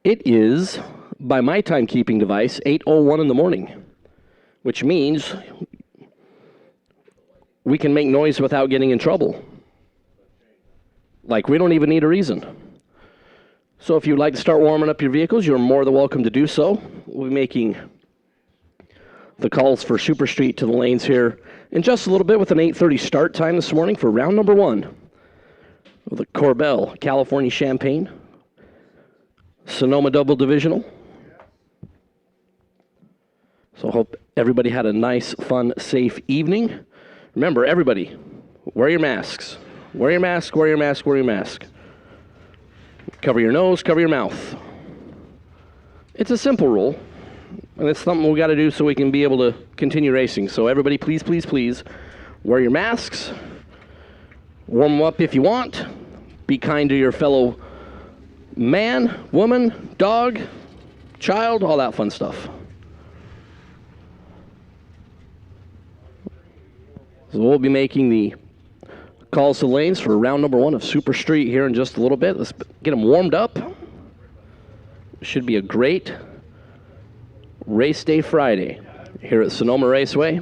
It is, by my timekeeping device, 8:01 in the morning, which means we can make noise without getting in trouble. Like, we don't even need a reason. So if you'd like to start warming up your vehicles, you're more than welcome to do so. We'll be making the calls for Super Street to the lanes here in just a little bit with an 8:30 start time this morning for round number 1 of the Corbel California Champaign Sonoma Double Divisional. So I hope everybody had a nice, fun, safe evening. Remember, everybody, wear your masks. Wear your mask, wear your mask, wear your mask. Cover your nose, cover your mouth. It's a simple rule, and it's something we got to do so we can be able to continue racing. So everybody, please, please, please, wear your masks. Warm them up if you want. Be kind to your fellow man, woman, dog, child, all that fun stuff. So we'll be making the calls to lanes for round number 1 of Super Street here in just a little bit. Let's get them warmed up. Should be a great race day Friday here at Sonoma Raceway.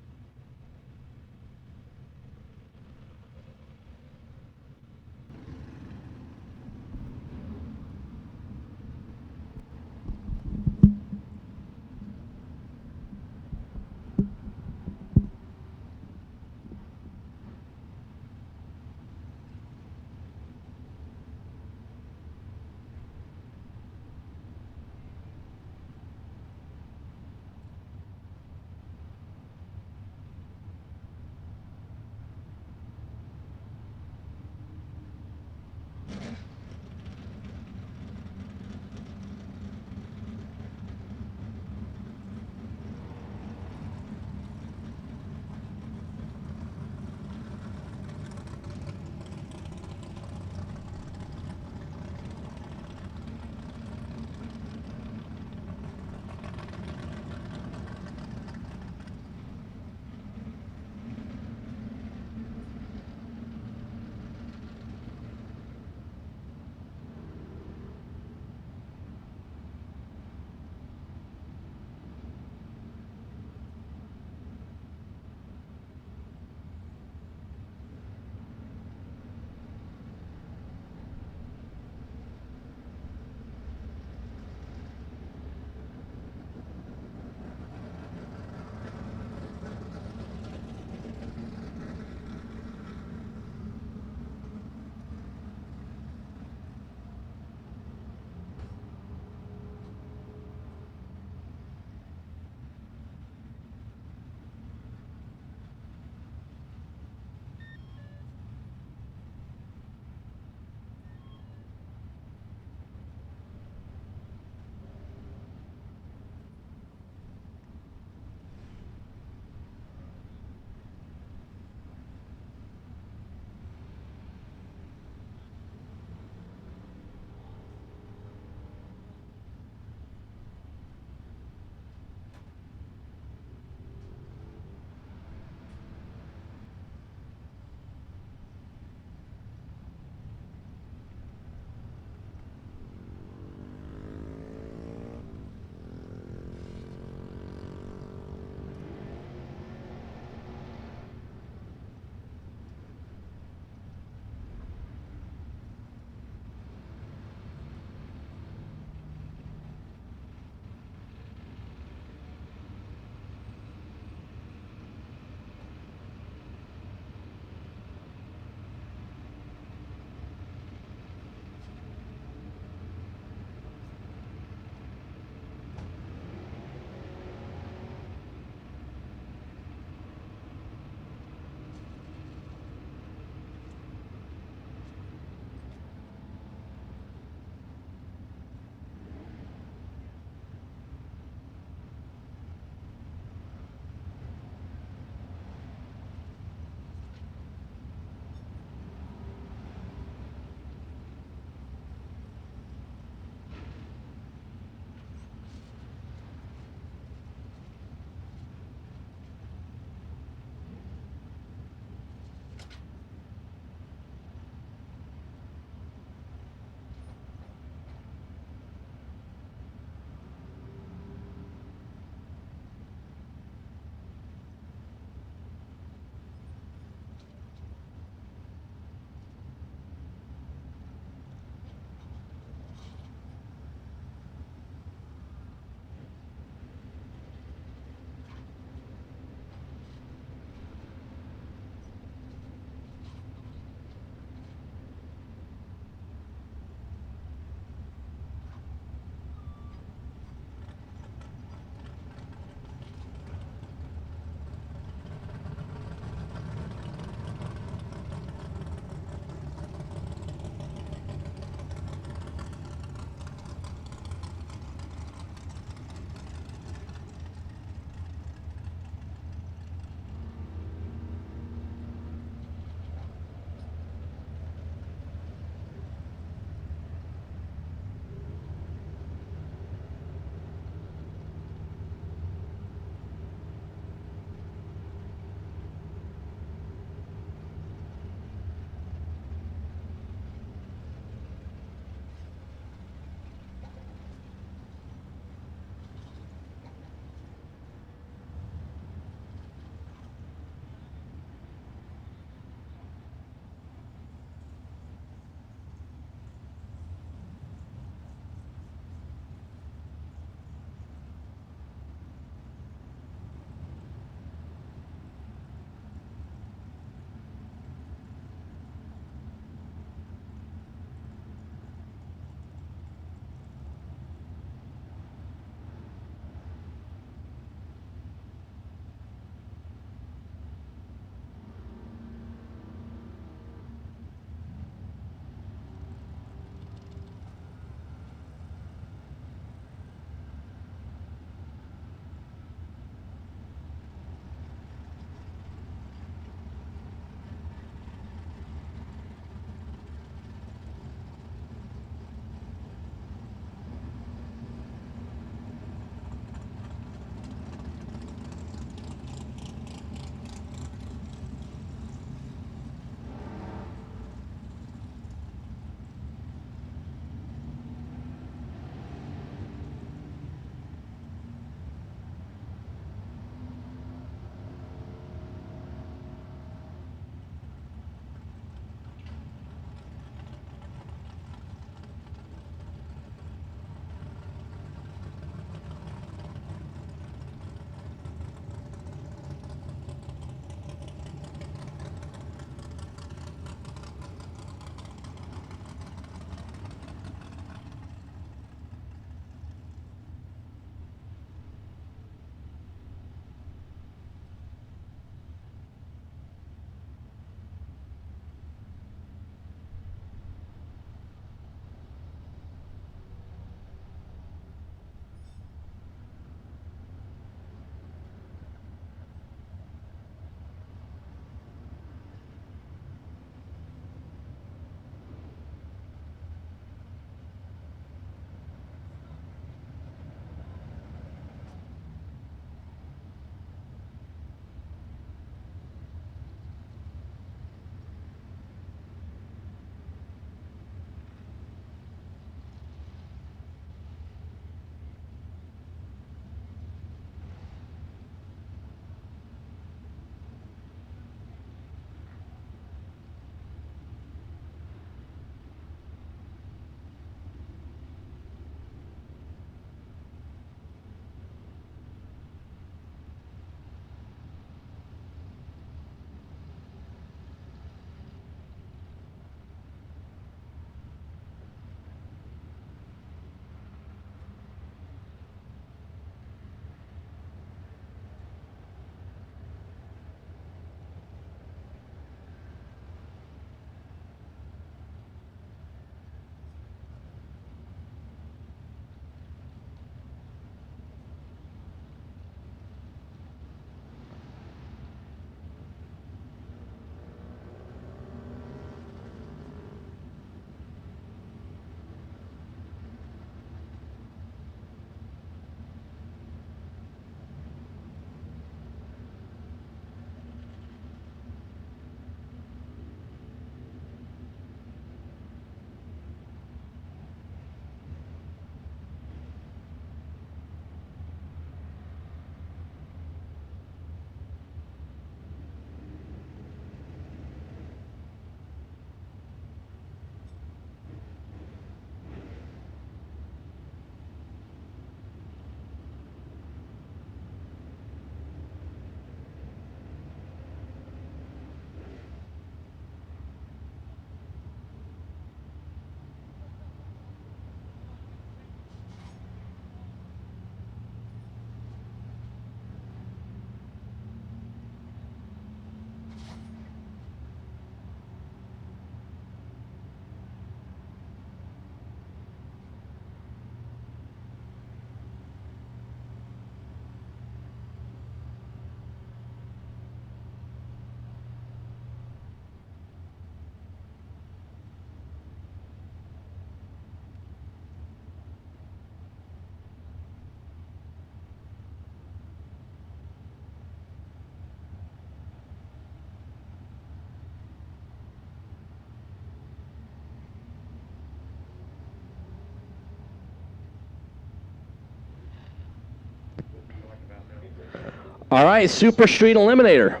All right, Super Street Eliminator.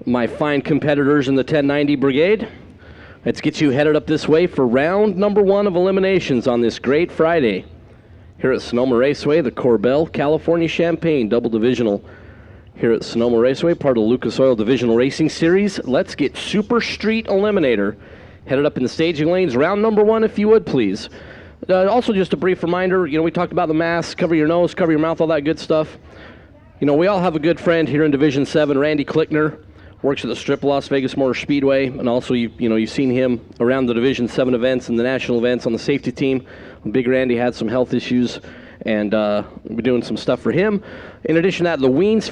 My fine competitors in the 1090 Brigade. Let's get you headed up this way for round number 1 of eliminations on this great Friday. Here at Sonoma Raceway, the Corbel California Champagne Double Divisional. Here at Sonoma Raceway, part of the Lucas Oil Divisional Racing Series. Let's get Super Street Eliminator headed up in the staging lanes. Round number 1, if you would, please. Also, just a brief reminder, we talked about the mask, cover your nose, cover your mouth, all that good stuff. We all have a good friend here in Division 7, Randy Klickner, works at the Strip Las Vegas Motor Speedway, and also, you've seen him around the Division 7 events and the national events on the safety team. Big Randy had some health issues, and we're doing some stuff for him. In addition to that, the Weens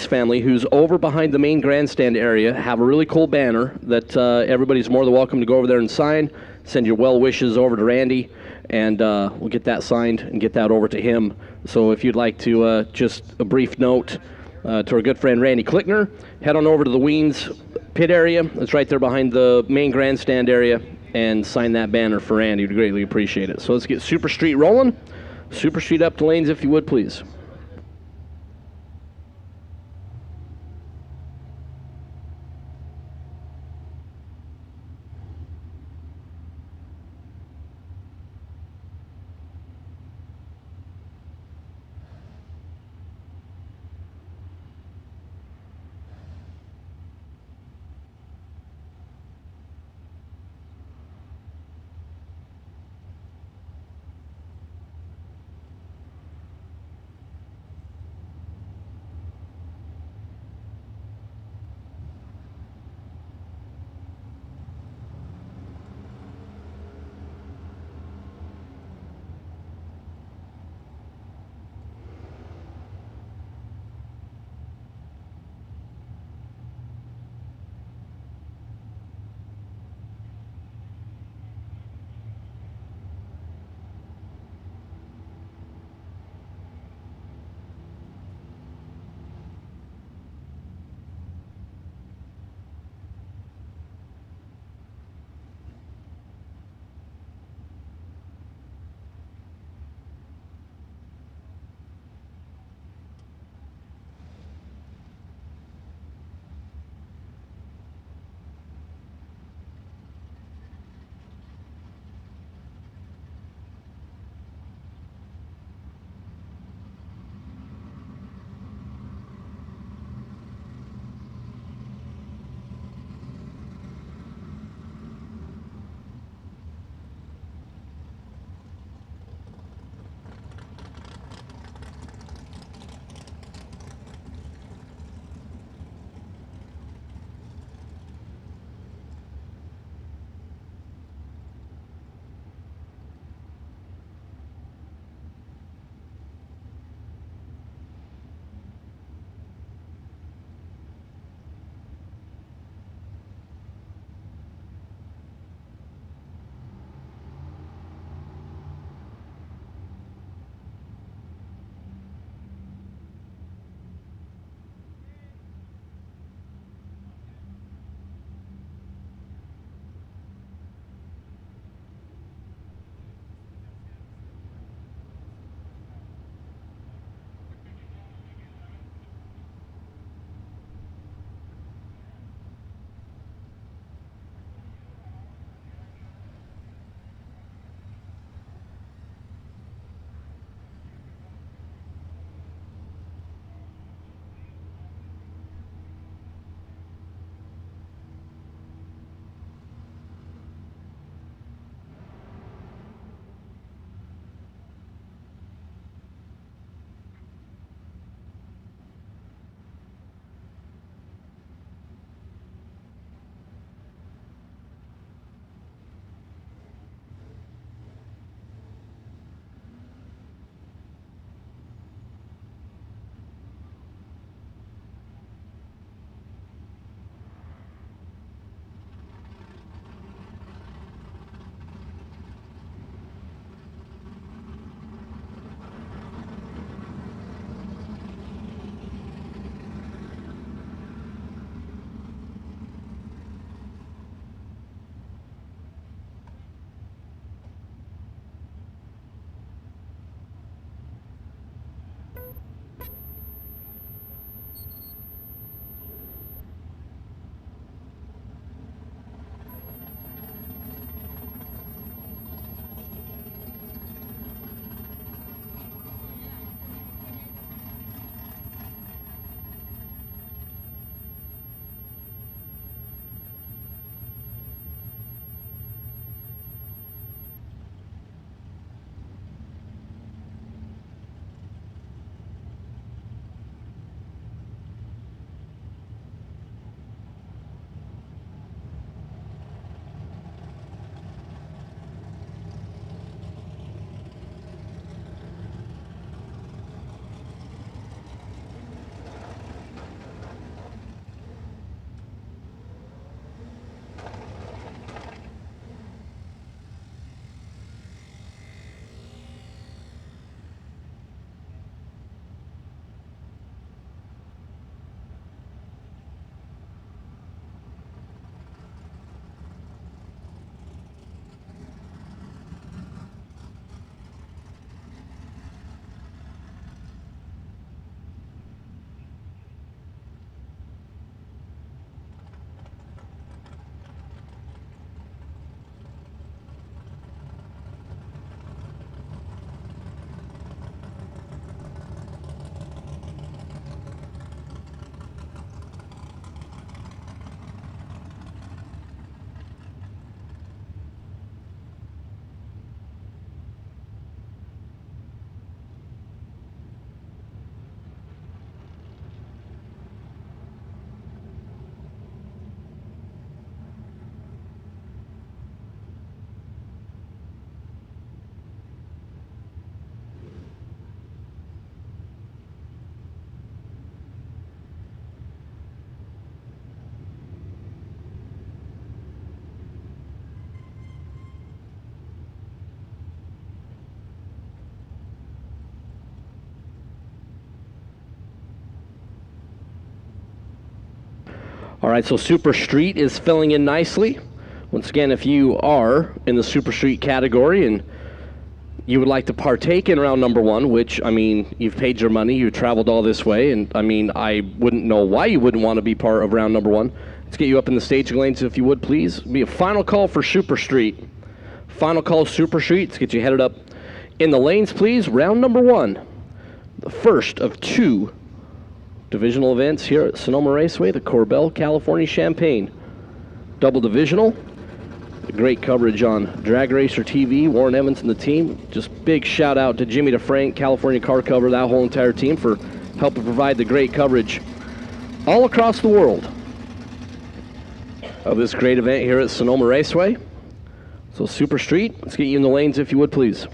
family, who's over behind the main grandstand area, have a really cool banner that everybody's more than welcome to go over there and sign. Send your well wishes over to Randy, and we'll get that signed and get that over to him. So if you'd like to, just a brief note to our good friend Randy Klickner, head on over to the Weens pit area. It's right there behind the main grandstand area, and sign that banner for Randy. We'd greatly appreciate it. So let's get Super Street rolling. Super Street up the lanes, if you would, please. All right, so Super Street is filling in nicely. Once again, if you are in the Super Street category and you would like to partake in round number 1, which, I mean, you've paid your money, you traveled all this way, and, I mean, I wouldn't know why you wouldn't want to be part of round number 1. Let's get you up in the staging lanes, if you would, please. It'll be a final call for Super Street. Final call, Super Street. Let's get you headed up in the lanes, please. Round number 1, the first of 2 divisional events here at Sonoma Raceway, the Corbell California Champagne Double Divisional. Great coverage on Drag Racer TV, Warren Evans and the team. Just big shout out to Jimmy DeFrank, California Car Cover, that whole entire team for helping provide the great coverage all across the world of this great event here at Sonoma Raceway. So Super Street, let's get you in the lanes if you would, please.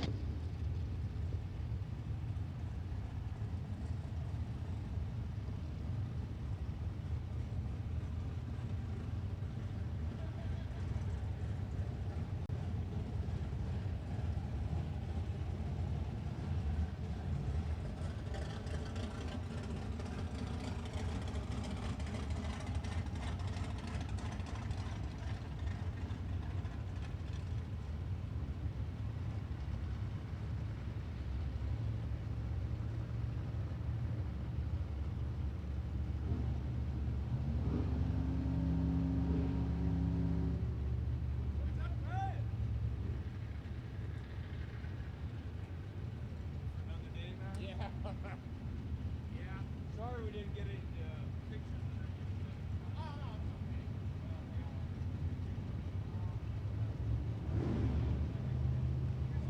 Sorry we didn't get any pictures. Oh, no, it's okay.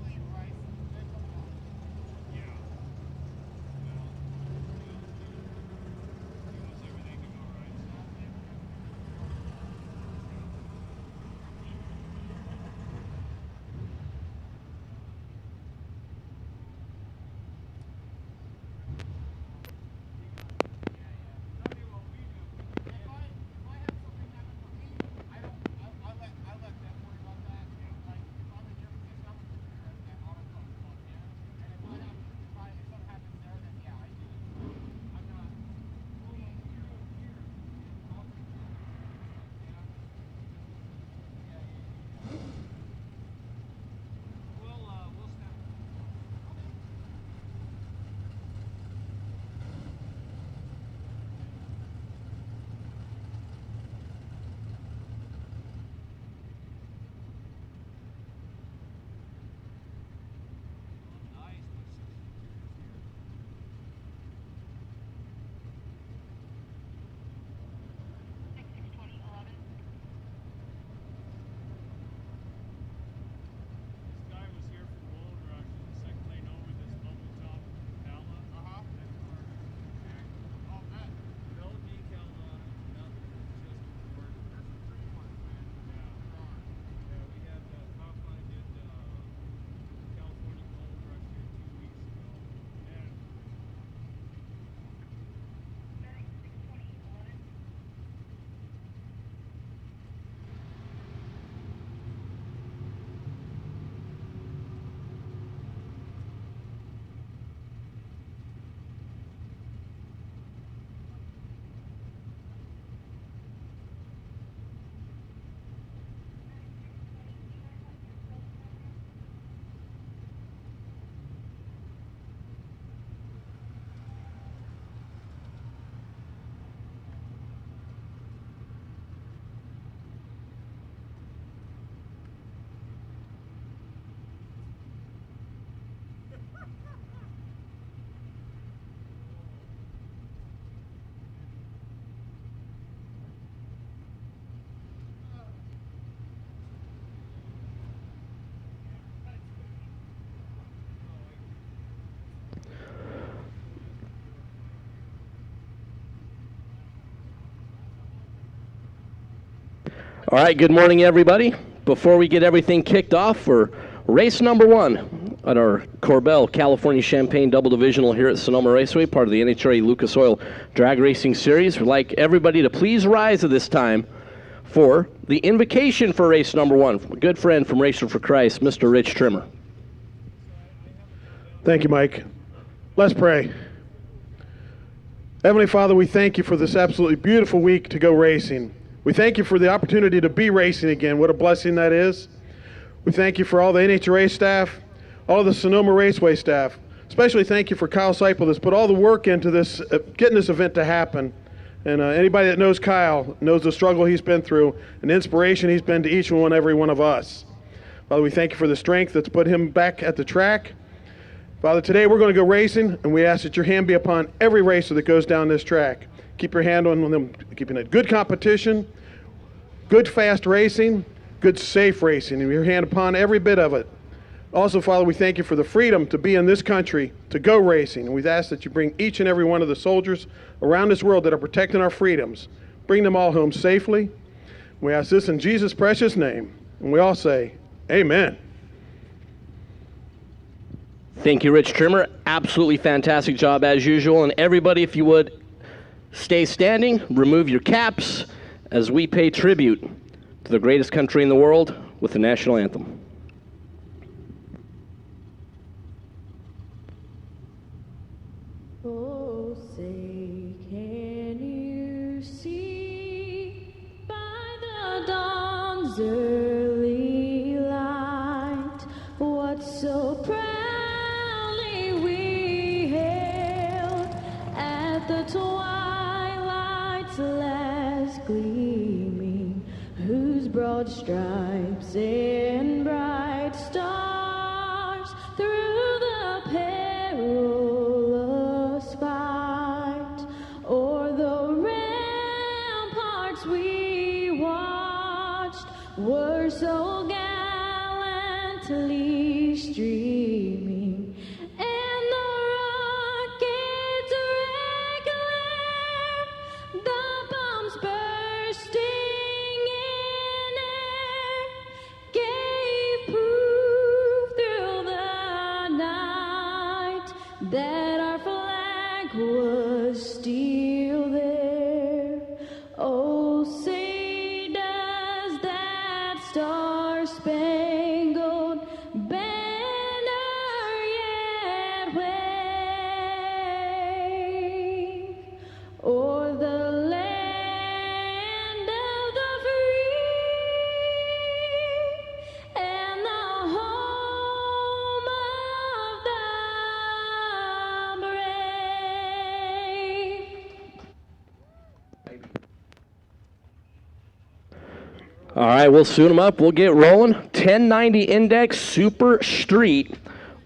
Usually rice and yeah. He wants everything to go right. All right, good morning, everybody. Before we get everything kicked off for race number 1 at our Corbell California Champagne Double Divisional here at Sonoma Raceway, part of the NHRA Lucas Oil Drag Racing Series, we'd like everybody to please rise at this time for the invocation for race number 1 from a good friend from Racer for Christ, Mr. Rich Trimmer. Thank you, Mike. Let's pray. Heavenly Father, we thank you for this absolutely beautiful week to go racing. We thank you for the opportunity to be racing again. What a blessing that is. We thank you for all the NHRA staff, all of the Sonoma Raceway staff. Especially thank you for Kyle Seipel that's put all the work into this, getting this event to happen. And anybody that knows Kyle knows the struggle he's been through and the inspiration he's been to each and every one of us. Father, we thank you for the strength that's put him back at the track. Father, today we're going to go racing, and we ask that your hand be upon every racer that goes down this track. Keep your hand on them, keeping it good competition, good fast racing, good safe racing, and your hand upon every bit of it. Also, Father, we thank you for the freedom to be in this country, to go racing, and we ask that you bring each and every one of the soldiers around this world that are protecting our freedoms, bring them all home safely. We ask this in Jesus' precious name, and we all say, amen. Thank you, Rich Trimmer. Absolutely fantastic job as usual. And everybody, if you would, stay standing, remove your caps as we pay tribute to the greatest country in the world with the national anthem. Oh, say, can you see by the dawn's early light what so proudly we hailed at the twilight's last gleaming, whose broad stripes and bright stars through the perilous fight o'er the ramparts we watched were so gallantly streaming, and the rockets regular, the bombs bursting in air, gave proof through the night that our flag was still there. Oh, say does that star-spangled banner yet wave o'er the land of the free and the home of the brave? All right, we'll suit them up. We'll get rolling. 1090 Index Super Street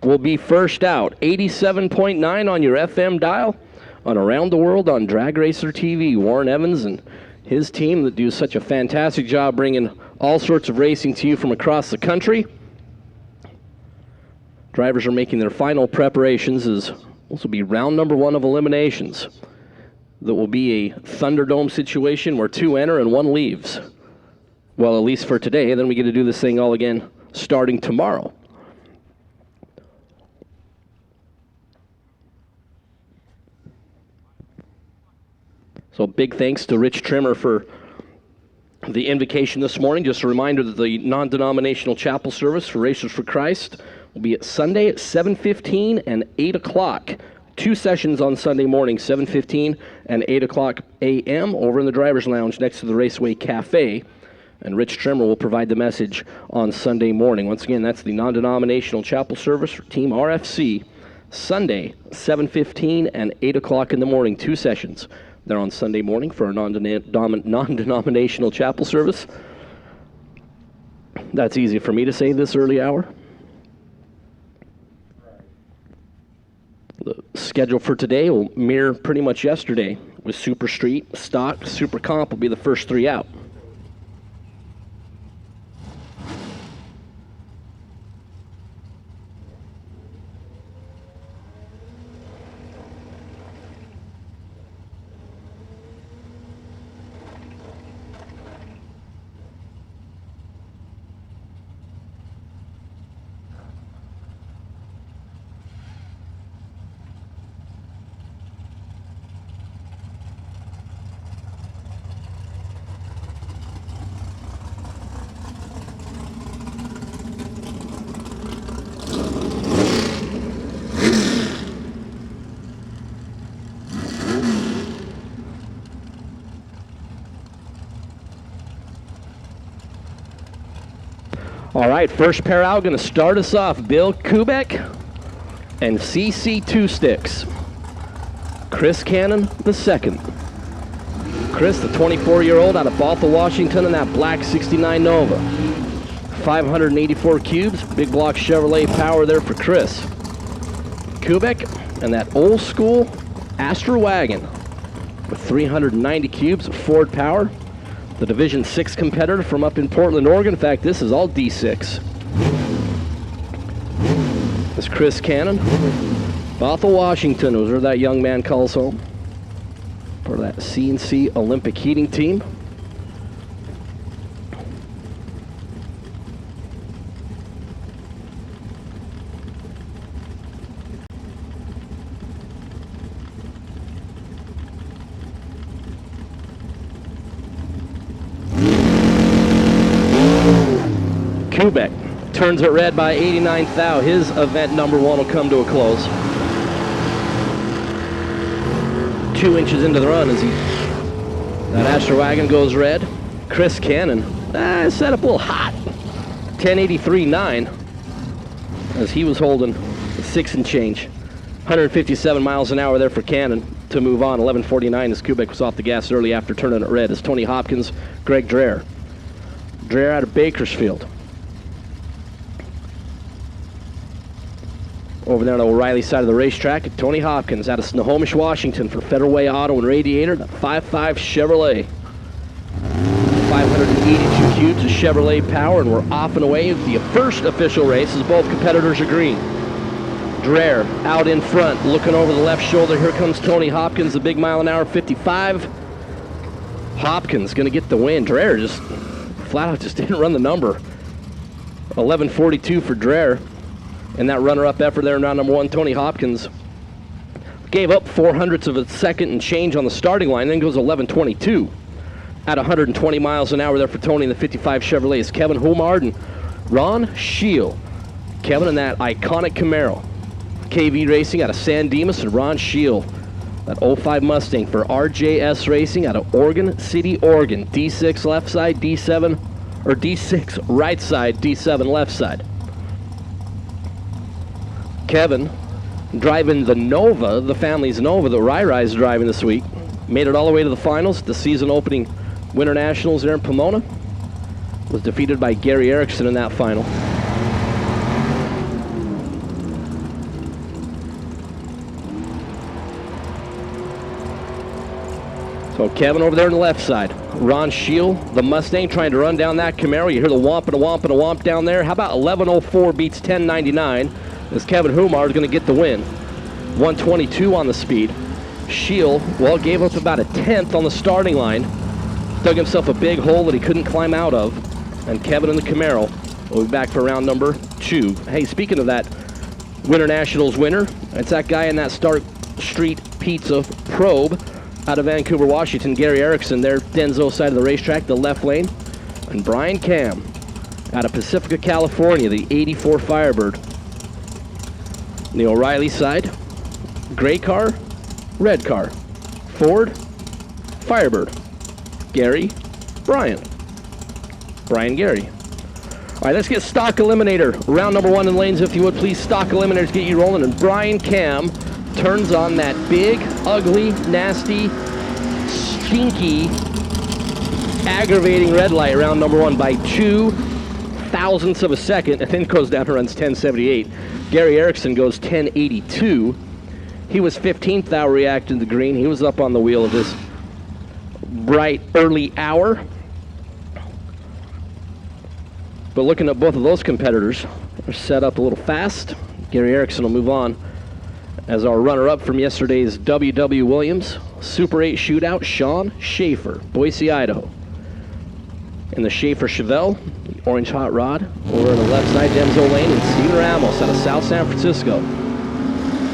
will be first out. 87.9 on your FM dial on Around the World on Drag Racer TV. Warren Evans and his team that do such a fantastic job bringing all sorts of racing to you from across the country. Drivers are making their final preparations as this will be round number 1 of eliminations. That will be a Thunderdome situation where 2 enter and 1 leaves. Well, at least for today. Then we get to do this thing all again starting tomorrow. So big thanks to Rich Trimmer for the invocation this morning. Just a reminder that the non-denominational chapel service for Racers for Christ will be at Sunday at 7:15 and 8 o'clock. 2 sessions on Sunday morning, 7:15 and 8 o'clock a.m. over in the driver's lounge next to the Raceway Cafe. And Rich Trimmer will provide the message on Sunday morning. Once again, that's the non-denominational chapel service for Team RFC. Sunday, 7:15 and 8 o'clock in the morning, 2 sessions. They're on Sunday morning for our non-denominational chapel service. That's easy for me to say this early hour. The schedule for today will mirror pretty much yesterday with Super Street, Stock, Super Comp will be the first 3 out. All right, first pair out, going to start us off, Bill Kubek and CC Two Sticks. Chris Cannon, the second. Chris, the 24-year-old out of Bothell, Washington, in that black 69 Nova. 584 cubes, big block Chevrolet power there for Chris. Kubek and that old school Astra wagon with 390 cubes of Ford power. The Division 6 competitor from up in Portland, Oregon. In fact, this is all D6. This is Chris Cannon. Bothell, Washington was where that young man calls home. Part of that CNC Olympic heating team. Kubek turns it red by 89 thou. His event number one will come to a close. 2 inches into the run as that Astra wagon goes red. Chris Cannon set up a little hot. 1083.9 as he was holding 6 and change. 157 miles an hour there for Cannon to move on. 11:49 as Kubek was off the gas early after turning it red. As Tony Hopkins, Greg Dreher. Dreher out of Bakersfield. Over there on the O'Reilly side of the racetrack, Tony Hopkins out of Snohomish, Washington for Federal Way Auto and Radiator, the 5.5 Chevrolet. 582 cubes of Chevrolet power, and we're off and away. The first official race as both competitors are green. Dreher out in front, looking over the left shoulder. Here comes Tony Hopkins, the big mile an hour 55. Hopkins going to get the win. Dreher just flat out just didn't run the number. 11:42 for Dreher. And that runner-up effort there in round number one, Tony Hopkins, gave up 0.04 of a second and change on the starting line, then goes 11:22 at 120 miles an hour there for Tony in the 55 Chevrolet. Is Kevin Humard and Ron Scheel. Kevin in that iconic Camaro. KV Racing out of San Dimas, and Ron Scheel, that 05 Mustang for RJS Racing out of Oregon City, Oregon. D6 left side, D7, or D6 right side, D7 left side. Kevin driving the Nova, the family's Nova that Rai-Rai's driving this week. Made it all the way to the finals, the season opening Winter Nationals there in Pomona. Was defeated by Gary Erickson in that final. So Kevin over there on the left side. Ron Scheel, the Mustang, trying to run down that Camaro. You hear the womp and a womp and a womp down there. How about 11:04 beats 10:99? As Kevin Humard is going to get the win. 122 on the speed. Scheel, well, gave up about a tenth on the starting line. Dug himself a big hole that he couldn't climb out of. And Kevin in the Camaro will be back for round number 2. Hey, speaking of that Winter Nationals winner, it's that guy in that Stark Street Pizza Probe out of Vancouver, Washington, Gary Erickson there, Denzo side of the racetrack, the left lane. And Brian Cam out of Pacifica, California, the 84 Firebird. The O'Reilly side, gray car, red car, Ford, Firebird, Gary, Brian, Gary. All right, let's get stock eliminator. Round number 1 in lanes, if you would, please. Stock eliminators get you rolling. And Brian Cam turns on that big, ugly, nasty, stinky, aggravating red light. Round number 1 by 2 thousandths of a second, and then goes down and runs 1078. Gary Erickson goes 1082. He was 15th thou reacting to the green. He was up on the wheel of this bright early hour. But looking at both of those competitors, they're set up a little fast. Gary Erickson will move on as our runner-up from yesterday's W.W. Williams Super 8 Shootout, Sean Schaefer, Boise, Idaho. In the Schaefer Chevelle, the orange hot rod. Over on the left side, Denzo Lane and Steven Ramos out of South San Francisco.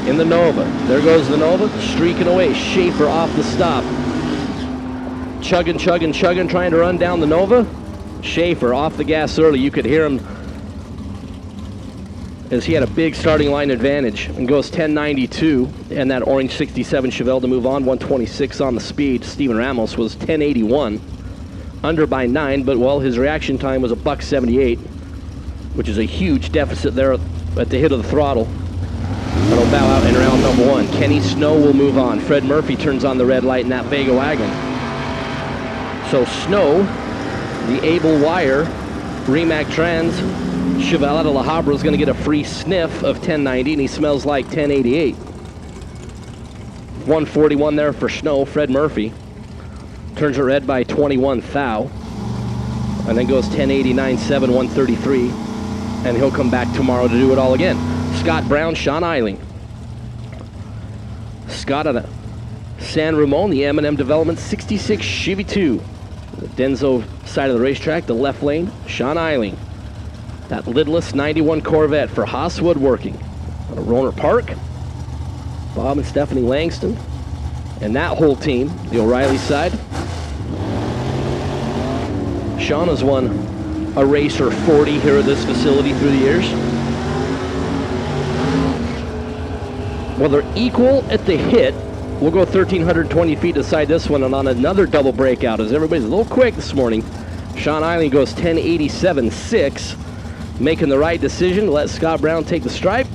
In the Nova, there goes the Nova, streaking away. Schaefer off the stop. Chugging, trying to run down the Nova. Schaefer off the gas early. You could hear him as he had a big starting line advantage and goes 1092. And that orange 67 Chevelle to move on, 126 on the speed. Steven Ramos was 1081. Under by 9, but well, his reaction time was $1.78. which is a huge deficit there at the hit of the throttle. That'll bow out in round number 1. Kenny Snow will move on. Fred Murphy turns on the red light in that Vega wagon. So Snow, the Able Wire, Rimac Trans, Chevelle out of La Habra is going to get a free sniff of 1090, and he smells like 1088. 141 there for Snow. Fred Murphy turns it red by 21 thou, and then goes 1089.7, 133, and he'll come back tomorrow to do it all again. Scott Brown, Sean Eiling. Scott out of San Ramon, the M&M Development 66 Chevy 2. The Denso side of the racetrack, the left lane, Sean Eiling. That lidless 91 Corvette for Haas Woodworking. Out of Roner Park, Bob and Stephanie Langston. And that whole team, the O'Reilly side. Sean has won a race or 40 here at this facility through the years. Well, they're equal at the hit. We'll go 1,320 feet to side this one, and on another double breakout, as everybody's a little quick this morning, Sean Eiling goes 1087.6, making the right decision to let Scott Brown take the stripe.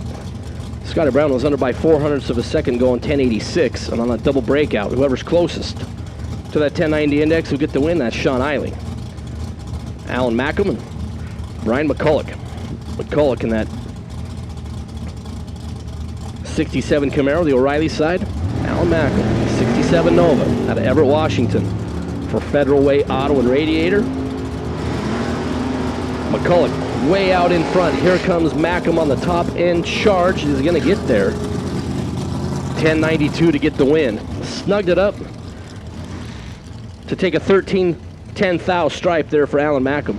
Scotty Brown was under by 0.04 of a second going 1086, and on that double breakout, whoever's closest to that 1090 index will get the win. That's Sean Eiling. Alan Mackham and Brian McCulloch. McCulloch in that 67 Camaro, the O'Reilly side. Alan Mackham, 67 Nova out of Everett, Washington for Federal Way Auto and Radiator. McCulloch way out in front. Here comes Mackham on the top end charge. He's going to get there. 1092 to get the win. Snugged it up to take a 13-10 thou stripe there for Alan Mackham.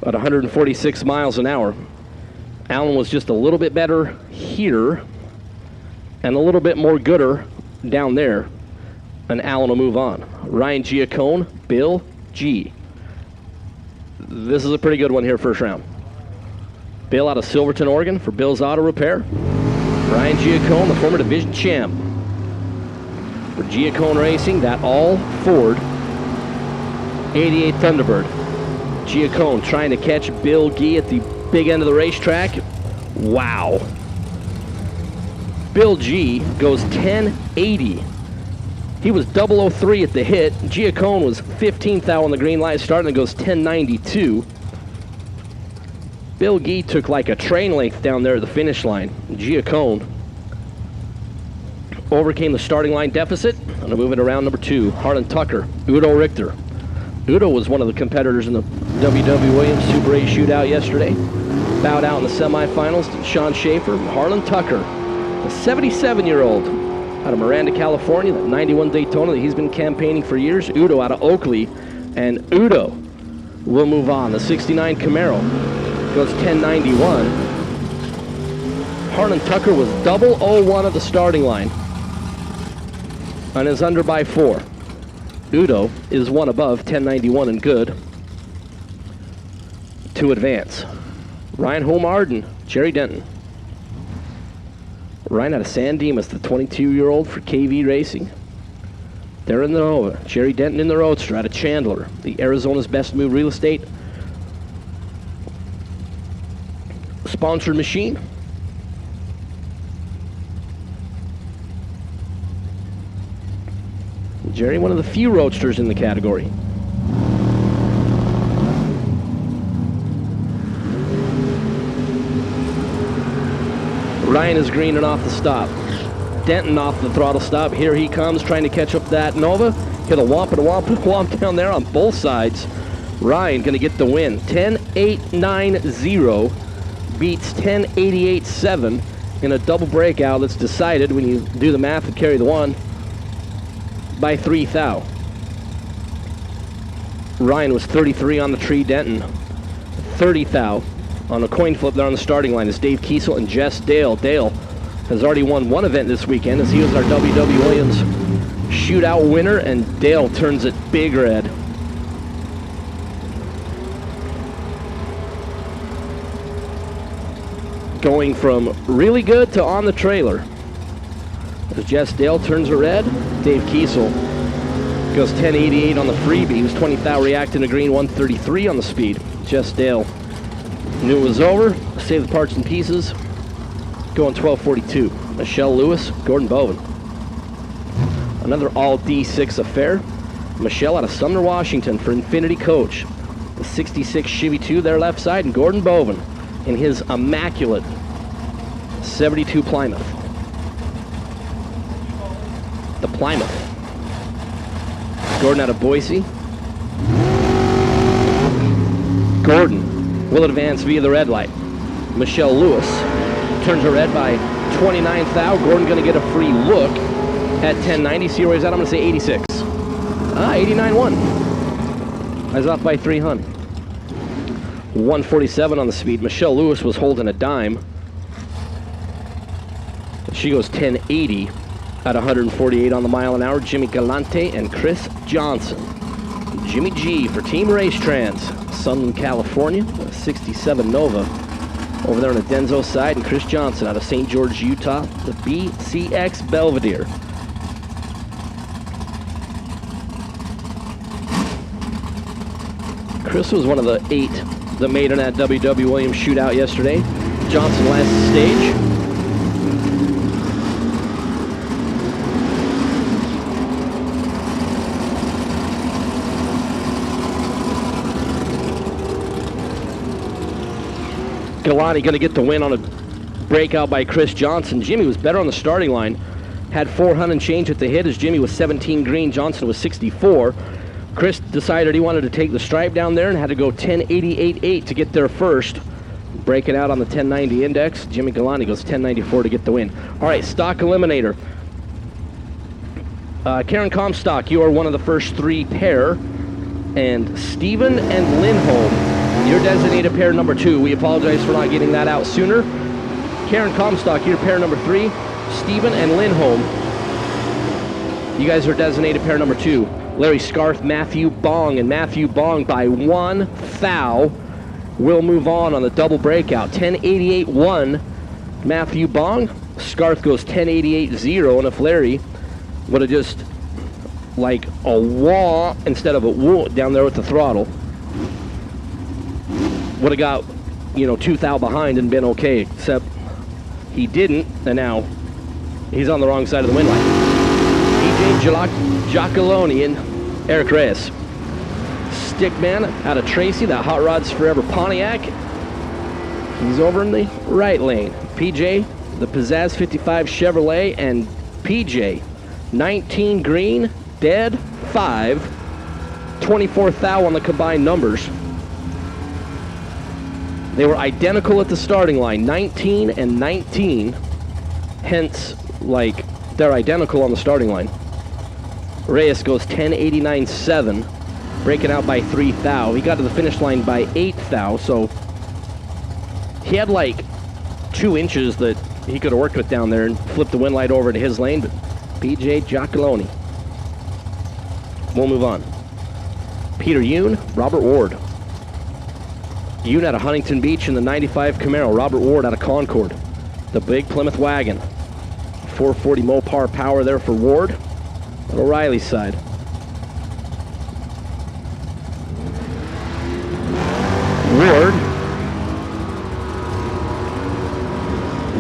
About 146 miles an hour. Alan was just a little bit better here and a little bit more gooder down there. And Alan will move on. Ryan Giacone, Bill G. This is a pretty good one here first round. Bill out of Silverton, Oregon for Bill's Auto Repair. Ryan Giacone, the former division champ. For Giacone Racing, that all Ford 88 Thunderbird. Giacone trying to catch Bill Gee at the big end of the racetrack. Wow. Bill G goes 1080. He was 003 at the hit. Giacone was 15th thou on the green light starting and goes 1092. Bill Gee took like a train length down there at the finish line. Giacone overcame the starting line deficit and moving to round number 2. Harlan Tucker, Udo Richter. Udo was one of the competitors in the W.W. Williams Super 8 shootout yesterday. Bowed out in the semifinals to Sean Schaefer. Harlan Tucker, a 77-year-old out of Miranda, California, that 91 Daytona that he's been campaigning for years. Udo out of Oakley, and Udo will move on. The 69 Camaro goes 1091. Harlan Tucker was 001 at the starting line and is under by 4. Udo is one above, 1091 and good to advance. Ryan Holmarden, Jerry Denton. Ryan out of San Dimas, the 22-year-old for KV Racing. They're in the Nova. Jerry Denton in the Roadster out of Chandler, the Arizona's Best Move Real Estate sponsored machine. Jerry, one of the few roadsters in the category. Ryan is greening off the stop. Denton off the throttle stop. Here he comes trying to catch up that Nova. Hit a womp and a womp and a womp down there on both sides. Ryan going to get the win. 10.890 beats 10.88.7 in a double breakout that's decided when you do the math and carry the one by 3 thou. Ryan was 33 on the tree. Denton 30 thou. On a coin flip there on the starting line is Dave Kiesel and Jess Dale. Dale has already won one event this weekend as he was our W.W. Williams shootout winner, and Dale turns it big red. Going from really good to on the trailer. As Jess Dale turns it red, Dave Kiesel goes 1088 on the freebie. He was 20 thou reacting to green, 133 on the speed. Jess Dale Knew it was over. Save the parts and pieces. Going 12:42. Michelle Lewis, Gordon Bowen. Another all D6 affair. Michelle out of Sumner, Washington for Infinity Coach. The 66 Chevy 2 their left side, and Gordon Bowen in his immaculate 72 Plymouth. The Plymouth. Gordon out of Boise. Gordon will advance via the red light. Michelle Lewis turns her red by 29 thou. Gordon going to get a free look at 1090. See where he's at? I'm going to say 86. 89.1. I was off by 300. 147 on the speed. Michelle Lewis was holding a dime. She goes 1080 at 148 on the mile an hour. Jimmy Galante and Chris Johnson. Jimmy G for Team Racetrans. Sunland, California. 67 Nova over there on the Denzo side. And Chris Johnson out of St. George, Utah. The BCX Belvedere. Chris was one of the 8 that made it at W.W. Williams shootout yesterday. Johnson last stage. Galani going to get the win on a breakout by Chris Johnson. Jimmy was better on the starting line. Had 400 and change at the hit as Jimmy was 17 green. Johnson was 64. Chris decided he wanted to take the stripe down there and had to go 1088.8 to get there first. Breaking out on the 1090 index. Jimmy Galani goes 1094 to get the win. All right, stock eliminator. Karen Comstock, you are one of the first 3 pair. And Stephen and Lindholm, your designated pair number 2. We apologize for not getting that out sooner. Karen Comstock, your pair number 3. Stephen and Lindholm, you guys are designated pair number 2. Larry Scarth, Matthew Bong, and Matthew Bong by 1 thou will move on the double breakout. 1088.1 Matthew Bong. Scarth goes 1088.0, and if Larry would have just like a wah instead of a woo down there with the throttle, would have got 2 thou behind and been okay, except he didn't, and now he's on the wrong side of the wind line. EJ Giacalone and Eric Reyes. Stickman out of Tracy, that Hot Rods Forever Pontiac. He's over in the right lane. PJ, the Pizzazz 55 Chevrolet, and PJ, 19 green, dead, 5, 24 thou on the combined numbers. They were identical at the starting line, 19 and 19, hence, they're identical on the starting line. Reyes goes 1089.7, breaking out by 3 thou. He got to the finish line by 8 thou, so he had 2 inches that he could have worked with down there and flipped the wind light over to his lane, but PJ Giacalone. We'll move on. Peter Yoon, Robert Ward. Yoon out of Huntington Beach in the 95 Camaro. Robert Ward out of Concord. The big Plymouth wagon. 440 Mopar power there for Ward. O'Reilly's side. Ward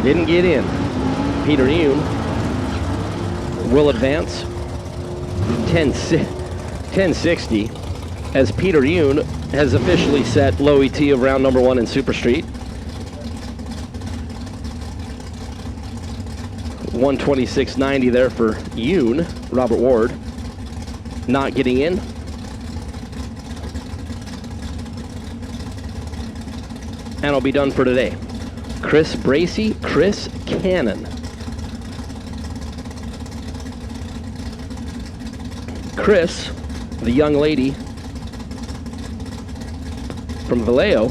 didn't get in. Peter Yoon will advance 1060 as Peter Yoon has officially set low ET of round number 1 in Super Street. 126.90 there for Yoon. Robert Ward not getting in. And I'll be done for today. Chris Bracey, Chris Cannon. Chris, the young lady from Vallejo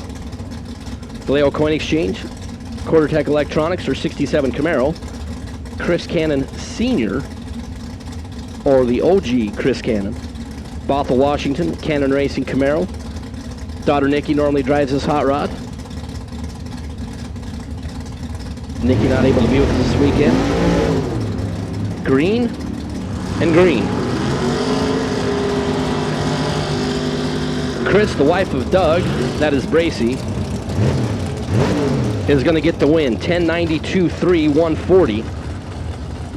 Coin Exchange, Quartertech Electronics, or 67 Camaro. Chris Cannon Sr., or the OG Chris Cannon. Bothell, Washington, Cannon Racing Camaro. Daughter Nikki normally drives this hot rod. Nikki not able to be with us this weekend. Green and green. Chris, the wife of Doug, that is Bracey. is going to get the win. 10.92.3, 140.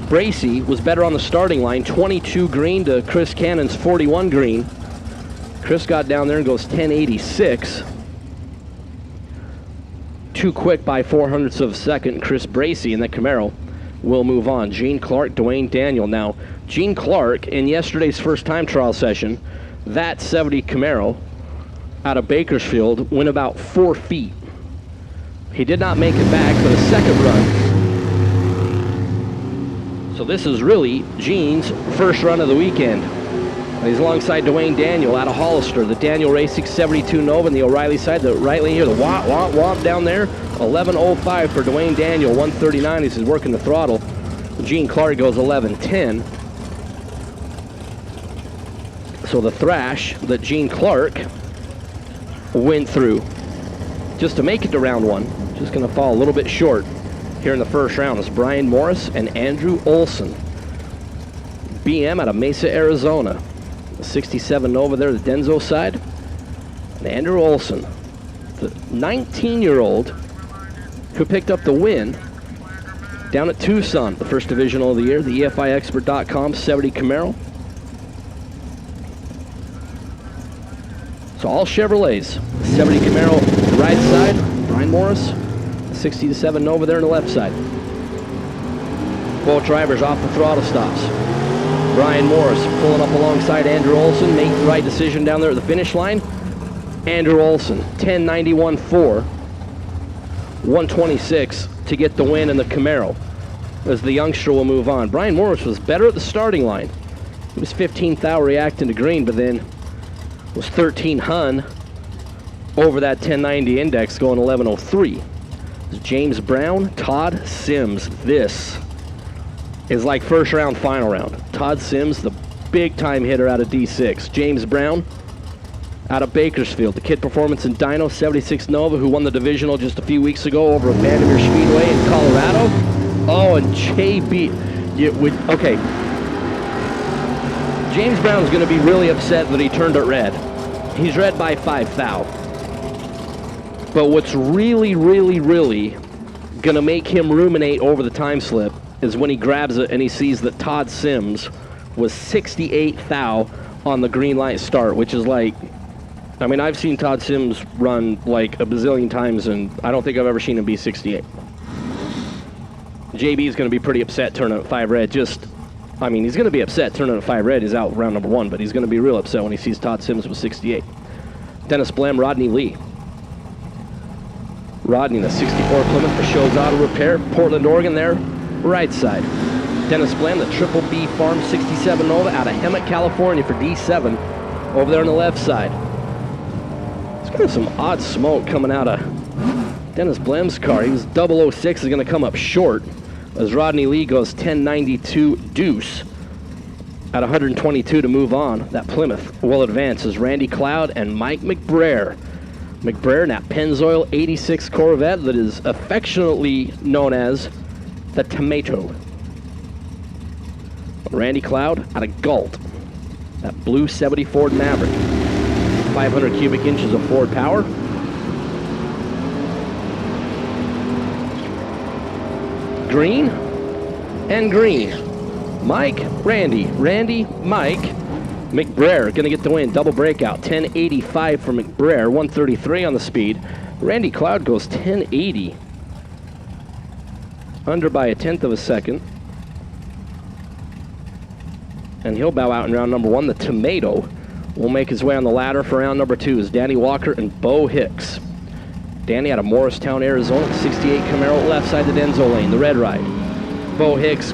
Bracy was better on the starting line. 22 green to Chris Cannon's 41 green. Chris got down there and goes 10.86. Too quick by 0.04 of a second. Chris Bracy in the Camaro will move on. Gene Clark, Dwayne Daniel. Now, Gene Clark, in yesterday's first time trial session, that 70 Camaro out of Bakersfield went about 4 feet. He did not make it back for the second run. So this is really Gene's first run of the weekend. He's alongside Dwayne Daniel out of Hollister. The Daniel Racing 72 Nova on the O'Reilly side. The right lane here, the womp, womp, womp down there. 11.05 for Dwayne Daniel, 139. He's working the throttle. Gene Clark goes 11.10. So the thrash that Gene Clark went through just to make it to round one, just going to fall a little bit short here in the first round, is Brian Morris and Andrew Olson. BM out of Mesa, Arizona. The 67 Nova there, the Denso side. And Andrew Olson, the 19-year-old who picked up the win down at Tucson, the first divisional of the year, the EFIexpert.com 70 Camaro. So all Chevrolets. 70 Camaro right side, Brian Morris. 67 Nova there on the left side. Both drivers off the throttle stops. Brian Morris pulling up alongside Andrew Olson, make the right decision down there at the finish line. Andrew Olson, 10.91.4, 126 to get the win in the Camaro, as the youngster will move on. Brian Morris was better at the starting line. He was 15th out reacting to green, but then was 13 Hun over that 1090 index, going 11.03. James Brown, Todd Sims. This is like first round, final round. Todd Sims, the big time hitter out of D6. James Brown out of Bakersfield, the Kid Performance and Dyno 76 Nova, who won the divisional just a few weeks ago over at Vandermeer Speedway in Colorado. Oh, and JB. Okay. James Brown's going to be really upset that he turned it red. He's red by 5 thou. But what's really, really, really going to make him ruminate over the time slip is when he grabs it and he sees that Todd Sims was 68 thou on the green light start, which is like, I mean, I've seen Todd Sims run like a bazillion times, and I don't think I've ever seen him be 68. JB is going to be pretty upset turning at 5 red. He's going to be upset turning at 5 red. He's out round number 1, but he's going to be real upset when he sees Todd Sims was 68. Dennis Blem, Rodney Lee. Rodney, the 64 Plymouth for Shows Auto Repair, Portland, Oregon there, right side. Dennis Bland, the Triple B Farm 67 Nova out of Hemet, California for D7, over there on the left side. It's kind of some odd smoke coming out of Dennis Blam's car. He was 006, is going to come up short as Rodney Lee goes 1092 deuce at 122 to move on. That Plymouth will advance as Randy Cloud and Mike McBrayer. McBrayer in that Pennzoil 86 Corvette that is affectionately known as the Tomato. Randy Cloud out of Galt. That blue 70 Ford Maverick. 500 cubic inches of Ford power. Green and green. Mike, Randy, Mike. McBrayer going to get the win. Double breakout. 1085 for McBrayer. 133 on the speed. Randy Cloud goes 1080. Under by 1/10 of a second. And he'll bow out in round number 1. The Tomato will make his way on the ladder for round number 2 is Danny Walker and Bo Hicks. Danny out of Morristown, Arizona. 68 Camaro left side the Denso lane. The red ride. Bo Hicks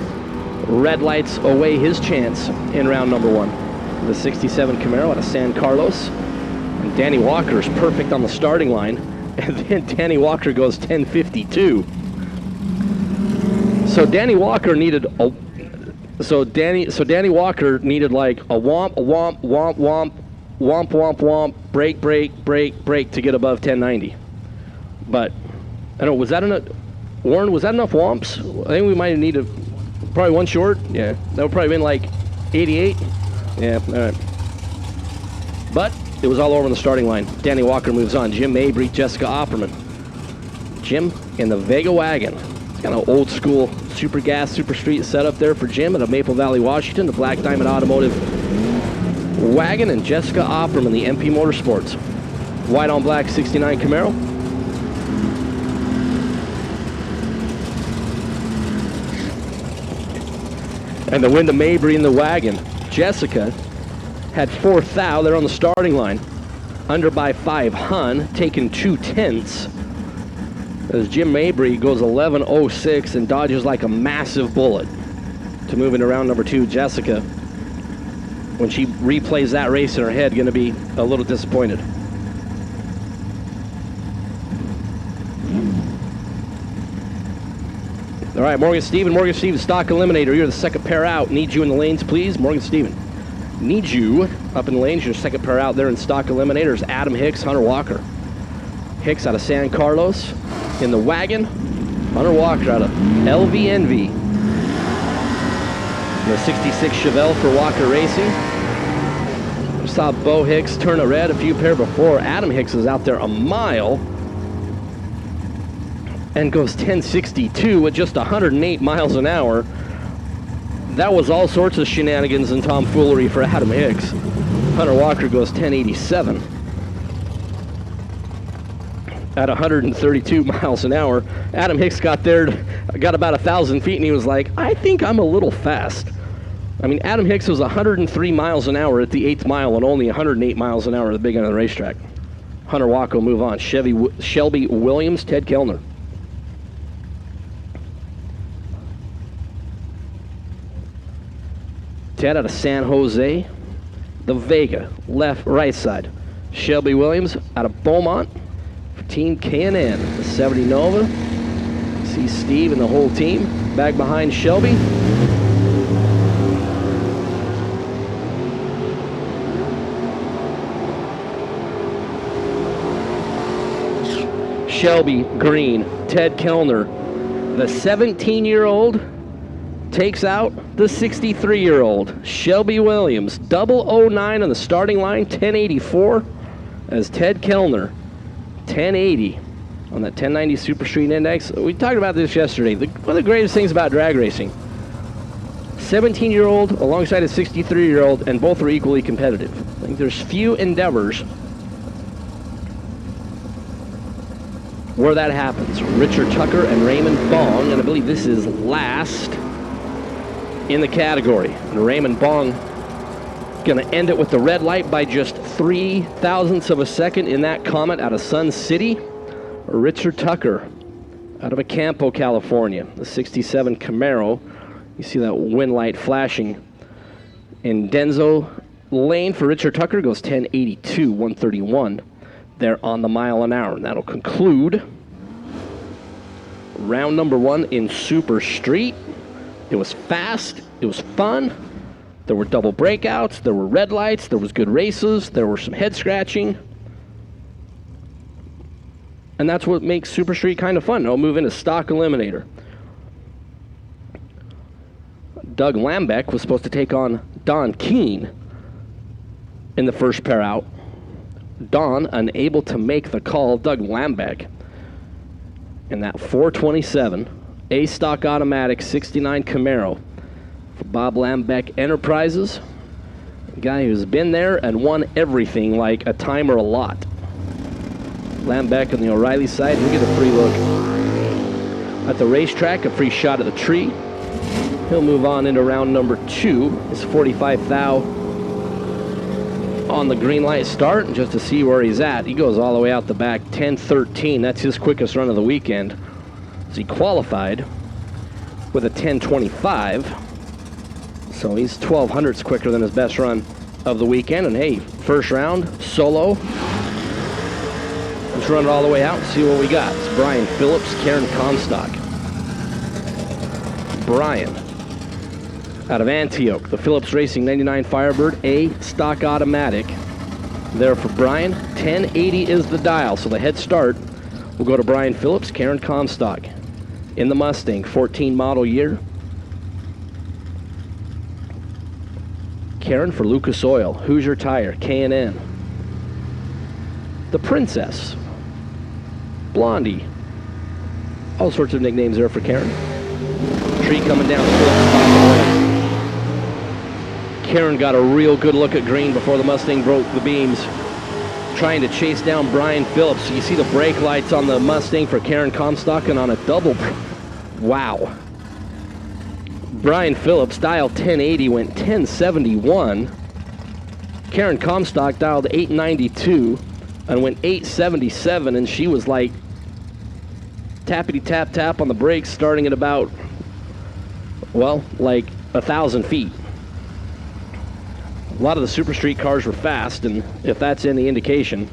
red lights away his chance in round number 1. The 67 Camaro out of San Carlos. And Danny Walker is perfect on the starting line. And then Danny Walker goes 1052. So Danny Walker needed a Danny Walker needed like a womp, break to get above 1090. But I don't know, was that enough? Warren, was that enough womps? I think we might have needed probably one short. Yeah, that would probably been like 88. Yeah, all right. But it was all over on the starting line. Danny Walker moves on. Jim Mabry, Jessica Opperman. Jim in the Vega wagon. It's kind of old school super gas, super street setup there for Jim out of Maple Valley, Washington. The Black Diamond Automotive wagon, and Jessica Opperman, the MP Motorsports. White on black 69 Camaro. And the Wyndham Mabry in the wagon. Jessica had 4th thou. They're on the starting line. Under by 5 Hun, taking 2/10. As Jim Mabry goes 11.06 and dodges like a massive bullet to move into round number 2. Jessica, when she replays that race in her head, going to be a little disappointed. All right, Morgan Stephen, stock eliminator. You're the second pair out. Need you in the lanes, please. Morgan Stephen, need you up in the lanes. Your second pair out there in stock eliminators. Adam Hicks, Hunter Walker. Hicks out of San Carlos in the wagon. Hunter Walker out of LVNV. The 66 Chevelle for Walker Racing. We saw Bo Hicks turn a red a few pair before. Adam Hicks is out there a mile and goes 10.62 with just 108 miles an hour. That was all sorts of shenanigans and tomfoolery for Adam Hicks. Hunter Walker goes 10.87 at 132 miles an hour. Adam Hicks got about 1,000 feet, and he was like, I think I'm a little fast. I mean, Adam Hicks was 103 miles an hour at the 8th mile and only 108 miles an hour at the big end of the racetrack. Hunter Walker will move on. Shelby Williams, Ted Kellner. Ted out of San Jose, the Vega, right side. Shelby Williams out of Beaumont for Team K&N, the 70 Nova. See Steve and the whole team back behind Shelby. Shelby Green, Ted Kellner, the 17-year-old takes out the 63-year-old. Shelby Williams, 009 on the starting line, 1084, as Ted Kellner, 1080 on that 1090 Super Street Index. We talked about this yesterday. One of the greatest things about drag racing, 17-year-old alongside a 63-year-old, and both are equally competitive. I think there's few endeavors where that happens. Richard Tucker and Raymond Bong, and I believe this is last in the category. And Raymond Bong going to end it with the red light by just 0.003 of a second in that Comet out of Sun City. Richard Tucker out of Acampo, California, the 67 Camaro. You see that wind light flashing. And Denzo Lane for Richard Tucker goes 1082, 131 there on the mile an hour. And that'll conclude round number 1 in Super Street. It was fast, it was fun, there were double breakouts, there were red lights, there was good races, there were some head scratching. And that's what makes Super Street kind of fun. I'll move into stock eliminator. Doug Lambeck was supposed to take on Don Keene in the first pair out. Don unable to make the call. Doug Lambeck in that 427 A stock automatic 69 Camaro for Bob Lambeck Enterprises. A guy who's been there and won everything like a time or a lot. Lambeck on the O'Reilly side. He'll get a free look at the racetrack, a free shot at the tree. He'll move on into round number 2. His 45 thou on the green light start, and just to see where he's at, he goes all the way out the back, 10:13. That's his quickest run of the weekend. As he qualified with a 10:25, so he's 0.12 quicker than his best run of the weekend. And hey, first round solo. Let's run it all the way out and see what we got. It's Brian Phillips, Karen Comstock. Brian out of Antioch, the Phillips Racing 99 Firebird A stock automatic. There for Brian, 1080 is the dial, so the head start will go to Brian Phillips, Karen Comstock in the Mustang, 14 model year. Karen for Lucas Oil, Hoosier Tire, K&N. The Princess, Blondie All sorts of nicknames there for Karen. Tree coming down. Away. Karen got a real good look at green before the Mustang broke the beams, trying to chase down Brian Phillips. You see the brake lights on the Mustang for Karen Comstock, and on a double. Wow. Brian Phillips dialed 1080, went 1071. Karen Comstock dialed 892 and went 877, and she was like tappity tap tap on the brakes, starting at about, well, like 1,000 feet. A lot of the Super Street cars were fast, and if that's any indication,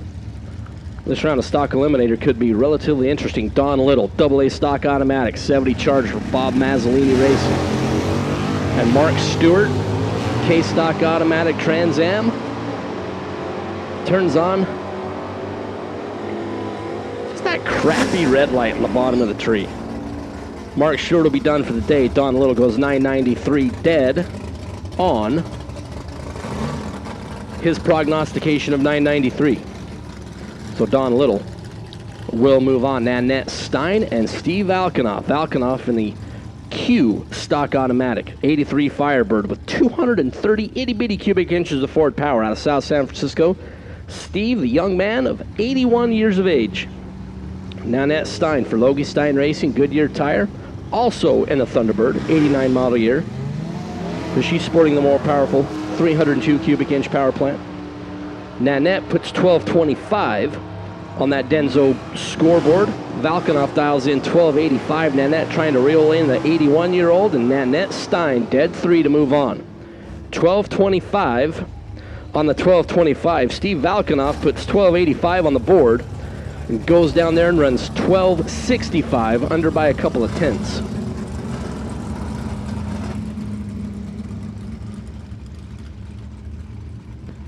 this round of stock eliminator could be relatively interesting. Don Little, AA stock automatic, 70 charge for Bob Mazzolini Racing. And Mark Stewart, K stock automatic Trans Am, turns on. Just that crappy red light on the bottom of the tree. Mark Stewart will be done for the day. Don Little goes 993 dead on his prognostication of 993. So Don Little will move on. Nanette Stein and Steve Valkanoff. Valkanoff in the Q stock automatic. 83 Firebird with 230 itty-bitty cubic inches of forward power out of South San Francisco. Steve, the young man of 81 years of age. Nanette Stein for Logie Stein Racing, Goodyear tire. Also in a Thunderbird, 89 model year. But she's sporting the more powerful 302 cubic inch power plant. Nanette puts 1225 on that Denso scoreboard. Valkanoff dials in 1285. Nanette trying to reel in the 81-year-old, and Nanette Stein dead 3 to move on. 1225 on the 1225. Steve Valkanoff puts 1285 on the board and goes down there and runs 1265, under by a couple of tenths.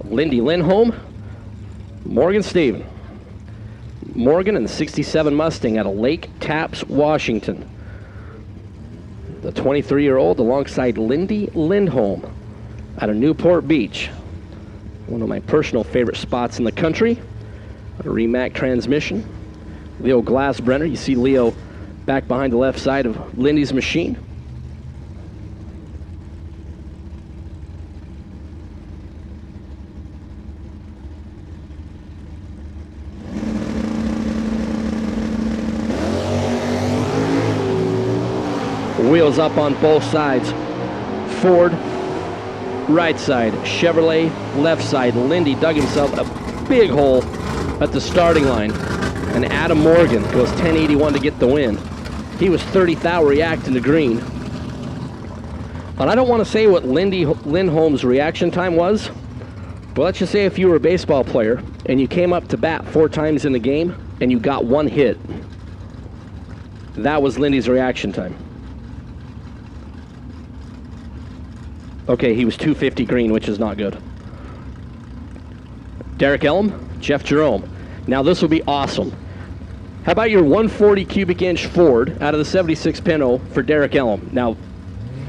Lindy Lindholm, Morgan Staven. Morgan and the 67 Mustang out of Lake Tapps, Washington. The 23-year-old alongside Lindy Lindholm out of Newport Beach. One of my personal favorite spots in the country. A Remac transmission. Leo Glassbrenner. You see Leo back behind the left side of Lindy's machine. Wheels up on both sides. Ford, right side. Chevrolet, left side. Lindy dug himself a big hole at the starting line. And Adam Morgan goes 1081 to get the win. He was 30 thou reacting to green. And I don't want to say what Lindy Lindholm's reaction time was, but let's just say if you were a baseball player and you came up to bat 4 times in the game and you got 1 hit, that was Lindy's reaction time. Okay, he was 250 green, which is not good. Derek Ellum, Jeff Jerome. Now this will be awesome. How about your 140 cubic inch Ford out of the 76 Pinto for Derek Ellum? Now,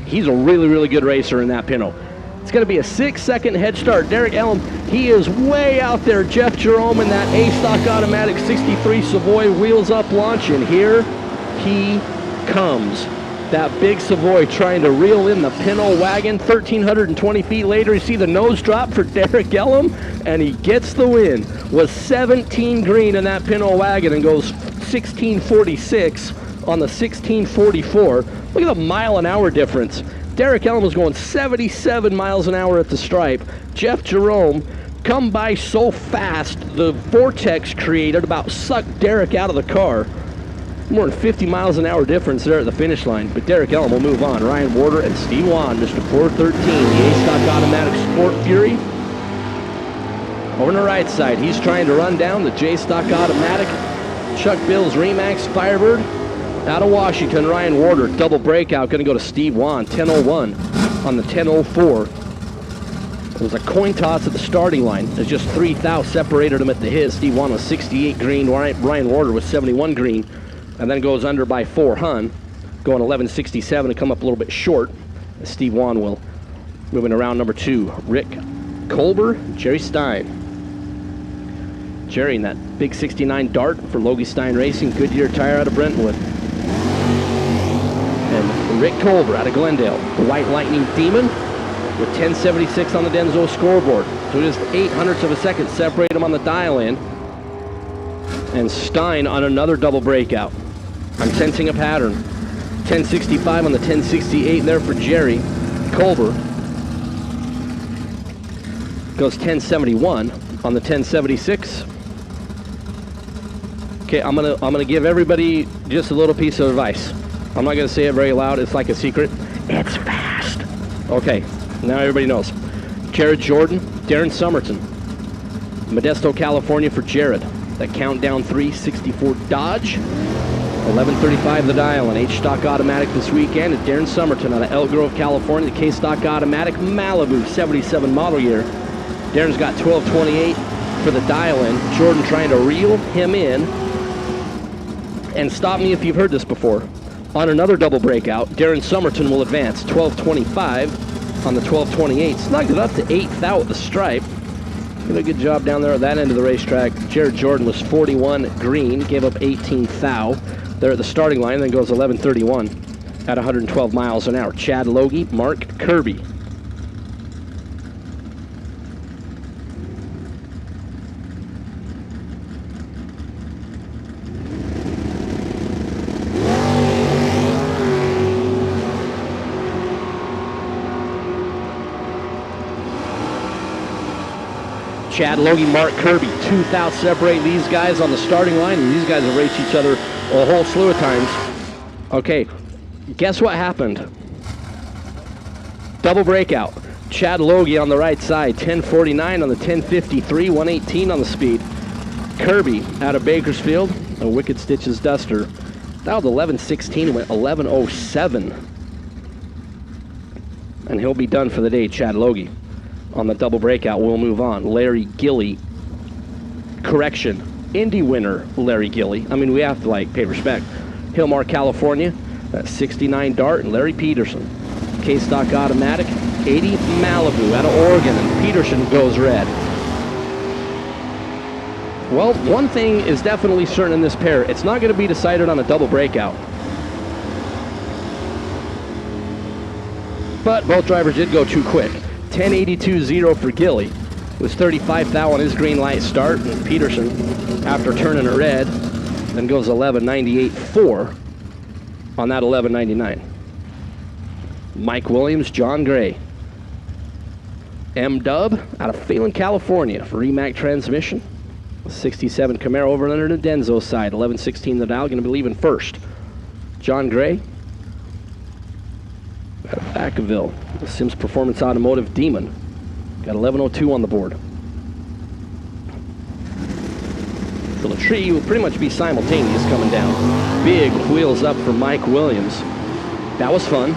he's a really, really good racer in that Pinto. It's going to be a 6-second head start. Derek Ellum, he is way out there. Jeff Jerome in that A-Stock Automatic 63 Savoy wheels up launch, and here he comes. That big Savoy trying to reel in the Pinto wagon. 1,320 feet later, you see the nose drop for Derek Ellum, and he gets the win. Was 17 green in that Pinto wagon and goes 1646 on the 1644. Look at the mile-an-hour difference. Derek Ellum was going 77 miles an hour at the stripe. Jeff Jerome come by so fast, the vortex created about sucked Derek out of the car. More than 50 miles an hour difference there at the finish line, but Derek Ellum will move on. Ryan Warder and Steve Wan, Mr. 413, the A-Stock Automatic Sport Fury. Over on the right side, he's trying to run down the J-Stock Automatic Chuck Bills Remax Firebird. Out of Washington, Ryan Warder, double breakout, going to go to Steve Wan, 1001 on the 1004. It was a coin toss at the starting line. There's just 3 thou separated him at the hit. Steve Wan was 68 green, Ryan Warder was 71 green. And then goes under by 4 hun, going 1167 to come up a little bit short. Steve Wan will moving around number 2. Rick Colber, Jerry Stein. Jerry in that big 69 Dart for Logie Stein Racing, Goodyear tire out of Brentwood. Rick Colbert out of Glendale. The White Lightning Demon with 1076 on the Denso scoreboard. So just 0.08 of a second separate them on the dial-in. And Stein on another double breakout. I'm sensing a pattern. 1065 on the 1068 there for Jerry. Colbert goes 1071 on the 1076. Okay, I'm gonna give everybody just a little piece of advice. I'm not gonna say it very loud. It's like a secret. It's fast. Okay, now everybody knows. Jared Jordan, Darren Somerton, Modesto, California for Jared. That Countdown 364 Dodge. 1135 the dial on H-Stock Automatic this weekend at Darren Somerton out of Elk Grove, California. The K-Stock Automatic Malibu 77 model year. Darren's got 1228 for the dial-in. Jordan trying to reel him in. And stop me if you've heard this before. On another double breakout, Darren Somerton will advance 1225 on the 1228. Snugged it up to 8th out with the stripe. Did a good job down there at that end of the racetrack. Jared Jordan was 41 green, gave up 18 thou. There at the starting line, then goes 1131 at 112 miles an hour. Chad Logie, Mark Kirby. Chad Logie, Mark Kirby, 2 thou separate these guys on the starting line, and these guys have raced each other a whole slew of times. Okay, guess what happened? Double breakout. Chad Logie on the right side, 1049 on the 1053, 118 on the speed. Kirby out of Bakersfield, a Wicked Stitches Duster. That was 1116, went 1107. And he'll be done for the day, Chad Logie. On the double breakout, we'll move on. Larry Gilly. Correction. Indy winner, Larry Gilly. I mean, we have to, pay respect. Hillmar, California. 69 Dart and Larry Peterson. K-Stock Automatic. 80 Malibu out of Oregon. And Peterson goes red. Well, one thing is definitely certain in this pair. It's not going to be decided on a double breakout. But both drivers did go too quick. 1082.0 for Gilly. Was 35 thou on his green light start, and Peterson, after turning it red, then goes 1198.4 on that 1199. Mike Williams, John Gray. M-Dub out of Phelan, California for Remac transmission. 67 Camaro over under the Denzo side. 1116 the dial, going to be leaving first. John Gray out of Vacaville. The Sims Performance Automotive Demon. Got 1102 on the board. So the tree will pretty much be simultaneous coming down. Big wheels up for Mike Williams. That was fun.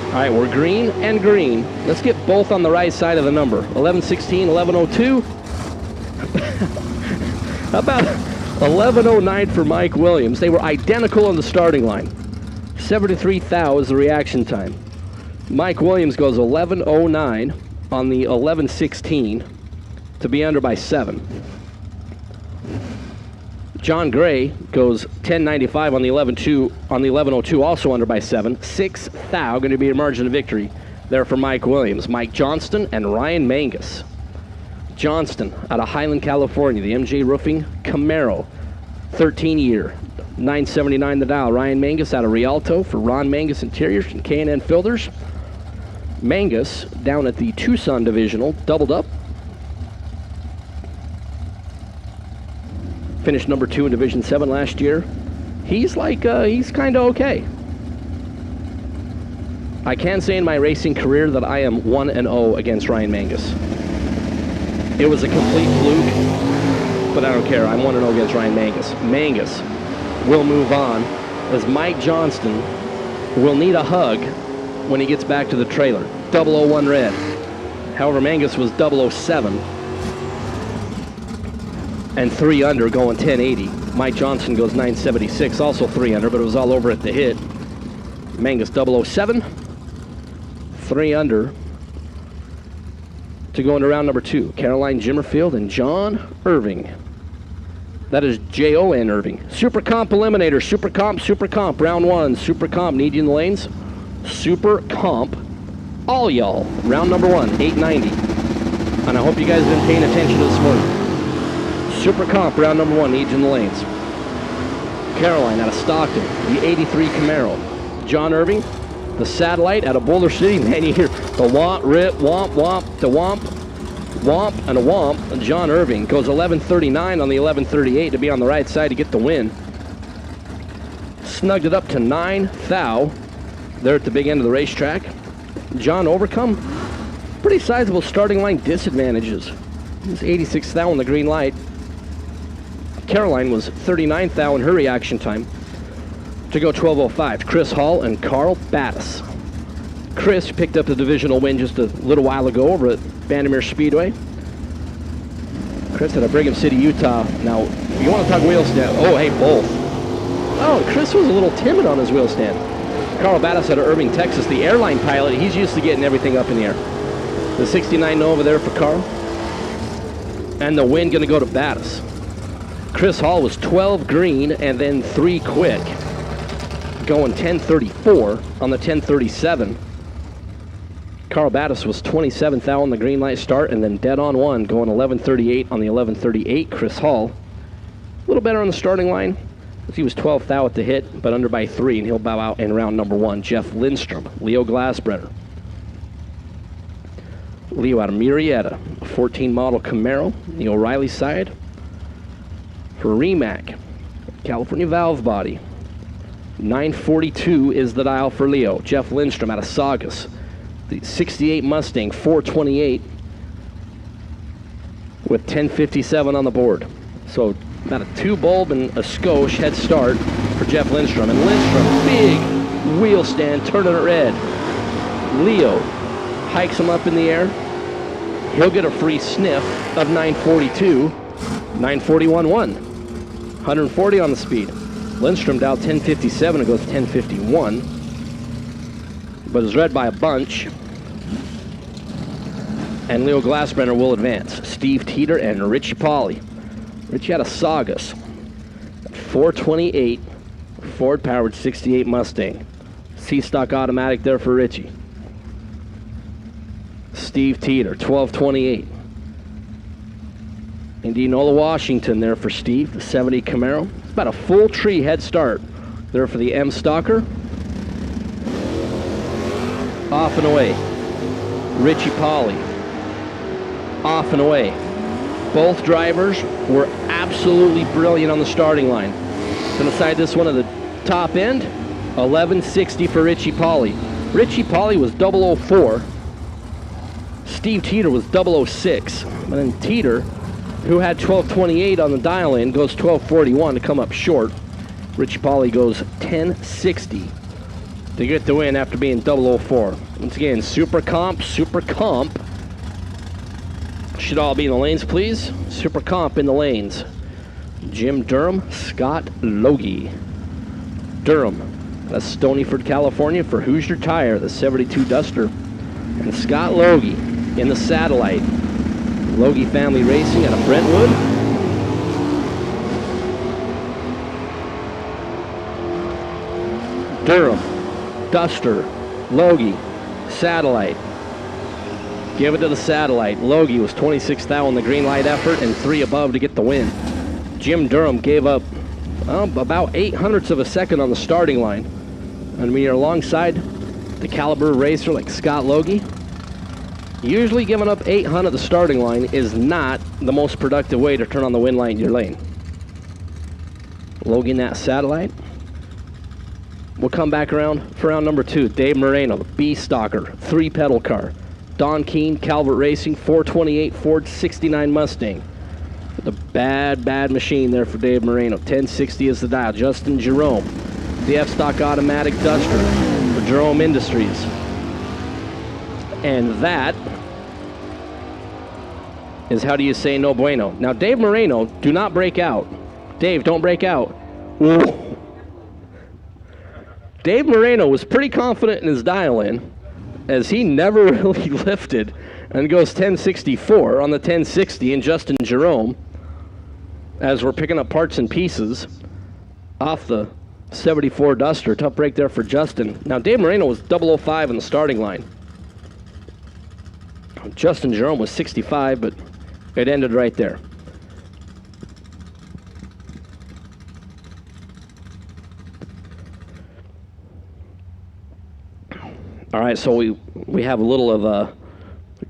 All right, we're green and green. Let's get both on the right side of the number. 1116, 1102. How about 1109 for Mike Williams? They were identical on the starting line. 73 thou is the reaction time. Mike Williams goes 1109 on the 1116 to be under by 7. John Gray goes 1095 on the 1102, also under by 7. 6 thou going to be a margin of victory there for Mike Williams. Mike Johnston and Ryan Mangus. Johnston out of Highland, California, the MJ Roofing Camaro, 13-year, 979 the dial. Ryan Mangus out of Rialto for Ron Mangus Interiors and K&N Filters. Mangus down at the Tucson Divisional, doubled up. Finished number 2 in Division 7 last year. He's kind of okay. I can say in my racing career that I am 1-0 against Ryan Mangus. It was a complete fluke, but I don't care. I'm 1-0 against Ryan Mangus. Mangus will move on as Mike Johnston will need a hug when he gets back to the trailer. 001 red. However, Mangus was 007 and 3 under going 1080. Mike Johnson goes 976, also 3 under, but it was all over at the hit. Mangus 007, 3 under to go into round number 2. Caroline Jimmerfield and John Irving. That is J-O-N Irving. Super Comp Eliminator. Super Comp. Round 1. Super Comp. Need you in the lanes. Super Comp. All y'all. Round number 1. 890. And I hope you guys have been paying attention to this morning. Super Comp. Round number 1. Need you in the lanes. Caroline out of Stockton. The 83 Camaro. John Irving. The Satellite out of Boulder City. Man, you hear the womp, rip, womp, womp, the womp, womp, and a womp. And John Irving goes 11:39 on the 11:38 to be on the right side to get the win. Snugged it up to 9 thou there at the big end of the racetrack. John overcome pretty sizable starting line disadvantages. He's 86 thou on the green light. Caroline was 39 thou in her reaction time to go 12:05. Chris Hall and Carl Battis. Chris picked up the divisional win just a little while ago over at Vandermeer Speedway. Chris out of Brigham City, Utah. Now, if you want to talk wheel stand, oh, hey, both. Oh, Chris was a little timid on his wheel stand. Carl Battis out of Irving, Texas, the airline pilot. He's used to getting everything up in the air. The 69 Nova there for Carl. And the win going to go to Battis. Chris Hall was 12 green and then 3 quick, going 10:34 on the 10:37. Carl Battis was 27 thou on the green light start and then dead on 1, going 11:38 on the 11:38. Chris Hall, a little better on the starting line. He was 12 thou at the hit, but under by 3, and he'll bow out in round number 1. Jeff Lindstrom, Leo Glassbrenner. Leo out of Murrieta, a 14 model Camaro, the O'Reilly side. For Remac, California valve body. 942 is the dial for Leo. Jeff Lindstrom out of Saugus. The 68 Mustang 428 with 1057 on the board. So about a 2 bulb and a skosh head start for Jeff Lindstrom. And Lindstrom, big wheel stand, turning it red. Leo hikes him up in the air. He'll get a free sniff of 942. 941.1. 140 on the speed. Lindstrom dialed 1057, it goes 1051. But is read by a bunch. And Leo Glassbrenner will advance. Steve Teeter and Richie Polly. Richie out of Saugus. 428 Ford powered 68 Mustang. C-Stock automatic there for Richie. Steve Teeter, 1228. Indianola, Washington there for Steve, the 70 Camaro. It's about a full tree head start there for the M Stalker. Off and away. Richie Polly. Off and away. Both drivers were absolutely brilliant on the starting line. Going to side this one at the top end. 1160 for Richie Polly. Richie Polly was 004. Steve Teeter was 006. And then Teeter, who had 1228 on the dial-in, goes 1241 to come up short. Richie Polly goes 1060 to get the win after being 004. Once again, Super Comp. Should all be in the lanes, please. Super Comp in the lanes. Jim Durham, Scott Logie. Durham, that's Stonyford, California for Hoosier Tire, the 72 Duster. And Scott Logie in the Satellite. Logie Family Racing out of Brentwood. Durham, Duster, Logie, Satellite. Give it to the Satellite. Logie was 26 thou on the green light effort and 3 above to get the win. Jim Durham gave up about 800ths of a second on the starting line. And when you're alongside the caliber racer like Scott Logie, usually giving up 800 at the starting line is not the most productive way to turn on the win light in your lane. Logie in that Satellite. We'll come back around for round number 2. Dave Moreno, the B-Stalker, 3-pedal car. Don Keene, Calvert Racing, 428 Ford 69 Mustang. The bad machine there for Dave Moreno. 1060 is the dial. Justin Jerome, the F-Stock automatic Duster for Jerome Industries. And that is how do you say no bueno. Now, Dave Moreno, do not break out. Dave, don't break out. Ooh. Dave Moreno was pretty confident in his dial-in, as he never really lifted, and goes 1064 on the 1060, and Justin Jerome as we're picking up parts and pieces off the 74 Duster. Tough break there for Justin. Now, Dave Moreno was 005 in the starting line. Justin Jerome was 65, but it ended right there. All right, so we have a little of a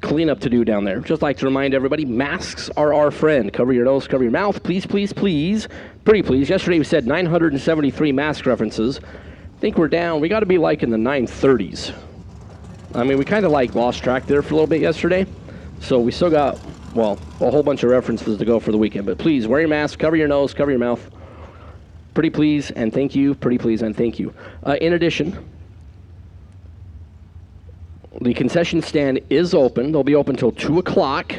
cleanup to do down there. Just like to remind everybody, masks are our friend. Cover your nose, cover your mouth. Please, please, please. Pretty please. Yesterday we said 973 mask references. I think we're down. We got to be like in the 930s. I mean, we kind of like lost track there for a little bit yesterday. So we still got, well, a whole bunch of references to go for the weekend. But please, wear your mask, cover your nose, cover your mouth. Pretty please and thank you. Pretty please and thank you. In addition, the concession stand is open. They'll be open till 2 o'clock.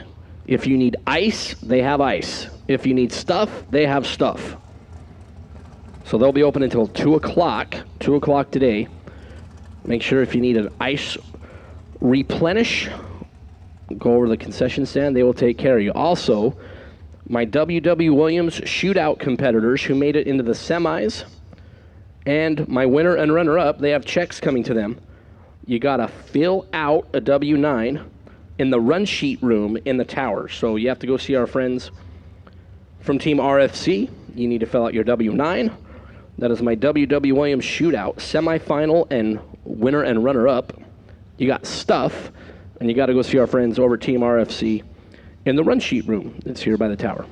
If you need ice, they have ice. If you need stuff, they have stuff. So they'll be open until 2 o'clock, 2 o'clock today. Make sure if you need an ice replenish, go over to the concession stand. They will take care of you. Also, my W.W. Williams shootout competitors who made it into the semis and my winner and runner-up, they have checks coming to them. You got to fill out a W-9 in the run sheet room in the tower. So you have to go see our friends from Team RFC. You need to fill out your W-9. That is my W.W. Williams shootout, semifinal and winner and runner-up. You got stuff, and you got to go see our friends over at Team RFC in the run sheet room. It's here by the tower.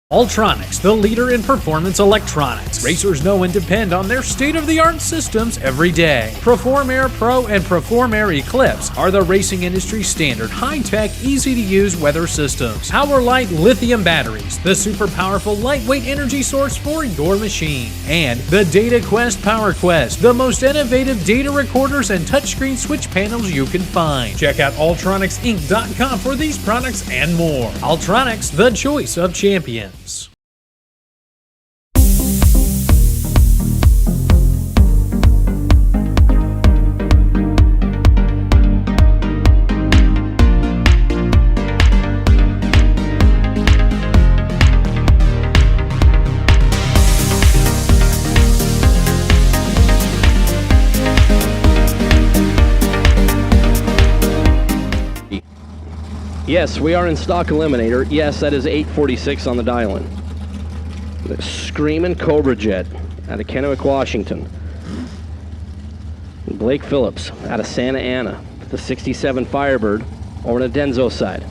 Ultronics, the leader in performance electronics. Racers know and depend on their state-of-the-art systems every day. Perform Air Pro and Perform Air Eclipse are the racing industry's standard high-tech, easy-to-use weather systems. Power-Light lithium batteries, the super powerful lightweight energy source for your machine. And the Data Quest Power Quest, the most innovative data recorders and touchscreen switch panels you can find. Check out ultronicsinc.com for these products and more. Ultronics, the choice of champions. Yes, we are in stock Eliminator. Yes, that is 846 on the dial-in. The Screamin' Cobra Jet out of Kennewick, Washington. Blake Phillips out of Santa Ana. The 67 Firebird over on the Denzo side.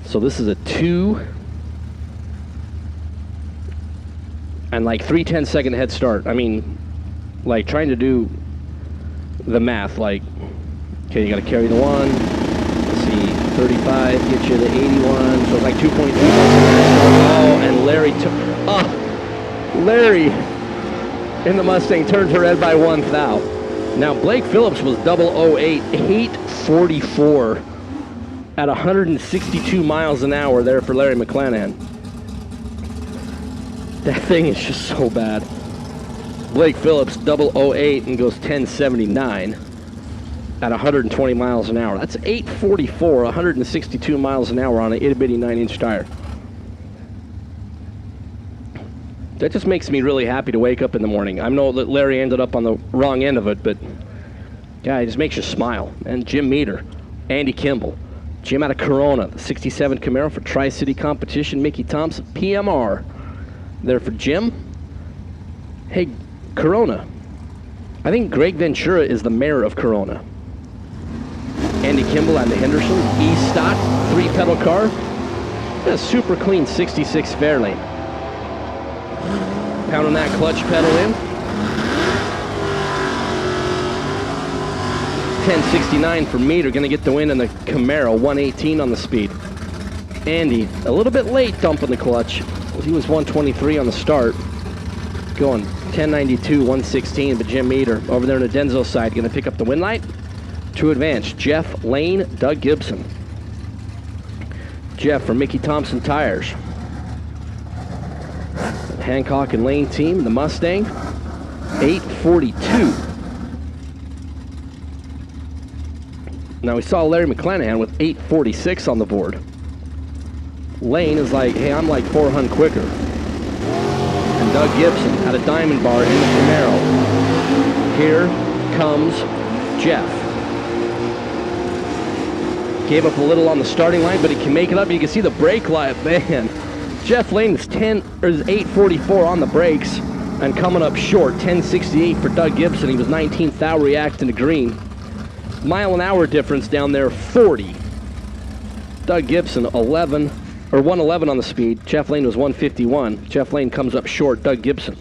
So this is a 2 and like 3/10-second head start. I mean, like trying to do the math, like, okay, you got to carry the 1. Let's see, 35 gets you to 81, so it's like 2.3. Oh, and Larry took. Oh, Larry in the Mustang turned her head by 1 thou. Now Blake Phillips was 008, 844 at 162 miles an hour there for Larry McClanahan. That thing is just so bad. Blake Phillips 008 and goes 1079 at 120 miles an hour. That's 844, 162 miles an hour on an itty-bitty 9-inch tire. That just makes me really happy to wake up in the morning. I know that Larry ended up on the wrong end of it, but yeah, it just makes you smile. And Jim Meter, Andy Kimball, Jim out of Corona, the 67 Camaro for Tri-City Competition, Mickey Thompson, PMR. There for Jim. Hey, Corona. I think Greg Ventura is the mayor of Corona. Andy Kimball on the Henderson, E-Stock, 3-pedal car. A super clean 66 Fairlane. Pounding that clutch pedal in. 1069 for Meter, gonna get the win in the Camaro, 118 on the speed. Andy, a little bit late dumping the clutch. He was 123 on the start. Going 1092, 116. But Jim Meter over there on the Denzo side going to pick up the win light. To advance, Jeff Lane, Doug Gibson. Jeff from Mickey Thompson Tires. Hancock and Lane team, the Mustang, 842. Now we saw Larry McClanahan with 846 on the board. Lane is like, hey, I'm like 400 quicker. And Doug Gibson had a diamond bar in the Camaro. Here comes Jeff. Gave up a little on the starting line, but he can make it up. You can see the brake light, man. Jeff Lane is 844 on the brakes and coming up short, 1068 for Doug Gibson. He was 19th thou reacting to green. Mile an hour difference down there, 40. Doug Gibson, 111 on the speed. Jeff Lane was 151. Jeff Lane comes up short. Doug Gibson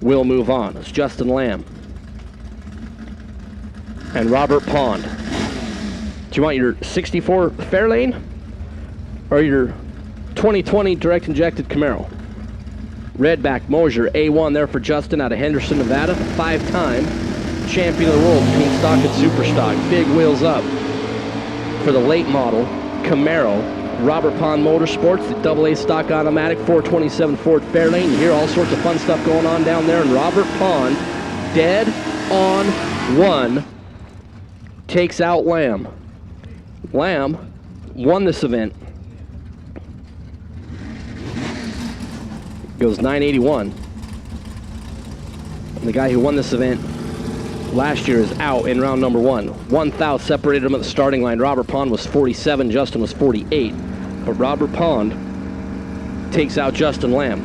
will move on. It's Justin Lamb and Robert Pond. Do you want your 64 Fairlane or your 2020 direct injected Camaro? Redback Mosier, A1 there for Justin out of Henderson, Nevada. 5-time champion of the world between stock and Superstock. Big wheels up for the late model Camaro. Robert Pond Motorsports, the AA stock automatic 427 Ford Fairlane. You hear all sorts of fun stuff going on down there. And Robert Pond, dead on one, takes out Lamb. Lamb won this event. Goes 981. And the guy who won this event last year is out in round number 1. 1 thou separated him at the starting line. Robert Pond was 47, Justin was 48. But Robert Pond takes out Justin Lamb.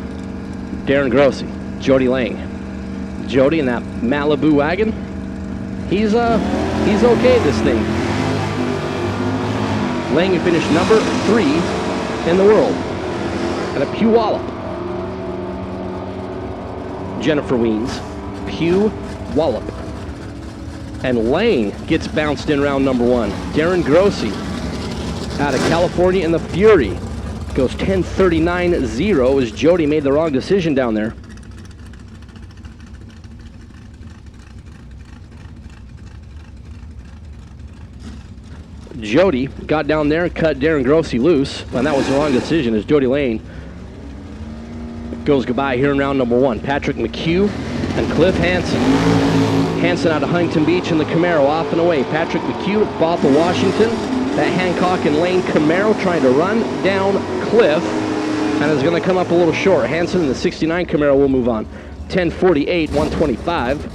Darren Grossi, Jody Lang. Jody in that Malibu wagon. He's okay at this thing. Lang finished number 3 in the world at a Puyallup. Jennifer Weens, Puyallup. And Lang gets bounced in round number 1. Darren Grossi out of California in the Fury goes 10:39.0 as Jody made the wrong decision down there. Jody got down there and cut Darren Grossi loose, and that was the wrong decision as Jody Lane goes goodbye here in round number 1. Patrick McHugh and Cliff Hansen. Hansen out of Huntington Beach in the Camaro off and away. Patrick McHugh at Bothell, Washington. That Hancock and Lane Camaro trying to run down Cliff and is going to come up a little short. Hansen in the 69 Camaro will move on. 10:48, 125.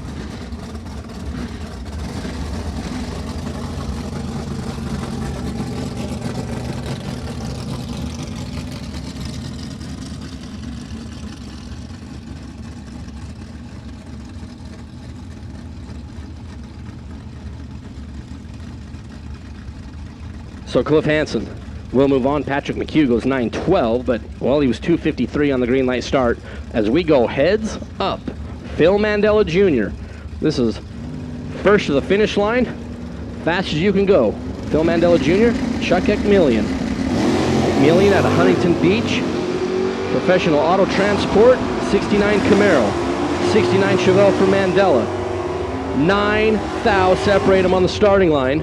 So Cliff Hansen will move on. Patrick McHugh goes 9:12, but, well, he was 2:53 on the green light start. As we go heads up, Phil Mandela Jr. This is first to the finish line, fast as you can go. Phil Mandela Jr., Chuck Ekmillion. Ekmillion out of Huntington Beach, professional auto transport, 69 Camaro, 69 Chevelle for Mandela. 9 thou separate him on the starting line.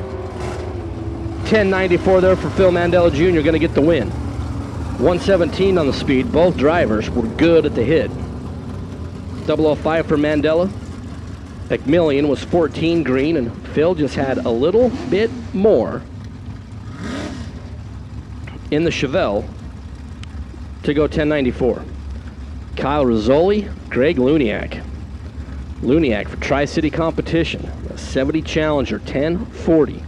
1094 there for Phil Mandela Jr. going to get the win. 117 on the speed. Both drivers were good at the hit. 005 for Mandela. McMillian was 14 green, and Phil just had a little bit more in the Chevelle to go 1094. Kyle Rizzoli, Greg Luniak. Luniak for Tri-City Competition. A 70 Challenger, 1040.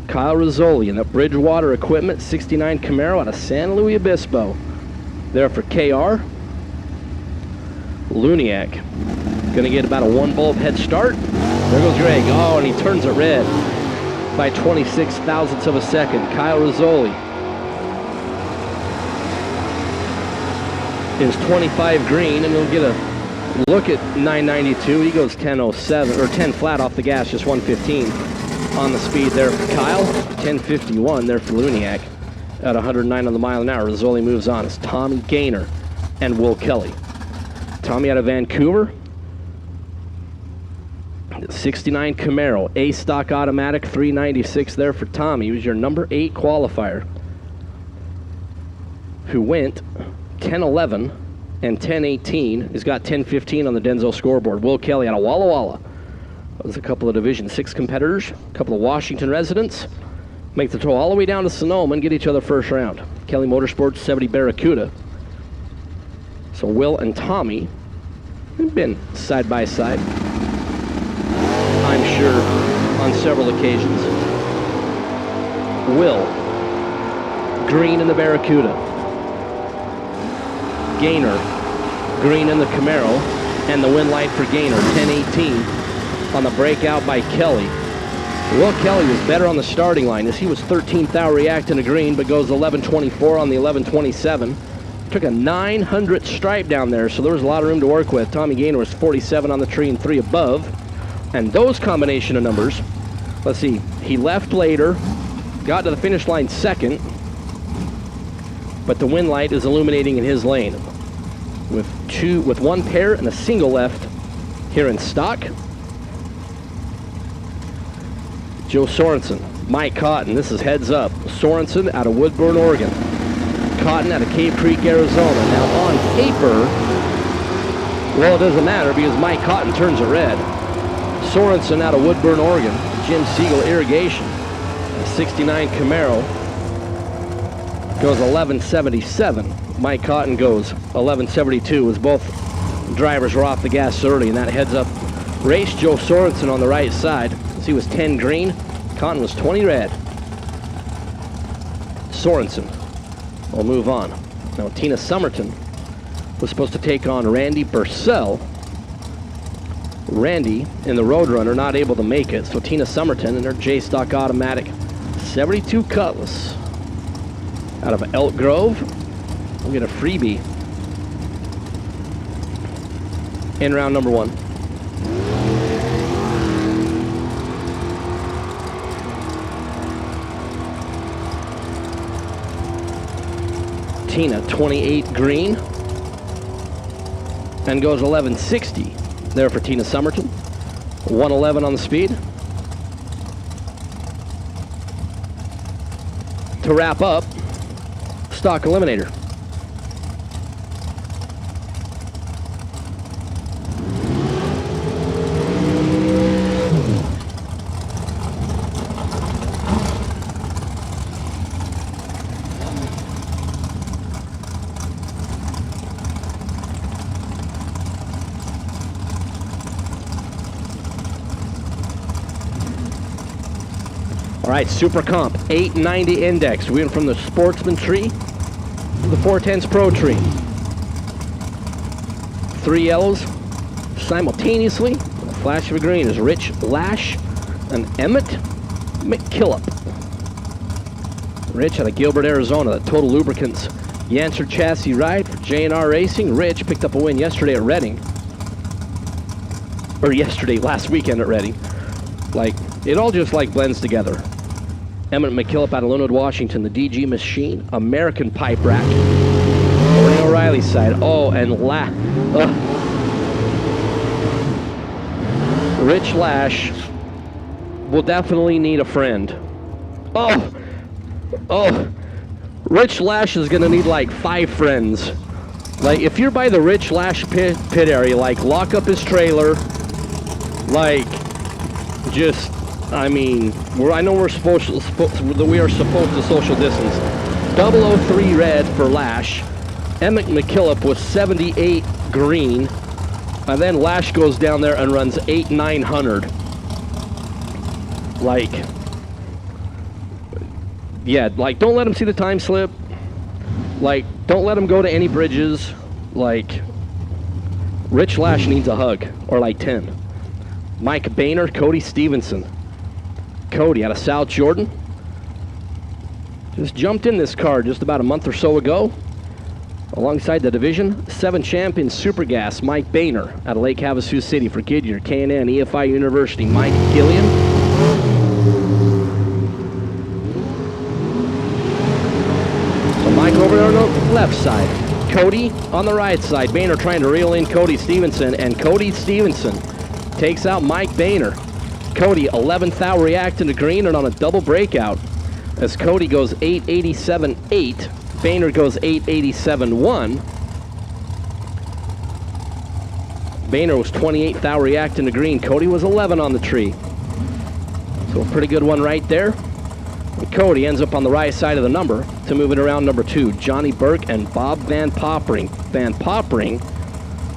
Kyle Rizzoli in the Bridgewater Equipment 69 Camaro out of San Luis Obispo. There for KR. Luniak going to get about a 1 bulb head start. There goes Greg. Oh, and he turns it red by 26 thousandths of a second. Kyle Rizzoli is 25 green, and he'll get a look at 992. He goes 1007 or 10 flat off the gas, just 115 on the speed there for Kyle. 1051 there for Luniak at 109 on the mile an hour. Rizzoli moves on. It's Tommy Gaynor and Will Kelly. Tommy out of Vancouver, speed. 69 Camaro, A stock automatic, 396 there for Tommy. He was your number 8 qualifier, who went 10-11 and 10-18. He's got 10-15 on the Denso scoreboard. Will Kelly out of Walla Walla. There's a couple of Division 6 competitors, a couple of Washington residents. Make the throw all the way down to Sonoma and get each other first round. Kelly Motorsports, 70 Barracuda. So Will and Tommy have been side by side, I'm sure, on several occasions. Will, green in the Barracuda. Gaynor, green in the Camaro, and the win light for Gaynor, 10-18 on the breakout by Kelly. Will Kelly was better on the starting line as he was 13th out reacting to green, but goes 11-24 on the 11-27. Took a 900 stripe down there, so there was a lot of room to work with. Tommy Gaynor was 47 on the tree and 3 above. And those combination of numbers, let's see, he left later, got to the finish line second, but the win light is illuminating in his lane. With one pair and a single left here in stock. Joe Sorensen, Mike Cotton, this is heads up. Sorensen out of Woodburn, Oregon. Cotton out of Cave Creek, Arizona. Now on paper, well, it doesn't matter because Mike Cotton turns it red. Sorensen out of Woodburn, Oregon. Jim Siegel Irrigation. A 69 Camaro goes 11.77. Mike Cotton goes 11.72 as both drivers were off the gas early, and that heads up race. Joe Sorensen on the right side. He was 10 green, Cotton was 20 red. Sorensen will move on. Now Tina Summerton was supposed to take on Randy Purcell. Randy in the Roadrunner not able to make it, so Tina Summerton in her J-Stock automatic 72 Cutlass out of Elk Grove will get a freebie in round number 1. Tina, 28 green, and goes 11.60 there for Tina Summerton. 111 on the speed. To wrap up, stock eliminator. All right, Super Comp, 890 index. We went from the Sportsman tree to the 410s Pro tree. 3 yellows simultaneously. A flash of a green is Rich Lash and Emmett McKillop. Rich out of Gilbert, Arizona. The Total Lubricants Yancer chassis ride for J&R Racing. Rich picked up a win yesterday at Reading. Or last weekend at Reading. Like, it all just like blends together. Emmett McKillop out of Linwood, Washington. The DG Machine, American Pipe Rack. Bernie O'Reilly's side. Oh, and Rich Lash will definitely need a friend. Oh, Rich Lash is gonna need like 5 friends. Like, if you're by the Rich Lash pit area, like, lock up his trailer. Like, just, I mean, I know we are supposed to social distance. 003 red for Lash. Emmett McKillop was 78 green. And then Lash goes down there and runs 8,900. Like, yeah, like, don't let him see the time slip. Like, don't let him go to any bridges. Like, Rich Lash needs a hug, or like 10. Mike Boehner, Cody Stevenson. Cody out of South Jordan. Just jumped in this car just about a month or so ago. Alongside the Division 7 champion Super Gas, Mike Boehner out of Lake Havasu City for Goodyear, K&N, EFI University. Mike Gillian. So Mike over there on the left side. Cody on the right side. Boehner trying to reel in Cody Stevenson, and Cody Stevenson takes out Mike Boehner. Cody, 11th thou reacting to green and on a double breakout. As Cody goes 887.8, Boehner goes 887.1. Boehner was 28th thou reacting to green. Cody was 11 on the tree. So a pretty good one right there. And Cody ends up on the right side of the number to move it around number 2. Johnny Burke and Bob Van Poppering. Van Poppering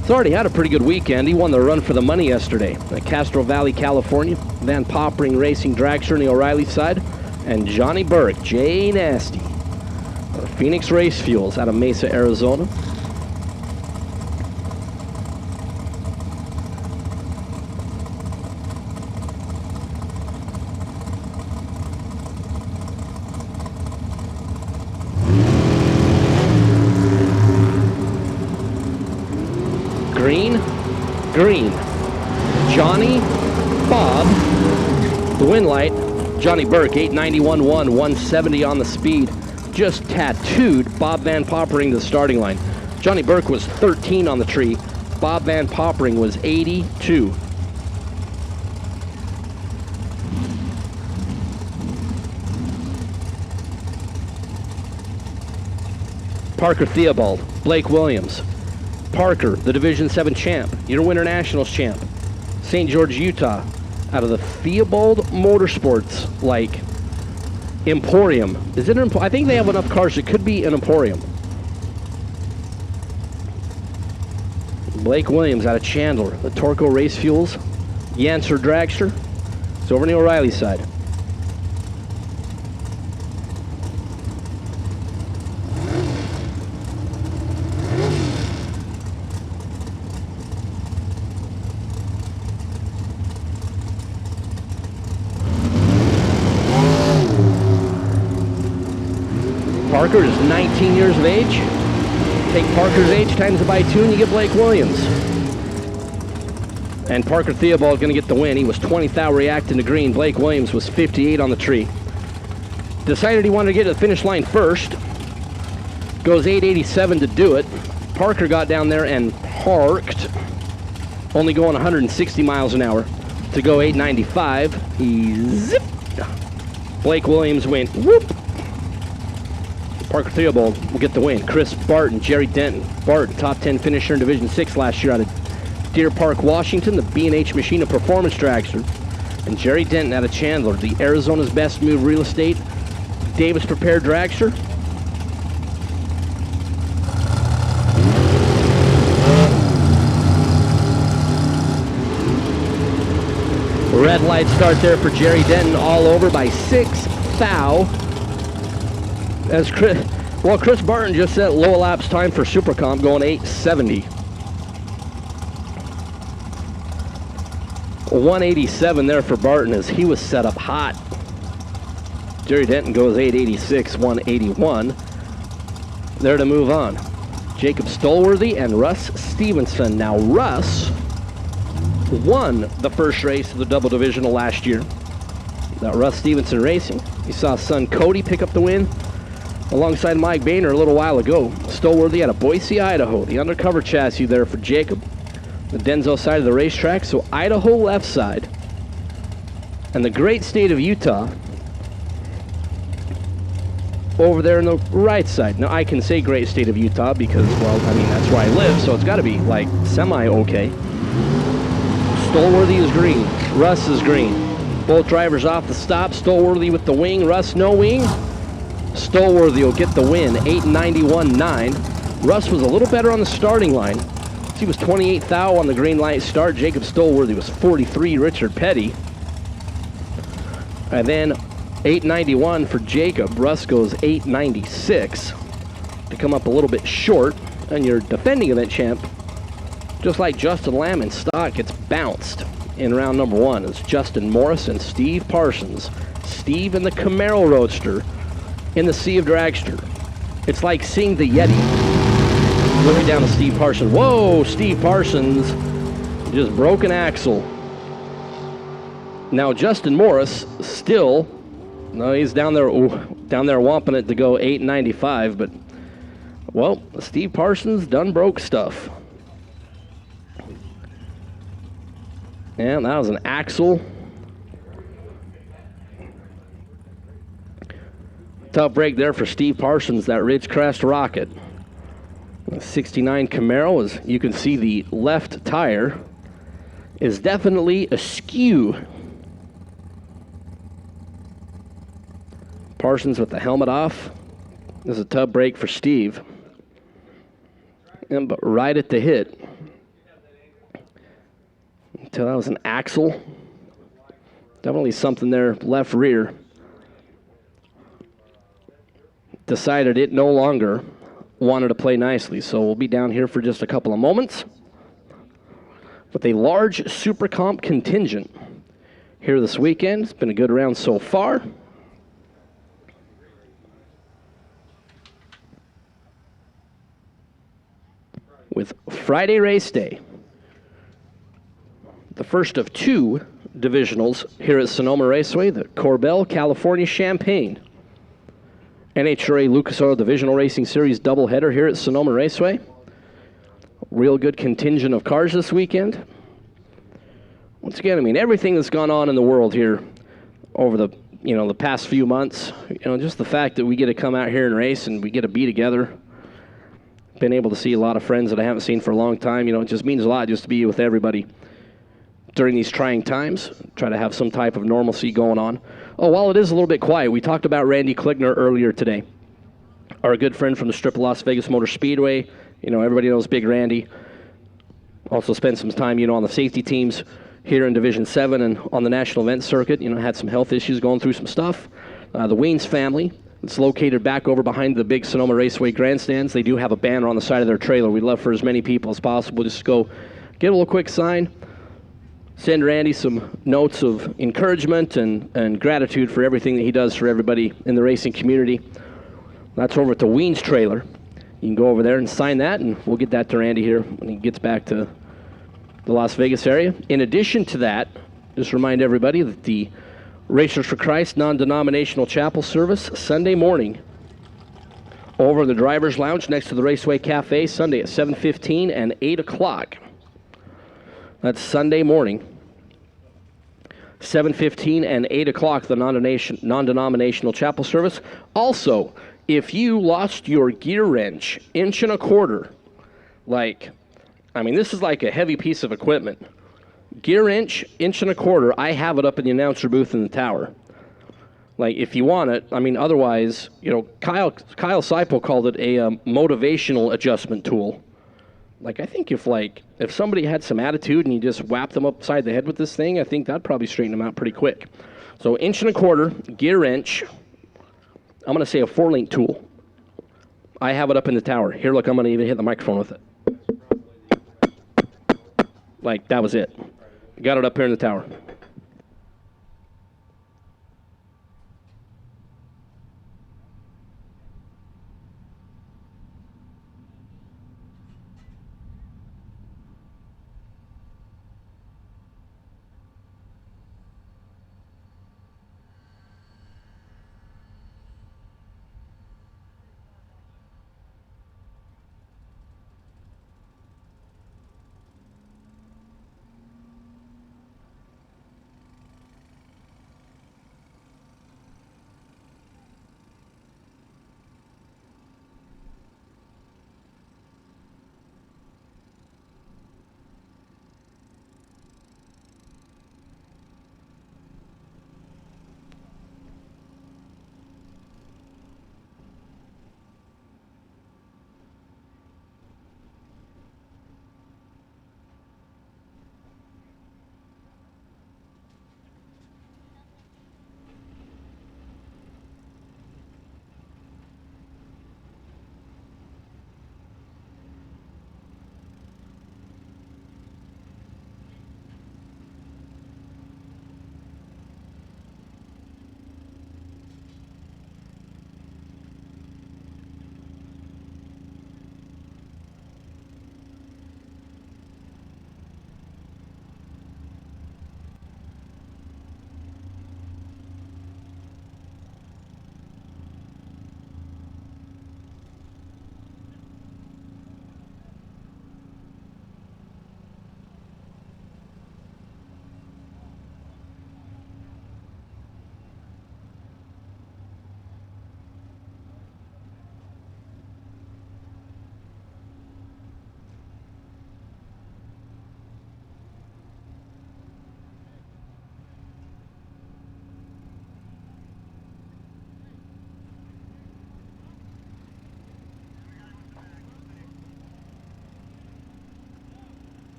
has already had a pretty good weekend. He won the Run for the Money yesterday at Castro Valley, California. Van Poppering Racing Dragster on the O'Reilly side. And Johnny Burke, J Nasty, Phoenix Race Fuels out of Mesa, Arizona. Green, Johnny, Bob, the win light, Johnny Burke, 891.1, 170 on the speed, just tattooed Bob Van Poppering to the starting line. Johnny Burke was 13 on the tree, Bob Van Poppering was 82. Parker Theobald, Blake Williams. Parker, the Division 7 champ, your Winter Nationals champ. St. George, Utah, out of the Theobald Motorsports, like, Emporium. Is it an I think they have enough cars. It could be an Emporium. Blake Williams out of Chandler, the Torco Race Fuels. Yancer Dragster. It's over on the O'Reilly side. Parker is 19 years of age. Take Parker's age, times it by 2, and you get Blake Williams. And Parker Theobald is going to get the win. He was 20th out reacting to green. Blake Williams was 58 on the tree. Decided he wanted to get to the finish line first. Goes 887 to do it. Parker got down there and parked. Only going 160 miles an hour to go 895. He zipped. Blake Williams went whoop. Parker Theobald will get the win. Chris Barton, Jerry Denton. Barton, top 10 finisher in Division 6 last year out of Deer Park, Washington, the B&H Machine of Performance Dragster. And Jerry Denton out of Chandler, the Arizona's Best Move Real Estate Davis Prepared Dragster. Red light start there for Jerry Denton, all over by 6 thou. As Chris Barton just set low elapsed time for Super Comp, going 870. 187 there for Barton as he was set up hot. Jerry Denton goes 886, 181. There to move on. Jacob Stolworthy and Russ Stevenson. Now Russ won the first race of the double divisional last year. That Russ Stevenson Racing. You saw son Cody pick up the win alongside Mike Boehner a little while ago. Stolworthy out of Boise, Idaho. The undercover chassis there for Jacob. The Denso side of the racetrack, so Idaho left side. And the great state of Utah over there on the right side. Now I can say great state of Utah because, well, I mean, that's where I live, so it's got to be like semi-okay. Stolworthy is green. Russ is green. Both drivers off the stop. Stolworthy with the wing. Russ no wing. Stolworthy will get the win, 891.9. Russ was a little better on the starting line. He was 28th thou on the green light start. Jacob Stolworthy was 43. Richard Petty. And then 891 for Jacob. Russ goes 896 to come up a little bit short. And your defending event champ, just like Justin Lamb in stock, gets bounced in round number 1. It's Justin Morris and Steve Parsons. Steve in the Camaro Roadster in the Sea of Dragster. It's like seeing the Yeti. Looking down to Steve Parsons. Whoa, Steve Parsons just broke an axle. Now Justin Morris still, no, he's down there womping it to go 895, but well, Steve Parsons done broke stuff. And that was an axle. Tough break there for Steve Parsons, that Ridgecrest Rocket. The 69 Camaro, as you can see, the left tire is definitely askew. Parsons with the helmet off. This is a tough break for Steve. And but right at the hit. Until that was an axle. Definitely something there, left rear. Decided it no longer wanted to play nicely. So we'll be down here for just a couple of moments with a large Super Comp contingent here this weekend. It's been a good round so far. With Friday race day, the first of two divisionals here at Sonoma Raceway, the Corbel California Champaign NHRA Lucas Oil Divisional Racing Series doubleheader here at Sonoma Raceway. Real good contingent of cars this weekend. Once again, I mean, everything that's gone on in the world here over the past few months, just the fact that we get to come out here and race and we get to be together. Been able to see a lot of friends that I haven't seen for a long time. It just means a lot just to be with everybody during these trying times. Try to have some type of normalcy going on. Oh, while it is a little bit quiet, we talked about Randy Kligner earlier today. Our good friend from the Strip of Las Vegas Motor Speedway. Everybody knows Big Randy. Also spent some time, on the safety teams here in Division 7 and on the national event circuit. Had some health issues, going through some stuff. The Weens family. It's located back over behind the big Sonoma Raceway grandstands. They do have a banner on the side of their trailer. We'd love for as many people as possible just to go get a little quick sign. Send Randy some notes of encouragement and gratitude for everything that he does for everybody in the racing community. That's over at the Weens trailer. You can go over there and sign that, and we'll get that to Randy here when he gets back to the Las Vegas area. In addition to that, just remind everybody that the Racers for Christ non-denominational chapel service Sunday morning over in the driver's lounge next to the Raceway Cafe, Sunday at 7:15 and 8 o'clock. That's Sunday morning, 7:15 and 8 o'clock, the non-denominational chapel service. Also, if you lost your gear wrench, 1.25 inch, this is like a heavy piece of equipment. Gear wrench, 1.25 inch, I have it up in the announcer booth in the tower. If you want it, otherwise, Kyle Seiple called it a motivational adjustment tool. I think if somebody had some attitude and you just whapped them upside the head with this thing, I think that'd probably straighten them out pretty quick. So 1.25 inch, gear wrench, I'm going to say a 4-link tool. I have it up in the tower. Here, look, I'm going to even hit the microphone with it. That was it. Got it up here in the tower.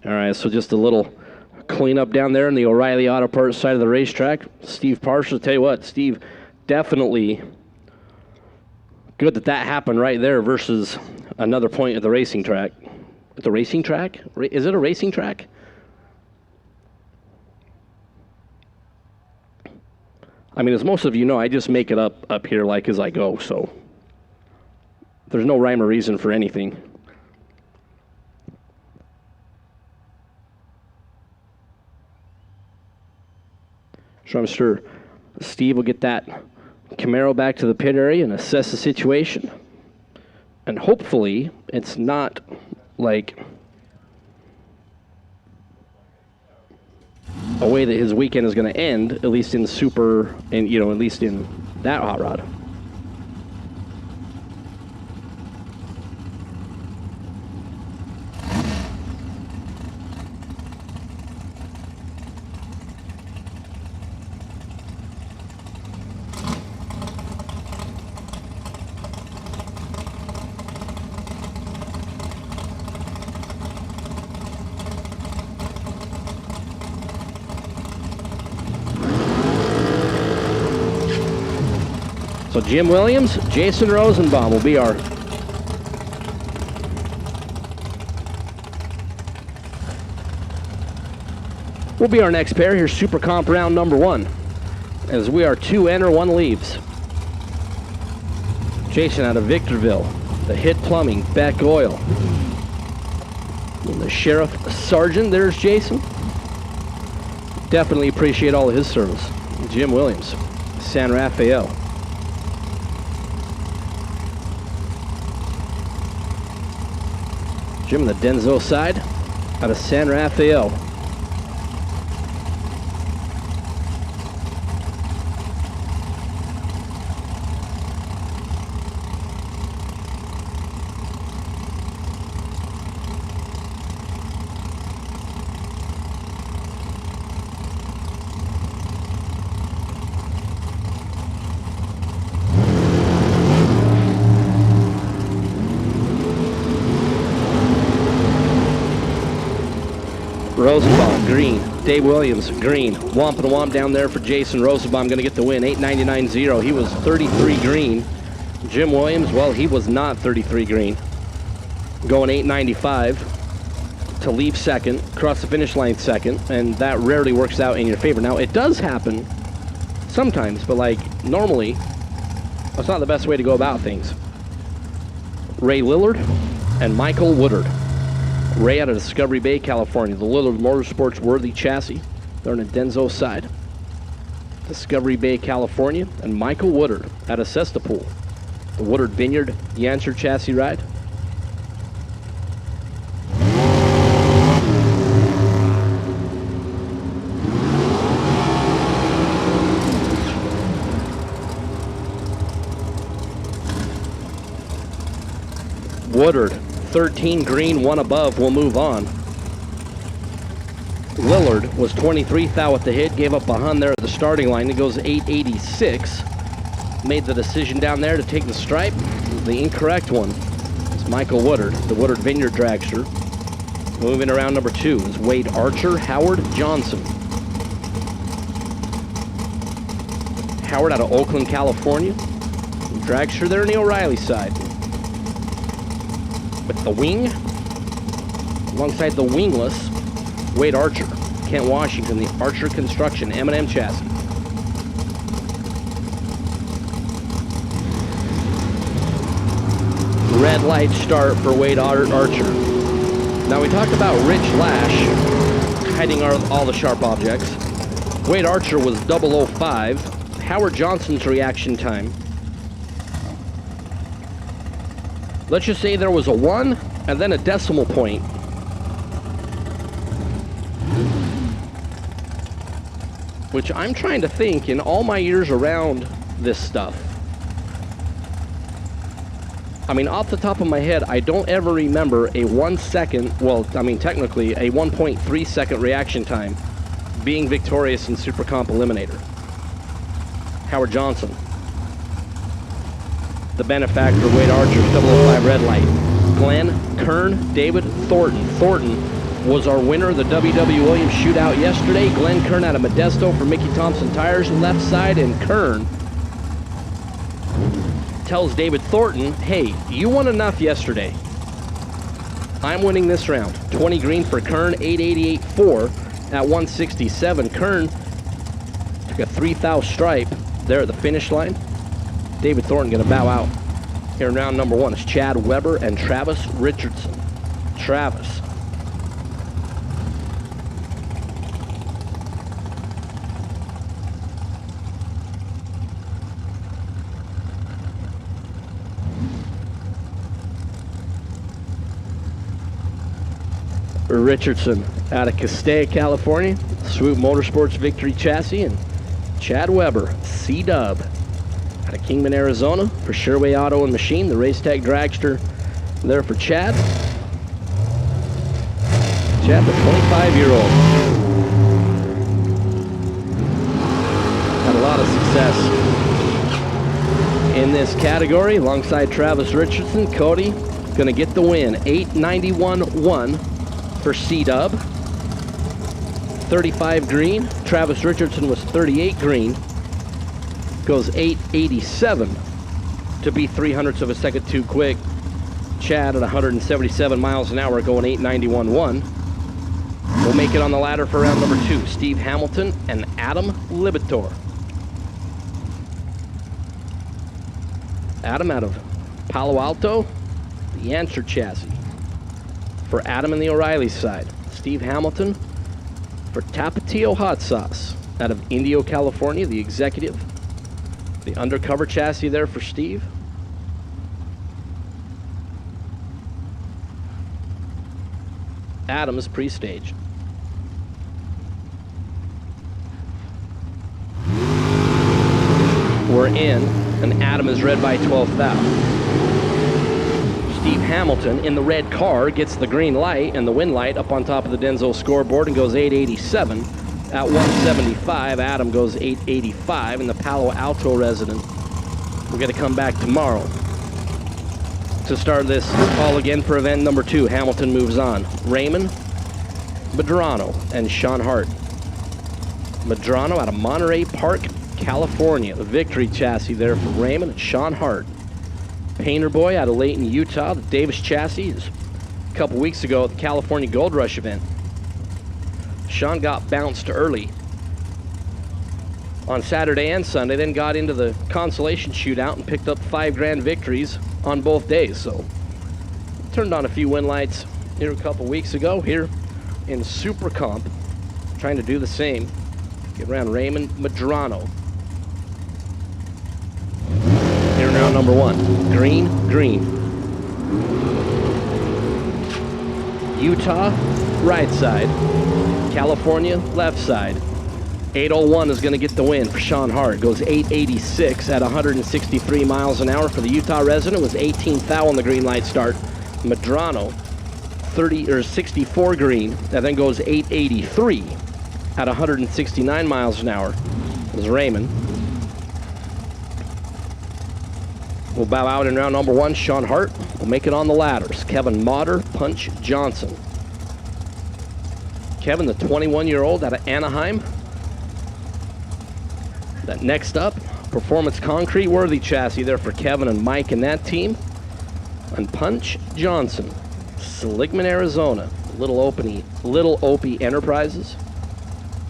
All right, so just a little cleanup down there in the O'Reilly Auto Parts side of the racetrack. Steve Parshall, tell you what, Steve, definitely good that happened right there versus another point at the racing track. At the racing track? Is it a racing track? I mean, as most of you know, I just make it up here like as I go, so there's no rhyme or reason for anything. So I'm sure Steve will get that Camaro back to the pit area and assess the situation. And hopefully it's not like a way that his weekend is going to end, at least in Super, and at least in that hot rod. So Jim Williams, Jason Rosenbaum will be our next pair. Here's Super Comp round number 1. As we are 2 enter, 1 leaves. Jason out of Victorville, the Hit Plumbing, Beck Oil. And the Sheriff Sergeant, there's Jason. Definitely appreciate all of his service. Jim Williams, San Rafael. Jim on the Denzo side, out of San Rafael. Rosenbaum, green. Dave Williams, green. Womp and womp down there for Jason Rosenbaum. Going to get the win, 899.0. He was 33 green. Jim Williams, well, he was not 33 green. Going 895 to leave second, cross the finish line second, and that rarely works out in your favor. Now, it does happen sometimes, but normally, that's not the best way to go about things. Ray Lillard and Michael Woodard. Ray out of Discovery Bay, California. The Lillard Motorsports worthy chassis. They're on the Denzo side. Discovery Bay, California. And Michael Woodard out of Sestapool. The Woodard Vineyard Yancer chassis ride. Woodard, 13 green, 1 above, will move on. Lillard was 23 thou at the hit, gave up a Hun there at the starting line. He goes 886. Made the decision down there to take the stripe. The incorrect one is Michael Woodard, the Woodard Vineyard Dragster. Moving around number 2 is Wade Archer, Howard Johnson. Howard out of Oakland, California. Dragster there on the O'Reilly side. With the wing, alongside the wingless, Wade Archer, Kent Washington, the Archer Construction M&M chassis. Red light start for Wade Archer. Now we talked about Rich Lash hiding all the sharp objects. Wade Archer was 005. Howard Johnson's reaction time. Let's just say there was a 1 and then a decimal point. Which I'm trying to think in all my years around this stuff. I mean, off the top of my head, I don't ever remember a 1 second, well, I mean, technically a 1.3 second reaction time being victorious in Super Comp Eliminator. Howard Johnson. The benefactor, Wade Archer, 005 red light. Glenn, Kern, David, Thornton. Thornton was our winner of the W.W. Williams shootout yesterday. Glenn Kern out of Modesto for Mickey Thompson Tires, left side, and Kern tells David Thornton, hey, you won enough yesterday. I'm winning this round. 20 green for Kern, 888.4 at 167. Kern took a 3,000 stripe there at the finish line. David Thornton going to bow out here in round number 1. It's Chad Weber and Travis Richardson. Travis. Richardson out of Castaic, California. Swoop Motorsports Victory Chassis. And Chad Weber, C-Dub, out of Kingman, Arizona for Sherway Auto and Machine. The Race Tech Dragster there for Chad. Chad, the 25-year-old. Had a lot of success in this category alongside Travis Richardson. Cody going to get the win. 891.1 for C-Dub. 35 green. Travis Richardson was 38 green. Goes 887 to be 0.03 of a second too quick. Chad at 177 miles an hour going 891.1. We'll make it on the ladder for round number 2. Steve Hamilton and Adam Libator. Adam out of Palo Alto, the Answer chassis for Adam and the O'Reilly side. Steve Hamilton for Tapatio Hot Sauce out of Indio, California, the Executive. The undercover chassis there for Steve. Adam is pre-staged. We're in, and Adam is red by 12,000. Steve Hamilton in the red car gets the green light and the win light up on top of the Denso scoreboard and goes 887 at 175. Adam goes 885, and the Palo Alto resident. We're going to come back tomorrow to start this all again for event number 2. Hamilton moves on. Raymond Medrano and Sean Hart. Medrano out of Monterey Park, California. The victory chassis there for Raymond and Sean Hart. Painter Boy out of Layton, Utah. The Davis chassis is a couple weeks ago at the California Gold Rush event. Sean got bounced early on Saturday and Sunday, then got into the consolation shootout and picked up 5 grand victories on both days. So turned on a few win lights here a couple weeks ago here in Super Comp, trying to do the same. Get around Raymond Medrano. Here in round number 1. Green, green. Utah, right side. California, left side. 801 is going to get the win for Sean Hart. Goes 886 at 163 miles an hour for the Utah resident. Was 18th on the green light start. Medrano, 64 green. That then goes 883 at 169 miles an hour. Was Raymond. We'll bow out in round number 1. Sean Hart will make it on the ladders. Kevin Motter, Punch Johnson. Kevin, the 21-year-old out of Anaheim. That next up, Performance Concrete worthy chassis there for Kevin and Mike and that team. And Punch Johnson, Seligman, Arizona. Little Opie Enterprises.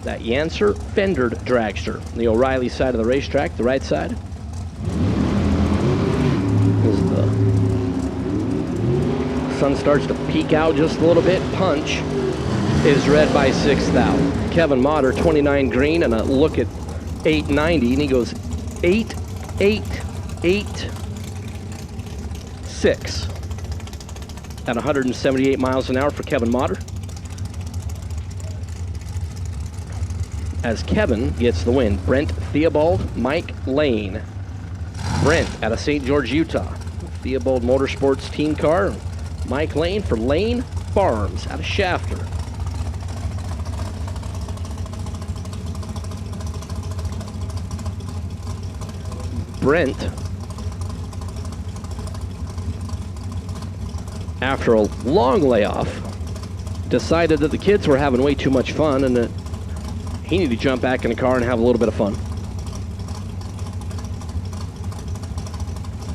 That Yancer Fendered Dragster. The O'Reilly side of the racetrack, the right side. As the sun starts to peek out just a little bit, Punch is red by 6,000. Kevin Motter, 29 green, and a look at 890, and he goes 8,886 at 178 miles an hour for Kevin Motter. As Kevin gets the win, Brent Theobald, Mike Lane. Brent out of St. George, Utah. Theobald Motorsports team car. Mike Lane for Lane Farms out of Shafter. Brent, after a long layoff, decided that the kids were having way too much fun and that he needed to jump back in the car and have a little bit of fun.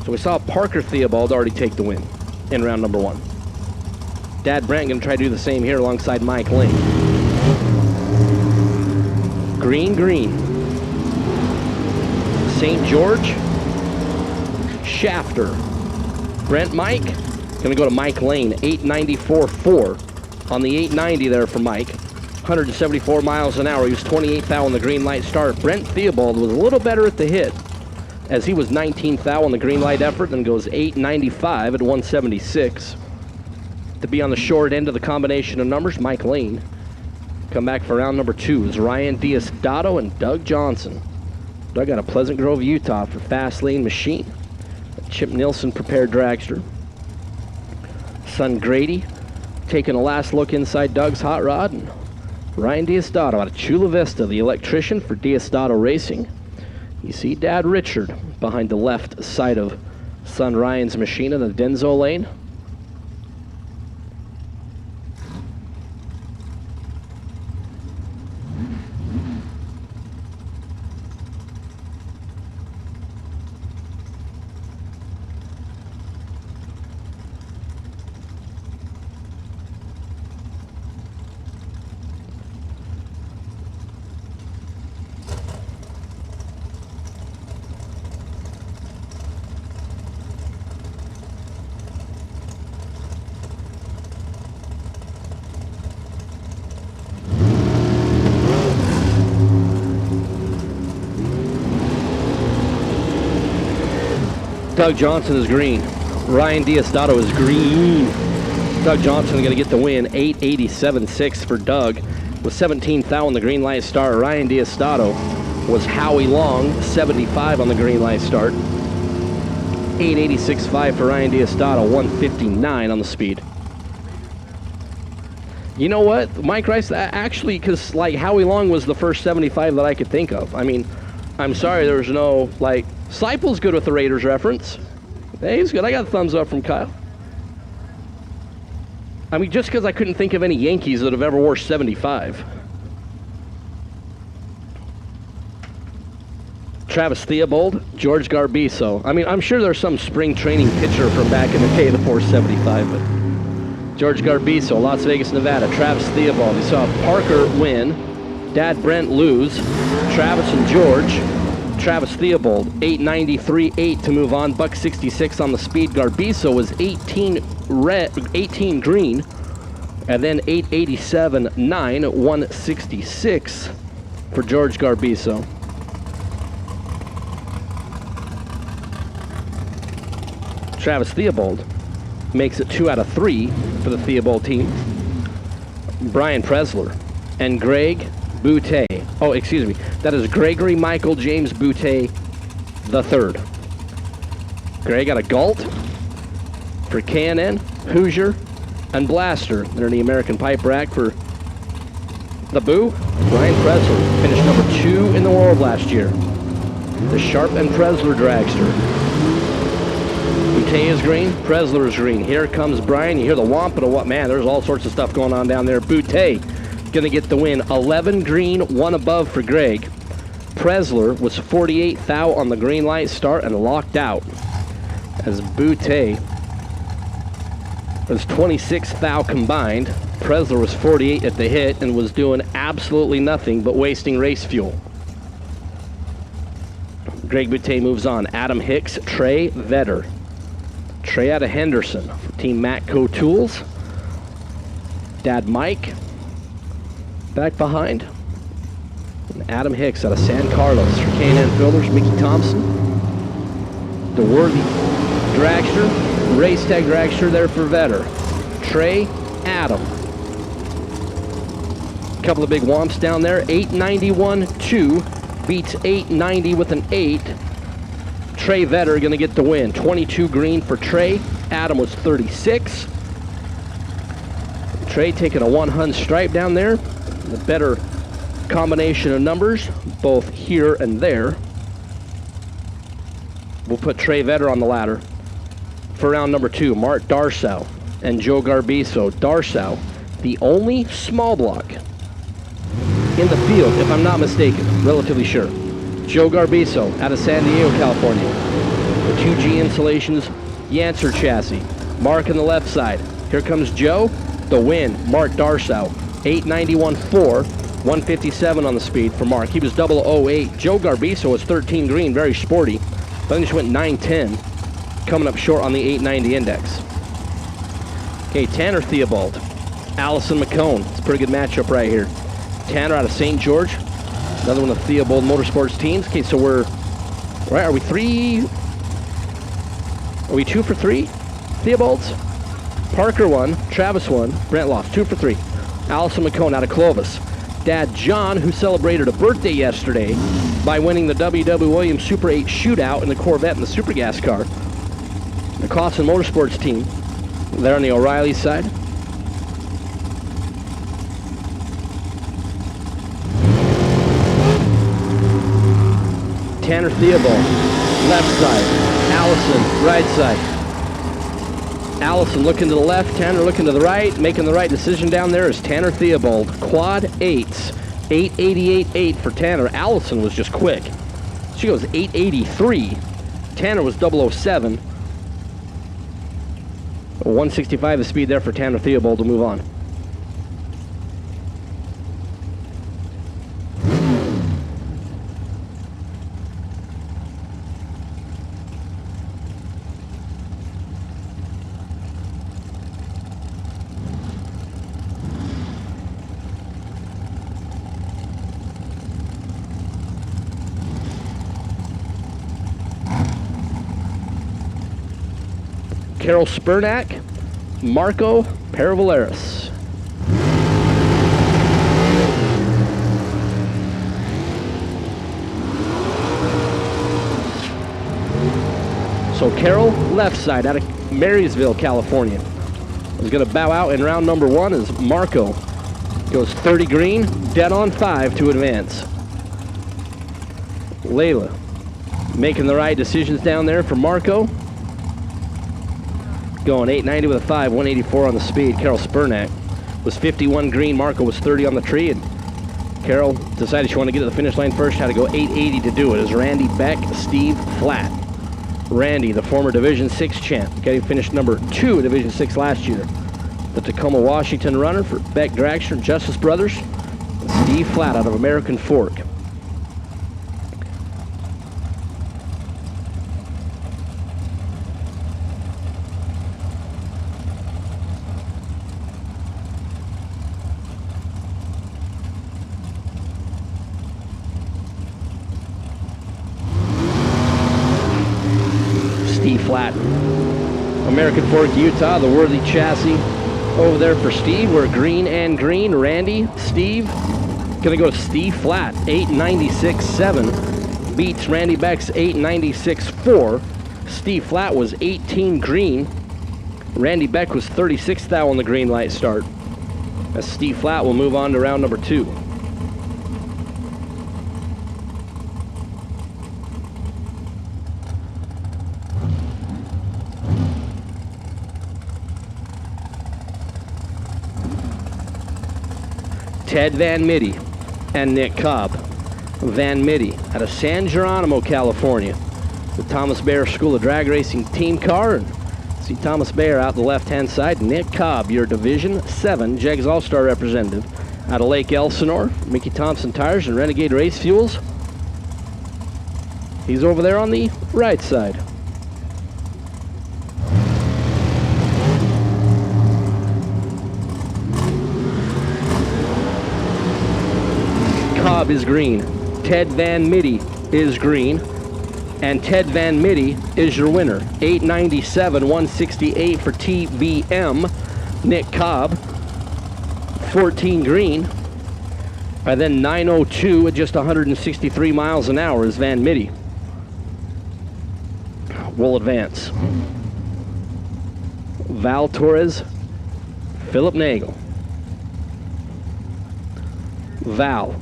So we saw Parker Theobald already take the win in round number 1. Dad Brent going to try to do the same here alongside Mike Lane. Green, green. St. George, Shafter. Brent Mike, going to go to Mike Lane, 894.4 on the 890 there for Mike. 174 miles an hour. He was 28th out on the green light start. Brent Theobald was a little better at the hit, as he was 19th out on the green light effort, then goes 895 at 176. To be on the short end of the combination of numbers, Mike Lane. Come back for round number 2 is Ryan Diosdado and Doug Johnson. Doug out of Pleasant Grove, Utah for Fast Lane Machine. Chip Nielsen prepared dragster. Son Grady taking a last look inside Doug's hot rod. And Ryan Diosdado out of Chula Vista, the electrician for Diosdado Racing. You see Dad Richard behind the left side of son Ryan's machine in the Denzo lane. Doug Johnson is green. Ryan Diosdado is green. Doug Johnson is going to get the win. 887.6 for Doug. With 17th out on the green light start. Ryan Diosdado was Howie Long, 75 on the green light start. 886.5 for Ryan Diosdado, 159 on the speed. You know what, Mike Rice, actually, because like Howie Long was the first 75 that I could think of. I mean, I'm sorry there was no, like, Seipel's good with the Raiders reference. Hey, he's good. I got a thumbs up from Kyle. I mean, just because I couldn't think of any Yankees that have ever wore 75. Travis Theobald, George Garbiso. I mean, I'm sure there's some spring training pitcher from back in the day that wore 75, but George Garbiso, Las Vegas, Nevada. Travis Theobald. We saw Parker win, Dad Brent lose, Travis and George. Travis Theobald, 893.8 to move on. Buck 66 on the speed. Garbiso was 18 green, and then 887.9 at 166 for George Garbiso. Travis Theobald makes it 2 out of 3 for the Theobald team. Brian Presler and Greg Boutte. Oh, excuse me. That is Gregory Michael James Boutte III. Greg got a Galt for K&N, Hoosier, and Blaster. They're in the American Pipe Rack for the Boo. Brian Presler finished number 2 in the world last year. The Sharp and Presler Dragster. Boutte is green, Presler is green. Here comes Brian. You hear the whomping of what, man, there's all sorts of stuff going on down there. Boutte going to get the win. 11 green, 1 above for Greg. Presler was 48th out on the green light start and locked out, as Boutte was 26th out combined. Presler was 48 at the hit and was doing absolutely nothing but wasting race fuel. Greg Boutte moves on. Adam Hicks, Trey Vetter. Trey out of Henderson for Team Matco Tools. Dad Mike back behind. And Adam Hicks out of San Carlos for K&N Builders. Mickey Thompson. The Worthy Dragster. Race Tag Dragster there for Vetter. Trey, Adam. Couple of big whomps down there. 891.2 beats 890 with an 8. Trey Vetter going to get the win. 22 green for Trey. Adam was 36. Trey taking a 100 stripe down there. The better combination of numbers, both here and there. We'll put Trey Vetter on the ladder for round number 2. Mark Darsow and Joe Garbiso. Darsow, the only small block in the field, if I'm not mistaken, relatively sure. Joe Garbiso out of San Diego, California. The 2G Insulations Yancer chassis. Mark on the left side. Here comes Joe. The win, Mark Darsow. 891.4, 157 on the speed for Mark. He was 008. Joe Garbiso was 13 green, very sporty. But then just went 910, coming up short on the 890 index. Okay, Tanner Theobald, Allison McCone. It's a pretty good matchup right here. Tanner out of St. George, another one of the Theobald Motorsports teams. Okay, so we're, right, are we 2 for 3? Theobalds? Parker won, Travis won, Brent lost. 2 for 3. Allison McCone out of Clovis. Dad John, who celebrated a birthday yesterday by winning the W.W. Williams Super 8 shootout in the Corvette and the Super Gas car. The Clausen Motorsports team, there on the O'Reilly side. Tanner Theobald, left side. Allison, right side. Allison looking to the left, Tanner looking to the right. Making the right decision down there is Tanner Theobald. Quad 8s, 888.8 for Tanner. Allison was just quick. She goes 883. Tanner was 007. 165 the speed there for Tanner Theobald to move on. Carol Spurnack, Marco Paravaleris. So Carol, left side, out of Marysville, California, is going to bow out in round number 1 as Marco goes 30 green, dead on 5 to advance. Layla making the right decisions down there for Marco. Going 890 with a 5, 184 on the speed. Carol Spurnack was 51 green. Marco was 30 on the tree. And Carol decided she wanted to get to the finish line first. Had to go 880 to do it. As Randy Beck, Steve Flatt. Randy, the former Division 6 champ, getting finished number 2 in Division 6 last year. The Tacoma, Washington runner for Beck Dragster and Justice Brothers. And Steve Flatt out of American Fork. Flat. American Fork, Utah, the Worthy chassis over there for Steve. We're green and green. Randy, Steve, gonna go Steve Flat, 896.7. Beats Randy Beck's 896.4. Steve Flat was 18 green. Randy Beck was 36th thou on the green light start. As Steve Flat will move on to round number 2. Ted Van Mitty and Nick Cobb. Van Mitty out of San Geronimo, California. The Thomas Bayer School of Drag Racing team car. And see Thomas Bayer out the left-hand side. Nick Cobb, your Division 7 Jegs All-Star representative out of Lake Elsinore. Mickey Thompson Tires and Renegade Race Fuels. He's over there on the right side. Cobb is green. Ted Van Mitty is green. And Ted Van Mitty is your winner. 897, 168 for TVM. Nick Cobb, 14 green. And then 902 at just 163 miles an hour is Van Mitty. We'll advance. Val Torres, Philip Nagel. Val,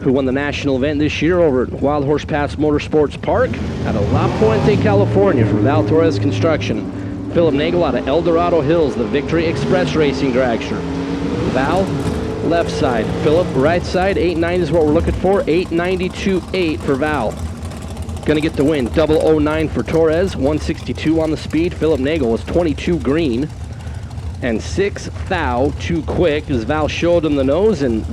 who won the national event this year over at Wild Horse Pass Motorsports Park out of La Puente, California for Val Torres Construction. Philip Nagel out of El Dorado Hills, the Victory Express Racing Dragster. Val, left side. Philip, right side. 890 is what we're looking for. 892.8 for Val. Gonna get the win. 009 for Torres. 162 on the speed. Philip Nagel was 22 green. And 6 thou too quick as Val showed him the nose and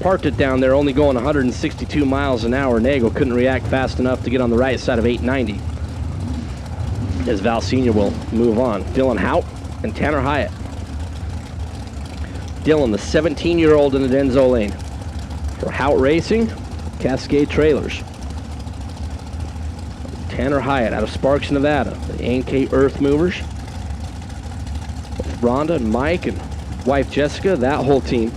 parked it down there, only going 162 miles an hour. Nagel couldn't react fast enough to get on the right side of 890. As Val Sr. will move on. Dylan Hout and Tanner Hyatt. Dylan, the 17-year-old in the Denzo lane. For Hout Racing, Cascade Trailers. Tanner Hyatt out of Sparks, Nevada. The A&K Earth Movers. With Rhonda and Mike and wife Jessica, that whole team.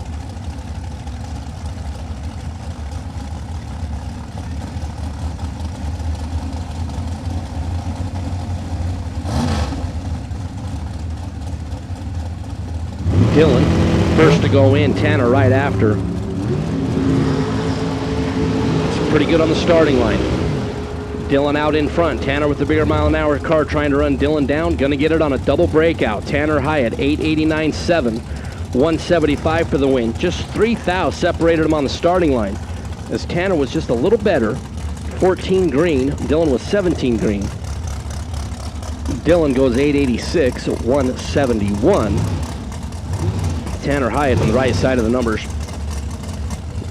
Dylan, first to go in, Tanner right after. It's pretty good on the starting line. Dylan out in front. Tanner with the bigger mile-an-hour car trying to run Dylan down. Gonna get it on a double breakout. Tanner Hyatt, 889.7, 175 for the win. Just 3 thou separated him on the starting line. As Tanner was just a little better, 14 green. Dylan was 17 green. Dylan goes 886, 171. Tanner Hyatt on the right side of the numbers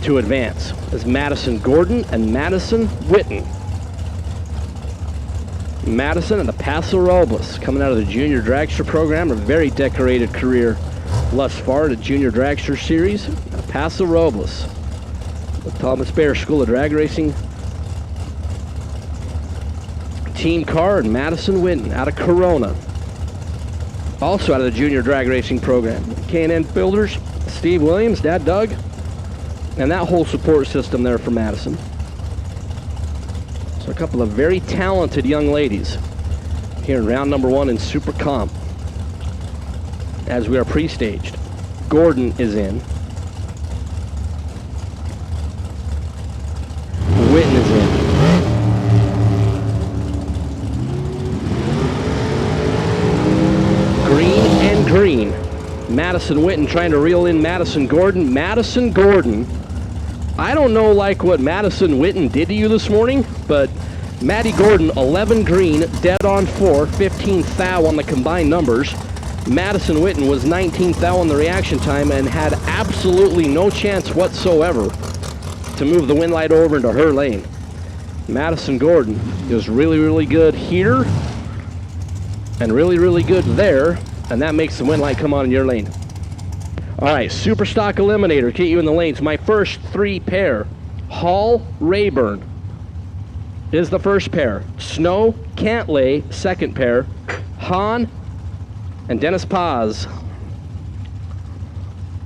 to advance. Is Madison Gordon and Madison Witten. Madison and the Paso Robles coming out of the Junior Dragster program. A very decorated career thus far, the Junior Dragster Series. Paso Robles, the Thomas Bear School of Drag Racing team car, and Madison Witten out of Corona. Also out of the Junior Drag Racing program. K&N Builders, Steve Williams, Dad Doug, and that whole support system there for Madison. So a couple of very talented young ladies here in round number 1 in Super Comp as we are pre-staged. Gordon is in. Witten is in. Green. Madison Witten trying to reel in Madison Gordon. Madison Gordon, I don't know like what Madison Witten did to you this morning, but Maddie Gordon, 11 green, dead on 4, 15 thou on the combined numbers. Madison Witten was 19 thou on the reaction time and had absolutely no chance whatsoever to move the win light over into her lane. Madison Gordon is really, really good here and really, really good there. And that makes the win light come on in your lane. All right, Superstock Eliminator, get you in the lanes. My first 3 pair. Hall, Rayburn is the first pair. Snow, Cantlay, second pair. Hahn and Dennis Paz.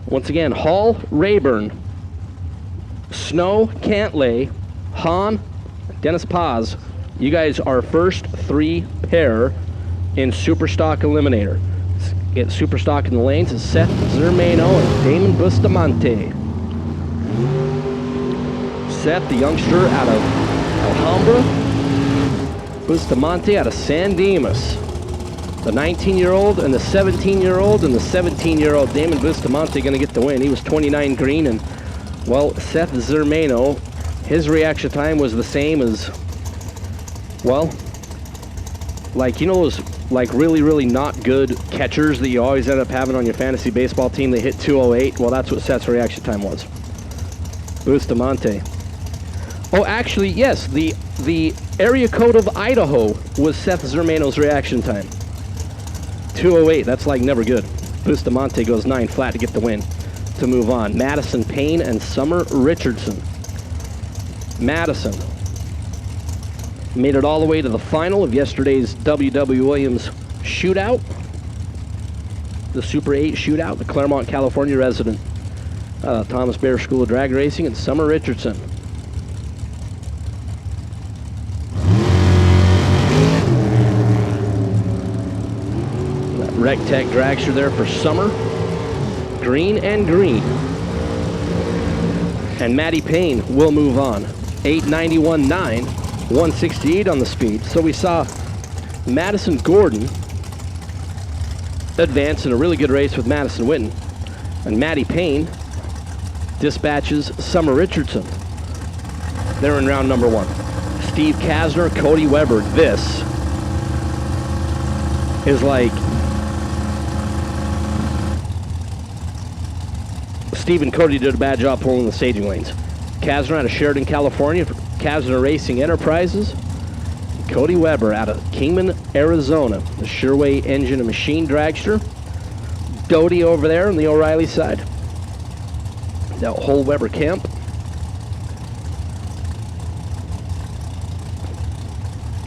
Once again, Hall, Rayburn, Snow, Cantlay, Hahn, Dennis Paz. You guys are first 3 pair in Superstock Eliminator. Get Superstock in the lanes is Seth Zermano and Damon Bustamante. Seth, the youngster out of Alhambra. Bustamante out of San Dimas. The 19-year-old and the 17-year-old, and the 17-year-old Damon Bustamante going to get the win. He was 29 green, and, well, Seth Zermano, his reaction time was the same as, well, like, you know those like really, really not good catchers that you always end up having on your fantasy baseball team that hit 208? Well, that's what Seth's reaction time was. Bustamante. Oh, actually, yes, the area code of Idaho was Seth Zermano's reaction time. 208, that's like never good. Bustamante goes 9 flat to get the win to move on. Madison Payne and Summer Richardson. Madison made it all the way to the final of yesterday's W.W. Williams shootout. The Super 8 shootout, the Claremont, California resident. Thomas Bear School of Drag Racing, and Summer Richardson. That Rec-Tec dragster there for Summer. Green and green. And Maddie Payne will move on. 891.9. 168 on the speed. So we saw Madison Gordon advance in a really good race with Madison Witten. And Matty Payne dispatches Summer Richardson. They're in round number 1. Steve Kasner, Cody Weber. This is like Steve and Cody did a bad job pulling the staging lanes. Kasner out of Sheridan, California for Kasner Racing Enterprises. Cody Weber out of Kingman, Arizona, the Sherway engine and machine dragster. Doty over there on the O'Reilly side. That whole Weber camp.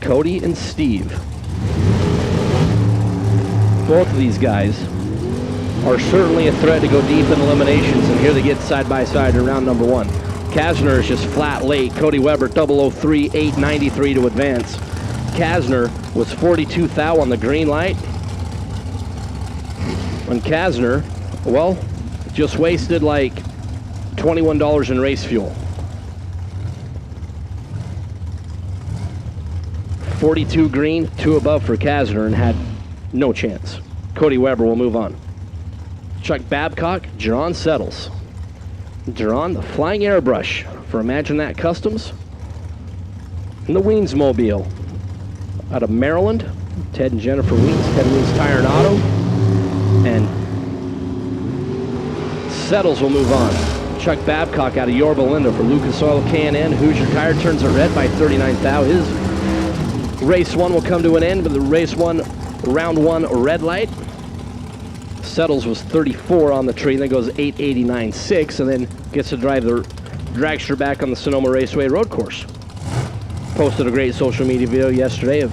Cody and Steve. Both of these guys are certainly a threat to go deep in eliminations, and here they get side by side in round number 1. Kasner is just flat late. Cody Weber 003, 893 to advance. Kasner was 42 thou on the green light. And Kasner, well, just wasted like $21 in race fuel. 42 green, 2 above for Kasner, and had no chance. Cody Weber will move on. Chuck Babcock, Jerron Settles. Jerron, the flying airbrush for Imagine That Customs. And the Weens Mobile out of Maryland. Ted and Jennifer Weens, Ted Weens Tire and Auto. And Settles will move on. Chuck Babcock out of Yorba Linda for Lucas Oil K&N. Hoosier Tire turns it red by 39 thou. His race 1 will come to an end, but the race 1, round 1 red light. Settles was 34 on the tree, and then goes 889.6, and then gets to drive the dragster back on the Sonoma Raceway road course. Posted a great social media video yesterday of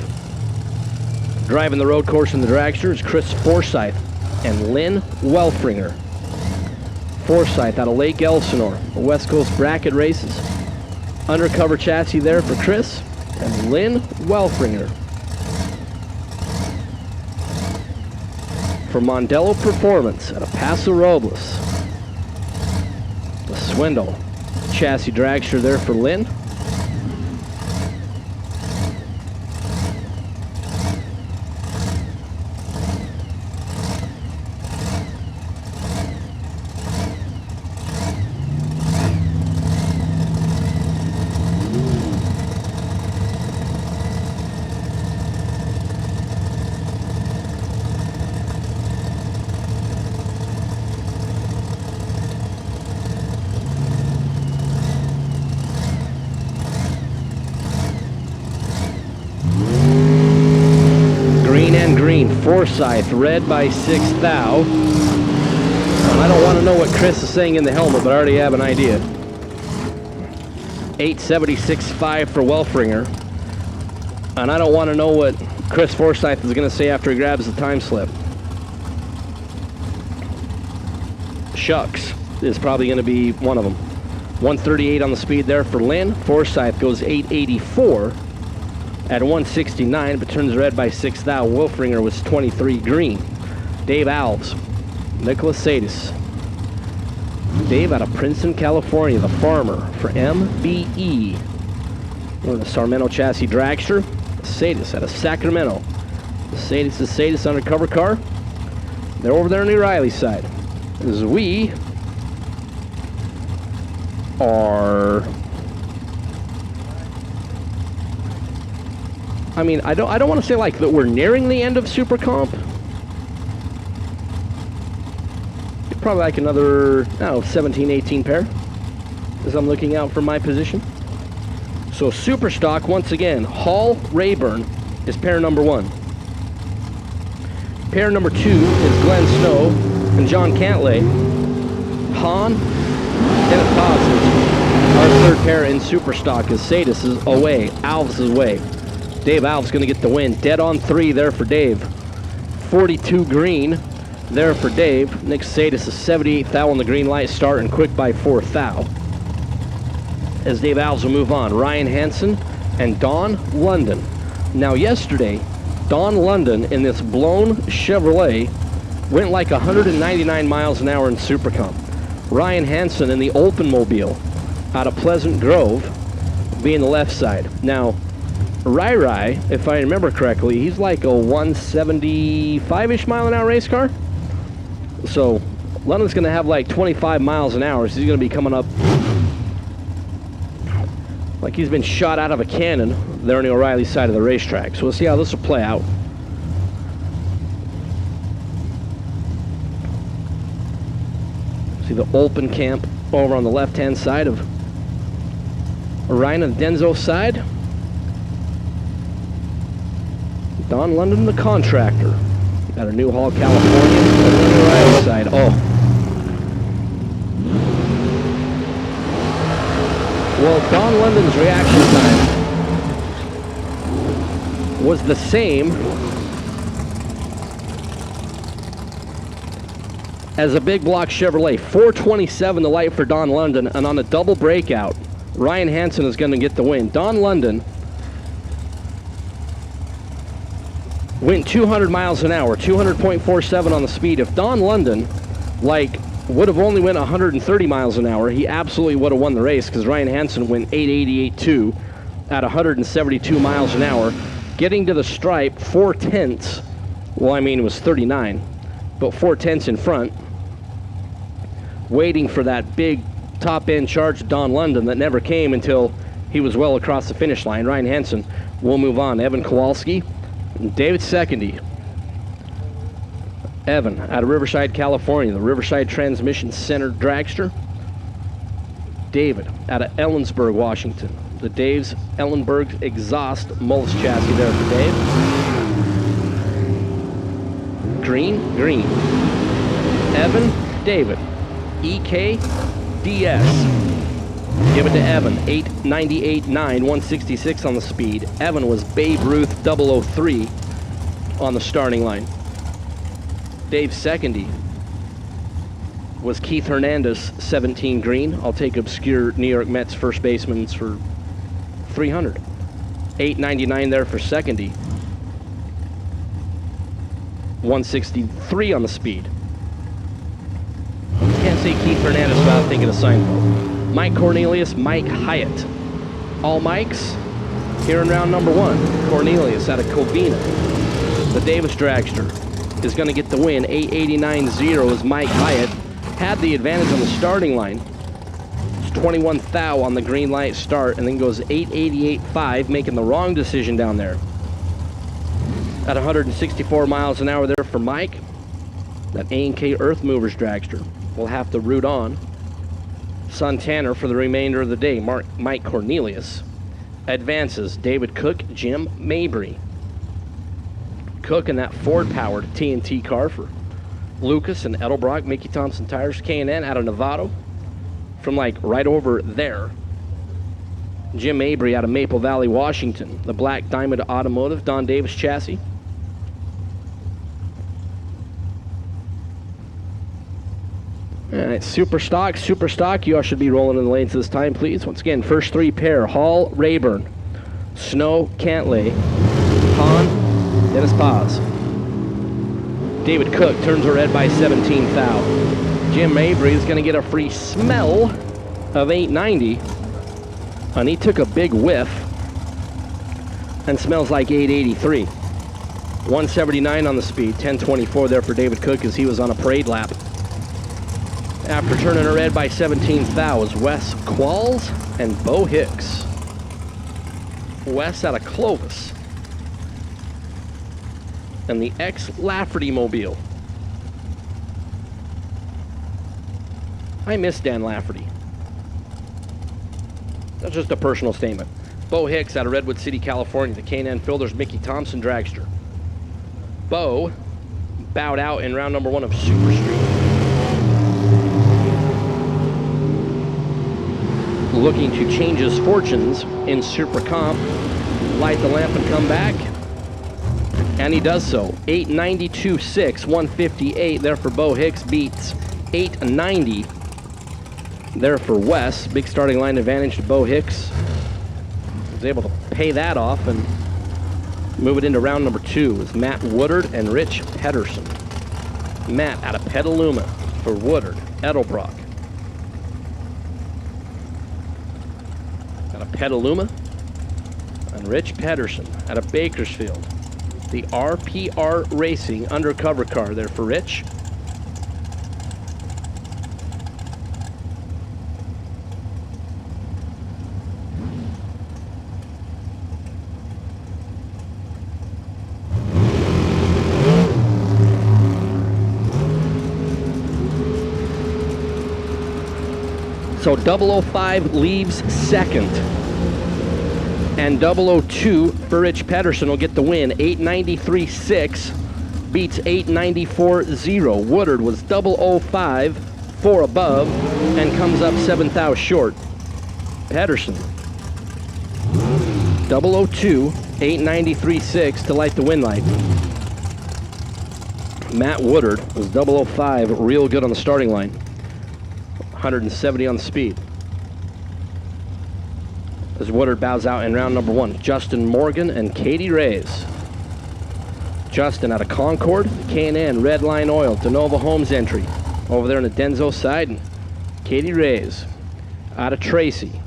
driving the road course in the dragster. It's Chris Forsyth and Lynn Welfringer. Forsyth out of Lake Elsinore, West Coast bracket races. Undercover chassis there for Chris and Lynn Welfringer. For Mondello Performance out of Paso Robles. The Swindle chassis dragster there for Lynn. Forsyth, red by 6 thou. I don't want to know what Chris is saying in the helmet, but I already have an idea. 876.5 for Welfringer. And I don't want to know what Chris Forsyth is going to say after he grabs the time slip. Shucks is probably going to be one of them. 138 on the speed there for Lynn. Forsyth goes 884. At 169, but turns red by 6 thou. Wolfringer was 23 green. Dave Alves, Nicholas Sadis. Dave out of Princeton, California, the farmer for MBE. One of the Sarmento chassis dragster. Sadis out of Sacramento. The Sadis undercover car. They're over there on the O'Reilly side. As we are... I mean, I don't want to say like that we're nearing the end of Super Comp. Probably like another, 17, 18 pair as I'm looking out for my position. So Superstock, once again, Hall Rayburn is pair number 1. Pair number 2 is Glenn Snow and John Cantlay. Han, Dennis Paz. Our third pair in Superstock is Sadis is away, Alves is away. Dave Alves going to get the win. Dead on 3 there for Dave. 42 green there for Dave. Nick Sadis is 78 thou on the green light start and quick by 4 thou. As Dave Alves will move on. Ryan Hansen and Don London. Now yesterday, Don London in this blown Chevrolet went like 199 miles an hour in Super Comp. Ryan Hansen in the Oldsmobile out of Pleasant Grove being the left side. Now, Rai, if I remember correctly, he's like a 175-ish mile an hour race car. So London's going to have like 25 miles an hour, so he's going to be coming up like he's been shot out of a cannon there on the O'Reilly side of the racetrack. So we'll see how this will play out. See the open camp over on the left-hand side of Ryan and Denzo side. Don London, the contractor, out of New Hall, California. And on the O'Reilly side. Oh. Well, Don London's reaction time was the same as a big block Chevrolet. 4:27 the light for Don London, and on a double breakout, Ryan Hansen is going to get the win. Don London went 200 miles an hour, 200.47 on the speed. If Don London, would have only went 130 miles an hour, he absolutely would have won the race, because Ryan Hansen went 888.2 at 172 miles an hour, getting to the stripe 4/10. Well, I mean, it was 39, but 4/10 in front, waiting for that big top-end charge to Don London that never came until he was well across the finish line. Ryan Hansen will move on. Evan Kowalski, David Secondy. Evan out of Riverside, California, the Riverside Transmission Center Dragster. David out of Ellensburg, Washington, the Dave's Ellenberg exhaust Mullis chassis there for Dave. Green. Evan, David. EK, DS. Give it to Evan, 898.9, 166 on the speed. Evan was Babe Ruth 003 on the starting line. Dave Secondy was Keith Hernandez, 17 green. I'll take obscure New York Mets first baseman for 300. 899 there for Secondy. 163 on the speed. Can't say Keith Hernandez without thinking of Seinfeld. Mike Cornelius, Mike Hyatt. All Mikes here in round number 1. Cornelius out of Covina. The Davis Dragster is going to get the win. 889.0 is Mike Hyatt. Had the advantage on the starting line. It's 21 thou on the green light start, and then goes 888.5, making the wrong decision down there. At 164 miles an hour there for Mike. That A&K Earth Movers Dragster will have to root on Santana for the remainder of the day. Mike Cornelius advances. David Cook, Jim Mabry. Cook in that Ford-powered TNT car for Lucas and Edelbrock. Mickey Thompson Tires, K&N out of Novato from right over there. Jim Mabry out of Maple Valley, Washington. The Black Diamond Automotive, Don Davis chassis. All right, Superstock, you all should be rolling in the lanes this time, please. Once again, first 3 pair, Hall, Rayburn, Snow, Cantlay, Hahn, Dennis Paz. David Cook turns her red by 17 thou. Jim Mabry is going to get a free smell of 890, and he took a big whiff and smells like 883. 179 on the speed, 1024 there for David Cook as he was on a parade lap. After turning her red by 17 thou is Wes Qualls and Bo Hicks. Wes out of Clovis. And the ex-Lafferty Mobile. I miss Dan Lafferty. That's just a personal statement. Bo Hicks out of Redwood City, California, the K&N Fielders Mickey Thompson Dragster. Bo bowed out in round number 1 of Super Street. Looking to change his fortunes in Super Comp, light the lamp and come back. And he does so. 892.6, 158 there for Bo Hicks, beats 890 there for Wes. Big starting line advantage to Bo Hicks. Was able to pay that off and move it into round number 2 with Matt Woodard and Rich Pedersen. Matt out of Petaluma for Woodard, Edelbrock. Out of Petaluma, and Rich Pedersen out of Bakersfield. The RPR Racing undercover car there for Rich. So 005 leaves second. And 002 for Rich Pedersen will get the win. 893.6 beats 894.0. Woodard was 005, 4 above, and comes up 7 thou short. Pedersen, 002, 893.6 to light the win light. Matt Woodard was 005, real good on the starting line. 170 on the speed. As Woodard bows out in round number 1, Justin Morgan and Katie Reyes. Justin out of Concord, K&N, Red Line Oil, DeNova Homes entry. Over there on the Denzo side, and Katie Reyes out of Tracy.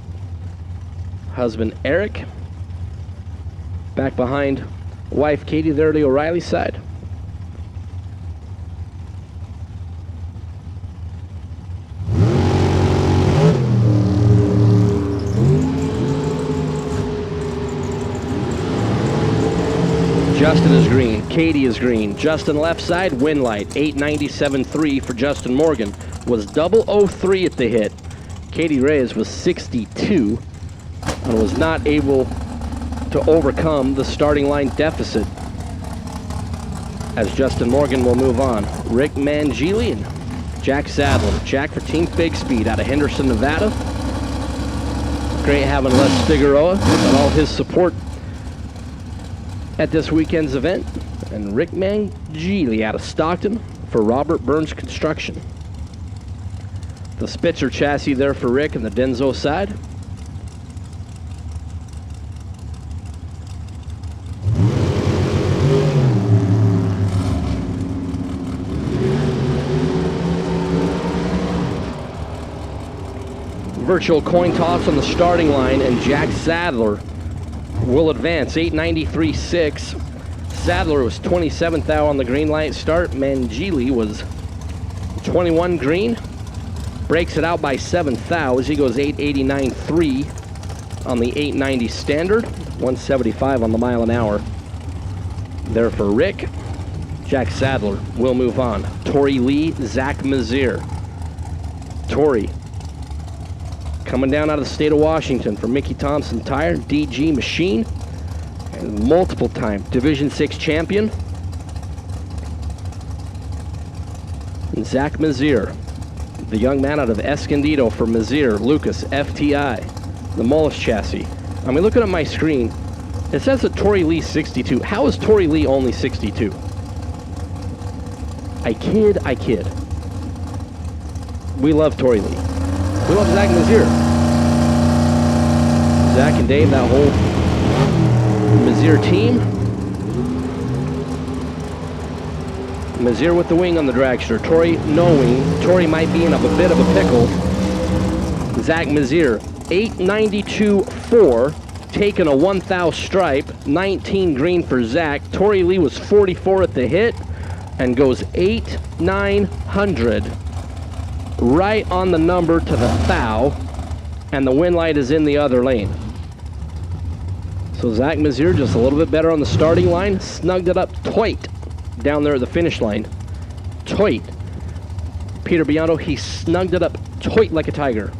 Husband Eric, back behind wife Katie there to the O'Reilly side. Justin is green, Katie is green. Justin left side, win light, 897.3 for Justin Morgan. Was 003 at the hit. Katie Reyes was 62 and was not able to overcome the starting line deficit. As Justin Morgan will move on. Rick Mangili and Jack Sadler. Jack for Team Big Speed out of Henderson, Nevada. Great having Les Figueroa and all his support at this weekend's event. And Rick Mangili out of Stockton for Robert Burns Construction. The Spitzer chassis there for Rick and the Denzo side. Virtual coin toss on the starting line, and Jack Sadler will advance, 893.6. Sadler was 27th thou on the green light start. Mangili was 21 green. Breaks it out by 7 thou as he goes 889.3 on the 890 standard. 175 on the mile an hour. There for Rick. Jack Sadler will move on. Tori Lee, Zach Mazier. Tori coming down out of the state of Washington for Mickey Thompson Tire, DG Machine, and multiple time Division 6 champion. And Zach Mazier, the young man out of Escondido for Mazier, Lucas, FTI, the Mullis chassis. I mean, looking at my screen, it says that Tori Lee's 62. How is Tori Lee only 62? I kid. We love Tori Lee. We love Zach Mazier. Zach and Dave, that whole Mazier team. Mazier with the wing on the dragster. Tori no wing. Tori might be in a bit of a pickle. Zach Mazier, 892.4, taking a 1 thou stripe, 19 green for Zach. Tori Lee was 44 at the hit and goes 8,900. Right on the number to the thou, and the win light is in the other lane. So Zach Mazier just a little bit better on the starting line, snugged it up tight down there at the finish line. Tight. Peter Biondo, he snugged it up tight like a tiger.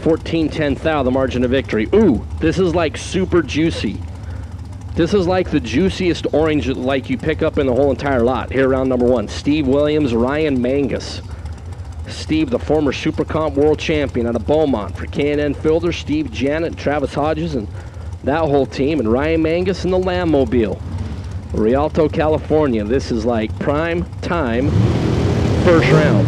14-10 thou, the margin of victory. Ooh, this is like super juicy. This is like the juiciest orange like you pick up in the whole entire lot. Here, round number 1. Steve Williams, Ryan Mangus. Steve, the former Super Comp World Champion out of Beaumont for K&N Fielder. Steve Janet, Travis Hodges, and that whole team. And Ryan Mangus in the Lamb Mobile. Rialto, California. This is like prime time first round.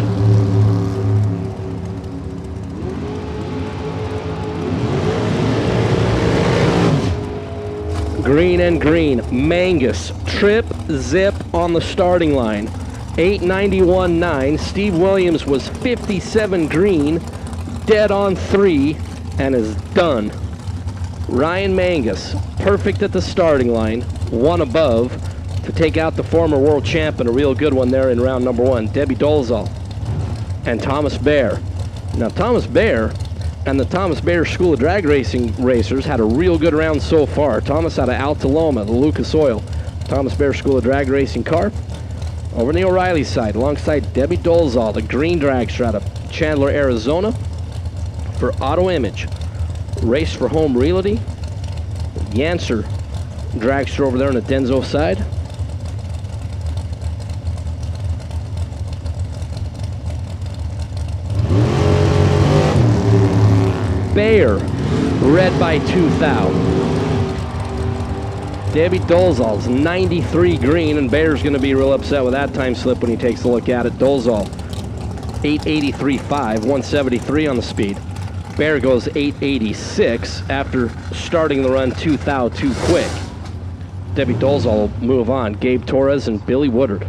Green and green. Mangus, trip, zip on the starting line. 891.9. Steve Williams was 57 green, dead on 3. and is done. Ryan Mangus, perfect at the starting line, one above to take out the former world champion, a real good one there in round number 1. Debbie Dolezal and Thomas Baer. Now Thomas Baer and the Thomas Baer School of Drag Racing racers had a real good round so far. Thomas out of Altaloma, the Lucas Oil. Thomas Baer School of Drag Racing car. Over on the O'Reilly side, alongside Debbie Dolezal, the green dragster out of Chandler, Arizona, for Auto Image. Race for Home Realty. Yancer dragster over there on the Denso side. Bayer, red by 2,000. Debbie Dolezal's 93 green, and Bayer's going to be real upset with that time slip when he takes a look at it. Dolezal, 883.5, 173 on the speed. Bayer goes 886 after starting the run 2,000 too quick. Debbie Dolezal will move on. Gabe Torres and Billy Woodard.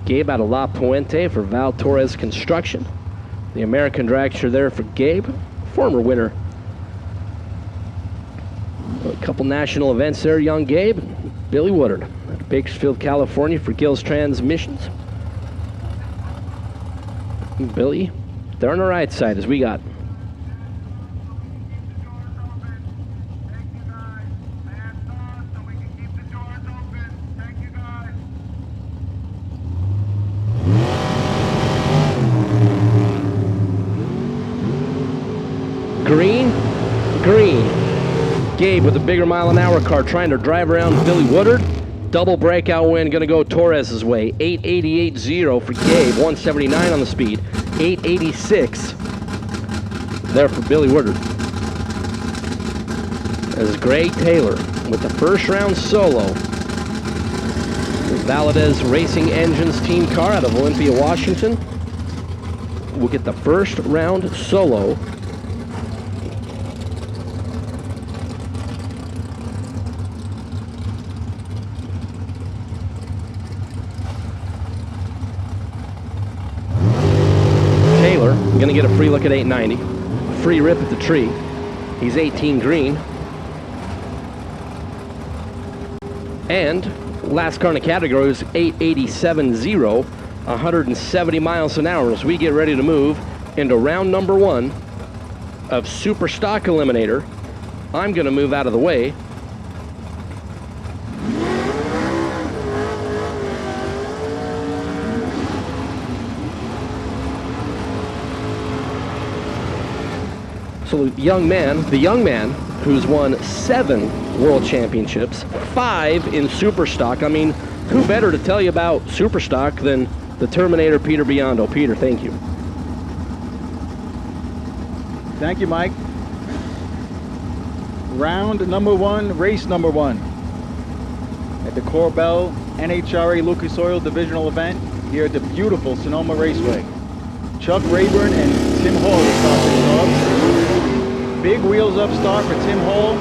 Gabe out of La Puente for Val Torres Construction. The American dragster there for Gabe, former winner. A couple national events there, young Gabe. Billy Woodard at Bakersfield, California for Gills Transmissions. Billy, they're on the right side as we got. Green, green. Gabe with a bigger mile-an-hour car trying to drive around Billy Woodard. Double breakout win, going to go Torres's way. 888.0 for Gabe, 179 on the speed. 886 there for Billy Woodard. As Greg Taylor with the first round solo. Valadez Racing Engines team car out of Olympia, Washington. We'll get the first round solo. Going to get a free look at 890. Free rip at the tree. He's 18 green. And last car in the category was 887.0, 170 miles an hour as we get ready to move into round number 1 of Superstock Eliminator. I'm going to move out of the way. So the young man who's won 7 world championships, 5 in Superstock. I mean, who better to tell you about Superstock than the Terminator, Peter Biondo. Peter, thank you. Thank you, Mike. Round number 1, race number 1 at the Corbell NHRA Lucas Oil Divisional event here at the beautiful Sonoma Raceway. Chuck Rayburn and Tim Hall will start things off. Big wheels up start for Tim Hall,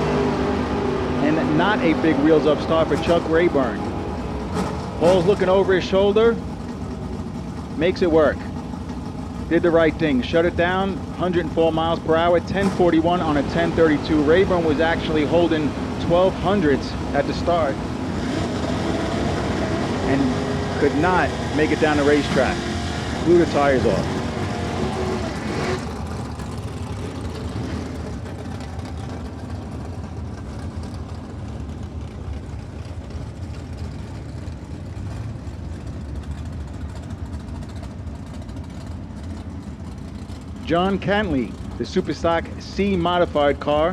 and not a big wheels up start for Chuck Rayburn. Hall's looking over his shoulder, makes it work. Did the right thing, shut it down, 104 miles per hour, 1041 on a 1032. Rayburn was actually holding 1200s at the start and could not make it down the racetrack. Blew the tires off. John Cantley, the Superstock C modified car,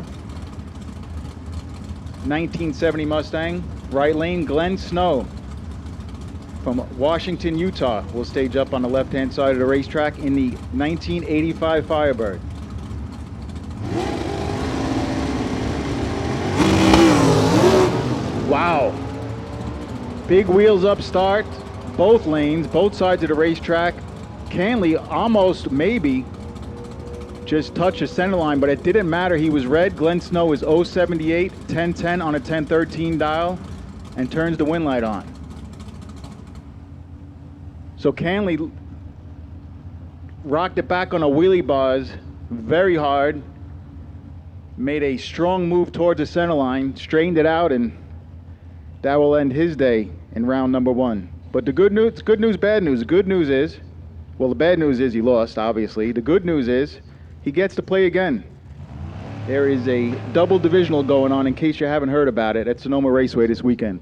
1970 Mustang. Right lane, Glenn Snow from Washington, Utah will stage up on the left-hand side of the racetrack in the 1985 Firebird. Wow. Big wheels up start, both lanes, both sides of the racetrack. Cantley almost, maybe, just touched the center line, but it didn't matter. He was red. Glenn Snow is 078, 1010 on a 1013 dial, and turns the win light on. So Cantley rocked it back on a wheelie bars very hard, made a strong move towards the center line, straightened it out, and that will end his day in round number 1. But the good news, bad news. The good news is, well, the bad news is he lost, obviously. The good news is he gets to play again. There is a double divisional going on, in case you haven't heard about it, at Sonoma Raceway this weekend.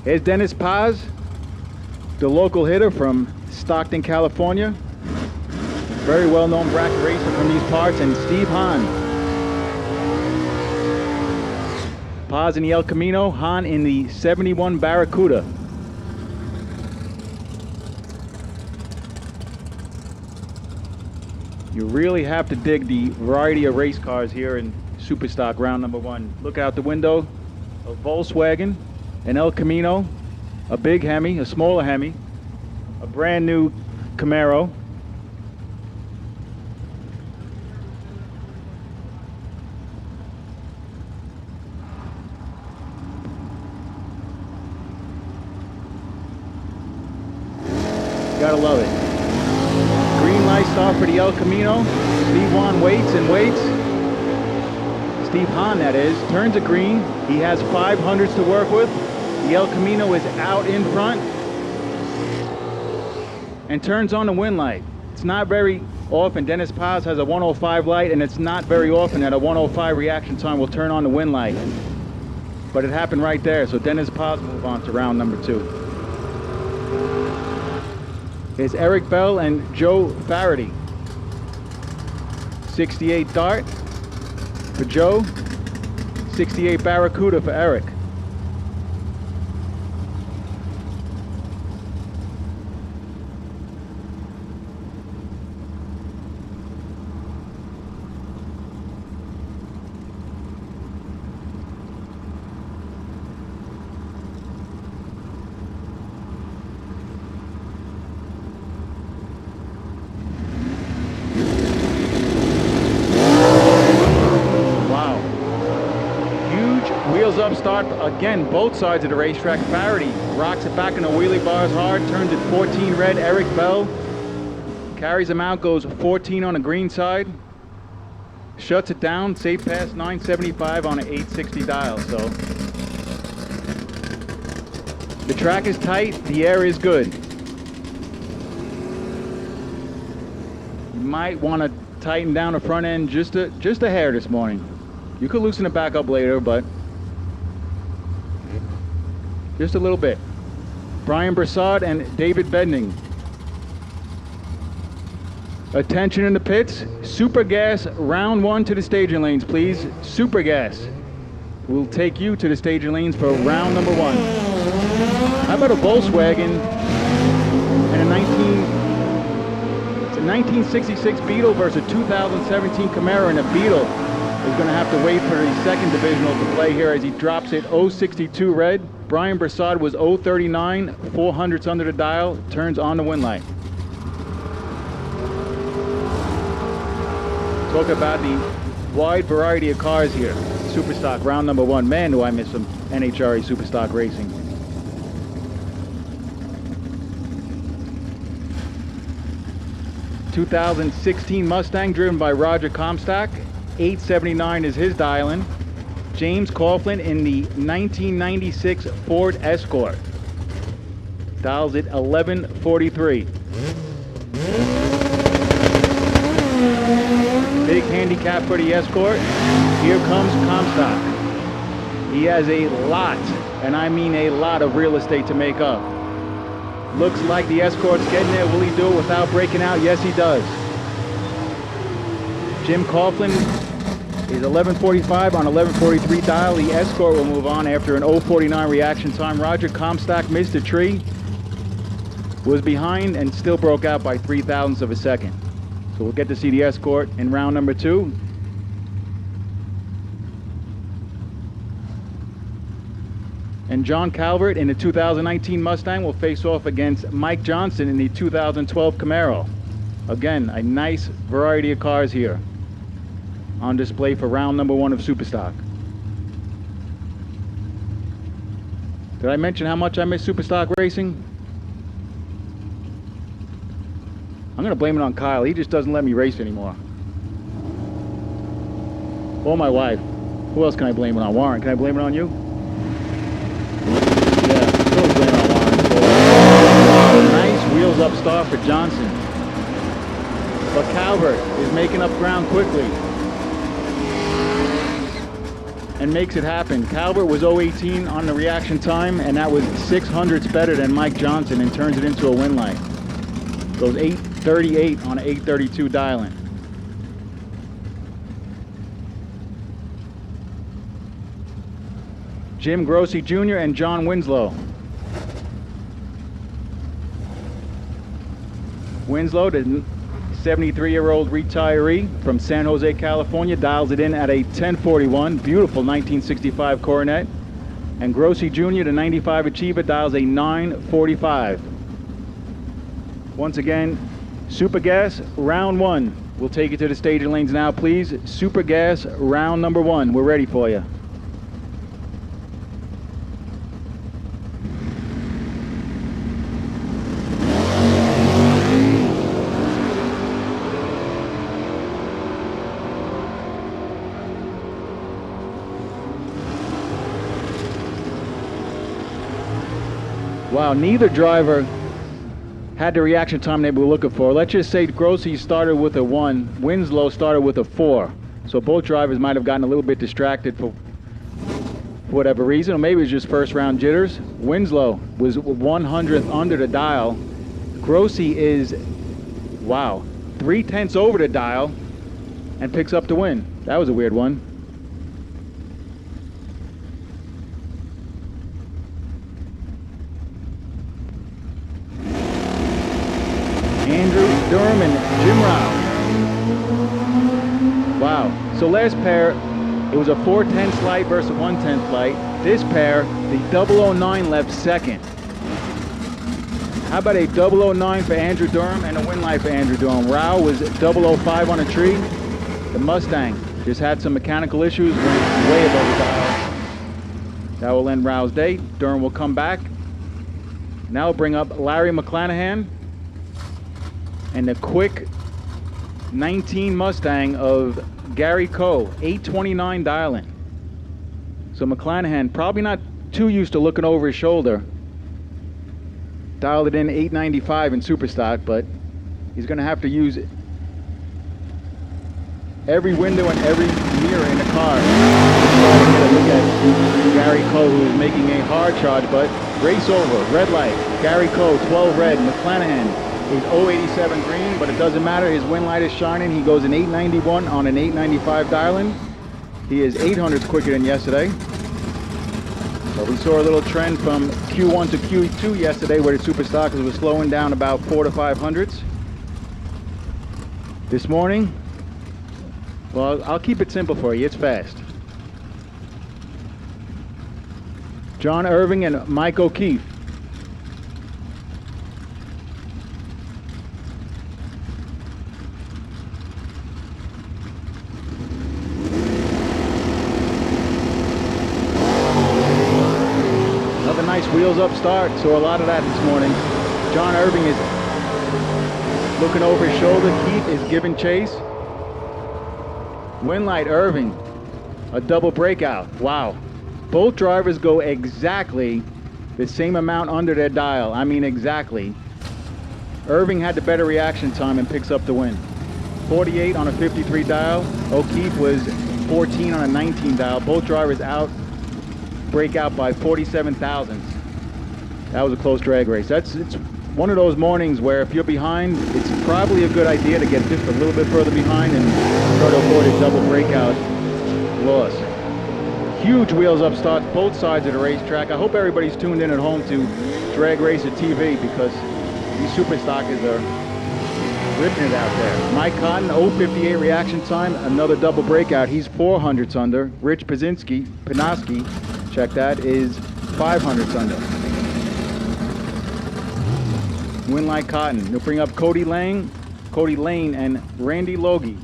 Here's Dennis Paz, the local hitter from Stockton, California. Very well-known bracket racer from these parts, and Steve Hahn. Paz in the El Camino, Hahn in the 71 Barracuda. You really have to dig the variety of race cars here in Superstock round number 1. Look out the window, a Volkswagen, an El Camino, a big Hemi, a smaller Hemi, a brand new Camaro, gotta love it. Green light start for the El Camino. Steve Hahn waits and waits. Steve Hahn, that is, turns it green. He has 500s to work with. The El Camino is out in front and turns on the wind light. It's not very often. Dennis Paz has a 105 light, and it's not very often that a 105 reaction time will turn on the wind light. But it happened right there, so Dennis Paz move on to round number 2. It's Eric Bell and Joe Faraday. 68 Dart for Joe, 68 Barracuda for Eric. Up start again, both sides of the racetrack. Faraday rocks it back in the wheelie bars hard, turns it 14 red. Eric Bell carries him out, goes 14 on the green side, shuts it down, safe pass 975 on an 860 dial. So the track is tight, the air is good. You might want to tighten down the front end just a hair this morning. You could loosen it back up later, but just a little bit. Brian Broussard and David Bending. Attention in the pits. Super Gas round 1 to the staging lanes, please. Super Gas will take you to the staging lanes for round number 1. How about a Volkswagen and a 1966 Beetle versus a 2017 Camaro, and a Beetle is going to have to wait for the second divisional to play here as he drops it 062 red. Brian Broussard was 039, 400s under the dial, turns on the wind light. Talk about the wide variety of cars here. Superstock round number 1. Man, do I miss some NHRA Superstock racing. '16 Mustang driven by Roger Comstock. 879 is his dial-in. James Coughlin in the 1996 Ford Escort. Dials it 1143. Big handicap for the Escort. Here comes Comstock. He has a lot, and I mean a lot, of real estate to make up. Looks like the Escort's getting there. Will he do it without breaking out? Yes, he does. Jim Coughlin is 1145 on 1143 dial. The Escort will move on after an 049 reaction time. Roger Comstock missed a tree, was behind, and still broke out by 0.03 of a second. So we'll get to see the Escort in round number 2. And John Calvert in the 2019 Mustang will face off against Mike Johnson in the 2012 Camaro. Again, a nice variety of cars here on display for round number 1 of Superstock. Did I mention how much I miss Superstock racing? I'm going to blame it on Kyle. He just doesn't let me race anymore. Or my wife. Who else can I blame it on? Warren, can I blame it on you? Yeah, totally blame it on Warren. Nice wheels up start for Johnson. But Calvert is making up ground quickly and makes it happen. Calvert was 018 on the reaction time, and that was 600ths better than Mike Johnson, and turns it into a win light. Goes 838 on an 832 dial-in. Jim Grossi Jr. and John Winslow. Winslow, the 73-year-old retiree from San Jose, California, dials it in at a 1041. Beautiful 1965 Coronet. And Grossi Jr., the 95 Achiever, dials a 945. Once again, Super Gas round 1. We'll take you to the staging lanes now, please. Super Gas round number 1. We're ready for you. Wow, neither driver had the reaction time they were looking for. Let's just say Grossi started with a 1, Winslow started with a 4. So both drivers might have gotten a little bit distracted for whatever reason, or maybe it was just first round jitters. Winslow was 100th under the dial. Grossi is, wow, 3/10 over the dial and picks up the win. That was a weird one. Andrew Durham and Jim Rao. Wow. So last pair, it was a 4/10 light versus a 1/10 light. This pair, the 009 left second. How about a 009 for Andrew Durham and a win light for Andrew Durham? Rao was 005 on a tree. The Mustang just had some mechanical issues, went way above the dial. That will end Rao's day. Durham will come back. Now we'll bring up Larry McClanahan and the quick 19 Mustang of Gary Coe, 829 dial-in. So McClanahan, probably not too used to looking over his shoulder. Dialed it in 895 in Superstock, but he's going to have to use every window and every mirror in the car. Look at Gary Coe, who is making a hard charge, but race over, red light. Gary Coe, 12 red. McClanahan is 087 green, but it doesn't matter. His win light is shining. He goes an 891 on an 895 dial-in. He is 800s quicker than yesterday. But we saw a little trend from Q1 to Q2 yesterday, where the Superstockers were slowing down about 4 to 500s. This morning, well, I'll keep it simple for you. It's fast. John Irving and Mike O'Keefe. Another nice wheels up start. Saw a lot of that this morning. John Irving is looking over his shoulder. Keith is giving chase. Winlight Irving, a double breakout. Wow. Both drivers go exactly the same amount under their dial. I mean exactly. Irving had the better reaction time and picks up the win. 48 on a 53 dial. O'Keefe was 14 on a 19 dial. Both drivers out, break out by 47 thousandths. That was a close drag race. It's one of those mornings where if you're behind, it's probably a good idea to get just a little bit further behind and try to avoid a double breakout loss. Huge wheels up starts both sides of the racetrack. I hope everybody's tuned in at home to Drag Racer TV, because these Superstockers are ripping it out there. Mike Cotton, 058 reaction time, another double breakout. He's 400ths under. Rich Panoski, check that, is 500s under. Win like cotton. They'll bring up Cody Lane, and Randy Logie.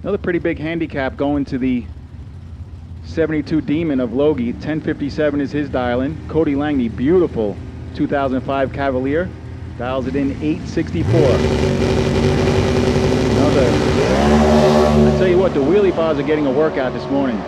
Another pretty big handicap going to the 72 Demon of Logie. 1057 is his dial-in. Cody Langley, beautiful 2005 Cavalier. Dials it in 864. I tell you what, the wheelie bars are getting a workout this morning.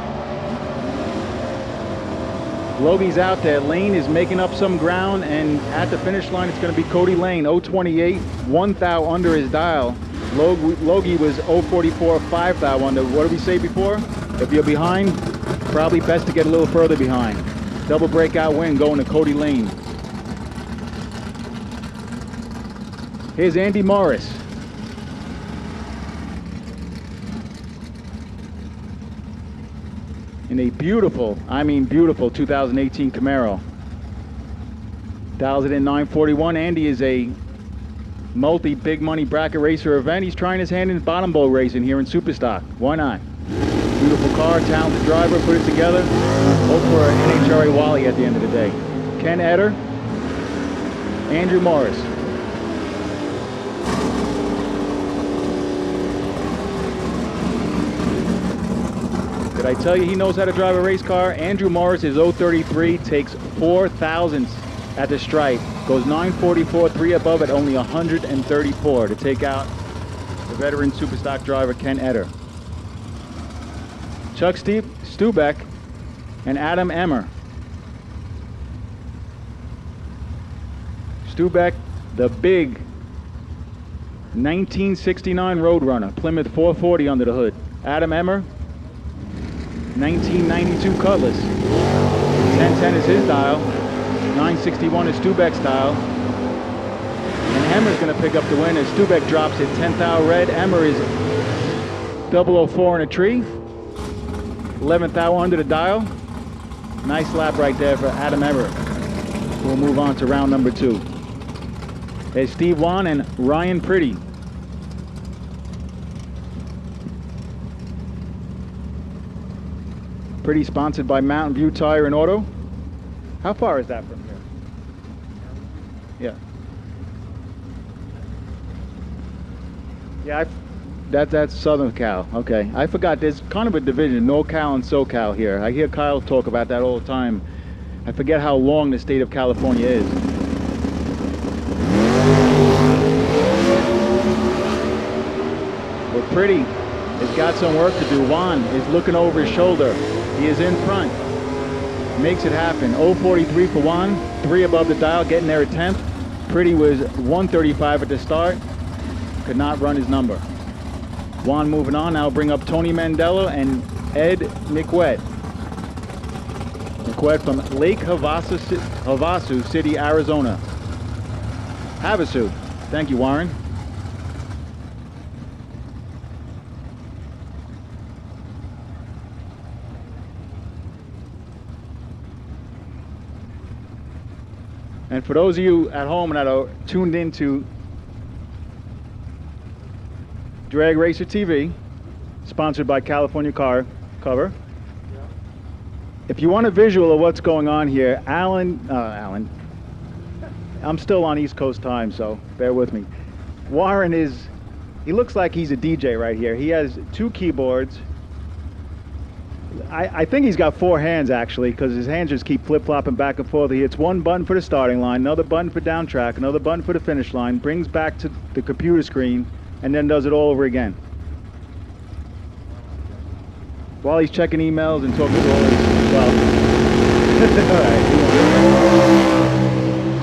Logie's out there. Lane is making up some ground, and at the finish line, it's going to be Cody Lane, 028, 1 thou under his dial. Logie was 044, 5 thou under. What did we say before? If you're behind, probably best to get a little further behind. Double breakout win going to Cody Lane. Here's Andy Morris. In a beautiful, I mean beautiful 2018 Camaro. Dials it in 941. Andy is a multi-big money bracket racer event. He's trying his hand in bottom bowl racing here in Superstock. Why not? Beautiful car, talented driver, put it together. Hope for an NHRA Wally at the end of the day. Ken Eder, Andrew Morris. Did I tell you he knows how to drive a race car? Andrew Morris is 033, takes 4 thousandths at the stripe, goes 944, 3 above at only 134 to take out the veteran Superstock driver Ken Eder. Chuck Stubeck and Adam Emmer. Stubeck, the big 1969 Roadrunner, Plymouth 440 under the hood. Adam Emmer, 1992 Cutlass. 1010 is his dial. 961 is Stubeck's dial. And Emmer's going to pick up the win as Stubeck drops it 10th hour red. Emmer is 004 in a tree. 11th hour under the dial. Nice lap right there for Adam Emmer. We'll move on to round number 2. There's Steve Wan and Ryan Pretty. Pretty sponsored by Mountain View Tire and Auto. How far is that from here? Yeah. Yeah, that's Southern Cal. Okay, I forgot there's kind of a division, NorCal and SoCal here. I hear Kyle talk about that all the time. I forget how long the state of California is. But Pretty has got some work to do. Juan is looking over his shoulder. He is in front. Makes it happen. 043 for Juan. 3 above the dial, getting there at 10th. Pretty was 135 at the start. Could not run his number. Juan moving on. Now bring up Tony Mandela and Ed Niquette. Niquette from Lake Havasu City, Arizona. Havasu. Thank you, Warren. And for those of you at home that are tuned into Drag Racer TV, sponsored by California Car Cover. Yeah. If you want a visual of what's going on here, Alan, I'm still on East Coast time, so bear with me. Warren he looks like he's a DJ right here. He has 2 keyboards. I think he's got 4 hands actually, because his hands just keep flip-flopping back and forth. He hits 1 button for the starting line, another button for down track, another button for the finish line, brings back to the computer screen, and then does it all over again. While he's checking emails and talking to all his,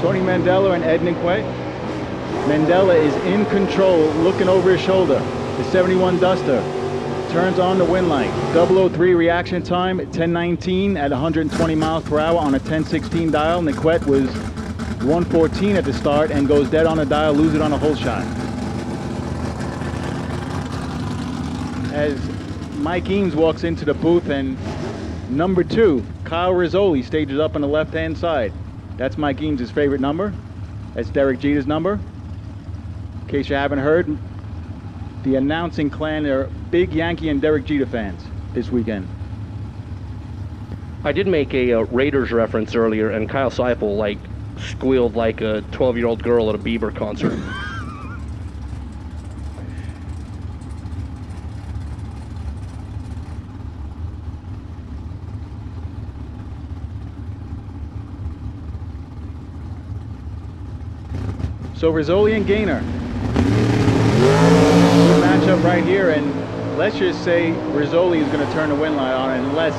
Tony Mandela and Ed Niquette. Mandela is in control, looking over his shoulder. The 71 Duster turns on the win light. 003 reaction time at 10:19 at 120 miles per hour on a 1016 dial. Niquette was 114 at the start and goes dead on the dial, lose it on a hole shot. As Mike Eames walks into the booth and number 2, Kyle Rizzoli, stages up on the left-hand side. That's Mike Eames' favorite number. That's Derek Jeter's number. In case you haven't heard, the announcing clan are big Yankee and Derek Jeter fans this weekend. I did make a Raiders reference earlier, and Kyle Seipel like squealed like a 12-year-old girl at a Bieber concert. So Rizzoli and Gaynor. Good matchup right here, and let's just say Rizzoli is going to turn the win light on unless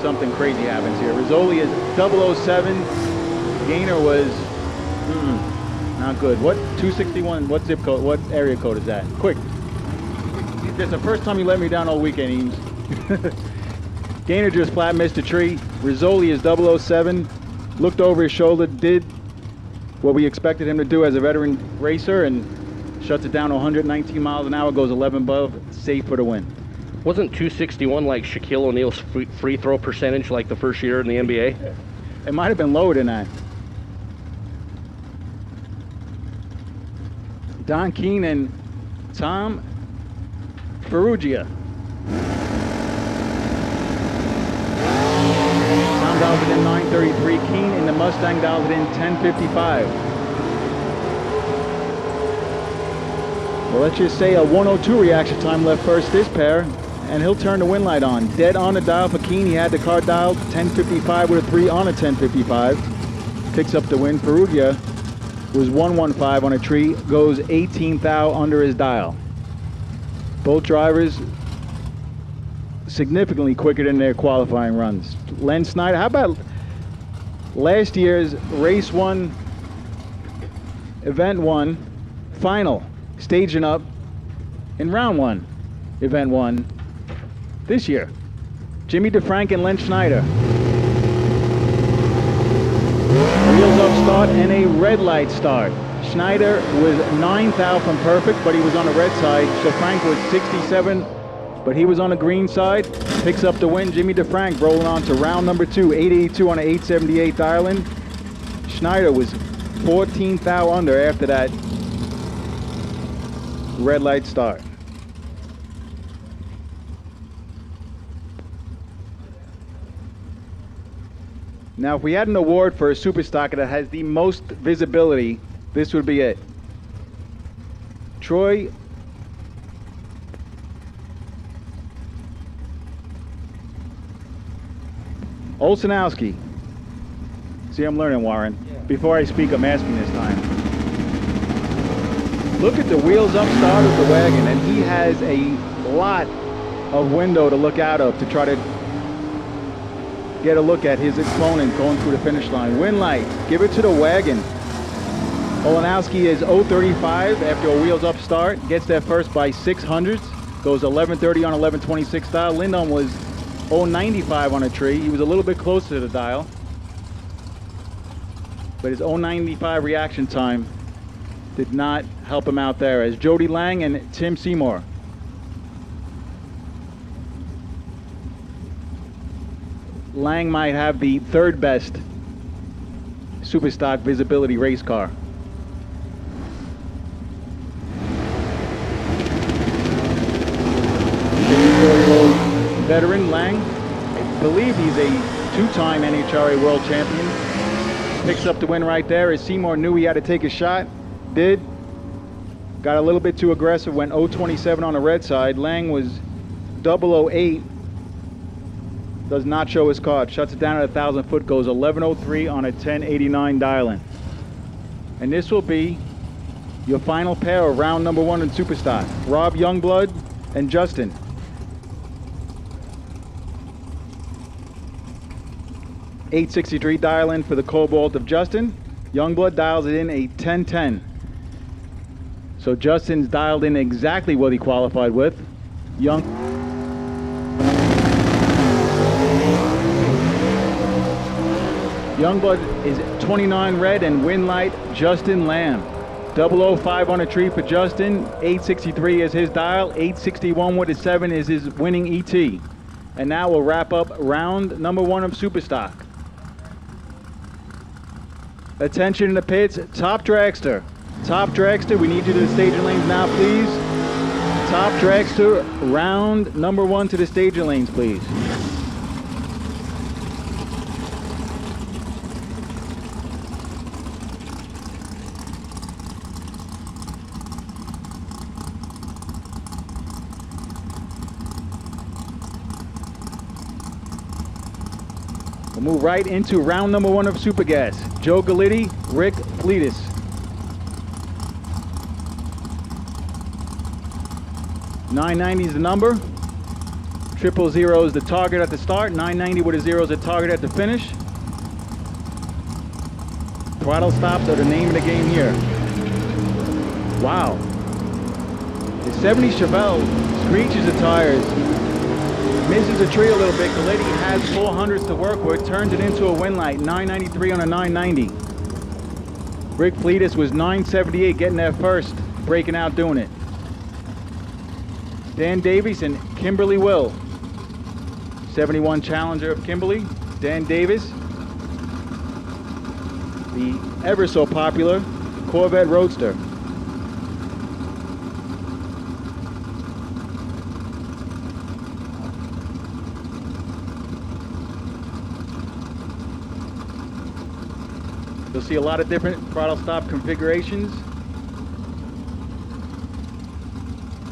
something crazy happens here. Rizzoli is 007. Gaynor was not good. What 261? What zip code? What area code is that? Quick. It's the first time you let me down all weekend, Eames. Gaynor just flat missed a tree. Rizzoli is 007. Looked over his shoulder, did what we expected him to do as a veteran racer, and shuts it down to 119 miles an hour, goes 11 above, safe for the win. Wasn't 261 like Shaquille O'Neal's free throw percentage like the first year in the NBA? It might have been lower than that. Don Keene and Tom Ferrugia. Tom dials it in 9:33. Keene in the Mustang dials it in 10:55. Well, let's just say a 102 reaction time left first this pair, and he'll turn the win light on. Dead on the dial for Keene. He had the car dialed 10:55 with a 3 on a 10:55. Picks up the win. Ferrugia was 115 on a tree, goes 18th out under his dial. Both drivers significantly quicker than their qualifying runs. Len Snyder, how about last year's race 1, event 1, final, staging up in round 1, event 1, this year? Jimmy DeFrank and Len Schneider. Wheels up start and a red light start. Schneider was 9th out from perfect, but he was on the red side. DeFrank was 67, but he was on the green side. Picks up the win. Jimmy DeFrank rolling on to round number 2, 882 on an 878 dial-in. Schneider was 14th out under after that red light start. Now, if we had an award for a Superstock that has the most visibility, this would be it. Troy Olsenowski. See, I'm learning, Warren. Before I speak, I'm asking this time. Look at the wheels up start of the wagon, and he has a lot of window to look out of to try to get a look at his opponent going through the finish line. Win light, give it to the wagon. Olsenowski is 035 after a wheels up start, gets there first by 600s, goes 1130 on 1126 dial. Lindholm was 095 on a tree. He was a little bit closer to the dial, but his 095 reaction time did not help him out there, as Jody Lang and Tim Seymour. Lang might have the 3rd best Superstock visibility race car. Veteran Lang, I believe he's a 2-time NHRA World Champion. Picks up the win right there, as Seymour knew he had to take a shot. Did. Got a little bit too aggressive, went 027 on the red side. Lang was 008. Does not show his card. Shuts it down at 1,000 foot, goes 1103 on a 1089 dial-in. And this will be your final pair of round number 1 in Superstock. Rob Youngblood and Justin. .863 dial-in for the Cobalt of Justin. Youngblood dials it in a 1010. So Justin's dialed in exactly what he qualified with. Youngblood is 29 red and win light. Justin Lamb. 005 on a tree for Justin. 863 is his dial. 861 with a 7 is his winning ET. And now we'll wrap up round number 1 of Superstock. Attention in the pits, top dragster. Top Dragster, we need you to the staging lanes now, please. Top Dragster, round number 1 to the staging lanes, please. We'll move right into round number 1 of Super Gas. Joe Galitti, Rick Fleetus. 990 is the number. 000 is the target at the start. 990 with a 0 is the target at the finish. Throttle stops are the name of the game here. Wow. The 70 Chevelle screeches the tires. Misses a tree a little bit. Galitti has 400s to work with. Turns it into a win light. 993 on a 990. Rick Fleetus was 978 getting there first. Breaking out doing it. Dan Davies and Kimberly Will. 71 Challenger of Kimberly. Dan Davis. The ever so popular Corvette Roadster. You'll see a lot of different throttle stop configurations.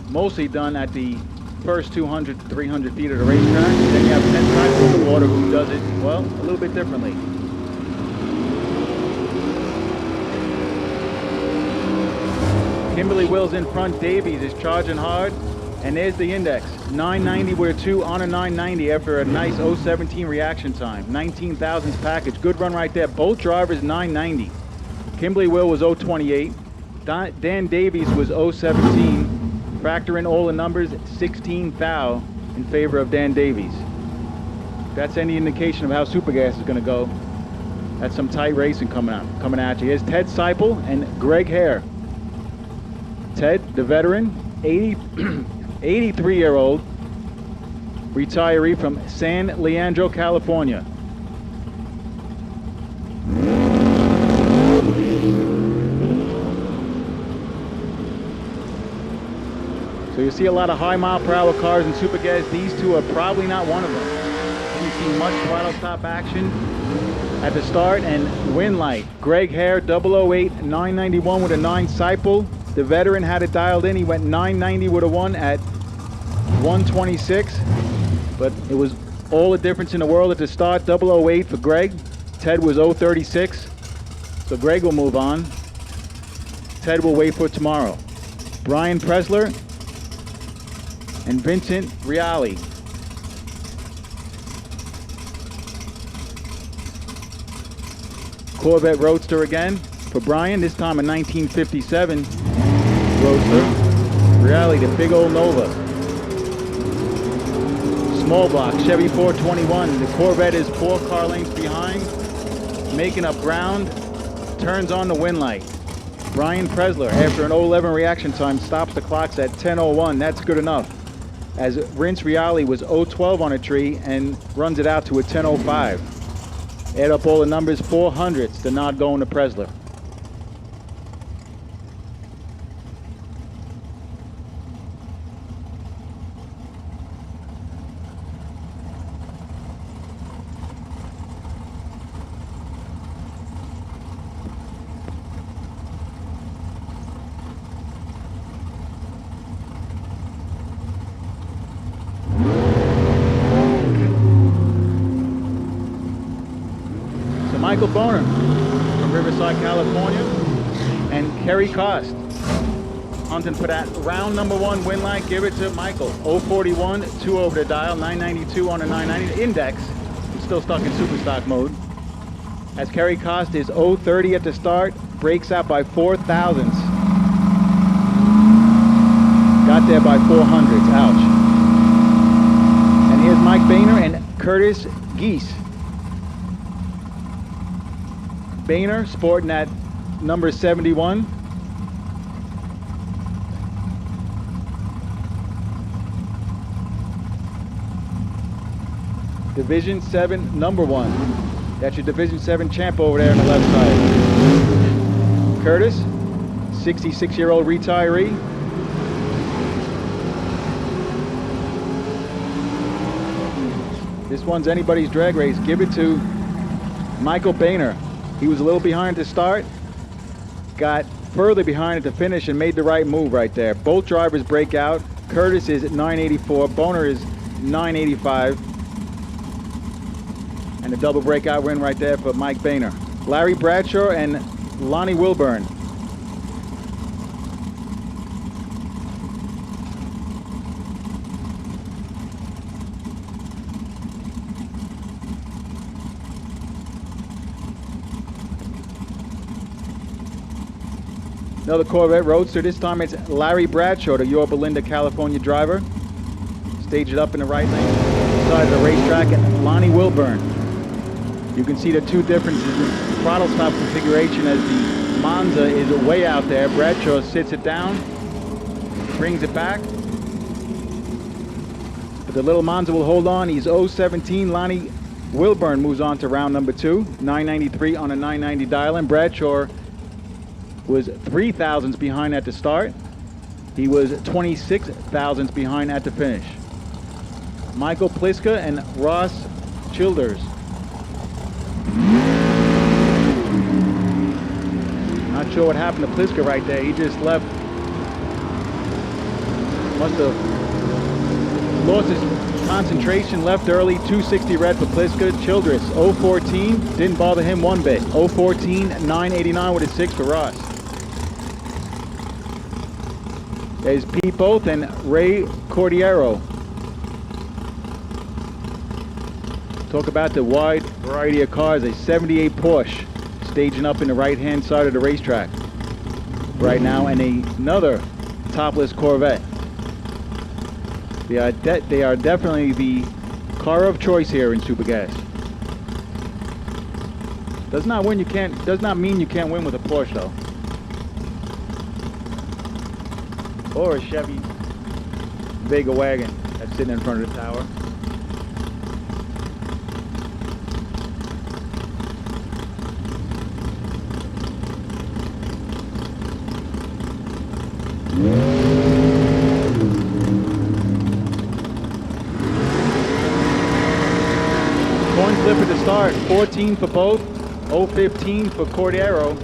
Mostly done at the first 200 to 300 feet of the racetrack. Then you have Ted Seipel in the water who does it, well, a little bit differently. Kimberly Will's in front. Davies is charging hard. And there's the index. 990 with a 2 on a 990 after a nice 017 reaction time. 19 thousandths package. Good run right there. Both drivers 990. Kimberly Will was 028. Dan Davies was 017. Factor in all the numbers, 16 thou in favor of Dan Davies. That's any indication of how Super Gas is going to go. That's some tight racing coming at you. Here's Ted Seipel and Greg Hare. Ted, the veteran, 83-year-old retiree from San Leandro, California. So you see a lot of high mile per hour cars in Super Gas. These two are probably not one of them. You see much throttle stop action at the start and win light. Greg Hare, 008, 991 with a 9 Seipel. The veteran had it dialed in. He went 990 with a 1 at 126. But it was all the difference in the world at the start. 008 for Greg. Ted was 036. So Greg will move on. Ted will wait for tomorrow. Brian Pressler and Vincent Riali. Corvette Roadster again for Brian, this time a 1957 Roadster. Riali, the big old Nova. Small block, Chevy 421. The Corvette is 4 car lengths behind, making up ground, turns on the win light. Brian Pressler, after an 011 reaction time, stops the clocks at 10:01. That's good enough. As Vince Riali was 012 on a tree and runs it out to a 10:05. Add up all the numbers, 400ths, the nod going to Pressler. Michael Boner from Riverside, California, and Kerry Cost hunting for that round number 1 win light. Give it to Michael. 041, 2 over the dial, 992 on a 990 index. He's still stuck in Superstock mode. As Kerry Cost is 030 at the start, breaks out by 4 thousandths. Got there by 400ths. Ouch. And here's Mike Boehner and Curtis Geese. Boehner sporting that number 71. Division 7 number 1. That's your Division 7 champ over there on the left side. Curtis 66-year-old retiree. This one's anybody's drag race. Give it to Michael Boehner. He was a little behind to start, got further behind at the finish and made the right move right there. Both drivers break out. Curtis is at 984, Boehner is 985. And a double breakout win right there for Mike Boehner. Larry Bradshaw and Lonnie Wilburn. Another Corvette Roadster. This time it's Larry Bradshaw, the Yorba Linda, California driver. Stage it up in the right lane, side of the racetrack, and Lonnie Wilburn. You can see the two differences in throttle stop configuration as the Monza is way out there. Bradshaw sits it down, brings it back. But the little Monza will hold on. He's 017. Lonnie Wilburn moves on to round number 2. 993 on a 990 dial, and Bradshaw was 3 thousandths behind at the start. He was 26 thousandths behind at the finish. Michael Pliska and Ross Childers. Not sure what happened to Pliska right there. He just left. Must have lost his concentration, left early. 260 red for Pliska. Childress, 014. Didn't bother him one bit. 014, 989 with a 6 for Ross. There's Pete Both and Ray Cordiero. Talk about the wide variety of cars. A 78 Porsche staging up in the right-hand side of the racetrack right now, and another topless Corvette. They are definitely the car of choice here in Supergas. Does not mean you can't win with a Porsche though. Or a Chevy Vega wagon that's sitting in front of the tower. Coin flip at the start. 14 for both. 015 for Cordero.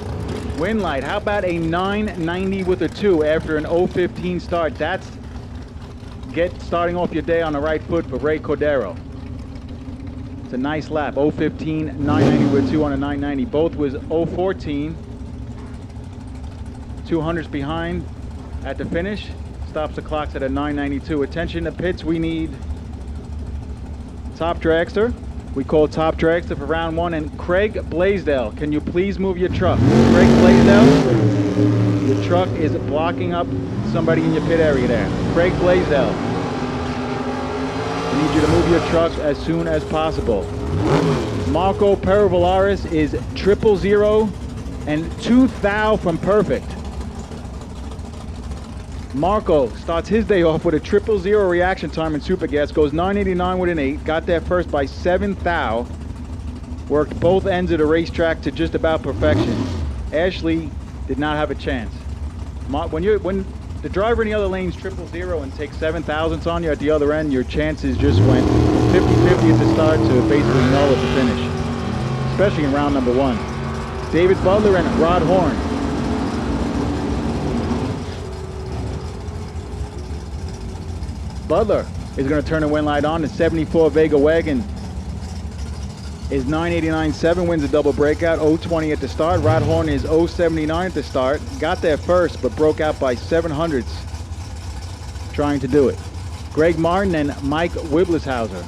Win light. How about a 990 with a 2 after an 015 start? That's starting off your day on the right foot for Ray Cordero. It's a nice lap. 015, 990 with a 2 on a 990. Both was 014. 200s behind at the finish. Stops the clocks at a 992. Attention to pits. We need Top Dragster. We call Top Dragster for round 1, and Craig Blaisdell. Can you please move your truck? Craig Blaisdell, your truck is blocking up somebody in your pit area there. Craig Blaisdell, I need you to move your truck as soon as possible. Marco Perovolaris is 000 and 2 thou from perfect. Marco starts his day off with a 000 reaction time in Supergas, goes 989 with an 8, got there first by 7 thou, worked both ends of the racetrack to just about perfection. Ashley did not have a chance. When the driver in the other lane's 000 and takes 7 thousandths on you at the other end, your chances just went 50-50 at the start to basically null at the finish, especially in round number 1. David Butler and Rod Horn. Butler is going to turn the win light on. The 74 Vega wagon is 989.7, wins a double breakout, 020 at the start. Rod Horn is 079 at the start. Got there first, but broke out by 700ths trying to do it. Greg Martin and Mike Wibleshauser.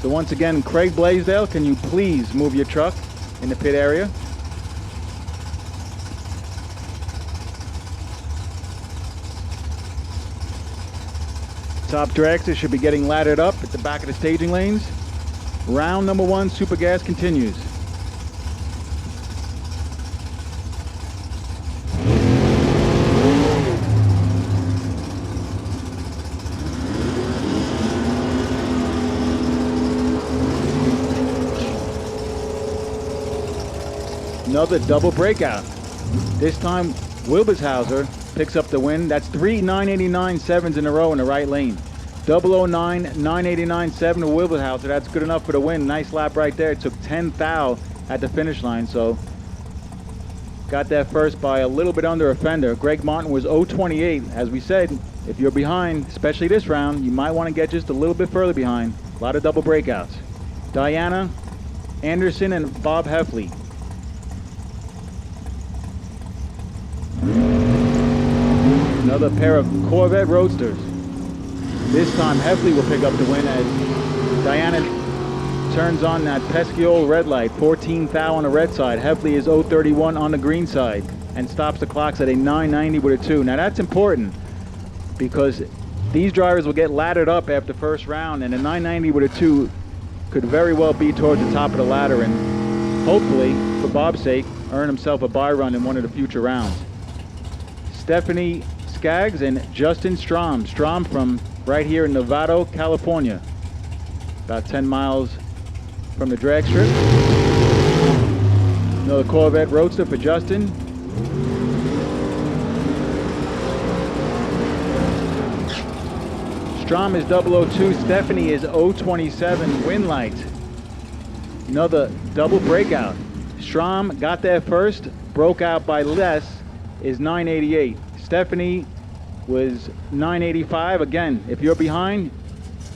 So once again, Craig Blaisdell, can you please move your truck in the pit area? Top Dragster should be getting laddered up at the back of the staging lanes. Round number 1, Supergas continues. Another double breakout. This time, Wilbershauser picks up the win. That's 3 989.7s in a row in the right lane. 009 989.7 to Wilbershauser. That's good enough for the win. Nice lap right there. It took 10 thou at the finish line, so got that first by a little bit under a fender. Greg Martin was 028. As we said, if you're behind, especially this round, you might want to get just a little bit further behind. A lot of double breakouts. Diana Anderson and Bob Heffley. Another pair of Corvette Roadsters. This time Heffley will pick up the win as Diana turns on that pesky old red light. 14 thou on the red side. Heffley is 031 on the green side and stops the clocks at a 990 with a 2. Now that's important because these drivers will get laddered up after first round, and a 990 with a 2 could very well be towards the top of the ladder and hopefully, for Bob's sake, earn himself a bye run in one of the future rounds. Stephanie Skaggs and Justin Strom. Strom from right here in Novato, California. About 10 miles from the drag strip. Another Corvette Roadster for Justin. Strom is 002. Stephanie is 027. Win light. Another double breakout. Strom got there first, broke out by less, is 988. Stephanie was 985. Again, if you're behind,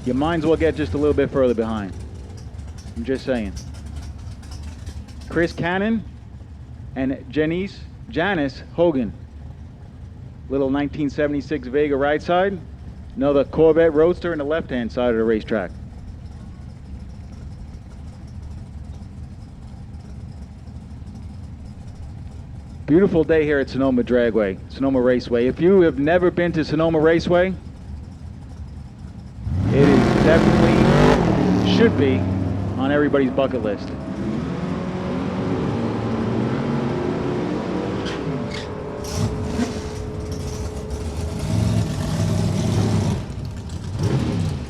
you might as well get just a little bit further behind. I'm just saying. Chris Cannon and Janice Hogan. Little 1976 Vega right side. Another Corvette Roadster in the left-hand side of the racetrack. Beautiful day here at Sonoma Sonoma Raceway. If you have never been to Sonoma Raceway, it is definitely should be on everybody's bucket list.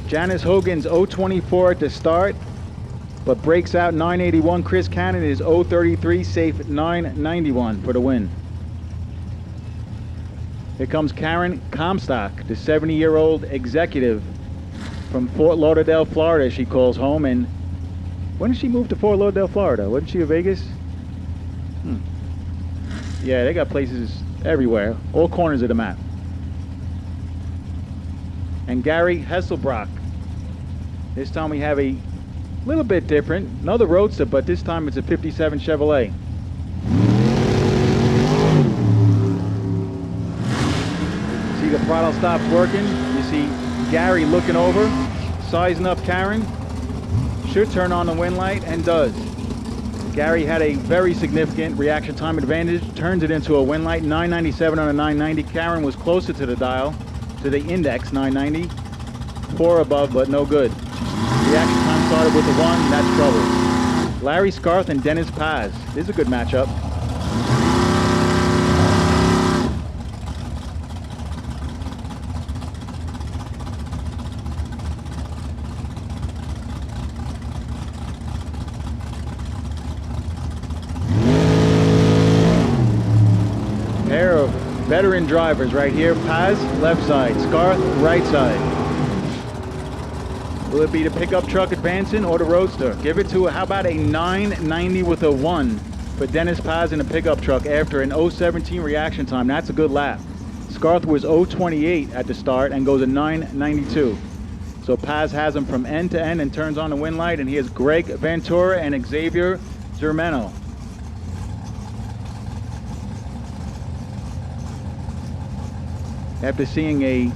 Janice Hogan's 024 at the start, but breaks out 981. Chris Cannon is 033, safe 991 for the win. Here comes Karen Comstock, the 70-year-old executive from Fort Lauderdale, Florida, she calls home. And when did she move to Fort Lauderdale, Florida? Wasn't she in Vegas? Yeah, they got places everywhere, all corners of the map. And Gary Hesselbrock. This time we have a little bit different, another Roadster, but this time it's a 57 Chevrolet. See the throttle stops working. You see Gary looking over, sizing up Karen. Should turn on the win light, and does. Gary had a very significant reaction time advantage, turns it into a win light, 997 on a 990. Karen was closer to the dial, to the index 990. 4 above, but no good. Reaction time started with a 1, that's trouble. Larry Scarth and Dennis Paz. This is a good matchup. Pair of veteran drivers right here. Paz, left side. Scarth, right side. Will it be the pickup truck advancing or the Roadster? Give it to, how about a 990 with a 1 for Dennis Paz in the pickup truck after an 017 reaction time. That's a good lap. Scarth was 028 at the start and goes a 992. So Paz has him from end to end and turns on the win light, and he has Greg Ventura and Xavier Zermeno. After seeing a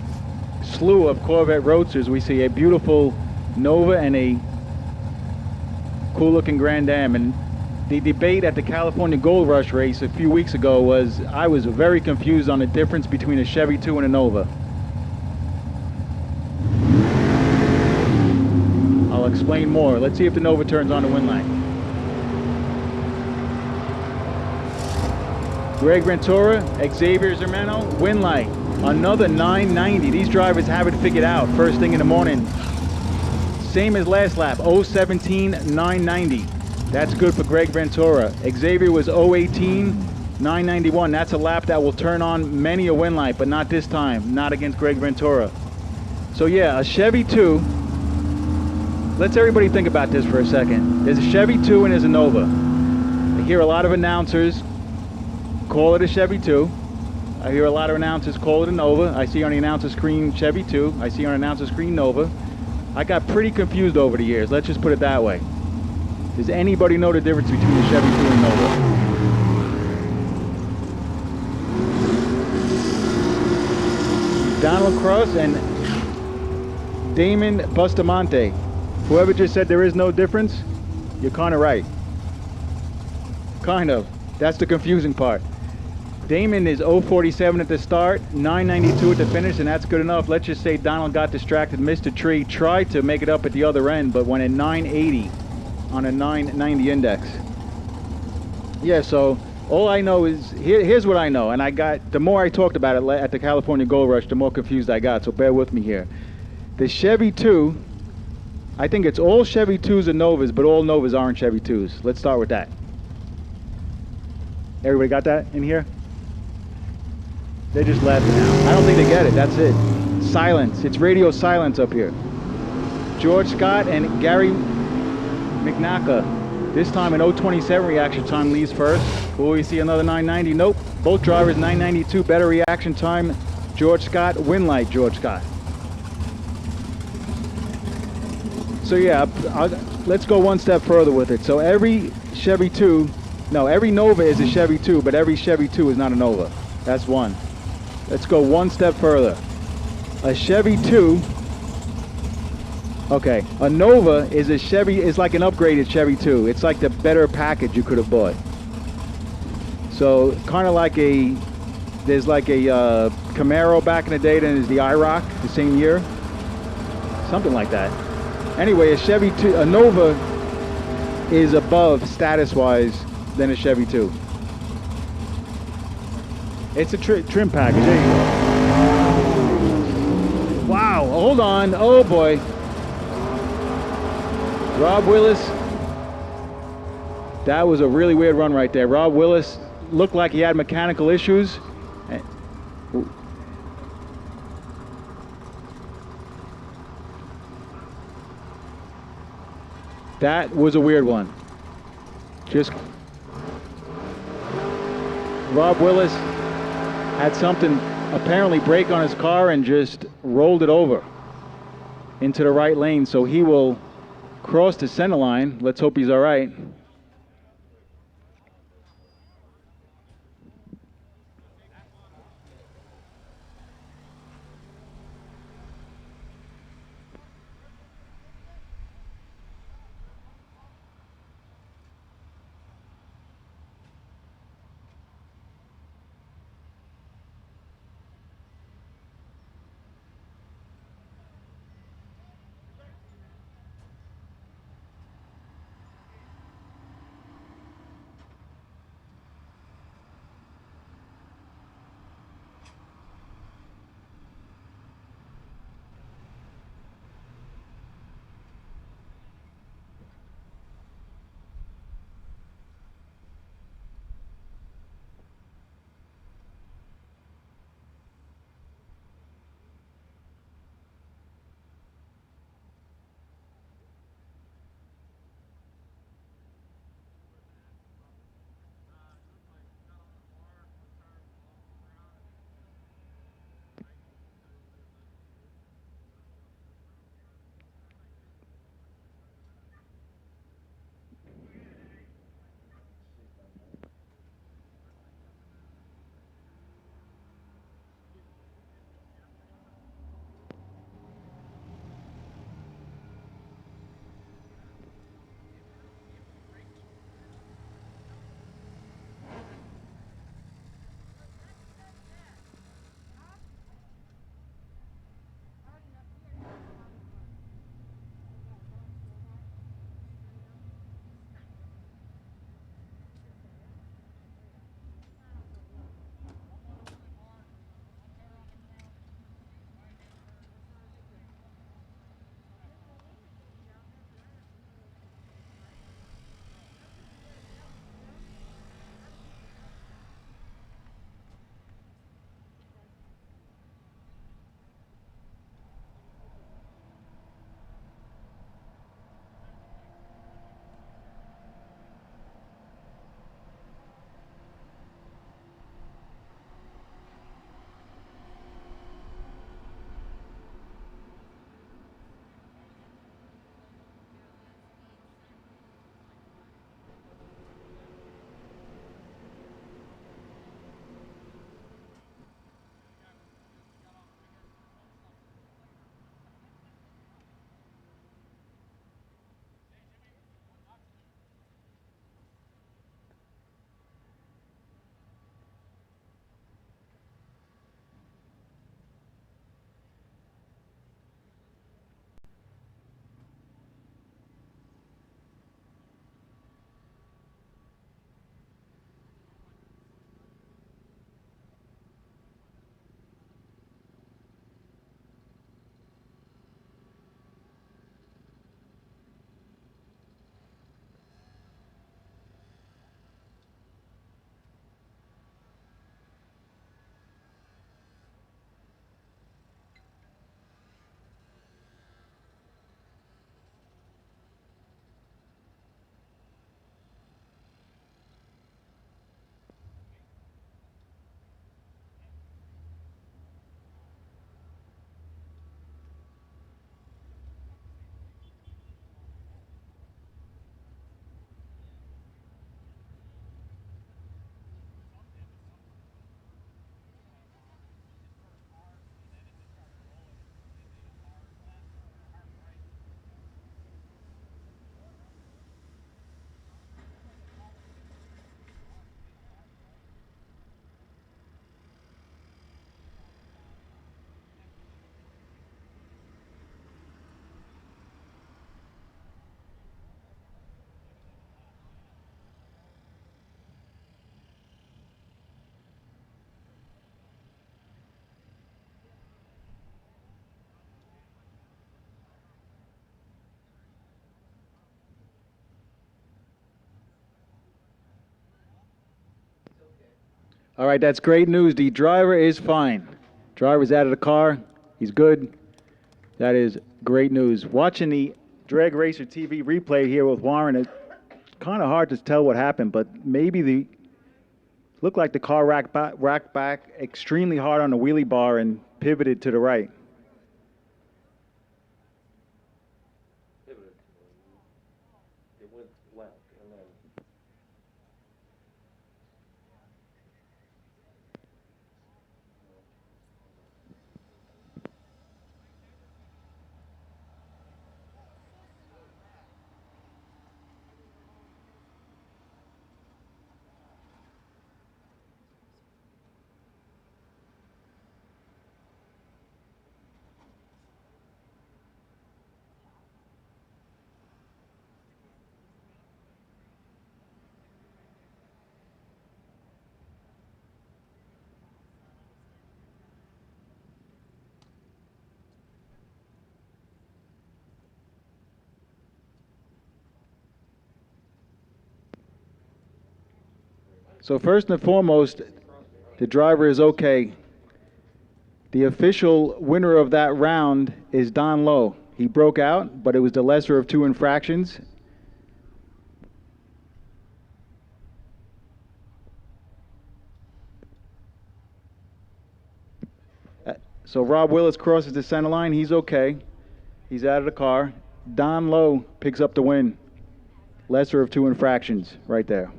slew of Corvette Roadsters, we see a beautiful Nova and a cool looking Grand Am. And the debate at the California Gold Rush race a few weeks ago was, I was very confused on the difference between a Chevy 2 and a Nova. I'll explain more. Let's see if the Nova turns on the win light. Greg Ventura, Xavier Zermeno, win light. Another 990. These drivers have it figured out first thing in the morning. Same as last lap, 017 990. That's good for Greg Ventura. Xavier was 018, 991. That's a lap that will turn on many a win light, but not this time. Not against Greg Ventura. So yeah, a Chevy 2. Let's everybody think about this for a second. There's a Chevy 2 and there's a Nova. I hear a lot of announcers call it a Chevy 2. I hear a lot of announcers call it a Nova. I see on the announcer screen Chevy 2. I see on the announcer screen Nova. I got pretty confused over the years. Let's just put it that way. Does anybody know the difference between the Chevy 2 and Nova? Donald Cross and Damon Bustamante. Whoever just said there is no difference, you're kind of right. Kind of. That's the confusing part. Damon is 047 at the start, 992 at the finish, and that's good enough. Let's just say Donald got distracted, missed a tree, tried to make it up at the other end, but went at 980 on a 990 index. Yeah, so all I know is, here's what I know, and I got, the more I talked about it at the California Gold Rush, the more confused I got, so bear with me here. The Chevy 2, I think it's all Chevy 2s and Novas, but all Novas aren't Chevy 2s. Let's start with that. Everybody got that in here? They're just laughing now. I don't think they get it. That's it. Silence. It's radio silence up here. George Scott and Gary McNaca. This time an 027 reaction time leads first. Will we see another 990? Nope. Both drivers 992. Better reaction time. George Scott. Win light George Scott. So yeah, let's go one step further with it. So every Chevy 2, no, every Nova is a Chevy 2, but every Chevy 2 is not a Nova. That's one. Let's go one step further. A Chevy 2, okay, a Nova is a Chevy, is like an upgraded Chevy 2. It's like the better package you could have bought. So kind of like there's like a Camaro back in the day, then there's the IROC the same year. Something like that. Anyway, a Chevy 2, a Nova is above status-wise than a Chevy 2. It's a trim package. There you go. Wow, hold on. Oh boy. Rob Willis. That was a really weird run right there. Rob Willis looked like he had mechanical issues. That was a weird one. Just Rob Willis had something apparently break on his car and just rolled it over into the right lane. So he will cross the center line. Let's hope he's all right. All right, that's great news. The driver is fine. Driver's out of the car. He's good. That is great news. Watching the Drag Racer TV replay here with Warren, it's kind of hard to tell what happened, but maybe looked like the car racked back extremely hard on the wheelie bar and pivoted to the right. So first and foremost, the driver is okay. The official winner of that round is Don Lowe. He broke out, but it was the lesser of 2 infractions. So Rob Willis crosses the center line. He's okay. He's out of the car. Don Lowe picks up the win. Lesser of 2 infractions right there.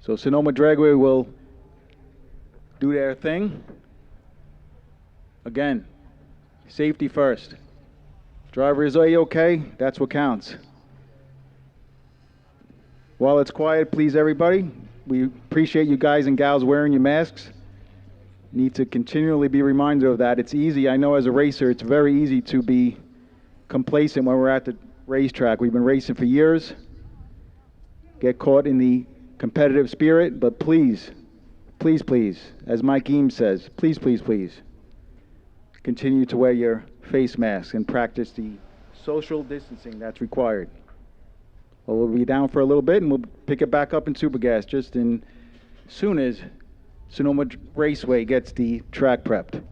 So Sonoma Dragway will do their thing. Again, safety first. Driver is A-okay. That's what counts. While it's quiet, please everybody, we appreciate you guys and gals wearing your masks. Need to continually be reminded of that. It's easy, I know as a racer, it's very easy to be complacent when we're at the racetrack. We've been racing for years. Get caught in the competitive spirit, but please, please, please, as Mike Eames says, please, please, please, continue to wear your face mask and practice the social distancing that's required. Well, we'll be down for a little bit and we'll pick it back up in Supergas just in soon as Sonoma Raceway gets the track prepped.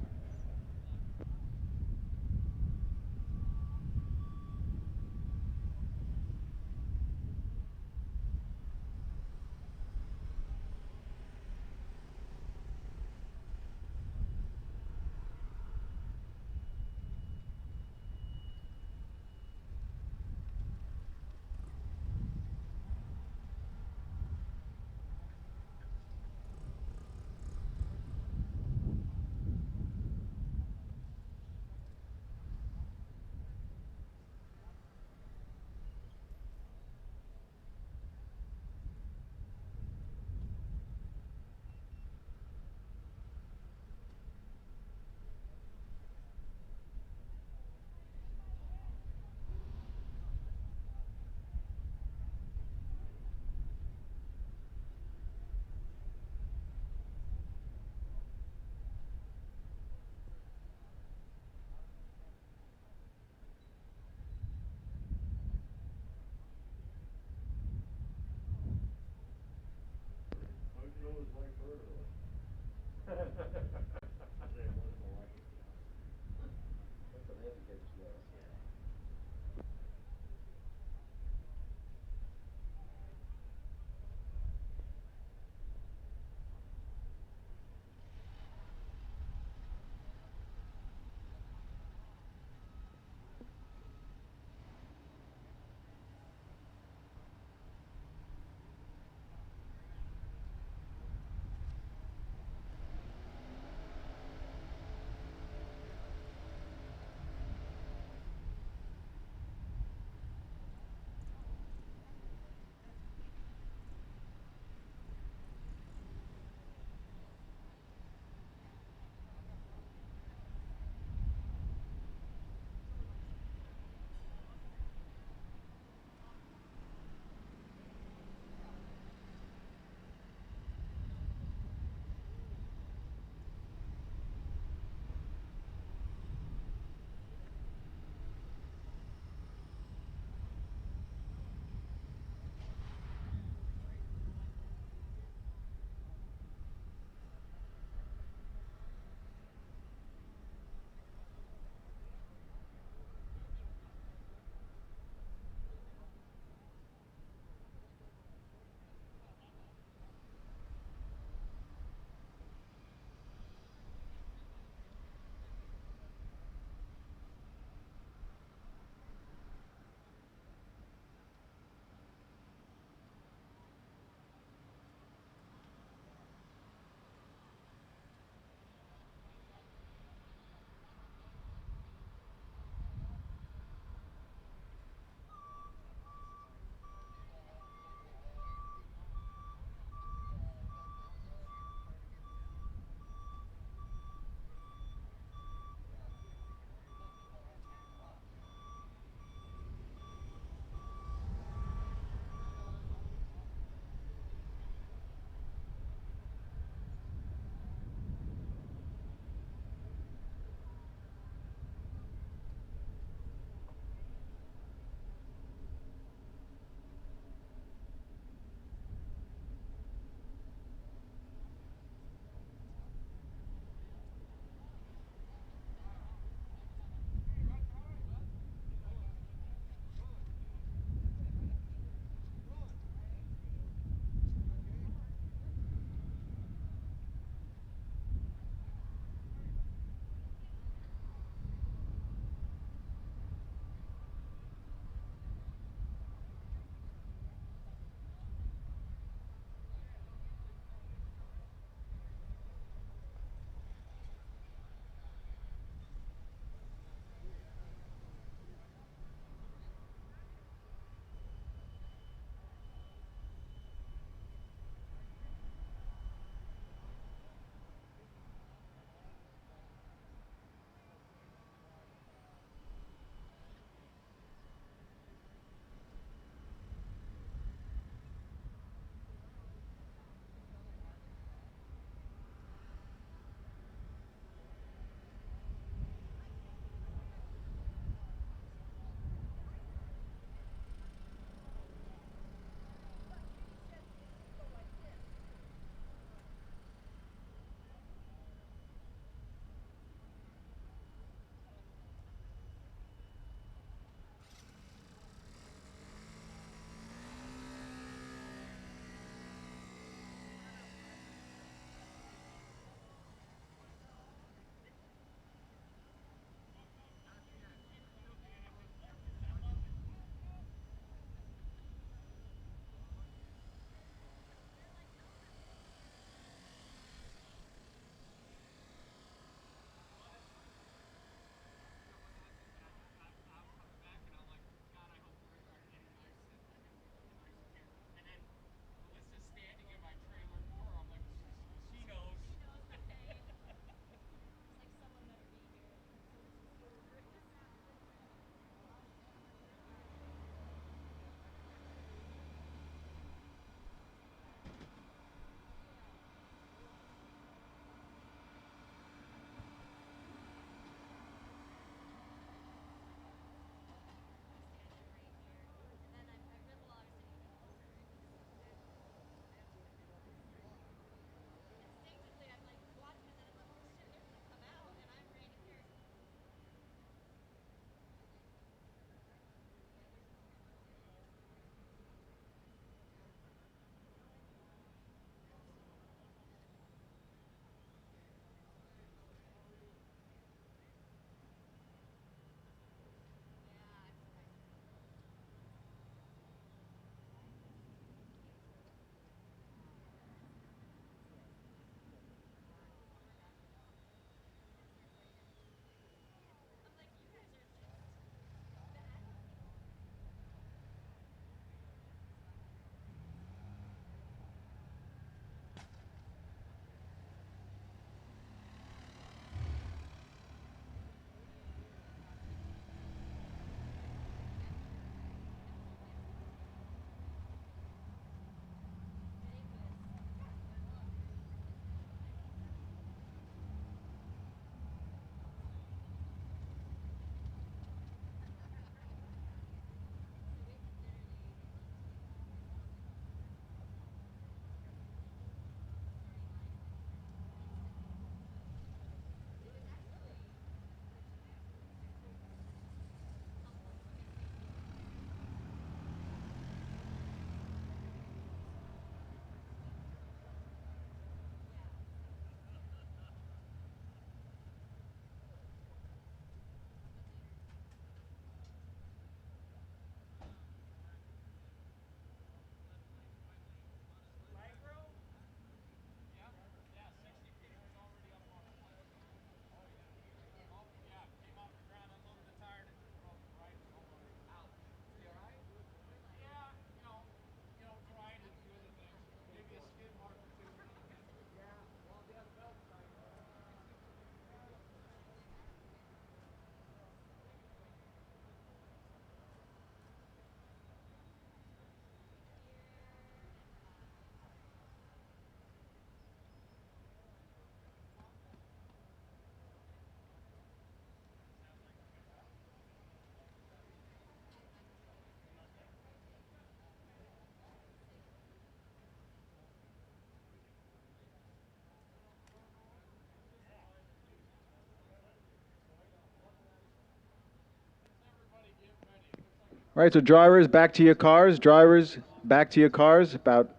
All right, so drivers, back to your cars. Drivers, back to your cars. About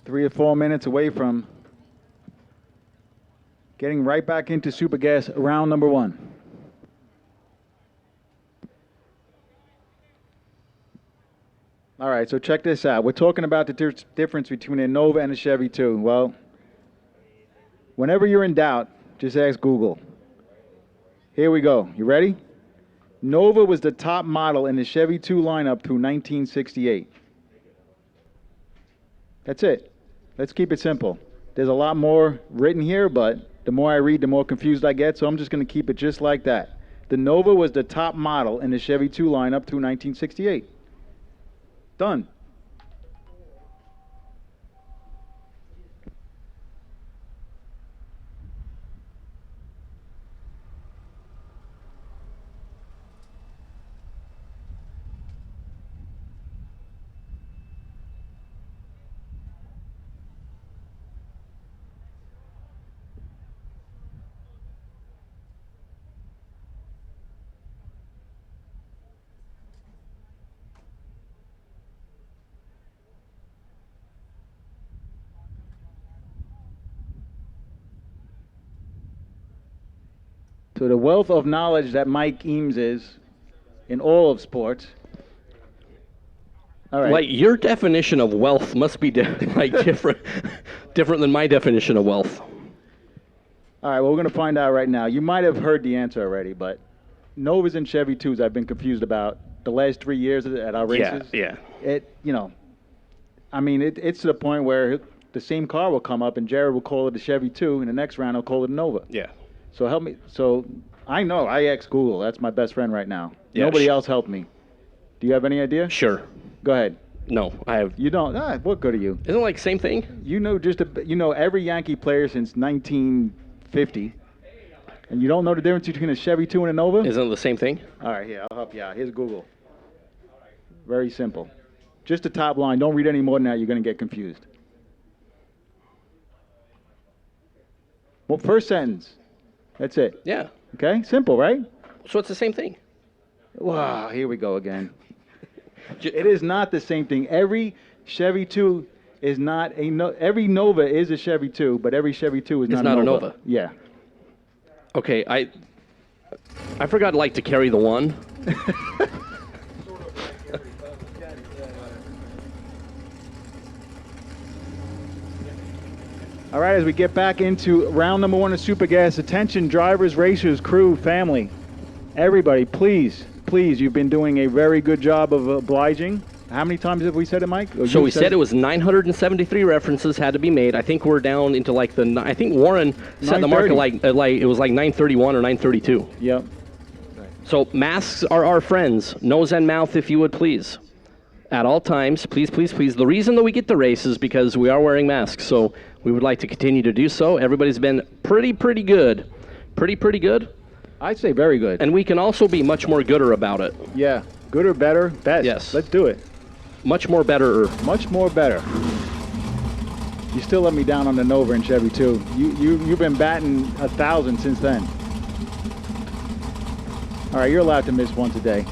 3 or 4 minutes away from getting right back into Super Gas round number 1. All right, so check this out. We're talking about the difference between a Nova and a Chevy 2. Well, whenever you're in doubt, just ask Google. Here we go. You ready? Nova was the top model in the Chevy 2 lineup through 1968. That's it. Let's keep it simple. There's a lot more written here, but the more I read, the more confused I get, so I'm just going to keep it just like that. The Nova was the top model in the Chevy 2 lineup through 1968. Done. So the wealth of knowledge that Mike Eames is in all of sports. All right. Like, your definition of wealth must be different than my definition of wealth. All right, well, we're going to find out right now. You might have heard the answer already, but Novas and Chevy 2s I've been confused about the last 3 years at our races. Yeah. It's to the point where the same car will come up and Jared will call it a Chevy 2, and the next round he'll call it a Nova. Yeah. So help me. So I know I ex Google. That's my best friend right now. Yeah, Nobody else helped me. Do you have any idea? Sure. Go ahead. No, I have. You don't. What good are you? Isn't it like same thing? You know every Yankee player since 1950, and you don't know the difference between a Chevy 2 and a Nova? Isn't it the same thing? All right, here, I'll help you out. Here's Google. Very simple. Just the top line. Don't read any more than that. You're going to get confused. Well, first sentence. That's it. Yeah. Okay? Simple, right? So it's the same thing. Wow, here we go again. It is not the same thing. Every Chevy 2 is not every Nova is a Chevy 2, but every Chevy 2 is not a Nova. Yeah. Okay, I forgot to carry the one. All right, as we get back into round number 1 of Super Gas, attention drivers, racers, crew, family. Everybody, please, you've been doing a very good job of obliging. How many times have we said it, Mike? So we said it was 973 references had to be made. I think we're down into I think Warren set the mark at it was like 931 or 932. Yep. So masks are our friends. Nose and mouth, if you would please. At all times, please. The reason that we get the race is because we are wearing masks. So we would like to continue to do so. Everybody's been pretty good. Pretty good. I'd say very good. And we can also be much more gooder about it. Yeah. Good or better? Best. Yes. Let's do it. Much more better. Much more better. You still let me down on the Nova and Chevy 2. You've been batting 1,000 since then. All right, you're allowed to miss once a day.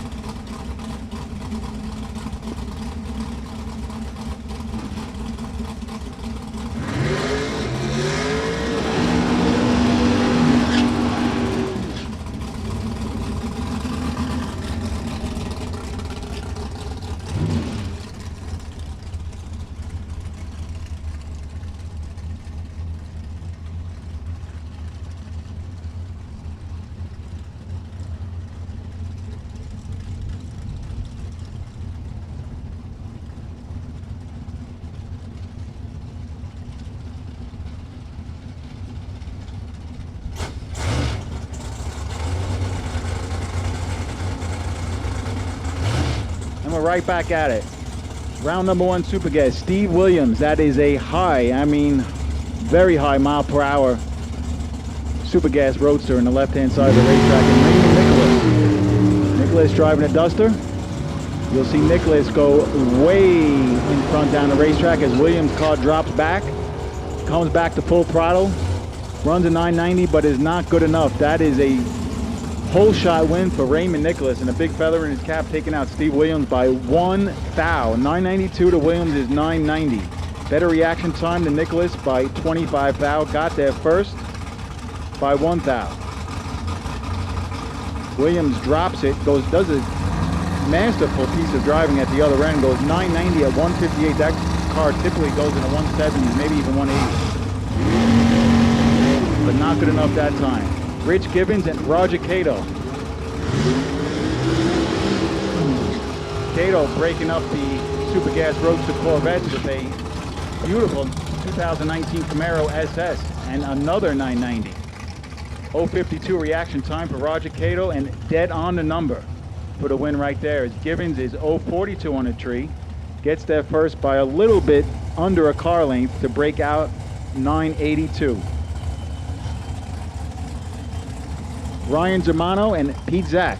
And we're right back at it. Round number 1 Super Gas. Steve Williams. That is a very high mile per hour Super Gas Roadster in the left-hand side of the racetrack. And Raymond Nicholas driving a Duster. You'll see Nicholas go way in front down the racetrack as Williams' car drops back, comes back to full throttle, runs a 990, but is not good enough. That is a Pole shot win for Raymond Nicholas, and a big feather in his cap, taking out Steve Williams by 1 thou. 992 to Williams is 990. Better reaction time than Nicholas by 25 thou. Got there first by 1 thou. Williams drops it, does a masterful piece of driving at the other end, goes 990 at 158. That car typically goes in the 170s, maybe even 180. But not good enough that time. Rich Gibbons and Roger Cato. Cato breaking up the Super Gas Roadster Corvettes with a beautiful 2019 Camaro SS and another 990. 052 reaction time for Roger Cato, and dead on the number for the win right there. As Gibbons is 042 on the tree. Gets there first by a little bit under a car length to break out 982. Ryan Germano and Pete Zach.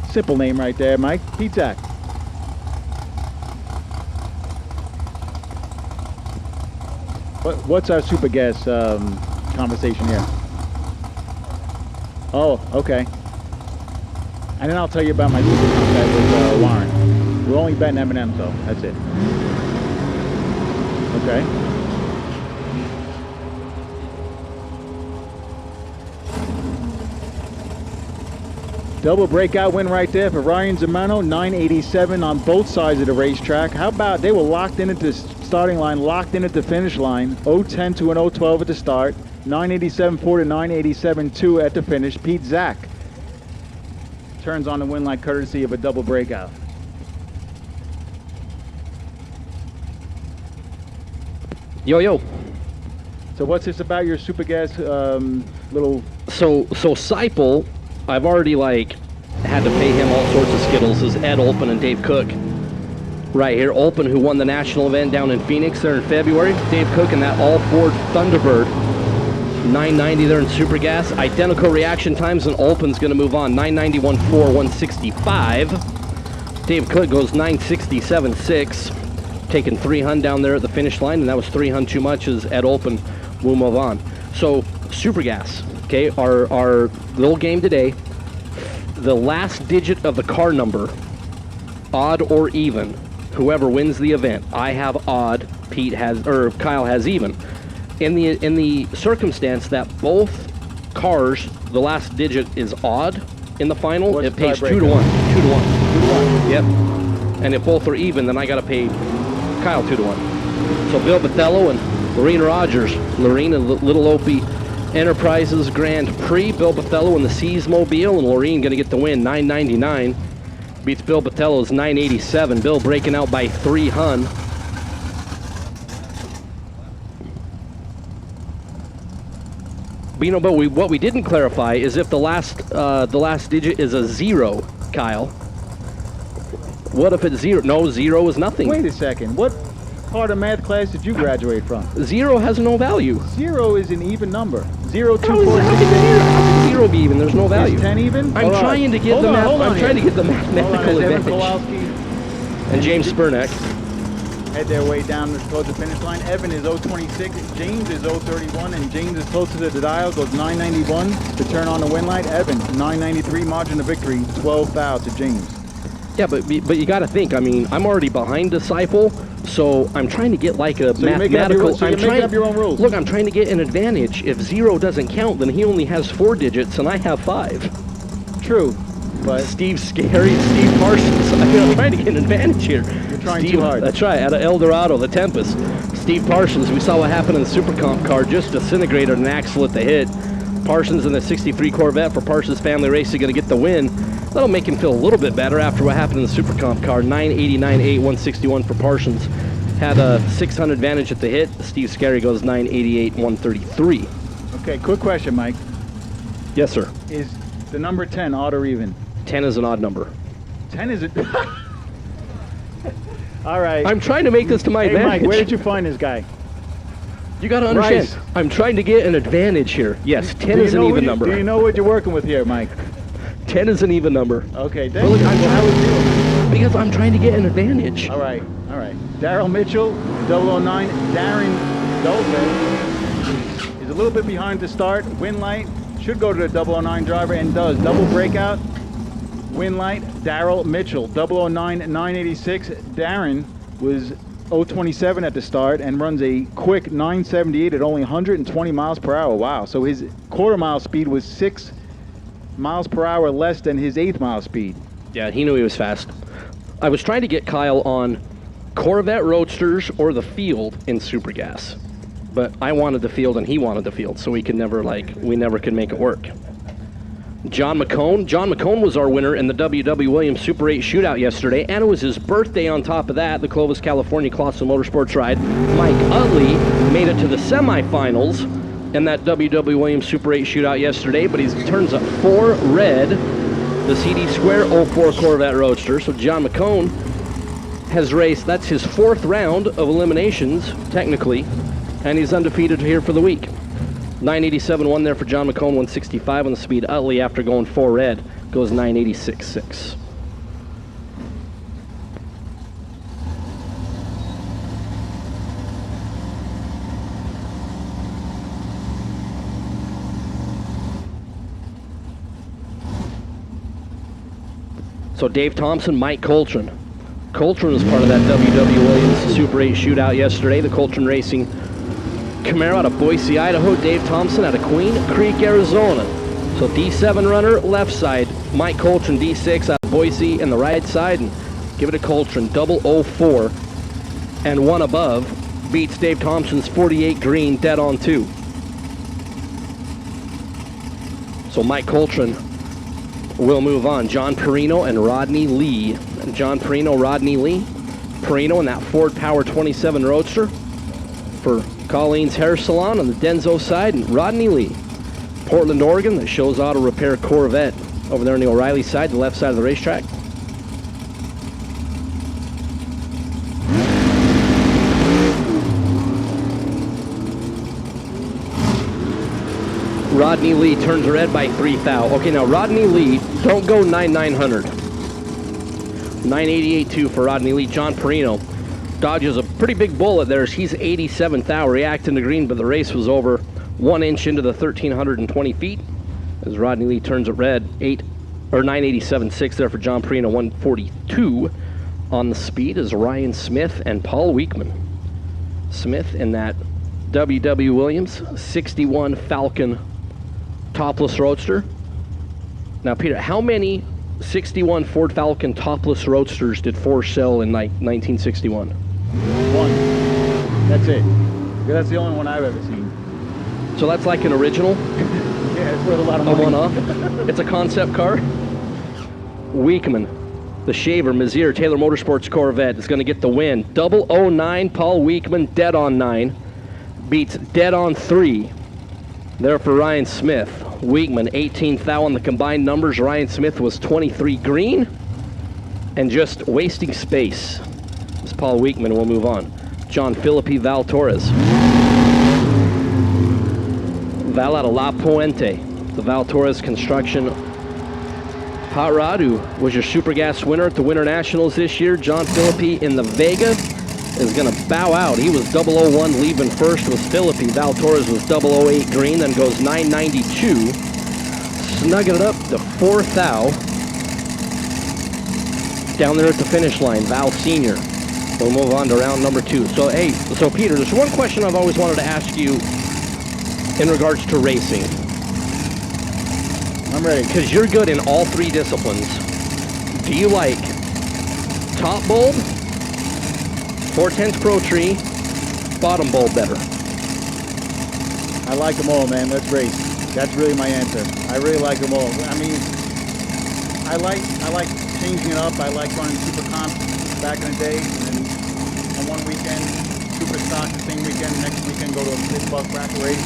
Simple name right there, Mike. Pete Zach. What's our Super Gas conversation here? Oh, okay. And then I'll tell you about my Super contract with Warren. We're only betting M&M, though. That's it. Okay. Double breakout win right there for Ryan Zamano, 987 on both sides of the racetrack. How about they were locked in at the starting line, locked in at the finish line, 010 to an 012 at the start, 987.4 to 987.2 at the finish. Pete Zach turns on the win light courtesy of a double breakout. Yo, yo. So what's this about your Super Gas little... So Seipel, I've already had to pay him all sorts of skittles, is Ed Olpen and Dave Cook. Right here, Olpen, who won the national event down in Phoenix there in February. Dave Cook in that all-Ford Thunderbird. 990 there in Super Gas. Identical reaction times, and Olpen's going to move on. 991.4, 165. Dave Cook goes 967.6. Taking 300 down there at the finish line, and that was 300 too much as Ed Olpen will move on. So, Super Gas, okay, our little game today, the last digit of the car number, odd or even, whoever wins the event. I have odd, Kyle has even. In the circumstance that both cars, the last digit is odd in the final, What's it pays 2 to 1. 2 to 1. 2 to 1. Yep. And if both are even, then I got to pay Kyle 2 to 1. So Bill Bathello and Lorene Rogers. Lorene and Little Opie Enterprises Grand Prix. Bill Bathello in the Seas Mobile, and Lorene going to get the win. 999 beats Bill Bathello's 987. Bill breaking out by 300. But what we didn't clarify is if the last digit is a 0, Kyle. What if it's 0? No, 0 is nothing. Wait a second. What part of math class did you graduate from? 0 has no value. 0 is an even number. 0, 2, 4, How can 0 be even? There's no value. Is 10 even? I'm trying to get the mathematical advantage. Kowalski And James Spurneck. head their way down towards the finish line. Evan is 026, James is 031, and James is closer to the dial, goes 991 to turn on the win light. Evan, 993, margin of victory, 12 thou to James. Yeah, but you got to think. I mean, I'm already behind Disciple, so I'm trying to get like a mathematical. You're making up your own rules. Look, I'm trying to get an advantage. If 0 doesn't count, then he only has 4 digits, and I have 5. True, but Steve Scary, Steve Parsons. I'm trying to get an advantage here. You're trying too hard. That's right. Out of El Dorado, the Tempest. Steve Parsons. We saw what happened in the Super Comp car. Just disintegrated an axle at the hit. Parsons in the 63 Corvette for Parsons Family Racing going to get the win. That'll make him feel a little bit better after what happened in the Super Comp car. 989.8, 161 for Parsons. Had a 600 advantage at the hit. Steve Scary goes 988, 133. okay, quick question, Mike. Yes, sir. Is the number 10 odd or even? 10 is an odd number. 10 is it? All right. I'm trying to make this to my Hey, advantage. Mike, where did you find this guy? You got to understand. Rice. I'm trying to get an advantage here. Yes, 10 Do is you an know even what number. Do you know what you're working with here, Mike? 10 is an even number. Okay, Well, look, how would you? Because I'm trying to get an advantage. All right. Daryl Mitchell, 009. Darren Dolphin is a little bit behind to start. Win light should go to the 009 driver and does. Double breakout, win light, Daryl Mitchell. 009 986. Darren was 027 at the start and runs a quick 978 at only 120 miles per hour. Wow. So his quarter mile speed was 6 miles per hour less than his 8th mile speed. Yeah, he knew he was fast. I was trying to get Kyle on Corvette Roadsters or the field in Super Gas, but I wanted the field and he wanted the field, so we never could make it work. John McCone was our winner in the WW Williams Super 8 shootout yesterday, and it was his birthday on top of that, the Clovis, California Clausen Motorsports ride. Mike Utley made it to the semifinals in that WW Williams Super 8 shootout yesterday, but he turns up 4 red, the CD Square 04 Corvette Roadster. So John McCone has raced, that's his 4th round of eliminations, technically, and he's undefeated here for the week. 987-1 there for John McCone, 165 on the speed. Utley, after going 4 red, goes 986.6. So Dave Thompson, Mike Coltrane. Coltrane was part of that WW Williams Super 8 shootout yesterday. The Coltrane Racing Camaro out of Boise, Idaho. Dave Thompson out of Queen Creek, Arizona. So D7 runner, left side. Mike Coltrane, D6 out of Boise, and the right side. And give it a Coltrane, 004 and 1 above. Beats Dave Thompson's 48 green, dead on 2. So Mike Coltrane will move on. John Perino and Rodney Lee. John Perino, Rodney Lee. Perino in that Ford Power 27 Roadster for Colleen's Hair Salon on the Denso side, and Rodney Lee. Portland, Oregon, that shows auto repair Corvette over there on the O'Reilly side, the left side of the racetrack. Rodney Lee turns red by 3 thou. Okay, now Rodney Lee, don't go 9,900. 988.2 for Rodney Lee. John Perino dodges a pretty big bullet there. He's 87 thou, reacting to green, but the race was over 1 inch into the 1,320 feet. As Rodney Lee turns it red, 987.6 there for John Perino. 142 on the speed is Ryan Smith and Paul Weekman. Smith in that WW Williams 61 Falcon topless Roadster. Now, Peter, how many 61 Ford Falcon topless Roadsters did Ford sell in 1961? 1. That's it. That's the only one I've ever seen. So that's like an original? Yeah, it's worth a lot of A money. one-off? It's a concept car? Weekman, the Shaver Mazier Taylor Motorsports Corvette is going to get the win. 009, Paul Weekman, dead on 9. Beats dead on 3. There for Ryan Smith. Weekman, 18 thou on the combined numbers. Ryan Smith was 23 green and just wasting space. As Paul Weekman will move on. John Philippi, Val Torres. Val out of La Puente. The Val Torres Construction hot rod, who was your Super Gas winner at the Winter Nationals this year. John Philippi in the Vega is going to bow out. He was 001 leaving first with Philippi. Val Torres was 008 green, then goes 992. Snugging it up to 4 thou. Down there at the finish line, Val Sr. We'll move on to round number 2. So, hey, so Peter, there's one question I've always wanted to ask you in regards to racing. I'm ready. Because you're good in all 3 disciplines. Do you like top bulb, 4/10 Pro Tree, bottom bulb better? I like them all, man. Let's race. That's really my answer. I really like them all. I mean, I like changing it up. I like running super comp back in the day, and on one weekend, Superstock the same weekend, next weekend go to a big buck bracket race.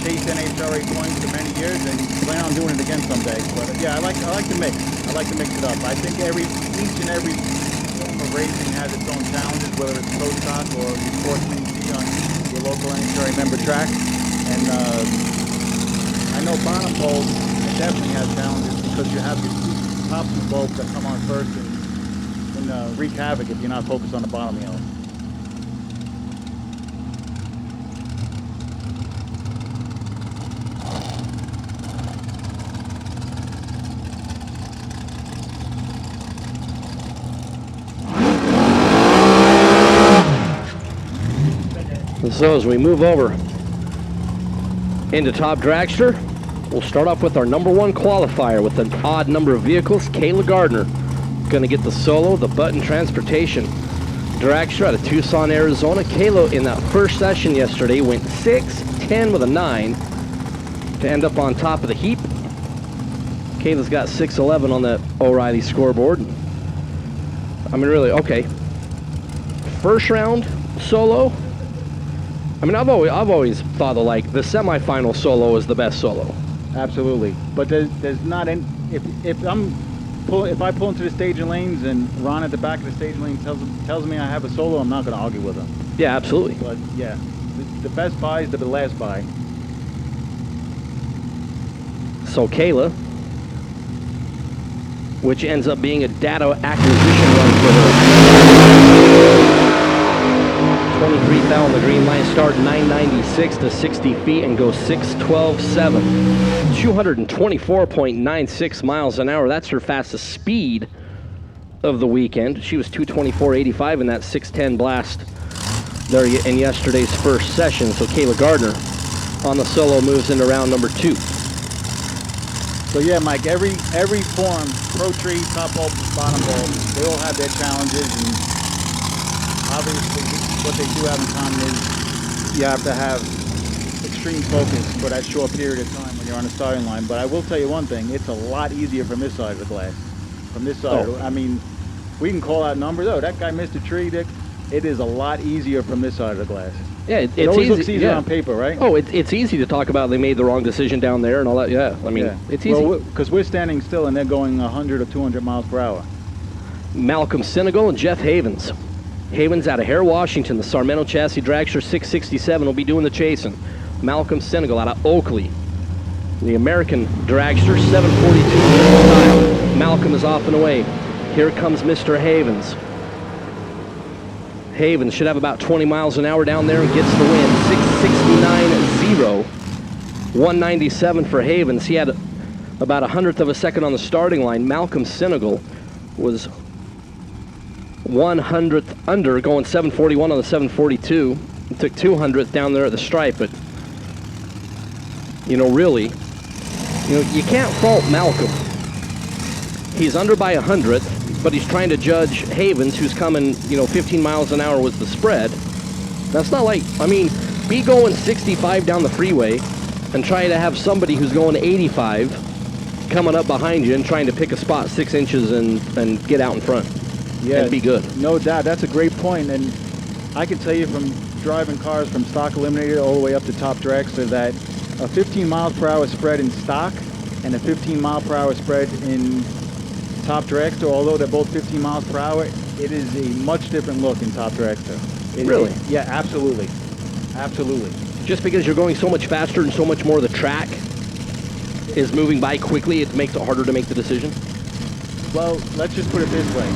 Chase NHRA points for many years, and plan on doing it again someday. But yeah, I like to mix. I like to mix it up. I think each and every form of racing has its own challenges, whether it's pro stock or your Sportsman you see on your local NHRA member track. And I know bottom bulbs definitely has challenges because you have your top 2 bulbs that come on first and wreak havoc if you're not focused on the bottom yellow. So as we move over into Top Dragster, we'll start off with our number one qualifier with an odd number of vehicles. Kayla Gardner going to get the solo, the Button Transportation Dragster out of Tucson, Arizona. Kayla in that first session yesterday went 6-10 with a 9 to end up on top of the heap. Kayla's got 6-11 on that O'Reilly scoreboard. I mean, really, okay. First round solo. I mean, I've always thought of like the semifinal solo is the best solo. Absolutely, but there's not any. If I pull into the staging lanes and Ron at the back of the staging lane tells me I have a solo, I'm not going to argue with him. Yeah, absolutely. But yeah, the best buy is the last buy. So Kayla, which ends up being a data acquisition run for her. 23 thou on the green line, start 996 to 60 feet and go 612.7. 224.96 miles an hour. That's her fastest speed of the weekend. She was 224.85 in that 610 blast there in yesterday's first session. So Kayla Gardner on the solo moves into round number 2. So yeah, Mike, every form, pro tree, top bulb, bottom bulb, they all have their challenges, and obviously what they do have in common is you have to have extreme focus for that short period of time when you're on the starting line. But I will tell you one thing, it's a lot easier from this side of the glass. From this side, I mean, we can call out numbers. Oh, that guy missed a tree, Dick. It is a lot easier from this side of the glass. Yeah, it always looks easier on paper, right? Oh, it's easy to talk about they made the wrong decision down there and all that. Yeah, I mean, it's easy. Well, because we're standing still and they're going 100 or 200 miles per hour. Malcolm Senegal and Jeff Havens. Havens out of Hare, Washington, the Sarmento Chassis Dragster 667 will be doing the chasing. Malcolm Senegal out of Oakley, the American Dragster 742 style. Malcolm is off and away. Here comes Mr. Havens. Havens should have about 20 miles an hour down there and gets the win. 669.0. 197 for Havens. He had about 100th of a second on the starting line. Malcolm Senegal was 100th under, going 741 on the 742. He took 200th down there at the stripe, but really, you can't fault Malcolm. He's under by 100th, but he's trying to judge Havens, who's coming, 15 miles an hour was the spread. That's not like, be going 65 down the freeway and try to have somebody who's going 85 coming up behind you and trying to pick a spot 6 inches and get out in front. Yeah, and be good. No doubt. That's a great point. And I can tell you from driving cars from stock Eliminator all the way up to Top Dragster that a 15 miles per hour spread in stock and a 15 mile per hour spread in Top Dragster, although they're both 15 miles per hour, it is a much different look in Top Dragster. Really? Yeah, absolutely. Absolutely. Just because you're going so much faster and so much more of the track is moving by quickly, it makes it harder to make the decision? Well, let's just put it this way.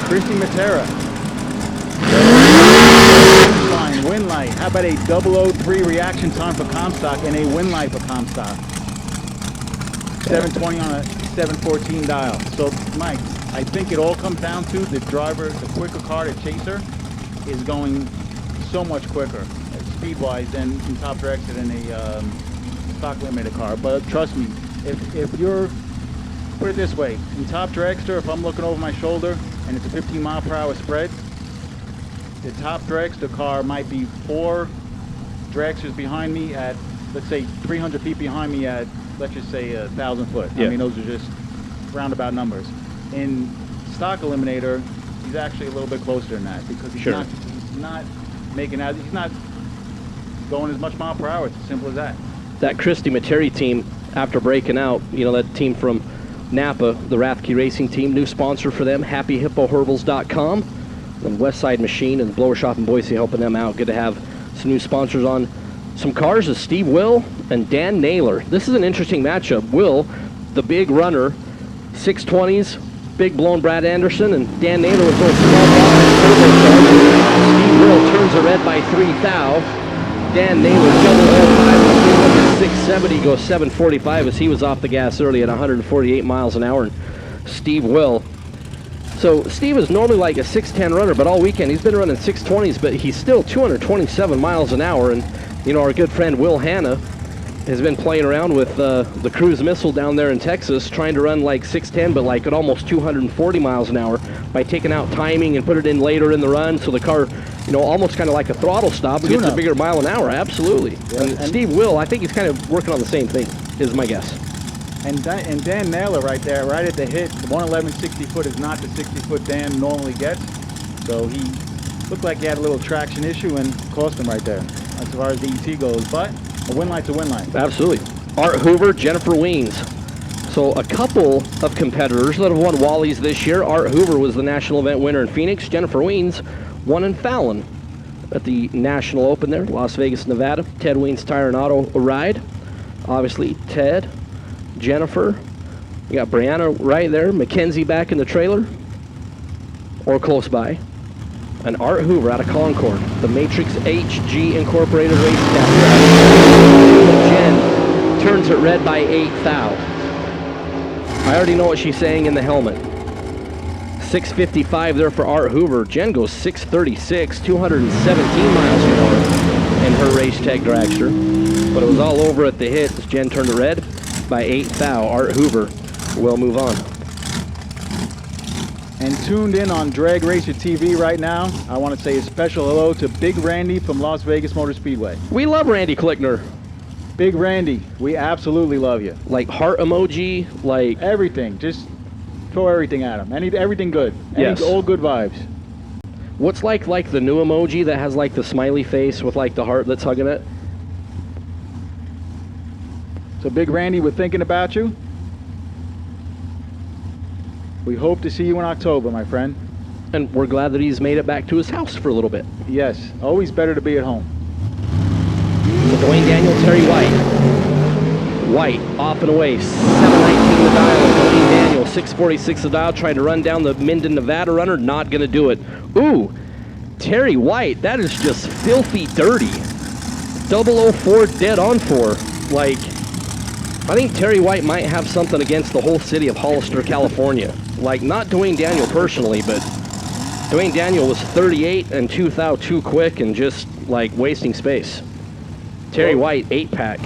Christy Matera. Win light. How about a 003 reaction time for Comstock and a win light for Comstock? 720 on a 714 dial. So, Mike, I think it all comes down to the driver, the quicker car, the chaser, is going so much quicker, speed-wise, than in Top Dragster than a stock limited car. But trust me, if you're, put it this way, in Top Dragster, if I'm looking over my shoulder and it's a 15 mile per hour spread, the Top Dragster car might be 4 Dragsters behind me at, let's say, 300 feet behind me at, let's just say, 1,000 foot. Yeah. I mean, those are just roundabout numbers. In stock Eliminator, he's actually a little bit closer than that because he's not making out, he's not going as much mile per hour. It's as simple as that. That Christy Materi team, after breaking out, that team from Napa, the Rathke Racing team, new sponsor for them, happyhippoherbals.com, and Westside Machine and Blower Shop in Boise helping them out. Good to have some new sponsors on some cars is Steve Will and Dan Naylor. This is an interesting matchup. Will, the big runner, 620s, big blown Brad Anderson, and Dan Naylor with those small blocks turbocharged. Steve Will turns a red by 3 thou. Dan Naylor double 05 670 goes 745 as he was off the gas early at 148 miles an hour. And Steve Will So Steve is normally like a 610 runner, but all weekend he's been running 620s, but he's still 227 miles an hour. And, you know, our good friend Will Hanna has been playing around with the cruise missile down there in Texas, trying to run like 610, but like at almost 240 miles an hour by taking out timing and put it in later in the run, so the car, you know, almost kind of like a throttle stop and gets a bigger mile an hour. Absolutely. Yeah, and Steve Will, I think he's kind of working on the same thing, is my guess. And Dan Naylor right there, right at the hit, the 111 60-foot is not the 60-foot Dan normally gets. So he looked like he had a little traction issue and cost him right there as far as the ET goes. But a win line's a win line. Absolutely. Art Hoover, Jennifer Weens. So a couple of competitors that have won Wallies this year. Art Hoover was the national event winner in Phoenix. Jennifer Weens won in Fallon at the National Open there, Las Vegas, Nevada. Ted Weens Tire and Auto ride. Obviously, Ted, Jennifer. You got Brianna right there. Mackenzie back in the trailer or close by. And Art Hoover out of Concord, the Matrix HG Incorporated race captain. Jen turns it red by 8 thou. I already know what she's saying in the helmet. 655 there for Art Hoover. Jen goes 636, 217 miles an hour in her Race Tech Dragster. But it was all over at the hit as Jen turned it red by 8 thou. Art Hoover will move on. And tuned in on Drag Racer TV right now, I want to say a special hello to Big Randy from Las Vegas Motor Speedway. We love Randy Klickner. Big Randy, we absolutely love you. Like heart emoji, like Everything, just throw everything at him. Everything good. Yes. All good vibes. what's like the new emoji that has like the smiley face with like the heart that's hugging it? So Big Randy, we're thinking about you. We hope to see you in October, my friend. And we're glad that he's made it back to his house for a little bit. Yes, always better to be at home. So Dwayne Daniel, Terry White. White off and away, 719 the dial. And Dwayne Daniel, 646 the dial, trying to run down the Minden, Nevada runner. Not going to do it. Ooh, Terry White, that is just filthy dirty. 004 dead on for. Like, I think Terry White might have something against the whole city of Hollister, California. Like, not Dwayne Daniel personally, but Dwayne Daniel was 38 and 2,000 too quick and just, like, wasting space. Terry White, 8-pack.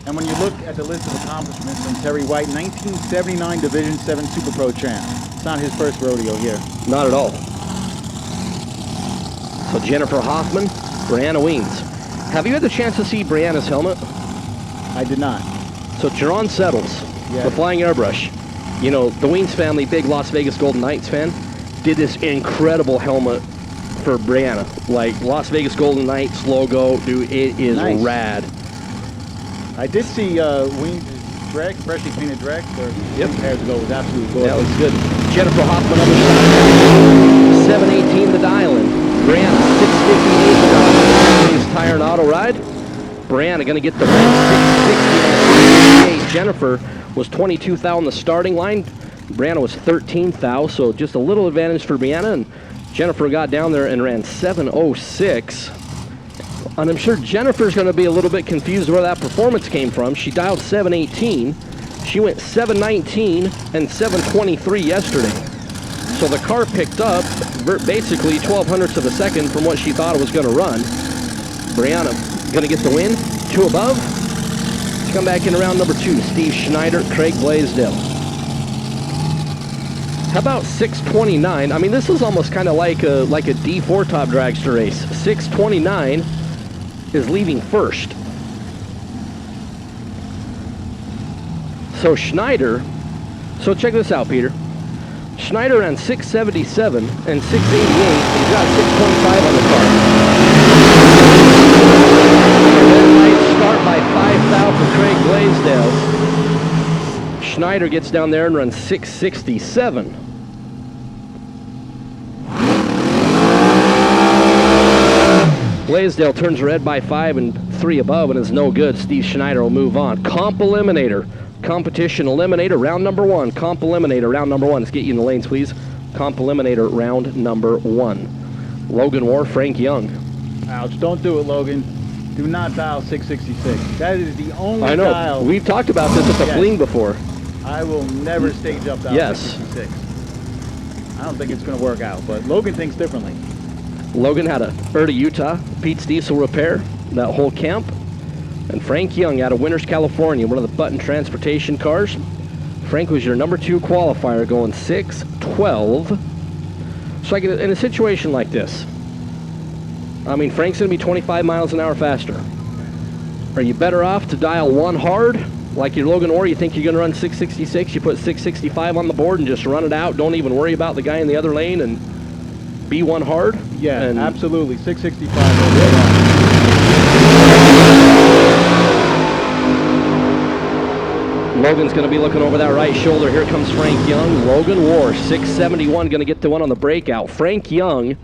And when you look at the list of accomplishments from Terry White, 1979 Division 7 Super Pro champ. It's not his first rodeo here. Not at all. So Jennifer Hoffman, Brianna Weens. Have you had the chance to see Brianna's helmet? I did not. So Jerron Settles, Yeah. the Flying Airbrush. You know, the Weens family, big Las Vegas Golden Knights fan, did this incredible helmet for Brianna. Like, Las Vegas Golden Knights logo, dude, it is Nice. rad. I did see Ween's drag, freshly painted drag, or Yep. 2 pairs ago. It was absolutely gorgeous. That was good. Jennifer Hoffman on the shot. 718 the dial-in. Brianna, 658 the dial-in. Vegas Tire and Auto ride. Brianna going to get the win, 660. Jennifer was 22,000 on the starting line. Brianna was 13,000, so just a little advantage for Brianna. And Jennifer got down there and ran 706. And I'm sure Jennifer's going to be a little bit confused where that performance came from. She dialed 718. She went 719 and 723 yesterday. So the car picked up basically 1200ths of a second from what she thought it was going to run. Brianna going to get the win. 2 above. Let's come back in round number 2. Steve Schneider, Craig Blaisdell. How about 629? I mean, this is almost kind of like a D4 top dragster race. 629 is leaving first. So Schneider, so check this out, Peter. Schneider ran 677 and 688. He's got 625 on the car. Red light start by 5,000 for Craig Blaisdell. Schneider gets down there and runs 667. Blaisdell turns red by 5 and 3 above and is no good. Steve Schneider will move on. Comp Eliminator. Competition Eliminator, round number 1. Comp Eliminator, round number 1. Let's get you in the lanes, please. Comp Eliminator, round number 1. Logan War, Frank Young. Ouch, don't do it, Logan. Do not dial 666. That is the only I know. dial. We've talked about this at the Yes. fling before. I will never stage up dial Yes. 666. I don't think it's going to work out, but Logan thinks differently. Logan had a Erta, Utah, Pete's Diesel Repair, that whole camp. And Frank Young out of Winters, California, one of the Button Transportation cars. Frank was your number 2 qualifier going 6:12. So like in a situation like this, I mean, Frank's going to be 25 miles an hour faster. Are you better off to dial 1 hard, like your Logan Orr? You think you're going to run 666, you put 665 on the board and just run it out, don't even worry about the guy in the other lane and be 1 hard? Yeah, and absolutely. 665. Logan's going to be looking over that right shoulder. Here comes Frank Young. Logan War, 671, going to get the one on the breakout. Frank Young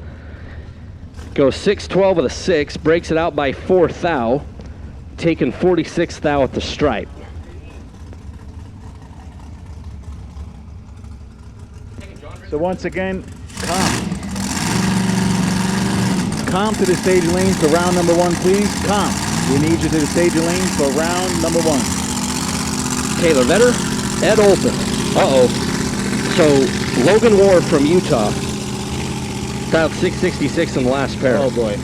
goes 612 with a 6, breaks it out by 4 thou, taking 46 thou at the stripe. So once again, calm to the stage lanes for round number 1, please. Calm. We need you to the stage lanes for round number 1. Taylor Vetter, Ed Olpen. Uh-oh. So Logan Ward from Utah dialed 666 in the last pair. Oh boy.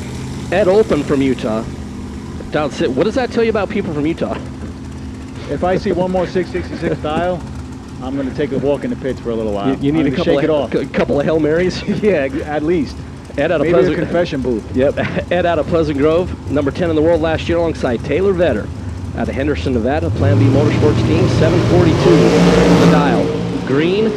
Ed Olpen from Utah dialed 6. What does that tell you about people from Utah? If I see one more 666 dial, I'm going to take a walk in the pits for a little while. You need a couple shake it off. couple of Hail Marys. Yeah, at least. Ed out of Maybe Pleasant. a confession booth. Yep. Ed out of Pleasant Grove, number 10 in the world last year, alongside Taylor Vetter out of Henderson, Nevada, Plan B Motorsports team, 742 the dial. Green.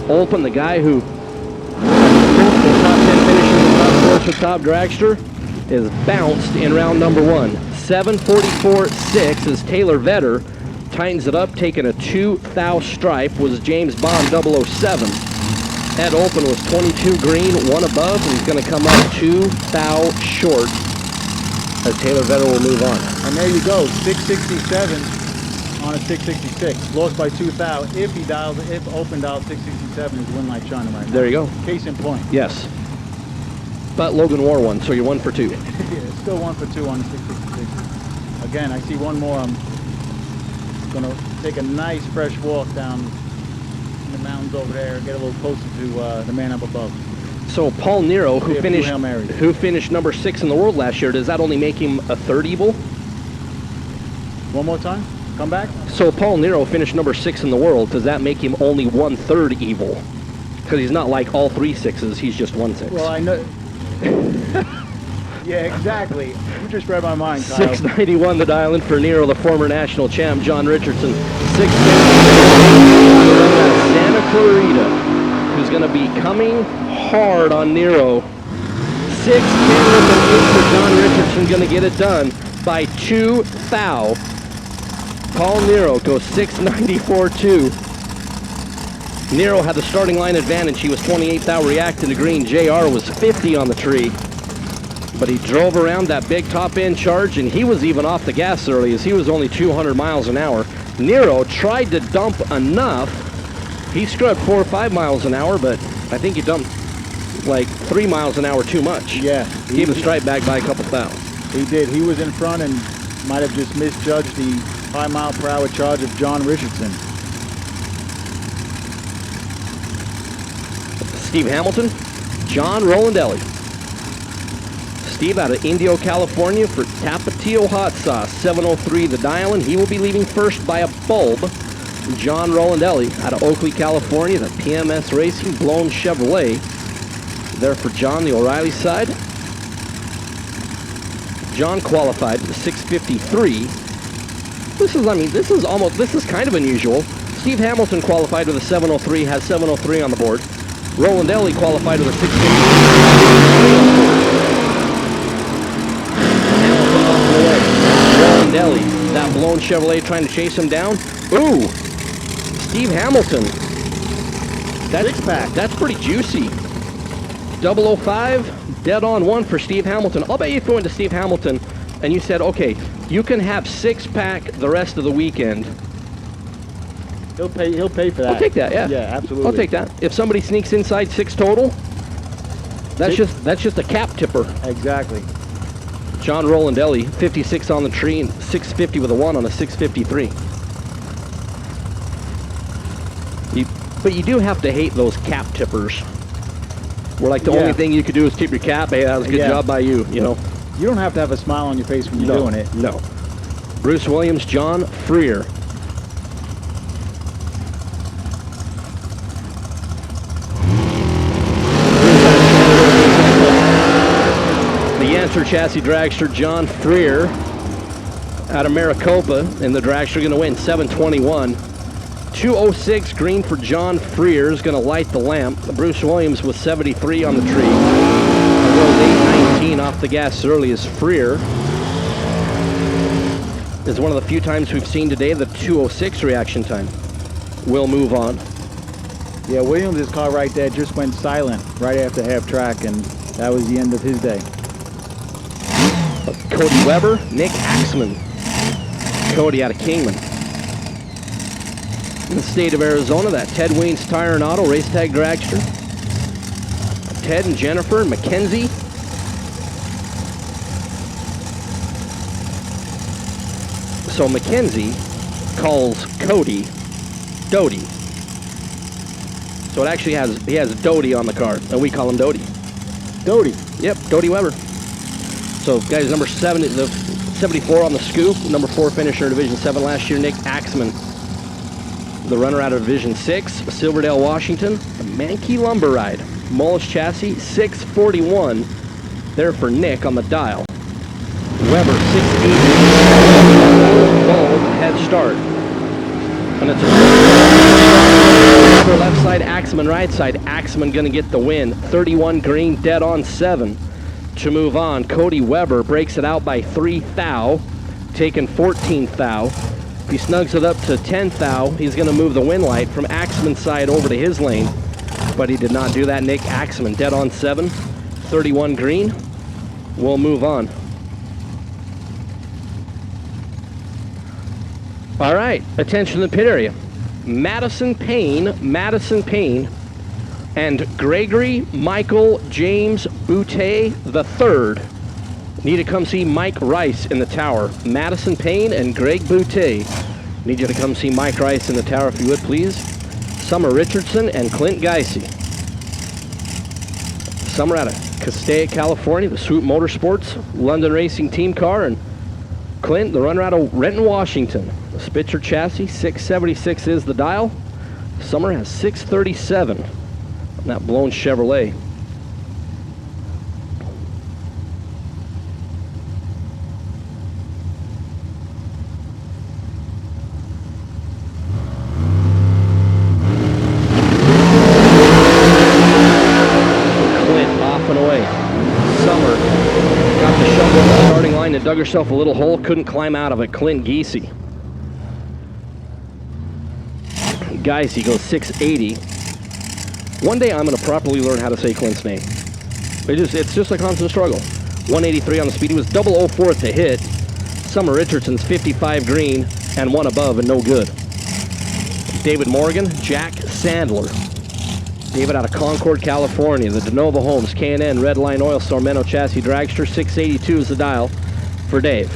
Olpen, the guy who the top 10 finishes in the top course with Top Dragster, is bounced in round number 1. 744.6 as Taylor Vetter tightens it up, taking a 2 thou stripe, was James Bond 007. Ed Olpen was 22 green, 1 above, and he's going to come up 2 thou short as Taylor Vetter will move on. And there you go, 667 on a 666. Lost by 2 thou. If Olpen dialed 667, his win light shining right now. There you go. Case in point. Yes. But Logan War won, so you're 1 for 2. Yeah, it's still 1 for 2 on the 666. Again, I see one more. I'm going to take a nice fresh walk down in the mountains over there, get a little closer to the man up above. So Paul Nero, See a few Hail Marys. who finished number 6 in the world last year, does that only make him a 3rd evil? One more time? Come back? So Paul Nero finished number 6 in the world. Does that make him only 1/3 evil? Because he's not like all 3 6s. He's just 1 6. Well, I know. Yeah, exactly. You just read my mind, Kyle. 691 the dial in for Nero, the former national champ, John Richardson. 650 Santa Clarita, who's going to be coming hard on Nero. 610 with an 8 for John Richardson, going to get it done by 2 thou. Paul Nero goes 694.2. Nero had the starting line advantage. He was 28 thou reacting to green. JR was 50 on the tree. But he drove around that big top end charge, and he was even off the gas early as he was only 200 miles an hour. Nero tried to dump enough. He scrubbed 4 or 5 miles an hour, but I think he dumped like 3 miles an hour too much. Yeah. He gave the stripe back by a couple thou. He did. He was in front and might have just misjudged the 5 mile per hour charge of John Richardson. Steve Hamilton, John Rolandelli. Steve out of Indio, California for Tapatio Hot Sauce, 703 the dial, and he will be leaving first by a bulb. John Rolandelli out of Oakley, California, the PMS Racing Blown Chevrolet. There for John, the O'Reilly side. John qualified with a 653. This is kind of unusual. Steve Hamilton qualified with a 703, has 703 on the board. Rolandelli qualified with a 653. Rolandelli, that blown Chevrolet trying to chase him down. Ooh, Steve Hamilton. Six-pack. That's pretty juicy. 005, dead on 1 for Steve Hamilton. I'll bet you if you went to Steve Hamilton and you said, okay, you can have 6-pack the rest of the weekend. He'll pay for that. I'll take that, yeah. Yeah, absolutely. I'll take that. If somebody sneaks inside 6 total, that's just a cap tipper. Exactly. John Rolandelli, 56 on the tree and 650 with a 1 on a 653. But you do have to hate those cap tippers. Where like the Yeah. only thing you could do is tip your cap. Hey, that was a good Yeah. job by you, you know. You don't have to have a smile on your face when you're doing it. No. Bruce Williams, John Freer. The Yancer chassis dragster, John Freer, out of Maricopa, and the dragster going to win 721. 206 green for John Freer is going to light the lamp. Bruce Williams with 73 on the tree. Rose 819 off the gas early as Freer is one of the few times we've seen today the 206 reaction time. We'll move on. Yeah, Williams' car right there just went silent right after half track, and that was the end of his day. Cody Weber, Nick Axman. Cody out of Kingman. In the state of Arizona, that Ted Weens Tire and Auto Race Tag Dragster. Ted and Jennifer Mackenzie. So Mackenzie calls Cody Doty. So it actually he has Doty on the card, and we call him Doty. Doty. Yep, Doty Weber. So guys, number 74 on the scoop, number 4 finisher in Division 7 last year, Nick Axman. The runner out of Division 6, Silverdale, Washington, the Mankey Lumber Ride. Mullis chassis, 641 there for Nick on the dial. Weber, 680. Bold head start. And it's a left side, Axman right side. Axman going to get the win. 31 green, dead on 7 to move on. Cody Weber breaks it out by 3 thou, taking 14 thou. If he snugs it up to 10 thou, he's going to move the win light from Axman's side over to his lane. But he did not do that. Nick Axman, dead on 7, 31 green. We'll move on. All right, attention to the pit area. Madison Payne, and Gregory Michael James Boutte III need to come see Mike Rice in the tower. Madison Payne and Greg Boutte need you to come see Mike Rice in the tower, if you would, please. Summer Richardson and Clint Geisey. Summer out of Castaic, California, the Swoop Motorsports London Racing Team car, and Clint, the runner out of Renton, Washington. The Spitzer chassis, 676 is the dial. Summer has 637 on that blown Chevrolet. And dug herself a little hole, couldn't climb out of it. Clint Geisey. Geisey goes 680. One day I'm going to properly learn how to say Clint's name. It's just a constant struggle. 183 on the speed. He was 004 to hit. Summer Richardson's 55 green and 1 above and no good. David Morgan, Jack Sandler. David out of Concord, California. The DeNova Homes, K&N, Redline Oil Store, Menno Chassis Dragster. 682 is the dial for Dave.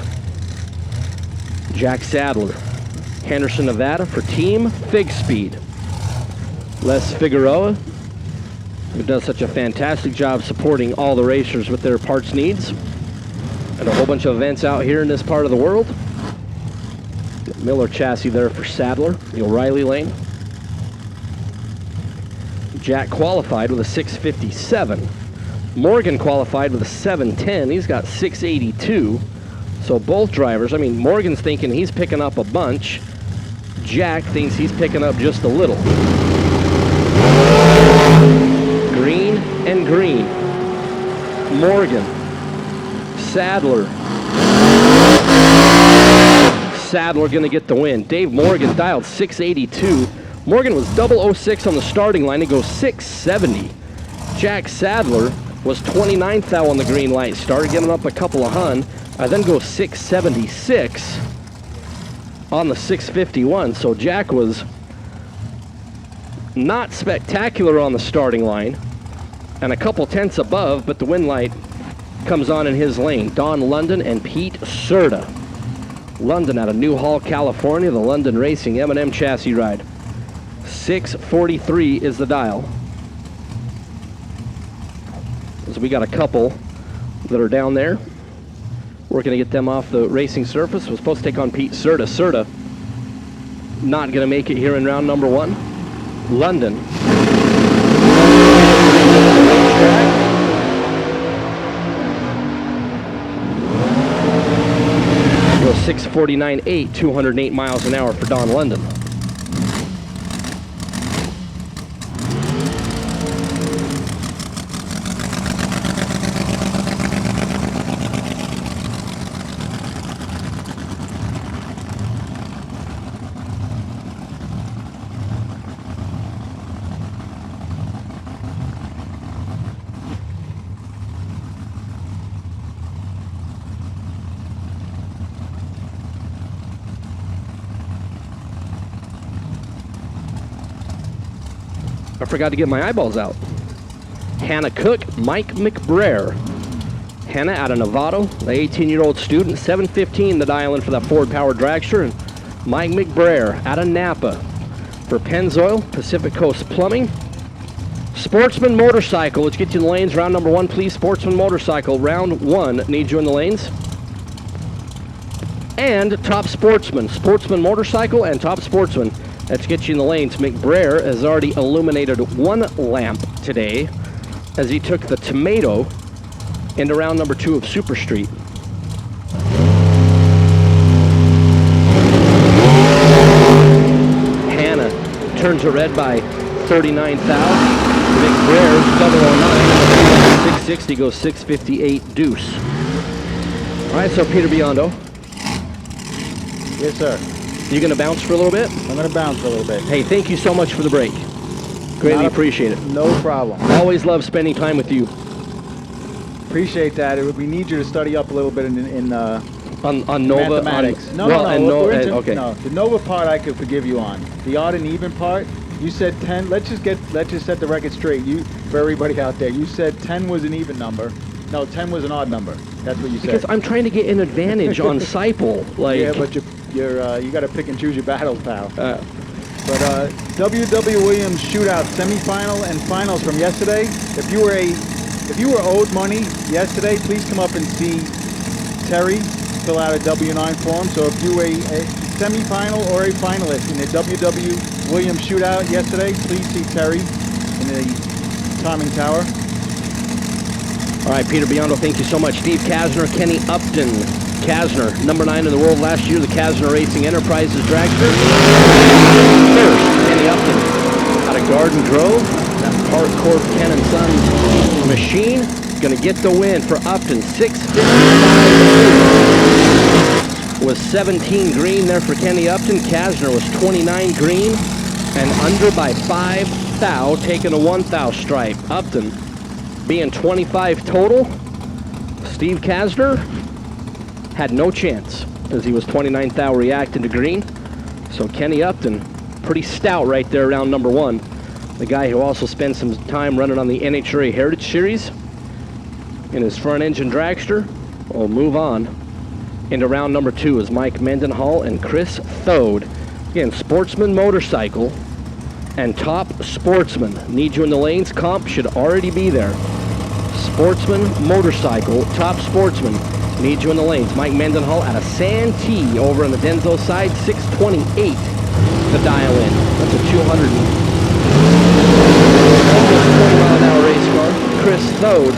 Jack Sadler, Henderson, Nevada for Team Fig Speed. Les Figueroa, who does such a fantastic job supporting all the racers with their parts needs, and a whole bunch of events out here in this part of the world. Miller chassis there for Sadler, the O'Reilly lane. Jack qualified with a 657. Morgan qualified with a 710. He's got 682. So both drivers, I mean, Morgan's thinking he's picking up a bunch. Jack thinks he's picking up just a little. Green and green. Morgan. Sadler. Sadler going to get the win. Dave Morgan dialed 682. Morgan was 006 on the starting line. He goes 670. Jack Sadler was 29th thou on the green light. Started getting up a couple of hun. I then go 676 on the 651. So Jack was not spectacular on the starting line and a couple tenths above, but the win light comes on in his lane. Don London and Pete 643 is the dial. So we got a couple that are down there. We're going to get them off the racing surface. We're supposed to take on Pete Serta. Serta not going to make it here in round number 1. London. Goes 6:49.8, 208 miles an hour for Don London. I forgot to get my eyeballs out. Hannah Cook, Mike McBrayer. Hannah out of Novato, the 18-year-old student, 7:15 the dial in for that Ford-powered dragster. And Mike McBrayer out of Napa for Pennzoil, Pacific Coast Plumbing. Sportsman Motorcycle, let's get you in the lanes. Round number 1, please. Sportsman Motorcycle, round 1, need you in the lanes. And Top Sportsman, Sportsman Motorcycle and Top Sportsman. Let's get you in the lanes. McBrayer has already illuminated 1 lamp today as he took the Tomato into round number 2 of Super Street. Hannah turns it red by 39,000. McBraer's 009. 660 goes 658 deuce. All right, so Peter Biondo. Yes, sir. You gonna bounce for a little bit? I'm gonna bounce for a little bit. Hey, thank you so much for the break. Greatly appreciate it. No problem. Always love spending time with you. Appreciate that. We need you to study up a little bit in On Nova. mathematics. On, No, well, no, and no. okay. No, the Nova part I could forgive you on. The odd and even part, you said 10. Let's just set the record straight. For everybody out there, you said 10 was an even number. No, 10 was an odd number. That's what you said. Because I'm trying to get an advantage on Seipel. Like, yeah, but you got to pick and choose your battles, pal. But W.W. Williams shootout semifinal and finals from yesterday. If you were owed money yesterday, please come up and see Terry fill out a W-9 form. So if you were a semifinal or a finalist in the W.W. Williams shootout yesterday, please see Terry in the timing tower. all right, Peter Biondo, thank you so much. Steve Kasner, Kenny Upton. Kasner, number 9 in the world last year, the Kasner Racing Enterprises dragster. First, Kenny Upton out of Garden Grove. That Park Corp Ken and Sons machine. Gonna get the win for Upton. 655 was 17 green there for Kenny Upton. Kasner was 29 green and under by 5 thou, taking a 1 thou stripe. Upton being 25 total. Steve Kasner had no chance as he was 29 thou reacting to green. So Kenny Upton, pretty stout right there around number 1. The guy who also spent some time running on the NHRA Heritage Series in his front engine dragster. We'll move on into round number 2 is Mike Mendenhall and Chris Thode. Again, Sportsman Motorcycle and Top Sportsman. Need you in the lanes. Comp should already be there. Sportsman Motorcycle, Top Sportsman. Need you in the lanes. Mike Mendenhall out of Santee over on the Denso side, 628 to dial in. That's a 200 almost 20 mile an hour race car. Chris Thode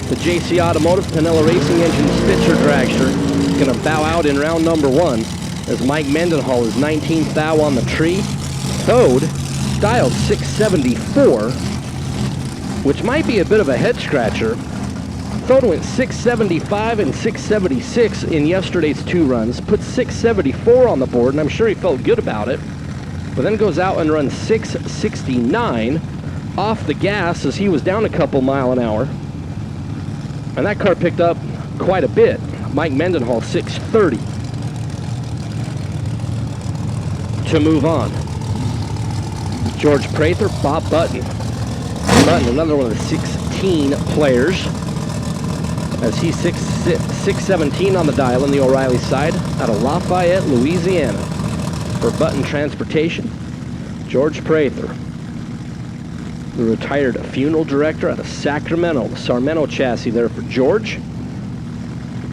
the JC Automotive Pinella Racing Engine Spitzer dragster gonna bow out in round number 1 as Mike Mendenhall is 19th thou on the tree. Thode dialed 674, which might be a bit of a head scratcher. Thode went 675 and 676 in yesterday's 2 runs, put 674 on the board, and I'm sure he felt good about it, but then goes out and runs 669 off the gas as he was down a couple mile an hour. And that car picked up quite a bit. Mike Mendenhall 630 to move on. George Prather, Bob Button. Button, another one of the 16 players, as he's 617 on the dial in the O'Reilly side out of Lafayette, Louisiana. for Button Transportation, George Prather. The retired funeral director out of Sacramento. The Sarmento chassis there for George.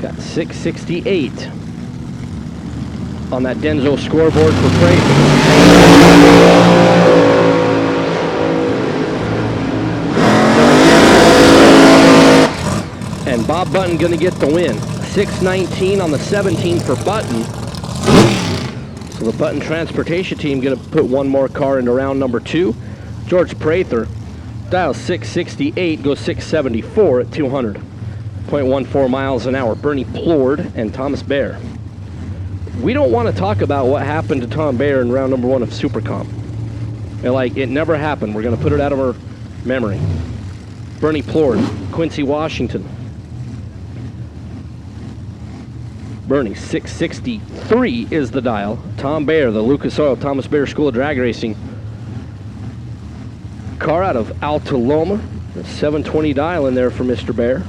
Got 668 on that Denso scoreboard for Prather. And Bob Button going to get the win. 619 on the 17 for Button. So the Button Transportation team going to put one more car into round number 2. George Prather dials 668, goes 674 at 200.14 miles an hour. Bernie Plord and Thomas Baer. We don't want to talk about what happened to Tom Baer in round number 1 of Supercomp. It never happened. We're going to put it out of our memory. Bernie Plord, Quincy, Washington. Bernie, 663 is the dial. Tom Baer, the Lucas Oil Thomas Baer School of Drag Racing. Car out of Altaloma. 720 dial in there for Mr. Baer.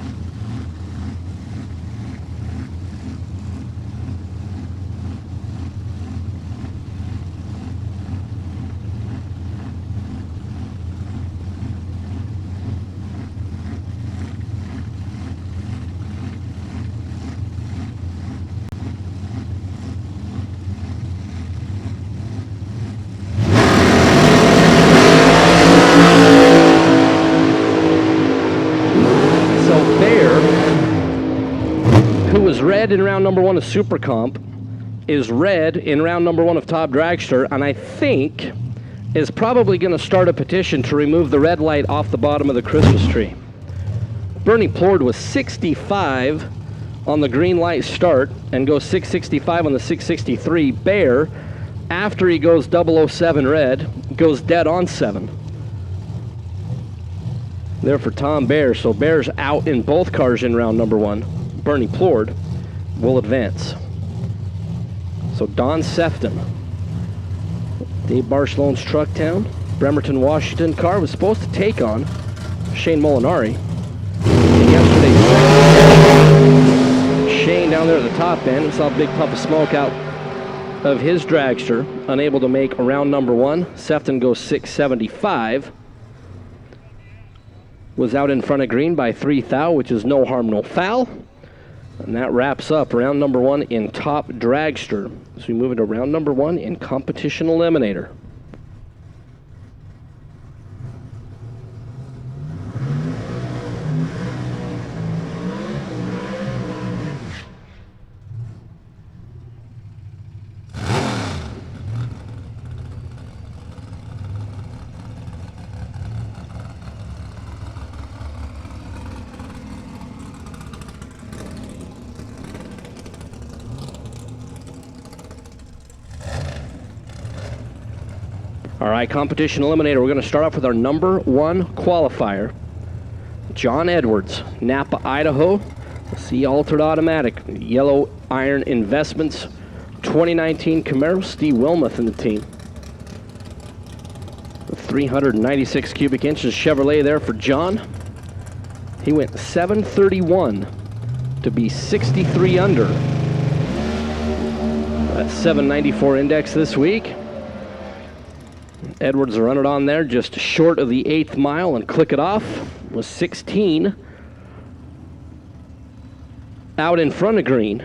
Red in round number 1 of Super Comp is red in round number 1 of Top Dragster, and I think is probably going to start a petition to remove the red light off the bottom of the Christmas tree. Bernie Plord was 65 on the green light start and goes 665 on the 663. Baer, after he goes 007 red, goes dead on 7. There for Tom Baer, so Baer's out in both cars in round number 1. Bernie Plord will advance. So Don Sefton, Dave Barcelone's Trucktown, Bremerton, Washington car was supposed to take on Shane Molinari. And yesterday, Shane down there at the top end, we saw a big puff of smoke out of his dragster, unable to make round number 1. Sefton goes 675. Was out in front of green by 3 thou, which is no harm, no foul. And that wraps up round number 1 in Top Dragster. So we move into round number 1 in Competition Eliminator. All right, Competition Eliminator. We're going to start off with our number 1 qualifier. John Edwards, Napa, Idaho. C altered automatic. Yellow Iron Investments. 2019 Camaro. Steve Wilmoth in the team. 396 cubic inches Chevrolet there for John. He went 731 to be 63 under. That's 794 index this week. Edwards will run it on there just short of the 8th mile and click it off. Was 16 out in front of green.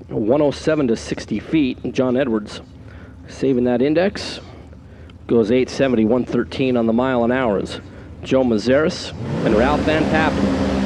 107 to 60 feet. John Edwards saving that index. Goes 870, 113 on the mile an hour. Joe Mazeris and Ralph Van Pappen.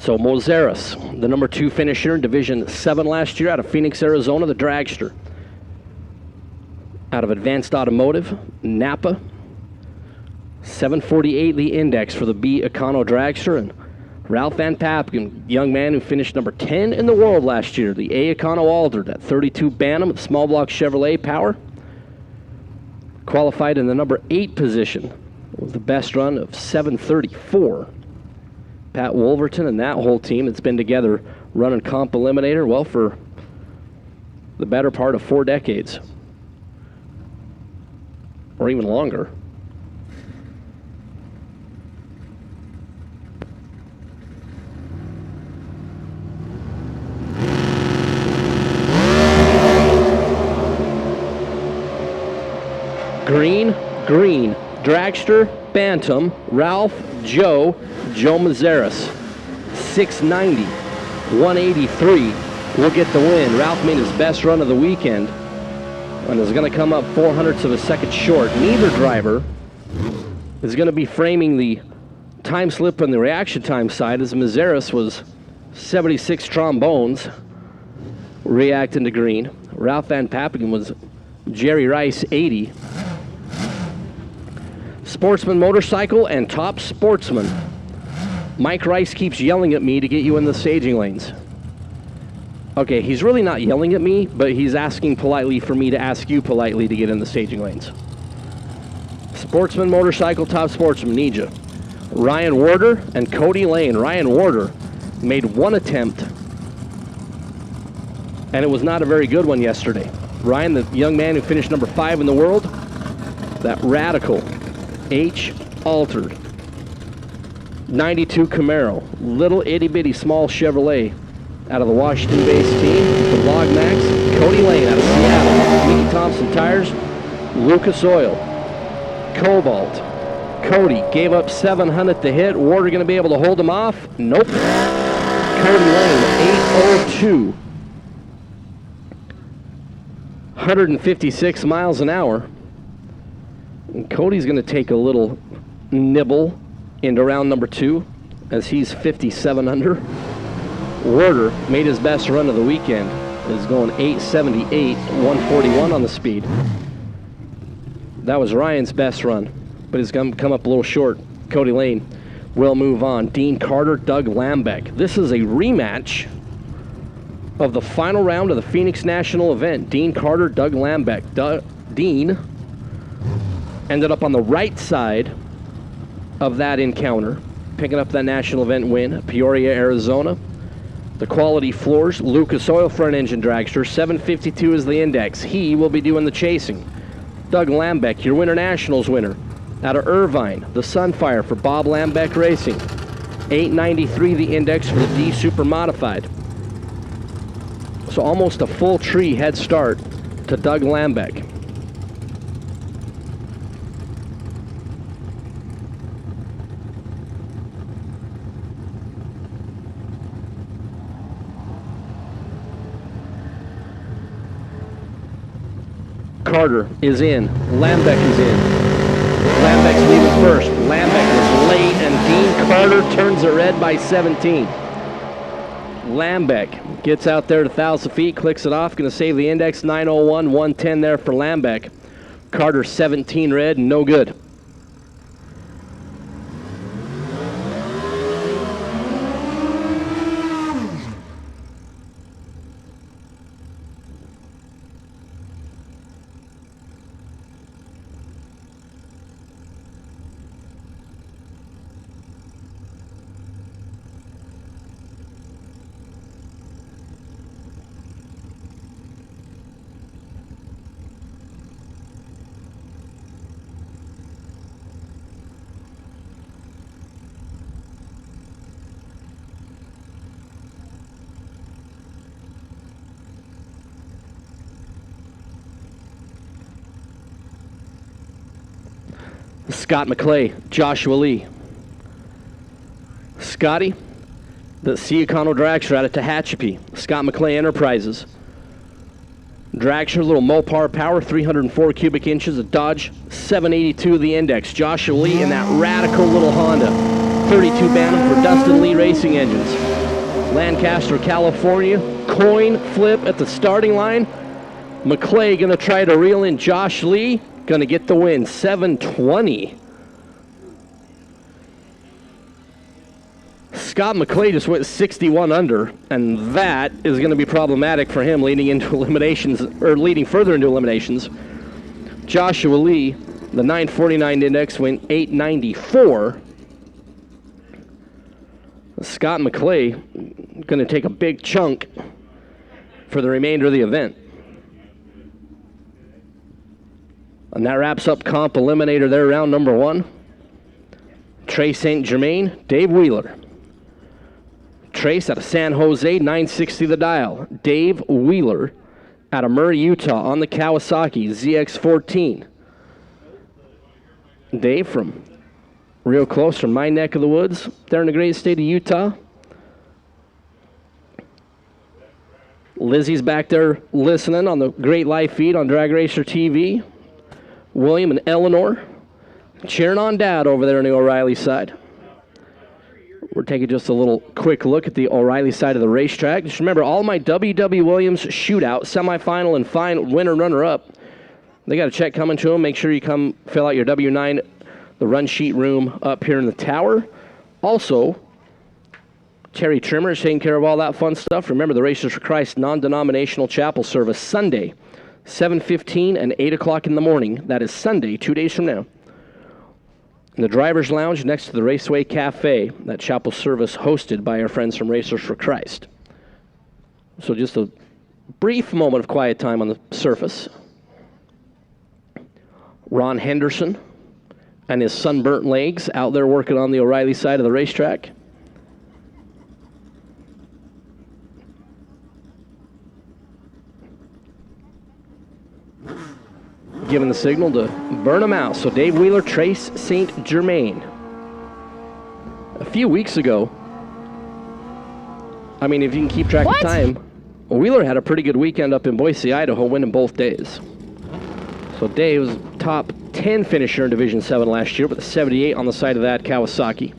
So Mozeris, the number 2 finisher in Division 7 last year out of Phoenix, Arizona, the Dragster. Out of Advanced Automotive, Napa. 748 the index for the B Econo Dragster, and Ralph Van Papen, young man who finished number 10 in the world last year. The A. Econo-Alder, that 32 Bantam with small block Chevrolet power. Qualified in the number 8 position with the best run of 7:34. Pat Wolverton and that whole team that's been together running Comp Eliminator, well, for the better part of 4 decades. Or even longer. Green, Dragster, Bantam, Ralph, Joe Mazaris. 690, 183 will get the win. Ralph made his best run of the weekend and is going to come up 0.04 of a second short. Neither driver is going to be framing the time slip on the reaction time side, as Mazaris was 76 trombones reacting to green. Ralph Van Papen was Jerry Rice 80. Sportsman Motorcycle and Top Sportsman. Mike Rice keeps yelling at me to get you in the staging lanes. Okay, he's really not yelling at me, but he's asking politely for me to ask you politely to get in the staging lanes. Sportsman Motorcycle, Top Sportsman, need you. Ryan Warder and Cody Lane. Ryan Warder made one attempt, and it was not a very good one yesterday. Ryan, the young man who finished number 5 in the world, that radical H altered 92 Camaro, little itty bitty small Chevrolet out of the Washington-based team, the Log Max. Cody Lane out of Seattle, Mickey Thompson Tires, Lucas Oil, Cobalt. Cody gave up 700 to hit. Warder going to be able to hold him off? Nope. Cody Lane 802, 156 miles an hour. And Cody's going to take a little nibble into round number 2 as he's 57 under. Warder made his best run of the weekend. Is going 878, 141 on the speed. That was Ryan's best run, but he's come up a little short. Cody Lane will move on. Dean Carter, Doug Lambeck. This is a rematch of the final round of the Phoenix National event. Dean Carter, Doug Lambeck. Dean ended up on the right side of that encounter, picking up that national event win. Peoria, Arizona. The quality floors, Lucas Oil front engine dragster, 752 is the index. He will be doing the chasing. Doug Lambeck, your Winter Nationals winner, out of Irvine, the Sunfire for Bob Lambeck Racing. 893 the index for the D Super Modified. So almost a full tree head start to Doug Lambeck. Carter is in. Lambeck is in. Lambeck's leaving first. Lambeck was late, and Dean Carter turns it red by 17. Lambeck gets out there to 1,000 feet, clicks it off, going to save the index. 901, 110 there for Lambeck. Carter 17 red, no good. Scott McClay, Joshua Lee. Scotty, the C. Econo Dragster out of Tehachapi. Scott McClay Enterprises. Dragster, little Mopar power, 304 cubic inches, a Dodge 782 the index. Joshua Lee in that radical little Honda. 32 Bantam for Dustin Lee Racing Engines. Lancaster, California. Coin flip at the starting line. McClay going to try to reel in Josh Lee. Going to get the win, 720. Scott McClay just went 61 under, and that is going to be problematic for him leading into eliminations, or leading further into eliminations. Joshua Lee, the 949 index, went 894. Scott McClay going to take a big chunk for the remainder of the event. And that wraps up comp eliminator there, round number 1. Trey St. Germain, Dave Wheeler. Trace out of San Jose, 960 the dial. Dave Wheeler out of Murray, Utah on the Kawasaki ZX14. Dave from real close from my neck of the woods there in the great state of Utah. Lizzie's back there listening on the great live feed on Drag Racer TV. William and Eleanor cheering on Dad over there on the O'Reilly side. We're taking just a little quick look at the O'Reilly side of the racetrack. Just remember, all my W.W. Williams shootout, semifinal, and final winner, runner-up, they got a check coming to them. Make sure you come fill out your W-9, the run sheet room up here in the tower. Also, Terry Trimmer is taking care of all that fun stuff. Remember, the Racers for Christ non-denominational chapel service Sunday, 7:15 and 8 o'clock in the morning. That is Sunday, 2 days from now. In the driver's lounge next to the Raceway Cafe, that chapel service hosted by our friends from Racers for Christ. So just a brief moment of quiet time on the surface. Ron Henderson and his sunburnt legs out there working on the O'Reilly side of the racetrack. Giving the signal to burn them out. So Dave Wheeler, Trace St. Germain. A few weeks ago, I mean, if you can keep track of time, Wheeler had a pretty good weekend up in Boise, Idaho, winning both days. So Dave was top 10 finisher in Division 7 last year with a 78 on the side of that Kawasaki.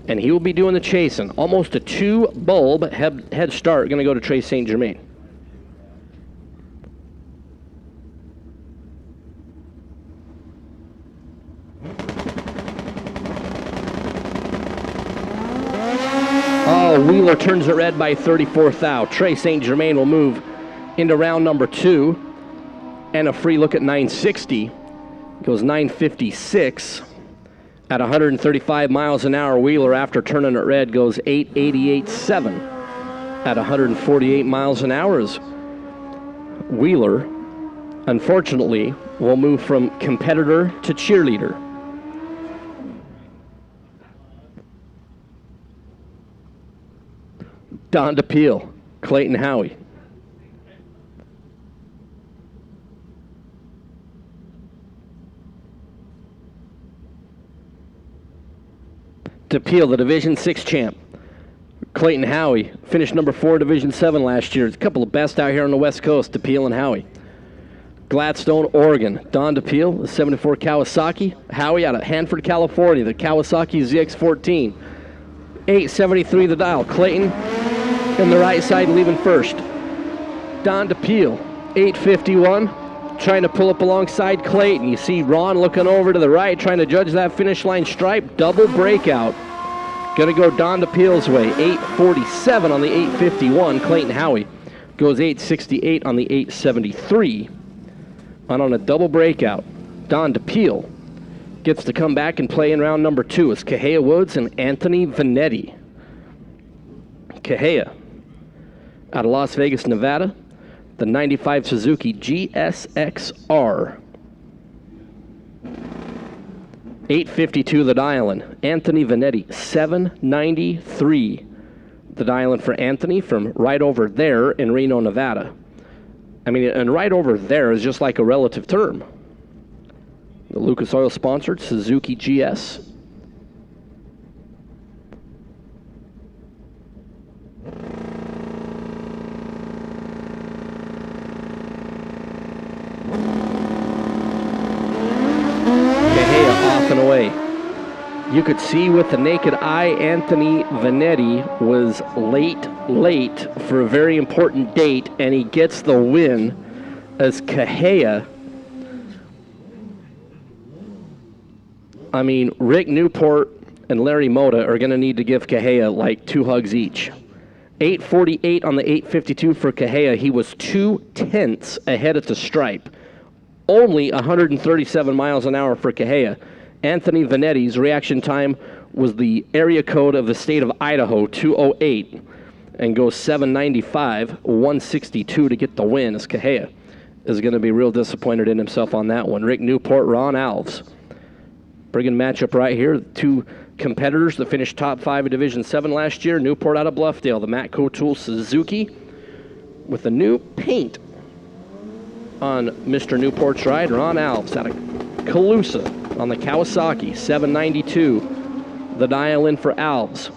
And he will be doing the chasing. Almost a 2-bulb head start going to go to Trace St. Germain. Wheeler turns it red by 34 thou. Trey St. Germain will move into round number 2. And a free look at 960. Goes 956 at 135 miles an hour. Wheeler, after turning it red, goes 888.7 at 148 miles an hour. As Wheeler, unfortunately, will move from competitor to cheerleader. Don DePeel, Clayton Howie. DePeel, the Division 6 champ. Clayton Howie, finished number 4 Division 7 last year. A couple of best out here on the West Coast, DePeel and Howie. Gladstone, Oregon. Don DePeel, the 74 Kawasaki. Howie out of Hanford, California, the Kawasaki ZX14. 873 the dial. Clayton in the right side leaving first. Don DePeel, 851, trying to pull up alongside Clayton. You see Ron looking over to the right, trying to judge that finish line stripe. Double breakout. Gonna go Don DePeel's way. 847 on the 851. Clayton Howie goes 868 on the 873. And on a double breakout, Don DePeel gets to come back and play in round number 2. It's Kahea Woods and Anthony Vanetti. Kahea out of Las Vegas, Nevada, the 95 Suzuki GSXR. 852 the dial-in. Anthony Vanetti, 793 the dial-in for Anthony from right over there in Reno, Nevada. I mean, and right over there is just like a relative term. The Lucas Oil sponsored Suzuki GS. Off and away. You could see with the naked eye Anthony Vanetti was late for a very important date, and he gets the win as Kahea. I mean, Rick Newport and Larry Moda are going to need to give Kahea like 2 hugs each. 8:48 on the 8:52 for Kahea. He was 2/10 ahead at the stripe. Only 137 miles an hour for Kahea. Anthony Vanetti's reaction time was the area code of the state of Idaho, 208, and goes 795, 162 to get the win, as Kahea is going to be real disappointed in himself on that one. Rick Newport, Ron Alves. Bringing matchup right here. 2 competitors that finished top 5 in Division 7 last year. Newport out of Bluffdale, the Matco Tool Suzuki with the new paint on Mr. Newport's ride. Ron Alves out of Calusa on the Kawasaki, 792. The dial in for Alves.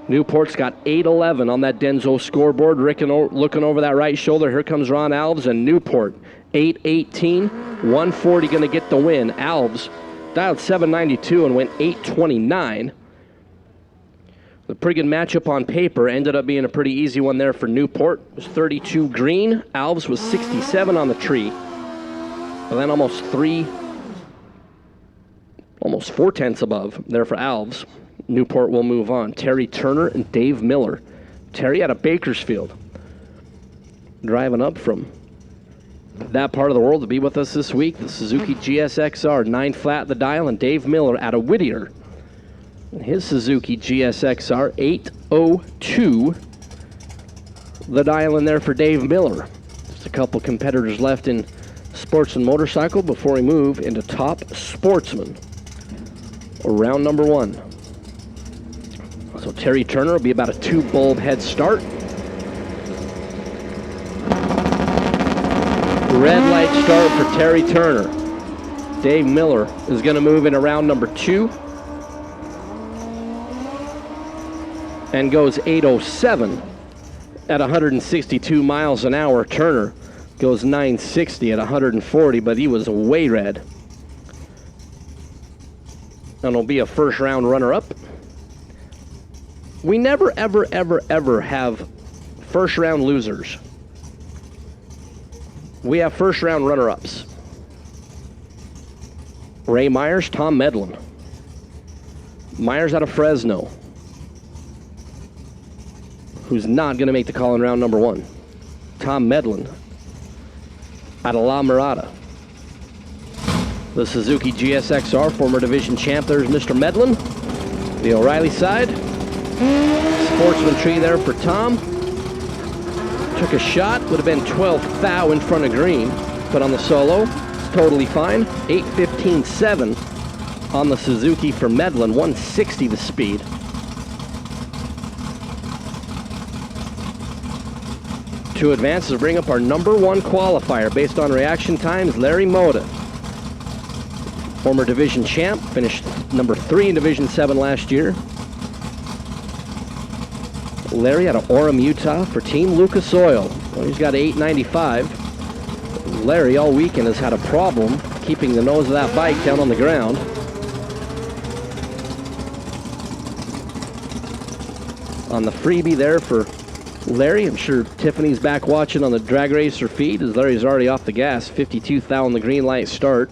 Newport's got 811 on that Denso scoreboard. Rick looking over that right shoulder. Here comes Ron Alves and Newport. 818, 140 going to get the win. Alves dialed 792 and went 829. The pretty good matchup on paper ended up being a pretty easy one there for Newport. It was 32 green. Alves was 67 on the tree. And then almost 4/10 above there for Alves. Newport will move on. Terry Turner and Dave Miller. Terry out of Bakersfield, driving up from that part of the world to be with us this week. The Suzuki GSXR 9 flat the dial, and Dave Miller out of Whittier. And his Suzuki GSXR 802 the dial in there for Dave Miller. Just a couple competitors left in Sportsman Motorcycle before we move into Top Sportsman. Round number 1. So Terry Turner will be about a 2-bulb head start. Red light start for Terry Turner. Dave Miller is going to move into round number 2 and goes 807 at 162 miles an hour. Turner goes 960 at 140, but he was way red. And will be a first round runner-up. We never, ever, ever, ever have first round losers. We have first round runner-ups. Ray Myers, Tom Medlin. Myers out of Fresno, who's not going to make the call in round number 1. Tom Medlin out of La Mirada. The Suzuki GSXR, former division champ. There's Mr. Medlin. The O'Reilly side. Sportsman tree there for Tom. Took a shot, would have been 12 thou in front of green, but on the solo, totally fine. 8:15.7 on the Suzuki for Medlin, 160 the speed. To advance to bring up our number 1 qualifier based on reaction times, Larry Moda. Former division champ, finished number 3 in Division 7 last year. Larry out of Orem, Utah for Team Lucas Oil. Well, he's got 895. Larry all weekend has had a problem keeping the nose of that bike down on the ground. On the freebie there for Larry, I'm sure Tiffany's back watching on the drag racer feed as Larry's already off the gas. 52 thou on the green light start.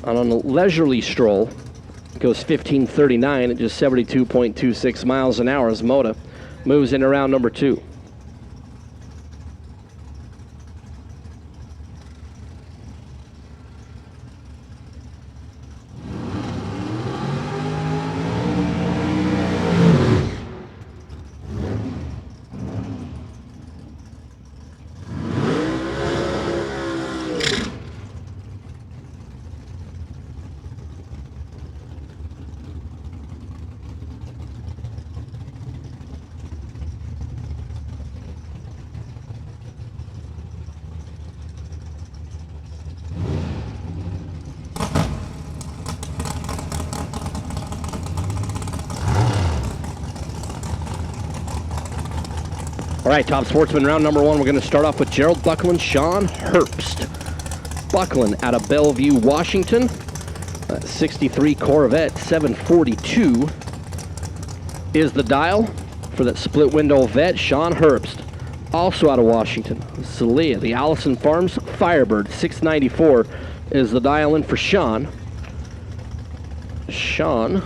And on a leisurely stroll, it goes 15:39 at just 72.26 miles an hour as Moda moves into round number 2. All right, Top Sportsman, round number 1. We're going to start off with Gerald Buckland, Sean Herbst. Buckland out of Bellevue, Washington. 63 Corvette, 742 is the dial for that split window vet. Sean Herbst, also out of Washington. Celia, the Allison Farms Firebird, 694 is the dial in for Sean. Sean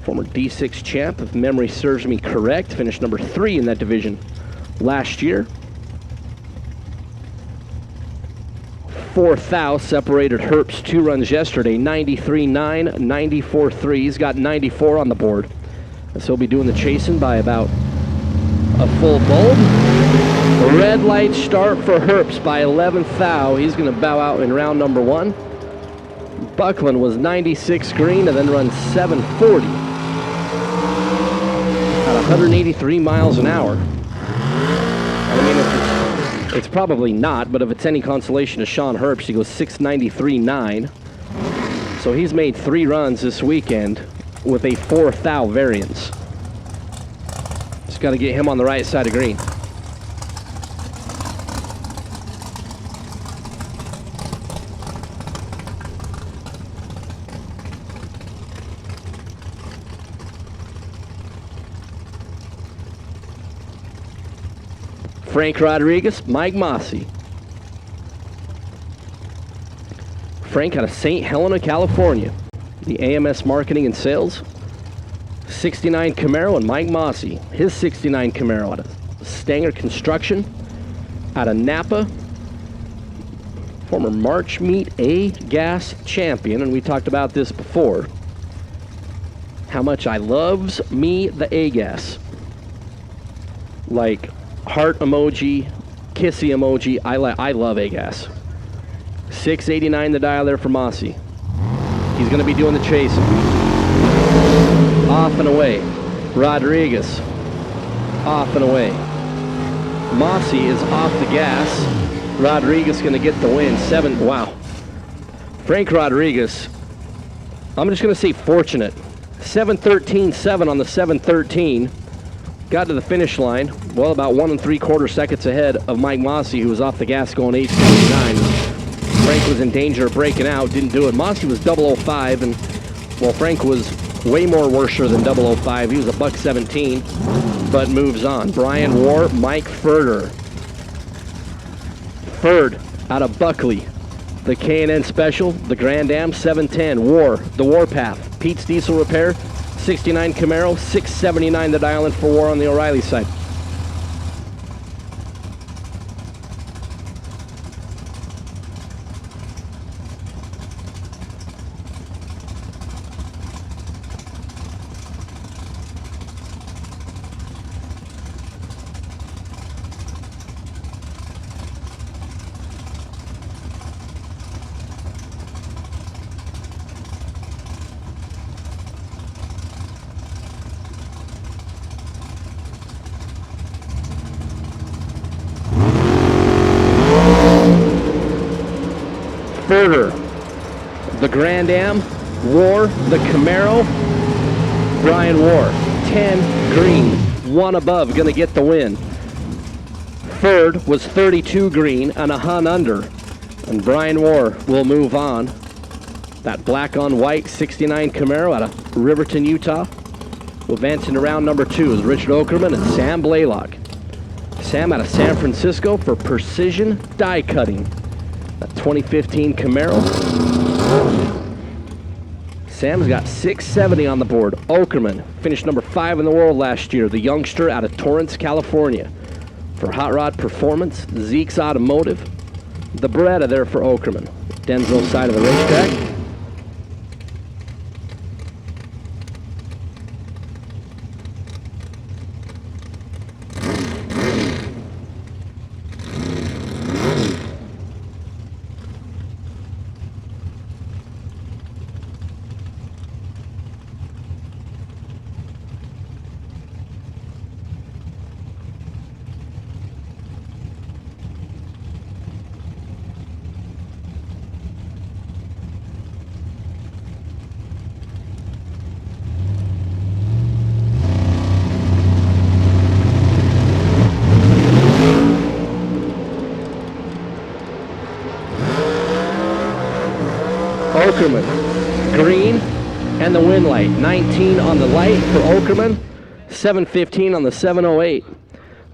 Former D6 champ, if memory serves me correct. Finished number 3 in that division last year. 4th thou separated Herps 2 runs yesterday. 93.9, 94.3. He's got 94 on the board. So he'll be doing the chasing by about a full bulb. Red light start for Herps by 11th thou. He's going to bow out in round number 1. Buckland was 96 green and then runs 740 at 183 miles an hour. I mean, it's probably not, but if it's any consolation to Sean Herps, he goes 693.9. So he's made 3 runs this weekend with a 4th thou variance. Just got to get him on the right side of green. Frank Rodriguez, Mike Mossy. Frank out of St. Helena, California. The AMS Marketing and Sales. 69 Camaro and Mike Mossy. His 69 Camaro out of Stanger Construction. Out of Napa. Former March Meet A-Gas champion, and we talked about this before. How much I loves me the A-Gas. Like heart emoji, kissy emoji. I love A-Gas. 689 the dial there for Mossy. He's going to be doing the chasing. Off and away. Rodriguez. Off and away. Mossy is off the gas. Rodriguez going to get the win. 7. Wow. Frank Rodriguez, I'm just going to say fortunate. 7:13.7 on the 7:13. Got to the finish line, well, about 1 3/4 seconds ahead of Mike Mossy, who was off the gas going 8:79. Frank was in danger of breaking out, didn't do it. Mossy was 005, and, well, Frank was way more worser than 005. He was a $1.17, but moves on. Brian War, Mike Furter. Ferd out of Buckley. The K&N Special, the Grand Am, 710. War, the Warpath. Pete's Diesel Repair, 69 Camaro, 679 the dial in for War on the O'Reilly side. Furter, the Grand Am, War, the Camaro, Brian War, 10 green, 1 above, gonna get the win. Ferd was 32 green and a hun under, and Brian War will move on. That black on white 69 Camaro out of Riverton, Utah. Will advance into round number 2 is Richard Okerman and Sam Blaylock. Sam out of San Francisco for Precision Die Cutting. That 2015 Camaro. Sam's got 670 on the board. Okerman finished number 5 in the world last year. The youngster out of Torrance, California. For Hot Rod Performance, Zeke's Automotive. The Beretta there for Okerman. Denzel side of the racetrack. Okerman, green, and the win light. 19 on the light for Okerman, 715 on the 708.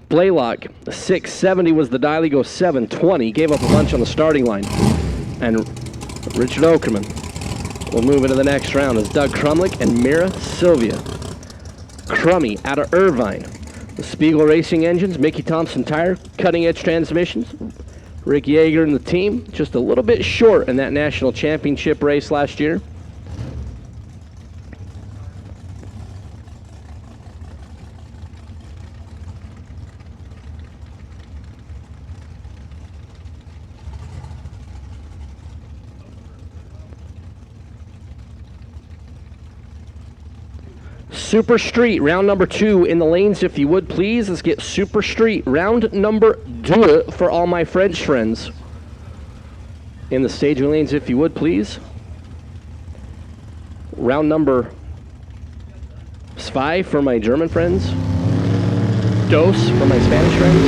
Blaylock, 670 was the dial. He goes 720. Gave up a bunch on the starting line. And Richard Okerman, We'll move into the next round as Doug Crumlick and Mira Sylvia. Crummy out of Irvine. The Spiegel Racing Engines, Mickey Thompson Tire, Cutting Edge Transmissions. Rick Yeager and the team, just a little bit short in that national championship race last year. Super Street, round number 2 in the lanes, if you would, please. Let's get Super Street, round number 2 for all my French friends. In the staging lanes, if you would, please. Round number 5 for my German friends. Dos for my Spanish friends.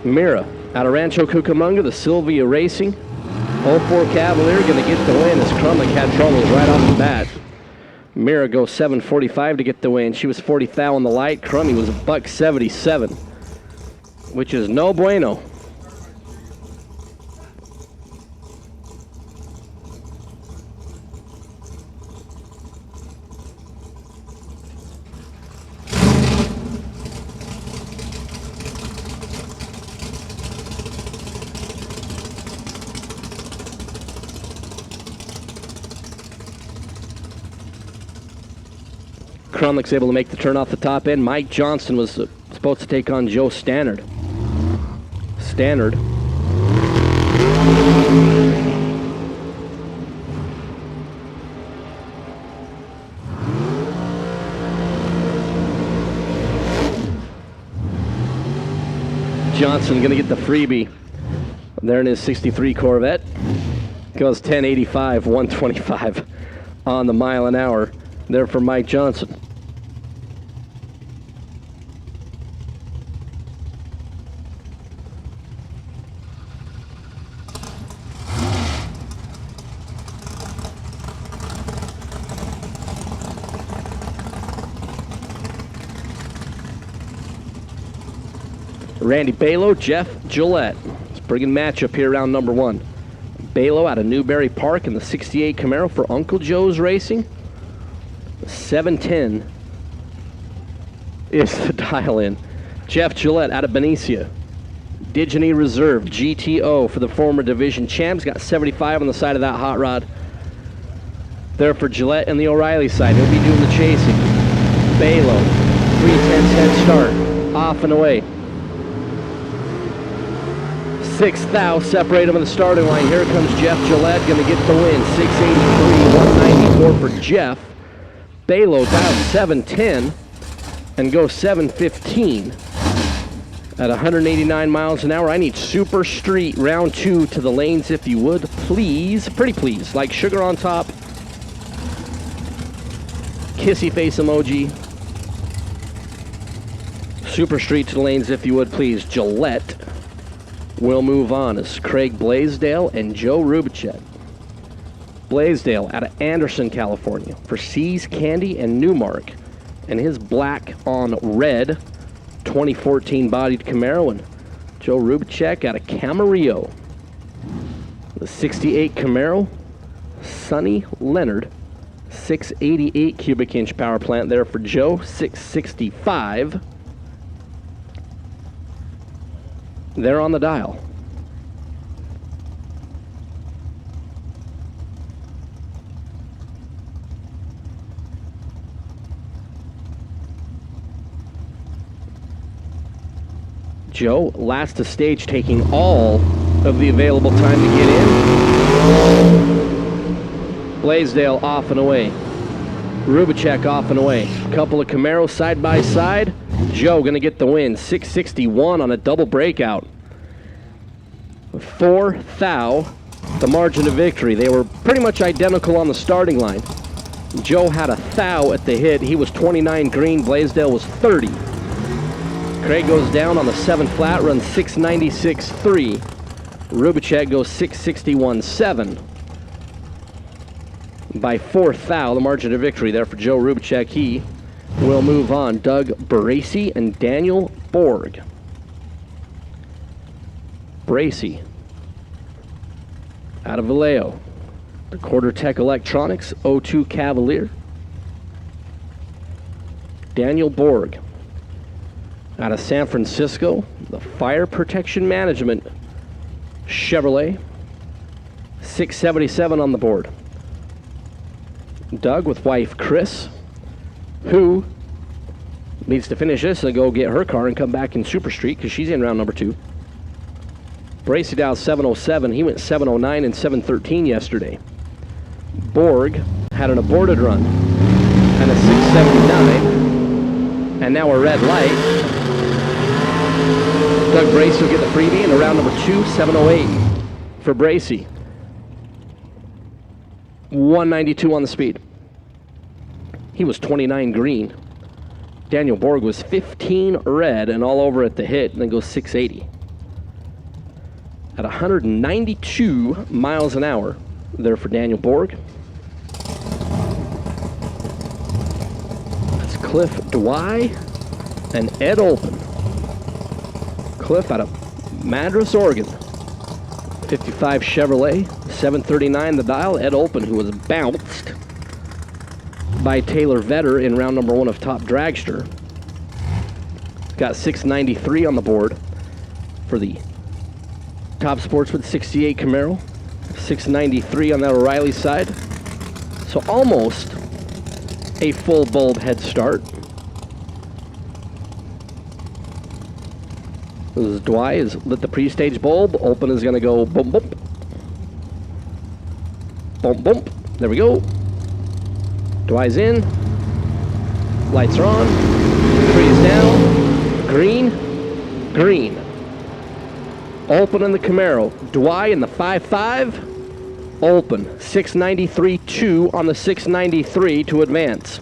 Mira, out of Rancho Cucamonga, the Sylvia Racing. 04 Cavalier going to get the win as Crumlick had troubles right off the bat. Mira goes 7:45 to get the win. She was 40 thou on the light. Crummy was $1.77, which is no bueno. Crumlick's able to make the turn off the top end. Mike Johnson was supposed to take on Joe Stannard. Stannard. Johnson going to get the freebie. There in his 63 Corvette. Goes 1085, 125 on the mile an hour. There for Mike Johnson. Randy Balo, Jeff Gillette. Let's bring in matchup here, round number 1. Balo out of Newberry Park in the 68 Camaro for Uncle Joe's Racing. 710 is the dial-in. Jeff Gillette out of Benicia. Digny Reserve GTO for the former division champs. Got 75 on the side of that hot rod. There for Gillette and the O'Reilly side. He'll be doing the chasing. Balo, 3/10 head start. Off and away. 6 thou separate him in the starting line. Here comes Jeff Gillette, going to get the win. 683, 194 for Jeff. Balo dialed 710 and goes 715 at 189 miles an hour. I need Super Street round 2 to the lanes, if you would, please. Pretty please. Like sugar on top. Kissy face emoji. Super Street to the lanes, if you would, please. Gillette will move on as Craig Blaisdell and Joe Rubicek. Blaisdell out of Anderson, California for Seas Candy and Newmark, and his black on red 2014 bodied Camaro, and Joe Rubicek out of Camarillo. The 68 Camaro, Sonny Leonard, 688 cubic inch power plant there for Joe, 665. They're on the dial. Joe, last to stage, taking all of the available time to get in. Blaisdell off and away. Rubicek off and away. A couple of Camaros side by side. Joe going to get the win. 661 on a double breakout. 4 thou, the margin of victory. They were pretty much identical on the starting line. Joe had a thou at the hit. He was 29 green. Blaisdell was 30. Craig goes down on the 7 flat, runs 696.3. Rubicek goes 661.7. By 4 thou, the margin of victory there for Joe Rubicek. He will move on. Doug Bracy and Daniel Borg. Bracy Out of Vallejo, the Quartertech Electronics O2 Cavalier. Daniel Borg. Out of San Francisco, the Fire Protection Management Chevrolet. 677 on the board. Doug with wife Chris, who needs to finish this and go get her car and come back in Super Street because she's in round number 2. Bracy Dow 707. He went 709 and 713 yesterday. Borg had an aborted run and a 679, and now a red light. Doug Bracy will get the freebie in round number 2, 708 for Bracy. 192 on the speed. He was 29 green. Daniel Borg was 15 red and all over at the hit, and then goes 680. At 192 miles an hour there for Daniel Borg. That's Cliff Dwy and Ed Olpen. Cliff out of Madras, Oregon. 55 Chevrolet, 739 the dial. Ed Olpen, who was bounced by Taylor Vetter in round number 1 of Top Dragster. Got 693 on the board for the Top Sportsman 68 Camaro. 693 on that O'Reilly side. So almost a full bulb head start. This Dwy has lit the pre-stage bulb. Olpen is going to go bump, bump. Bump, bump. There we go. Dwy's in. Lights are on. Tree is down. Green. Green. Olpen in the Camaro. Dwy in the 5.5. Olpen. 693.2 on the 693 to advance.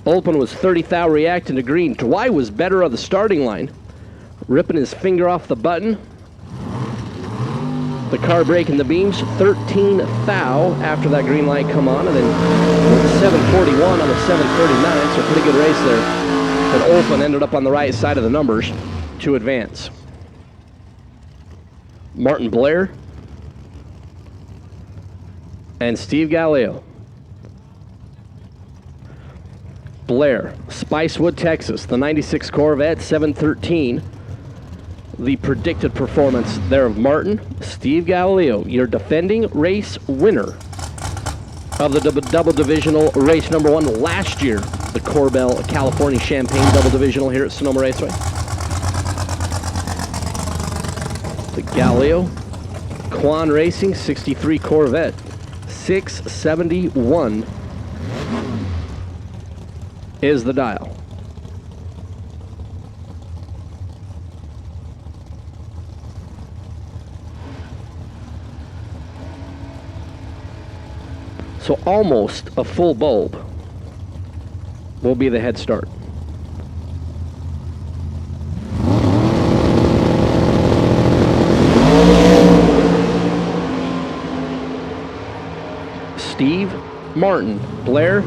Olpen was 30 thou reacting to green. Dwy was better of the starting line. Ripping his finger off the button. The car breaking the beams. 13 thou after that green light come on. And then 741 on the 739. So a pretty good race there. But Olpen ended up on the right side of the numbers to advance. Martin Blair and Steve Galileo. Blair, Spicewood, Texas, the 96 Corvette, 713. The predicted performance there of Martin. Steve Galileo, your defending race winner of the double divisional race number 1 last year, the Corbell California Champaign double divisional here at Sonoma Raceway. The Galileo Quan Racing 63 Corvette, 671 is the dial. So almost a full bulb will be the head start. Steve, Martin, Blair,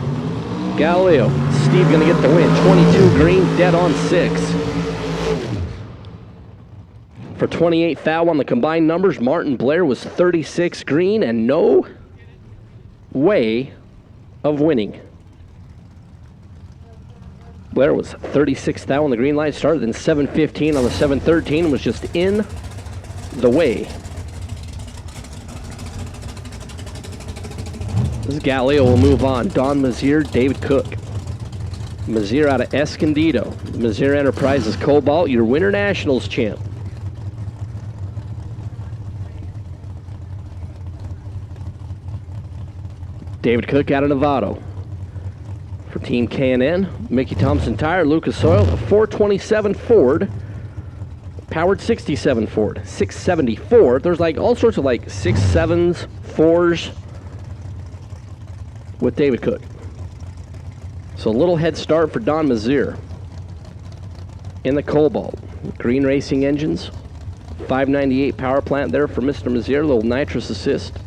Galileo. Steve gonna get the win. 22 green, dead on 6. For 28 thou on the combined numbers, Martin Blair was 36 green and no way of winning. Blair was 36 thou on the green light, started in 715 on the 713, was just in the way. This Galileo will move on. Don Mazier, David Cook. Mazier out of Escondido. Mazier Enterprises Cobalt, your Winter Nationals champ. David Cook out of Novato. For Team K&N, Mickey Thompson Tire, Lucas Oil, a 427 Ford, powered 67 Ford, 674. There's like all sorts of like 6.7s, 4s with David Cook. So a little head start for Don Mazier in the Cobalt. Green Racing engines, 598 power plant there for Mr. Mazier, a little nitrous assist.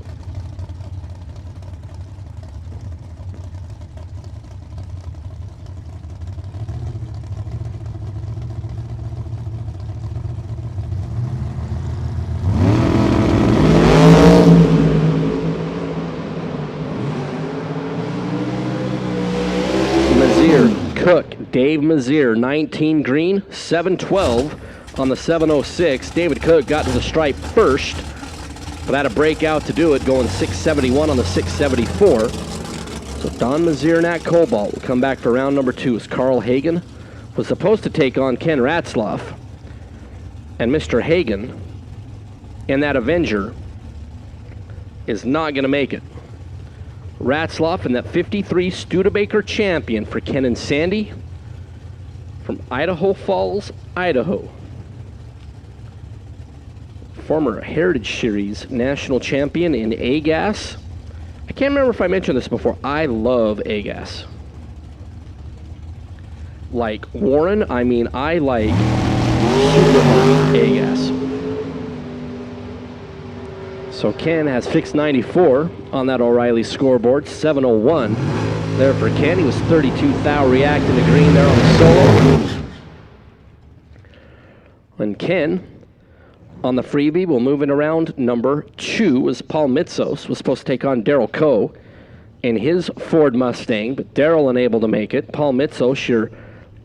Cook, Dave Mazier, 19 green, 712 on the 706. David Cook got to the stripe first, but had a breakout to do it, going 671 on the 674. So Don Mazier and Nat Cobalt will come back for round number 2 as Carl Hagen was supposed to take on Ken Ratzloff. And Mr. Hagen and that Avenger is not going to make it. Ratzloff and that 53 Studebaker champion for Ken and Sandy from Idaho Falls, Idaho. Former Heritage Series national champion in A-Gas. I can't remember if I mentioned this before. I love A-Gas. Like Warren, I mean, I like super hard A-Gas. So Ken has fixed 94 on that O'Reilly scoreboard, 701 there for Ken. He was 32 thou reacting to green there on the solo. And Ken, on the freebie, will move in around number 2 as Paul Mitzos was supposed to take on Daryl Coe in his Ford Mustang, but Daryl unable to make it. Paul Mitzos, your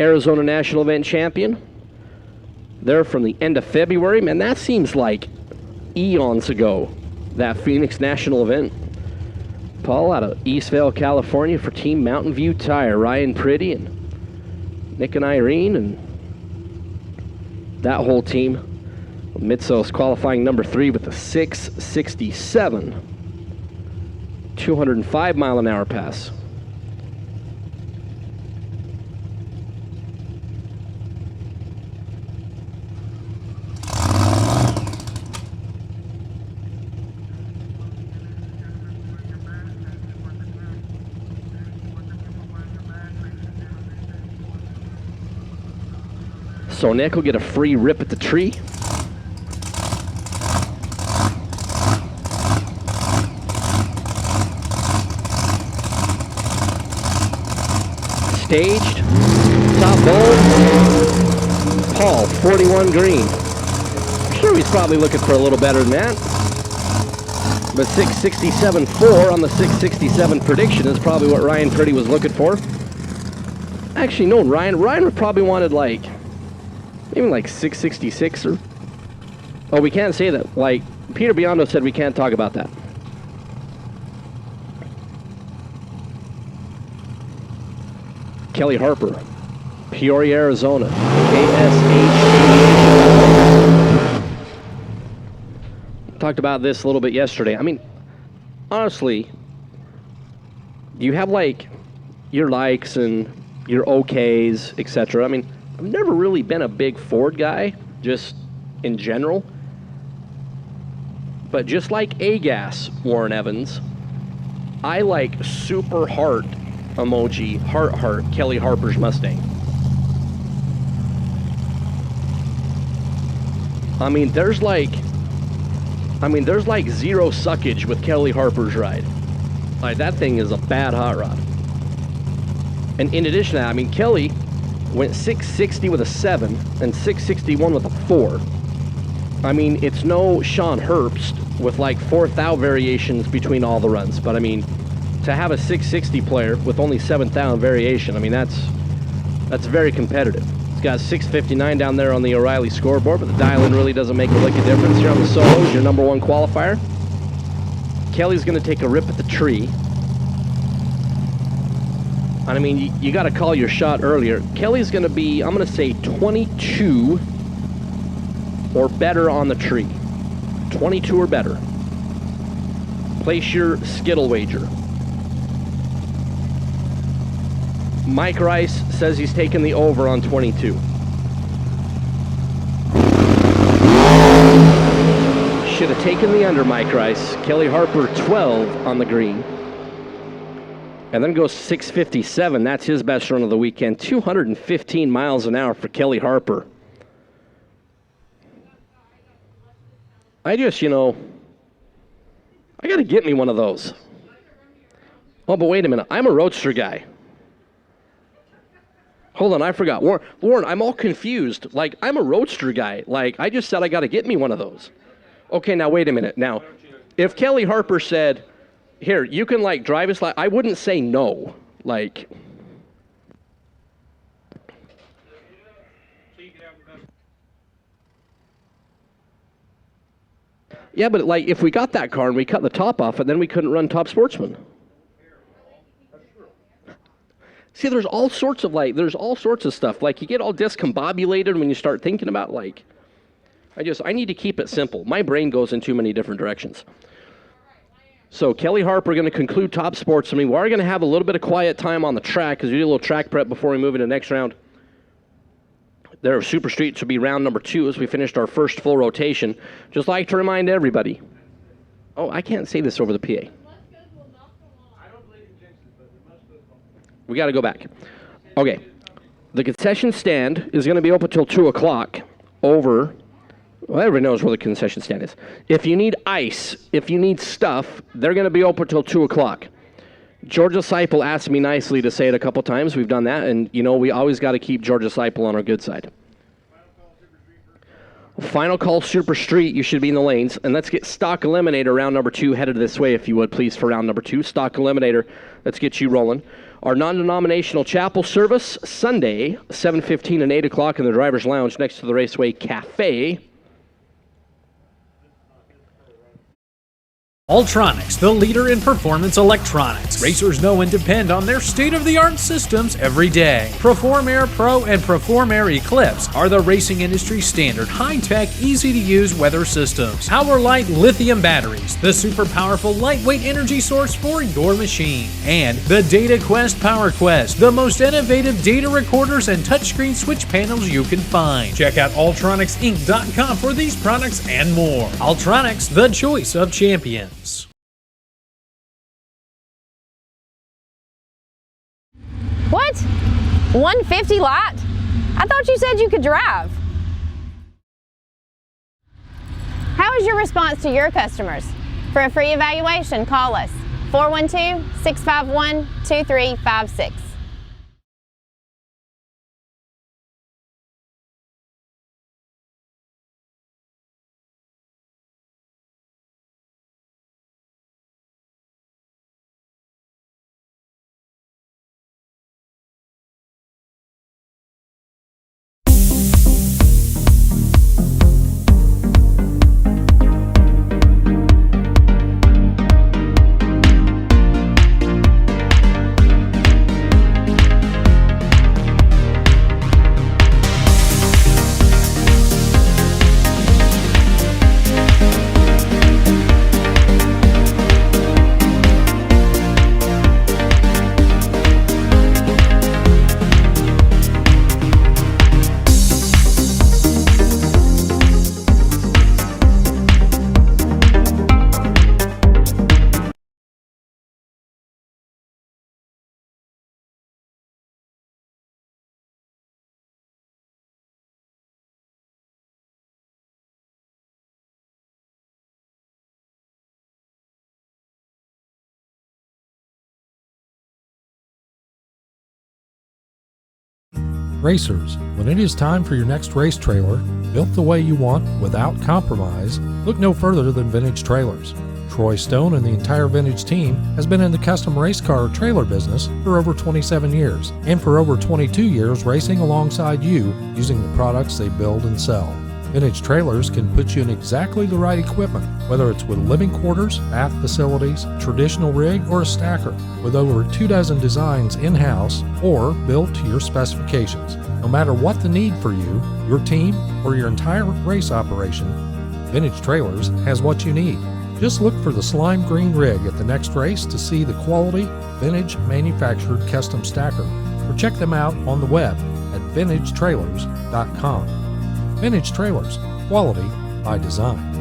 Arizona National Event champion, there from the end of February. Man, that seems like eons ago, that Phoenix National Event. Paul out of Eastvale, California for Team Mountain View Tire. Ryan Pretty and Nick and Irene and that whole team. Mitzos qualifying number 3 with a 667. 205 mile an hour pass. So Nick will get a free rip at the tree. Staged, top bowl, Paul, 41 green. I'm sure he's probably looking for a little better than that. But 667.4 on the 667 prediction is probably what Ryan Purdy was looking for. Actually, no, Ryan would probably wanted like, maybe like 666 or, oh, we can't say that. Like, Peter Biondo said we can't talk about that. Kelly Harper, Peoria, Arizona, KSH. Talked about this a little bit yesterday. I mean, honestly, you have like your likes and your okays, etc. I mean, I've never really been a big Ford guy, just in general. But just like A-Gas, Warren Evans, I like super heart emoji, heart, Kelly Harper's Mustang. I mean, there's like zero suckage with Kelly Harper's ride. Like, that thing is a bad hot rod. And in addition to that, I mean, Kelly went 660 with a 7 and 661 with a 4. I mean, it's no Sean Herbst with like 4 thou variations between all the runs. But I mean, to have a 660 player with only 7 thou variation, I mean, that's very competitive. It's got 659 down there on the O'Reilly scoreboard, but the dial-in really doesn't make a lick of difference. Here on the solos, your number 1 qualifier. Kelly's going to take a rip at the tree. And I mean, you got to call your shot earlier. Kelly's going to be, I'm going to say 22 or better on the tree. 22 or better. Place your Skittle wager. Mike Rice says he's taking the over on 22. Should have taken the under, Mike Rice. Kelly Harper, 12 on the green. And then goes 657. That's his best run of the weekend. 215 miles an hour for Kelly Harper. I just, I got to get me one of those. Oh, but wait a minute. I'm a Roadster guy. Hold on, I forgot. Warren, I'm all confused. Like, I'm a Roadster guy. Like, I just said I got to get me one of those. Okay, now wait a minute. Now, if Kelly Harper said, here, you can, like, drive us, like, I wouldn't say no. Like, Yeah, but like if we got that car and we cut the top off it, then we couldn't run Top Sportsman. See, there's all sorts of stuff. Like you get all discombobulated when you start thinking about like, I need to keep it simple. My brain goes in too many different directions. So Kelly Harper going to conclude Top Sportsman. We are going to have a little bit of quiet time on the track because we do a little track prep before we move into the next round. There, Super Streets will be round number 2 as we finished our first full rotation. Just like to remind everybody. Oh, I can't say this over the PA. We got to go back. Okay. The concession stand is going to be open till 2 o'clock over. Well, everybody knows where the concession stand is. If you need ice, if you need stuff, they're going to be open till 2 o'clock. Georgia Seipel asked me nicely to say it a couple times. We've done that, and, you know, we always got to keep Georgia Seipel on our good side. Final call Super Street. You should be in the lanes. And let's get Stock Eliminator round number 2 headed this way, if you would, please, for round number 2. Stock Eliminator, let's get you rolling. Our non-denominational chapel service, Sunday, 7:15 and 8 o'clock in the Driver's Lounge next to the Raceway Cafe. Ultronics, the leader in performance electronics. Racers know and depend on their state-of-the-art systems every day. Perform Air Pro and Perform Air Eclipse are the racing industry standard high-tech, easy-to-use weather systems. Power-Light lithium batteries, the super powerful lightweight energy source for your machine. And the Data Quest Power Quest, the most innovative data recorders and touchscreen switch panels you can find. Check out ultronicsinc.com for these products and more. Ultronics, the choice of champions. What? 150 lot? I thought you said you could drive. How is your response to your customers? For a free evaluation, call us 412-651-2356. Racers, when it is time for your next race trailer, built the way you want without compromise, look no further than Vintage Trailers. Troy Stone and the entire Vintage team has been in the custom race car trailer business for over 27 years, and for over 22 years racing alongside you using the products they build and sell. Vintage Trailers can put you in exactly the right equipment, whether it's with living quarters, bath facilities, traditional rig, or a stacker, with over 24 designs in-house or built to your specifications. No matter what the need for you, your team, or your entire race operation, Vintage Trailers has what you need. Just look for the slime green rig at the next race to see the quality, vintage manufactured custom stacker, or check them out on the web at vintagetrailers.com. Vintage Trailers, quality by design.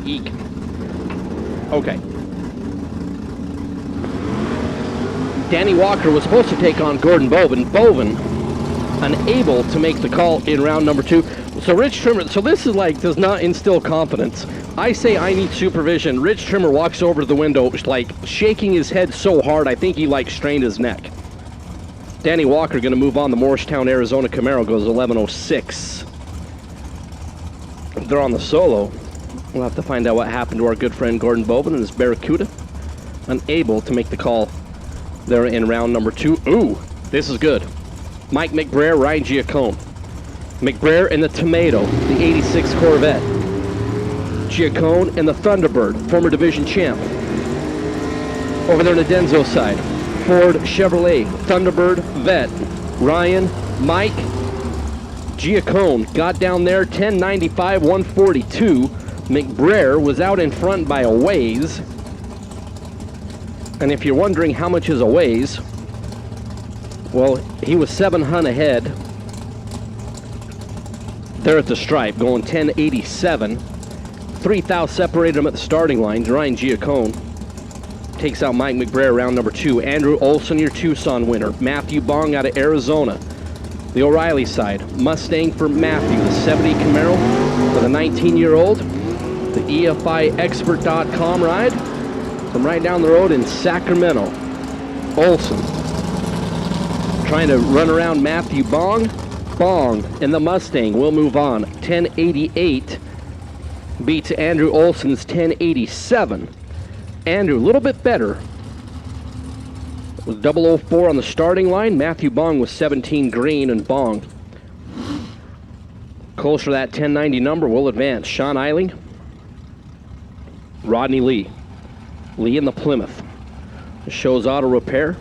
Eek. Okay. Danny Walker was supposed to take on Gordon Boven. Boven unable to make the call in round number 2. So Rich Trimmer, so this is like, does not instill confidence. I say I need supervision. Rich Trimmer walks over to the window, like shaking his head so hard, I think he like strained his neck. Danny Walker going to move on. The Morristown, Arizona Camaro goes 11:06. They're on the solo. We'll have to find out what happened to our good friend Gordon Boven and his Barracuda. Unable to make the call there in round number 2. Ooh, this is good. Mike McBrayer, Ryan Giacone. McBrayer in the Tomato, the 86 Corvette. Giacone in the Thunderbird, former division champ. Over there on the Denzo side, Ford Chevrolet, Thunderbird, Vet. Ryan, Mike, Giacone got down there, 1095, 142. McBrayer was out in front by a ways. And if you're wondering how much is a ways, well, he was 7 hun ahead there at the stripe, going 1087. 3 thou separated him at the starting line. Ryan Giacone takes out Mike McBrayer, round number 2. Andrew Olson, your Tucson winner. Matthew Bong out of Arizona. The O'Reilly side, Mustang for Matthew, the 70 Camaro for the 19-year-old. The EFIexpert.com ride from right down the road in Sacramento. Olson trying to run around Matthew Bong. Bong in the Mustang will move on. 1088 beats Andrew Olson's 1087. Andrew a little bit better. With 004 on the starting line. Matthew Bong was 17 green, and Bong closer to that 1090 number will advance. Sean Eiling, Rodney Lee. Lee in the Plymouth. Shows Auto Repair.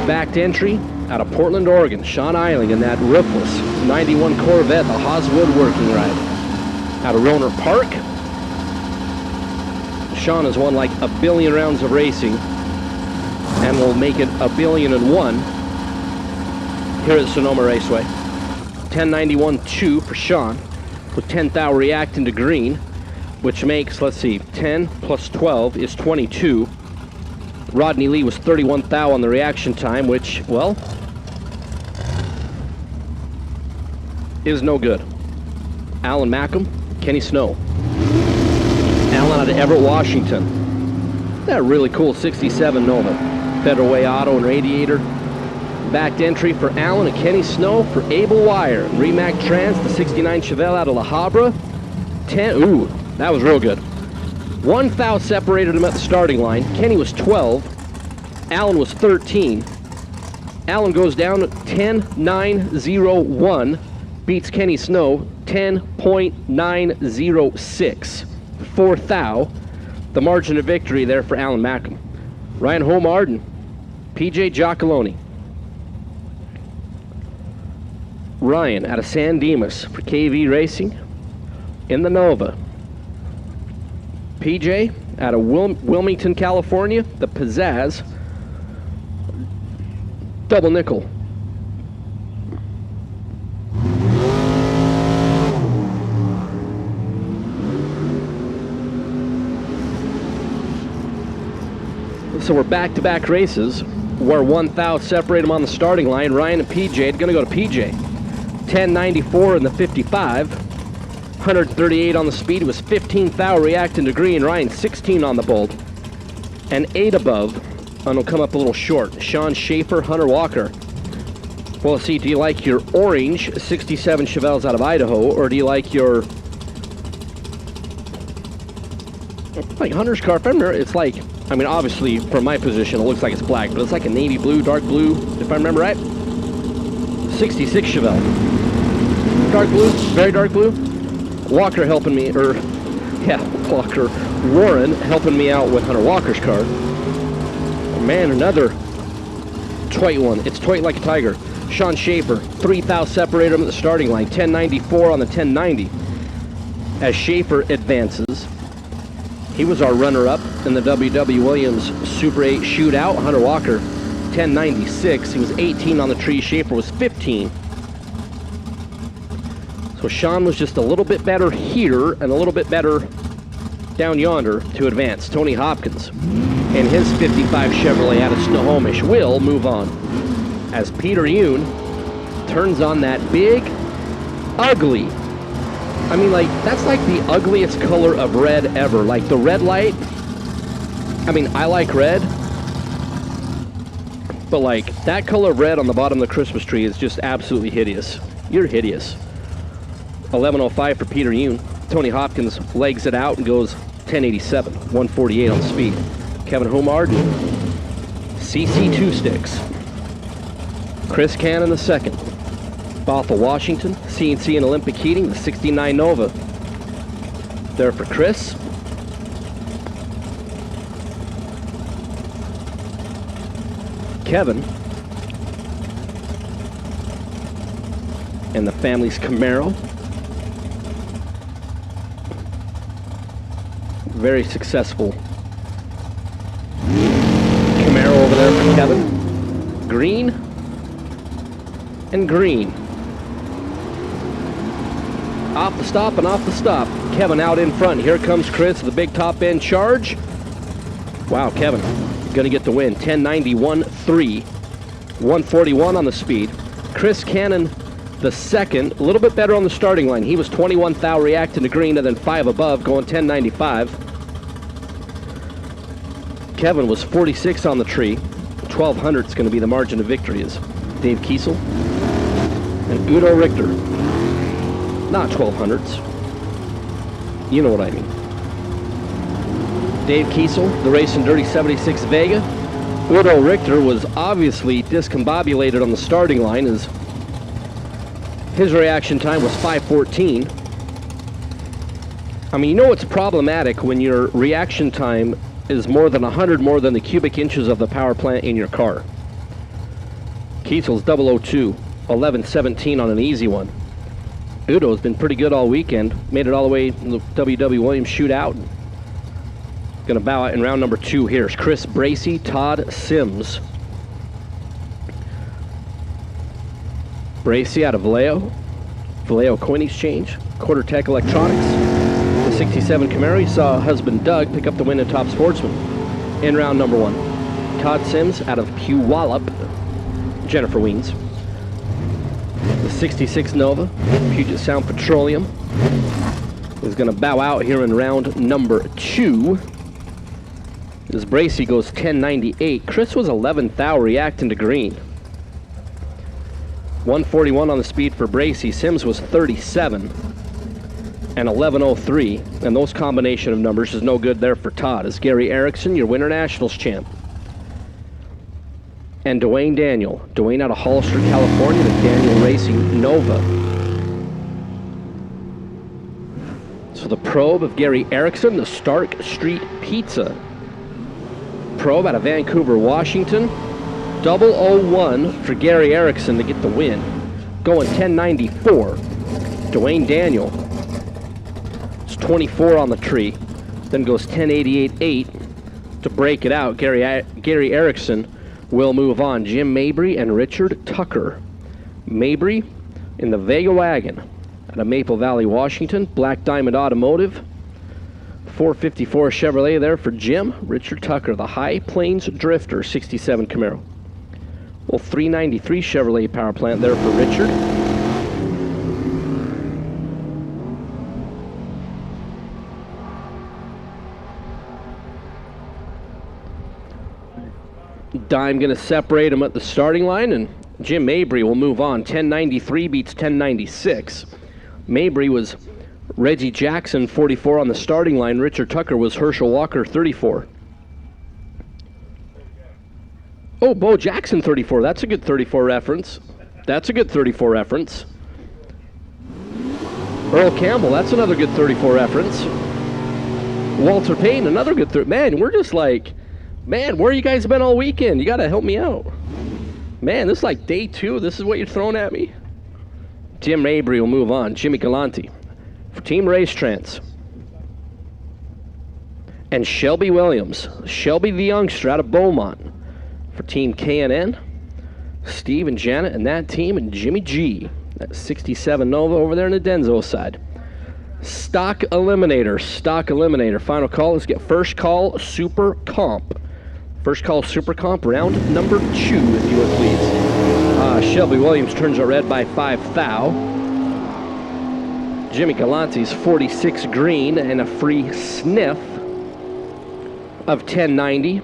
Backed entry out of Portland, Oregon. Sean Eiling in that roofless 91 Corvette, the Haas Woodworking ride. Out of Roner Park. Sean has won like 1 billion rounds of racing and will make it 1,000,000,001 here at Sonoma Raceway. 1091-2 for Sean with 10 thou reacting to green, which makes, let's see, 10 plus 12 is 22. Rodney Lee was 31 thou on the reaction time, which, well, is no good. Alan Mackham, Kenny Snow. Alan out of Everett, Washington. That really cool 67 Nova. Federal Way Auto and Radiator. Backed entry for Alan and Kenny Snow for Abel Wire. Remac Trans, the 69 Chevelle out of La Habra. 10, ooh, that was real good. 1 thou separated him at the starting line. Kenny was 12. Alan was 13. Alan goes down to 10.901. Beats Kenny Snow 10.906. 4 thou. The margin of victory there for Alan Mackham. Ryan Homarden, PJ Giacalone. Ryan out of San Dimas for KV Racing in the Nova. PJ out of Wilmington, California, the Pizzazz double nickel. So we're back-to-back races where 1 thou separate them on the starting line. Ryan and PJ are going to go to PJ. 1094 in the 55. 138 on the speed. It was 15 thou reacting to green. Ryan 16 on the bolt. And 8 above. And it'll come up a little short. Sean Schaefer, Hunter Walker. Well, let's see, do you like your orange 67 Chevelles out of Idaho, or do you like your... like Hunter's car? If I remember, it's like... I mean, obviously, from my position, it looks like it's black, but it's like a navy blue, dark blue, if I remember right. 66 Chevelle. Dark blue, very dark blue. Walker helping me, Walker. Warren helping me out with Hunter Walker's car. Oh, man, another Toit one. It's Toit like a tiger. Sean Schaefer, 3 thou separated him at the starting line. 1094 on the 1090. As Schaefer advances, he was our runner-up in the W.W. Williams Super 8 shootout. Hunter Walker, 1096. He was 18 on the tree. Schaefer was 15. So So Sean was just a little bit better here and a little bit better down yonder to advance. Tony Hopkins and his 55 Chevrolet out of Snohomish will move on as Peter Yoon turns on that big, ugly, I mean, like, that's like the ugliest color of red ever. Like, the red light, I mean, I like red, but, like, that color of red on the bottom of the Christmas tree is just absolutely hideous. You're hideous. 11:05 for Peter Yoon. Tony Hopkins legs it out and goes 1087, 148 on speed. Kevin Homard, CC 2 sticks. Chris Cannon the second. Bothell Washington, CNC and Olympic Heating, the 69 Nova. There for Chris. Kevin. And the family's Camaro. Very successful Camaro over there for Kevin. Green and green. Off the stop and off the stop. Kevin out in front. Here comes Chris, the big top end charge. Wow, Kevin gonna get the win. 1091.3. 141 on the speed. Chris Cannon the second, a little bit better on the starting line. He was 21 thou reacting to green and then 5 above, going 1095. Kevin was 46 on the tree. 1200 is going to be the margin of victory is Dave Kiesel and Udo Richter. Not 1200s. You know what I mean. Dave Kiesel, the Racing Dirty 76 Vega. Udo Richter was obviously discombobulated on the starting line as his reaction time was 5:14. I mean, you know it's problematic when your reaction time is more than 100 more than the cubic inches of the power plant in your car. Kiesel's 002, 11:17 on an easy one. Udo's been pretty good all weekend. Made it all the way in the W.W. Williams shootout. Gonna bow out in round number 2 here. Here's Chris Bracey, Todd Sims. Bracey out of Vallejo Coin Exchange, QuarterTech Electronics, the 67 Camaro. You saw husband Doug pick up the win in Top Sportsman in round number 1. Todd Sims out of Puyallup, Jennifer Weens. The 66 Nova, Puget Sound Petroleum, is going to bow out here in round number 2. As Bracey goes 1098. Chris was 11th thou reacting to green. 141 on the speed for Bracey. Sims was 37 and 1103, and those combination of numbers is no good there for Todd. As Gary Erickson, your Winter Nationals champ. And Dwayne Daniel. Dwayne out of Hollister, California, the Daniel Racing Nova. So the probe of Gary Erickson, the Stark Street Pizza. Probe out of Vancouver, Washington. 001 for Gary Erickson to get the win. Going 1094. Dwayne Daniel. It's 24 on the tree. Then goes 1088.8 to break it out. Gary Erickson will move on. Jim Mabry and Richard Tucker. Mabry in the Vega Wagon out of Maple Valley, Washington. Black Diamond Automotive. 454 Chevrolet there for Jim. Richard Tucker, the High Plains Drifter, 67 Camaro. Well, 393 Chevrolet power plant there for Richard. Dime going to separate him at the starting line, and Jim Mabry will move on. 1093 beats 1096. Mabry was Reggie Jackson, 44 on the starting line. Richard Tucker was Herschel Walker, 34. Oh, Bo Jackson, 34. That's a good 34 reference. That's a good 34 reference. Earl Campbell, that's another good 34 reference. Walter Payne, another good Man, we're just like, man, where you guys been all weekend? You got to help me out. Man, this is like day 2. This is what you're throwing at me? Jim Mabry will move on. Jimmy Galante for Team Race Trans. And Shelby Williams. Shelby the youngster out of Beaumont for Team K&N. Steve and Janet and that team, and Jimmy G That 67 Nova over there on the Denso side. Stock Eliminator. Final call. Let's get first call Super Comp. First call Super Comp, round number 2, if you would please. Shelby Williams turns a red by 5 thou. Jimmy Galante's 46 green and a free sniff of 1090.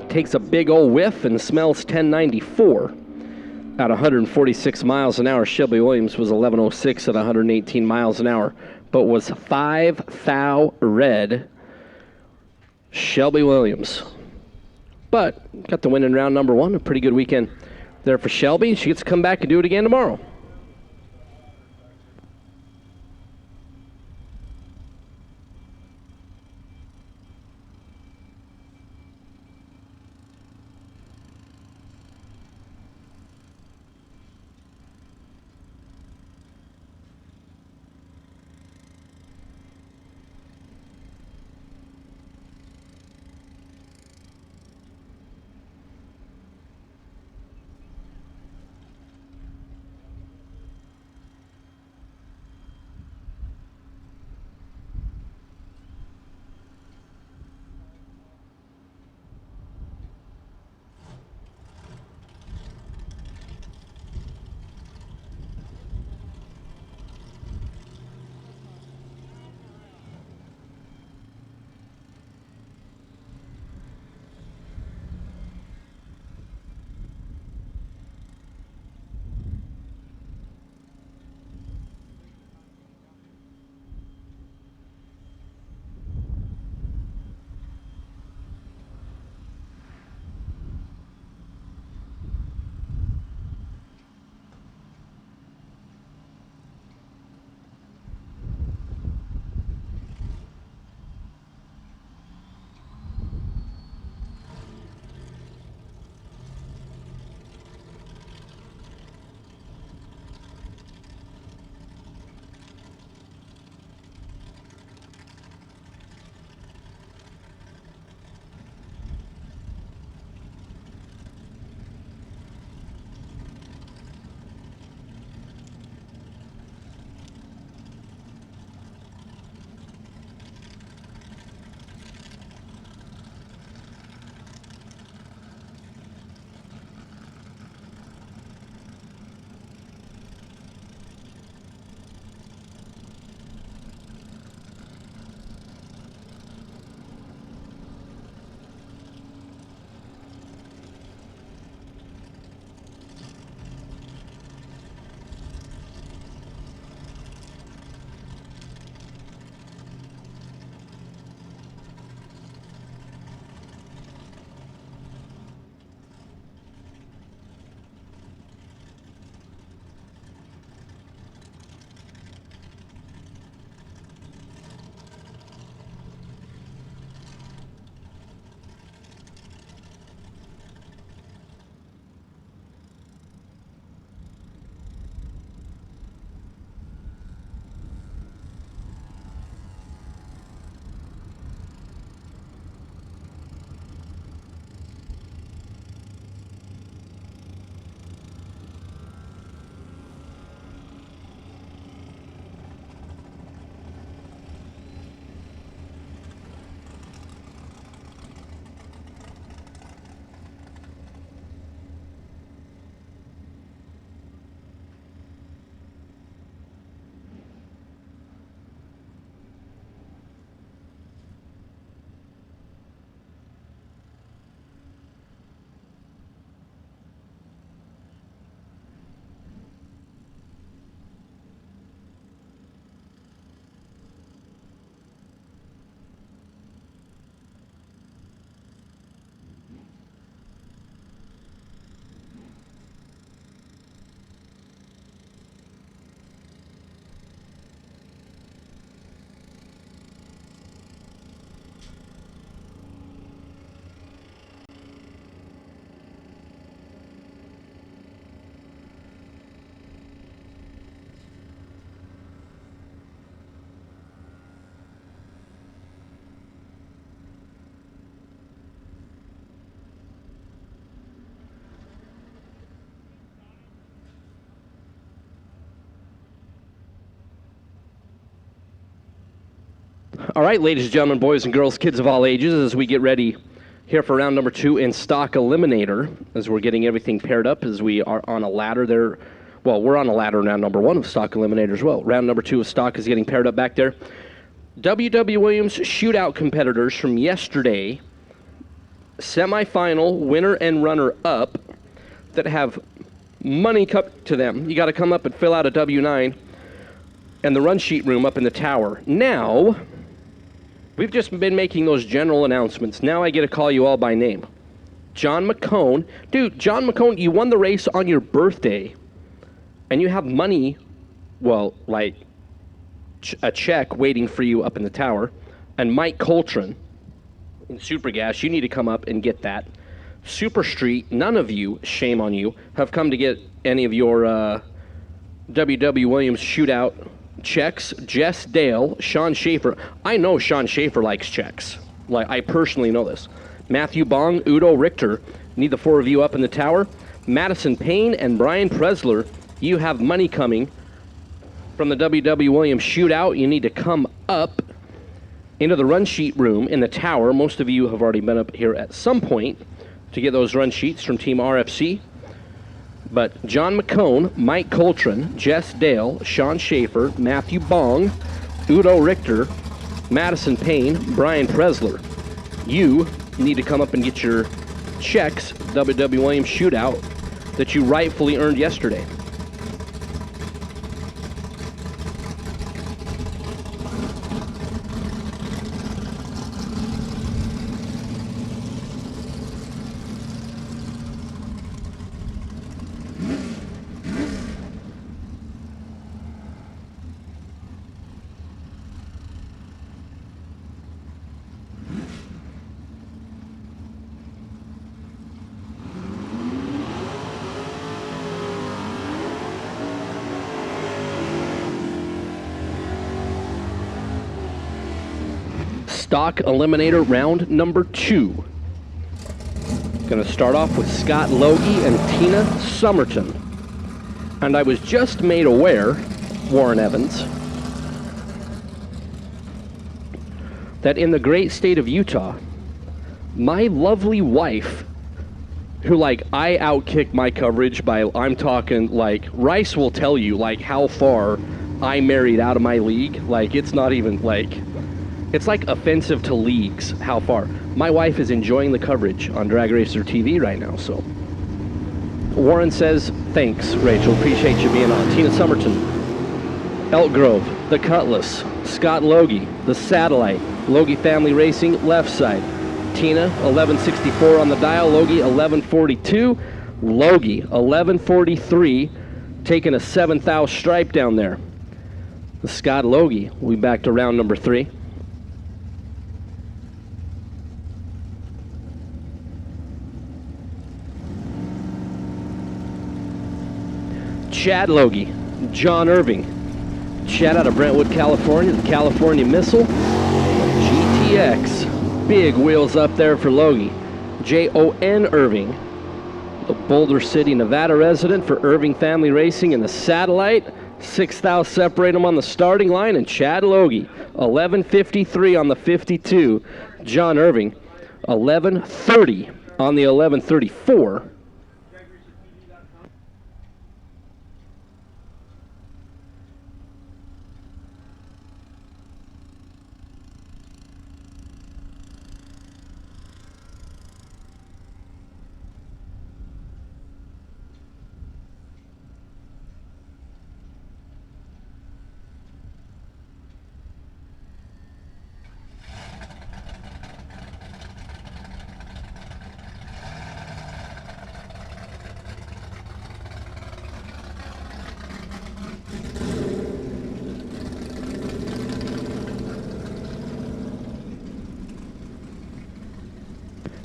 Takes a big old whiff and smells 1094. At 146 miles an hour, Shelby Williams was 1106 at 118 miles an hour, but was 5 thou red. Shelby Williams. But got the win in round number 1. A pretty good weekend there for Shelby. She gets to come back and do it again tomorrow. All right, ladies and gentlemen, boys and girls, kids of all ages, as we get ready here for round number 2 in Stock Eliminator, as we're getting everything paired up, as we are on a ladder there. Well, we're on a ladder in round number 1 of Stock Eliminator as well. Round number 2 of Stock is getting paired up back there. W.W. Williams shootout competitors from yesterday, semifinal winner and runner-up that have money cup to them. You got to come up and fill out a W-9 and the run sheet room up in the tower. Now, we've just been making those general announcements. Now I get to call you all by name. John McCone. Dude, John McCone, you won the race on your birthday, and you have money, well, like a check waiting for you up in the tower. And Mike Coltrane in Super Gas, you need to come up and get that. Super Street, none of you, shame on you, have come to get any of your W.W. Williams shootout checks. Jess Dale, Sean Schaefer. I know Sean Schaefer likes checks. Like, I personally know this. Matthew Bong, Udo Richter, need the 4 of you up in the tower. Madison Payne and Brian Presler, you have money coming from the W.W. Williams shootout. You need to come up into the run sheet room in the tower. Most of you have already been up here at some point to get those run sheets from Team RFC. But John McCone, Mike Coltrane, Jess Dale, Sean Schaefer, Matthew Bong, Udo Richter, Madison Payne, Brian Presler, you need to come up and get your checks, W.W. Williams shootout, that you rightfully earned yesterday. Stock Eliminator round number 2. Going to start off with Scott Logie and Tina Somerton. And I was just made aware, Warren Evans, that in the great state of Utah, my lovely wife, who, like, I outkick my coverage by, I'm talking, like, Rice will tell you, like, how far I married out of my league. Like, it's not even, like, it's like offensive to leagues how far. My wife is enjoying the coverage on Drag Racer TV right now, so. Warren says, thanks, Rachel. Appreciate you being on. Tina Somerton, Elk Grove, The Cutlass, Scott Logie, The Satellite, Logie Family Racing, left side. Tina, 1164 on the dial. Logie, 1142. Logie, 1143, taking a 7th stripe down there. The Scott Logie will be back to round number 3. Chad Logie, John Irving, Chad out of Brentwood, California, the California Missile, GTX, big wheels up there for Logie. J.O.N. Irving, the Boulder City, Nevada resident for Irving Family Racing, and the Satellite. 6th separate them on the starting line, and Chad Logie, 1153 on the 52. John Irving, 1130 on the 1134.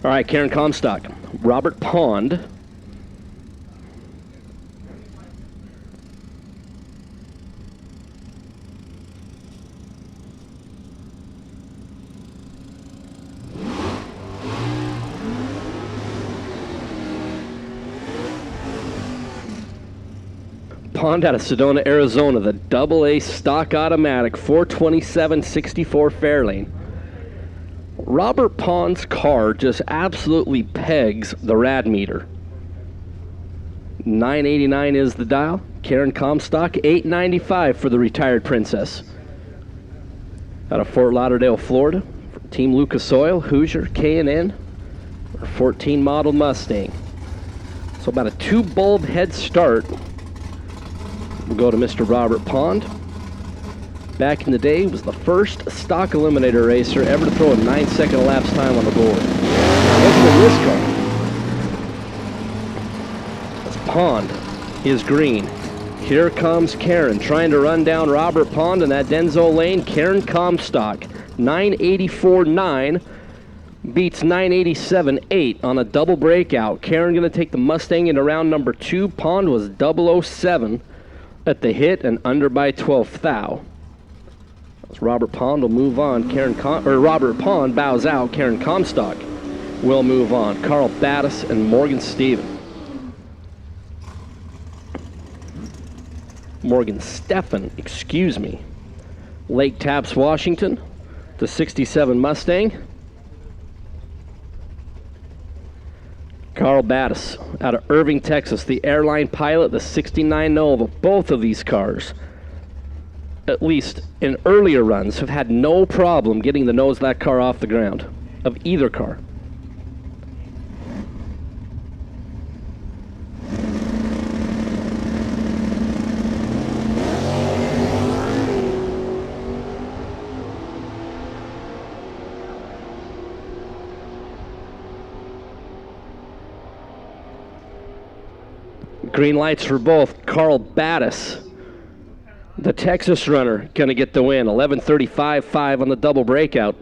All right, Karen Comstock, Robert Pond, Pond out of Sedona, Arizona, the AA stock automatic 427/64 Fairlane. Robert Pond's car just absolutely pegs the rad meter. 989 is the dial. Karen Comstock, 895 for the retired princess. Out of Fort Lauderdale, Florida, Team Lucas Oil, Hoosier, K&N, or 14 model Mustang. So about a 2-bulb head start. We'll go to Mr. Robert Pond. Back in the day, he was the first stock Eliminator racer ever to throw a 9-second elapsed time on the board. Look at this car. That's Pond. He is green. Here comes Karen trying to run down Robert Pond in that Denzo lane. Karen Comstock, 984.9 beats 987.8 on a double breakout. Karen going to take the Mustang into round number 2. Pond was 007 at the hit and under by 12th thou. Robert Pond will move on. Robert Pond bows out. Karen Comstock will move on. Carl Battis and Morgan Stephen. Morgan Stephan, excuse me. Lake Tapps, Washington, the 67 Mustang. Carl Battis out of Irving, Texas, the airline pilot, the 69 Nova. Both of these cars, at least in earlier runs, have had no problem getting the nose of that car off the ground, of either car. Green lights for both. Carl Battis, the Texas runner, going to get the win. 11:35.5 on the double breakout.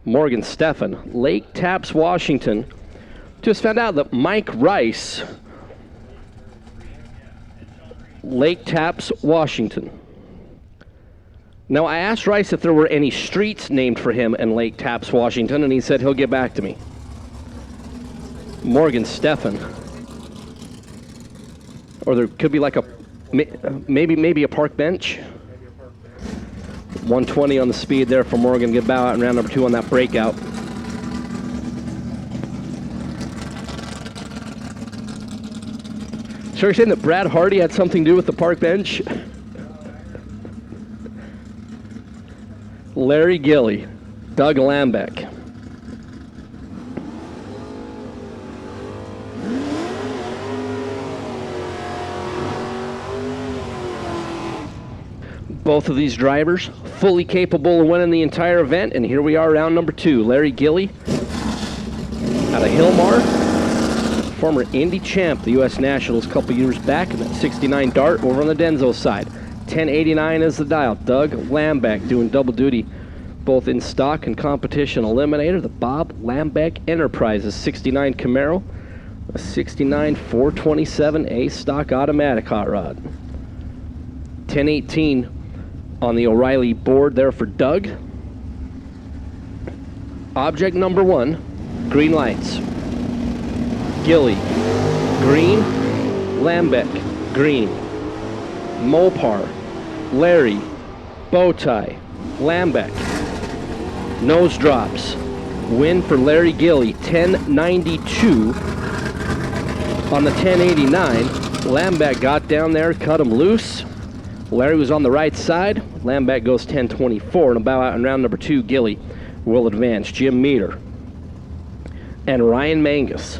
Morgan Stephan, Lake Tapps, Washington. Just found out that Mike Rice, Lake Tapps, Washington. Now, I asked Rice if there were any streets named for him in Lake Tapps, Washington, and he said he'll get back to me. Morgan Stephan. Or there could be like a, maybe a park bench. 120 on the speed there for Morgan. Get bow out in round number 2 on that breakout. So you're saying that Brad Hardy had something to do with the park bench? Larry Gilly, Doug Lambeck. Both of these drivers fully capable of winning the entire event, and here we are, round number 2. Larry Gilly out of Hillmar, former Indy champ, the U.S. Nationals a couple years back, in that 69 Dart over on the Denzo side. 1089 is the dial. Doug Lambeck doing double duty, both in stock and competition Eliminator. The Bob Lambeck Enterprises 69 Camaro, a 69 427A stock automatic hot rod. 1018 on the O'Reilly board there for Doug. Object number 1, green lights. Gilly, green. Lambeck, green. Mopar, Larry, Bowtie, Lambeck. Nose drops. Win for Larry Gilly, 1092 on the 1089. Lambeck got down there, cut him loose. Larry was on the right side. Lambeck goes 1024, and a bow out in round number 2. Gilly will advance. Jim Meter and Ryan Mangus.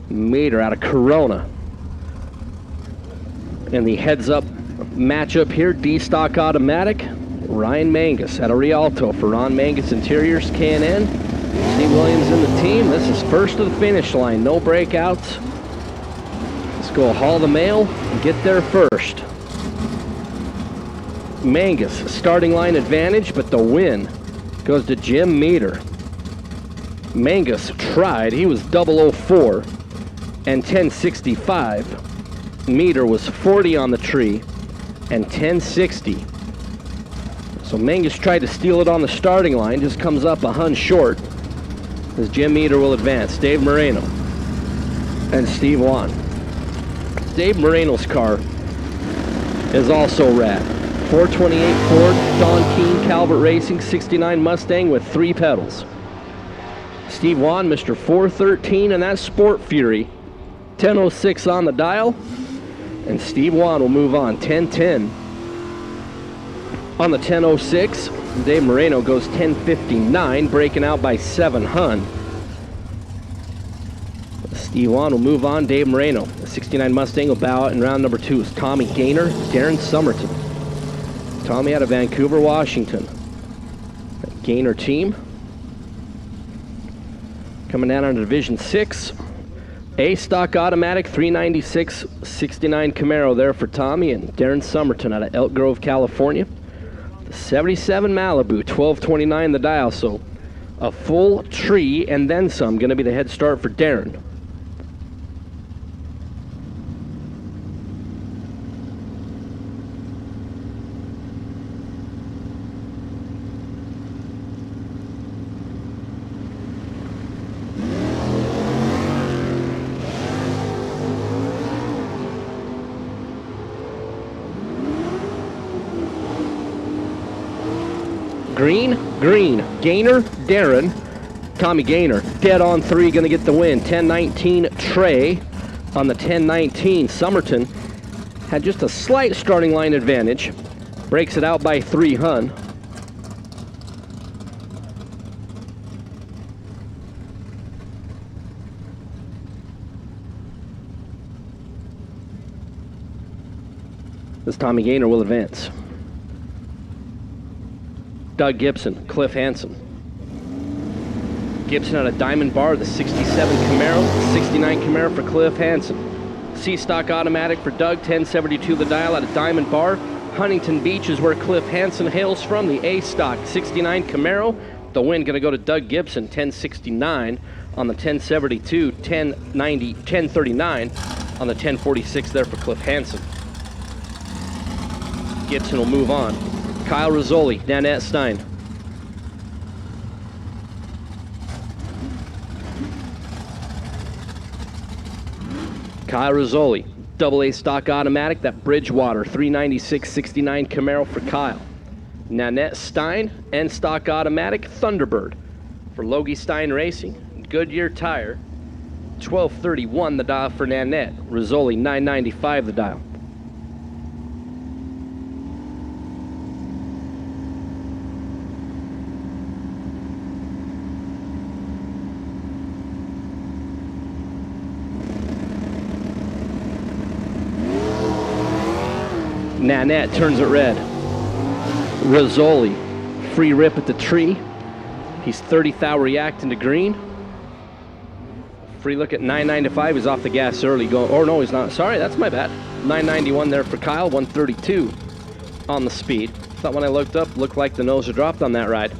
Meter out of Corona. And the heads-up matchup here, D-Stock Automatic. Ryan Mangus out of Rialto for Ron Mangus Interiors, K&N. Steve Williams in the team. This is first to the finish line. No breakouts. Let's go haul the mail and get there first. Mangus, starting line advantage, but the win goes to Jim Meter. Mangus tried. He was 004 and 1065. Meter was 40 on the tree and 1060. So Mangus tried to steal it on the starting line, just comes up a hun short as Jim Meter will advance. Dave Moreno and Steve Wan. Dave Moreno's car is also rad. 428 Ford, Don Keene, Calvert Racing, 69 Mustang with 3 pedals. Steve Wan, Mr. 413, and that's Sport Fury. 1006 on the dial, and Steve Wan will move on. 1010 on the 1006. Dave Moreno goes 1059, breaking out by 7 hun. Steve Wan will move on. Dave Moreno, the 69 Mustang, will bow out in round number 2 is Tommy Gaynor, Darren Somerton. Tommy out of Vancouver, Washington. Gaynor team. Coming down on Division 6. A stock automatic, 396 69 Camaro there for Tommy and Darren Somerton out of Elk Grove, California. The 77 Malibu, 1229 the dial, so a full tree and then some. Going to be the head start for Darren. Green, Gaynor, Darren, Tommy Gaynor, dead on 3, going to get the win. 1019 Trey on the 1019. Somerton had just a slight starting line advantage, breaks it out by 3 hun. This Tommy Gaynor will advance. Doug Gibson, Cliff Hansen. Gibson out of Diamond Bar, the 67 Camaro, 69 Camaro for Cliff Hansen. C-Stock automatic for Doug, 1072 the dial out of Diamond Bar. Huntington Beach is where Cliff Hansen hails from, the A-Stock 69 Camaro. The win going to go to Doug Gibson, 1069 on the 1072, 1039 on the 1046 there for Cliff Hansen. Gibson will move on. Kyle Rizzoli, Nanette Stein. Kyle Rizzoli, double A stock automatic, that Bridgewater 396-69 Camaro for Kyle. Nanette Stein and stock automatic Thunderbird for Logie Stein Racing. Goodyear tire, 1231 the dial for Nanette. Rizzoli 995 the dial. Nanette turns it red. Rizzoli, free rip at the tree. He's 30 thou reacting to green. Free look at 995. He's off the gas early. Going, or no, he's not. Sorry, that's my bad. 991 there for Kyle. 132 on the speed. Thought when I looked up, looked like the nose had dropped on that ride.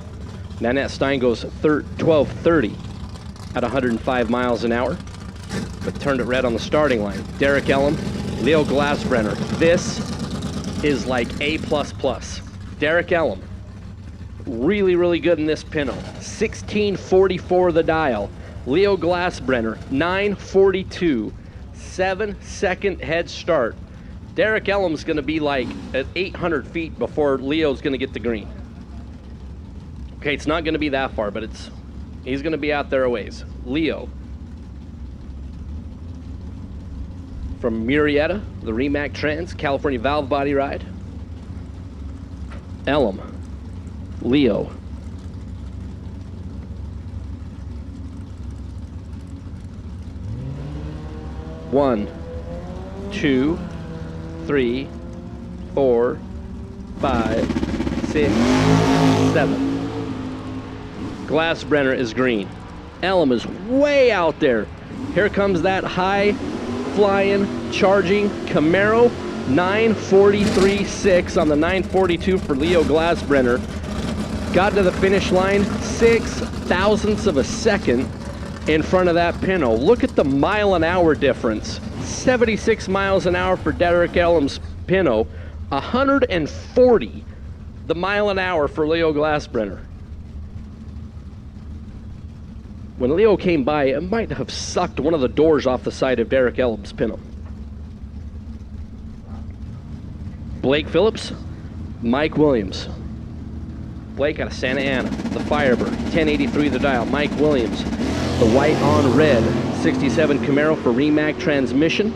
Nanette Stein goes 1230 at 105 miles an hour, but turned it red on the starting line. Derek Ellum, Leo Glassbrenner. This is like A++. Derek Ellum, really, really good in this pinto. 1644 the dial. Leo Glassbrenner, 942. 7-second head start. Derek Ellum's going to be like at 800 feet before Leo's going to get the green. Okay, it's not going to be that far, but he's going to be out there a ways. Leo from Murrieta, the Remac Trans, California valve body ride. Ellum, Leo. One, 2, 3, 4, 5, 6, 7. Glassbrenner is green. Ellum is way out there. Here comes that high flying, charging Camaro, 943.6 on the 942 for Leo Glassbrenner. Got to the finish line 6 thousandths of a second in front of that pinto. Look at the mile an hour difference. 76 miles an hour for Derek Ellum's pinto, 140 the mile an hour for Leo Glassbrenner. When Leo came by, it might have sucked one of the doors off the side of Derek Ellum's pinto. Blake Phillips, Mike Williams. Blake out of Santa Ana, the Firebird, 1083 the dial, Mike Williams. The white on red, 67 Camaro for Rimac transmission.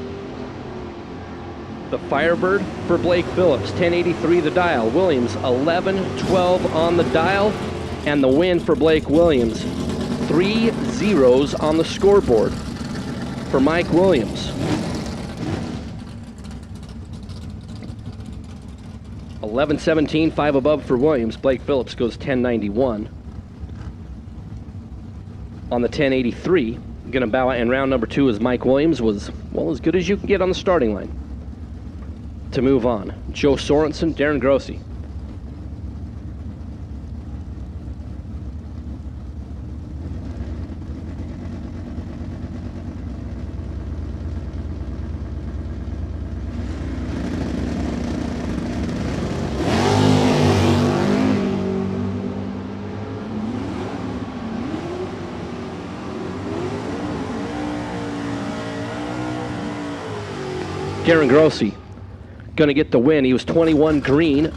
The Firebird for Blake Phillips, 1083 the dial, Williams 1112 on the dial, and the win for Blake Williams. 3 zeros on the scoreboard for Mike Williams. 1117, 5 above for Williams. Blake Phillips goes 1091. On the 1083, gonna bow out in round number 2 as Mike Williams was, well, as good as you can get on the starting line. To move on, Joe Sorensen, Darren Grossi. Darren Grossi gonna get the win. He was 21 green,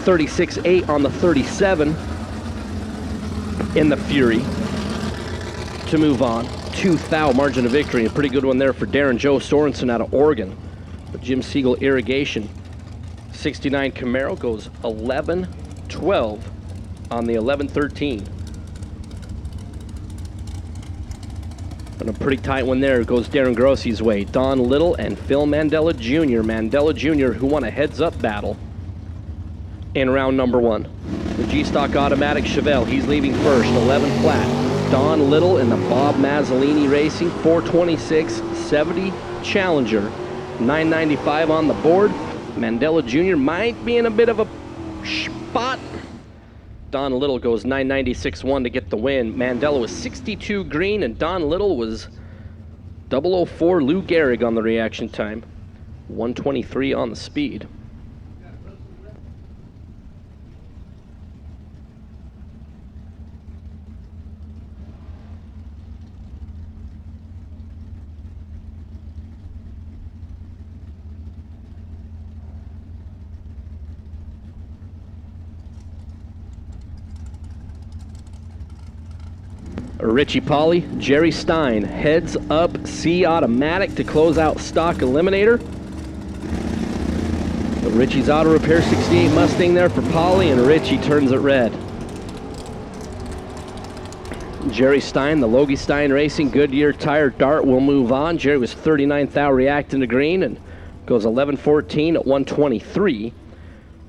36-8 on the 37 in the Fury to move on. 2 margin of victory. A pretty good one there for Darren Joe Sorensen out of Oregon. But Jim Siegel Irrigation 69 Camaro goes 11-12 on the 1113. And a pretty tight one there goes Darren Grossi's way. Don Little and Phil Mandela Jr. Mandela Jr., who won a heads-up battle in round number 1. The G-Stock Automatic Chevelle, he's leaving first, 11 flat. Don Little in the Bob Mazzolini Racing, 426-70 Challenger, 995 on the board. Mandela Jr. might be in a bit of a spot. Don Little goes 996-1 to get the win. Mandela was 62 green, and Don Little was 004 Lou Gehrig on the reaction time. 123 on the speed. Richie Polly, Jerry Stein, heads up C automatic to close out stock Eliminator. The Richie's Auto Repair 68 Mustang there for Polly, and Richie turns it red. Jerry Stein, the Logie Stein Racing Goodyear Tire Dart will move on. Jerry was 39th out reacting to green and goes 11-14 at 123.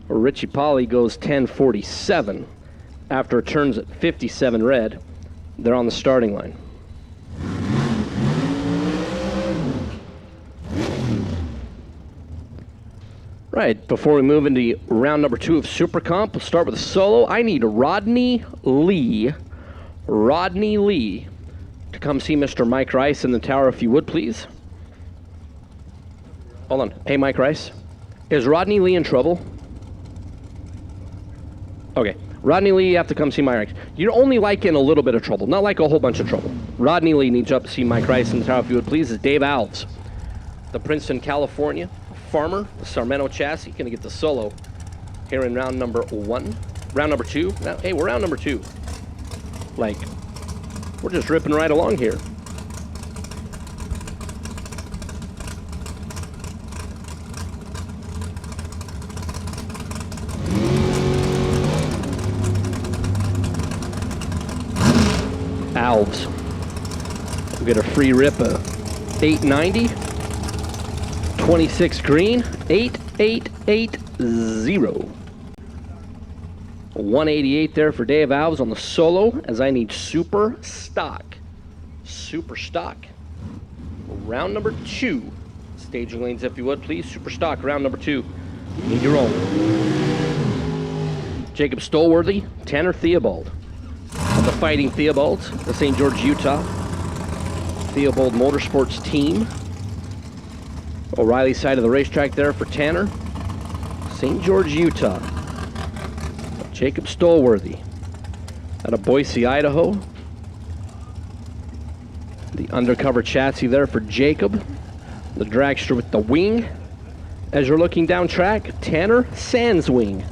Richie Polly goes 10-47 after it turns at 57 red. They're on the starting line. Right, before we move into round number 2 of Super Comp, we'll start with a solo. I need Rodney Lee to come see Mr. Mike Rice in the tower, if you would, please. Hold on. Hey, Mike Rice. Is Rodney Lee in trouble? Okay. Rodney Lee, you have to come see Mike Rice. You're only like in a little bit of trouble, not like a whole bunch of trouble. Rodney Lee needs up to see Mike Rice in the tower, if you would, please. Is Dave Alves, the Princeton, California farmer, the Sarmento chassis, gonna get the solo here in round number 1. Round number 2. Hey, we're round number 2. Like, we're just ripping right along here. Alves. We'll get a free rip of 890. 26 green. 8880. 188 there for Dave Alves on the solo, as I need Superstock. Superstock. Round number 2. Staging lanes, if you would, please. Superstock, round number 2. Need your own. Jacob Stolworthy, Tanner Theobald. Of the Fighting Theobalds, the St. George, Utah Theobald Motorsports team. O'Reilly side of the racetrack there for Tanner. St. George, Utah. Jacob Stolworthy out of Boise, Idaho. The undercover chassis there for Jacob. The dragster with the wing. As you're looking down track, Tanner Sandswing.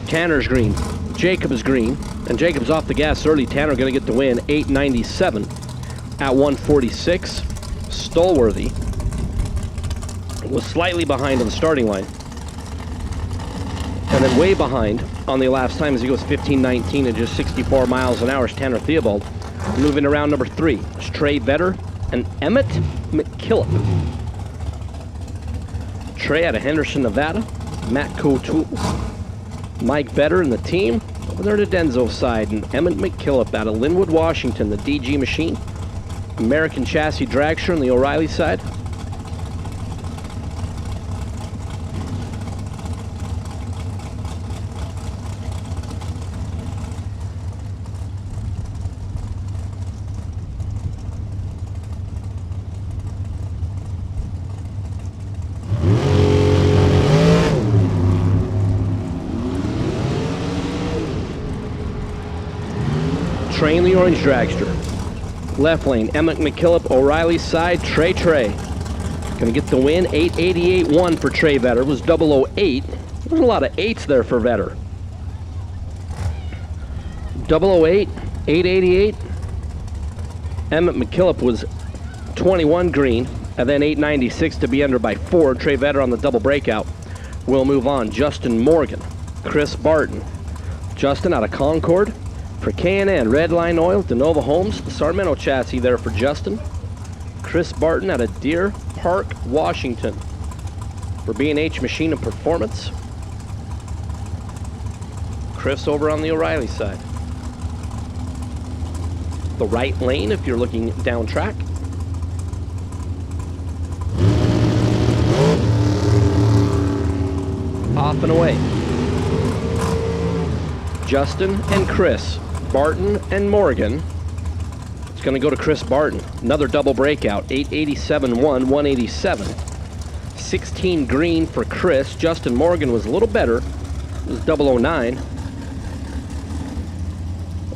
Tanner's green, Jacob's green, and Jacob's off the gas early. Tanner going to get the win, 897 at 146. Stolworthy was slightly behind on the starting line, and then way behind on the elapsed time as he goes 15:19 at just 64 miles an hour is Tanner Theobald. Moving around number 3 is Trey Vedder and Emmett McKillop. Trey out of Henderson, Nevada. Matt Cotoul, Mike Vedder and the team over there to Denzo's side, and Emmett McKillop out of Linwood, Washington, the DG machine. American Chassis Dragster on the O'Reilly side. Trey in the orange Dragster. Left lane, Emmett McKillop, O'Reilly's side, Trey. Gonna get the win, 888-1 for Trey Vedder. It was 008. There's a lot of 8s there for Vedder. 008, 888. Emmett McKillop was 21 green, and then 896 to be under by 4. Trey Vedder on the double breakout. We'll move on. Justin Morgan, Chris Barton. Justin out of Concord. For K&N, Redline Oil, DeNova Homes, the Sarmento chassis there for Justin. Chris Barton out of Deer Park, Washington. For B&H Machine and Performance. Chris over on the O'Reilly side. The right lane if you're looking down track. Off and away. Justin and Chris. Barton and Morgan. It's going to go to Chris Barton. Another double breakout. 887-1, 187. 16 green for Chris. Justin Morgan was a little better. It was 009.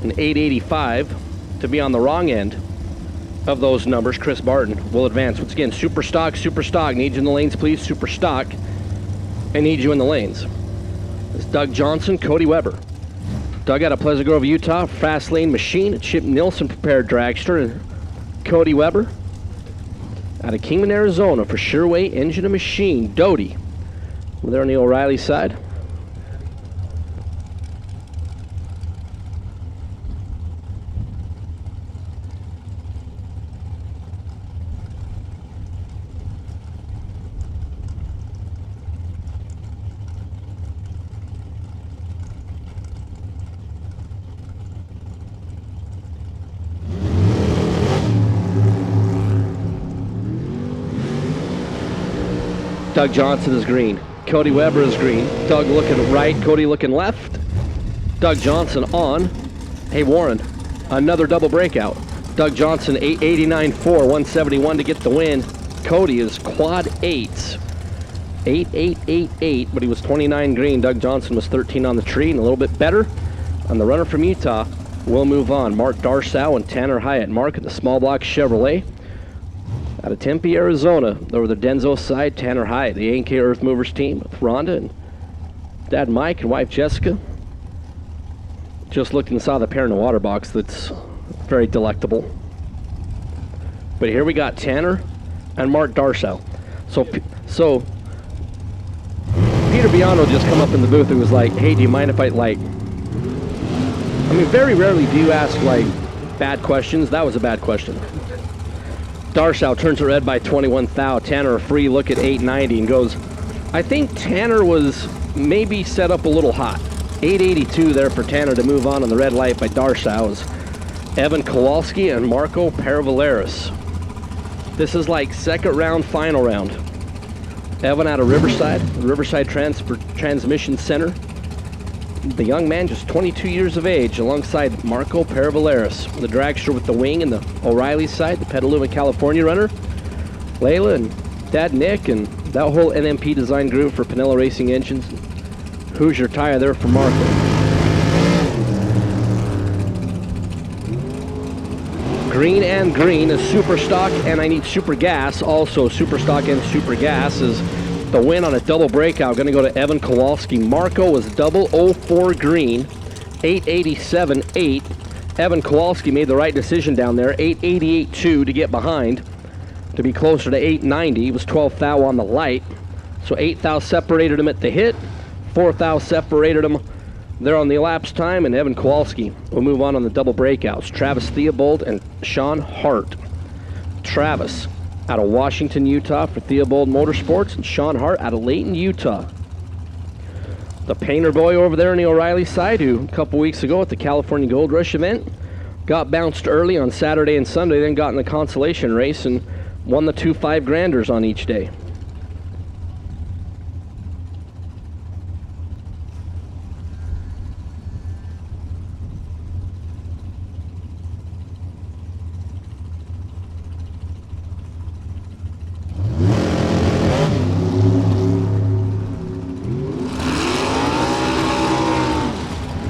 And 885 to be on the wrong end of those numbers. Chris Barton will advance. Once again, Superstock. Need you in the lanes, please. Superstock. I need you in the lanes. It's Doug Johnson, Cody Weber. Doug out of Pleasant Grove, Utah, Fast Lane Machine, Chip Nilsson prepared Dragster, and Cody Weber out of Kingman, Arizona for Sherway Engine and Machine, Doty. We're there on the O'Reilly side. Doug Johnson is green. Cody Weber is green. Doug looking right, Cody looking left. Doug Johnson on. Hey Warren, another double breakout. Doug Johnson 889-4, 171 to get the win. Cody is quad 8s. 8888, but he was 29 green. Doug Johnson was 13 on the tree and a little bit better. On the runner from Utah, we'll move on. Mark Darsow and Tanner Hyatt. Mark at the small block Chevrolet. Out of Tempe, Arizona, over the Denzo side, Tanner Hyatt, the A&K Earth Movers team with Rhonda and Dad Mike and wife Jessica. Just looked and saw the pair in the water box. That's very delectable. But here we got Tanner and Mark Darsow. So Peter Biano just come up in the booth and was like, hey, do you mind if I, like, I mean, very rarely do you ask, like, bad questions. That was a bad question. Darsow turns it red by 21 thou. Tanner a free look at 890 and goes, I think Tanner was maybe set up a little hot. 882 there for Tanner to move on the red light by Darsow's. Evan Kowalski and Marco Paravaleris. This is like second round, final round. Evan out of Riverside Transmission Center. The young man, just 22 years of age, alongside Marco Paravaleris. The dragster with the wing and the O'Reilly side, the Petaluma, California runner. Layla and Dad Nick and that whole NMP design group for Pinella Racing Engines. Hoosier tire there for Marco. Green and green is Superstock, and I need Super Gas. Also, Superstock and Super Gas is the win on a double breakout. Going to go to Evan Kowalski. Marco was 004 green, 887.8. Evan Kowalski made the right decision down there, 888.2 to get behind, to be closer to 890. He was 12 thou on the light. So 8 thou separated him at the hit, 4 thou separated him there on the elapsed time, and Evan Kowalski will move on the double breakouts. Travis Theobald and Sean Hart. Travis out of Washington, Utah for Theobald Motorsports, and Sean Hart out of Layton, Utah. The painter boy over there on the O'Reilly side, who a couple weeks ago at the California Gold Rush event got bounced early on Saturday and Sunday, then got in the consolation race and won the 2 5-granders on each day.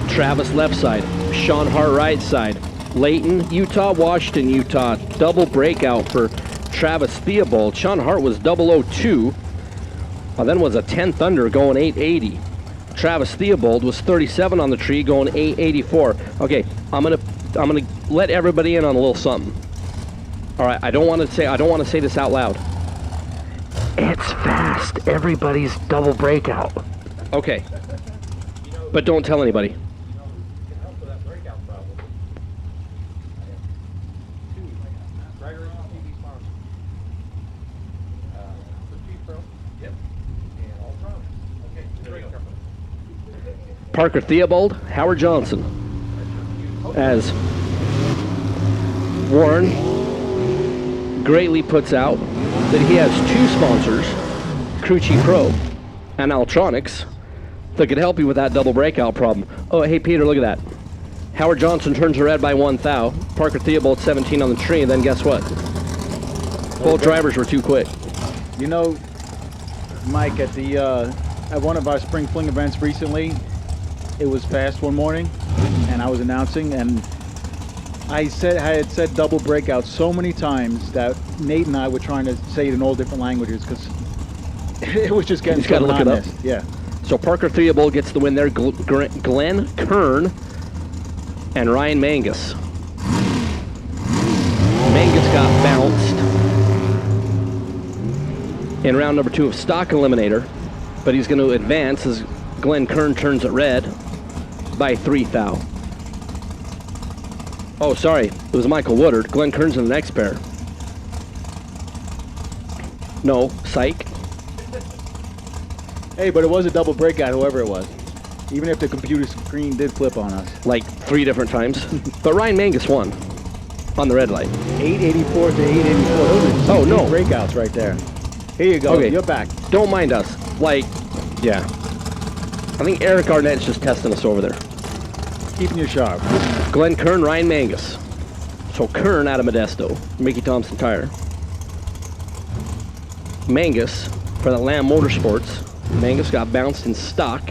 Travis left side, Sean Hart right side. Layton, Utah, Washington, Utah. Double breakout for Travis Theobald. Sean Hart was 002, then was a 10th under going 880. Travis Theobald was 37 on the tree going 884. Okay, I'm gonna let everybody in on a little something. All right, I don't want to say this out loud. It's fast. Everybody's double breakout. Okay, but don't tell anybody. Parker Theobald, Howard Johnson. As Warren greatly puts out that he has 2 sponsors, Crew Chief Pro and Altronics, that could help you with that double breakout problem. Oh, hey Peter, look at that. Howard Johnson turns red by 1 thou. Parker Theobald 17 on the tree, and then guess what? Both drivers were too quick. You know, Mike, at one of our spring fling events recently, it was fast one morning, and I was announcing, and I had said double breakout so many times that Nate and I were trying to say it in all different languages because it was just getting so monotonous. Yeah. So Parker Theobald gets the win there. Glenn Kern and Ryan Mangus. Mangus got bounced in round number 2 of Stock Eliminator, but he's going to advance as Glenn Kern turns it red by 3 thou. Oh, sorry, it was Michael Woodard. Glenn Kern's in the next pair. No, psych. Hey, but it was a double breakout, whoever it was. Even if the computer screen did flip on us. Like 3 different times. But Ryan Mangus won on the red light. 884 to 884. Those are no breakouts right there. Here you go. Okay. You're back. Don't mind us. Like, yeah. I think Eric Arnett's just testing us over there. Keeping you sharp. Glenn Kern, Ryan Mangus. So Kern out of Modesto, Mickey Thompson tire. Mangus for the Lamb Motorsports. Mangus got bounced in Stock.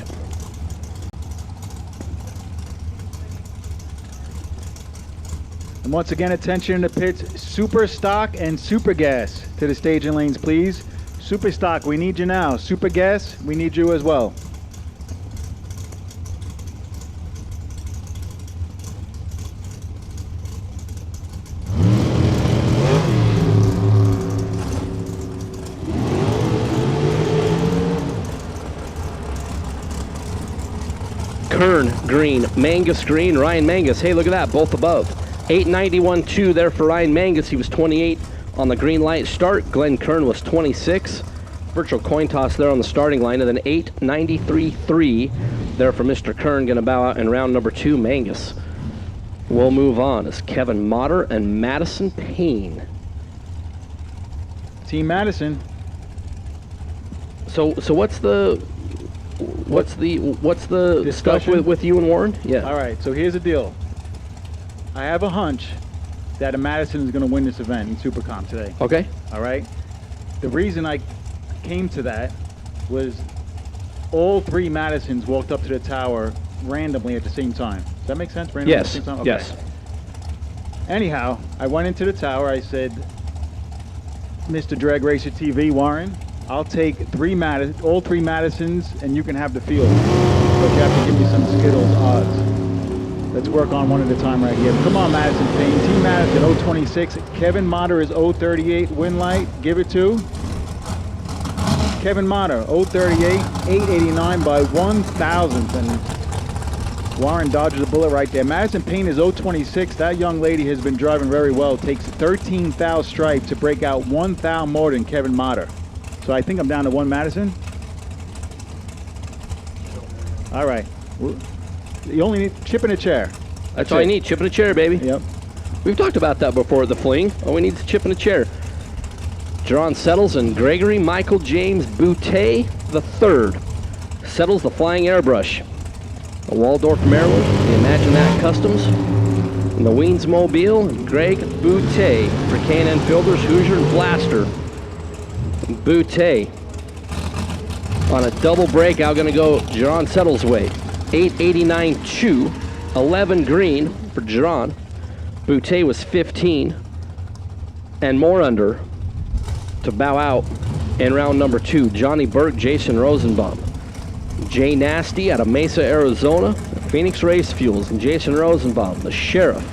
And once again, attention in the pits, Superstock and Super Gas to the staging lanes, please. Superstock, we need you now. Super Gas, we need you as well. Kern green, Mangus green, Ryan Mangus. Hey, look at that, both above. 891.2 there for Ryan Mangus. He was 28 on the green light start. Glenn Kern was 26. Virtual coin toss there on the starting line, and then 893.3 there for Mr. Kern. Going to bow out in round number 2. Mangus will move on as Kevin Motter and Madison Payne. Team Madison. So what's the stuff Discussion? with you and Warren? Yeah. All right, so here's the deal. I have a hunch that a Madison is going to win this event in Super Comp today. Okay. All right. The reason I came to that was all 3 Madisons walked up to the tower randomly at the same time. Does that make sense? Randomly at the Yes. same time? Okay. Yes. Anyhow, I went into the tower. I said, Mr. Drag Racer TV, Warren, I'll take all 3 Madisons, and you can have the field. But you have to give me some Skittles odds. Let's work on one at a time right here. Come on, Madison Payne. Team Madison, 026. Kevin Motter is 038. Winlight, give it to Kevin Motter, 038. 889 by 1,000th. And Warren dodges a bullet right there. Madison Payne is 026. That young lady has been driving very well. Takes 13 thou stripe to break out 1 thou more than Kevin Motter. So I think I'm down to 1 Madison. All right. You only need chip in a chair. That's all you need. Chip in a chair, baby. Yep. We've talked about that before at the fling. All we need is a chip in a chair. Jerron Settles and Gregory Michael James Boutte III. Settles the Flying Airbrush. The Waldorf, Maryland, the Imagine That Customs, and the Weens Mobile, and Greg Boutte for K&N Fielders, Hoosier, and Blaster. Boutte on a double breakout, going to go Jerron Settles' way. 889.2, 11 green for Jerron. Boutte was 15 and more under to bow out in round number 2. Johnny Burke, Jason Rosenbaum. Jay Nasty out of Mesa, Arizona. Phoenix Race Fuels and Jason Rosenbaum, the Sheriff.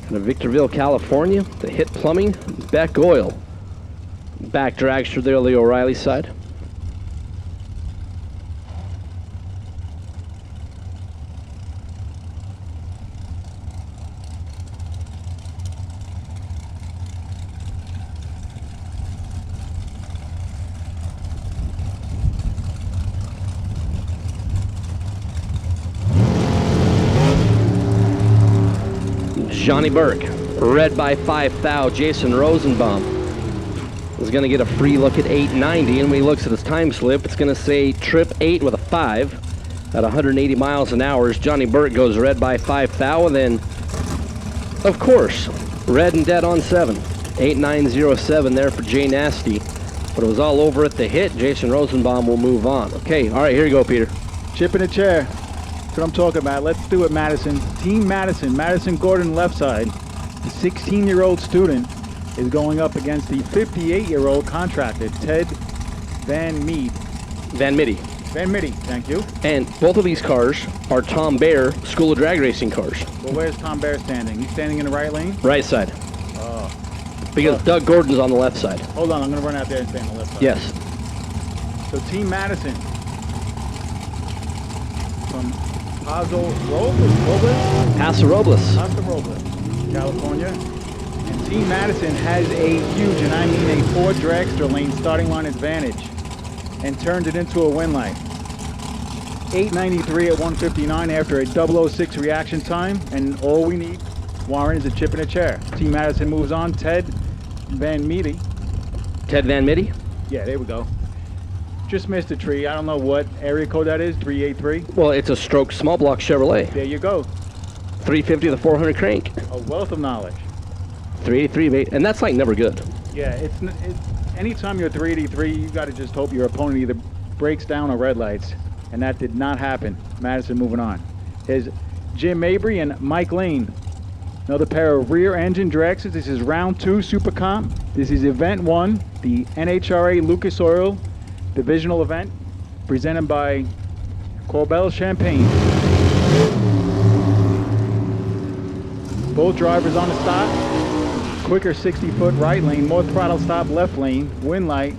Out of Victorville, California, the Hit Plumbing, Beck Oil. Back Dragster there, the O'Reilly side. Johnny Burke, red by 5 thou. Jason Rosenbaum is going to get a free look at 890, and when he looks at his time slip, it's going to say trip 8 with a 5 at 180 miles an hour. As Johnny Burke goes red by 5 thou, and then, of course, red and dead on 7. 8907 there for Jay Nasty, but it was all over at the hit. Jason Rosenbaum will move on. Okay, all right, here you go, Peter. Chip in a chair. That's what I'm talking about. Let's do it, Madison. Team Madison. Madison Gordon left side. The 16-year-old student is going up against the 58-year-old contractor, Ted Van Mead. Van Mitty. Van Mitty, thank you. And both of these cars are Tom Baer School of Drag Racing cars. Well, where's Tom Baer standing? He's standing in the right lane? Right side. Oh. Because Doug Gordon's on the left side. Hold on, I'm going to run out there and stand on the left side. Yes. So Team Madison from Paso Robles? Paso Robles. Paso Robles, California. And Team Madison has a huge, and I mean a Ford Dragster lane starting line advantage and turned it into a win light. 893 at 159 after a 006 reaction time, and all we need, Warren, is a chip in a chair. Team Madison moves on. Ted Van Meady. Ted Van Mitty? Yeah, there we go. Just missed a tree. I don't know what area code that is, 383. Well, it's a stroke small block Chevrolet. There you go. 350 to 400 crank. A wealth of knowledge. 383, mate. And that's like never good. Yeah, it's anytime you're 383, you got to just hope your opponent either breaks down or red lights, and that did not happen. Madison moving on. There's Jim Mabry and Mike Lane. Another pair of rear engine Dragsters. This is round 2 Super Comp. This is event 1, the NHRA Lucas Oil divisional event, presented by Corbel Champagne. Both drivers on the stop. Quicker 60-foot right lane, more throttle stop left lane, win light.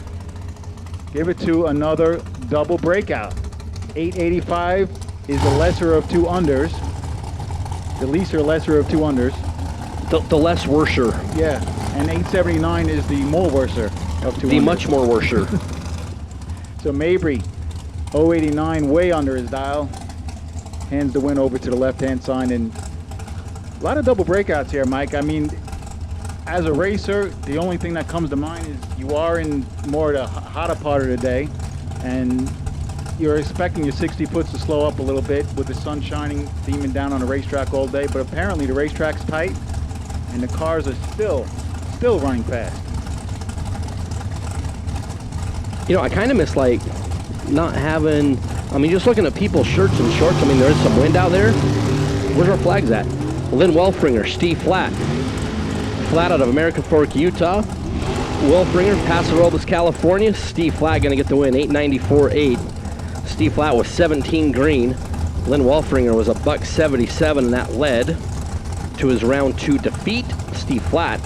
Give it to another double breakout. 885 is the lesser of 2 unders. The lesser of 2 unders. The less worser. Yeah, and 879 is the more worser of 2 The unders. much more worser. So Mabry, 089, way under his dial. Hands the win over to the left-hand side, and a lot of double breakouts here, Mike. I mean, As a racer, the only thing that comes to mind is you are in more the hotter part of the day, and you're expecting your 60 foots to slow up a little bit with the sun shining, beaming down on the racetrack all day. But apparently the racetrack's tight, and the cars are still running fast. You know, I kind of miss like not having. I mean, just looking at people's shirts and shorts. I mean, there is some wind out there. Where's our flags at? Lynn Welfringer, Steve Flat out of American Fork, Utah. Welfringer, Paso Robles, California. Steve Flat going to get the win, 894.8. Steve Flat was 17 green. Lynn Welfringer was a $177, and that led to his round 2 defeat. Steve Flat,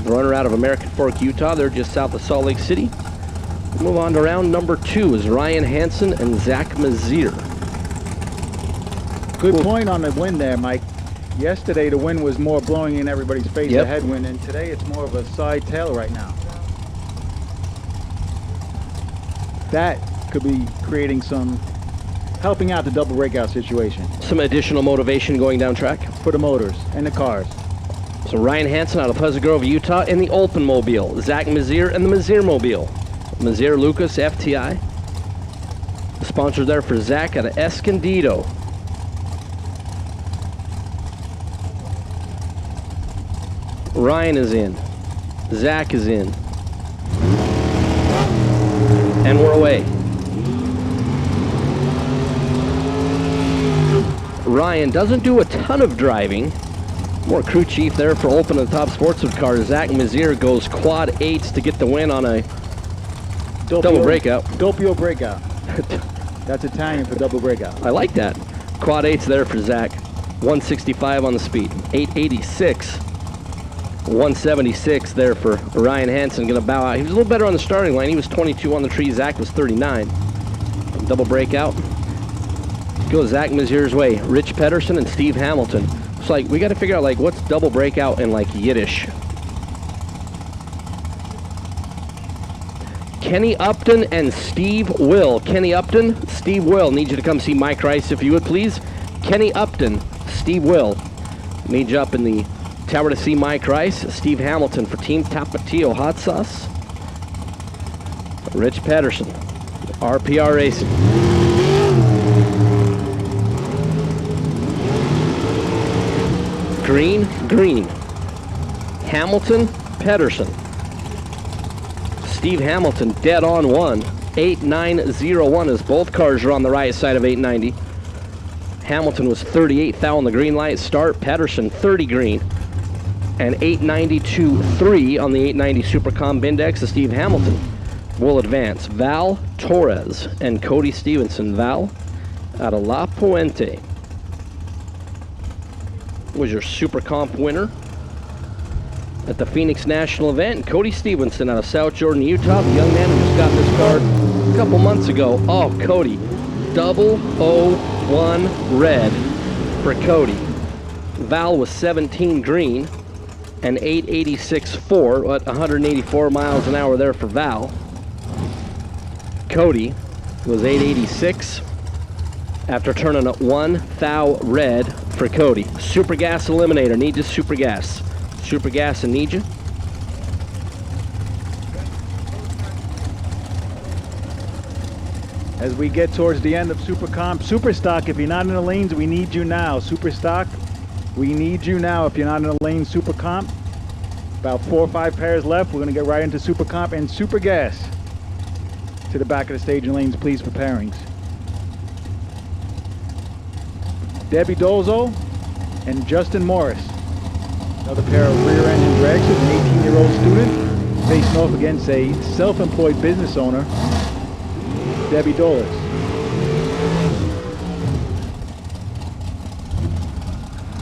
the runner out of American Fork, Utah. They're just south of Salt Lake City. Move on to round number 2 is Ryan Hansen and Zach Mazier. Good point on the wind there, Mike. Yesterday the wind was more blowing in everybody's face, Yep. the headwind, and today it's more of a side tail right now. That could be creating helping out the double breakout situation Some additional motivation going down track. for the motors and the cars. So Ryan Hansen out of Pleasant Grove, Utah in the Oldsmobile. Zach Mazier and the Mazier Mobile. Mazier Lucas FTI. The sponsor there for Zach out of Escondido. Ryan is in. Zach is in. And we're away. Ryan doesn't do a ton of driving. More crew chief there for Open and the Top Sportsman car. Zach Mazier goes quad 8s to get the win on a double breakout. Doppio breakout. That's Italian for double breakout. I like that. Quad 8s there for Zach. 165 on the speed. 886. 176 there for Ryan Hansen. Going to bow out. He was a little better on the starting line. He was 22 on the tree. Zach was 39. Double breakout. Goes Zach Mazier's way. Rich Pedersen and Steve Hamilton. It's like, we got to figure out, like, what's double breakout in, like, Yiddish. Kenny Upton and Steve Will. Kenny Upton, Steve Will. Need you to come see Mike Rice if you would, please. Kenny Upton, Steve Will. Need you up in the tower to see Mike Rice. Steve Hamilton for Team Tapatio Hot Sauce. Rich Pedersen, RPR Racing. Green. Hamilton, Pedersen. Steve Hamilton dead on 1. 8.901 as both cars are on the right side of 890. Hamilton was 38th out on the green light start. Pedersen 30 green. And 892.3 on the 890 Super Comb Index. Steve Hamilton will advance. Val Torres and Cody Stevenson. Val out of La Puente was your Super Comp winner at the Phoenix National event. And Cody Stevenson out of South Jordan, Utah, the young man who just got this card a couple months ago. Oh, Cody, 001 red for Cody. Val was 17 green and 886.4 at 184 miles an hour there for Val. Cody was 886 after turning at 1 thou red for Cody. Super Gas Eliminator, need you Super Gas. Super Gas and need you. As we get towards the end of Super Comp, Superstock, if you're not in the lanes, we need you now. Superstock, we need you now if you're not in the lane. Super Comp, about 4 or 5 pairs left. We're going to get right into Super Comp and Super Gas. To the back of the staging lanes, please, for pairings. Debbie Dolzo and Justin Morris. Another pair of rear-engine Dragsters, an 18-year-old student, facing off against a self-employed business owner, Debbie Dolz.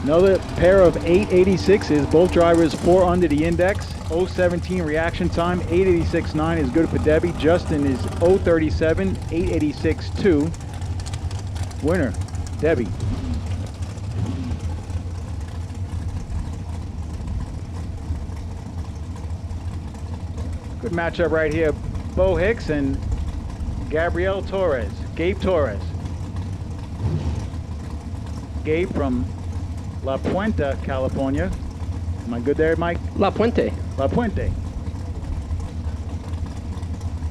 Another pair of 886s, both drivers 4 under the index. 017 reaction time, 886.9 is good for Debbie. Justin is 037, 886.2. Winner, Debbie. Good matchup right here. Bo Hicks and Gabriel Torres. Gabe Torres. Gabe from La Puente, California. Am I good there, Mike? La Puente. La Puente.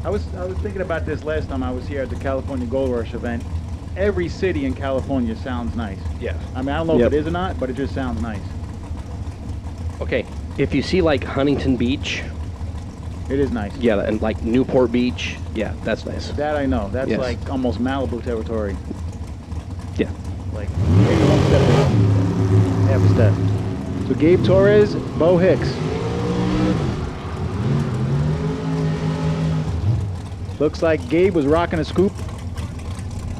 I was thinking about this last time I was here at the California Gold Rush event. Every city in California sounds nice. Yeah. I mean, I don't know Yep. if it is or not, but it just sounds nice. Okay, if you see like Huntington Beach, It is nice. yeah, and like Newport Beach, yeah, that's nice. That I know. That's Yes. like almost Malibu territory. Yeah. Like maybe one step ahead. Half a step. So Gabe Torres, Bo Hicks. Looks like Gabe was rocking a scoop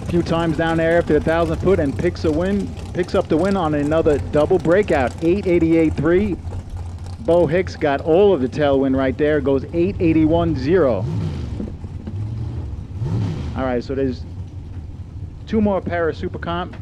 a few times down there after the 1,000 foot and picks up the win on another double breakout. 888.3. Bo Hicks got all of the tailwind right there. Goes 881.0. All right, so there's 2 more para super comp.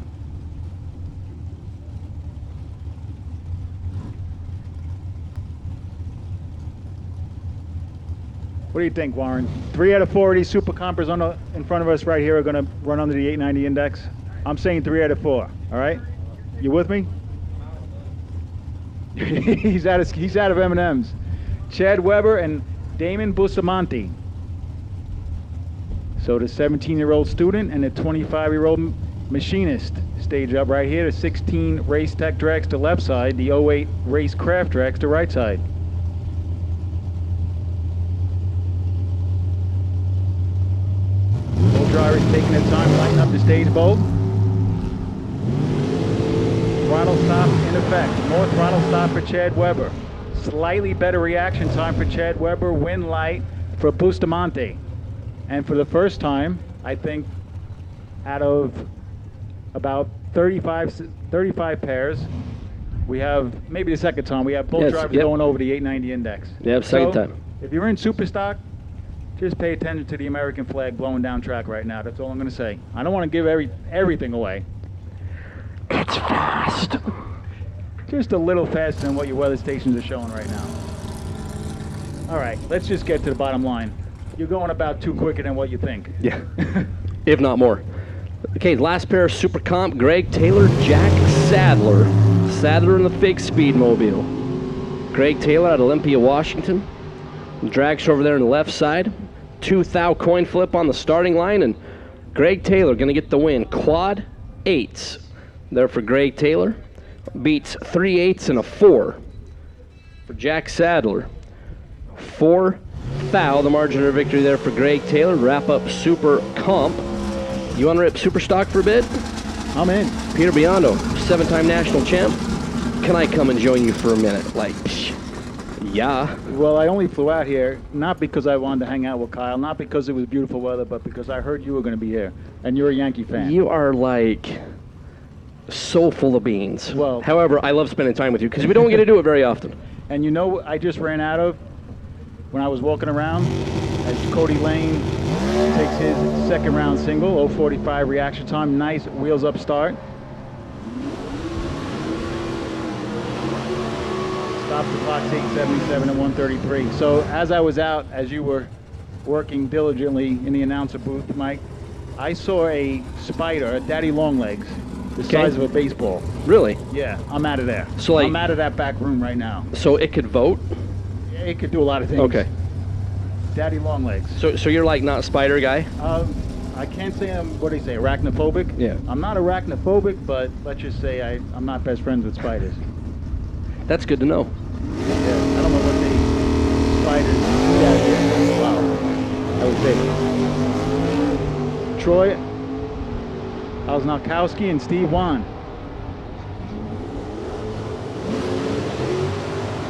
What do you think, Warren? 3 out of 4 of these super compers in front of us right here are going to run under the 890 index. I'm saying 3 out of 4. All right, you with me? he's out of M&Ms. Chad Weber and Damon Bustamante. So the 17-year-old student and the 25-year-old machinist stage up right here. The 16 Race Tech Dragster left side, the 08 Race Craft Dragster right side. Both drivers taking their time, lighting up the stage bulb. Throttle stop in effect. More throttle stop for Chad Weber. Slightly better reaction time for Chad Weber. Win light for Bustamante. And for the first time, I think, out of about 35 pairs, we have, maybe the second time, we have both Yes, drivers yep. going over the 890 index. Yep, second So, time. if you're in Superstock, just pay attention to the American flag blowing down track right now. That's all I'm going to say. I don't want to give everything away. It's fast. Just a little faster than what your weather stations are showing right now. All right, let's just get to the bottom line. You're going about 2 quicker than what you think. Yeah, if not more. Okay, last pair, Super Comp, Greg Taylor, Jack Sadler. Sadler in the fake Speedmobile. Greg Taylor at Olympia, Washington. Dragster over there on the left side. 2,000 coin flip on the starting line, and Greg Taylor going to get the win. Quad 8s there for Greg Taylor. Beats 3 8s and a 4 for Jack Sadler. 4,000, the margin of victory there for Greg Taylor. Wrap up Super Comp. You want to rip Superstock for a bit? I'm in. Peter Biondo, 7-time national champ. Can I come and join you for a minute? Like, yeah. Well, I only flew out here not because I wanted to hang out with Kyle, not because it was beautiful weather, but because I heard you were going to be here, and you're a Yankee fan. You are like so full of beans. Well- however, I love spending time with you because we don't get to do it very often. And you know what I just ran out of when I was walking around as Cody Lane takes his second round single, 0:45 reaction time, nice wheels up start. Stops the clock 8:77 and 1:33. So as I was out, as you were working diligently in the announcer booth, Mike, I saw a spider, a daddy longlegs, the Okay. size of a baseball. Really? Yeah, I'm out of there. So, like- I'm out of that back room right now. So it could vote? It could do a lot of things. Okay. Daddy longlegs. So you're like not a spider guy? I can't say I'm, what do you say, arachnophobic? Yeah. I'm not arachnophobic, but let's just say I'm not best friends with spiders. That's good to know. Yeah, I don't know what they spiders do out here. Wow, that was big. Troy Osnakowski and Steve Wan.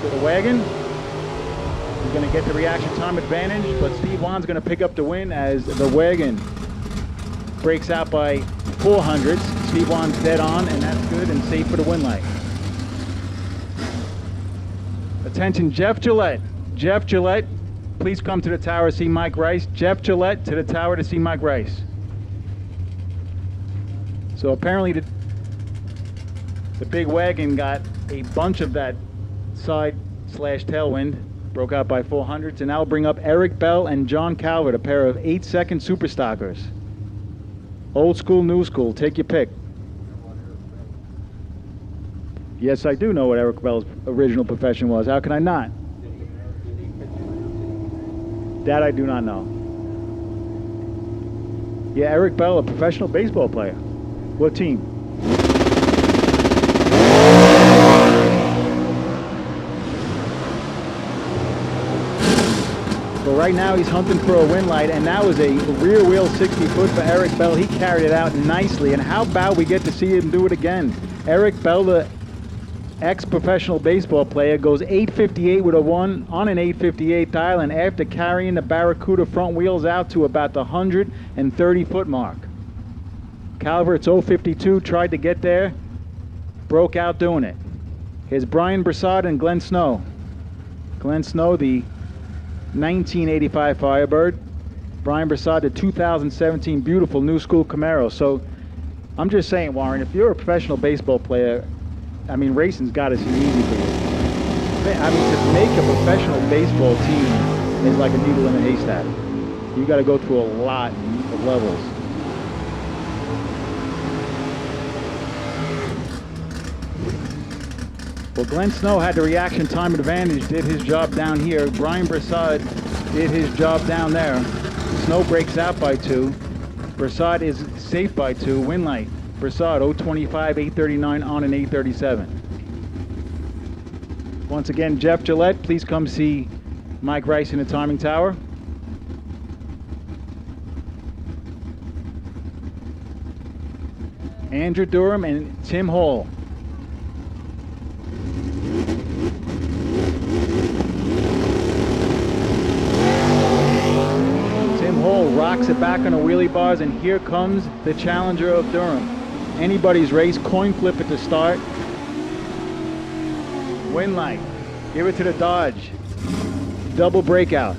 To the wagon. He's going to get the reaction time advantage, but Steve Wan's going to pick up the win as the wagon breaks out by 400s. Steve Wan's dead on, and that's good and safe for the win light. Attention, Jeff Gillette. Jeff Gillette, please come to the tower to see Mike Rice. Jeff Gillette to the tower to see Mike Rice. So apparently the big wagon got a bunch of that side/tailwind, broke out by 400s, and now bring up Eric Bell and John Calvert, a pair of 8-second Superstockers. Old school, new school, take your pick. Yes, I do know what Eric Bell's original profession was. How can I not? That I do not know. Yeah, Eric Bell, a professional baseball player. What team? But right now he's hunting for a win light, and that was a rear wheel 60 foot for Eric Bell. He carried it out nicely, and how about we get to see him do it again? Eric Bell, the ex-professional baseball player, goes 858 with a 1 on an 858 dial, and after carrying the Barracuda front wheels out to about the 130 foot mark. Calvert's 052 tried to get there, broke out doing it. Here's Brian Broussard and Glenn Snow. Glenn Snow, the 1985 Firebird. Brian Broussard, the 2017 beautiful new school Camaro. So I'm just saying, Warren, if you're a professional baseball player, I mean, racing's got to seem easy for you. I mean, to make a professional baseball team is like a needle in a haystack. You got to go through a lot of levels. Well, Glenn Snow had the reaction time advantage, did his job down here. Brian Broussard did his job down there. Snow breaks out by 2. Broussard is safe by 2. Win light. Broussard 025, 839 on an 837. Once again, Jeff Gillette, please come see Mike Rice in the timing tower. Andrew Durham and Tim Hall. Tim Hall rocks it back on the wheelie bars, and here comes the challenger of Durham. Anybody's race, coin flip at the start. Win light, give it to the Dodge. Double breakout,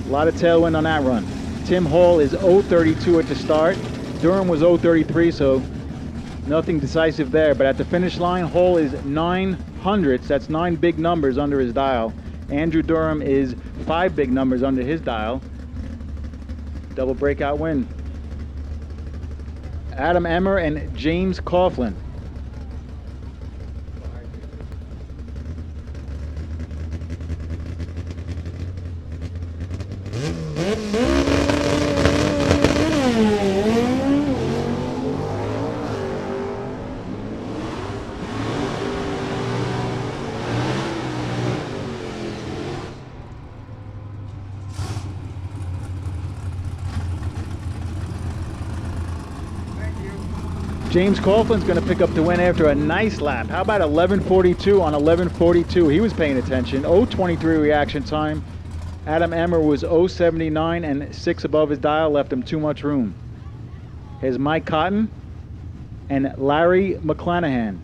a lot of tailwind on that run. Tim Hall is 032 at the start. Durham was 033, so nothing decisive there. But at the finish line, Hall is 900s. That's 9 big numbers under his dial. Andrew Durham is 5 big numbers under his dial. Double breakout win. Adam Emmer and James Coughlin. James Coughlin's going to pick up the win after a nice lap. How about 11:42 on 11:42? He was paying attention. 0:23 reaction time. Adam Emmer was 0:79 and 6 above his dial, left him too much room. Here's Mike Cotton and Larry McClanahan.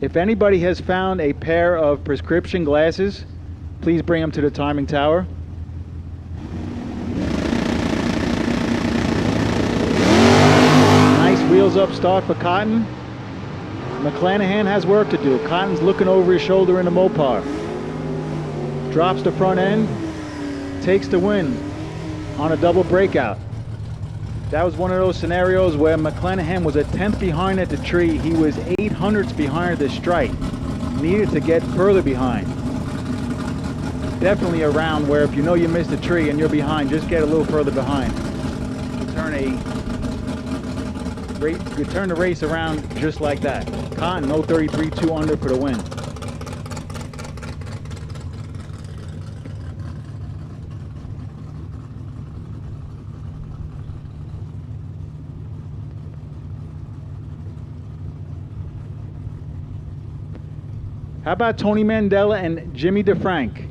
If anybody has found a pair of prescription glasses, please bring them to the timing tower. Nice wheels up start for Cotton. McClanahan has work to do. Cotton's looking over his shoulder in the Mopar. Drops the front end, takes the win on a double breakout. That was one of those scenarios where McClanahan was a 10th behind at the tree. He was 800ths behind at the stripe. Needed to get further behind. Definitely a round where if you know you missed a tree and you're behind, just get a little further behind. You turn the race around just like that. Cotton 0:33, 2 under for the win. How about Tony Mandela and Jimmy DeFrank?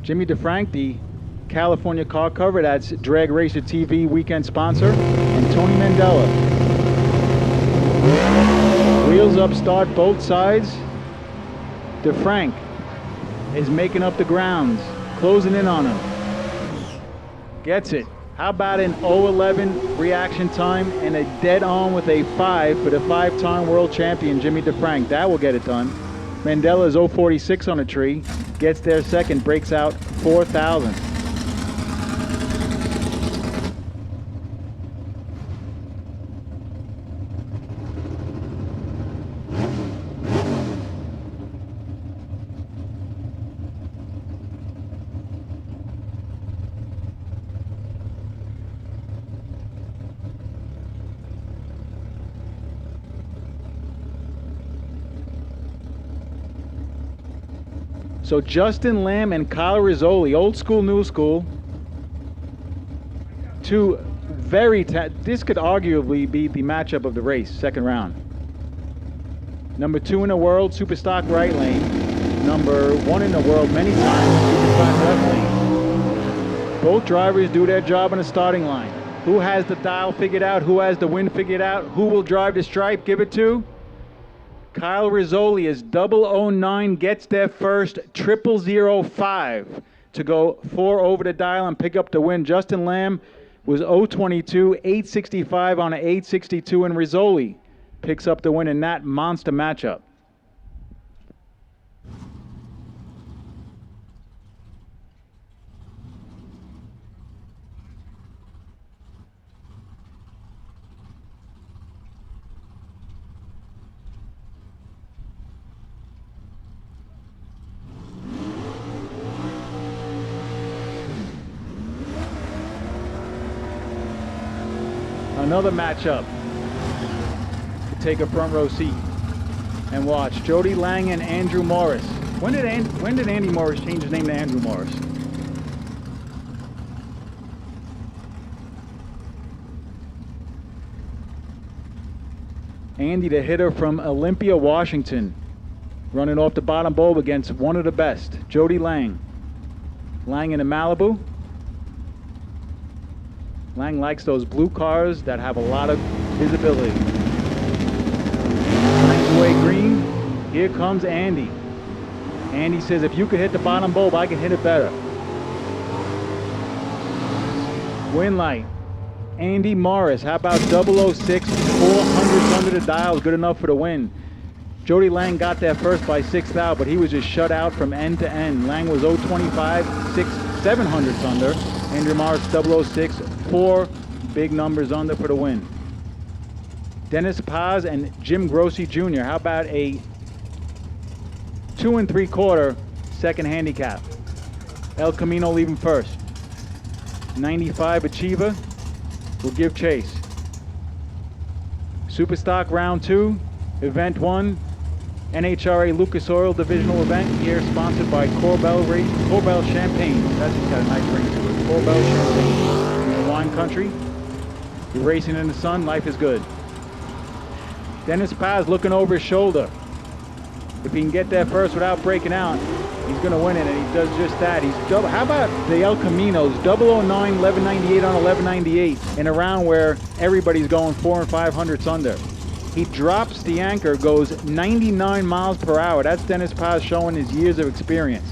Jimmy DeFrank, the California car cover, that's Drag Racer TV weekend sponsor, and Tony Mandela. Wheels up start both sides. DeFrank is making up the grounds, closing in on him. Gets it. How about an 0:11 reaction time and a dead on with a 5 for the 5-time world champion Jimmy DeFrank? That will get it done. Mandela's 046 on a tree, gets there second, breaks out 4,000. So Justin Lamb and Kyle Rizzoli, old school, new school. Two very, this could arguably be the matchup of the race, second round. Number 2 in the world, Superstock right lane. Number 1 in the world many times, Superstock left lane. Both drivers do their job on the starting line. Who has the dial figured out? Who has the wind figured out? Who will drive the stripe? Give it to? Kyle Rizzoli is 009, gets there first, 0005 to go 4 over the dial and pick up the win. Justin Lamb was 022, 865 on an 862, and Rizzoli picks up the win in that monster matchup. Another matchup to take a front row seat and watch. Jody Lang and Andrew Morris. When did Andy Morris change his name to Andrew Morris? Andy, the hitter from Olympia, Washington, running off the bottom bulb against one of the best, Jody Lang. Lang in a Malibu. Lang likes those blue cars that have a lot of visibility. Lang's away green. Here comes Andy. Andy says, if you could hit the bottom bulb, I can hit it better. Win light. Andy Morris, how about 006, 400 under the dial, good enough for the win. Jody Lang got there first by 6th out, but he was just shut out from end to end. Lang was 025, 700s under. Andrew Morris 006, 4 big numbers under for the win. Dennis Paz and Jim Grossi Jr. How about a 2 3/4 second handicap? El Camino leaving first. 95 Achiever will give chase. Superstock round 2, event 1, NHRA Lucas Oil divisional event here, sponsored by Corbel Champagne. That's got a nice ring to it. Corbel Champagne. In the wine country, you're racing in the sun, life is good. Dennis Paz looking over his shoulder. If he can get there first without breaking out, he's going to win it, and he does just that. How about the El Caminos? 009, 1198 on 1198 in a round where everybody's going 4 and 500s under. He drops the anchor, goes 99 miles per hour. That's Dennis Paz showing his years of experience.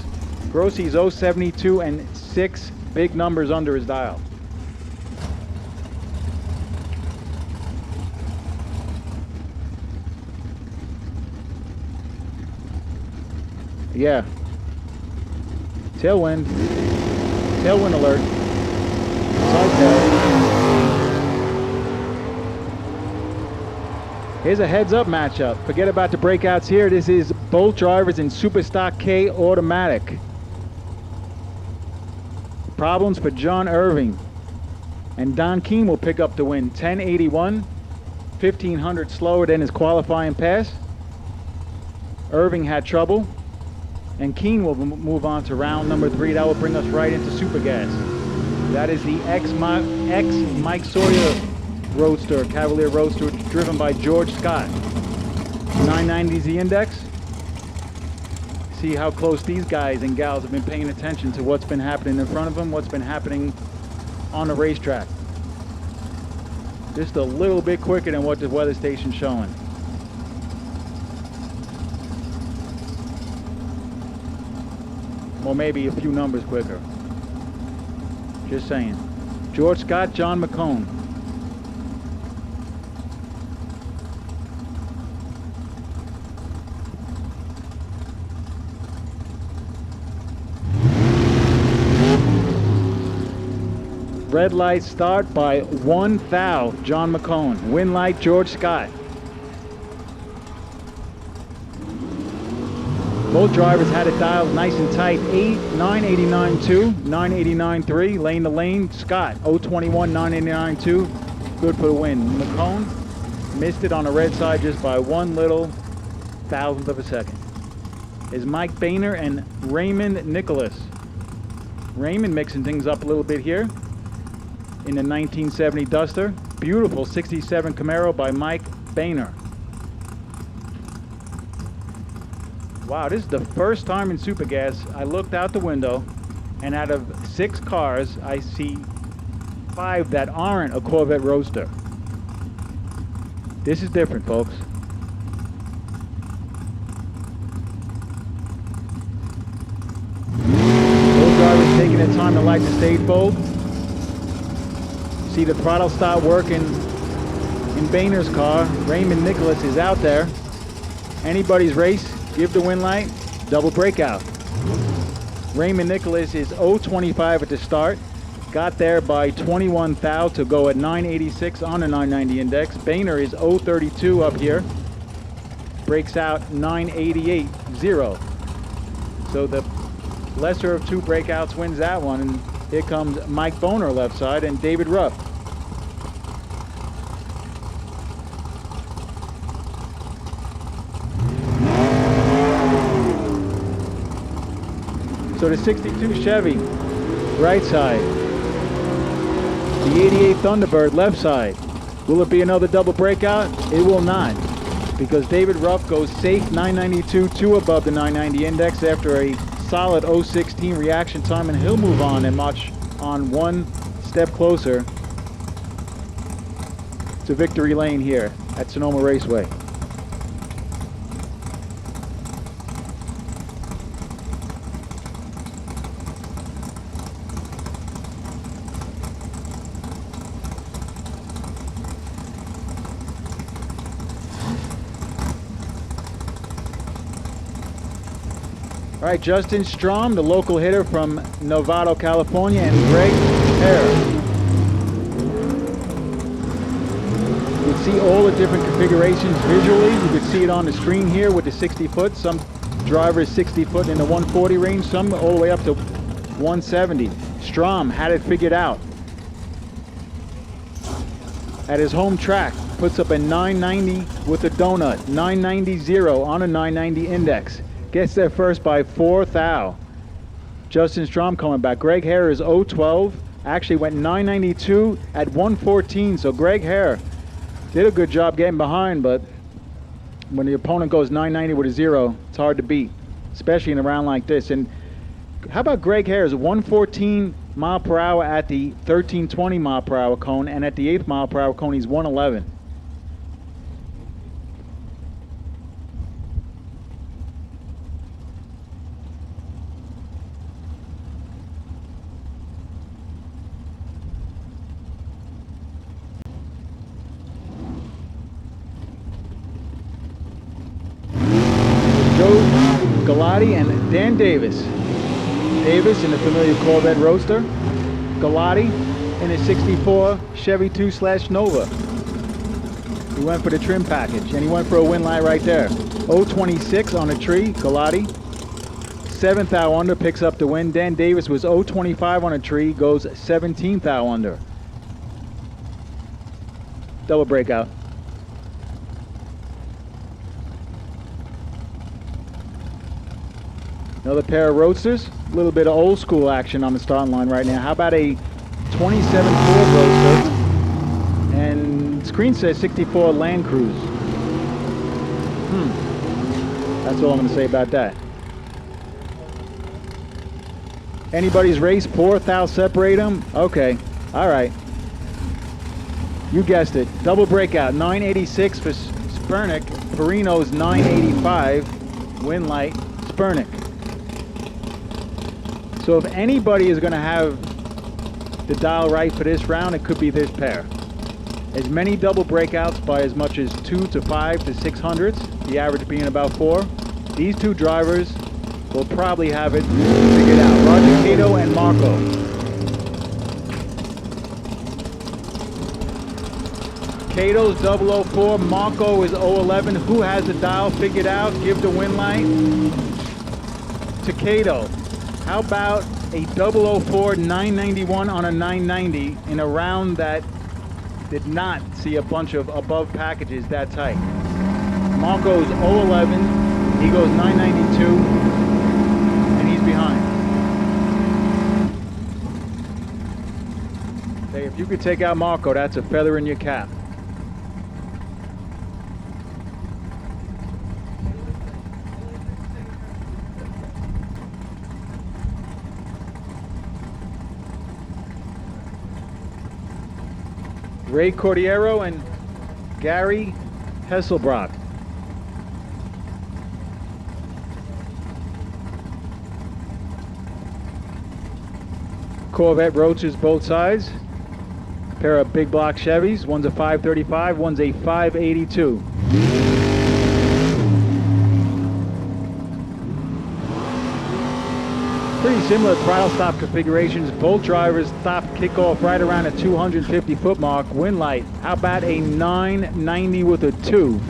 Grossi's 072 and 6 big numbers under his dial. Yeah. Tailwind. Tailwind alert. Side tail. Here's a heads-up matchup. Forget about the breakouts here. This is both drivers in Superstock K automatic. Problems for John Irving. And Don Keene will pick up the win. 1081, 1500 slower than his qualifying pass. Irving had trouble. And Keene will move on to round number 3. That will bring us right into Super Gas. That is the ex-Mike Sawyer Roadster, Cavalier Roadster, driven by George Scott. 990 is the index. See how close these guys and gals have been paying attention to what's been happening in front of them, what's been happening on the racetrack. Just a little bit quicker than what the weather station's showing. Or maybe a few numbers quicker. Just saying. George Scott, John McCone. Red light start by 1 thou, John McCone. Win light, George Scott. Both drivers had it dialed nice and tight. 989.2, 989.3. Lane to lane, Scott. 021, 989.2. Good for the win. McCone missed it on the red side just by 1 little thousandth of a second. Is Mike Boehner and Raymond Nicholas. Raymond mixing things up a little bit here in the 1970 Duster. Beautiful 67 Camaro by Mike Boehner. Wow, this is the first time in Supergas I looked out the window and out of 6 cars I see 5 that aren't a Corvette Roadster. This is different, folks. Both drivers taking their time to light the stage bulb. See the throttle start working in Boehner's car. Raymond Nicholas is out there. Anybody's race, give the win light, double breakout. Raymond Nicholas is 0.25 at the start. Got there by 21 thou to go at 986 on the 990 index. Boehner is 0.32 up here. Breaks out 988.0. So the lesser of 2 breakouts wins that one. And here comes Mike Boehner left side and David Ruff. So the 62 Chevy, right side. The 88 Thunderbird, left side. Will it be another double breakout? It will not, because David Ruff goes safe 992, 2 above the 990 index after a solid 016 reaction time, and he'll move on and march on 1 step closer to victory lane here at Sonoma Raceway. All right, Justin Strom, the local hitter from Novato, California, and Greg Hare. You can see all the different configurations visually. You can see it on the screen here with the 60 foot. Some drivers 60 foot in the 140 range, some all the way up to 170. Strom had it figured out. At his home track, puts up a 990 with a donut, 990.0 on a 990 index. Gets there first by 4 thou. Justin Strom coming back. Greg Hare is 012. Actually went 992 at 114. So Greg Hare did a good job getting behind, but when the opponent goes 990 with a 0, it's hard to beat, especially in a round like this. And how about Greg Hare's 114 mile per hour at the 1320 mile per hour cone, and at the 8th mile per hour cone he's 111. Galati and Dan Davis. Davis in the familiar Corvette Roadster. Galati in his 64 Chevy 2/Nova. He went for the trim package, and he went for a win light right there. 026 on a tree, Galati. 7 thou under, picks up the win. Dan Davis was 025 on a tree, goes 17 thou under. Double breakout. Another pair of Roadsters. A little bit of old school action on the starting line right now. How about a 27 Ford Roadster? And screen says 64 Land Cruise. That's all I'm going to say about that. Anybody's race, 4 thou separate them? Okay, all right. You guessed it. Double breakout, 986 for Spernick. Perino's 985. Win light, Spernick. So if anybody is going to have the dial right for this round, it could be this pair. As many double breakouts by as much as 2 to 5 to 600ths, the average being about 4. These two drivers will probably have it figured out. Roger Cato and Marco. Cato's 004, Marco is 011. Who has the dial figured out? Give the win light to Cato. How about a 004 991 on a 990 in a round that did not see a bunch of above packages that tight? Marco's 011, he goes 992, and he's behind. Hey, if you could take out Marco, that's a feather in your cap. Ray Cordiero and Gary Hesselbrock. Corvette Roaches both sides. Pair of big block Chevys. One's a 535, one's a 582. Pretty similar throttle stop configurations. Both drivers stop kickoff right around the 250 foot mark. Win light. How about a 990 with a 2?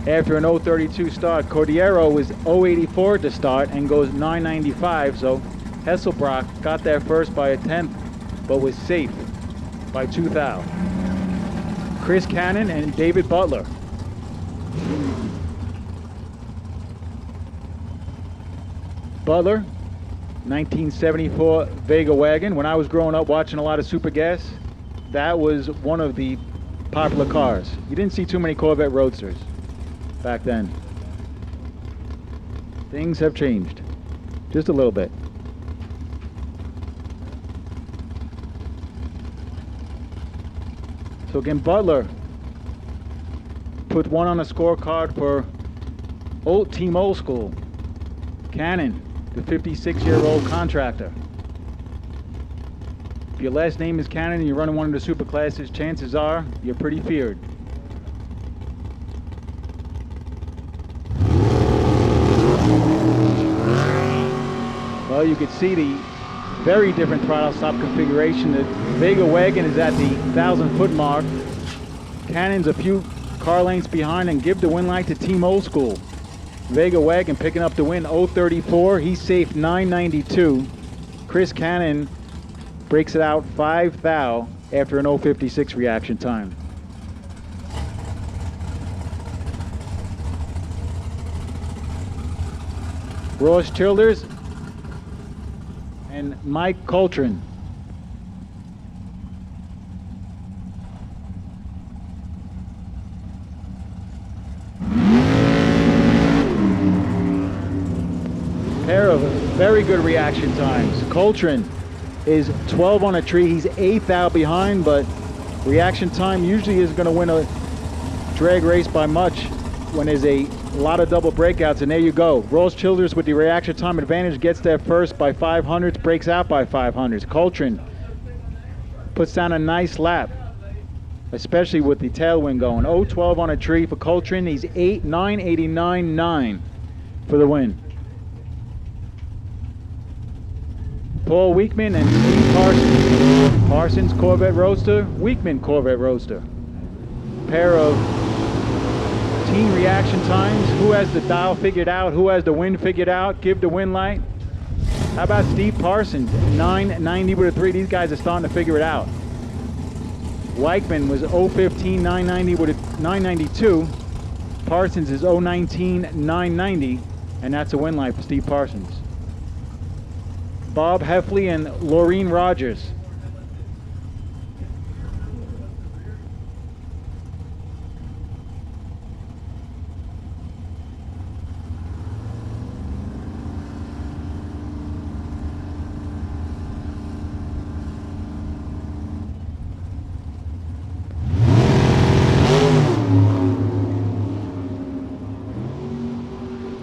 After an 032 start, Cordiero was 084 to start and goes 995. So Hesselbrock got there first by a 10th, but was safe by 2 thou. Chris Cannon and David Butler. Butler, 1974 Vega wagon. When I was growing up watching a lot of Super Gas, that was one of the popular cars. You didn't see too many Corvette Roadsters back then. Things have changed, just a little bit. So again, Butler put one on a scorecard for Team Old School. Cannon, the 56-year-old contractor. If your last name is Cannon and you're running one of the super classes, chances are you're pretty feared. Well, you can see the very different throttle stop configuration. The Vega wagon is at the 1,000 foot mark. Cannon's a few car lengths behind, and give the win light to Team Old School. Vega wagon picking up the win, 034. He's safe 992. Chris Cannon breaks it out 5 thou after an 056 reaction time. Ross Childers and Mike Coltrane. Pair of very good reaction times. Coltrane is 12 on a tree. He's 8 thou behind, but reaction time usually is going to win a drag race by much when there's a lot of double breakouts, and there you go. Ross Childers with the reaction time advantage gets there first by 500s, breaks out by 500s. Coltrane puts down a nice lap, especially with the tailwind going. 012 on a tree for Coltrane. He's 989.9 for the win. Paul Weekman and Steve Parsons. Parsons Corvette Roadster, Weekman Corvette Roadster. Pair of team reaction times. Who has the dial figured out? Who has the win figured out? Give the win light. How about Steve Parsons? 990 with a 3. These guys are starting to figure it out. Weichman was 015, 990 with a 992. Parsons is 019, 990, and that's a win light for Steve Parsons. Bob Heffley and Laureen Rogers.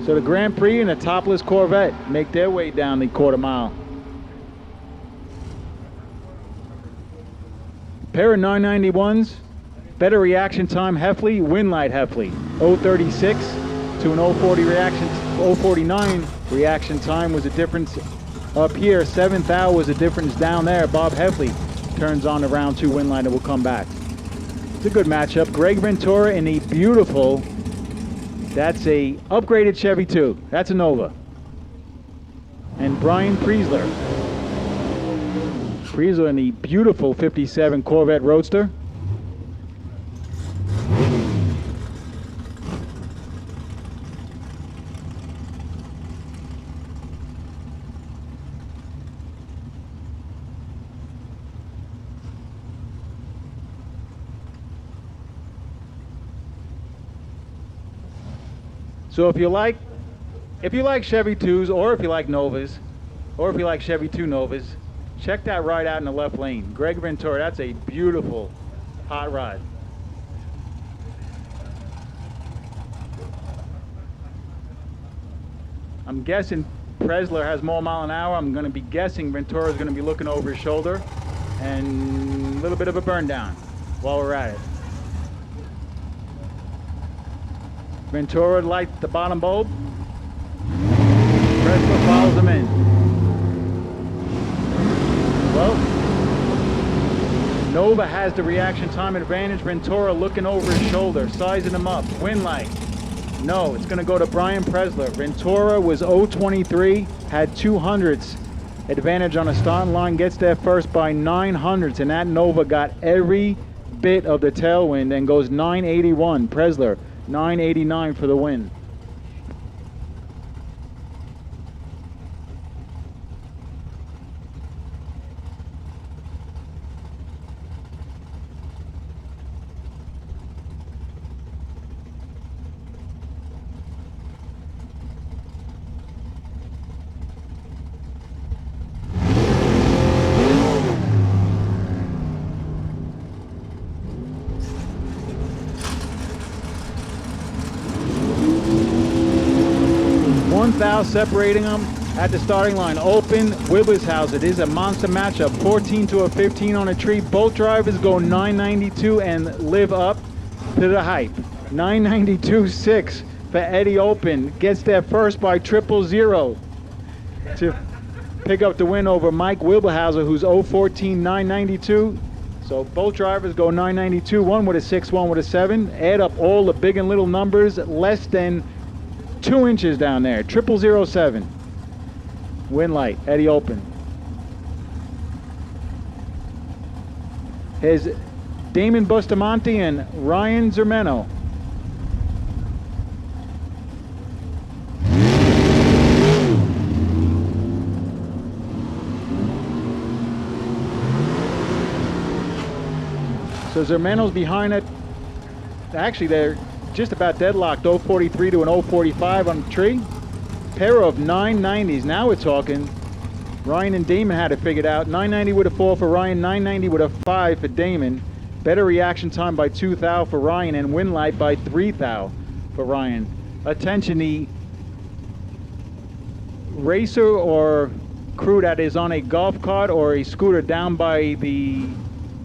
So the Grand Prix and the topless Corvette make their way down the quarter mile. Pair of 991s, better reaction time Heffley, win light Heffley. 036 to an 040 reaction, 049 reaction time was a difference up here. 7 thou was a difference down there. Bob Heffley turns on the round 2 win line and will come back. It's a good matchup. Greg Ventura in a beautiful, that's a upgraded Chevy 2. That's a Nova. And Brian Priesler. Priesler in the beautiful 57 Corvette Roadster. So if you like Chevy 2s, or if you like Novas, or if you like Chevy 2 Novas, check that ride out in the left lane. Greg Ventura, that's a beautiful hot rod. I'm guessing Presler has more mile an hour. I'm going to be guessing Ventura is going to be looking over his shoulder, and a little bit of a burn down while we're at it. Ventura lights the bottom bulb. Presler follows him in. Well, Nova has the reaction time advantage. Ventura looking over his shoulder, sizing him up. Win light. No, it's going to go to Brian Presler. Ventura was 0.23, had 200ths advantage on a starting line, gets there first by 900ths, and that Nova got every bit of the tailwind and goes 981. Presler 989 for the win. Separating them at the starting line. Open Wibbleshauser. It is a monster matchup. 14 to a 15 on a tree. Both drivers go 992 and live up to the hype. 992.6 for Eddie Open. Gets there first by 000 to pick up the win over Mike Wibbleshauser, who's 014 992. So both drivers go 992. One with a 6, one with a 7. Add up all the big and little numbers, less than 2 inches down there. 0007. Win light. Eddie Open. Here's Damon Bustamante and Ryan Zermeno. So Zermeno's behind it. Actually, they're just about deadlocked. 043 to an 045 on the tree. Pair of 990s. Now we're talking. Ryan and Damon had it figured out. 990 with a 4 for Ryan, 990 with a 5 for Damon. Better reaction time by 2 thou for Ryan, and win light by 3 thou for Ryan. Attention, the racer or crew that is on a golf cart or a scooter down by the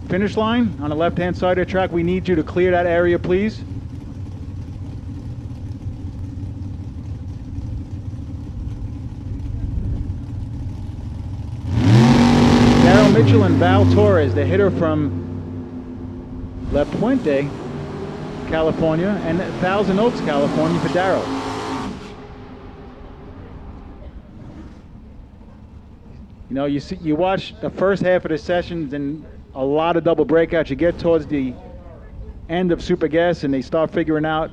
finish line on the left-hand side of the track, we need you to clear that area, please. Mitchell and Val Torres, the hitter from La Puente, California, and Thousand Oaks, California for Darrell. You know, you watch the first half of the sessions and a lot of double breakouts. You get towards the end of Super Gas and they start figuring out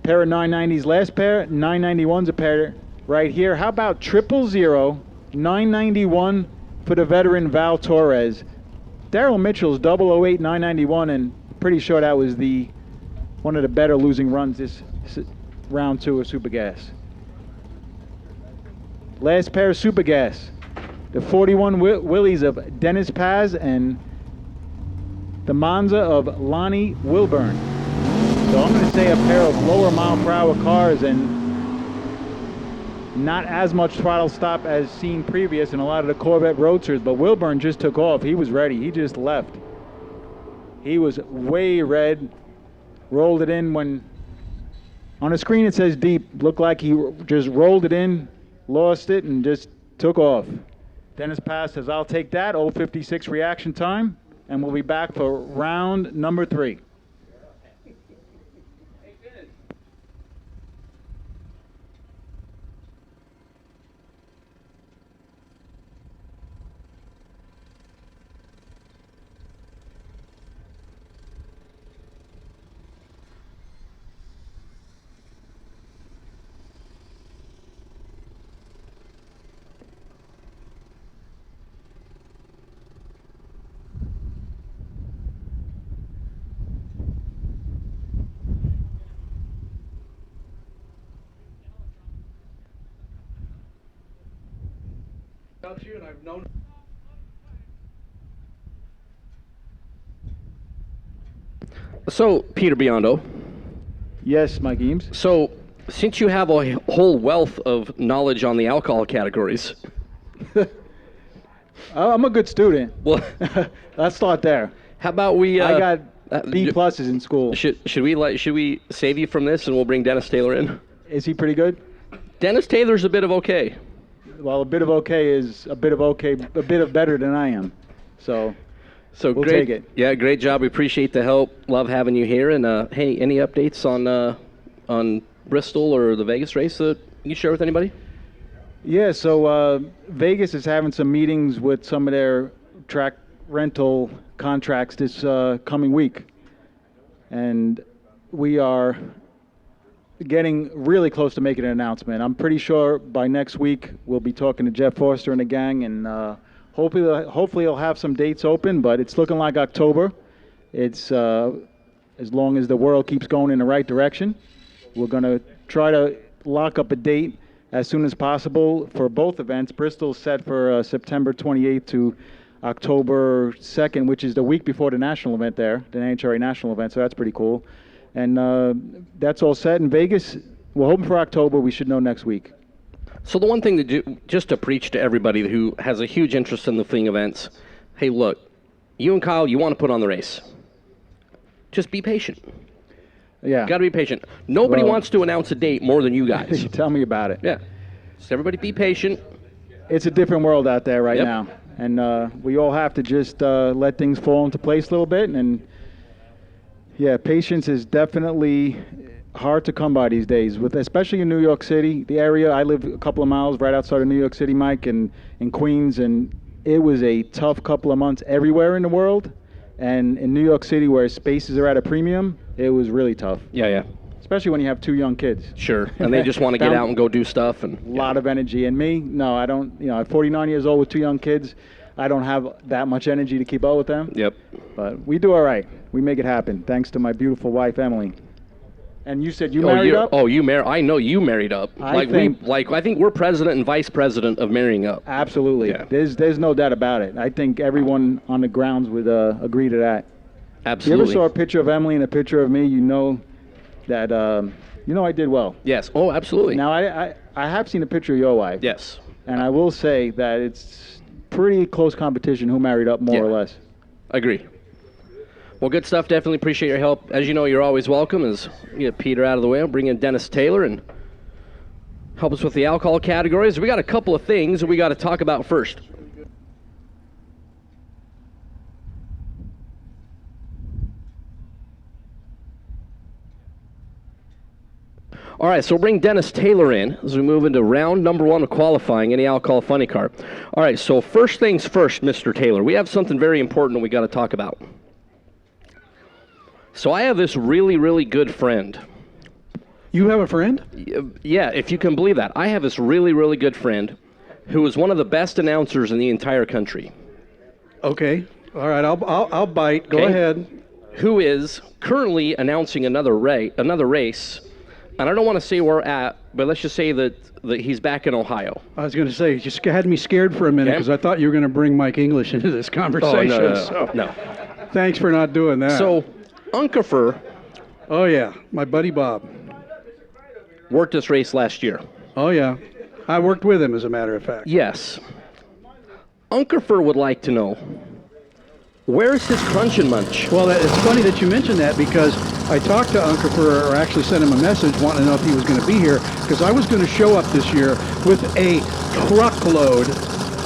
pair of 990s. Last pair, 991's a pair right here. How about 000 991 for the veteran Val Torres? Darrell Mitchell's 008 991, and pretty sure that was one of the better losing runs this round 2 of Super Gas. Last pair of Super Gas, the 41 Willies of Dennis Paz and the Monza of Lonnie Wilburn. So I'm going to say a pair of lower mile per hour cars and not as much throttle stop as seen previous in a lot of the Corvette Roadsters, but Wilburn just took off. He was ready. He just left. He was way red. Rolled it in when on the screen it says deep. Looked like he just rolled it in, lost it, and just took off. Dennis Pass says, I'll take that. 0:56 reaction time. And we'll be back for round number 3. You and I've known. So, Peter Biondo, Yes, Mike Eames. so since you have a whole wealth of knowledge on the alcohol categories, I'm a good student. well, Let's start there. how about we? I got B pluses in school. Should we save you from this and we'll bring Dennis Taylor in? Is he pretty good? Dennis Taylor's a bit of okay. Well, a bit of okay is a bit of okay, a bit of better than I am. So So We'll great, take it. Yeah, great job. We appreciate the help. Love having you here. And hey, any updates on Bristol or the Vegas race that you can share with anybody? yeah, so Vegas is having some meetings with some of their track rental contracts this coming week, and we are getting really close to making an announcement. I'm pretty sure by next week we'll be talking to Jeff Forster and the gang, and hopefully he'll have some dates open, but it's looking like October. It's as long as the world keeps going in the right direction. We're going to try to lock up a date as soon as possible for both events. Bristol's set for September 28th to October 2nd, which is the week before the national event there, the NHRA national event, so that's pretty cool. And that's all set. In Vegas, we're hoping for October. We should know next week. So the one thing to do, just to preach to everybody who has a huge interest in the fleeing events, hey, look, you and Kyle, you want to put on the race. Just be patient. Yeah. Got to be patient. Nobody Well- wants to announce a date more than you guys. Tell me about it. Yeah. So everybody be patient. It's a different world out there right Yep. now. And we all have to just let things fall into place a little bit. And yeah, patience is definitely hard to come by these days, with especially in New York City, the area. I live a couple of miles right outside of New York City, Mike, and in Queens, and it was a tough couple of months everywhere in the world. And in New York City, where spaces are at a premium, it was really tough, Yeah. especially when you have 2 young kids. Sure. And they just want to get Found- out and go do stuff. And A lot of energy. And me, no, I don't. You know, at 49 years old with 2 young kids, I don't have that much energy to keep up with them. Yep. But we do all right. We make it happen, thanks to my beautiful wife, Emily. And you said you married up? Oh, you married. I know you married up. I think- I think we're president and vice president of marrying up. Absolutely. Yeah. There's no doubt about it. I think everyone on the grounds would agree to that. If you Absolutely. ever saw a picture of Emily and a picture of me, you know that I did well. Yes. Oh, absolutely. Now I have seen a picture of your wife. Yes. And I will say that it's pretty close competition who married up more or Yeah. less. Agree. Well, good stuff. Definitely appreciate your help. As you know, you're always welcome. As we get Peter out of the way, I'll bring in Dennis Taylor and help us with the alcohol categories. We got a couple of things that we got to talk about first. All right, so we'll bring Dennis Taylor in as we move into round number 1 of qualifying any alcohol funny car. All right, so first things first, Mr. Taylor. We have something very important we got to talk about. So I have this really, really good friend. You have a friend? Yeah, if you can believe that. I have this really, really good friend who is one of the best announcers in the entire country. Okay. All right. I'll bite. Go Okay. ahead. Who is currently announcing another race. And I don't want to say where we're at, but let's just say that he's back in Ohio. I was going to say, you just had me scared for a minute Okay. because I thought you were going to bring Mike English into this conversation. So No. thanks for not doing that. So, Unkerfer Oh, yeah. My buddy Bob. worked this race last year. Oh, yeah. I worked with him, as a matter of fact. Yes. Unkerfer would like to know, where's his crunch and munch? Well, it's funny that you mentioned that because I talked to Unkerfer, or actually sent him a message wanting to know if he was going to be here, because I was going to show up this year with a truckload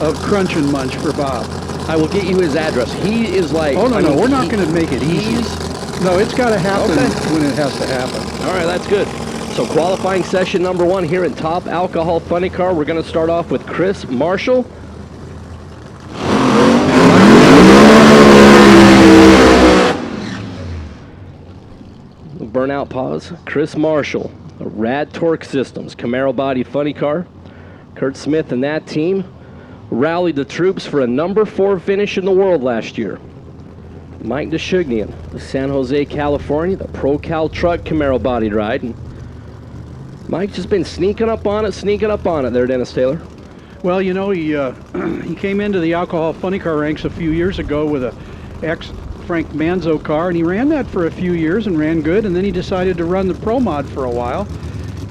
of Crunch and Munch for Bob. I will get you his address. He is like... Oh, no, I no, mean, we're not going to make it easy. No, it's got to happen when it has to happen. All right, that's good. So qualifying session number 1 here in Top Alcohol Funny Car. We're going to start off with Chris Marshall. Burnout pause. Chris Marshall, Rad Torque Systems, Camaro body funny car. Kurt Smith and that team rallied the troops for a number 4 finish in the world last year. Mike Deshugnian, San Jose, California, the Pro Cal Truck Camaro bodied ride. And Mike's just been sneaking up on it there, Dennis Taylor. Well, you know, he came into the alcohol funny car ranks a few years ago with a ex-Frank Manzo car, and he ran that for a few years and ran good, and then he decided to run the Pro Mod for a while.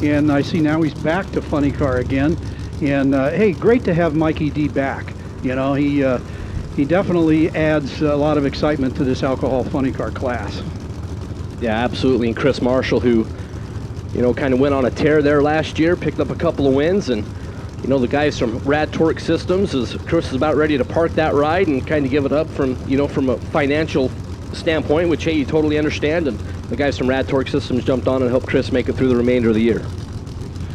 And I see now he's back to funny car again. And hey, great to have Mikey D back. You know, he definitely adds a lot of excitement to this alcohol funny car class. Yeah, absolutely. And Chris Marshall, who, you know, kind of went on a tear there last year, picked up a couple of wins, and, you know, the guys from Rad Torque Systems, Chris is about ready to park that ride and kind of give it up from, you know, from a financial standpoint, which, hey, you totally understand, and the guys from Rad Torque Systems jumped on and helped Chris make it through the remainder of the year.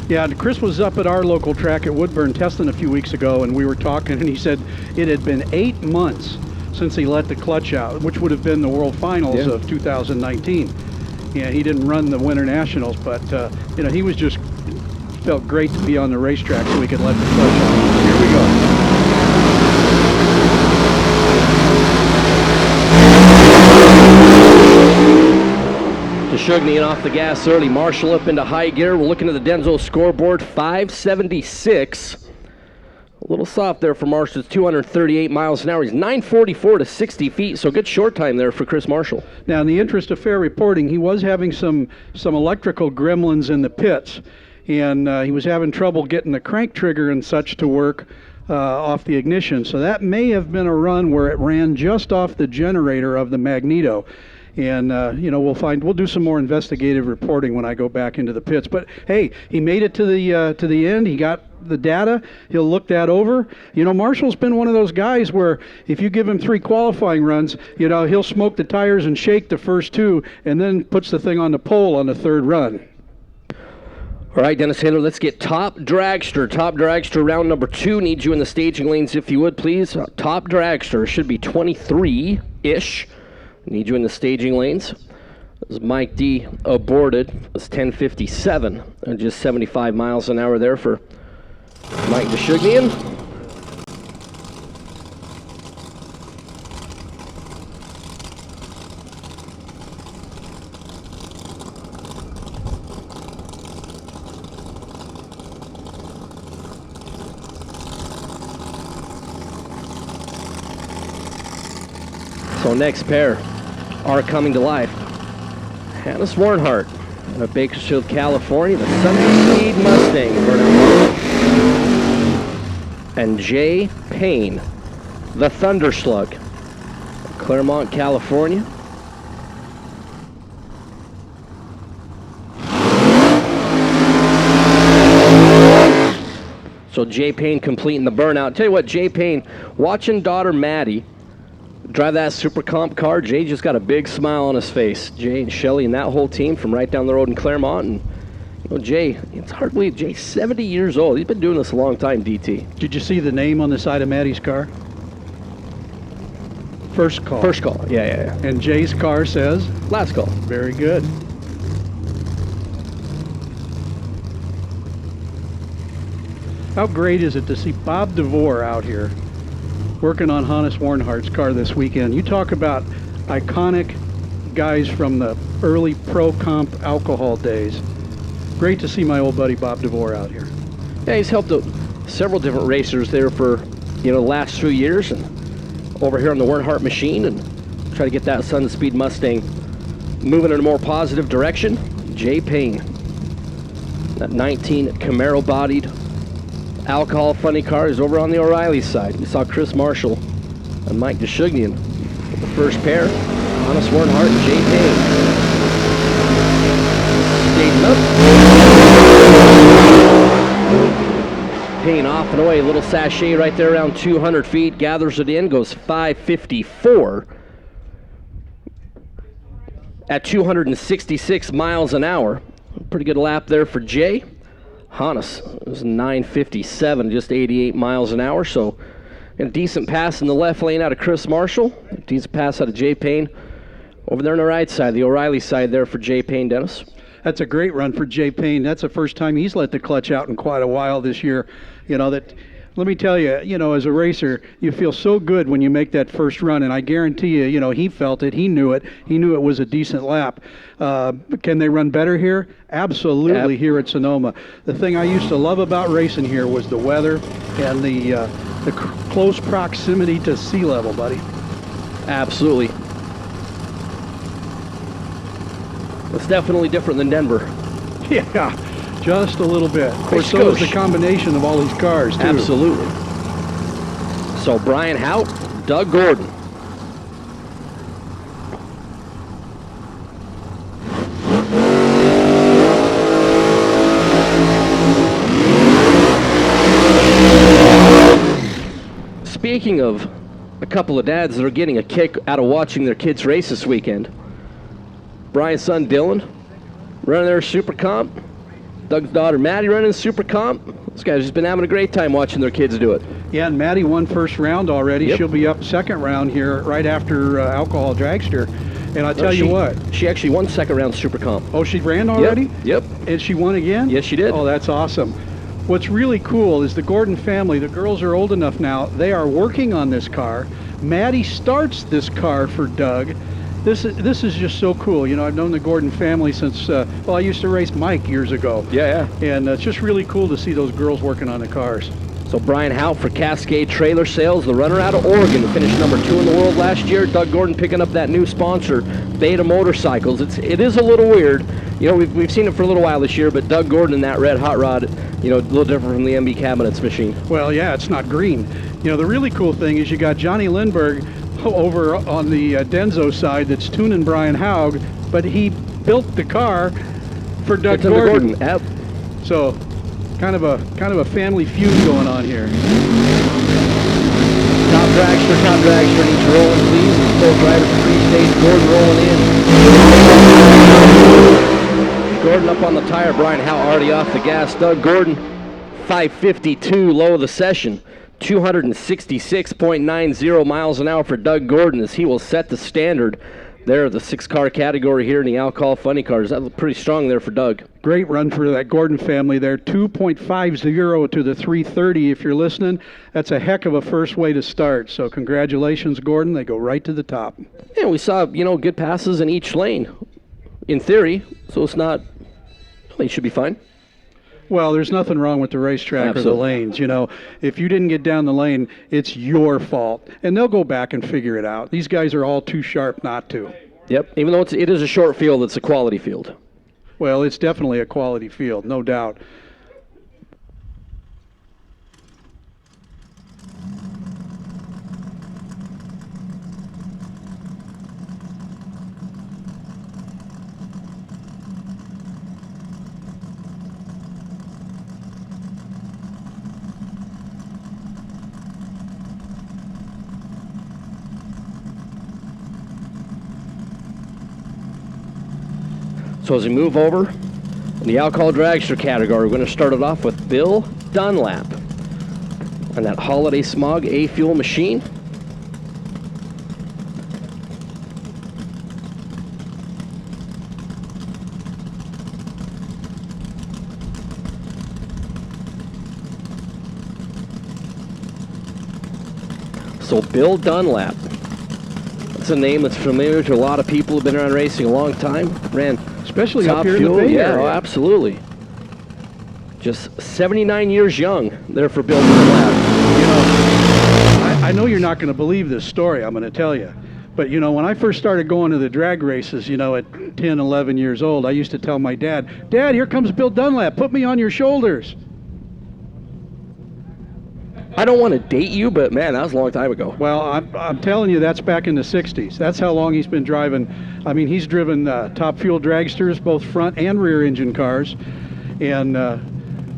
Yeah, Chris was up at our local track at Woodburn testing a few weeks ago, and we were talking, and he said it had been 8 months since he let the clutch out, which would have been the World Finals of 2019. Yeah, he didn't run the Winter Nationals, but you know, he was just felt great to be on the racetrack so he could let the clutch out. Here we go. Deshugnian off the gas early. Marshall up into high gear. We're looking at the Denso scoreboard, 576. A little soft there for Marshall. It's 238 miles an hour. He's 944 to 60 feet, so good short time there for Chris Marshall. Now, in the interest of fair reporting, he was having some electrical gremlins in the pits, and he was having trouble getting the crank trigger and such to work off the ignition. So that may have been a run where it ran just off the generator of the magneto. And you know, we'll do some more investigative reporting when I go back into the pits. But hey, he made it to the end. He got the data. He'll look that over. You know, Marshall's been one of those guys where if you give him 3 qualifying runs, you know, he'll smoke the tires and shake the first 2, and then puts the thing on the pole on the 3rd run. All right, Dennis Taylor, let's get Top Dragster. Top Dragster, round number 2. Need you in the staging lanes, if you would, please. Top Dragster should be 23-ish. Need you in the staging lanes. This is Mike D aborted. It's 10:57 and just 75 miles an hour there for Mike Deshugnian. So next pair are coming to life. Hannes Warnhart out of Bakersfield, California, the Sunday Speed Mustang, and Jay Payne, the Thunderslug, Claremont, California. So Jay Payne completing the burnout. Tell you what, Jay Payne, watching daughter Maddie drive that Super Comp car, Jay just got a big smile on his face. Jay and Shelly and that whole team from right down the road in Claremont. And you know, Jay, it's hard to believe, Jay's 70 years old. He's been doing this a long time, DT. Did you see the name on the side of Maddie's car? First call. First call, yeah. And Jay's car says? Last call. Very good. How great is it to see Bob DeVore out here working on Hannes Warnhart's car this weekend? You talk about iconic guys from the early pro comp alcohol days. Great to see my old buddy Bob DeVore out here. Yeah, he's helped out several different racers there for, you know, the last few years, and over here on the Warnhart machine, and try to get that Sun Speed Mustang moving in a more positive direction. Jay Payne, that 19 Camaro bodied alcohol funny car, is over on the O'Reilly side. We saw Chris Marshall and Mike Deshugnian with the first pair. Hannes Warnhart and Jay Payne. Staying up. Payne off and away. Little sachet right there around 200 feet. Gathers it in, goes 554 at 266 miles an hour. Pretty good lap there for Jay. Hannes was 957, just 88 miles an hour. So a decent pass in the left lane out of Chris Marshall. A decent pass out of Jay Payne. Over there on the right side, the O'Reilly side there for Jay Payne, Dennis. That's a great run for Jay Payne. That's the first time he's let the clutch out in quite a while this year. You know, that, let me tell you, you know, as a racer, you feel so good when you make that first run, and I guarantee you, you know, he felt it, he knew it was a decent lap. Can they run better here? Absolutely, here at Sonoma. The thing I used to love about racing here was the weather and the close proximity to sea level, buddy. Absolutely. It's definitely different than Denver. Yeah, just a little bit. Of course, Hey, so is Skosh. the combination of all these cars, too. Absolutely. So Brian Hout, Doug Gordon. Speaking of a couple of dads that are getting a kick out of watching their kids race this weekend, Brian's son Dylan running their Super Comp. Doug's daughter Maddie running Super Comp. These guys just been having a great time watching their kids do it. Yeah, and Maddie won first round already. Yep. She'll be up second round here right after Alcohol Dragster. And I tell you what. She actually won second round Super Comp. Oh, she ran already? Yep. And she won again? Yes, she did. Oh, that's awesome. What's really cool is the Gordon family, the girls are old enough now, they are working on this car. Maddie starts this car for Doug. This is just so cool. You know, I've known the Gordon family since, well, I used to race Mike years ago. Yeah. And it's just really cool to see those girls working on the cars. So Brian Hout for Cascade Trailer Sales, the runner out of Oregon, finished number 2 in the world last year. Doug Gordon picking up that new sponsor, Beta Motorcycles. It is a little weird. You know, we've seen it for a little while this year, but Doug Gordon and that red hot rod, you know, a little different from the MB Cabinets machine. Well, yeah, it's not green. You know, the really cool thing is you got Johnny Lindbergh over on the Denso side that's tuning Brian Haug, but he built the car for Doug Gordon. Yep. So, kind of a family feud going on here. Top dragster needs rolling, please. Both riders for pre-stage. Gordon rolling in. Gordon up on the tire. Brian Howe already off the gas. Doug Gordon, 552 low of the session. 266.90 miles an hour for Doug Gordon as he will set the standard there, the 6-car category here in the alcohol funny cars. That looked pretty strong there for Doug. Great run for that Gordon family there. 2.50 to the 330 if you're listening. That's a heck of a first way to start. So congratulations, Gordon. They go right to the top. Yeah, we saw, you know, good passes in each lane, in theory. So it's not, they should be fine. Well, there's nothing wrong with the racetrack or the lanes. You know, if you didn't get down the lane, it's your fault. And they'll go back and figure it out. These guys are all too sharp not to. Yep, even though it is a short field, it's a quality field. Well, it's definitely a quality field, no doubt. So as we move over in the alcohol dragster category, we're going to start it off with Bill Dunlap and that Holiday Smog A-Fuel machine. So Bill Dunlap. It's a name that's familiar to a lot of people who've been around racing a long time. Ran especially Top up here Fuel. in the Bay Yeah, Area. oh, absolutely. Just 79 years young there for Bill Dunlap. You know, I know you're not going to believe this story I'm going to tell you. But, you know, when I first started going to the drag races, you know, at 10, 11 years old, I used to tell my dad, "Dad, here comes Bill Dunlap. Put me on your shoulders." I don't want to date you, but man, that was a long time ago. Well, I'm telling you, that's back in the 60s. That's how long he's been driving. I mean, he's driven Top Fuel dragsters, both front and rear engine cars, and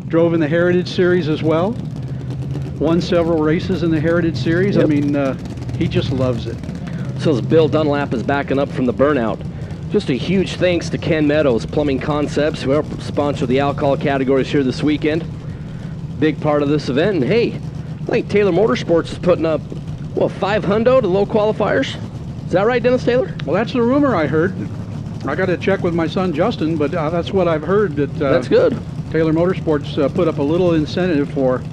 drove in the Heritage Series as well. won several races in the Heritage Series. Yep. I mean, he just loves it. So as Bill Dunlap is backing up from the burnout, just a huge thanks to Ken Meadows, Plumbing Concepts, who helped sponsor the alcohol categories here this weekend. Big part of this event. And hey, I think Taylor Motorsports is putting up, well, $500 to low qualifiers. Is that right, Dennis Taylor? Well, that's the rumor I heard. I got to check with my son Justin, but that's what I've heard. That's good. Taylor Motorsports put up a little incentive for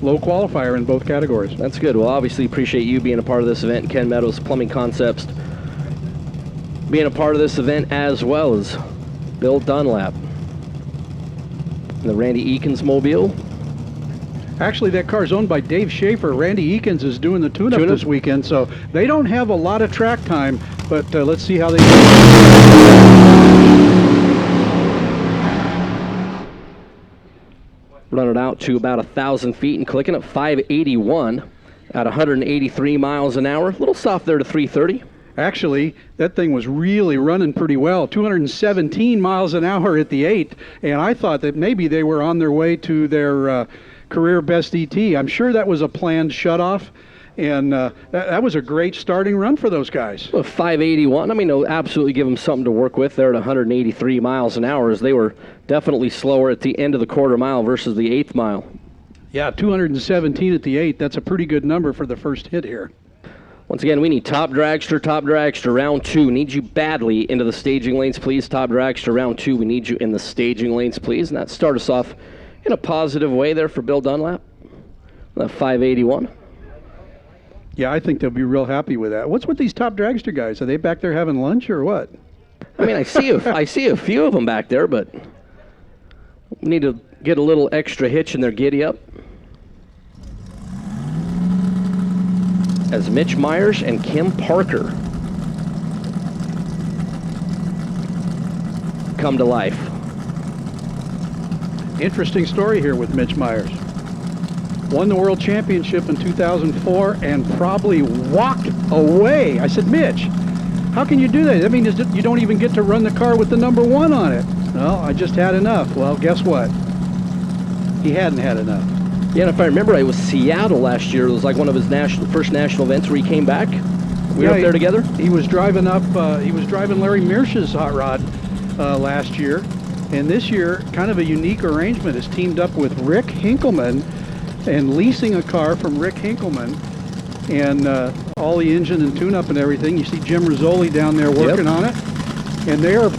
low qualifier in both categories. That's good. Well, obviously appreciate you being a part of this event. Ken Meadows, Plumbing Concepts, being a part of this event, as well as Bill Dunlap. And the Randy Eakins mobile. Actually, that car's owned by Dave Schaefer. Randy Eakins is doing the tune-up this weekend, so they don't have a lot of track time, but let's see how they do. Running out to about 1,000 feet and clicking at 581 at 183 miles an hour. A little soft there to 330. Actually, that thing was really running pretty well. 217 miles an hour at the 8, and I thought that maybe they were on their way to their career best ET. I'm sure that was a planned shutoff, and that was a great starting run for those guys. Well, 581, I mean, they'll absolutely give them something to work with there at 183 miles an hour, as they were definitely slower at the end of the quarter mile versus the 8th mile. Yeah, 217 at the 8, that's a pretty good number for the first hit here. Once again, we need top dragster, round 2. Need you badly into the staging lanes, please. Top dragster, round 2. We need you in the staging lanes, please. And that start us off in a positive way there for Bill Dunlap. That 581. Yeah, I think they'll be real happy with that. What's with these top dragster guys? Are they back there having lunch or what? I mean, I see a few of them back there, but we need to get a little extra hitch in their giddy up. As Mitch Myers and Kim Parker come to life. Interesting story here with Mitch Myers. Won the World Championship in 2004 and probably walked away. I said, Mitch, how can you do that? That means you don't even get to run the car with the number 1 on it. No, I just had enough. Well, guess what? He hadn't had enough. Yeah, and if I remember right, it was Seattle last year. It was like one of his first national events where he came back. We were up there together. He was driving Larry Mirsch's hot rod last year. And this year, kind of a unique arrangement, is teamed up with Rick Hinkleman and leasing a car from Rick Hinkleman and all the engine and tune-up and everything. You see Jim Rizzoli down there working on it. And they are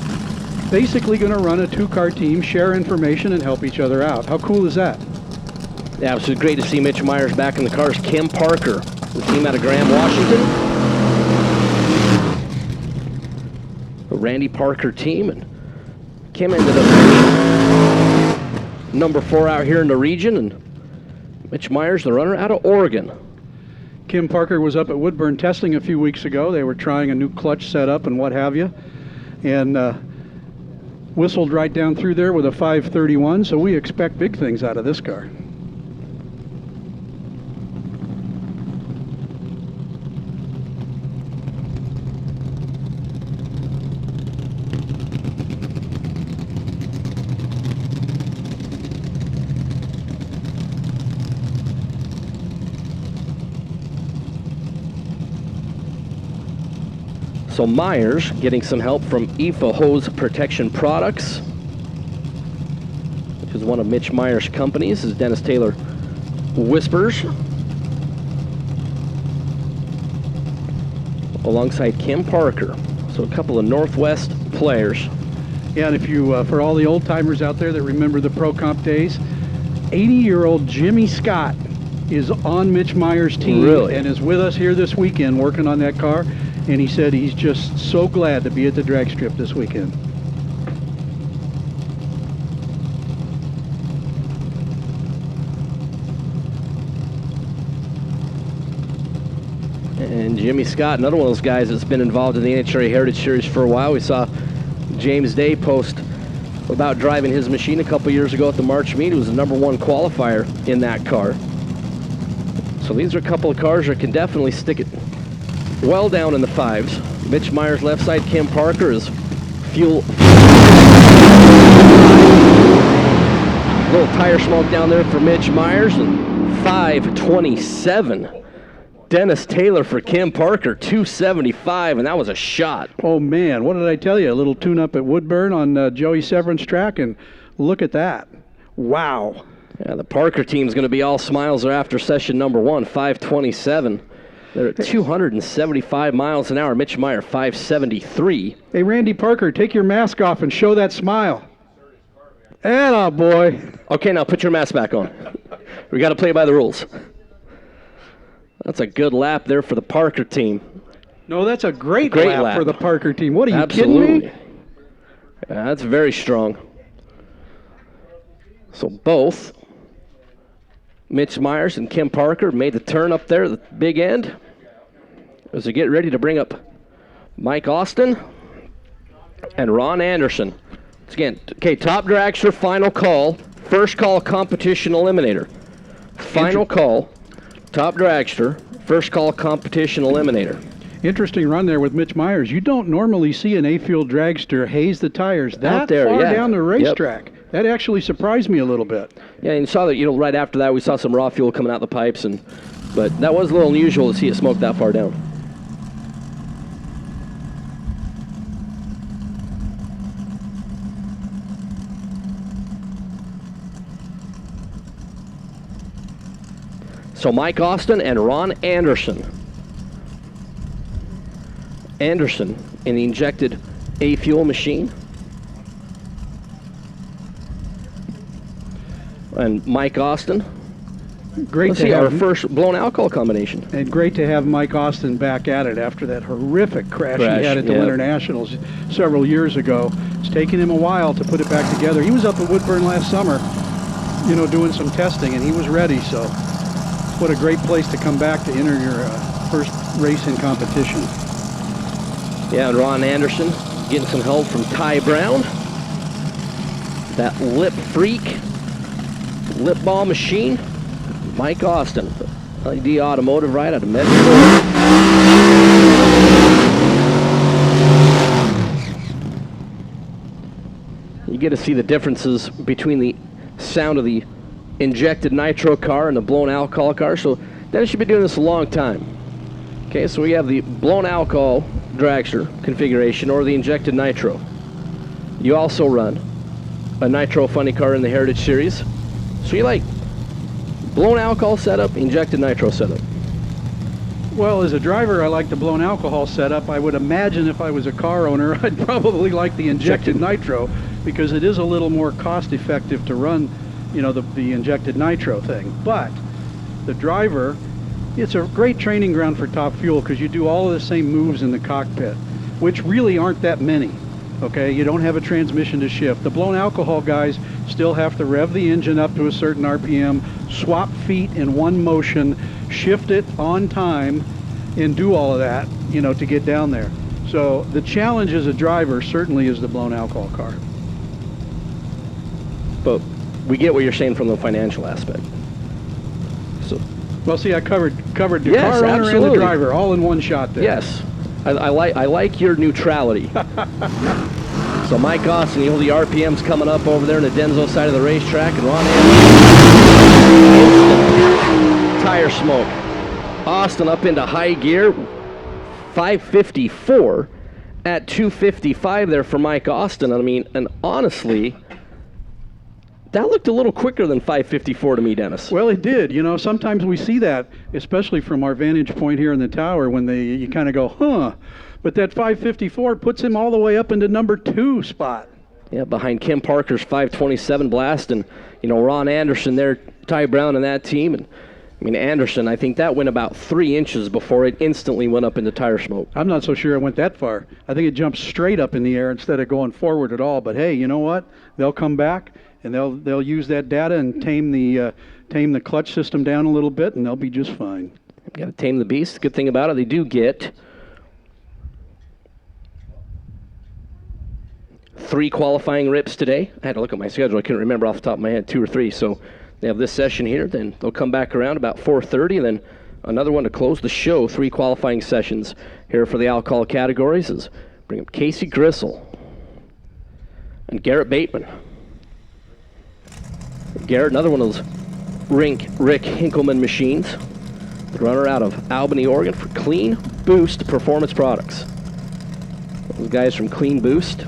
basically going to run a 2-car team, share information, and help each other out. How cool is that? Yeah, it was great to see Mitch Myers back in the cars. Kim Parker, the team out of Graham, Washington. The Randy Parker team, and Kim ended up number 4 out here in the region, and Mitch Myers, the runner, out of Oregon. Kim Parker was up at Woodburn testing a few weeks ago. They were trying a new clutch setup and what have you, and whistled right down through there with a 531, so we expect big things out of this car. So Myers getting some help from IFA Hose Protection Products, which is one of Mitch Myers' companies, as Dennis Taylor whispers. Alongside Kim Parker. So a couple of Northwest players. Yeah, and if you, for all the old timers out there that remember the Pro Comp days, 80-year-old Jimmy Scott is on Mitch Myers' team and is with us here this weekend working on that car. And he said he's just so glad to be at the drag strip this weekend. And Jimmy Scott, another one of those guys that's been involved in the NHRA Heritage Series for a while. We saw James Day post about driving his machine a couple years ago at the March meet. He was the #1 qualifier in that car. So these are a couple of cars that can definitely stick it well down in the 5s. Mitch Myers left side, Kim Parker is fuel. Little tire smoke down there for Mitch Myers, and 5:27. Dennis Taylor for Kim Parker, 2:75, and that was a shot. Oh, man, what did I tell you? A little tune-up at Woodburn on Joey Severin's track, and look at that. Wow. Yeah, the Parker team's going to be all smiles after session number 1, 5:27. They're at 275 miles an hour. Mitch Meyer, 5:73. Hey, Randy Parker, take your mask off and show that smile. Atta boy. Okay, now put your mask back on. We got to play by the rules. That's a good lap there for the Parker team. No, that's a great lap for the Parker team. What, are you Absolutely. kidding me? Yeah, that's very strong. So both Mitch Myers and Kim Parker made the turn up there at the big end as they get ready to bring up Mike Austin and Ron Anderson. Once again, okay, top dragster, final call, first call competition eliminator. Final call, top dragster, first call competition eliminator. Interesting run there with Mitch Myers. You don't normally see an A-Field dragster haze the tires that far down the racetrack. Yep. That actually surprised me a little bit. Yeah, and you saw that, right after that we saw some raw fuel coming out the pipes, but that was a little unusual to see it smoke that far down. So Mike Austin and Ron Anderson. Anderson in the injected A-fuel machine. And Mike Austin. Great Let's to see have our first blown alcohol combination. And great to have Mike Austin back at it after that horrific crash he had at the Winter Nationals several years ago. It's taken him a while to put it back together. He was up at Woodburn last summer, doing some testing, and he was ready. So what a great place to come back to enter your first race in competition. Yeah, and Ron Anderson getting some help from Ty Brown. That lip freak, lip ball machine. Mike Austin, LED Automotive right out of Medford. You get to see the differences between the sound of the injected nitro car and the blown alcohol car. So Dennis, you've been doing this a long time. Okay, so we have the blown alcohol dragster configuration or the injected nitro. You also run a nitro funny car in the Heritage Series. So you like blown alcohol setup, injected nitro setup? Well, as a driver, I like the blown alcohol setup. I would imagine if I was a car owner, I'd probably like the injected nitro because it is a little more cost effective to run, the injected nitro thing. But the driver, it's a great training ground for Top Fuel because you do all of the same moves in the cockpit, which really aren't that many. Okay, you don't have a transmission to shift. The blown alcohol guys still have to rev the engine up to a certain RPM, swap feet in one motion, shift it on time, and do all of that, to get down there. So the challenge as a driver certainly is the blown alcohol car. But we get what you're saying from the financial aspect. So, well, see, I covered the car owner and the driver all in one shot there. Yes, I like your neutrality. So Mike Austin, the RPM's coming up over there on the Denso side of the racetrack, and Ron Anderson, tire smoke. Austin up into high gear, 554 at 255 there for Mike Austin. And honestly, that looked a little quicker than 554 to me, Dennis. Well, it did. Sometimes we see that, especially from our vantage point here in the tower, when you kind of go, huh. But that 554 puts him all the way up into number 2 spot. Yeah, behind Kim Parker's 527 blast, and Ron Anderson there, Ty Brown and that team. And Anderson, I think that went about 3 inches before it instantly went up into tire smoke. I'm not so sure it went that far. I think it jumped straight up in the air instead of going forward at all. But hey, you know what? They'll come back and they'll use that data and tame the clutch system down a little bit, and they'll be just fine. Got to tame the beast. The good thing about it, they do get 3 qualifying rips today. I had to look at my schedule. I couldn't remember off the top of my head, 2 or 3. So they have this session here. Then they'll come back around about 4:30, and then another one to close the show. 3 qualifying sessions here for the alcohol categories. Is bring up Casey Gristle and Garrett Bateman. Garrett, another one of those Rick Hinkleman Machines, the runner out of Albany, Oregon for Clean Boost Performance Products. Those guys from Clean Boost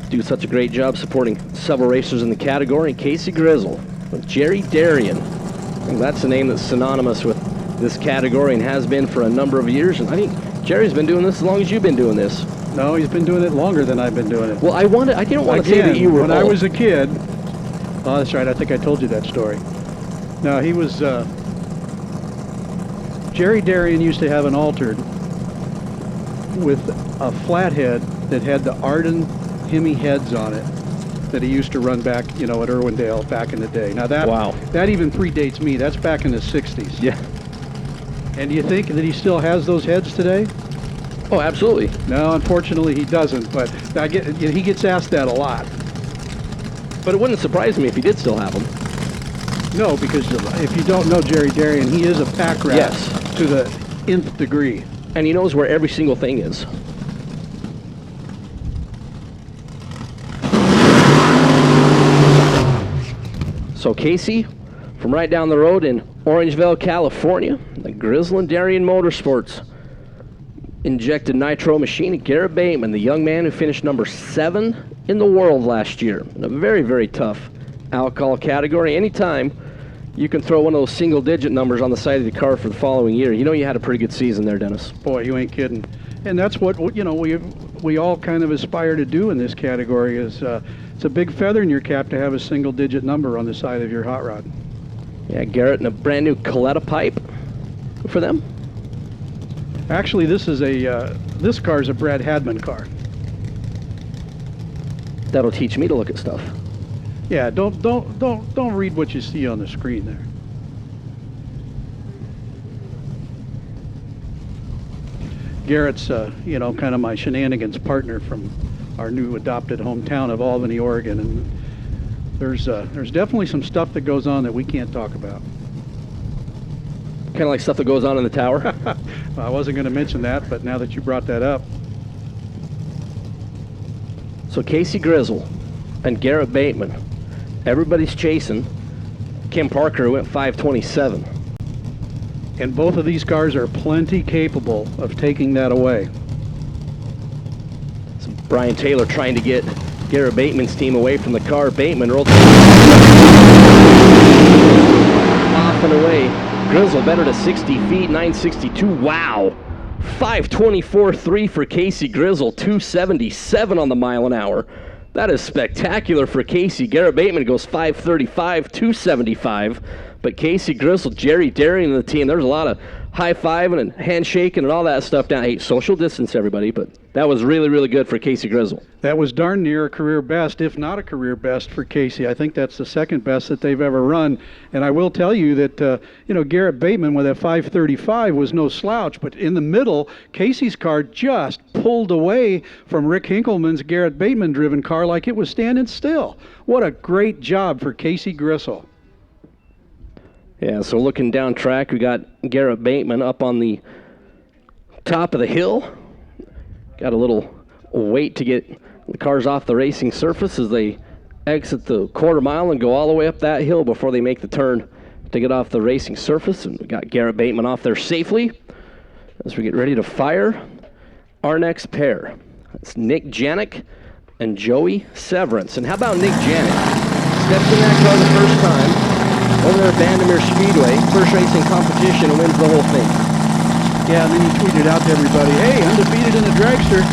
do such a great job supporting several racers in the category. And Casey Grizzle with Jerry Darian. I think that's a name that's synonymous with this category and has been for a number of years. And I think Jerry's been doing this as long as you've been doing this. No, he's been doing it longer than I've been doing it. Well, I didn't want to say that you were when old. I was a kid. Oh, that's right. I think I told you that story. No, he was. Jerry Darian used to have an altered with a flathead that had the Arden Hemi heads on it that he used to run back, at Irwindale back in the day. Now that even predates me. That's back in the 60s. Yeah. And do you think that he still has those heads today? Oh, absolutely. No, unfortunately he doesn't, but he gets asked that a lot. But it wouldn't surprise me if he did still have them. No, because if you don't know Jerry Darian, he is a pack rat to the nth degree. And he knows where every single thing is. So Casey, from right down the road in Orangeville, California, the Grizzle and Darian Motorsports injected nitro machine. Garrett Bateman, the young man who finished number 7 in the world last year in a very, very tough alcohol category. Anytime you can throw one of those single-digit numbers on the side of the car for the following year, you had a pretty good season there, Dennis. Boy, you ain't kidding. And that's what we all kind of aspire to do in this category. Is it's a big feather in your cap to have a single-digit number on the side of your hot rod. Yeah, Garrett in a brand new Coletta pipe for them. Actually, this car is a Brad Hadman car. That'll teach me to look at stuff. Yeah, don't read what you see on the screen there. Garrett's kind of my shenanigans partner from our new adopted hometown of Albany, Oregon, and there's definitely some stuff that goes on that we can't talk about. Kind of like stuff that goes on in the tower. I wasn't going to mention that, but now that you brought that up. So Casey Grizzle and Garrett Bateman, everybody's chasing Kim Parker, who went 527. And both of these cars are plenty capable of taking that away. So Brian Taylor trying to get Garrett Bateman's team away from the car. Bateman rolled off and away. Grizzle better to 60 feet, 962. Wow. 524.3 for Casey Grizzle, 277 on the mile an hour. That is spectacular for Casey. Garrett Bateman goes 535, 275. But Casey Grizzle, Jerry Darian and the team, there's a lot of high-fiving and handshaking and all that stuff down. Hey, social distance, everybody, but that was really, really good for Casey Grizzle. That was darn near a career best, if not a career best for Casey. I think that's the second best that they've ever run. And I will tell you that, Garrett Bateman with that 535 was no slouch, but in the middle, Casey's car just pulled away from Rick Hinkleman's Garrett Bateman-driven car like it was standing still. What a great job for Casey Grizzle. Yeah, so looking down track, we got Garrett Bateman up on the top of the hill. Got a little wait to get the cars off the racing surface as they exit the quarter mile and go all the way up that hill before they make the turn to get off the racing surface. And we got Garrett Bateman off there safely as we get ready to fire our next pair. It's Nick Janik and Joey Severance. And how about Nick Janik? Steps in that car the first time over there at Vandermeer Speedway, first racing competition, and wins the whole thing. Yeah, and then he tweeted out to everybody, hey, undefeated in the dragster.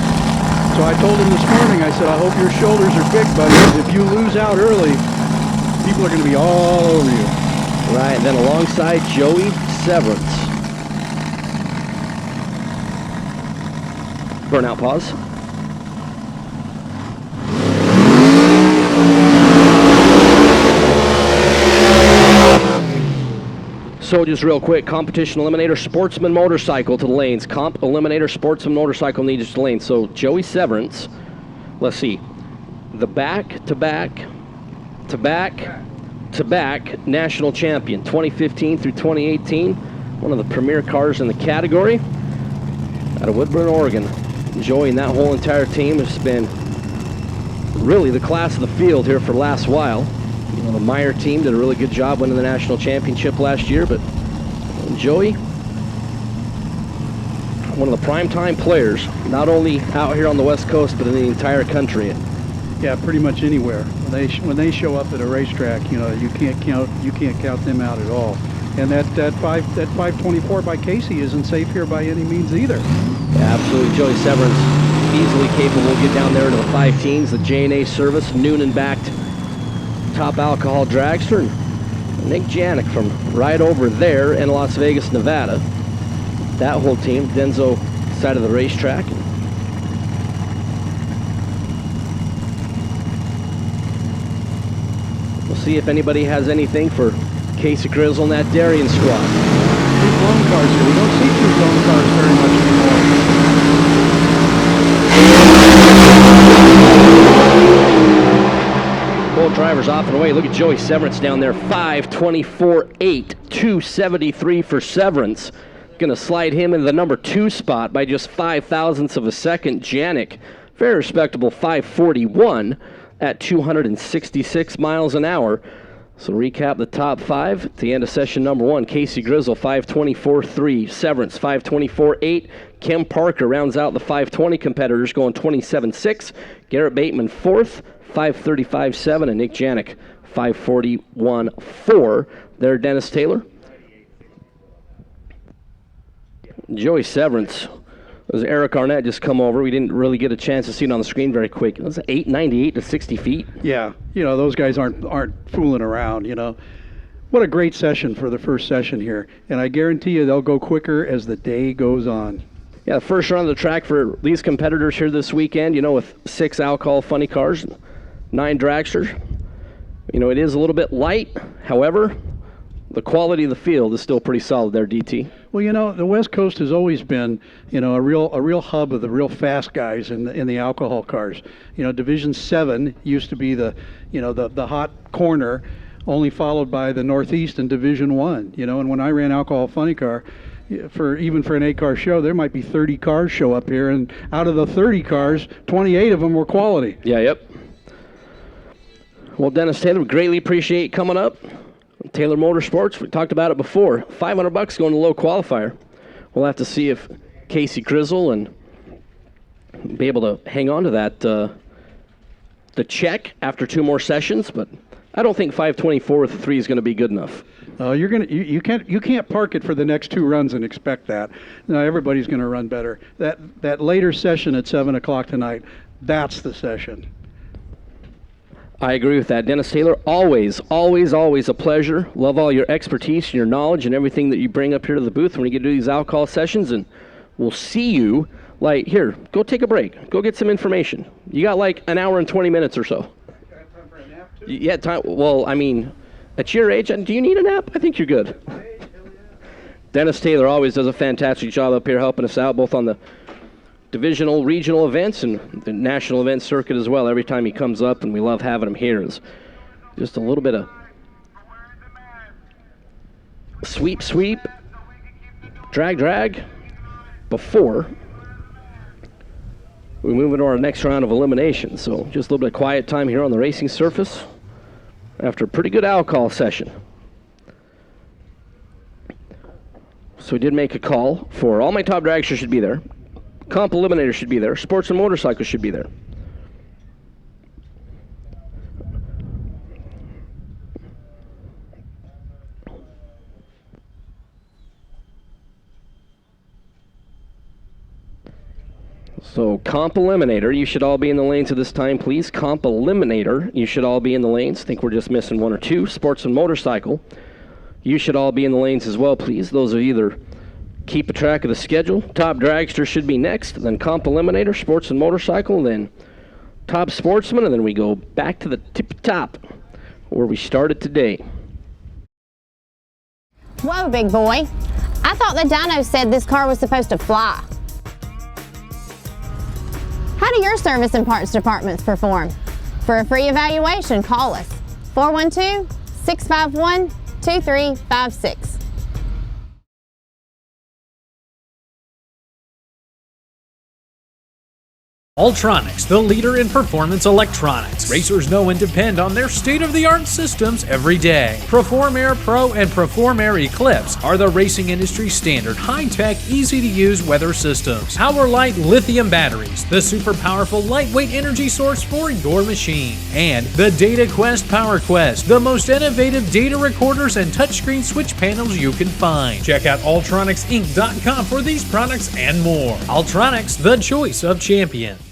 So I told him this morning, I said, I hope your shoulders are big, buddy, because if you lose out early, people are going to be all over you. Right, and then alongside Joey Severance. Burnout pause. So just real quick, Competition Eliminator Sportsman Motorcycle to the lanes. Comp Eliminator Sportsman Motorcycle needs to the lanes. So Joey Severance, let's see, the back-to-back national champion, 2015 through 2018. One of the premier cars in the category out of Woodburn, Oregon. Joey and that whole entire team has been really the class of the field here for the last while. The Meyer team did a really good job winning the national championship last year, but Joey, one of the primetime players, not only out here on the West Coast, but in the entire country. Yeah, pretty much anywhere. When they show up at a racetrack, you know, you can't count them out at all. And that 524 by Casey isn't safe here by any means either. Yeah, absolutely. Joey Severance easily capable to get down there into the 5 teens. The J&A service, Noonan-backed top alcohol dragster. And Nick Janik from right over there in Las Vegas, Nevada. That whole team, Denzo side of the racetrack. We'll see if anybody has anything for Casey Grizzle and that Darien squad. Two blown cars here. We don't see two blown cars very much anymore. Both drivers off and away. Look at Joey Severance down there. 5:24.8, 2:73 for Severance. Going to slide him into the number 2 spot by just 0.005 of a second. Janik, very respectable 5:41 at 266 miles an hour. So recap the top 5 at the end of session number 1. Casey Grizzle, 5:24.3. Severance, 5:24.8. Kim Parker rounds out the 520 competitors, going 27.6. Garrett Bateman, 4th, 5:35.7. And Nick Janik, 5:41.4. There, Dennis Taylor. Joey Severance. As Eric Arnett just come over, we didn't really get a chance to see it on the screen very quick. It was 898 to 60 feet. Yeah, you know, those guys aren't fooling around, you know. What a great session for the first session here. And I guarantee you they'll go quicker as the day goes on. Yeah, the first run of the track for these competitors here this weekend, you know, with 6 alcohol funny cars, 9 dragsters. You know, it is a little bit light. However, the quality of the field is still pretty solid there, DT. Well, you know, the West Coast has always been, you know, a real hub of the real fast guys in the alcohol cars. You know, Division 7 used to be the hot corner, only followed by the Northeast and Division 1. You know, and when I ran alcohol funny car, for an 8-car show, there might be 30 cars show up here, and out of the 30 cars, 28 of them were quality. Yeah, yep. Well, Dennis Taylor, we greatly appreciate coming up. Taylor Motorsports, we talked about it before. $500 going to low qualifier. We'll have to see if Casey Grizzle and be able to hang on to that the check after 2 more sessions, but I don't think 5:24 with 3 is going to be good enough. You can't park it for the next 2 runs and expect that. No, everybody's going to run better. That later session at 7 o'clock tonight, that's the session. I agree with that. Dennis Taylor, always, always, always a pleasure. Love all your expertise and your knowledge and everything that you bring up here to the booth when you get to do these alcohol sessions. And we'll see you, like, here, go take a break. Go get some information. You got like an hour and 20 minutes or so. Time for a nap too? Yeah, time. Well, I mean, at your age, do you need a nap? I think you're good. Dennis Taylor always does a fantastic job up here helping us out, both on the divisional, regional events and the national event circuit as well. Every time he comes up, and we love having him here. It's just a little bit of sweep, drag before we move into our next round of eliminations. So just a little bit of quiet time here on the racing surface after a pretty good alcohol session. So we did make a call for all my top dragsters should be there. Comp Eliminator should be there. Sportsman Motorcycle should be there. So Comp Eliminator, you should all be in the lanes at this time, please. Comp Eliminator, you should all be in the lanes. I think we're just missing 1 or 2. Sportsman Motorcycle, you should all be in the lanes as well, please. Those are either keep a track of the schedule. Top Dragster should be next, then Comp Eliminator, Sportsman Motorcycle, then Top Sportsman, and then we go back to the tip-top where we started today. Whoa, big boy. I thought the dyno said this car was supposed to fly. How do your service and parts departments perform? For a free evaluation, call us 412-651-2356. Ultronics, the leader in performance electronics. Racers know and depend on their state-of-the-art systems every day. Perform Air Pro and Perform Air Eclipse are the racing industry standard, high-tech, easy-to-use weather systems. Power-Light lithium batteries, the super powerful lightweight energy source for your machine. And the Data Quest Power Quest, the most innovative data recorders and touchscreen switch panels you can find. Check out ultronicsinc.com for these products and more. Ultronics, the choice of champions.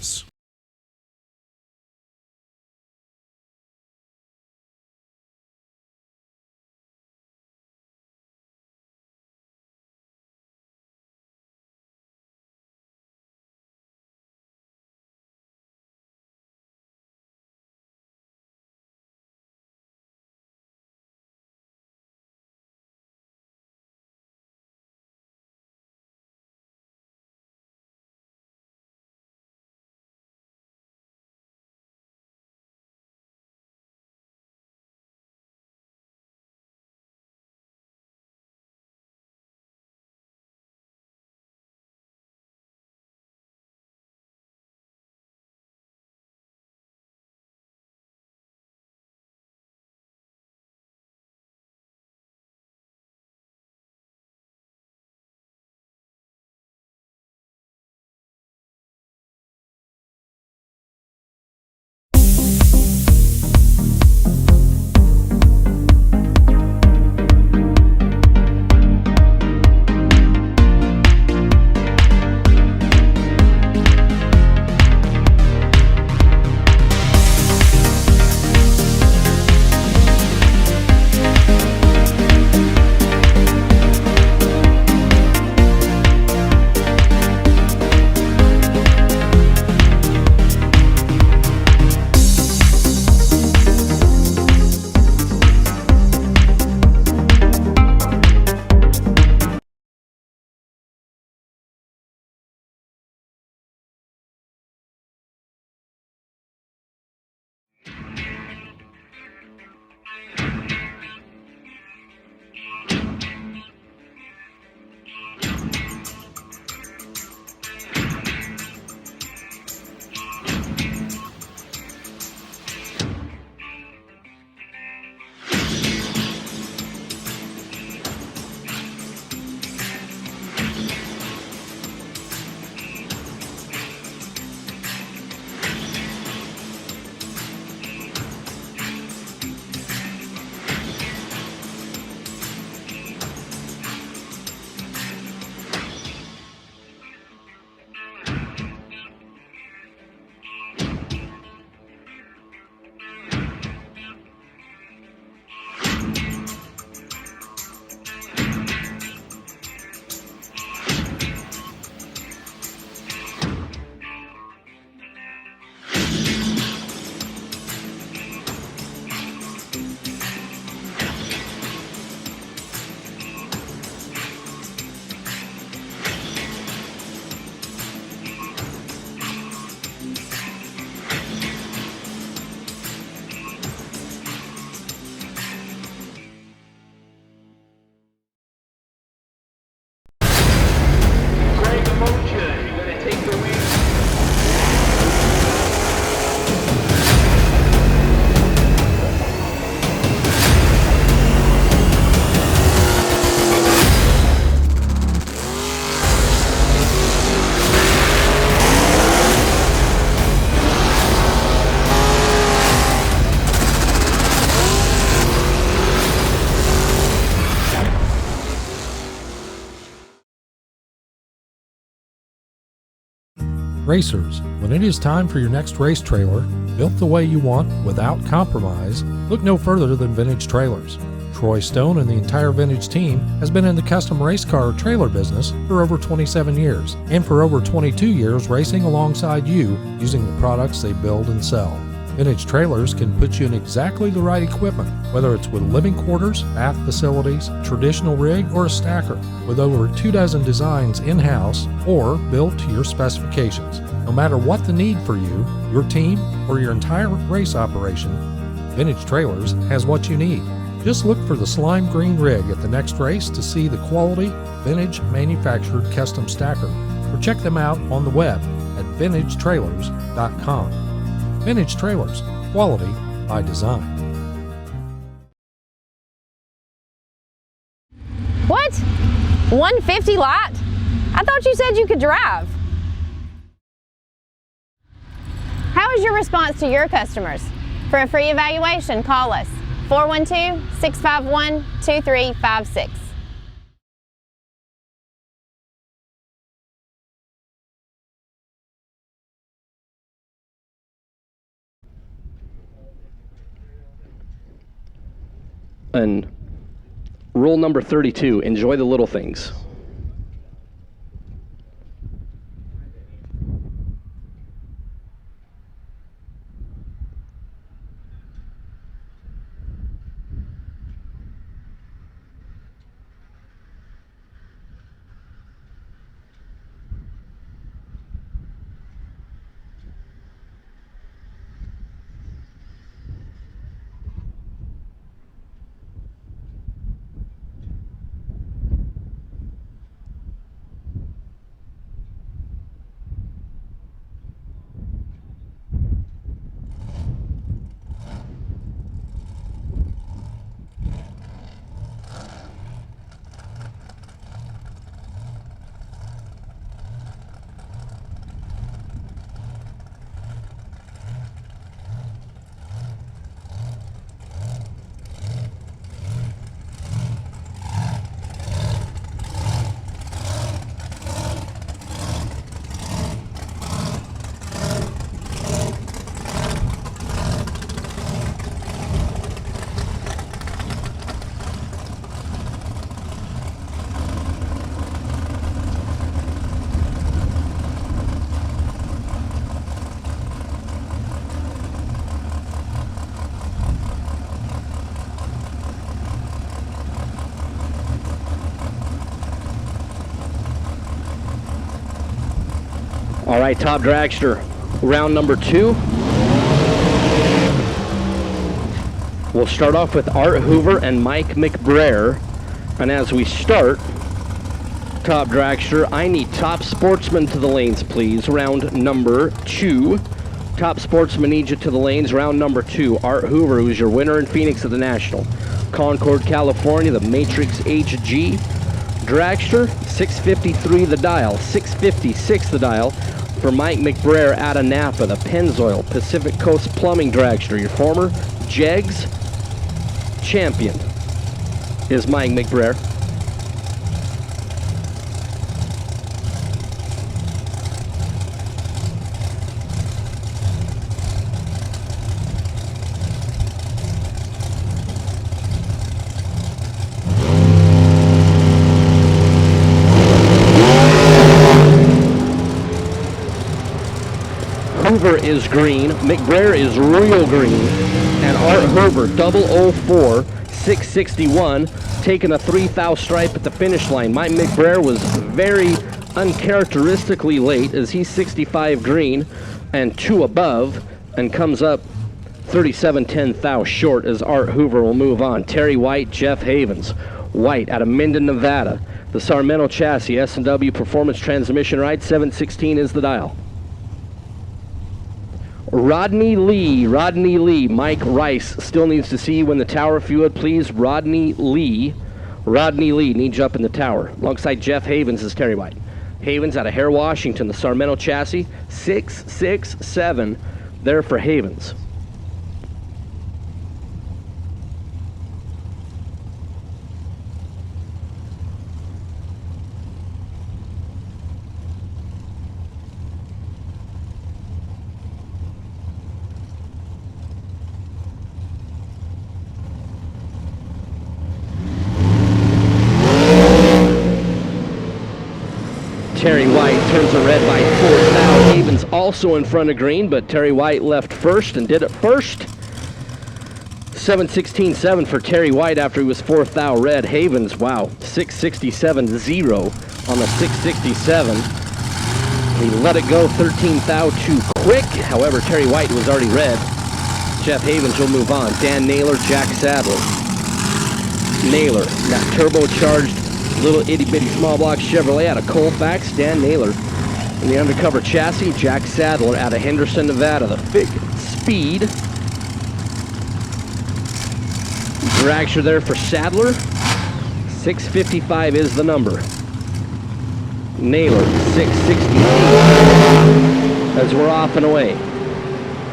Racers, when it is time for your next race trailer, built the way you want without compromise, look no further than Vintage Trailers. Troy Stone and the entire Vintage team has been in the custom race car trailer business for over 27 years, and for over 22 years racing alongside you using the products they build and sell. Vintage Trailers can put you in exactly the right equipment, whether it's with living quarters, bath facilities, traditional rig, or a stacker, with over 24 designs in-house or built to your specifications. No matter what the need for you, your team, or your entire race operation, Vintage Trailers has what you need. Just look for the slime green rig at the next race to see the quality, vintage manufactured custom stacker, or check them out on the web at vintagetrailers.com. Vintage Trailers, quality by design. What? 150 lot? I thought you said you could drive. How is your response to your customers? For a free evaluation, call us 412-651-2356. And rule number 32, enjoy the little things. All right, top dragster, round number 2. We'll start off with Art Hoover and Mike McBrayer. And as we start, top dragster, I need top sportsman to the lanes, please. Round number 2. Top sportsman needs you to the lanes. Round number 2. Art Hoover, who's your winner in Phoenix at the National. Concord, California, the Matrix HG. Dragster, 653 the dial, 656 the dial. For Mike McBrayer out of Napa, the Pennzoil Pacific Coast Plumbing Dragster. Your former Jegs champion is Mike McBrayer. Hoover is green, McBrayer is real green, and Art Hoover, 004, 661, taking a 3 thou stripe at the finish line. Mike McBrayer was very uncharacteristically late as he's 65 green and 2 above and comes up 37.10 thou short as Art Hoover will move on. Terry White, Jeff Havens. White out of Minden, Nevada. The Sarmento chassis, S&W Performance Transmission Ride, 716 is the dial. Rodney Lee, Mike Rice still needs to see you in the tower if you would, please. Rodney Lee needs you up in the tower. Alongside Jeff Havens is Terry White. Havens out of Hare, Washington, the Sarmento chassis, 667 there for Havens. Terry White turns a red by 4 thou. Havens also in front of green, but Terry White left first and did it first. 716.7 for Terry White after he was 4 thou red. Havens, wow, 667.0 on the 667. He let it go 13 thou too quick. However, Terry White was already red. Jeff Havens will move on. Dan Naylor, Jack Sadler. Naylor, that turbocharged little itty-bitty small block Chevrolet out of Colfax. Dan Naylor In the undercover chassis, Jack Sadler out of Henderson, Nevada, the Fig Speed. Dragster there for Sadler. 655 is the number. Naylor, 668. As we're off and away.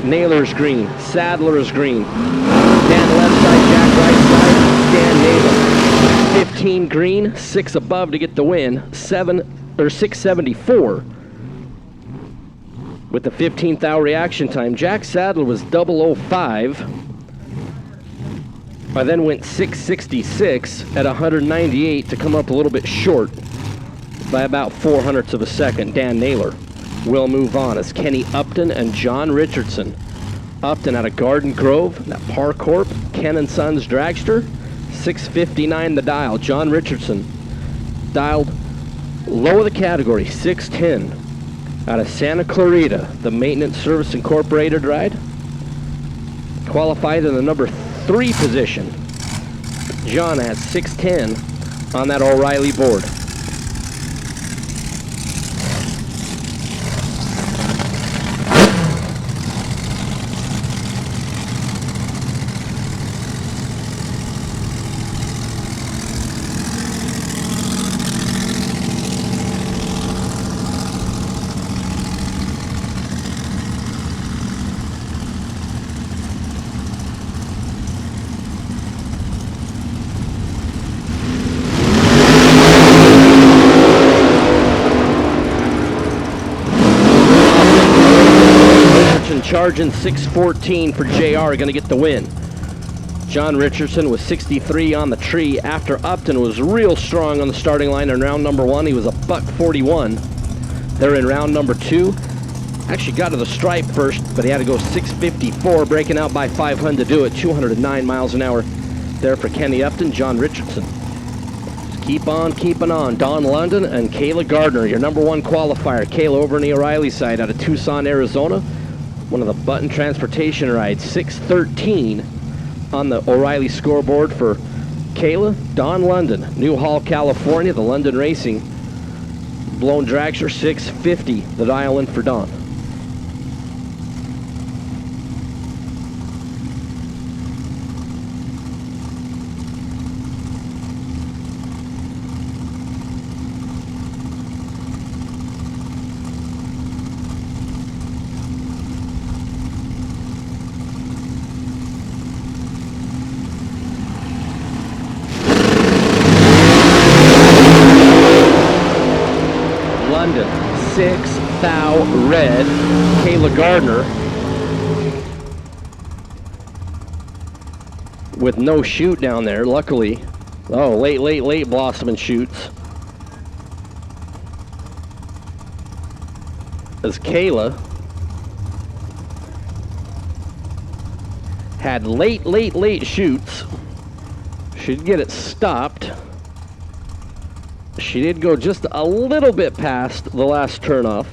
Naylor's green, Sadler is green. Dan left side, Jack right side, Dan Naylor. 15 green, 6 above to get the win. 674. With the 15th hour reaction time, Jack Sadler was 005. I then went 666 at 198 to come up a little bit short by about 0.04 of a second. Dan Naylor will move on as Kenny Upton and John Richardson. Upton out of Garden Grove, that Par Corp, Ken and Sons Dragster, 659 the dial. John Richardson dialed low of the category, 610. Out of Santa Clarita, the Maintenance Service Incorporated ride. Qualified in the number 3 position. John has 610 on that O'Reilly board. Charging 614 for JR, going to get the win. John Richardson was 63 on the tree after Upton was real strong on the starting line in round number 1. He was a $141. They're in round number 2. Actually got to the stripe first, but he had to go 654, breaking out by 500 to do it. 209 miles an hour there for Kenny Upton. John Richardson. Just keep on keeping on. Don London and Kayla Gardner, your number 1 qualifier. Kayla over on the O'Reilly side out of Tucson, Arizona. One of the Button Transportation rides, 613 on the O'Reilly scoreboard for Kayla. Don London, Newhall, California, the London Racing. Blown Dragster, 650, the dial in for Don. London, 6 thou red, Kayla Gardner with no shoot down there, luckily. Oh, late blossoming shoots. As Kayla had late shoots. Should get it stopped. She did go just a little bit past the last turnoff.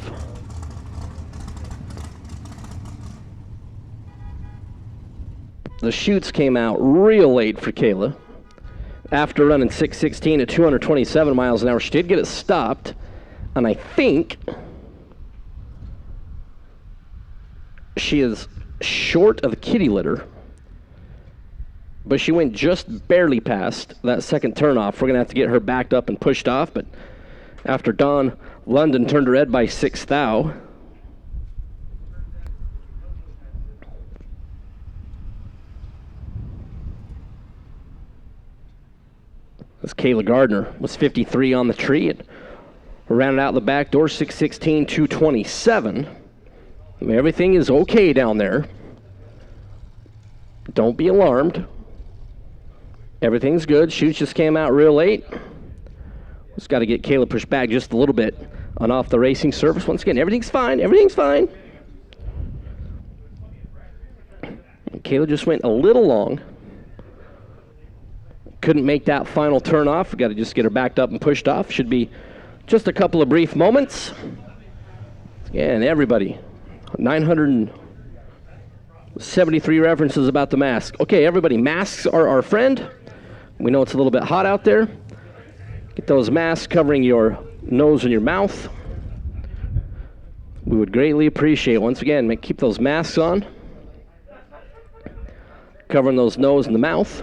The shoots came out real late for Kayla. After running 616 at 227 miles an hour, she did get it stopped. And I think she is short of the kitty litter. But she went just barely past that second turnoff. We're going to have to get her backed up and pushed off. But after Don London turned her head by 6 thou. As Kayla Gardner was 53 on the tree. It rounded out the back door, 616, 227. I mean, everything is okay down there. Don't be alarmed. Everything's good. Shoots just came out real late. Just got to get Kayla pushed back just a little bit on off the racing surface. Once again, everything's fine. Everything's fine. And Kayla just went a little long. Couldn't make that final turn off. We got to just get her backed up and pushed off. Should be just a couple of brief moments. And everybody, 973 references about the mask. Okay, everybody, masks are our friend. We know it's a little bit hot out there. Get those masks covering your nose and your mouth. we would greatly appreciate it. Once again, keep those masks on, covering those nose and the mouth.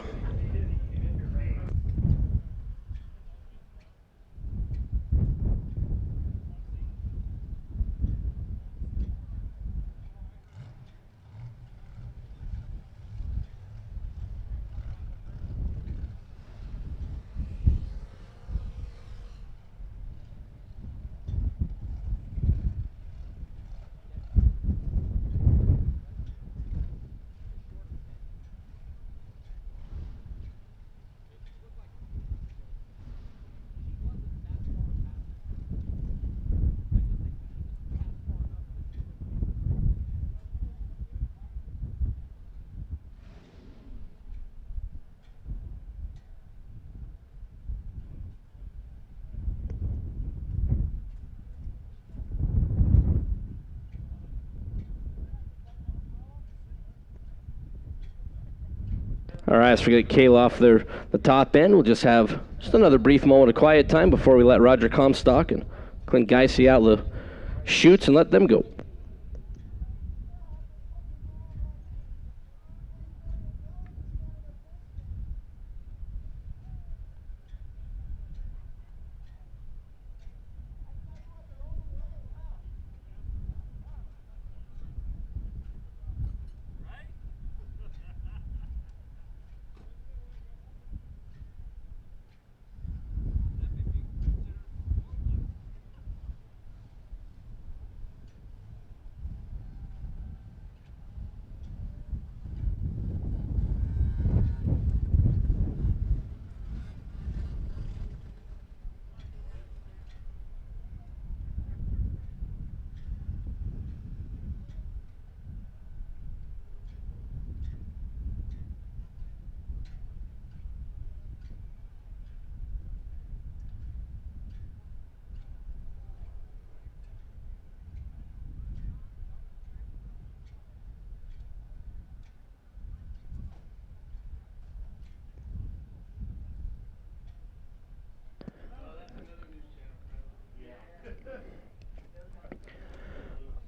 All right, so we get Kayla off the top end. We'll just have another brief moment of quiet time before we let Roger Comstock and Clint Geisey out the chutes and let them go.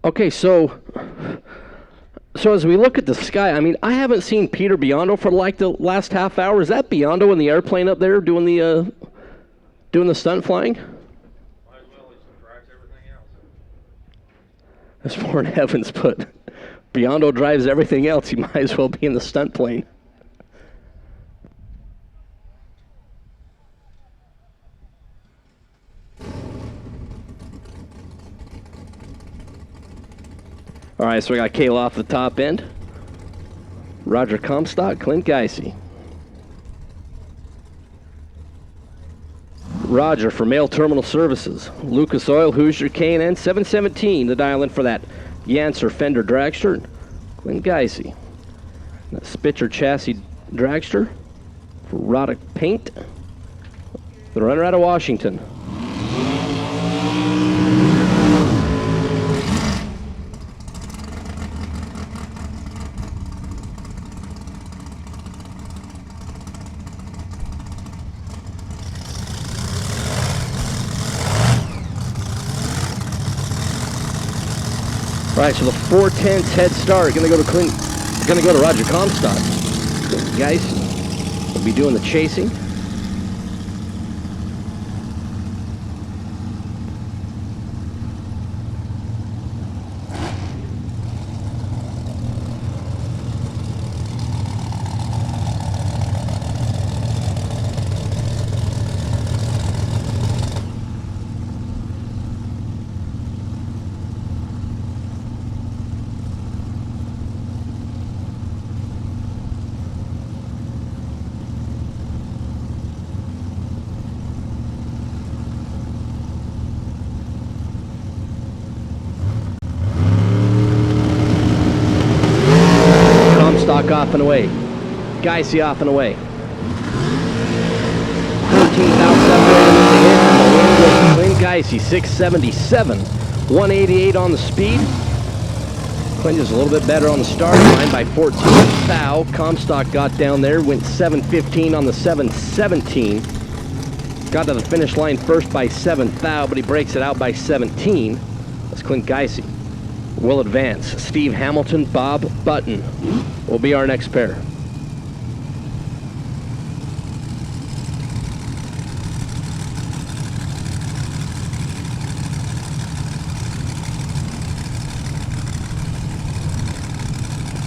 Okay, so as we look at the sky, I mean, I haven't seen Peter Biondo for like the last half hour. Is that Biondo in the airplane up there doing the stunt flying? Might as well, he drives everything else. That's more in heavens, but Biondo drives everything else. He might as well be in the stunt plane. All right, so we got Kayla off the top end. Roger Comstock, Clint Geisey. Roger for Mail Terminal Services. Lucas Oil, Hoosier, K&N 717 to dial in for that Yancer Fender Dragster. Clint Geisey. That Spitzer Chassis Dragster for Roddick Paint. The runner out of Washington. All right, so the 410 head start going to go to Clint. Going to go to Roger Comstock. Guys, will be doing the chasing. Off and away. Geisey off and away. 13,700 Clint Geisey, 677. 188 on the speed. Clint is a little bit better on the start line by 14 thou. Comstock got down there, went 715 on the 717. Got to the finish line first by 7 thou, but he breaks it out by 17. That's Clint Geisey. will advance. Steve Hamilton, Bob Button will be our next pair.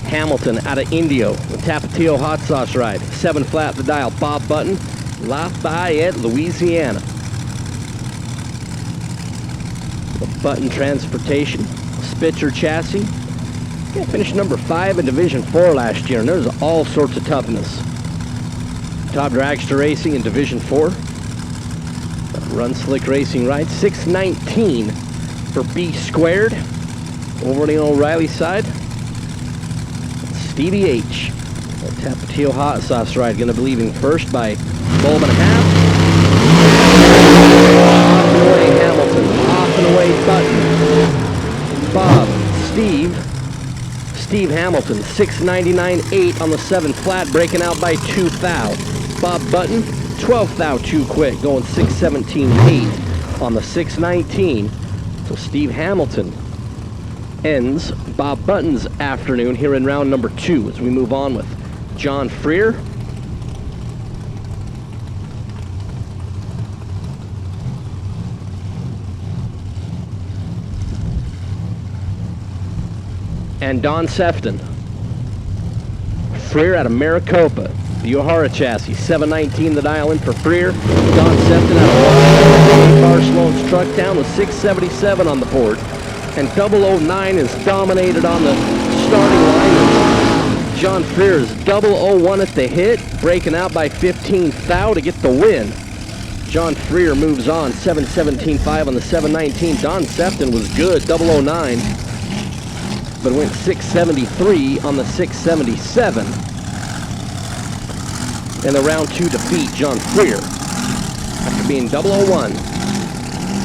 Hamilton out of Indio, the Tapatio hot sauce ride. 7 flat the dial. Bob Button, Lafayette, Louisiana. The Button Transportation, Spitzer chassis. Yeah, finished number 5 in Division 4 last year, and there's all sorts of toughness. Top Dragster Racing in Division 4. Run Slick Racing ride. 619 for B Squared. Over on the O'Reilly side. Stevie H. The Tapatio hot sauce ride, going to be leaving first by bulb and a half. Off and away Hamilton. Off and away Button. Bob, Steve Hamilton, 699.8 on the 7 flat, breaking out by 2 thou. Bob Button, 12 thou too quick, going 617.8 on the 619. So Steve Hamilton ends Bob Button's afternoon here in round number 2 as we move on with John Freer. And Don Sefton. Freer out of Maricopa, the O'Hara chassis, 719 the dial in for Freer. Don Sefton out of Barcelona's truck down with 677 on the board. And 009 is dominated on the starting line. John Freer is 001 at the hit, breaking out by 15 thou to get the win. John Freer moves on, 717.5 on the 719. Don Sefton was good, 009, but went 673 on the 677. In the round 2 defeat, John Freer, after being 001,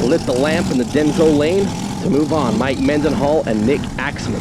lit the lamp in the Denzo lane. To move on, Mike Mendenhall and Nick Axman.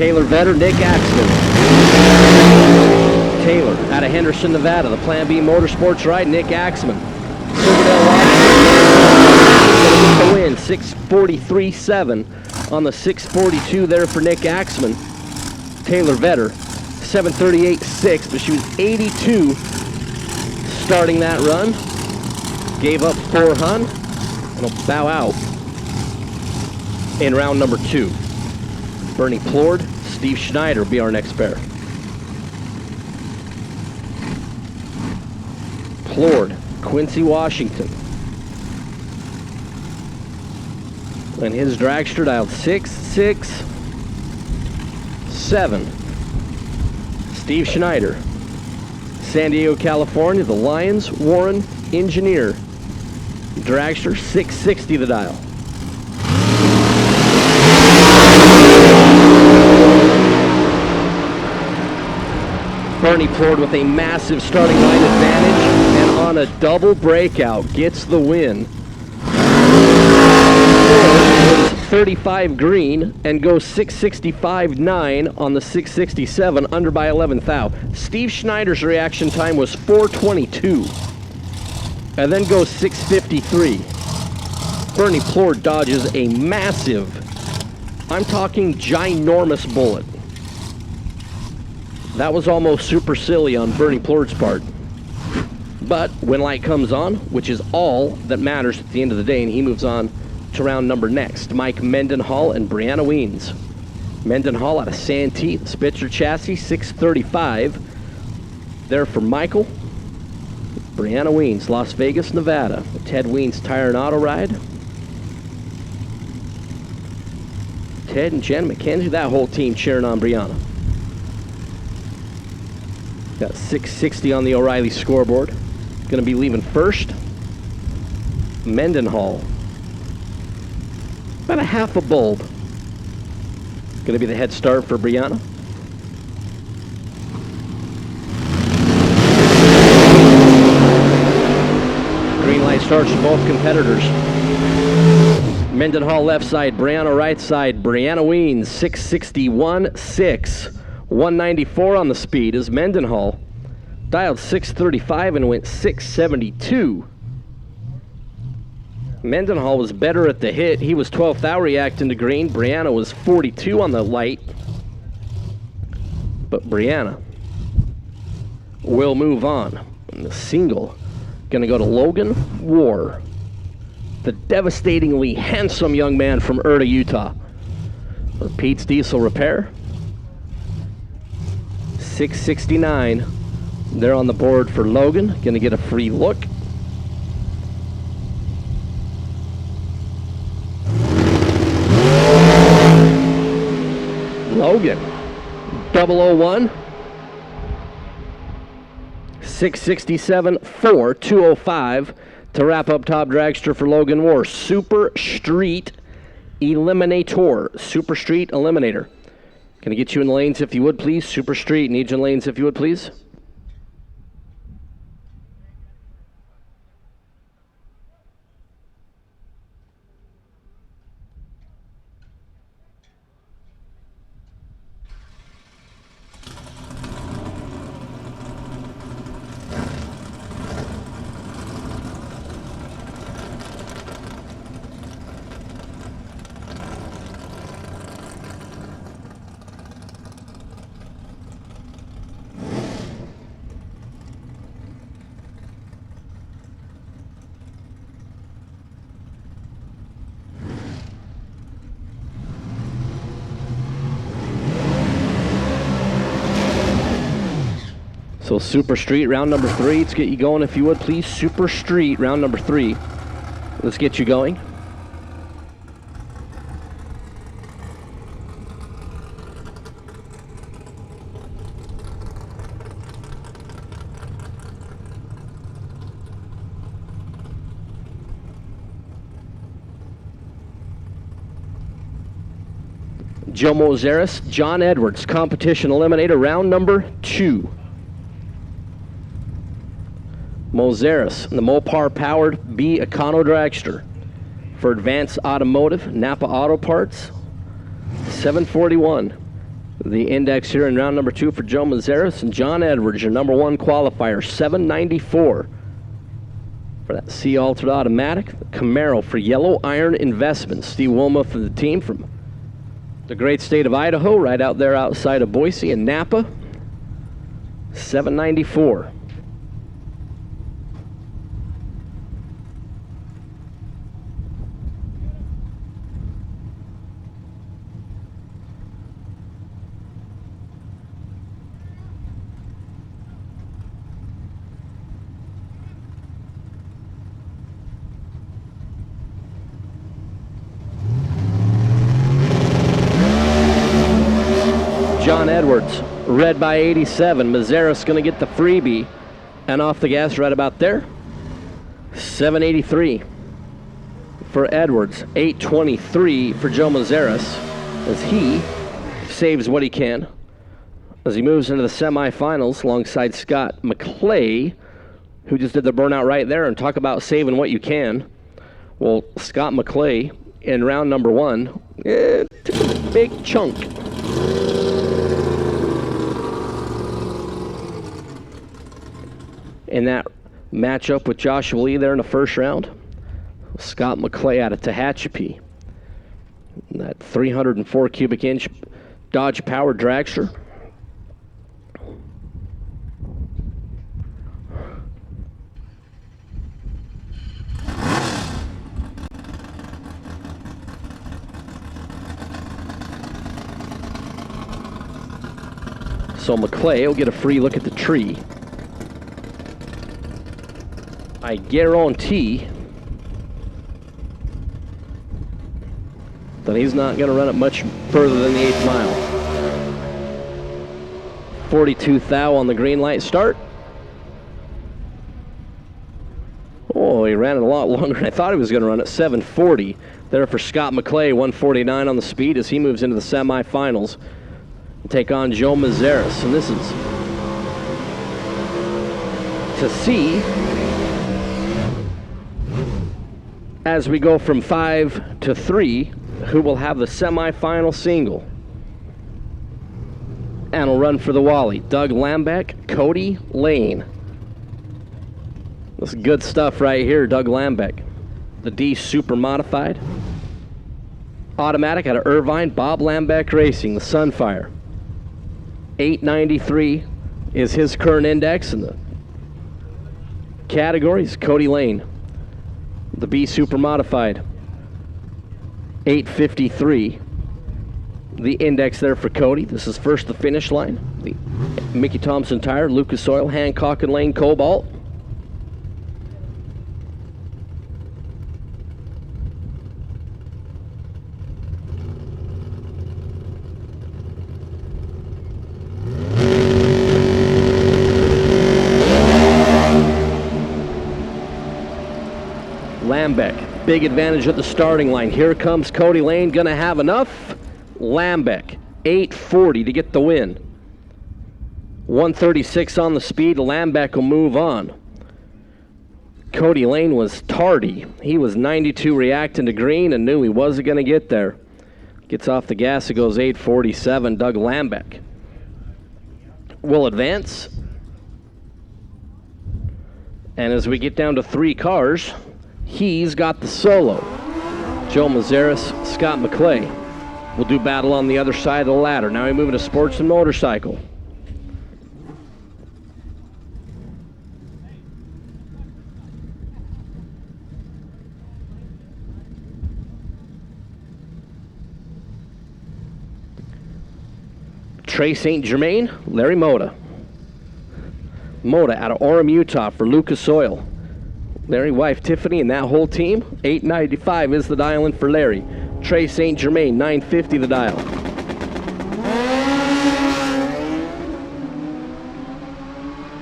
Taylor Vetter, Nick Axman. Taylor out of Henderson, Nevada, the Plan B Motorsports ride, Nick Axman. Silverdale Lodge, the win, 643.7 on the 642 there for Nick Axman. Taylor Vetter, 738.6, but she was 82 starting that run. Gave up 400 and will bow out in round number 2. Bernie Plord, Steve Schneider will be our next pair. Plord, Quincy, Washington. And his dragster dialed 667. Steve Schneider, San Diego, California, the Lions, Warren, Engineer. Dragster, 660 the dial. Bernie Plord with a massive starting line advantage and on a double breakout gets the win. Plord was 35 green and goes 665.9 on the 667 under by 11 thou. Steve Schneider's reaction time was 422 and then goes 653. Bernie Plord dodges a massive, I'm talking ginormous bullet. That was almost super silly on Bernie Plord's part. But when light comes on, which is all that matters at the end of the day, and he moves on to round number next. Mike Mendenhall and Brianna Weens. Mendenhall out of Santee, Spitzer chassis, 635. There for Michael. Brianna Weens, Las Vegas, Nevada. Ted Weens Tire and Auto Ride. Ted and Jen McKenzie, that whole team cheering on Brianna. Got 660 on the O'Reilly scoreboard. Going to be leaving first. Mendenhall. About a half a bulb. Going to be the head start for Brianna. Green light starts for both competitors. Mendenhall left side, Brianna right side. Brianna Weens, 661.6. 194 on the speed as Mendenhall dialed 635 and went 672. Mendenhall was better at the hit. He was 12th out reacting to green. Brianna was 42 on the light. But Brianna will move on. And the single going to go to Logan War, the devastatingly handsome young man from Erta, Utah. For Pete's Diesel Repair. 669. They're on the board for Logan. Going to get a free look. Logan. 001. 667.4. 205 to wrap up top dragster for Logan War. Super Street Eliminator. Super Street Eliminator. Can I get you in the lanes if you would, please? Super Street, need you in lanes if you would, please. So Super Street, round number 3. Let's get you going if you would, please. Super Street, round number 3. Let's get you going. Joe Mozaris, John Edwards, competition eliminator, round number 2. Mozaris, the Mopar-powered B Econo Dragster for Advanced Automotive, Napa Auto Parts, 741. The index here in round number 2 for Joe Mozaris, and John Edwards, your number 1 qualifier, 794 for that C-Altered Automatic. Camaro for Yellow Iron Investments. Steve Wilma for the team from the great state of Idaho, right out there outside of Boise and Napa, 794. John Edwards, red by 87. Mazaris going to get the freebie and off the gas right about there. 783 for Edwards, 823 for Joe Mazaris as he saves what he can as he moves into the semifinals alongside Scott McClay, who just did the burnout right there. And talk about saving what you can. Well, Scott McClay in round number 1 took a big chunk. In that matchup with Joshua Lee there in the first round, Scott McClay out of Tehachapi. That 304 cubic inch Dodge powered dragster. So McClay will get a free look at the tree. I guarantee something. He's not going to run it much further than the 8th mile. 42 thou on the green light start. Oh, he ran it a lot longer than I thought he was going to run it. 7:40 there for Scott McClay. 1:49 on the speed as he moves into the semifinals. Take on Joe Mazeris. And this is to see as we go from 5 to 3 who will have the semifinal single. And will run for the Wally. Doug Lambeck, Cody Lane. This is good stuff right here, Doug Lambeck. The D Super Modified. Automatic out of Irvine, Bob Lambeck Racing, the Sunfire. 893 is his current index in the categories. Cody Lane, the B Super Modified. 853. The index there for Cody. This is first the finish line. The Mickey Thompson Tire, Lucas Oil, Hancock and Lane Cobalt. Lambeck, big advantage at the starting line. Here comes Cody Lane, gonna have enough. Lambeck, 840 to get the win. 136 on the speed. Lambeck will move on. Cody Lane was tardy. He was 92 reacting to green and knew he wasn't going to get there. Gets off the gas, it goes 847. Doug Lambeck will advance. And as we get down to 3 cars, he's got the solo. Joe Mazeris, Scott McClay will do battle on the other side of the ladder. Now we move to Sportsman motorcycle. Trey St. Germain, Larry Moda. Moda out of Orem, Utah for Lucas Oil. Larry, wife Tiffany, and that whole team. 895 is the dial in for Larry. Trey St. Germain, 950 the dial.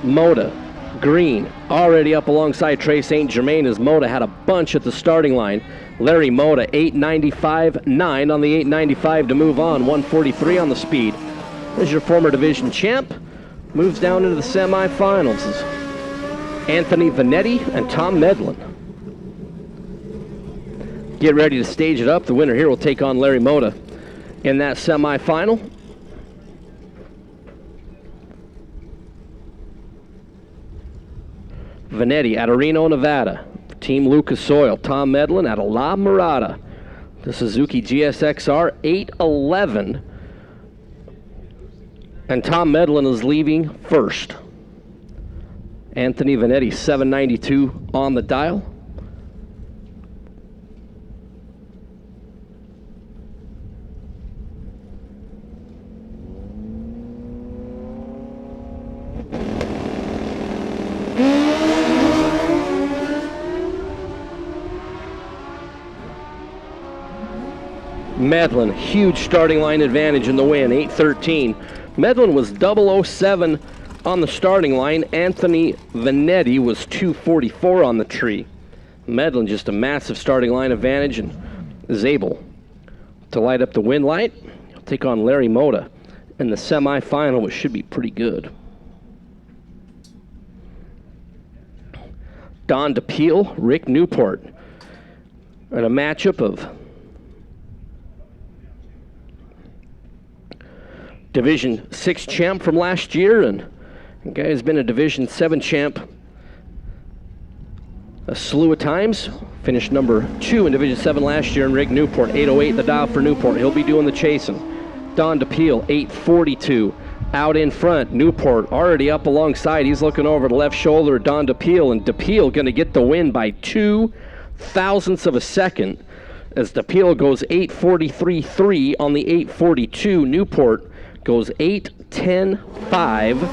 Moda, green, already up alongside Trey St. Germain as Moda had a bunch at the starting line. Larry Moda, 895, 9 on the 895 to move on. 143 on the speed. There's your former division champ. Moves down into the semifinals. Anthony Vanetti and Tom Medlin. Get ready to stage it up. The winner here will take on Larry Moda in that semifinal. Vanetti out of Reno, Nevada. Team Lucas Oil. Tom Medlin out of La Mirada. The Suzuki GSXR 811. And Tom Medlin is leaving first. Anthony Vanetti, 792 on the dial. Medlin, huge starting line advantage in the win, 813. Medlin was 007 on the starting line. Anthony Vanetti was 244 on the tree. Medlin just a massive starting line advantage and is able to light up the win light. He'll take on Larry Moda in the semifinal, which should be pretty good. Don DePeel, Rick Newport, and a matchup of Division 6 champ from last year, and the guy has been a Division 7 champ a slew of times. Finished number 2 in Division 7 last year, and Rick Newport, 808 the dial for Newport. He'll be doing the chasing. Don DePeel, 842. Out in front, Newport already up alongside. He's looking over the left shoulder of Don DePeel, and DePeel going to get the win by 2 thousandths of a second as DePeel goes 843.3 on the 842. Newport goes 810.5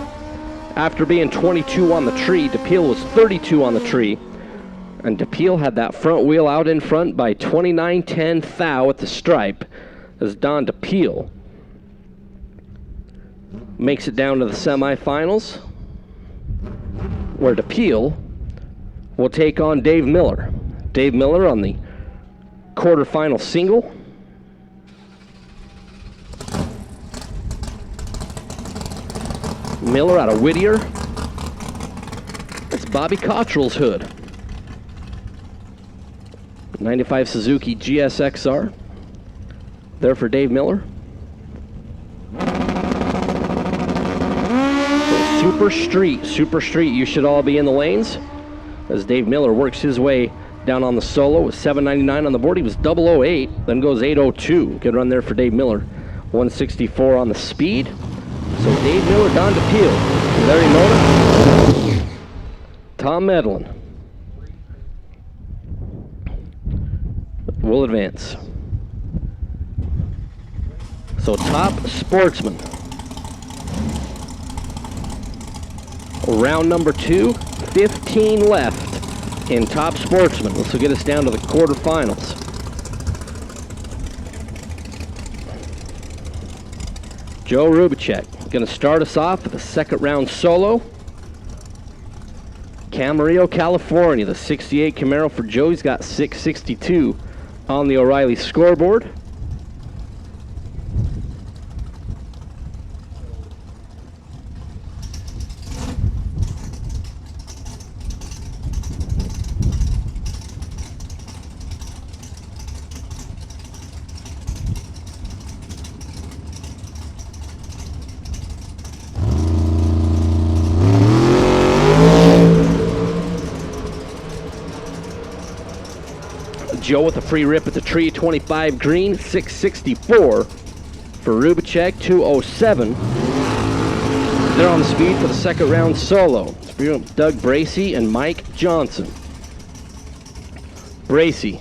after being 22 on the tree. DePeel was 32 on the tree. And DePeel had that front wheel out in front by 29.10 thou at the stripe as Don DePeel makes it down to the semifinals, where DePeel will take on Dave Miller. Dave Miller on the quarterfinal single. Miller out of Whittier. It's Bobby Cottrell's hood. 95 Suzuki GSXR. There for Dave Miller. Super Street, you should all be in the lanes. As Dave Miller works his way down on the solo with 799 on the board. He was 008, then goes 802. Good run there for Dave Miller. 164 on the speed. So Dave Miller, Don DePeel, Larry Mona, Tom Medlin will advance. So top Sportsman. Round number 2, 15 left in top Sportsman. This will get us down to the quarterfinals. Joe Rubicek going to start us off with a second round solo. Camarillo, California, the 68 Camaro for Joe. He's got 662 on the O'Reilly scoreboard. Joe with a free rip at the tree, 25 green, 664 for Rubicek, 207. They're on the speed for the second round solo. Doug Bracey and Mike Johnson. Bracey,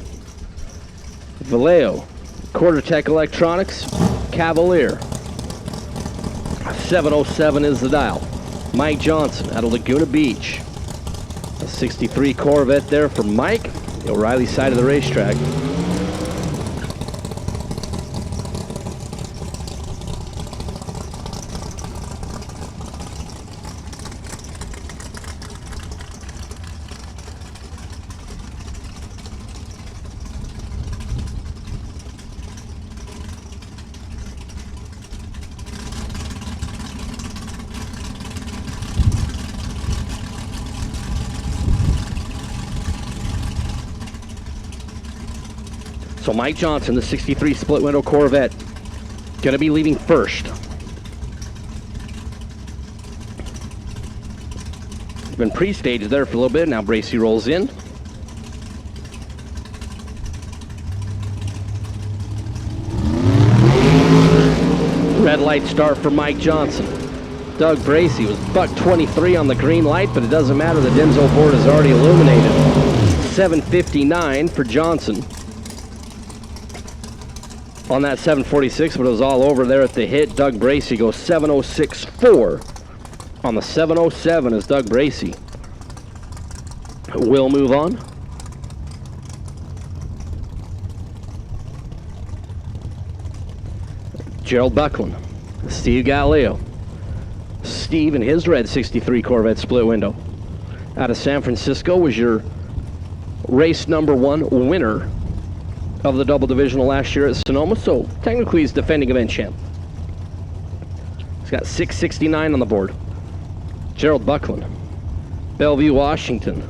Vallejo, Quartertech Electronics, Cavalier. 707 is the dial. Mike Johnson out of Laguna Beach. A 63 Corvette there for Mike. The O'Reilly side of the racetrack. So Mike Johnson, the 63 split window Corvette, going to be leaving first. He's been pre-staged there for a little bit. Now Bracey rolls in. Red light start for Mike Johnson. Doug Bracey was buck 23 on the green light, but it doesn't matter. The Denso board is already illuminated. 759 for Johnson. On that 746, but it was all over there at the hit. Doug Bracey goes 706.4 on the 707 as Doug Bracey will move on. Gerald Buckland, Steve Galileo. Steve in his red 63 Corvette split window. Out of San Francisco was your race number 1 winner of the double divisional last year at Sonoma, so technically he's defending event champ. He's got 669 on the board. Gerald Buckland, Bellevue, Washington.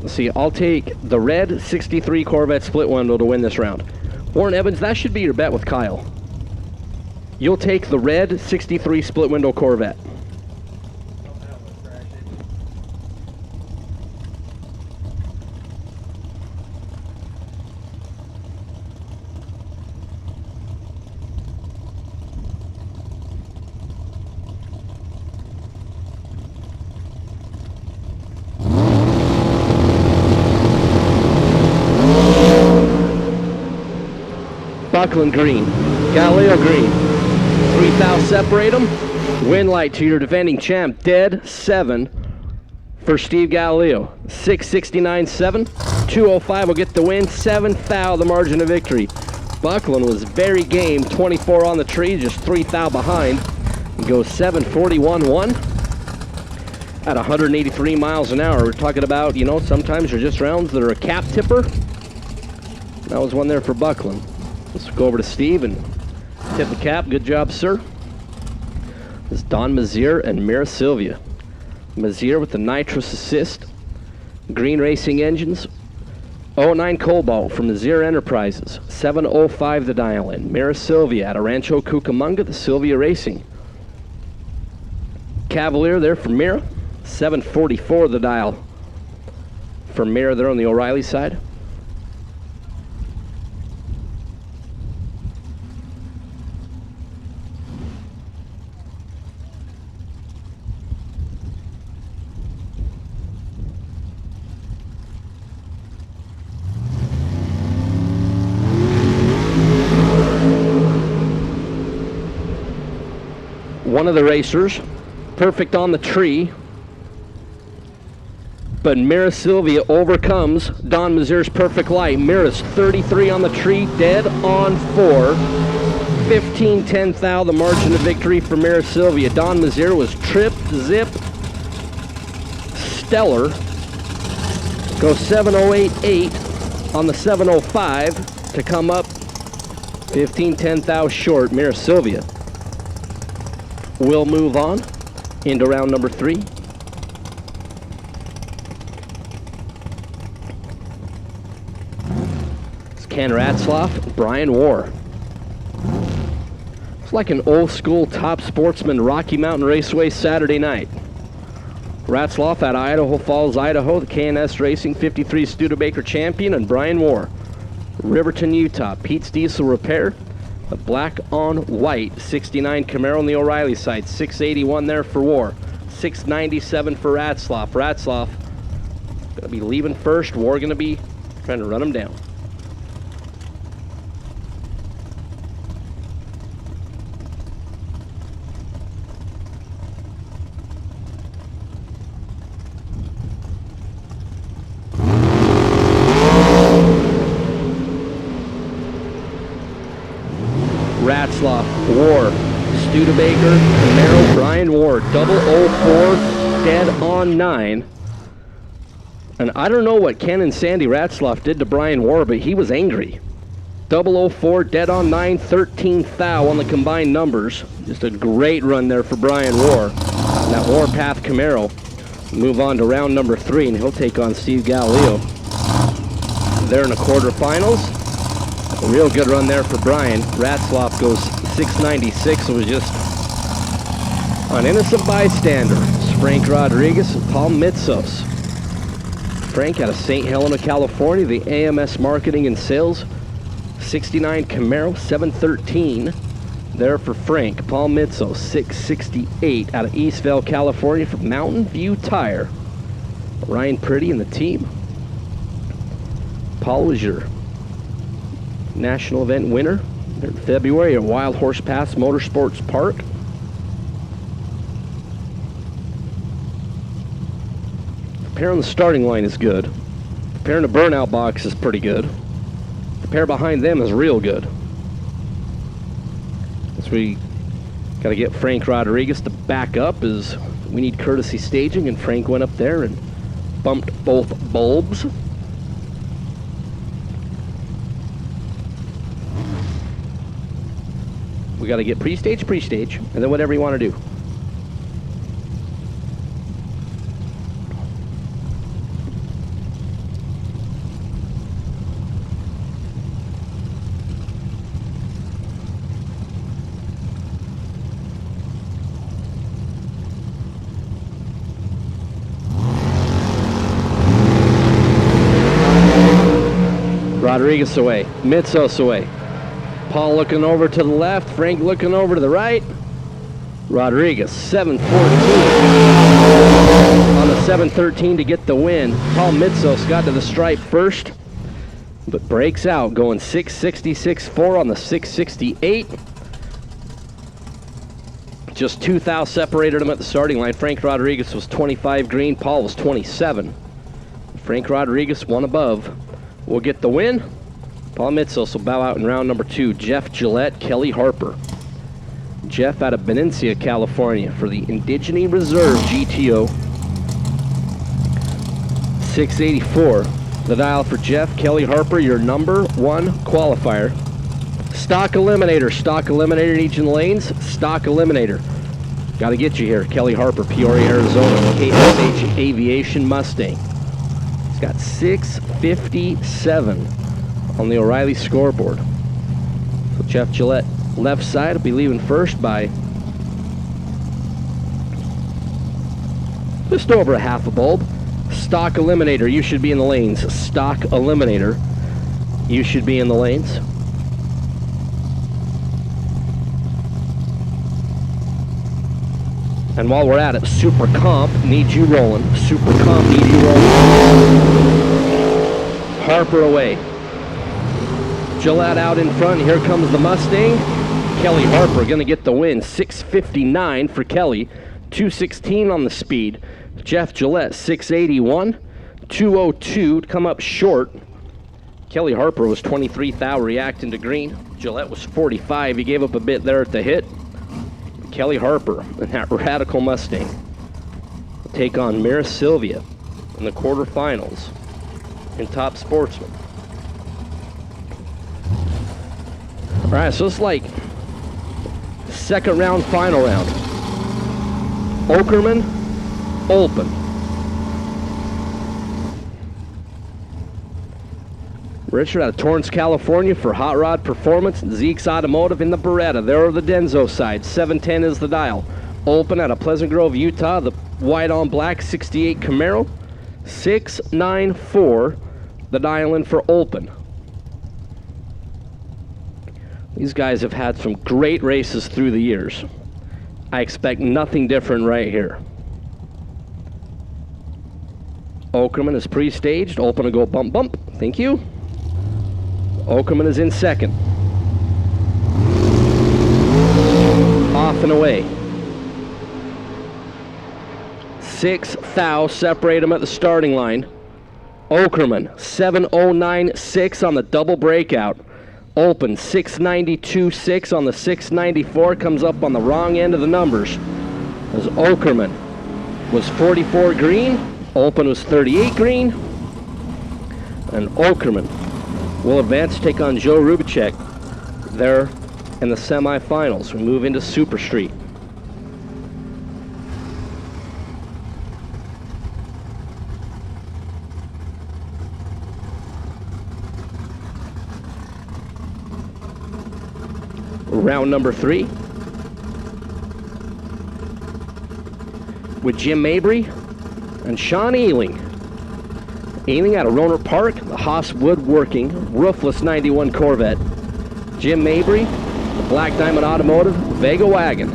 Let's see, I'll take the red 63 Corvette split window to win this round. Warren Evans, that should be your bet with Kyle. You'll take the red 63 split window Corvette. Buckland green, Galileo green. 3 thou separate them. Win light to your defending champ, dead 7 for Steve Galileo. 669.7. 205 will get the win. 7th thou, the margin of victory. Buckland was very game. 24 on the tree, just 3 thou behind. It goes 741.1 at 183 miles an hour. We're talking about, you know, sometimes they're just rounds that are a cap tipper. That was one there for Buckland. Let's go over to Steve and tip the cap. Good job, sir. This is Don Mazier and Mira Sylvia. Mazier with the nitrous assist. Green Racing Engines. 09 Cobalt from Mazier Enterprises. 705 the dial in. Mira Sylvia out of Rancho Cucamonga, the Sylvia Racing. Cavalier there for Mira. 744 the dial for Mira there on the O'Reilly side. One of the racers, perfect on the tree, but Mira Sylvia overcomes Don Mazier's perfect light. Mira's 33 on the tree, dead on 4. 15-10 thou, the margin of victory for Mira Sylvia. Don Mazier was trip, zip, stellar. Goes 708.8 on the 705 to come up 15-10 thou short. Mira Sylvia will move on into round number 3. It's Ken Ratzloff, Brian Warr. It's like an old school top sportsman Rocky Mountain Raceway Saturday night. Ratzloff out of Idaho Falls, Idaho, the KNS Racing 53 Studebaker champion, and Brian Warr, Riverton, Utah, Pete's Diesel Repair. A black on white 69 Camaro on the O'Reilly side. 681 there for War. 697 for Ratzloff. Ratzloff going to be leaving first. War going to be trying to run him down. Ratzloff, War, Studebaker, Camaro, Brian War, 004, dead on 9. And I don't know what Ken and Sandy Ratzloff did to Brian War, but he was angry. 004, dead on 9, 13 thou on the combined numbers. Just a great run there for Brian War. And that Warpath Camaro. Move on to round number 3, and he'll take on Steve Galileo. They're in the quarterfinals. A real good run there for Brian. Ratzloff goes 696. It was just an innocent bystander. It's Frank Rodriguez and Paul Mitsos. Frank out of St. Helena, California, the AMS Marketing and Sales 69 Camaro 713 there for Frank. Paul Mitsos 668 out of Eastvale, California for Mountain View Tire. Ryan Priddy and the team. Paul was your national event winner in February at Wild Horse Pass Motorsports Park. The pair on the starting line is good. The pair in the burnout box is pretty good. The pair behind them is real good. So we got to get Frank Rodriguez to back up as we need courtesy staging, and Frank went up there and bumped both bulbs. We got to get pre-stage, and then whatever you want to do. Rodriguez away, Mitsos away. Paul looking over to the left, Frank looking over to the right. Rodriguez, 714 on the 713 to get the win. Paul Mitsos got to the stripe first, but breaks out, going 666.4 on the 668. Just 2 thou separated them at the starting line. Frank Rodriguez was 25 green. Paul was 27. Frank Rodriguez, one above, will get the win. Paul Mitzos will bow out in round number 2. Jeff Gillette, Kelly Harper. Jeff out of Benicia, California for the Indigene Reserve GTO. 684. The dial for Jeff. Kelly Harper, your number 1 qualifier. Stock Eliminator. Stock Eliminator in each of the lanes. Stock Eliminator. Got to get you here. Kelly Harper, Peoria, Arizona. KSH Aviation Mustang. He's got 657 on the O'Reilly scoreboard. So Jeff Gillette, left side, will be leaving first by just over a half a bulb. Stock Eliminator, you should be in the lanes. Stock Eliminator, you should be in the lanes. And while we're at it, Super Comp needs you rolling. Super Comp needs you rolling. Harper away. Gillette out in front. Here comes the Mustang. Kelly Harper going to get the win. 659 for Kelly. 216 on the speed. Jeff Gillette, 681. 202 to come up short. Kelly Harper was 23 thou reacting to green. Gillette was 45. He gave up a bit there at the hit. Kelly Harper and that Radical Mustang will take on Mira Sylvia in the quarterfinals in Top Sportsman. All right, so it's like second round, final round. Okerman, Olpen. Richard out of Torrance, California for Hot Rod Performance. Zeke's Automotive in the Beretta. There are the Denso side. 710 is the dial. Olpen out of Pleasant Grove, Utah. The white on black 68 Camaro. 694 the dial in for Olpen. These guys have had some great races through the years. I expect nothing different right here. Okerman is pre-staged. Olpen will go bump, bump. Thank you. Okerman is in second. Off and away. 6 thou separate them at the starting line. Okerman, 709.6 on the double breakout. Olpen, 692.6 on the 694, comes up on the wrong end of the numbers. As Okerman was 44 green, Olpen was 38 green, and Okerman will advance to take on Joe Rubicek there in the semifinals. We move into Super Street. Round number 3 with Jim Mabry and Sean Ealing. Ealing out of Roner Park, the Haas Woodworking roofless 91 Corvette. Jim Mabry, the Black Diamond Automotive Vega Wagon.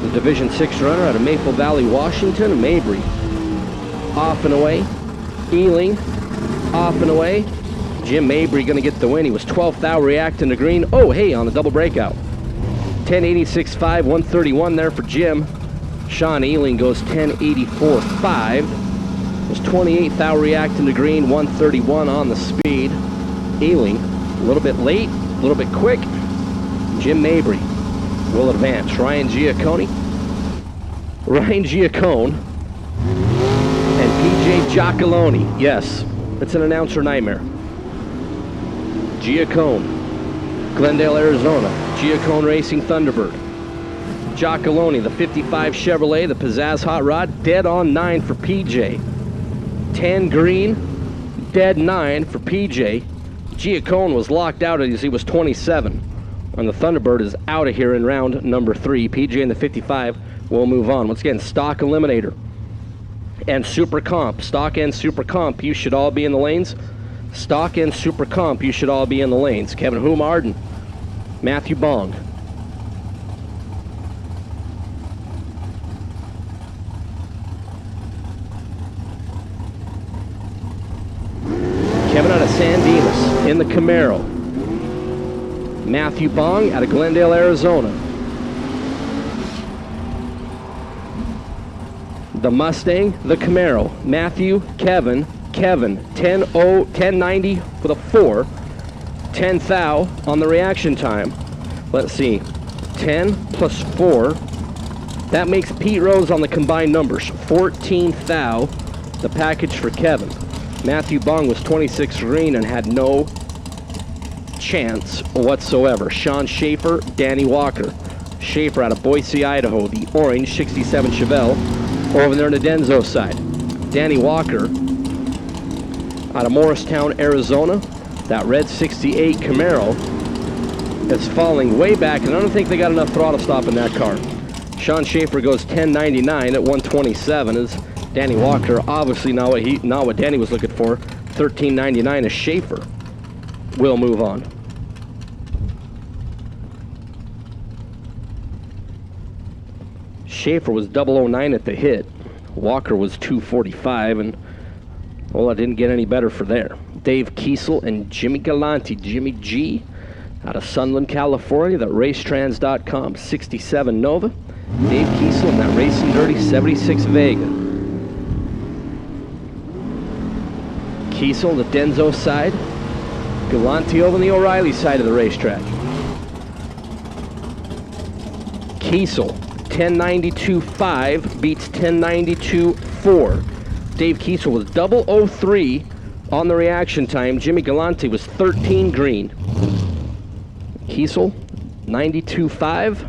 The Division 6 runner out of Maple Valley, Washington. Mabry off and away. Ealing off and away. Jim Mabry going to get the win. He was 12th thou reacting to green. Oh, hey, on the double breakout. 1086.5, 131 there for Jim. Sean Ealing goes 1084.5. Was 28th thou reacting to green, 131 on the speed. Ealing, a little bit late, a little bit quick. Jim Mabry will advance. Ryan Giaccone and PJ Giacalone. Yes, it's an announcer nightmare. Giaccone, Glendale, Arizona. Giaccone Racing Thunderbird. Giacalone, the 55 Chevrolet, the Pizzazz Hot Rod, dead on 9 for PJ. 10 green, dead 9 for PJ. Giaccone was locked out as he was 27. And the Thunderbird is out of here in round number 3. PJ and the 55 will move on. Once again, Stock Eliminator and Super Comp. Stock and Super Comp, you should all be in the lanes. Stock and Super Comp, you should all be in the lanes. Kevin Humarden, Matthew Bong. Kevin out of San Dimas in the Camaro. Matthew Bong out of Glendale, Arizona. the Mustang, the Camaro. Matthew, Kevin, 1090 with a 4. 10 thou on the reaction time. Let's see, 10 plus 4. That makes Pete Rose on the combined numbers 14 thou, the package for Kevin. Matthew Bong was 26 green and had no chance whatsoever. Sean Schaefer, Danny Walker. Schaefer out of Boise, Idaho, the orange 67 Chevelle over there on the Denzo side. Danny Walker out of Morristown, Arizona, that red 68 Camaro is falling way back, and I don't think they got enough throttle stop in that car. Sean Schaefer goes 1099 at 127 as Danny Walker, obviously not what Danny was looking for. 1399 as Schaefer will move on. Schaefer was 009 at the hit. Walker was 245, and well, it didn't get any better for there. Dave Kiesel and Jimmy Galante, Jimmy G, out of Sunland, California, that racetrans.com 67 Nova. Dave Kiesel in that Racing Dirty 76 Vega. Kiesel, the Denzo side. Galante over on the O'Reilly side of the racetrack. Kiesel, 1092.5 beats 1092.4. Dave Kiesel was 003 on the reaction time. Jimmy Galante was 13 green. Kiesel, 92.5.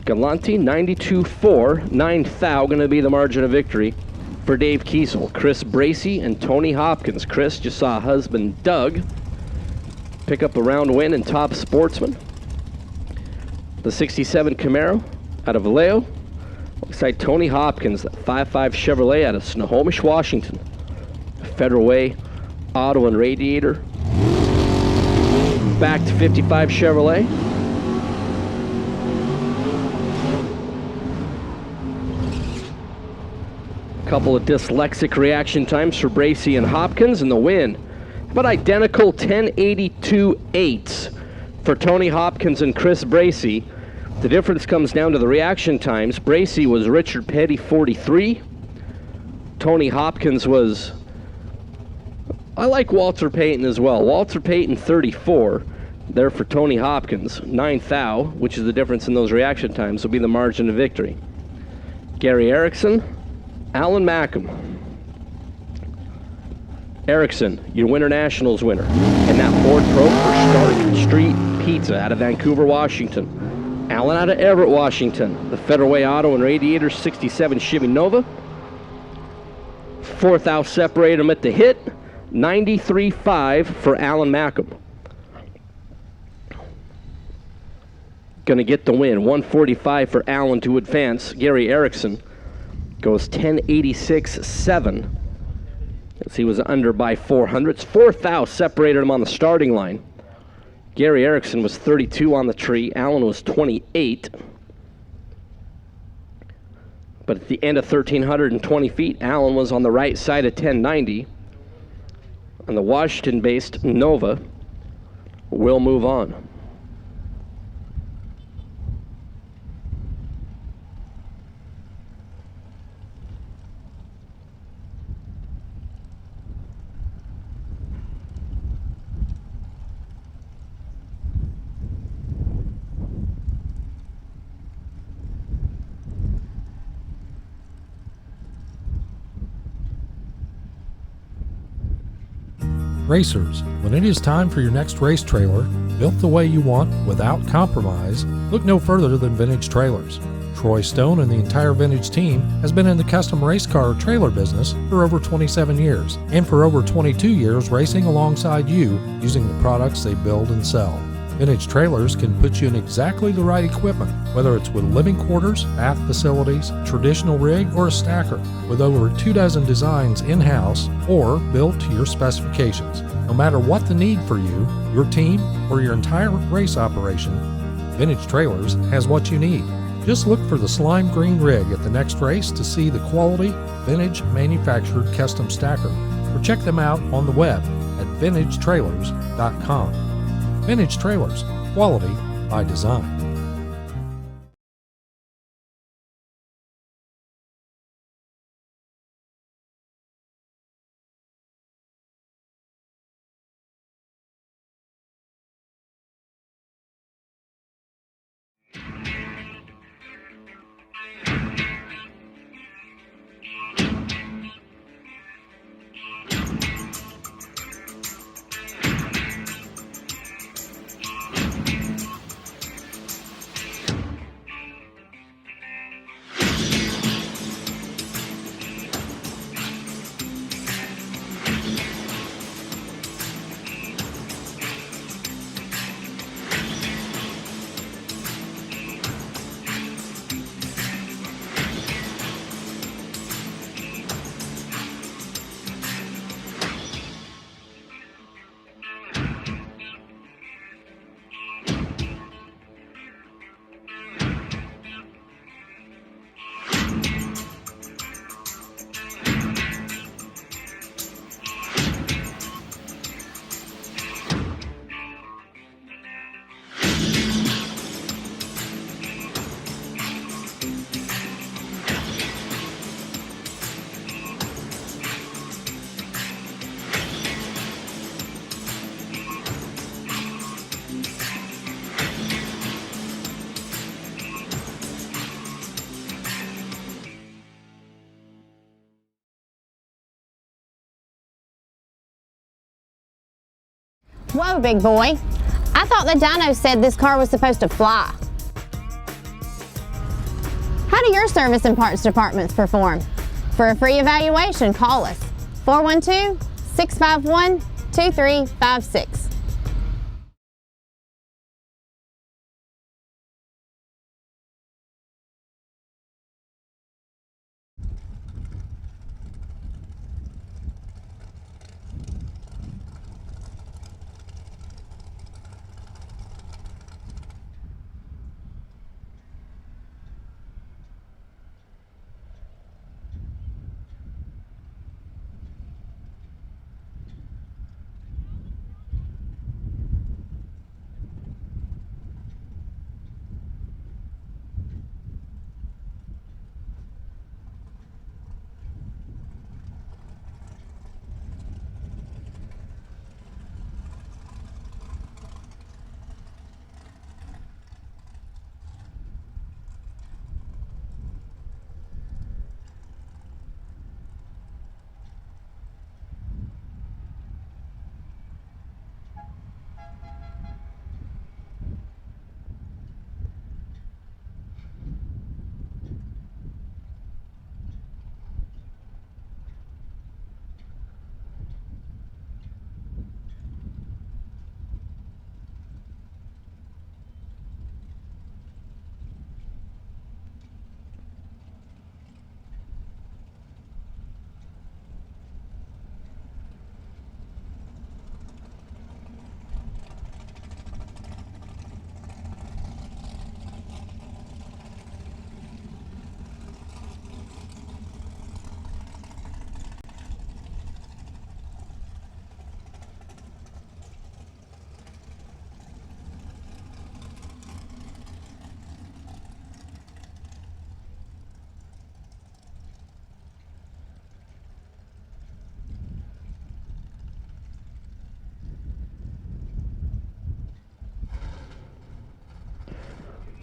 Galante, 92.4. 9 thou going to be the margin of victory for Dave Kiesel. Chris Bracey and Tony Hopkins. Chris just saw husband Doug pick up a round win in Top Sportsman. The 67 Camaro out of Vallejo. Alongside Tony Hopkins, that 5.5 Chevrolet out of Snohomish, Washington. Federal Way Auto and Radiator. Back to 55 Chevrolet. Couple of dyslexic reaction times for Bracey and Hopkins, and the win. But identical 1082.8s for Tony Hopkins and Chris Bracey. The difference comes down to the reaction times. Bracey was Richard Petty 43. Tony Hopkins was, I like Walter Payton as well. Walter Payton 34. There for Tony Hopkins. 9 thou, which is the difference in those reaction times, will be the margin of victory. Gary Erickson, Alan Mackham. Erickson, your Winter Nationals winner. And that Ford Pro for Stark Street Pizza out of Vancouver, Washington. Alan out of Everett, Washington. The Federal Way Auto and Radiator 67 Chevy Nova. 4 thou separated him at the hit. 93.5 for Alan Mackham. Gonna get the win. 145 for Alan to advance. Gary Erickson goes 1086.7 as he was under by 400. 4 thou separated him on the starting line. Gary Erickson was 32 on the tree. Alan was 28. But at the end of 1,320 feet, Alan was on the right side of 1090. And the Washington-based Nova will move on. Racers, when it is time for your next race trailer, built the way you want without compromise, look no further than Vintage Trailers. Troy Stone and the entire Vintage team has been in the custom race car trailer business for over 27 years, and for over 22 years racing alongside you using the products they build and sell. Vintage Trailers can put you in exactly the right equipment, whether it's with living quarters, bath facilities, traditional rig, or a stacker, with over 24 designs in-house or built to your specifications. No matter what the need for you, your team, or your entire race operation, Vintage Trailers has what you need. Just look for the slime green rig at the next race to see the quality, vintage manufactured custom stacker, or check them out on the web at vintagetrailers.com. Vintage Trailers, quality by design. Whoa, big boy. I thought the dyno said this car was supposed to fly. How do your service and parts departments perform? For a free evaluation, call us 412-651-2356.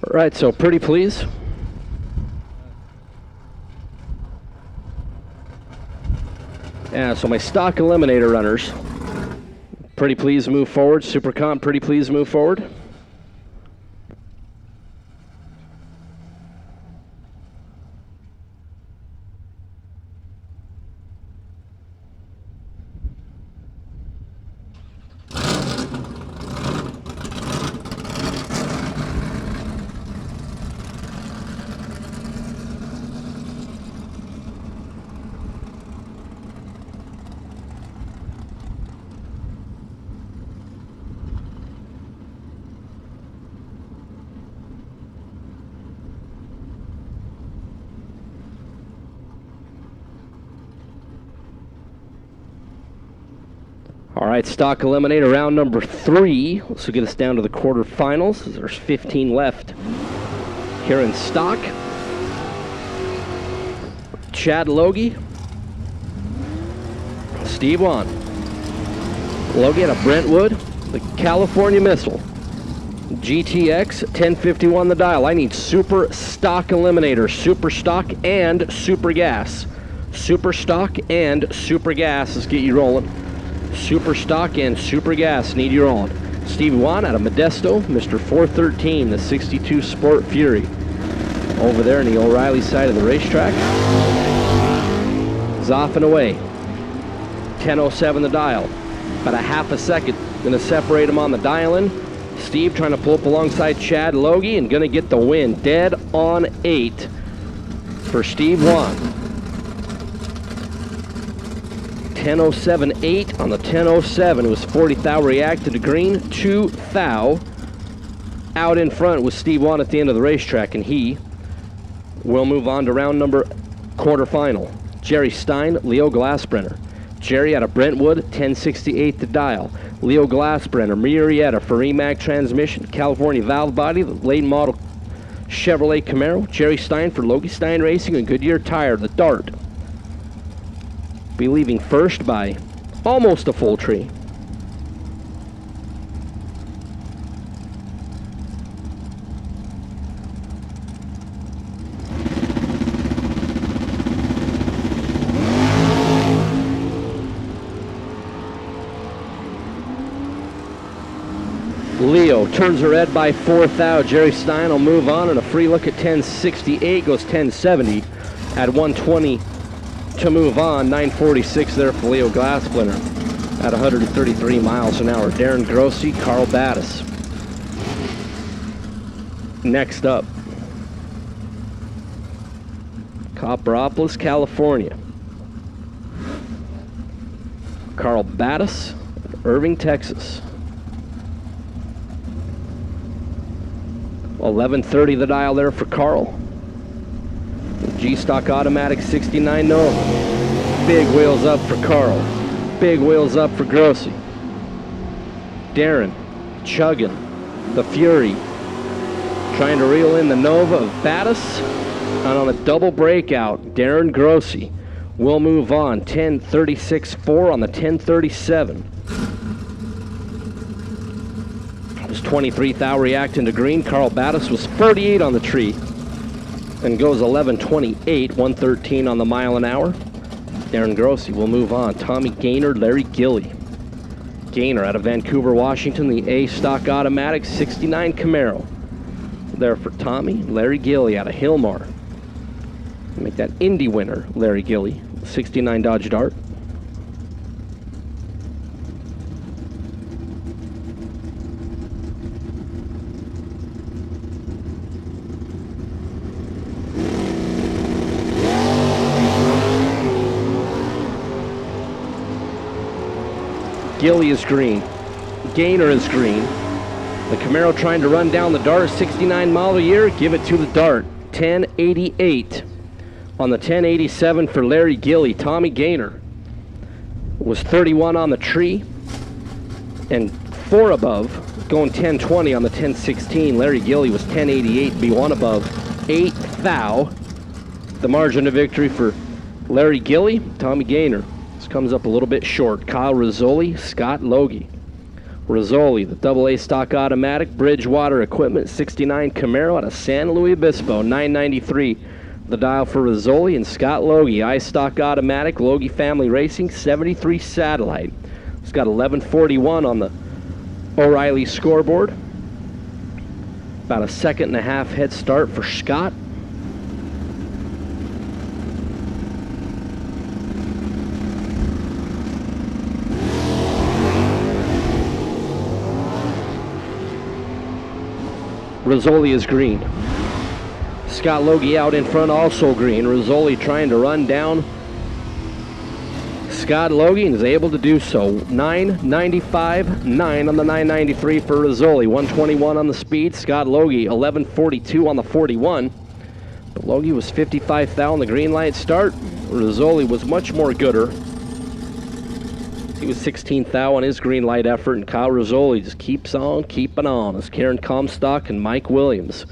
All right, so pretty please. Yeah, so my stock eliminator runners. Pretty please move forward. Super comp, pretty please move forward. All right, stock eliminator round number 3. This will get us down to the quarterfinals. There's 15 left here in stock. Chad Logie, Steve Wan. Logie out of Brentwood, the California Missile. GTX 1051 the dial. I need super stock eliminator, super stock and super gas. Super stock and super gas. Let's get you rolling. Super stock and super gas, need you rolling. Steve Wan out of Modesto, Mr. 413, the 62 Sport Fury. Over there on the O'Reilly side of the racetrack. Is off and away. 10:07 the dial. About a half a second. Going to separate him on the dial-in. Steve trying to pull up alongside Chad Logie and going to get the win. Dead on 8 for Steve Wan. 10:07.8 on the 10:07. It was 40 thou reacted to green. 2 thou out in front with Steve Wan at the end of the racetrack, and he will move on to round number quarterfinal. Jerry Stein, Leo Glassbrenner. Jerry out of Brentwood, 1068 the dial. Leo Glassbrenner, Murrieta for Emac transmission, California valve body, the late model Chevrolet Camaro. Jerry Stein for Logie Stein Racing and Goodyear Tire, the Dart. Be leaving first by almost a full tree. Camaro turns the red by 4th thou. Jerry Stein will move on, and a free look at 1068 goes 1070 at 120 to move on. 946 there for Leo Glasssplinter at 133 miles an hour. Darren Grossi, Carl Battis. Next up, Copperopolis, California. Carl Battis, Irving, Texas. 1130 the dial there for Carl. G-Stock automatic 69 Nova. Big wheels up for Carl. Big wheels up for Grossi. Darren chugging the Fury. Trying to reel in the Nova of Battis. And on a double breakout, Darren Grossi will move on. 1036.4 on the 1037. It was 23 thou reacting to green. Carl Battis was 38 on the tree and goes 11:28, 113 on the mile an hour. Darren Grossi will move on. Tommy Gaynor, Larry Gilly. Gaynor out of Vancouver, Washington, the A stock automatic 69 Camaro. There for Tommy. Larry Gilly out of Hillmar. Make that Indy winner, Larry Gilly, 69 Dodge Dart. Gilly is green. Gaynor is green. The Camaro trying to run down the Dart, 69 mile a year. Give it to the Dart. 1088 on the 1087 for Larry Gilly. Tommy Gaynor was 31 on the tree and 4 above, going 1020 on the 1016. Larry Gilly was 1088, B1 above, 8 thou. The margin of victory for Larry Gilly. Tommy Gaynor. This comes up a little bit short. Kyle Rizzoli, Scott Logie. Rizzoli, the AA stock automatic, Bridgewater equipment, 69 Camaro out of San Luis Obispo, 993. The dial for Rizzoli and Scott Logie, I stock automatic, Logie Family Racing, 73 Satellite. It's got 1141 on the O'Reilly scoreboard. About a 1.5 head start for Scott. Rizzoli is green. Scott Logie out in front, also green. Rizzoli trying to run down Scott Logie and is able to do so. 995, 9 on the 993 for Rizzoli. 121 on the speed. Scott Logie, 1142 on the 41. But Logie was 55 thou on the green light start. Rizzoli was much more gooder. He was 16th thou on his green light effort, and Kyle Rizzoli just keeps on keeping on as Karen Comstock and Mike Williams.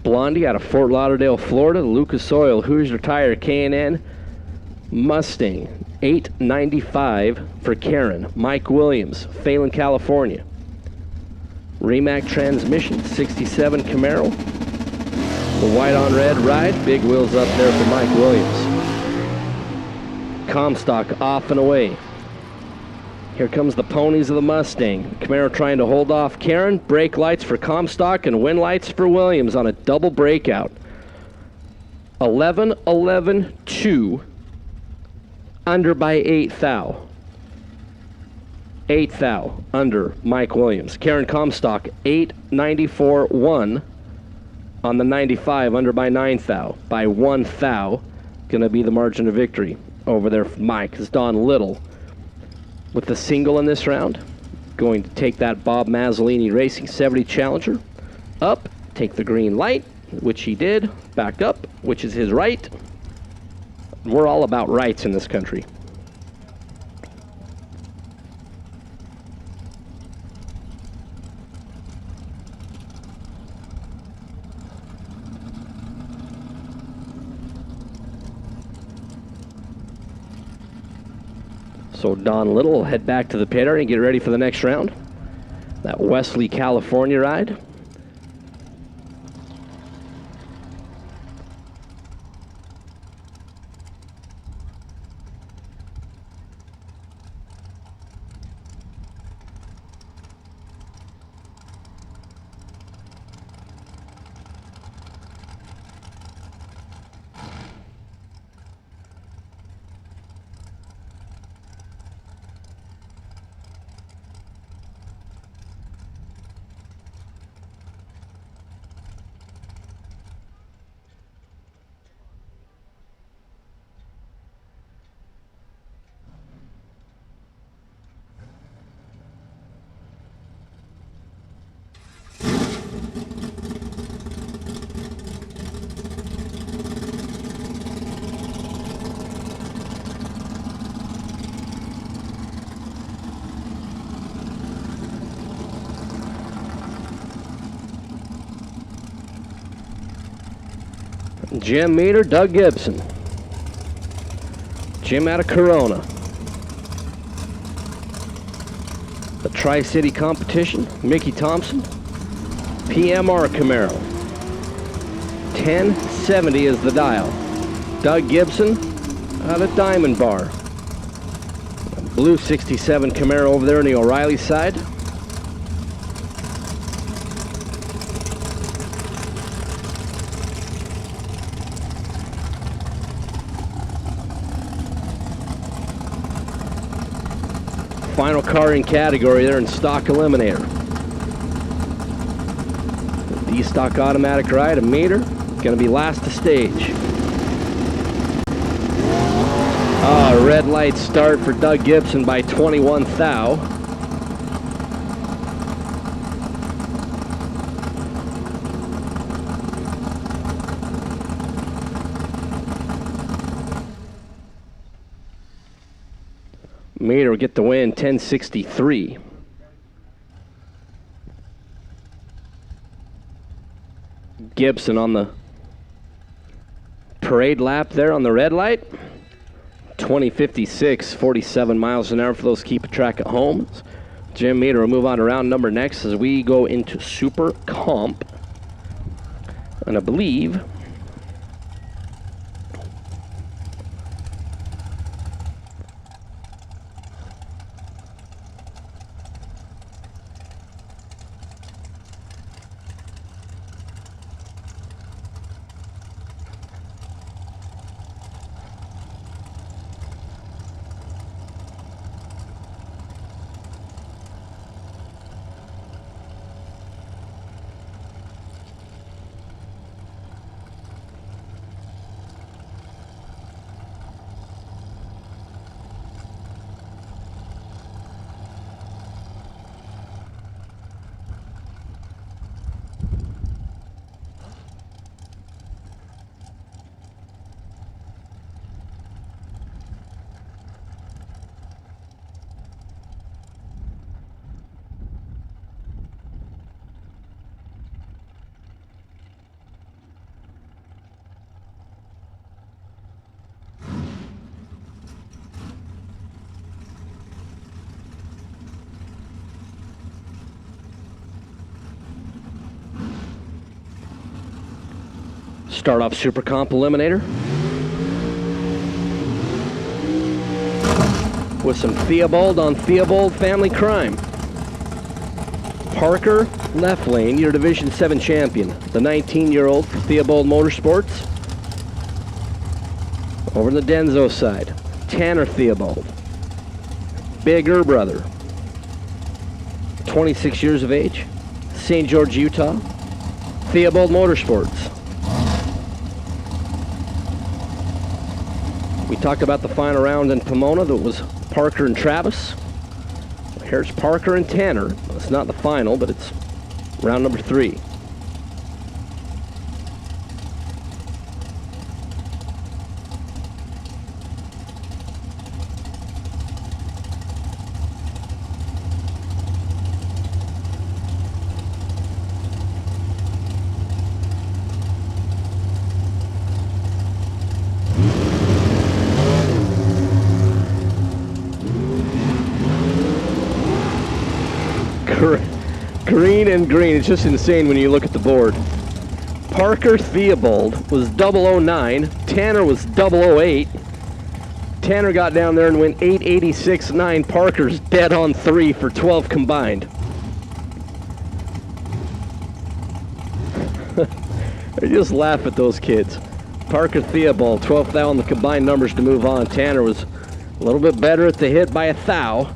Blondie out of Fort Lauderdale, Florida. Lucas Oil, Hoosier Tire, K&N. Mustang, 895 for Karen. Mike Williams, Phelan, California. Remac transmission, 67 Camaro. The white on red ride, big wheels up there for Mike Williams. Comstock off and away. Here comes the ponies of the Mustang. Camaro trying to hold off Karen. Brake lights for Comstock and wind lights for Williams on a double breakout. 11-11-2. Under by 8 thou. 8 thou under Mike Williams. Karen Comstock 894-1 on the 95, under by 9 thou. By 1 thou, gonna be the margin of victory over there for Mike. It's Don Little with the single in this round. Going to take that Bob Mazzolini Racing 70 Challenger up, take the green light, which he did, back up, which is his right. We're all about rights in this country. So Don Little will head back to the pit area and get ready for the next round. That Wesley, California ride. Jim Meter, Doug Gibson. Jim out of Corona. The Tri-City competition, Mickey Thompson. PMR Camaro. 1070 is the dial. Doug Gibson out of Diamond Bar. Blue 67 Camaro over there on the O'Reilly side. Final car in category there in stock Eliminator. The stock automatic ride, a Meter, gonna be last to stage. Red light start for Doug Gibson by 21 thou. Meter will get the win, 1063. Gibson on the parade lap there on the red light. 2056, 47 miles an hour for those keeping track at home. Jim Meter will move on to round number next as we go into Super Comp. And I believe start off Super Comp Eliminator with some Theobald on Theobald family crime. Parker, left lane, your Division 7 champion, the 19-year-old for Theobald Motorsports. Over the Denzo side, Tanner Theobald, bigger brother, 26 years of age, St. George, Utah, Theobald Motorsports. We talked about the final round in Pomona that was Parker and Travis. Here's Parker and Tanner. It's not the final, but it's round number 3. Green and green. It's just insane when you look at the board. Parker Theobald was 009. Tanner was 008. Tanner got down there and went 886.9. Parker's dead on 3 for 12 combined. I just laugh at those kids. Parker Theobald, 12th thou on the combined numbers to move on. Tanner was a little bit better at the hit by 1 thou,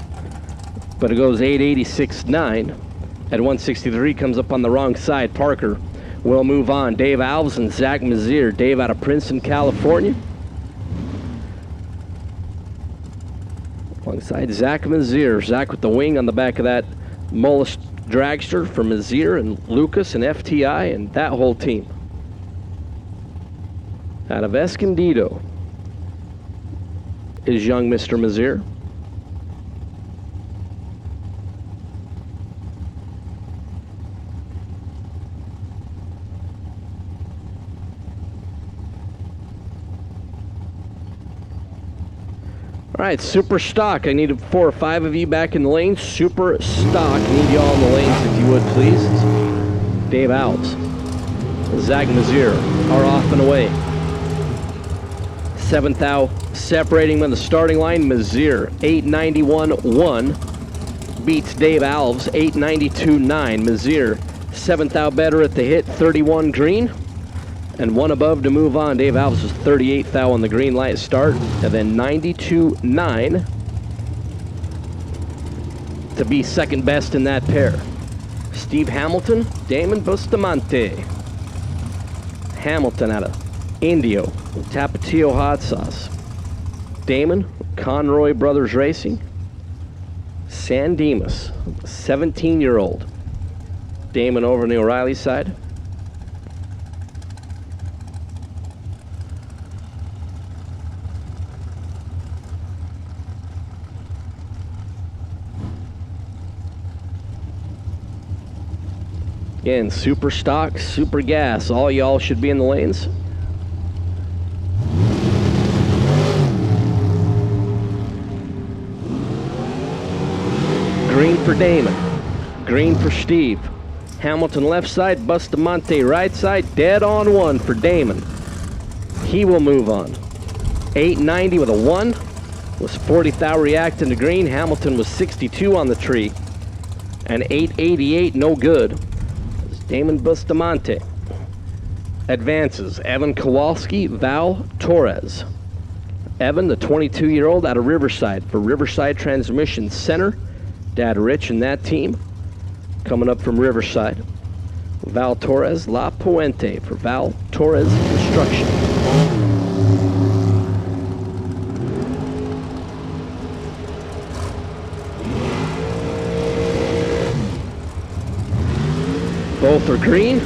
but it goes 886.9. At 163 comes up on the wrong side. Parker will move on. Dave Alves and Zach Mazier. Dave out of Princeton, California. Alongside Zach Mazier. Zach with the wing on the back of that Mullis Dragster for Mazier and Lucas and FTI and that whole team. Out of Escondido is young Mr. Mazier. All right, Superstock. I need 4 or 5 of you back in the lane. Superstock. Need you all in the lanes, if you would, please. Dave Alves. Zach Mazier are off and away. 7th thou separating on the starting line. Mazier, 891.1. Beats Dave Alves, 892.9. Mazier, 7th thou better at the hit, 31 green. And 1 above to move on. Dave Alves was 38th thou on the green light start. And then 92.9 to be second best in that pair. Steve Hamilton, Damon Bustamante. Hamilton out of Indio, Tapatio Hot Sauce. Damon, Conroy Brothers Racing. San Dimas, 17-year-old. Damon over on the O'Reilly side. Again, super stock, super gas. All y'all should be in the lanes. Green for Damon. Green for Steve. Hamilton left side, Bustamante right side. Dead on 1 for Damon. He will move on. 890 with a 1. Was 40th thou reacting to green. Hamilton was 62 on the tree. And 888 no good. Damon Bustamante advances. Evan Kowalski, Val Torres. Evan, the 22-year-old out of Riverside for Riverside Transmission Center. Dad Rich and that team coming up from Riverside. Val Torres, La Puente for Val Torres Construction. Both are green.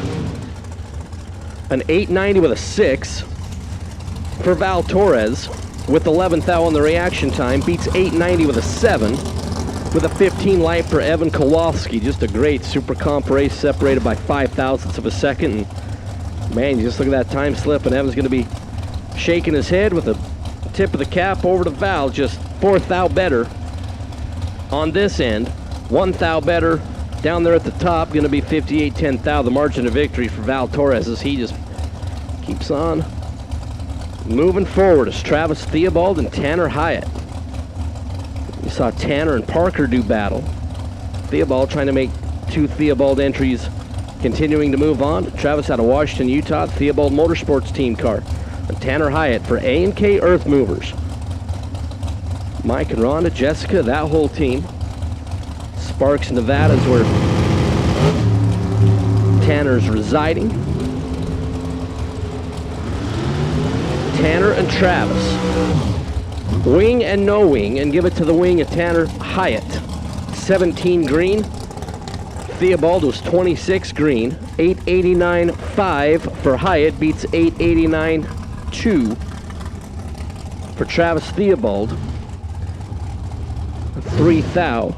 An 890 with a 6 for Val Torres with 11th thou on the reaction time. Beats 890 with a 7 with a 15 light for Evan Kowalski. Just a great super comp race separated by 0.005 of a second. And man, you just look at that time slip and Evan's going to be shaking his head with the tip of the cap over to Val. Just 4th thou better on this end. 1 thou better down there at the top, going to be 58-10 thou, the margin of victory for Val Torres as he just keeps on moving forward. As Travis Theobald and Tanner Hyatt. You saw Tanner and Parker do battle. Theobald trying to make 2 Theobald entries, continuing to move on. Travis out of Washington, Utah, Theobald Motorsports team car. And Tanner Hyatt for A&K Earth Movers. Mike and Rhonda, Jessica, that whole team. Sparks, Nevada is where Tanner's residing. Tanner and Travis. Wing and no wing, and give it to the wing of Tanner Hyatt. 17 green. Theobald was 26 green. 889.5 for Hyatt, beats 889.2 for Travis Theobald. 3 thou.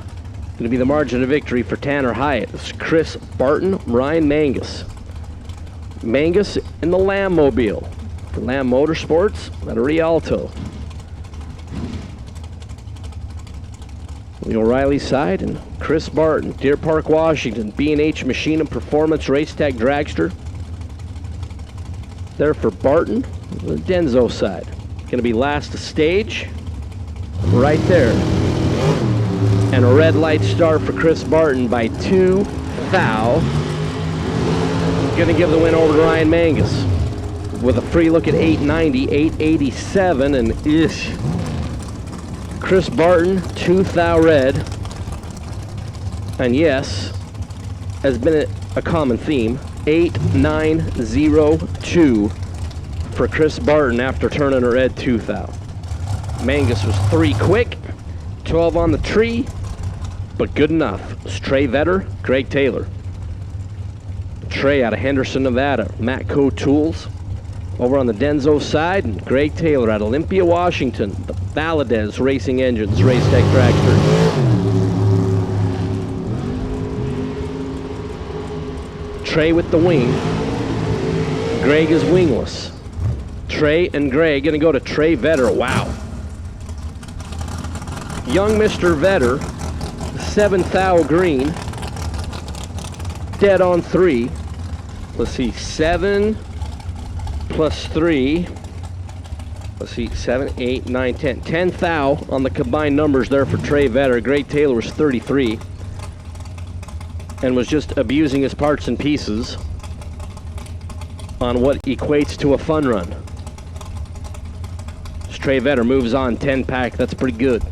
Going to be the margin of victory for Tanner Hyatt. It's Chris Barton, Ryan Mangus. Mangus in the Lamb Mobile for Lamb Motorsports at Rialto. The O'Reilly side and Chris Barton, Deer Park, Washington, B&H Machine and Performance Race Tech Dragster. There for Barton, the Denzo side. Going to be last stage, right there. And a red light start for Chris Barton by 2 thou. Going to give the win over to Ryan Mangus with a free look at 890, 887, and ish. Chris Barton, 2 thou red. And yes, has been a common theme, 8902 for Chris Barton after turning a red 2 thou. Mangus was 3 quick, 12 on the tree, but good enough. It's Trey Vetter, Greg Taylor. Trey out of Henderson, Nevada. Matco Tools over on the Denzo side, and Greg Taylor out of Olympia, Washington. The Valadez Racing Engines Race Tech Dragster. Trey with the wing. Greg is wingless. Trey and Greg gonna go to Trey Vetter. Wow. Young Mr. Vetter, 7th thou green. Dead on 3. Let's see, 7 plus 3. Let's see, 7, 8, 9, 10. 10th thou on the combined numbers there for Trey Vetter. Great Taylor was 33 and was just abusing his parts and pieces on what equates to a fun run. As Trey Vetter moves on, 10 pack, that's pretty good.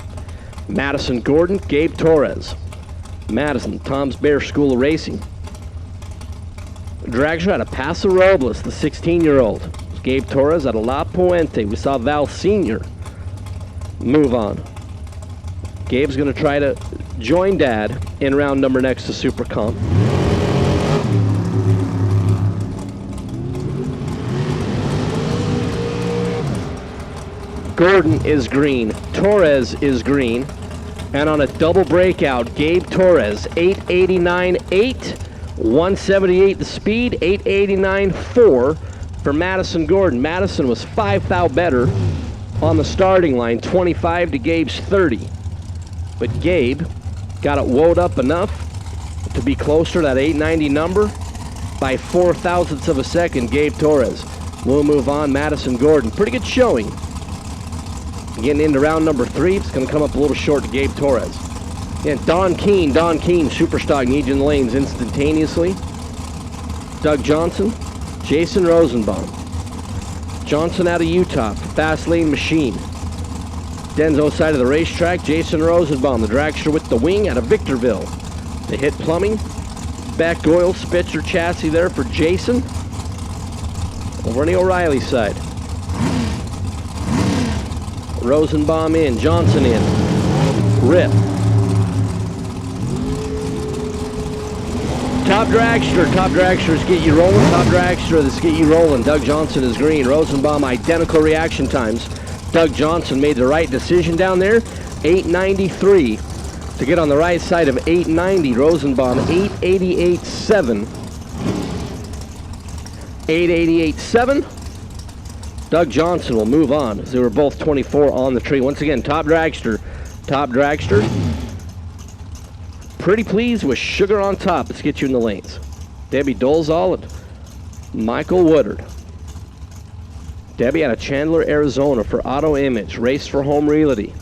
Madison Gordon, Gabe Torres. Madison, Tom's Bear School of Racing. Dragster out of Paso Robles, the 16-year-old. Gabe Torres out of La Puente. We saw Val Sr. move on. Gabe's going to try to join Dad in round number next to Super Comp. Gordon is green. Torres is green. And on a double breakout, Gabe Torres, 889.8, 178 the speed, 889.4 for Madison Gordon. Madison was 5 thou better on the starting line, 25 to Gabe's 30. But Gabe got it woed up enough to be closer to that 890 number by 4 thousandths of a second. Gabe Torres will move on. Madison Gordon, pretty good showing. Getting into round number 3, it's going to come up a little short to Gabe Torres. And Don Keene, Superstock needs you in the lanes instantaneously. Doug Johnson, Jason Rosenbaum. Johnson out of Utah, fast lane machine. Denzo side of the racetrack, Jason Rosenbaum, the dragster with the wing out of Victorville. They hit plumbing, back oil, Spitzer chassis there for Jason. Over on the O'Reilly side. Rosenbaum in, Johnson in, Rip. Top dragsters get you rolling, top dragsters get you rolling. Doug Johnson is green, Rosenbaum identical reaction times. Doug Johnson made the right decision down there, 893 to get on the right side of 890. Rosenbaum, 888.7. 888.7. Doug Johnson will move on as they were both 24 on the tree. Once again, top dragster. Pretty pleased with Sugar on top. Let's get you in the lanes. Debbie Dolezal and Michael Woodard. Debbie out of Chandler, Arizona for Auto Image. Race for Home Realty.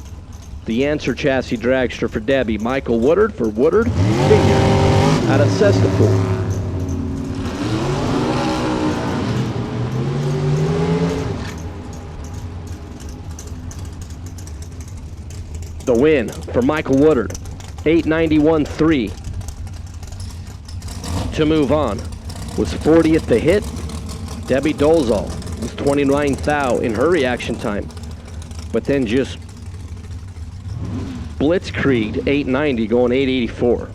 The Answer Chassis dragster for Debbie. Michael Woodard for Woodard Figure out of Sestapur. The win for Michael Woodard, 891.3 to move on. Was 40th to hit. Debbie Dolezal was 29 thou in her reaction time, but then just blitzkrieged 890 going 884.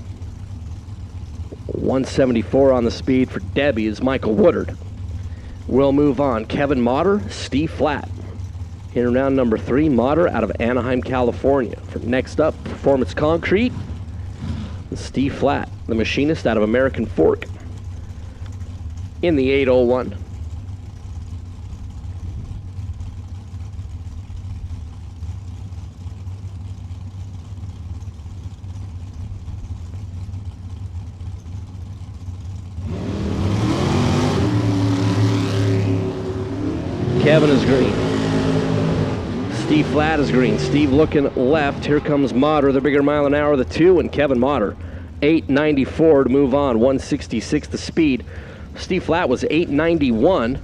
174 on the speed for Debbie is Michael Woodard. We'll move on. Kevin Motter, Steve Flatt. In round number 3, Motter out of Anaheim, California. For next up, Performance Concrete, Steve Flatt, the machinist out of American Fork. In the 801. Kevin is green. Steve Flatt is green. Steve looking left. Here comes Motter, the bigger mile an hour of the 2, and Kevin Motter, 894 to move on, 166 the speed. Steve Flatt was 891,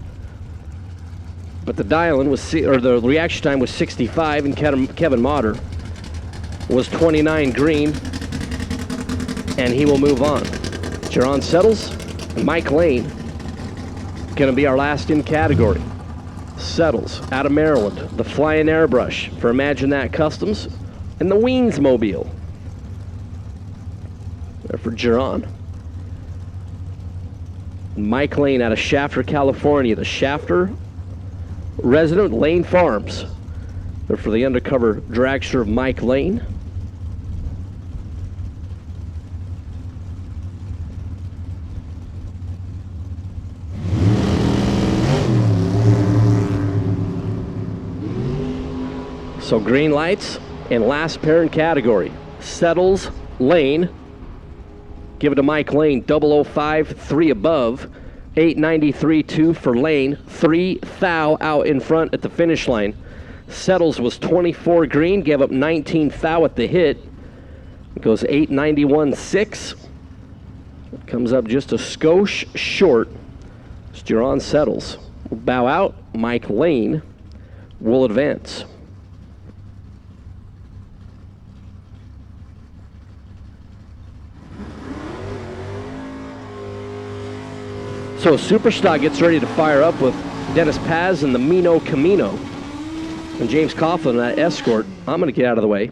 but the dial-in was, the reaction time was 65, and Kevin Motter was 29 green, and he will move on. Jerron Settles and Mike Lane going to be our last in category. Settles out of Maryland, the Flying Airbrush for Imagine That Customs, and the Weens Mobile. There for Jerron. Mike Lane out of Shafter, California, the Shafter resident, Lane Farms. They're for the undercover dragster of Mike Lane. So green lights, And last pair in category, Settles Lane. Give it to Mike Lane, 005, 3 above. 893.2 for Lane. 3 thou out in front at the finish line. Settles was 24 green, gave up 19 thou at the hit. It goes 891.6. Comes up just a skosh short. Steron Settles will bow out. Mike Lane will advance. So Superstock gets ready to fire up with Dennis Paz and the Mino Camino. And James Coughlin, that escort. I'm going to get out of the way.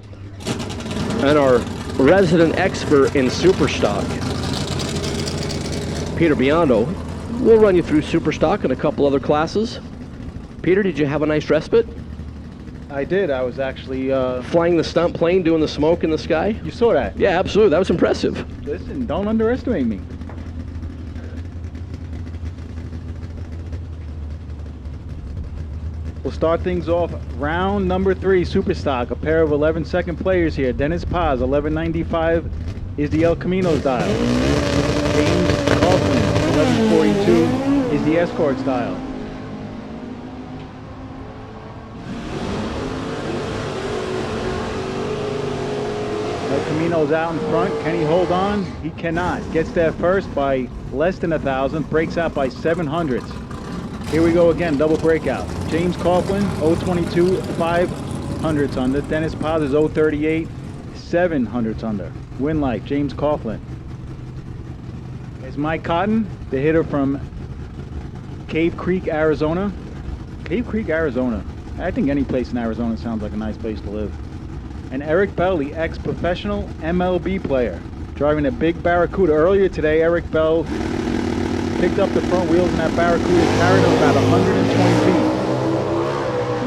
And our resident expert in Superstock, Peter Biondo, will run you through Superstock and a couple other classes. Peter, did you have a nice respite? I did. I was actually... Flying the stunt plane, doing the smoke in the sky? You saw that? Yeah, absolutely. That was impressive. Listen, don't underestimate me. We'll start things off round number 3, Superstock. A pair of 11-second players here. Dennis Paz, 1195 is the El Camino's dial. James Coughlin, 1142 is the Escort's dial. El Camino's out in front. Can he hold on? He cannot. Gets there first by less than 1,000. Breaks out by 700. Here we go again, double breakout. James Coughlin, 022, 500s under. Dennis Paz is 038, 700s under. Win light, James Coughlin. There's Mike Cotton, the hitter from Cave Creek, Arizona. Cave Creek, Arizona. I think any place in Arizona sounds like a nice place to live. And Eric Bell, the ex-professional MLB player, driving a big Barracuda. Earlier today, Eric Bell picked up the front wheels in that Barracuda, carried him about 120 feet.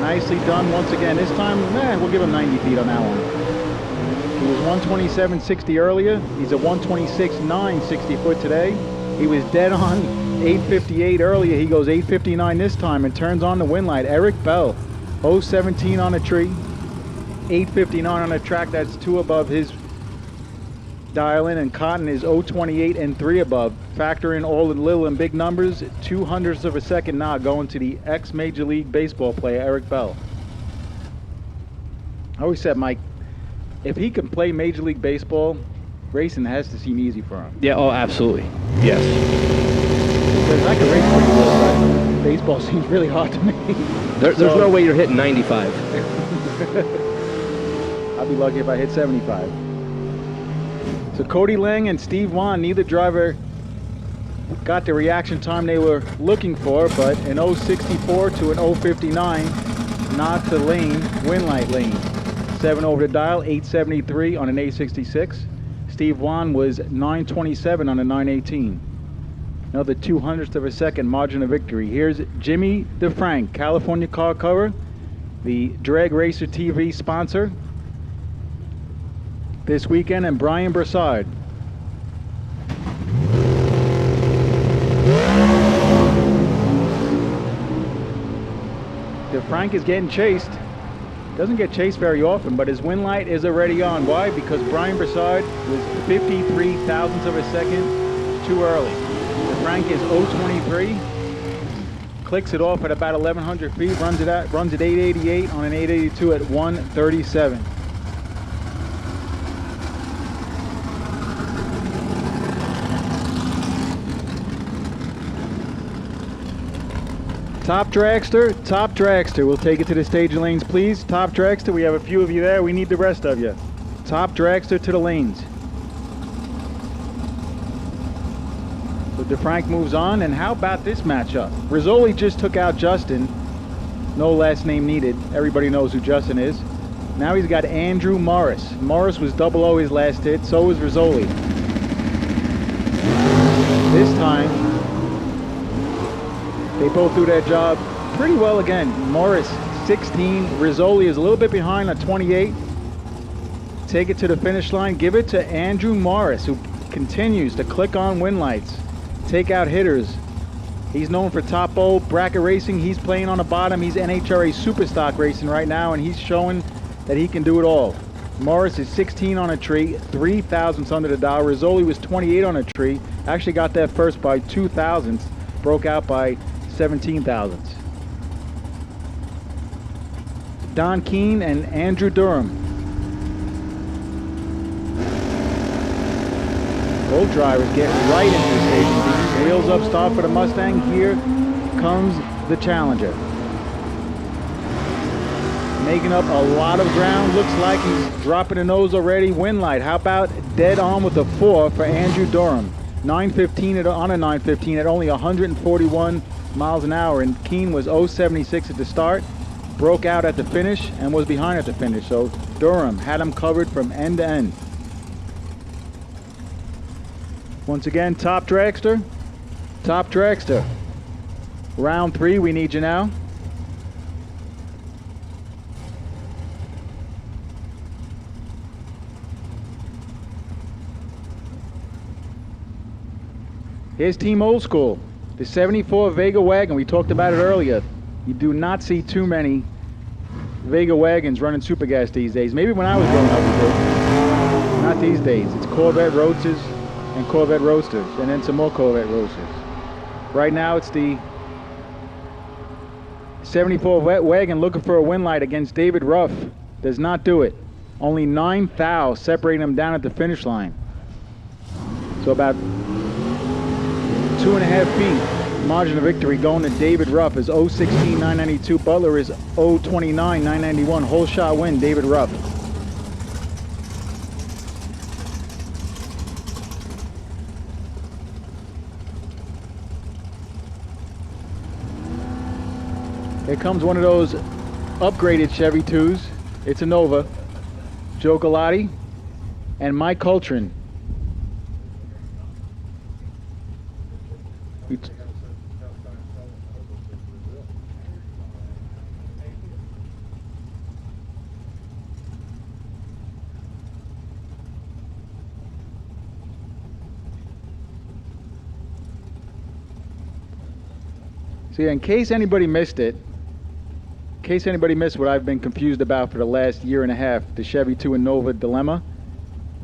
Nicely done once again. This time, we'll give him 90 feet on that one. He was 127.60 earlier. He's a 126.9 60 foot today. He was dead on 858 earlier. He goes 859 this time and turns on the wind light. Eric Bell, 017 on a tree, 859 on a track. That's 2 above his dial-in, and Cotton is 028 and 3 above. Factor in all the little and big numbers, 200ths of a second now going to the ex-Major League Baseball player, Eric Bell. I always said, Mike, if he can play Major League Baseball, racing has to seem easy for him. Yeah, oh, absolutely. Yes. Because I can race pretty good, but baseball seems really hard to me. There's no way you're hitting 95. I'll be lucky if I hit 75. So Cody Lang and Steve Wan, neither driver got the reaction time they were looking for, but an 064 to an 059, not to Lane, win light Lane. 7 over the dial, 873 on an 866. Steve Wan was 927 on a 918. Another 200th of a second margin of victory. Here's Jimmy DeFrank, California Car Cover, the Drag Racer TV sponsor this weekend, and Brian Broussard. DeFrank is getting chased. Doesn't get chased very often, but his win light is already on. Why? Because Brian Broussard was 53 thousandths of a second too early. DeFrank is 023. Clicks it off at about 1,100 feet, runs at 888 on an 882 at 137. Top Dragster. We'll take it to the stage lanes, please. Top Dragster, we have a few of you there. We need the rest of you. Top Dragster to the lanes. So DeFrank moves on, and how about this matchup? Rizzoli just took out Justin. No last name needed. Everybody knows who Justin is. Now he's got Andrew Morris. Morris was 00 his last hit, so was Rizzoli. This time, they both do their job pretty well again. Morris, 16. Rizzoli is a little bit behind at 28. Take it to the finish line. Give it to Andrew Morris, who continues to click on win lights, take out hitters. He's known for top bowl bracket racing. He's playing on the bottom. He's NHRA Superstock racing right now, and he's showing that he can do it all. Morris is 16 on a tree, 3 thousandths under the dial. Rizzoli was 28 on a tree, actually got that first by 2 thousandths, broke out by 17 thousandths. Don Keene and Andrew Durham. Both drivers get right into the staging beam. Wheels up, start for the Mustang. Here comes the Challenger. Making up a lot of ground. Looks like he's dropping the nose already. Wind light. How about dead on with a 4 for Andrew Durham? 915 on a 915 at only 141 miles an hour. And Keene was 076 at the start. Broke out at the finish and was behind at the finish. So Durham had him covered from end to end. Once again, top Dragster. Top Dragster. Round 3, we need you now. Here's Team Old School. The 74 Vega wagon, we talked about it earlier. You do not see too many Vega wagons running super gas these days. Maybe when I was growing up we did. Not these days. It's Corvette Roadsters and Corvette Roadsters, and then some more Corvette Roadsters. Right now it's the 74 wagon looking for a win light against David Ruff. Does not do it. Only 9 thou separating them down at the finish line. So about 2.5 feet margin of victory going to David Ruff is 016 992. Butler is 029 991. Whole shot win, David Ruff. Here comes one of those upgraded Chevy 2s. It's a Nova. Joe Galati and Mike Coltrane. See, in case anybody missed it, in case anybody missed what I've been confused about for the last year and a half, the Chevy 2 and Nova dilemma.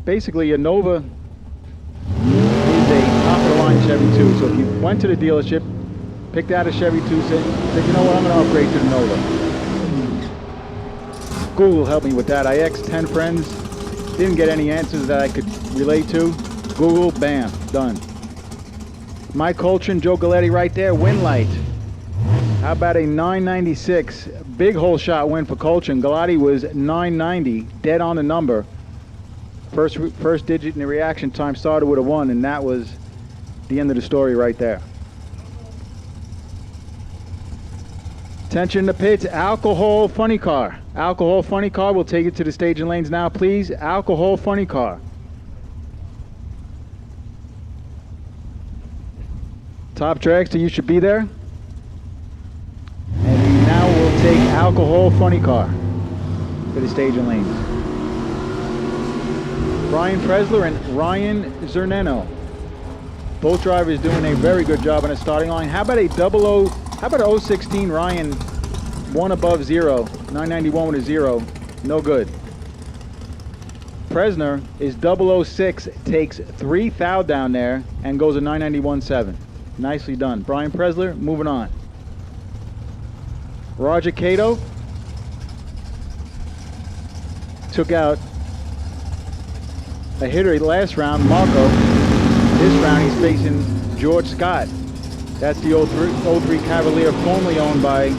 Basically, a Nova is a top-of-the-line Chevy 2. So if you went to the dealership, picked out a Chevy 2, said you know what, I'm going to upgrade to the Nova. Google helped me with that. I asked 10 friends, didn't get any answers that I could relate to. Google, bam, done. Mike Coltrane, Joe Galati right there, win light. How about a 996? Big hole shot win for Coltrane. Galati was 990, dead on the number. First digit in the reaction time started with a 1, and that was the end of the story right there. Attention to pits, alcohol funny car. Alcohol funny car, we'll take it to the staging lanes now, please. Alcohol funny car. Top Dragster, you should be there. And now we'll take alcohol funny car for the staging lanes. Brian Presler and Ryan Zerneno. Both drivers doing a very good job on the starting line. How about a 016 Ryan, 1 above 0, 991 with a 0, no good. Presner is 006, takes 3 thou down there and goes a 991.7. Nicely done. Brian Presler, moving on. Roger Cato took out a hitter last round, Marco. This round he's facing George Scott. That's the 03 Cavalier, formerly owned by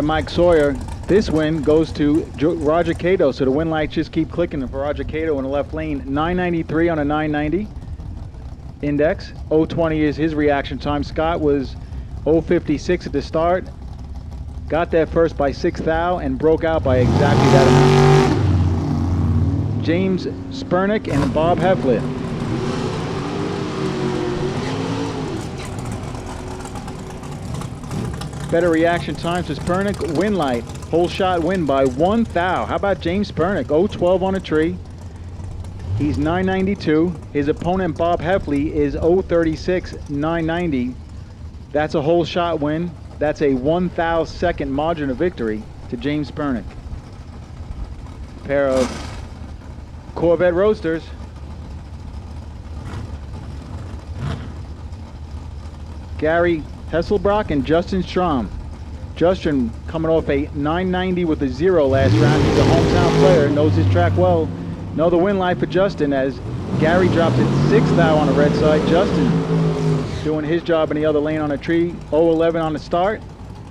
Mike Sawyer. This win goes to Roger Cato, so the win lights just keep clicking for Roger Cato in the left lane. 993 on a 990 index. 020 is his reaction time. Scott was 056 at the start. Got that first by 6 thou and broke out by exactly that amount. James Spernick and Bob Hefflin. Better reaction times to Spernick. Win light. Whole shot win by 1 thou. How about James Spernick? 012 on a tree. He's 992. His opponent, Bob Heffley, is 036, 990. That's a whole shot win. That's a 1,000-second margin of victory to James Pernick. Pair of Corvette Roadsters. Gary Hesselbrock and Justin Strom. Justin coming off a 990 with a 0 last round. He's a hometown player, knows his track well. Another win line for Justin as Gary drops it 6th thou on the red side. Justin doing his job in the other lane on a tree. 011 on the start,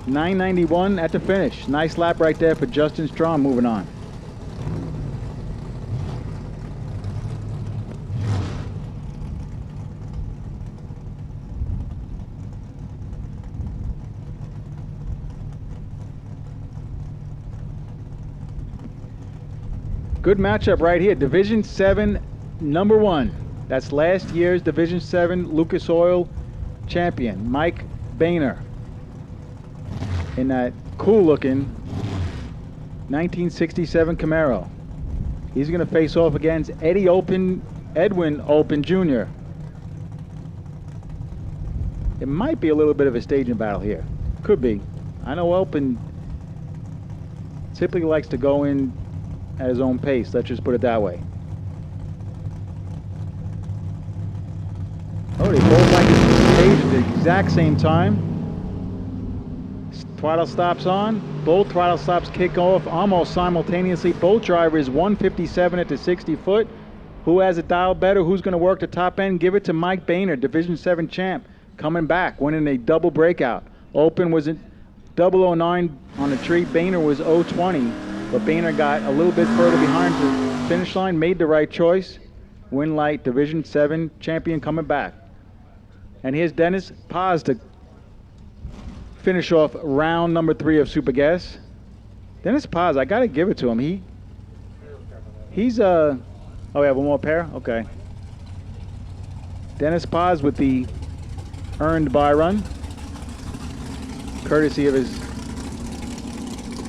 991 at the finish. Nice lap right there for Justin Strom moving on. Good matchup right here. Division 7, number 1. That's last year's Division 7 Lucas Oil champion, Mike Boehner. In that cool-looking 1967 Camaro. He's going to face off against Edwin Open Jr. It might be a little bit of a staging battle here. Could be. I know Open typically likes to go in at his own pace, let's just put it that way. Oh, they both like to stage at the exact same time. Throttle stops on. Both throttle stops kick off almost simultaneously. Both drivers 157 at the 60 foot. Who has it dialed better? Who's going to work the top end? Give it to Mike Boehner, Division 7 champ, coming back, winning a double breakout. Open was at 009 on the tree. Boehner was 020. But Boehner got a little bit further behind the finish line, made the right choice. Win light, Division 7 champion coming back. And here's Dennis Paz to finish off round number 3 of Super Gas. Dennis Paz, I got to give it to him. He's oh, we have one more pair? Okay. Dennis Paz with the earned by run, courtesy of his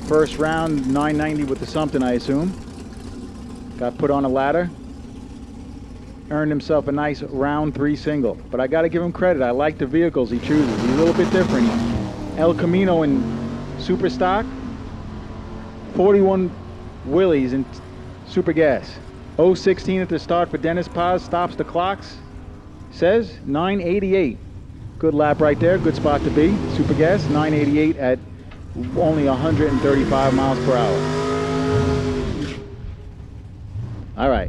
first round 990 with the something, I assume. Got put on a ladder. Earned himself a nice round 3 single. But I got to give him credit. I like the vehicles he chooses. He's a little bit different. El Camino in Superstock. 41 Willies in Super Gas. 016 at the start for Dennis Paz. Stops the clocks. Says 988. Good lap right there. Good spot to be. Super Gas 988 at only 135 miles per hour. All right.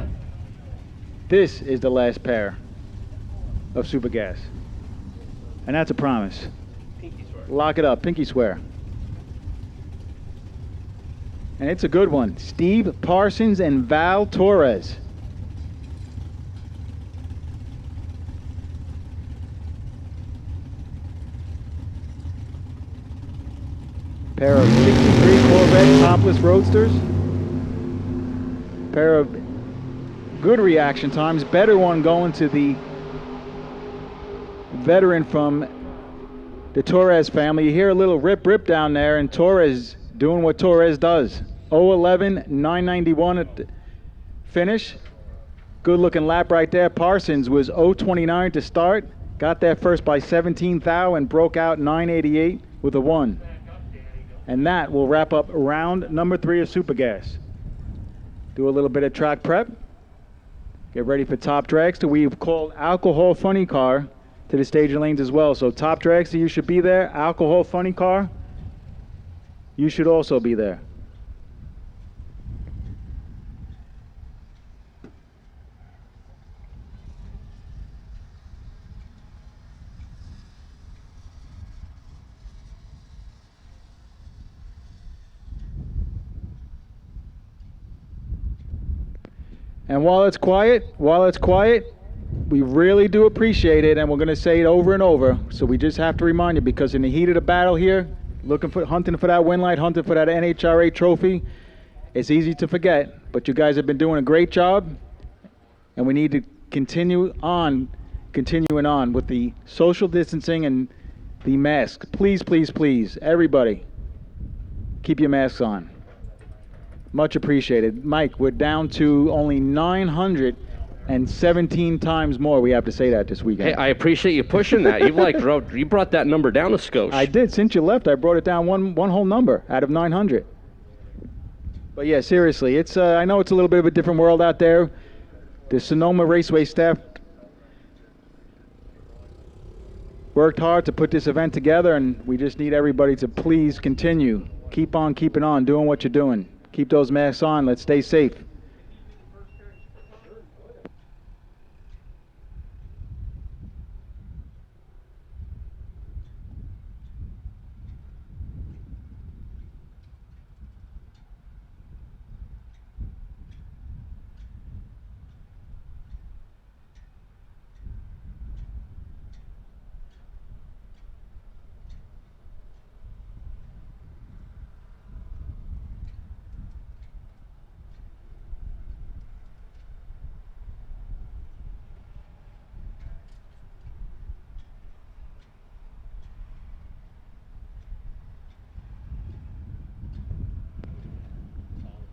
This is the last pair of Super Gas. And that's a promise. Lock it up. Pinky swear. And it's a good one. Steve Parsons and Val Torres. Pair of 63 Corvette topless roadsters. Pair of good reaction times. Better one going to the veteran from the Torres family. You hear a little rip down there, and Torres doing what Torres does. 011, 991 at the finish. Good looking lap right there. Parsons was 029 to start. Got there first by 17 thou and broke out 988 with a 1. And that will wrap up round number 3 of Super Gas. Do a little bit of track prep. Get ready for Top Dragster. We've called Alcohol Funny Car to the staging lanes as well. So Top Dragster, you should be there. Alcohol Funny Car, you should also be there. And while it's quiet, we really do appreciate it, and we're going to say it over and over. So we just have to remind you, because in the heat of the battle here, hunting for that win light, hunting for that NHRA trophy, it's easy to forget. But you guys have been doing a great job, and we need to continuing on with the social distancing and the masks. Please, please, please, everybody, keep your masks on. Much appreciated. Mike, we're down to only 900 and 17 times more we have to say that this weekend. Hey, I appreciate you pushing that. You brought that number down a skosh. I did. Since you left, I brought it down one whole number out of 900. But yeah, seriously, it's I know it's a little bit of a different world out there. The Sonoma Raceway staff worked hard to put this event together, and we just need everybody to please continue. Keep on keeping on, doing what you're doing. Keep those masks on. Let's stay safe.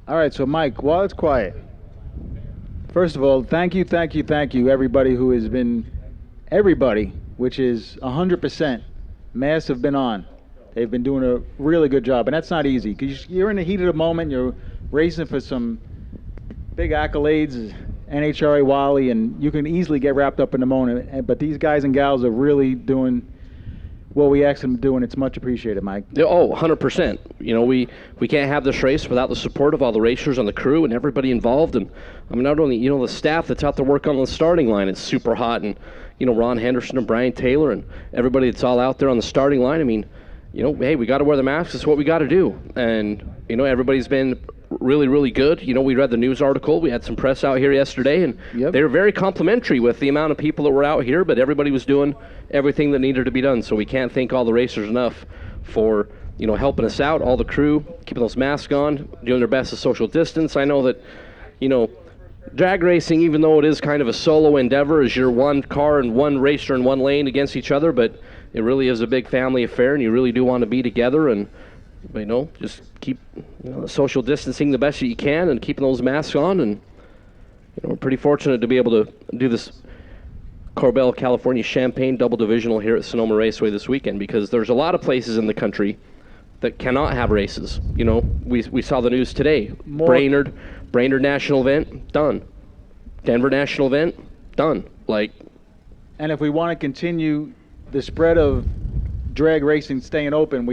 All right, so Mike, while it's quiet, first of all, thank you, everybody who has been, which is 100%, masks have been on. They've been doing a really good job, and that's not easy, because you're in the heat of the moment, you're racing for some big accolades, NHRA Wally, and you can easily get wrapped up in the moment, but these guys and gals are really doing what we asked them to do, and it's much appreciated, Mike. Oh, 100%. You know, we can't have this race without the support of all the racers on the crew and everybody involved. And I mean, not only, you know, the staff that's out there working on the starting line is super hot, and, you know, Ron Henderson and Brian Taylor and everybody that's all out there on the starting line. I mean, you know, hey, we got to wear the masks. It's what we got to do. And, you know, everybody's been really, really good. You know, we read the news article. We had some press out here yesterday, and they were very complimentary with the amount of people that were out here, but everybody was doing everything that needed to be done. So we can't thank all the racers enough for, you know, helping us out, all the crew, keeping those masks on, doing their best to social distance. I know that, you know, drag racing, even though it is kind of a solo endeavor, is you're one car and one racer in one lane against each other, but it really is a big family affair, and you really do want to be together, and, you know, just keep, you know, social distancing the best that you can and keeping those masks on. And, you know, we're pretty fortunate to be able to do this Corbel, California Champaign double divisional here at Sonoma Raceway this weekend, because there's a lot of places in the country that cannot have races. You know, we saw the news today. Brainerd National Event, done. Denver National Event, done. Like, and if we want to continue the spread of drag racing staying open,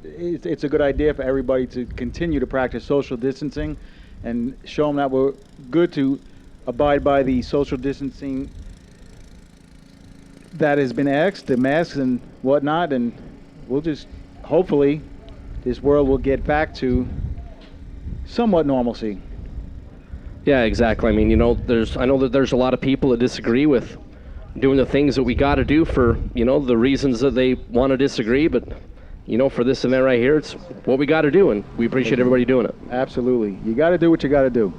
it's a good idea for everybody to continue to practice social distancing and show them that we're good to abide by the social distancing that has been asked, the masks and whatnot, and we'll just, hopefully, this world will get back to somewhat normalcy. Yeah, exactly. I mean, you know, I know that there's a lot of people that disagree with doing the things that we got to do for, you know, the reasons that they want to disagree, but, you know, for this event right here, it's what we got to do, and we appreciate everybody doing it. Absolutely. You got to do what you got to do.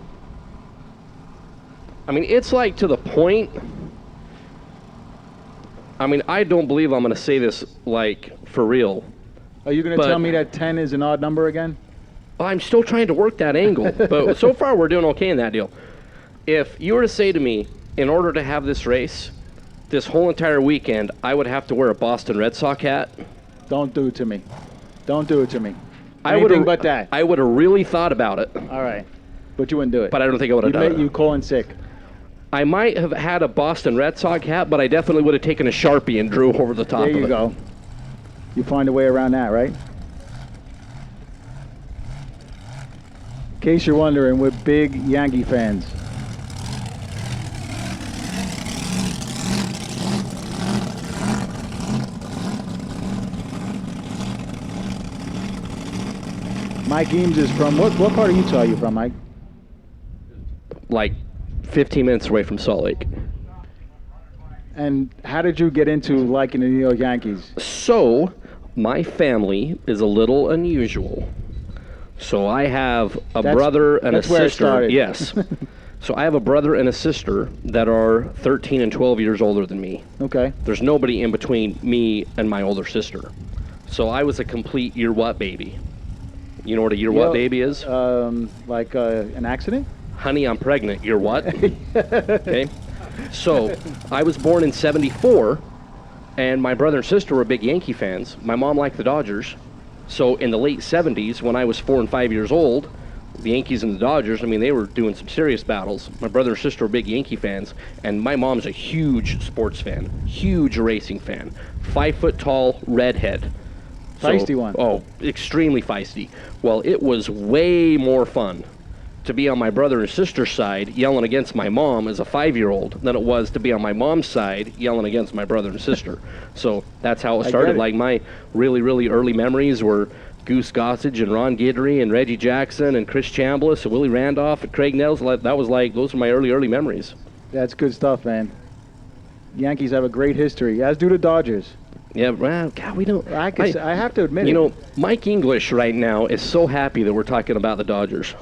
I mean, it's like to the point, I mean, I don't believe I'm going to say this, like, for real. Are you going to tell me that 10 is an odd number again? I'm still trying to work that angle, but so far we're doing okay in that deal. If you were to say to me, in order to have this race, this whole entire weekend, I would have to wear a Boston Red Sox hat. Don't do it to me. Don't do it to me. Anything but that. I would have really thought about it. All right. But you wouldn't do it. But I don't think I would have done it. You calling sick. I might have had a Boston Red Sox hat, but I definitely would have taken a Sharpie and drew over the top of it. There you go. You find a way around that, right? In case you're wondering, we're big Yankee fans. Mike Eames is from, what part of Utah are you from, Mike? Like 15 minutes away from Salt Lake. And how did you get into liking the New York Yankees? So, my family is a little unusual. So I have a brother and a sister. Where it started. Yes. So I have a brother and a sister that are 13 and 12 years older than me. Okay. There's nobody in between me and my older sister. So I was a complete year what baby. You know what a year what baby is? Like an accident? Honey, I'm pregnant. You're what? Okay. So I was born in '74, and my brother and sister were big Yankee fans. My mom liked the Dodgers. So in the late '70s, when I was 4 and 5 years old, the Yankees and the Dodgers, I mean, they were doing some serious battles. My brother and sister were big Yankee fans, and my mom's a huge sports fan, huge racing fan. 5 foot tall, redhead. Feisty one. Oh, extremely feisty. Well, it was way more fun to be on my brother and sister's side yelling against my mom as a 5-year-old than it was to be on my mom's side yelling against my brother and sister. So that's how it started. Like my really, really early memories were Goose Gossage and Ron Guidry and Reggie Jackson and Chris Chambliss and Willie Randolph and Craig Nels. That was like, those were my early memories. That's good stuff, man. Yankees have a great history, as do the Dodgers. Yeah, well, God, we don't. I have to admit you it. know, Mike English right now is so happy that we're talking about the Dodgers.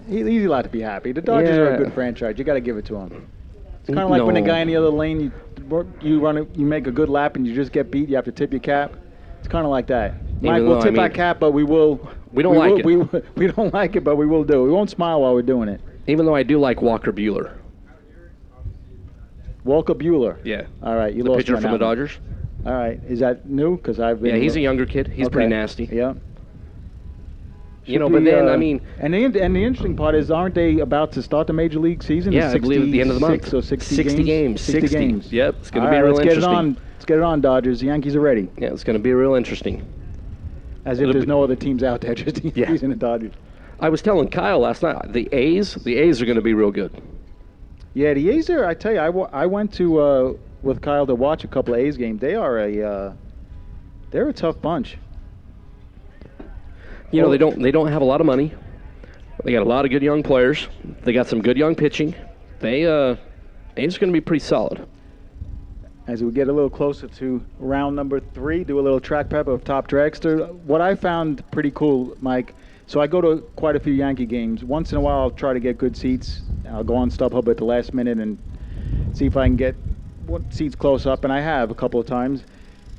He's allowed to be happy. The Dodgers are a good franchise. You got to give it to him. It's kind of like when the guy in the other lane, you make a good lap and you just get beat. You have to tip your cap. It's kind of like that. Mike, we'll tip our cap, but we will. We don't like it. We don't like it, but we will do it. We won't smile while we're doing it. Even though I do like Walker Buehler. Walker Buehler. Yeah. All right, you the lost pitcher me on from the that one. Dodgers. All right, is that new? Because I've been. Yeah, he's a younger kid. He's pretty nasty. Yeah. You know, but then, I mean... And the interesting part is, aren't they about to start the Major League season? Yeah, I believe at the end of the month. 60 games. 60 games. Yep, it's going to be real interesting. Let's get it on, Dodgers. The Yankees are ready. Yeah, it's going to be real interesting. As if there's no other teams out there, just the Yankees and the Dodgers. I was telling Kyle last night, the A's are going to be real good. Yeah, the A's are, I tell you, I went to, with Kyle to watch a couple of A's games. They are they're a tough bunch. You know, they don't have a lot of money. They got a lot of good young players. They got some good young pitching. A's are going to be pretty solid. As we get a little closer to round number 3, do a little track prep of Top Dragster. What I found pretty cool, Mike, so I go to quite a few Yankee games. Once in a while, I'll try to get good seats. I'll go on StubHub at the last minute and see if I can get seats close up, and I have a couple of times.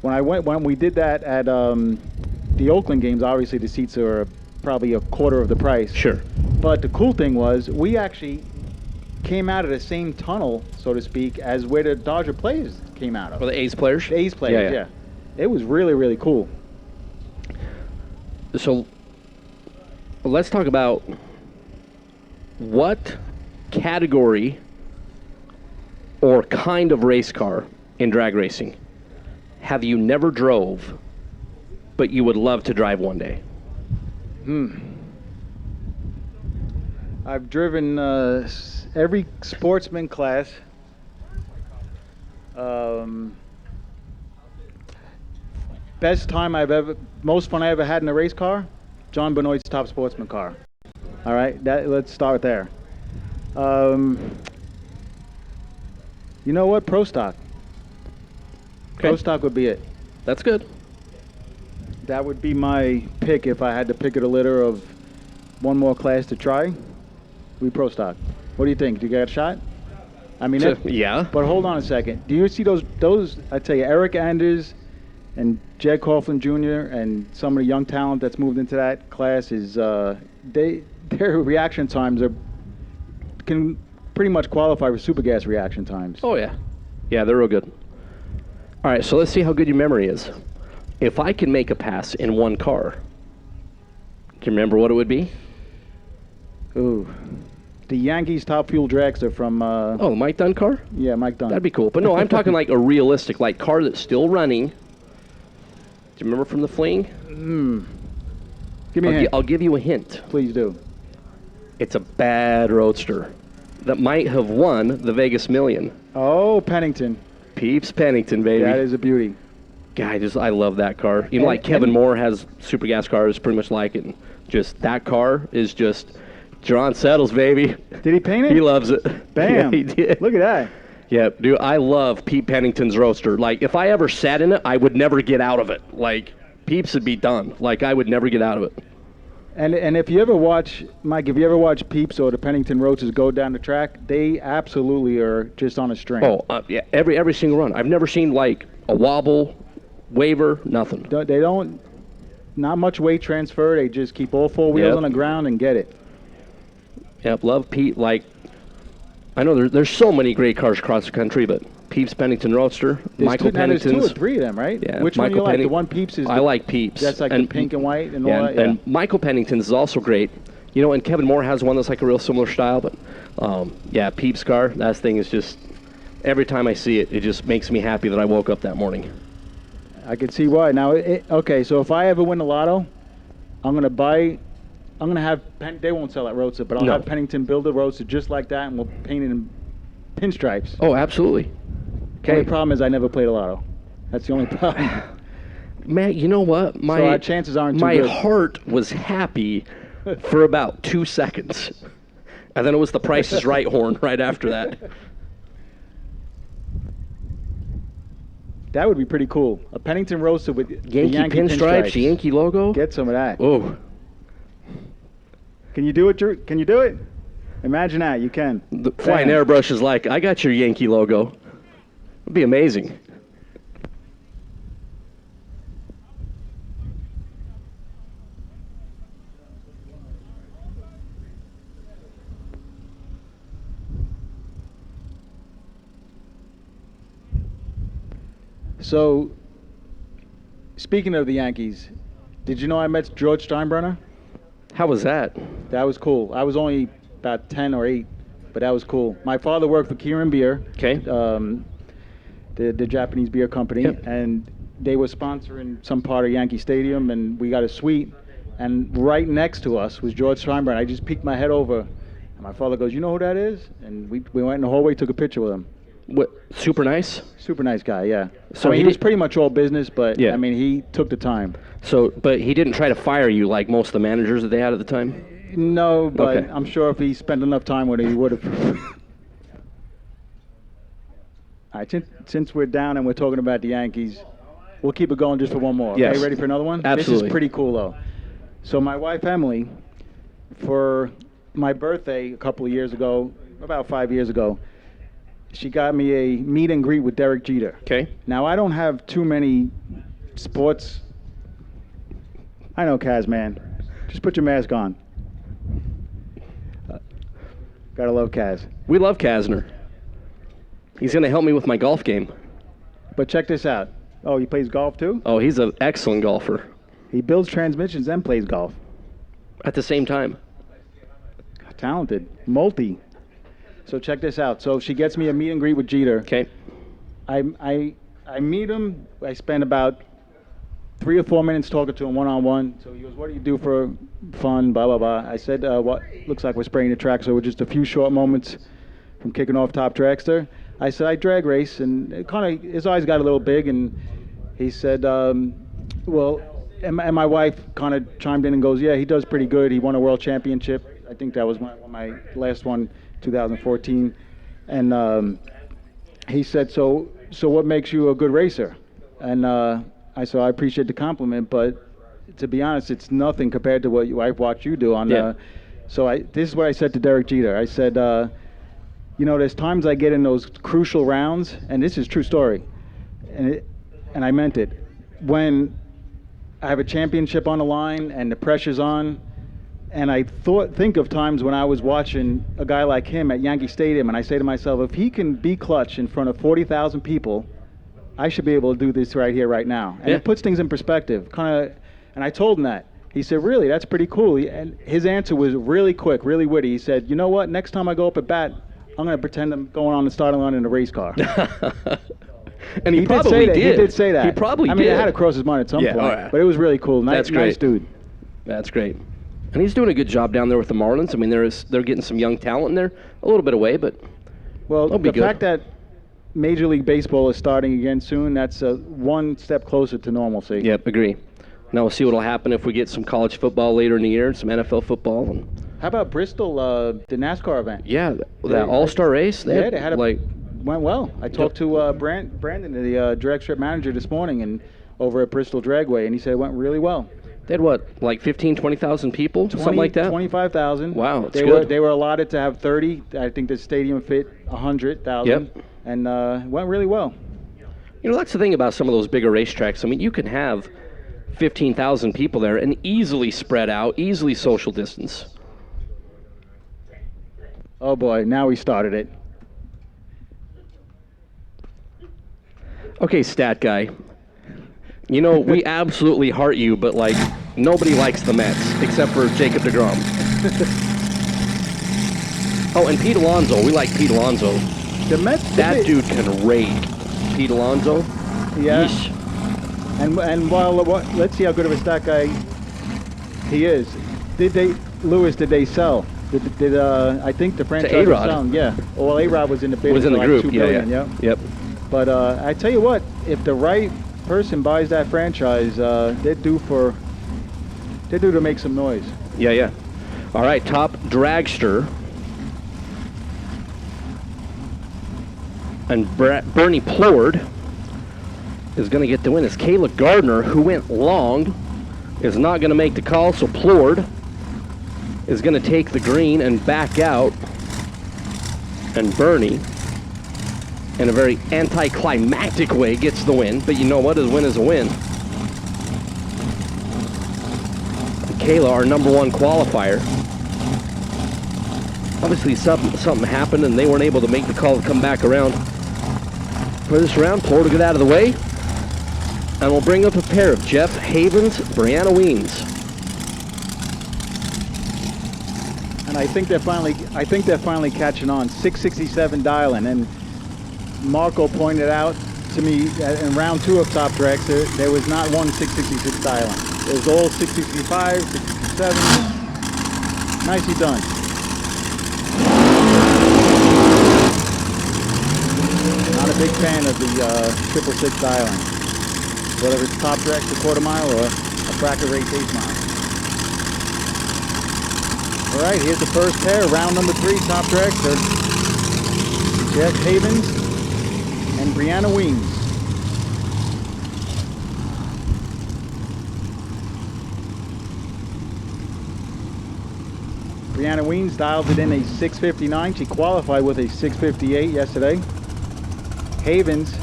When we did that at the Oakland games, obviously the seats are probably a quarter of the price. Sure. But the cool thing was, we actually came out of the same tunnel, so to speak, as where the Dodger players came out of. For the A's players? The A's players, yeah. It was really, really cool. So let's talk about what category or kind of race car in drag racing have you never drove, but you would love to drive one day? I've driven every Sportsman class. Most fun I ever had in a race car, John Benoit's Top Sportsman car. All right, let's start there. You know what? Pro Stock. Okay. Pro Stock would be it. That's good. That would be my pick if I had to pick at a litter of one more class to try. We Pro Stock. What do you think? Do you get a shot? I mean, yeah. But hold on a second. Do you see those? I tell you, Eric Anders and Jed Coughlin Jr. and some of the young talent that's moved into that class is their reaction times can pretty much qualify for super gas reaction times. Oh yeah, yeah, they're real good. All right, so let's see how good your memory is. If I can make a pass in one car, can you remember what it would be? Ooh. The Yankees Top Fuel Dragster from... the Mike Dunn car? Yeah, Mike Dunn. That'd be cool. But no, I'm talking like a realistic, like car that's still running. Do you remember from the fling? Give me a hint. I'll give you a hint. Please do. It's a bad roadster that might have won the Vegas Million. Oh, Pennington. Peeps Pennington, baby. That is a beauty. God, I love that car. You know, like Kevin Moore has super gas cars, pretty much like it. And just that car is just John Settles, baby. Did he paint it? He loves it. Bam. Yeah, he did. Look at that. Yeah, dude, I love Pete Pennington's roadster. Like, if I ever sat in it, I would never get out of it. Like, Peeps would be done. Like, I would never get out of it. And if you ever watch, Mike, Peeps or the Pennington Roadsters go down the track, they absolutely are just on a string. Oh, yeah, every single run. I've never seen, like, a wobble, waver, nothing. They don't, not much weight transfer. They just keep all four wheels on the ground and get it. Yep, love Pete. Like, I know there's so many great cars across the country, but Peeps Pennington Roadster, Michael There's two or Pennington's. three of them, right? Yeah, Which one do you Michael like? The Penning- one Peeps is. I like Peeps. That's like the pink and white and all that. Yeah. And Michael Pennington's is also great. You know, and Kevin Moore has one that's like a real similar style, but yeah, Peeps car, that thing is just, every time I see it, it just makes me happy that I woke up that morning. I can see why. Now, okay, so if I ever win the lotto, I'm gonna have they won't sell that Roadster, but I'll No. have Pennington build a Roadster just like that, and we'll paint it in pinstripes. Oh, absolutely. The only Okay. problem is I never played a lotto. That's the only problem. Matt, you know what? So our chances aren't too my good. heart was happy for about 2 seconds. And then it was the Price is Right horn right after that. That would be pretty cool. A Pennington Roadster with the Yankee pinstripes, Yankee logo. Get some of that. Oh, Can you do it, Drew? Can you do it? Imagine that. You can. the flying Bam. airbrush is like, I got your Yankee logo. It'd be amazing. So, speaking of the Yankees, did you know I met George Steinbrenner? How was that? That was cool. I was only about 10 or 8, but that was cool. My father worked for Kirin Beer, Okay. the Japanese beer company, Yep. and they were sponsoring some part of Yankee Stadium, and we got a suite, and right next to us was George Steinbrenner. I just peeked my head over, and my father goes, "You know who that is?" And we went in the hallway, took a picture with him. What? Super nice. Super nice guy, yeah. So I mean, he he was did- pretty much all business, but Yeah. I mean, he took the time. So, but he didn't try to fire you like most of the managers that they had at the time. No, but Okay. I'm sure if he spent enough time with it, he would have. All right, since we're down and we're talking about the Yankees, we'll keep it going just for one more. Yes. Okay, ready for another one? This Absolutely. is pretty cool, though. So my wife, Emily, for my birthday a couple of years ago, about 5 years ago, she got me a meet and greet with Derek Jeter. Okay. Now, I don't have too many sports. I know, Kaz, man. Just put your mask on. Gotta love Kaz. We love Kasner. He's going to help me with my golf game. But check this out. Oh, he plays golf too? Oh, he's an excellent golfer He builds transmissions and plays golf. at the same time. Talented. Multi. So check this out. So she gets me a meet and greet with Jeter. Okay. I meet him. I spend about 3 or 4 minutes talking to him one-on-one. So he goes, "What do you do for fun?" Blah, blah, blah. I said, "What looks like we're spraying the track, so we're just a few short moments from kicking off top Dragster." I said, "I drag race," and it kind of his eyes got a little big, and he said, "Well," and my wife kind of chimed in and goes, "Yeah, he does pretty good. He won a world championship. I think that was my last one, 2014." And he said, "So what makes you a good racer?" And I said, "I appreciate the compliment, but to be honest, it's nothing compared to what I've watched you do on." Yeah. So this is what I said to Derek Jeter. I said, "You know, there's times I get in those crucial rounds, and this is true story, and I meant it. When I have a championship on the line and the pressure's on, and I think of times when I was watching a guy like him at Yankee Stadium, and I say to myself, if he can be clutch in front of 40,000 people, I should be able to do this right here, right now." And Yeah. it puts things in perspective. And I told him that. He said, "Really? That's pretty cool." And his answer was really quick, really witty. He said, "You know what? Next time I go up at bat, I'm going to pretend I'm going on the starting line in a race car." And he did probably say that. did. He did say that. He probably I mean, did. it had to cross his mind at some Yeah, point. oh, yeah. But it was really cool. That's Nice great. dude. That's great. And he's doing a good job down there with the Marlins. I mean, they're getting some young talent in there, a little bit away, but Well, That'll be the good. fact that Major League Baseball is starting again soon, that's one step closer to normalcy. yep, agree. Now we'll see what'll happen if we get some college football later in the year, some NFL football. And How about Bristol, the NASCAR event? yeah, that All-Star race. Yeah, they had a like went well. I talked to Brandon, the drag strip manager, this morning, and over at Bristol Dragway, and he said it went really well. they had what, like 15, 20,000 people, something like that. 25,000. Wow, that's they good. They were allotted to have 30. I think the stadium fit 100,000. Yep. And it went really well. You know, that's the thing about some of those bigger racetracks. I mean, you can have 15,000 people there and easily spread out, easily social distance. Oh boy, now we started it. Okay, stat guy. You know, we absolutely heart you, but, like, nobody likes the Mets except for Jacob deGrom. Oh, and Pete Alonso. We like Pete Alonso. The Mets. That dude can rake. Pete Alonso. Yeah. Yeesh. And while let's see how good of a stat guy he is. Did they sell? Did I think the franchise was A-Rod. selling? Yeah. Well, A-Rod was in the bid. Was in the like group. $2 Yeah, billion, yeah. Yep. But I tell you what, if the right person buys that franchise, they're due to make some noise. Yeah, yeah. All right, top dragster. And Bernie Plord is going to get the win. It's Kayla Gardner, who went long, is not going to make the call, so Plord is going to take the green and back out. And Bernie, in a very anticlimactic way, gets the win. But you know what? A win is a win. And Kayla, our #1 qualifier. Obviously, something happened, and they weren't able to make the call to come back around for this round. Plord will get out of the way. And we'll bring up a pair of Jeff Havens, Brianna Weems. And I think they're finally catching on. 667 dialing, and Marco pointed out to me in round 2 of Top Dragster, there was not one 666 dialing. It was all 665, 667. Nicely done. Not a big fan of the 666 dialing, whether it's Top Dragster quarter mile or a bracket race 8 mile. All right, here's the first pair, round number 3, Top Dragster. Jeff Havens and Brianna Weems. Brianna Weems dialed it in a 659. She qualified with a 658 yesterday. Havens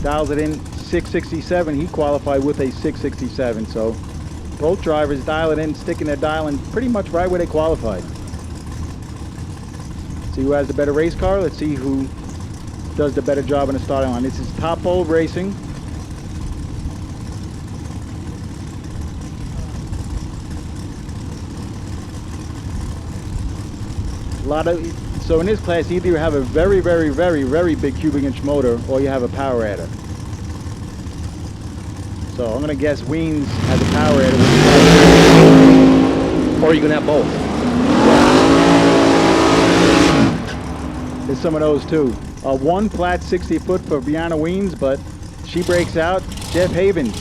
dials it in 667. He qualified with a 667. So both drivers dial it in, sticking their dial in pretty much right where they qualified. See who has the better race car. Let's see who does the better job on the starting line. This is Top Bowl Racing. So in this class, either you have a very, very, very, very big cubic inch motor, or you have a power adder. So I'm going to guess Weems has a power adder. Or you can have both. There's some of those too. One flat 60 foot for Brianna Weems, but she breaks out. Jeff Havens,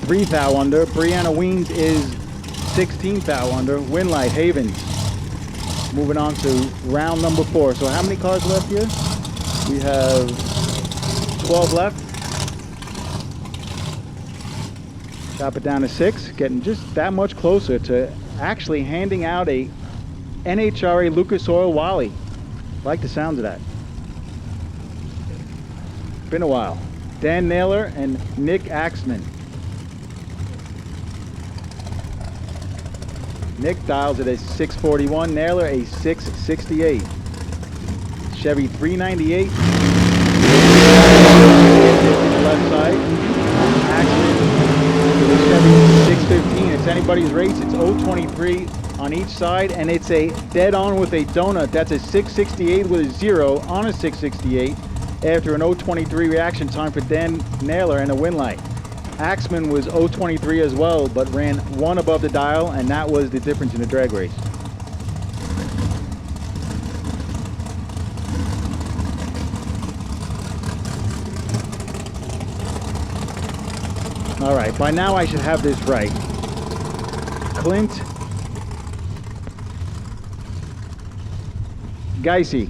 3 thou under. Brianna Weems is 16 thou under. Win light, Havens. Moving on to round number 4. So how many cars left here? We have 12 left. Chop it down to 6, getting just that much closer to actually handing out a NHRA Lucas Oil Wally. Like the sounds of that. Been a while. Dan Naylor and Nick Axman. Nick dials it a 641, Naylor a 668. Chevy 398. Left side. Axman with a Chevy 615. It's anybody's race. It's 023 on each side, and it's a dead on with a donut. That's a 668 with a 0 on a 668 after an 023 reaction time for Dan Naylor and a win light. Axman was 023 as well, but ran 1 above the dial, and that was the difference in the drag race. All right, by now I should have this right. Clint Geisy.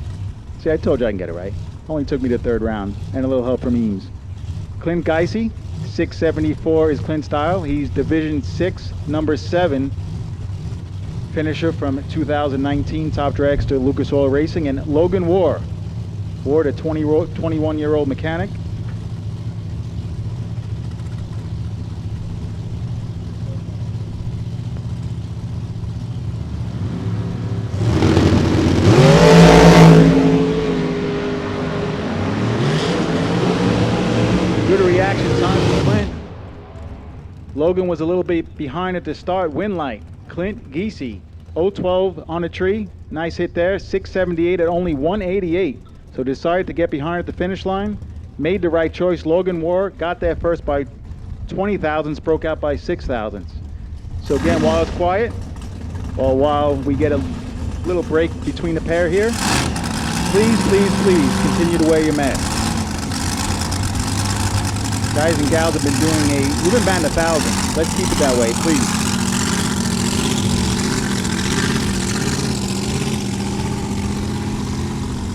See, I told you I can get it right. Only took me the 3rd round, and a little help from Eames. Clint Geisy. 674 is Clint's style. He's Division 6, number 7 finisher from 2019 Top Dragster Lucas Oil Racing. And Logan Ward, a 21-year-old mechanic. action, time for Clint. Logan was a little bit behind at the start. Win light. Clint Giese, 012 on a tree. Nice hit there. 678 at only 188. So decided to get behind at the finish line. Made the right choice. Logan War got there first by 20 thousandths, broke out by 6 thousandths. So again, while it's quiet, or while we get a little break between the pair here, please, please, please continue to wear your mask. Guys and gals have been doing we've been batting 1,000. Let's keep it that way, please.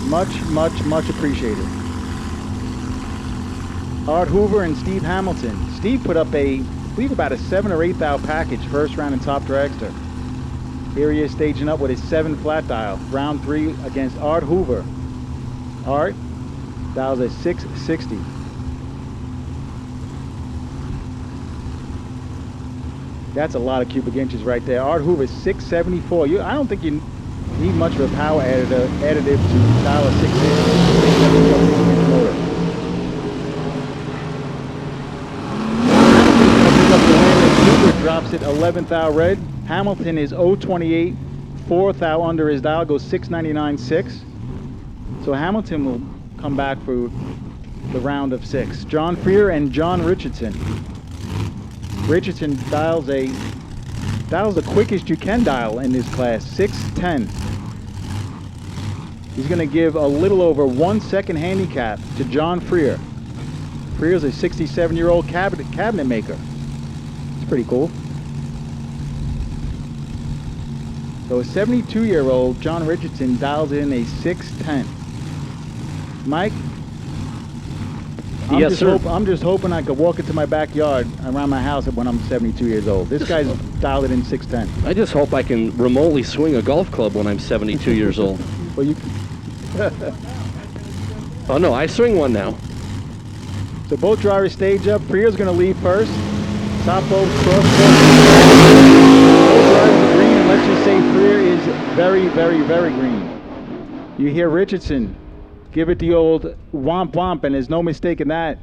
Much, much, much appreciated. Art Hoover and Steve Hamilton. Steve put up I believe about a 7 or 8 thou package first round in Top Dragster. Here he is staging up with his 7 flat dial. Round 3 against Art Hoover. Art dials a 660. That's a lot of cubic inches right there. Art Hoover 674. I don't think you need much of a power additive to dial a 660 motor. Drops it 11th thou red. Hamilton is 028, 4th thou under his dial, goes 699.6. So Hamilton will come back for the round of 6. John Freer and John Richardson. Richardson dials the quickest you can dial in this class, 610. He's going to give a little over 1 second handicap to John Freer. Freer's a 67-year-old cabinet maker. Pretty cool. So a 72-year-old John Richardson dials in a 610. Mike? Yes, sir. I'm just hoping I could walk into my backyard around my house when I'm 72 years old. This guy's dialed it in 610. I just hope I can remotely swing a golf club when I'm 72 years old. Well, you. Oh no, I swing one now. So both drivers stage up. Freer's going to lead first. Top both cross. Green, and let's just say Freer is very, very, very green. You hear Richardson give it the old womp womp, and there's no mistaking that.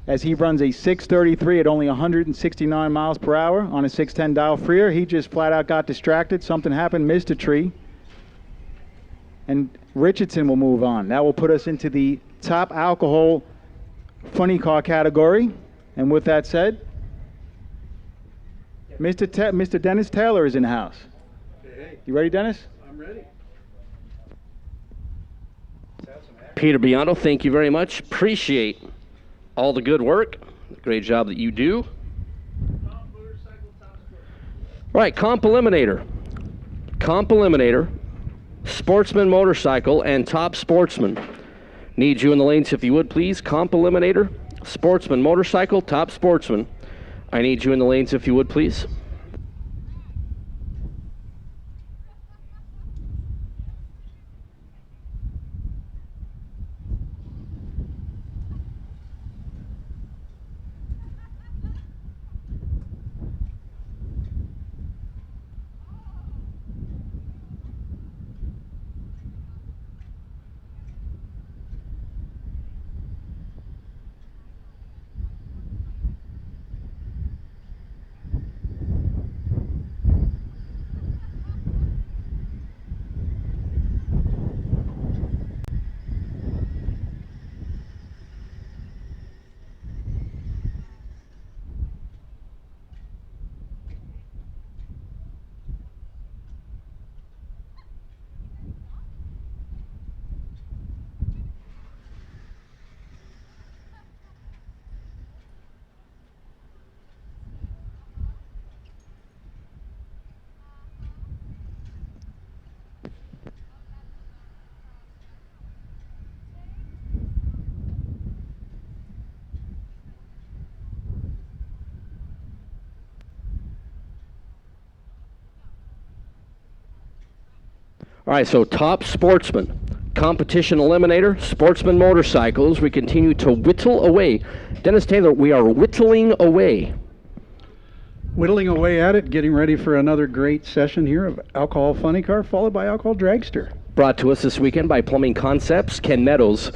As he runs a 633 at only 169 miles per hour on a 610 dial. Freer, he just flat out got distracted. Something happened, missed a tree. And Richardson will move on. That will put us into the top alcohol funny car category. And with that said, Mr. Dennis Taylor is in the house. Hey, You ready, Dennis? I'm ready. Peter Biano, thank you very much. Appreciate all the good work. Great job that you do. All right, Comp Eliminator. Comp Eliminator, Sportsman Motorcycle, and Top Sportsman. Need you in the lanes if you would, please. Comp Eliminator, Sportsman Motorcycle, Top Sportsman. I need you in the lanes if you would, please. All right, so Top Sportsman, Competition Eliminator, Sportsman Motorcycles. We continue to whittle away. Dennis Taylor, we are whittling away. Whittling away at it, getting ready for another great session here of Alcohol Funny Car, followed by Alcohol Dragster. Brought to us this weekend by Plumbing Concepts, Ken Meadows.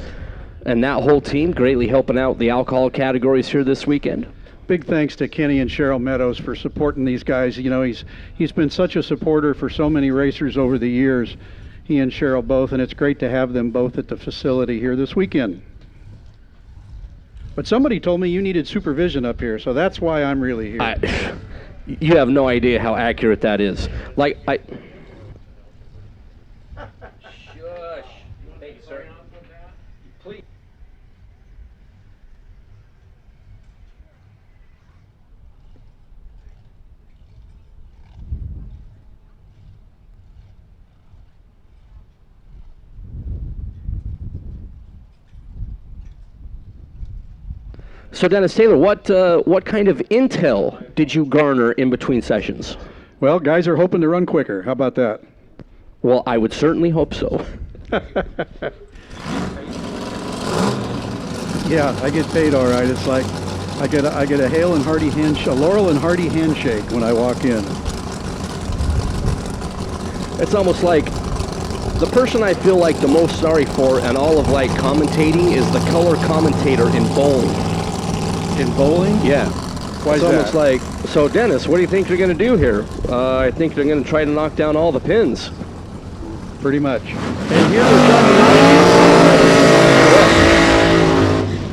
and that whole team greatly helping out the alcohol categories here this weekend. Big thanks to Kenny and Cheryl Meadows for supporting these guys. You know, he's been such a supporter for so many racers over the years, he and Cheryl both, and it's great to have them both at the facility here this weekend. But somebody told me you needed supervision up here, so that's why I'm really here. You have no idea how accurate that is. Like, Shush. Thank you, sir. Please. So Dennis Taylor, what kind of intel did you garner in between sessions? Well, guys are hoping to run quicker. How about that? Well, I would certainly hope so. Yeah, I get paid all right. It's like I get a Laurel and Hardy handshake when I walk in. It's almost like the person I feel like the most sorry for in all of like commentating is the color commentator in bowling. In bowling? Yeah. Why is it's that? almost like, so Dennis, what do you think you're going to do here? I think they're going to try to knock down all the pins. Pretty much. And here we're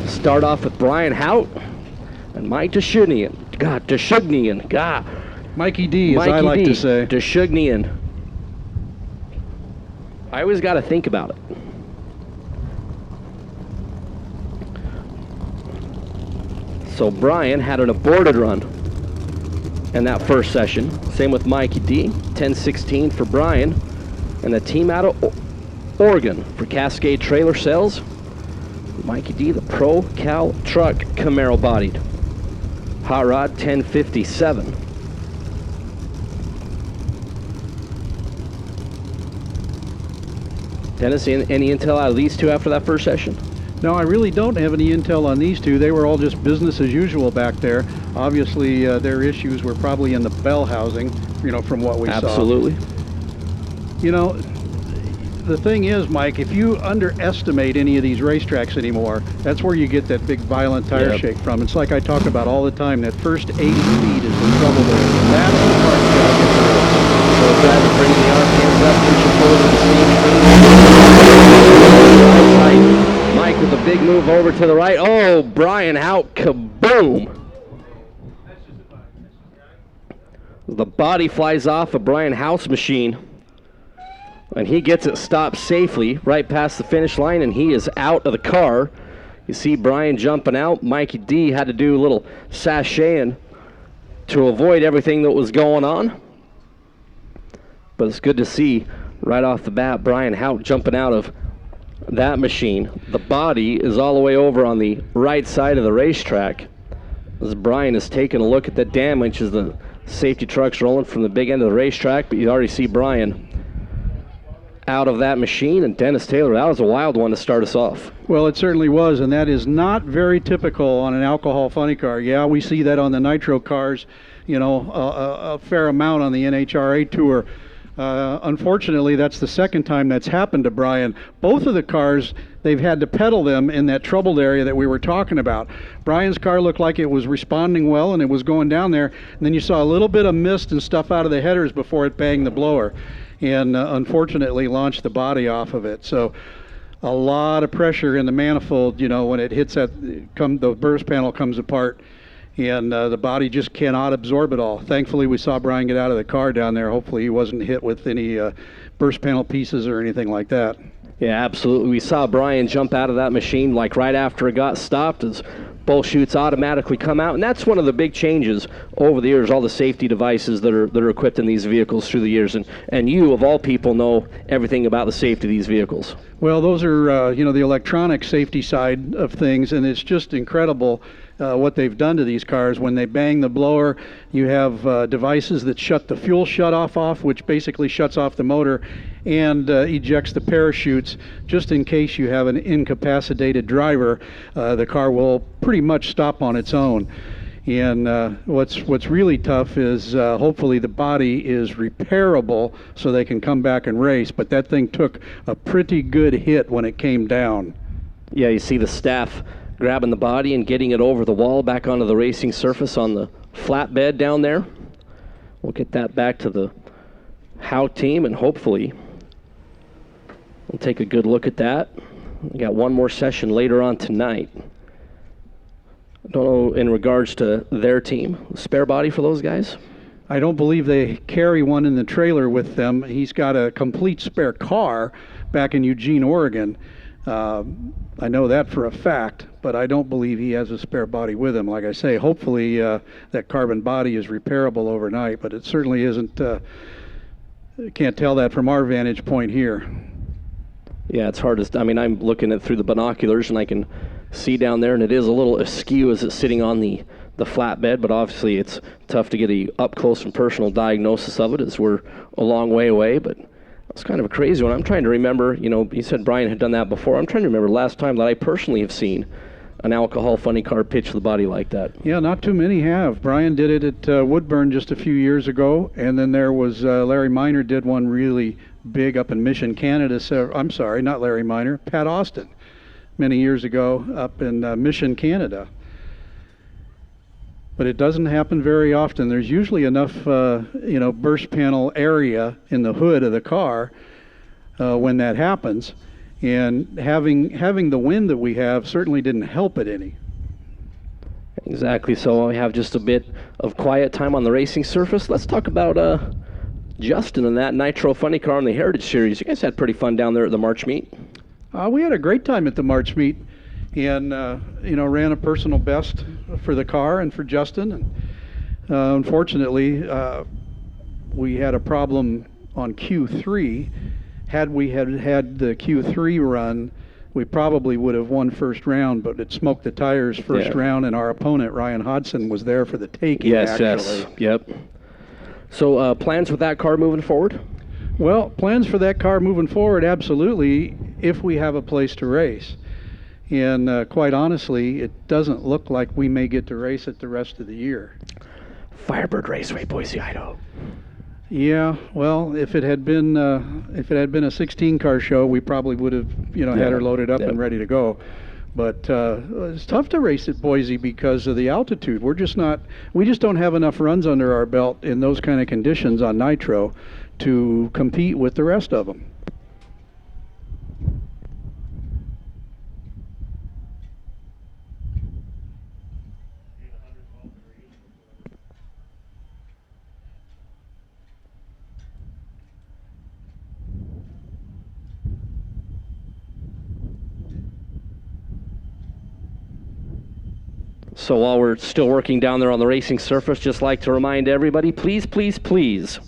start off with Brian Hout and Mike Deshugnian. God. Mikey D, as Mikey I like D, to say. Deshugnian. I always got to think about it. So Brian had an aborted run in that first session. Same with Mikey D. 10-16 for Brian. And the team out of Oregon for Cascade Trailer Sales. Mikey D, the Pro Cal Truck Camaro bodied. Hot Rod 1057. Dennis, any intel out of these two after that first session? No, I really don't have any intel on these two. They were all just business as usual back there. Obviously, their issues were probably in the bell housing, you know, from what we saw. Absolutely. You know, the thing is, Mike, if you underestimate any of these racetracks anymore, that's where you get that big violent tire shake from. It's like I talk about all the time, that first 80 feet is the trouble there. That's the part you gotta get through. So glad to bring the RPMs up, pushing forward to the stage. Mike with a big move over to the right. Oh, Brian out, kaboom. The body flies off of Brian House machine. And he gets it stopped safely right past the finish line, and he is out of the car. You see Brian jumping out. Mikey D had to do a little sashaying to avoid everything that was going on. But it's good to see right off the bat Brian Hout jumping out of that machine. The body is all the way over on the right side of the racetrack as Brian is taking a look at the damage as the safety truck's rolling from the big end of the racetrack. But you already see Brian out of that machine. And Dennis Taylor, that was a wild one to start us off. Well, it certainly was, and that is not very typical on an alcohol funny car. Yeah, we see that on the nitro cars, you know, a fair amount on the NHRA tour. Unfortunately, that's the second time that's happened to Brian. Both of the cars, they've had to pedal them in that troubled area that we were talking about. Brian's car looked like it was responding well and it was going down there, and then you saw a little bit of mist and stuff out of the headers before it banged the blower, and unfortunately launched the body off of it. So a lot of pressure in the manifold, you know, when it hits that, the burst panel comes apart, and the body just cannot absorb it all. Thankfully, we saw Brian get out of the car down there. Hopefully he wasn't hit with any burst panel pieces or anything like that. Yeah, absolutely. We saw Brian jump out of that machine like right after it got stopped as both chutes automatically come out. And that's one of the big changes over the years, all the safety devices that are equipped in these vehicles through the years. And you, of all people, know everything about the safety of these vehicles. Well, those are, you know, the electronic safety side of things, and it's just incredible what they've done to these cars. When they bang the blower, you have devices that shut the fuel shutoff off, which basically shuts off the motor and ejects the parachutes. Just in case you have an incapacitated driver, the car will pretty much stop on its own. And what's really tough is hopefully the body is repairable so they can come back and race, but that thing took a pretty good hit when it came down. Yeah, you see the staff grabbing the body and getting it over the wall back onto the racing surface on the flatbed down there. We'll get that back to the Howe team, and hopefully we'll take a good look at that. We got one more session later on tonight. I don't know in regards to their team, spare body for those guys? I don't believe they carry one in the trailer with them. He's got a complete spare car back in Eugene, Oregon. I know that for a fact, but I don't believe he has a spare body with him. Like I say, hopefully that carbon body is repairable overnight, but it certainly isn't. Can't tell that from our vantage point here. Yeah, it's hard to, I mean, I'm looking at through the binoculars and I can see down there, and it is a little askew as it's sitting on the flatbed, but obviously it's tough to get a up close and personal diagnosis of it as we're a long way away. But it's kind of a crazy one. I'm trying to remember, you know, you said Brian had done that before. I'm trying to remember the last time that I personally have seen an alcohol funny car pitch the body like that. Yeah, not too many have. Brian did it at Woodburn just a few years ago, and then there was Larry Miner did one really big up in Mission, Canada. So, I'm sorry, not Larry Miner, Pat Austin, many years ago up in Mission, Canada. But it doesn't happen very often. There's usually enough, you know, burst panel area in the hood of the car when that happens. And having the wind that we have certainly didn't help it any. Exactly. So we have just a bit of quiet time on the racing surface. Let's talk about Justin and that Nitro Funny Car on the Heritage Series. You guys had pretty fun down there at the March meet. We had a great time at the March meet, and you know, ran a personal best for the car and for Justin. And unfortunately, we had a problem on Q3. Had we had the Q3 run, we probably would have won first round, but it smoked the tires first round, and our opponent, Ryan Hodson, was there for the taking, actually. Yes, yep. So plans with that car moving forward? Well, plans for that car moving forward, absolutely, if we have a place to race. And quite honestly, it doesn't look like we may get to race it the rest of the year. Firebird Raceway, Boise, Idaho. Yeah, well, if it had been a 16-car show, we probably would have, you know, had her loaded up and ready to go. But it's tough to race at Boise because of the altitude. We just don't have enough runs under our belt in those kind of conditions on nitro to compete with the rest of them. So while we're still working down there on the racing surface, just like to remind everybody, please, please, please,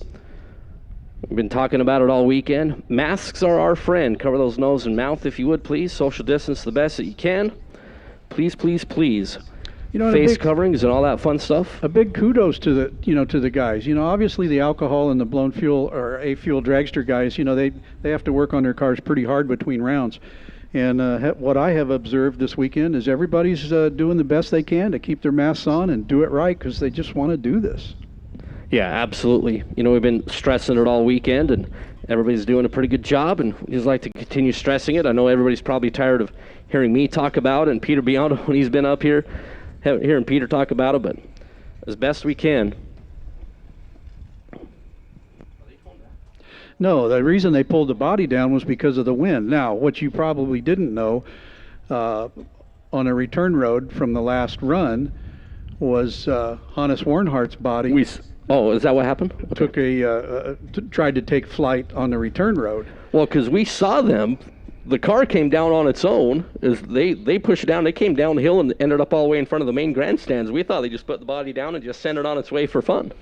we've been talking about it all weekend. Masks are our friend. Cover those nose and mouth if you would, please. Social distance the best that you can. Please, please, please. You know, face coverings and all that fun stuff. A big kudos to the guys. You know, obviously the alcohol and the blown fuel or A-fuel dragster guys, you know, they have to work on their cars pretty hard between rounds. And what I have observed this weekend is everybody's doing the best they can to keep their masks on and do it right because they just want to do this. Yeah, absolutely. You know, we've been stressing it all weekend, and everybody's doing a pretty good job, and we just like to continue stressing it. I know everybody's probably tired of hearing me talk about it and Peter Biondo when he's been up here, hearing Peter talk about it, but as best we can. No, the reason they pulled the body down was because of the wind. Now, what you probably didn't know, on a return road from the last run was Hannes Warnhart's body. Oh, is that what happened? Okay. Tried to take flight on the return road. Well, because we saw them, the car came down on its own. As they pushed it down, they came downhill and ended up all the way in front of the main grandstands. We thought they just put the body down and just sent it on its way for fun.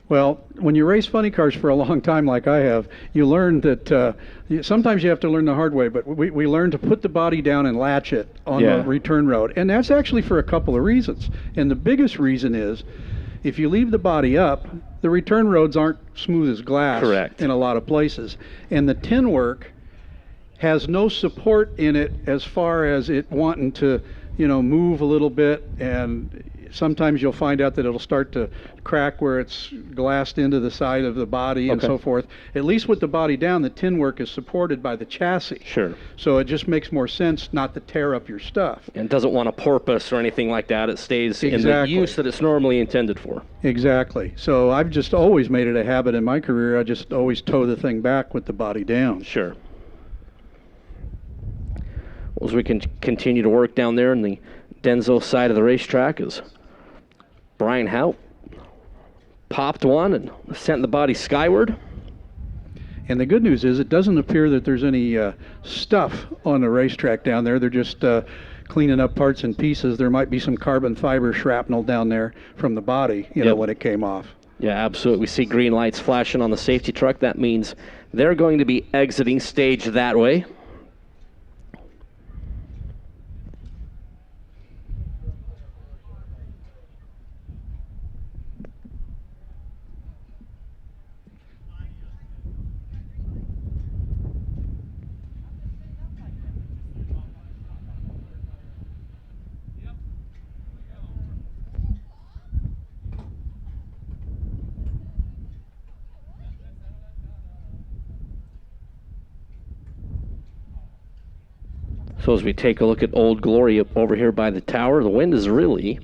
Well, when you race funny cars for a long time like I have, you learn that sometimes you have to learn the hard way, but we learn to put the body down and latch it on the return road. And that's actually for a couple of reasons. And the biggest reason is if you leave the body up, the return roads aren't smooth as glass. Correct. In a lot of places. And the tin work has no support in it as far as it wanting to, you know, move a little bit, and sometimes you'll find out that it'll start to crack where it's glassed into the side of the body and Okay. so forth. At least with the body down, the tin work is supported by the chassis. Sure. So it just makes more sense not to tear up your stuff. And doesn't want a porpoise or anything like that. It stays in the Exactly. use that it's normally intended for. Exactly. So I've just always made it a habit in my career. I just always tow the thing back with the body down. Sure. Well, as we can continue to work down there in the Denso side of the racetrack, as Brian Hout popped one and sent the body skyward. And the good news is it doesn't appear that there's any stuff on the racetrack down there. They're just cleaning up parts and pieces. There might be some carbon fiber shrapnel down there from the body, you know, Yep. when it came off. Yeah, absolutely. We see green lights flashing on the safety truck. That means they're going to be exiting stage that way. So as we take a look at Old Glory up over here by the tower, the wind is really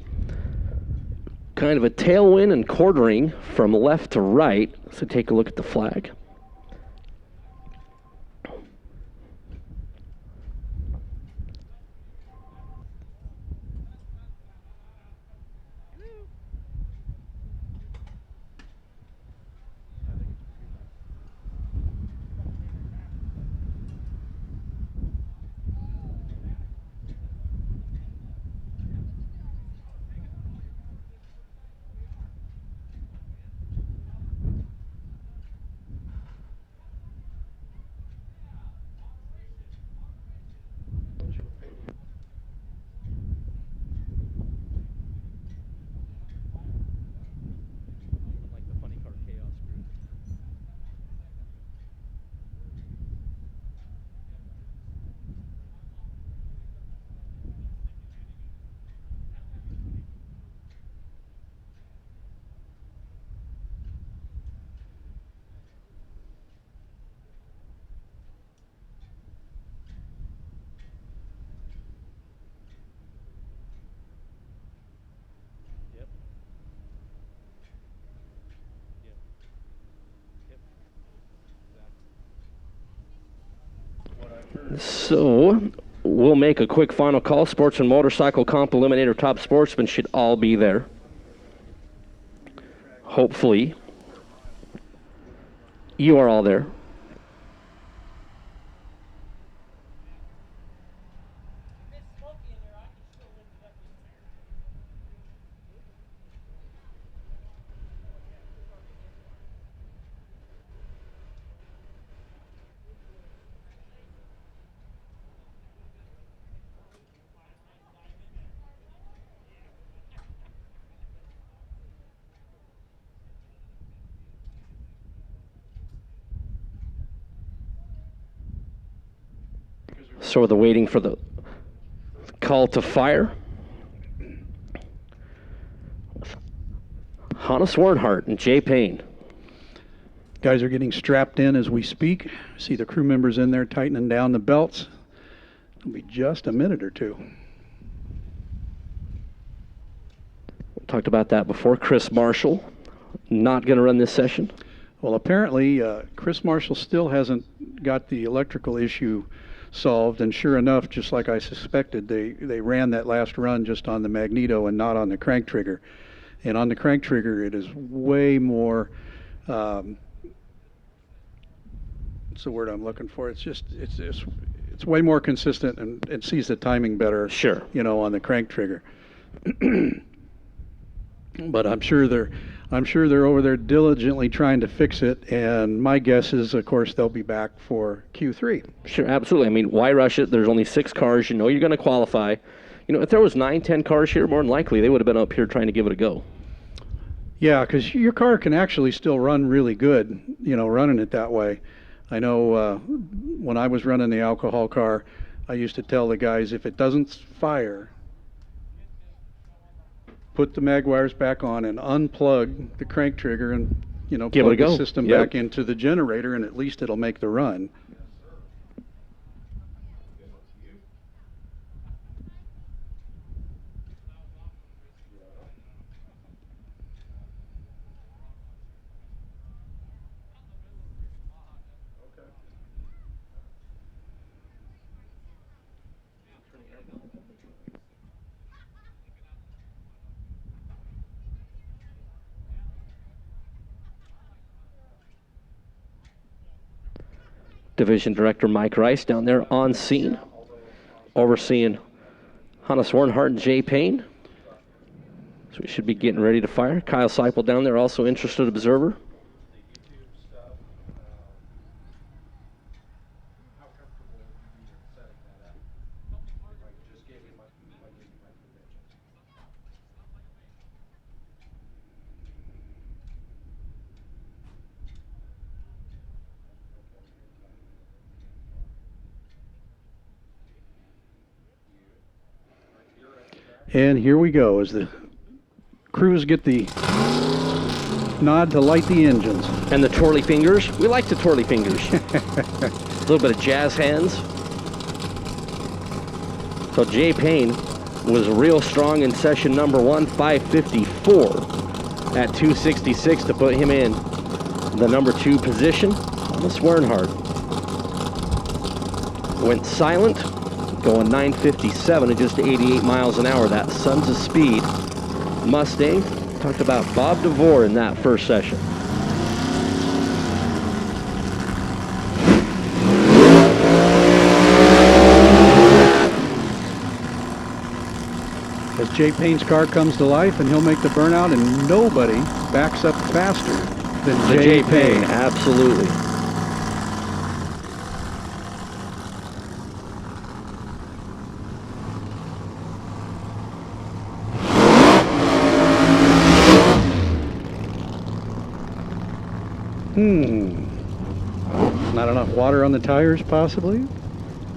kind of a tailwind and quartering from left to right. So take a look at the flag. So we'll make a quick final call. Sportsman Motorcycle Comp Eliminator Top Sportsman should all be there. Hopefully. You are all there. So they're waiting for the call to fire. Hannes Warnhart and Jay Payne. Guys are getting strapped in as we speak. See the crew members in there tightening down the belts. It'll be just a minute or two. We talked about that before. Chris Marshall not going to run this session. Well, apparently Chris Marshall still hasn't got the electrical issue solved, and sure enough, just like I suspected, they ran that last run just on the magneto and not on the crank trigger. And on the crank trigger, it is way more, what's the word I'm looking for? It's way more consistent and it sees the timing better. Sure. You know, on the crank trigger. But I'm sure they're over there diligently trying to fix it, and my guess is, of course, they'll be back for Q3. Sure, absolutely. I mean, why rush it? There's only 6 cars. You know you're going to qualify. You know, if there was 9, 10 cars here, more than likely they would have been up here trying to give it a go. Yeah, because your car can actually still run really good, you know, running it that way. I know when I was running the alcohol car, I used to tell the guys, if it doesn't fire, put the mag wires back on and unplug the crank trigger and, you know, Give it a plug the go. system Yep. back into the generator, and at least it'll make the run. Division Director Mike Rice down there on scene, overseeing Hannes Warnhart and Jay Payne. So we should be getting ready to fire. Kyle Seipel down there, also interested observer. And here we go as the crews get the nod to light the engines. And the twirly fingers. We like the twirly fingers. A little bit of jazz hands. So Jay Payne was real strong in session number 1, 554 at 266 to put him in the number 2 position. Thomas Wernhardt went silent, going 957 at just 88 miles an hour. That Sons of Speed Mustang. Talked about Bob DeVore in that first session. As Jay Payne's car comes to life, and he'll make the burnout, and nobody backs up faster than Jay Payne. Absolutely. Not enough water on the tires, possibly?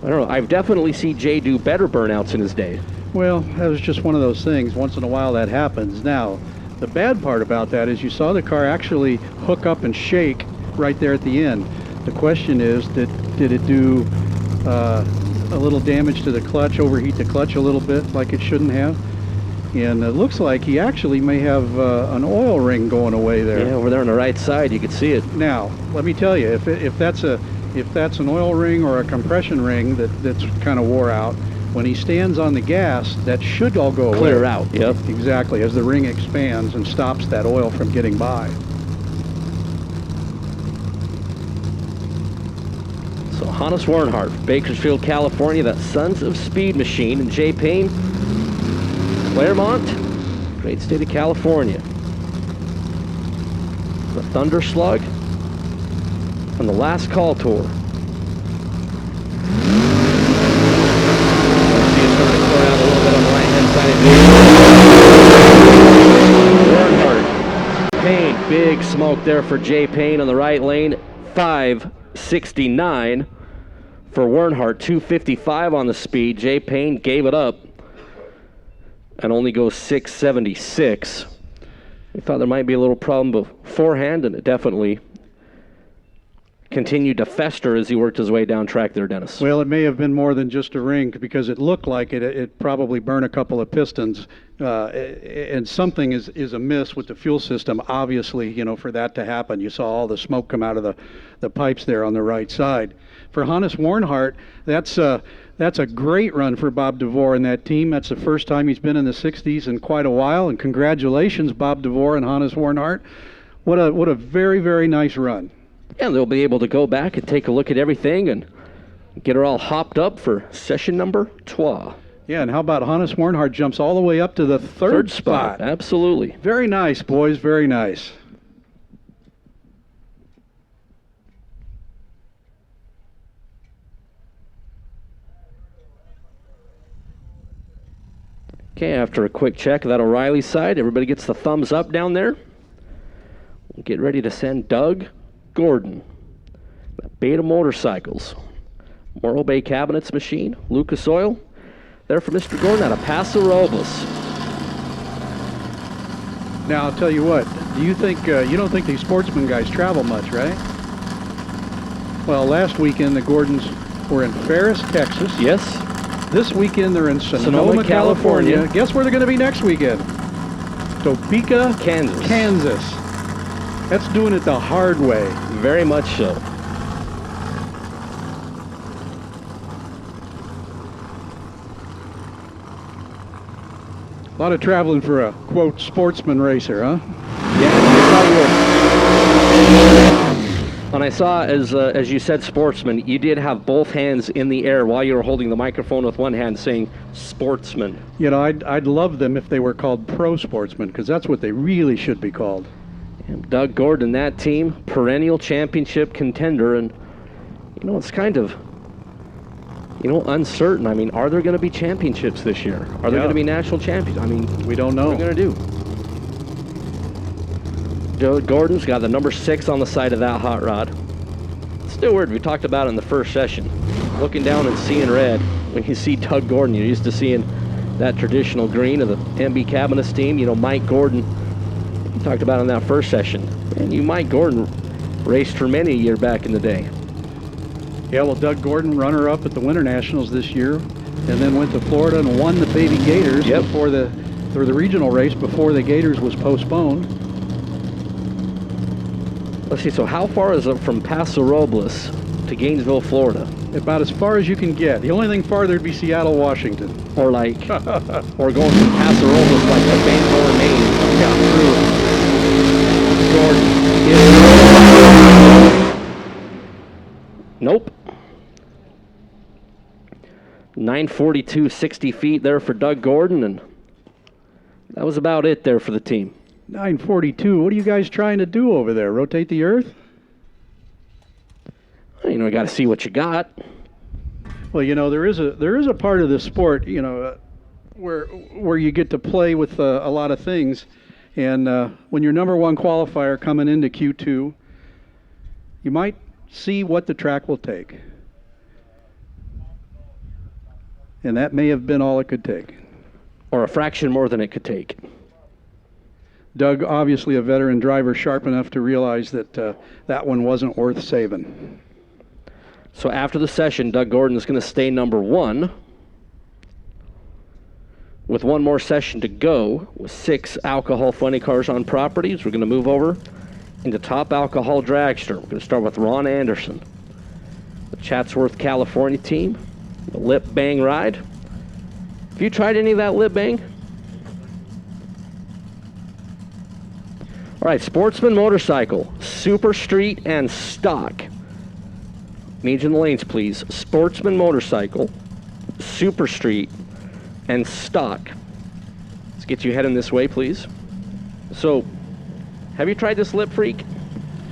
I don't know. I've definitely seen Jay do better burnouts in his day. Well, that was just one of those things. Once in a while that happens. Now, the bad part about that is you saw the car actually hook up and shake right there at the end. The question is, did it do a little damage to the clutch, overheat the clutch a little bit like it shouldn't have? And it looks like he actually may have an oil ring going away there. Yeah, over there on the right side, you can see it. Now, let me tell you, if that's an oil ring or a compression ring that's kind of wore out, when he stands on the gas, that should all go away. Clear out, yep. Exactly, as the ring expands and stops that oil from getting by. So Hannes Warnhart, Bakersfield, California, that Sons of Speed machine, and Jay Payne, Claremont, great state of California. The Thunder Slug on the Last Call Tour. See it's starting to slow down a little bit on the right-hand side of Jay. Warnhart, Payne, big smoke there for Jay Payne on the right lane, 569 for Warnhart, 255 on the speed. Jay Payne gave it up and only goes 676. We thought there might be a little problem beforehand, and it definitely continued to fester as he worked his way down track there, Dennis. Well, it may have been more than just a ring, because it looked like it probably burned a couple of pistons, and something is amiss with the fuel system, obviously, you know, for that to happen. You saw all the smoke come out of the pipes there on the right side. For Hannes Warnhart, that's a great run for Bob DeVore and that team. That's the first time he's been in the 60s in quite a while, and congratulations, Bob DeVore and Hannes Warnhart. What a very, very nice run. And they'll be able to go back and take a look at everything and get her all hopped up for session number 12. Yeah, and how about Hannes Warnhart jumps all the way up to the third spot. Absolutely. Very nice, boys, very nice. Okay, after a quick check of that O'Reilly side, everybody gets the thumbs up down there. We'll get ready to send Doug Gordon, Beta Motorcycles, Morro Bay Cabinets machine, Lucas Oil. There for Mr. Gordon out of Paso Robles. Now, I'll tell you what. Do you think you don't think these Sportsman guys travel much, right? Well, last weekend the Gordons were in Ferris, Texas. Yes. This weekend they're in Sonoma, California. Guess where they're going to be next weekend? Topeka, Kansas. That's doing it the hard way. Very much so. A lot of traveling for a, quote, sportsman racer, huh? And I saw, as you said, sportsman, you did have both hands in the air while you were holding the microphone with one hand saying sportsman. You know, I'd love them if they were called pro sportsmen, because that's what they really should be called. And Doug Gordon, that team, perennial championship contender, and, you know, it's kind of, you know, uncertain. I mean, are there going to be championships this year? Are there going to be national champions? I mean, we don't know. What are we going to do? Doug Gordon's got the number 6 on the side of that hot rod. It's still weird. We talked about it in the first session. Looking down and seeing red. When you see Doug Gordon, you're used to seeing that traditional green of the MB Cabinets team. You know, Mike Gordon, we talked about in that first session. And Mike Gordon raced for many a year back in the day. Yeah, well, Doug Gordon, runner-up at the Winter Nationals this year, and then went to Florida and won the Baby Gators before the regional race before the Gators was postponed. Let's see, so how far is it from Paso Robles to Gainesville, Florida? About as far as you can get. The only thing farther would be Seattle, Washington. Or like, or going from Paso Robles like to Bangor, Maine. Yeah, through Gordon. Nope. 942, 60 feet there for Doug Gordon, and that was about it there for the team. 942. What are you guys trying to do over there? Rotate the Earth? You know, you got to see what you got. Well, you know, there is a part of the sport, you know, where you get to play with a lot of things, and when you're number 1 qualifier coming into Q2, you might see what the track will take, and that may have been all it could take, or a fraction more than it could take. Doug, obviously a veteran driver, sharp enough to realize that that one wasn't worth saving. So after the session, Doug Gordon is going to stay number 1 with one more session to go with 6 alcohol funny cars on properties. We're going to move over into top alcohol dragster. We're going to start with Ron Anderson, the Chatsworth, California team, the Lip Bang ride. Have you tried any of that Lip Bang? All right, Sportsman motorcycle, Super Street and Stock. Need you in the lanes, please. Sportsman motorcycle, Super Street, and Stock. Let's get you heading this way, please. So, have you tried this Lip Freak?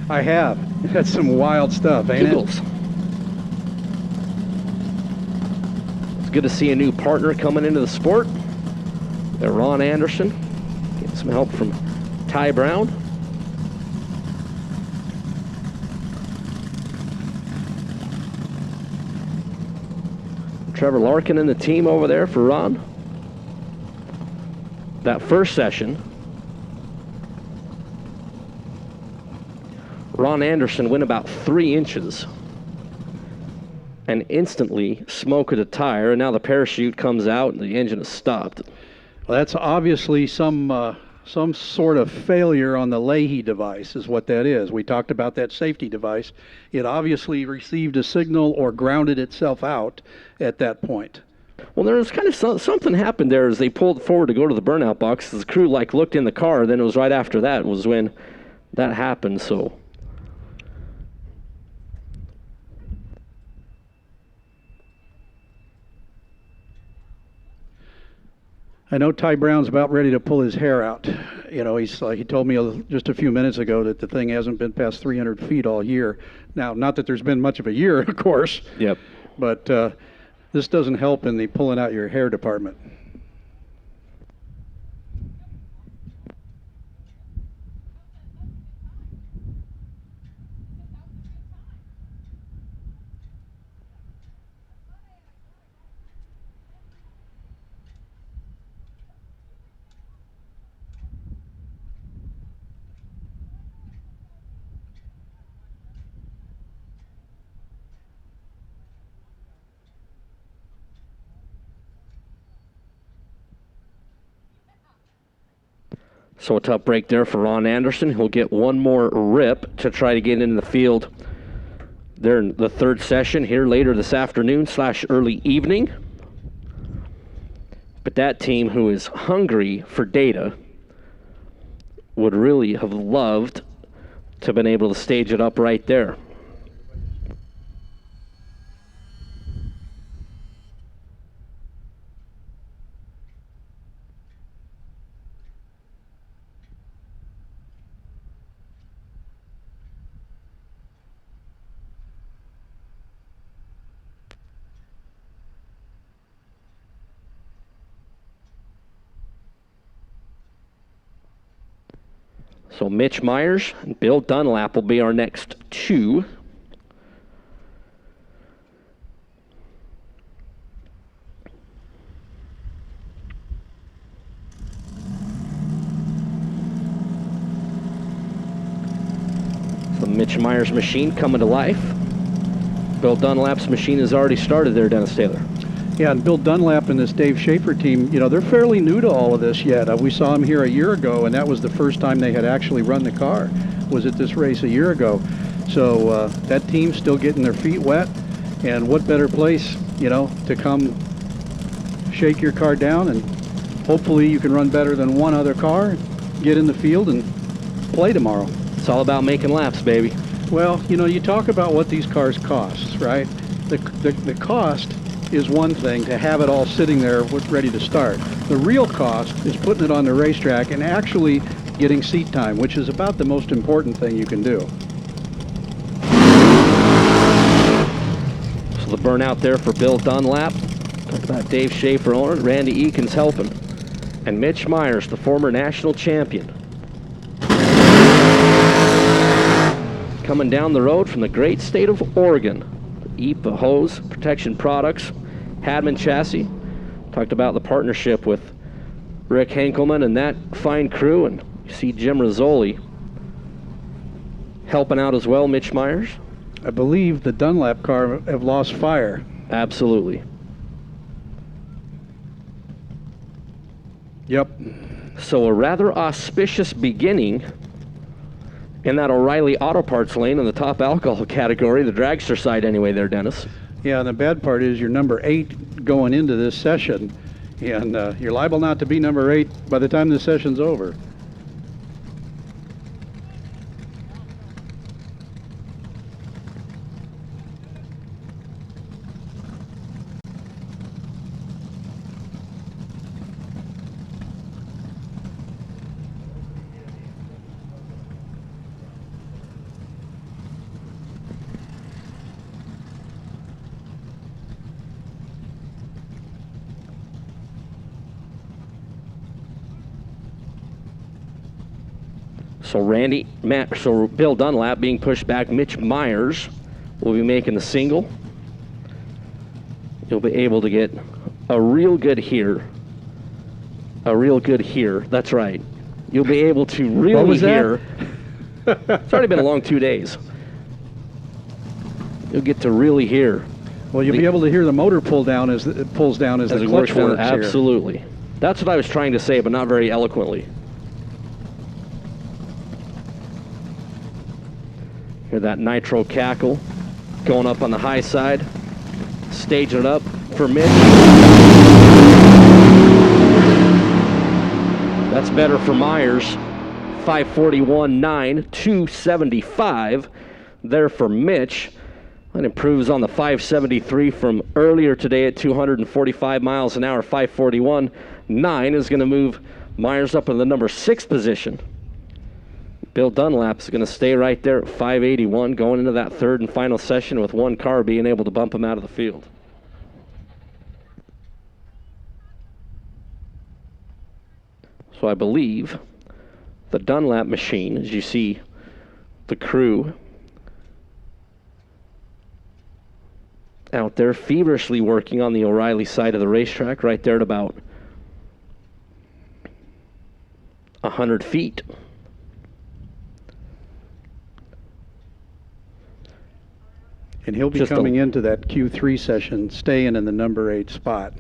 I have. That's some wild stuff, ain't it? It's good to see a new partner coming into the sport. They're Ron Anderson. Getting some help from Ty Brown. Trevor Larkin and the team over there for Ron. That first session, Ron Anderson went about 3 inches and instantly smoked a tire, and now the parachute comes out and the engine is stopped. Well, that's obviously some sort of failure on the Leahy device is what that is. We talked about that safety device. It obviously received a signal or grounded itself out at that point. Well, there was kind of something happened there as they pulled forward to go to the burnout box. The crew looked in the car, then it was right after that was when that happened, so. I know Ty Brown's about ready to pull his hair out. You know, he told me just a few minutes ago that the thing hasn't been past 300 feet all year. Now, not that there's been much of a year, of course. Yep. But this doesn't help in the pulling out your hair department. So a tough break there for Ron Anderson. He'll get one more rip to try to get into the field there in the third session here later this afternoon / early evening. But that team who is hungry for data would really have loved to have been able to stage it up right there. So Mitch Myers and Bill Dunlap will be our next two. The Mitch Myers machine coming to life. Bill Dunlap's machine has already started there, Dennis Taylor. Yeah, and Bill Dunlap and this Dave Schaefer team, you know, they're fairly new to all of this yet. We saw them here a year ago, and that was the first time they had actually run the car, was at this race a year ago. So that team's still getting their feet wet, and what better place, you know, to come shake your car down, and hopefully you can run better than one other car, get in the field, and play tomorrow. It's all about making laps, baby. Well, you know, you talk about what these cars cost, right? The cost is one thing, to have it all sitting there ready to start. The real cost is putting it on the racetrack and actually getting seat time, which is about the most important thing you can do. So the burnout there for Bill Dunlap. Talk about Dave Schaefer owner, Randy Eakins helping. And Mitch Myers, the former national champion. Coming down the road from the great state of Oregon. EPA hose, protection products, Hadman chassis. Talked about the partnership with Rick Henkelman and that fine crew, and you see Jim Rizzoli helping out as well, Mitch Myers. I believe the Dunlap car have lost fire. Absolutely. Yep. So a rather auspicious beginning in that O'Reilly Auto Parts lane in the top alcohol category, the dragster side anyway there, Dennis. Yeah, and the bad part is you're number 8 going into this session, and you're liable not to be number 8 by the time the session's over. So Bill Dunlap being pushed back. Mitch Myers will be making the single. You'll be able to get a real good here. A real good here. That's right. You'll be able to really hear. It's already been a long 2 days. You'll get to really hear. Well, you'll be able to hear the motor pull down as it pulls down as the clutch works here. Absolutely. That's what I was trying to say, but not very eloquently. Hear that nitro cackle going up on the high side, staging it up for Mitch. That's better for Myers. 541.9, 275 there for Mitch. That improves on the 573 from earlier today at 245 miles an hour. 541.9 is going to move Myers up in the number 6 position. Bill Dunlap is going to stay right there at 581 going into that third and final session with one car being able to bump him out of the field. So I believe the Dunlap machine, as you see the crew out there feverishly working on the O'Reilly side of the racetrack, right there at about 100 feet. And he'll be coming into that Q3 session, staying in the number 8 spot.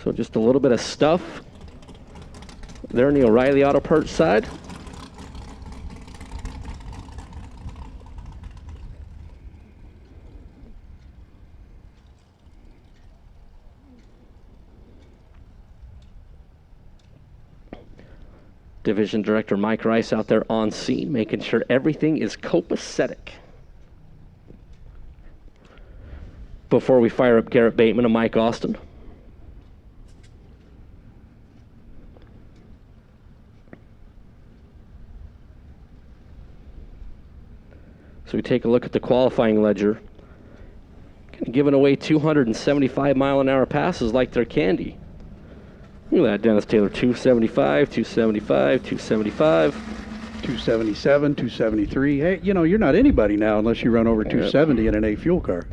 So just a little bit of stuff there on the O'Reilly Auto Parts side. Division Director Mike Rice out there on scene, making sure everything is copacetic. Before we fire up Garrett Bateman and Mike Austin. So we take a look at the qualifying ledger. Kind of giving away 275 mile an hour passes like they're candy. Look at that, Dennis Taylor, 275, 275, 275. 277, 273. Hey, you know, you're not anybody now unless you run over 270 in an A fuel car.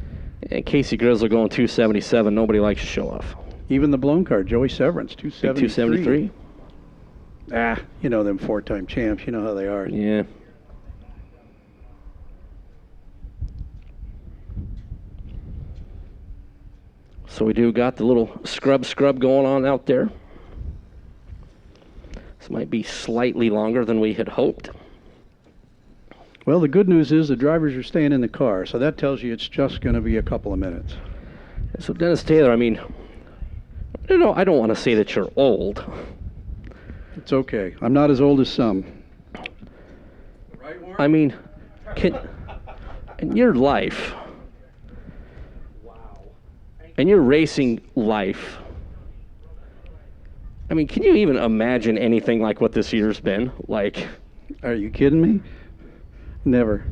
And Casey Grizzler going 277. Nobody likes to show off. Even the blown car, Joey Severance, 273. 273. You know them 4-time champs. You know how they are. Yeah. So we do got the little scrub going on out there. This might be slightly longer than we had hoped. Well, the good news is the drivers are staying in the car, so that tells you it's just going to be a couple of minutes. So Dennis Taylor, I mean, you know, I don't want to say that you're old. It's okay. I'm not as old as some. I mean, in your life, in your racing life, I mean, can you even imagine anything like what this year's been? Like, are you kidding me? Never.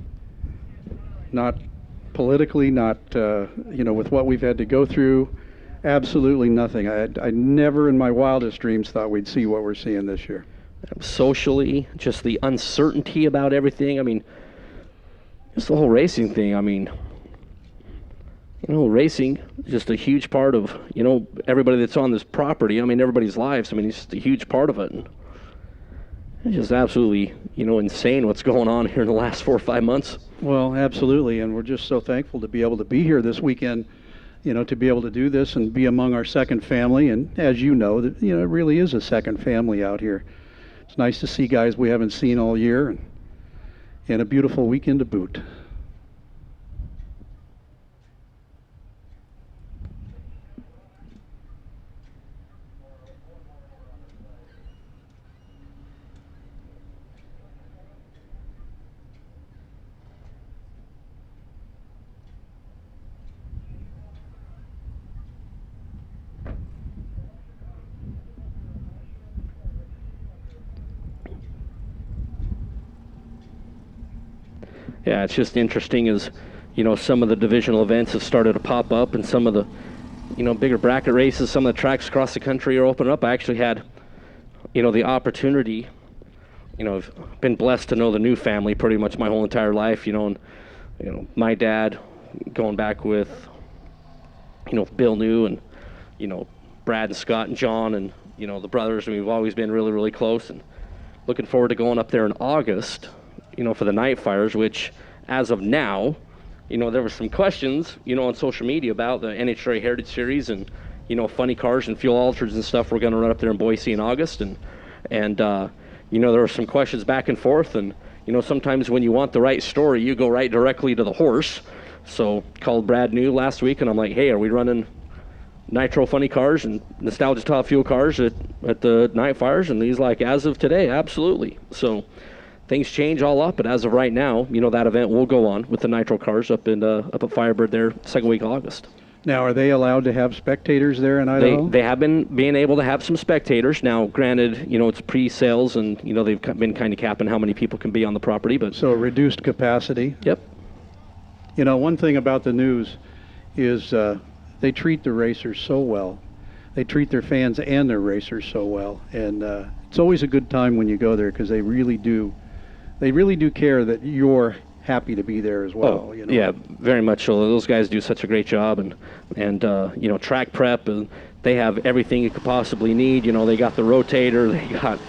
Not politically, not, you know, with what we've had to go through. Absolutely nothing. I never in my wildest dreams thought we'd see what we're seeing this year. Socially, just the uncertainty about everything. I mean, just the whole racing thing. I mean, you know, racing is just a huge part of, you know, everybody that's on this property. I mean, everybody's lives. I mean, it's just a huge part of it. And it's just absolutely, you know, insane what's going on here in the last 4 or 5 months. Well, absolutely. And we're just so thankful to be able to be here this weekend, you know, to be able to do this and be among our second family. And as you know, that, you know, it really is a second family out here. It's nice to see guys we haven't seen all year and a beautiful weekend to boot. Yeah, it's just interesting as, you know, some of the divisional events have started to pop up and some of the, you know, bigger bracket races, some of the tracks across the country are opening up. I actually had, you know, the opportunity, you know, I've been blessed to know the New family pretty much my whole entire life, you know, and, you know, my dad going back with, you know, Bill New and, you know, Brad and Scott and John and, you know, the brothers. We've always been really, really close and looking forward to going up there in August, you know, for the night fires, which as of now, you know, there were some questions, you know, on social media about the NHRA Heritage Series and, you know, funny cars and fuel alters and stuff. We're going to run up there in Boise in August. And you know, there were some questions back and forth. And, you know, sometimes when you want the right story, you go right directly to the horse. So called Brad New last week and I'm like, hey, are we running nitro funny cars and nostalgia top fuel cars at the night fires? And he's like, as of today, absolutely. So things change all up, but as of right now, you know, that event will go on with the nitro cars up at Firebird there second week of August. Now, are they allowed to have spectators there in Idaho? They have been being able to have some spectators. Now, granted, you know, it's pre-sales and, you know, they've been kind of capping how many people can be on the property, but so reduced capacity. Yep. You know, one thing about the News is they treat the racers so well. They treat their fans and their racers so well, and it's always a good time when you go there because they really do care that you're happy to be there as well. Oh, you know? Yeah, very much so. Those guys do such a great job, and you know, track prep, and they have everything you could possibly need. You know, they got the rotator, they got,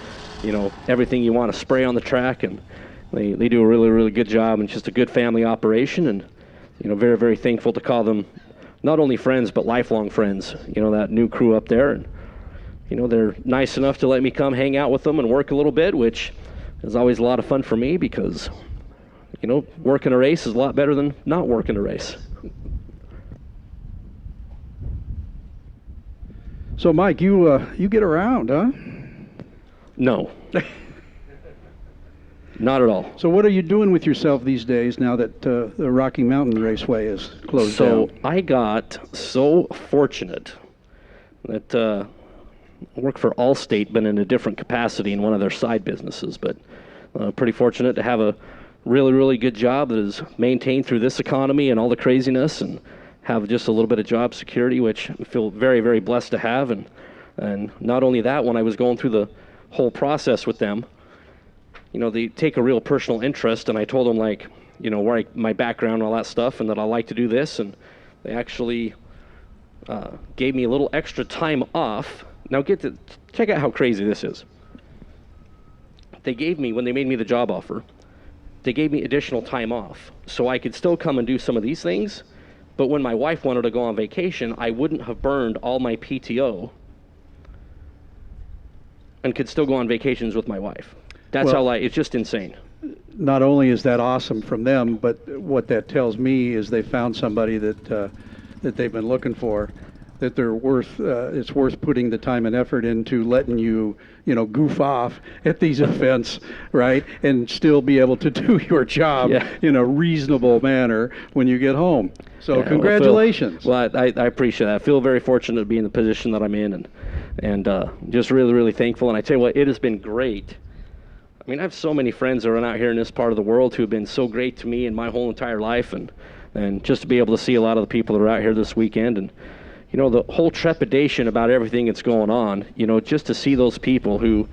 you know, everything you want to spray on the track, and they do a really, really good job, and just a good family operation, and, you know, very, very thankful to call them, not only friends, but lifelong friends, that new crew up there. And, they're nice enough to let me come hang out with them and work a little bit, which is always a lot of fun for me because, working a race is a lot better than not working a race. So, Mike, you get around, huh? No. Not at all. So what are you doing with yourself these days now that the Rocky Mountain Raceway is closed down? So I got so fortunate that I work for Allstate, but in a different capacity in one of their side businesses. But pretty fortunate to have a really, really good job that is maintained through this economy and all the craziness, and have just a little bit of job security, which I feel very, very blessed to have. And not only that, when I was going through the whole process with them, they take a real personal interest, and I told them, like, where my background and all that stuff, and that I like to do this, and they actually gave me a little extra time off. Now check out how crazy this is. They gave me, when they made me the job offer, they gave me additional time off, so I could still come and do some of these things, but when my wife wanted to go on vacation, I wouldn't have burned all my PTO and could still go on vacations with my wife. That's it's just insane. Not only is that awesome from them, but what that tells me is they found somebody that they've been looking for, that they're worth. It's worth putting the time and effort into letting you, goof off at these events, right, and still be able to do your job in a reasonable manner when you get home. So congratulations. I appreciate that. I feel very fortunate to be in the position that I'm in, and just really, really thankful. And I tell you what, it has been great. I mean, I have so many friends that are out here in this part of the world who have been so great to me in my whole entire life, and just to be able to see a lot of the people that are out here this weekend, and the whole trepidation about everything that's going on, just to see those people who,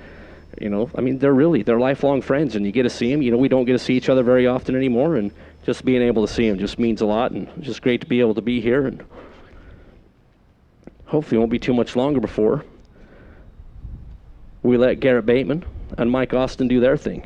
they're lifelong friends, and you get to see them. We don't get to see each other very often anymore, and just being able to see them just means a lot, and it's just great to be able to be here, and hopefully it won't be too much longer before we let Garrett Bateman and Mike Austin do their thing.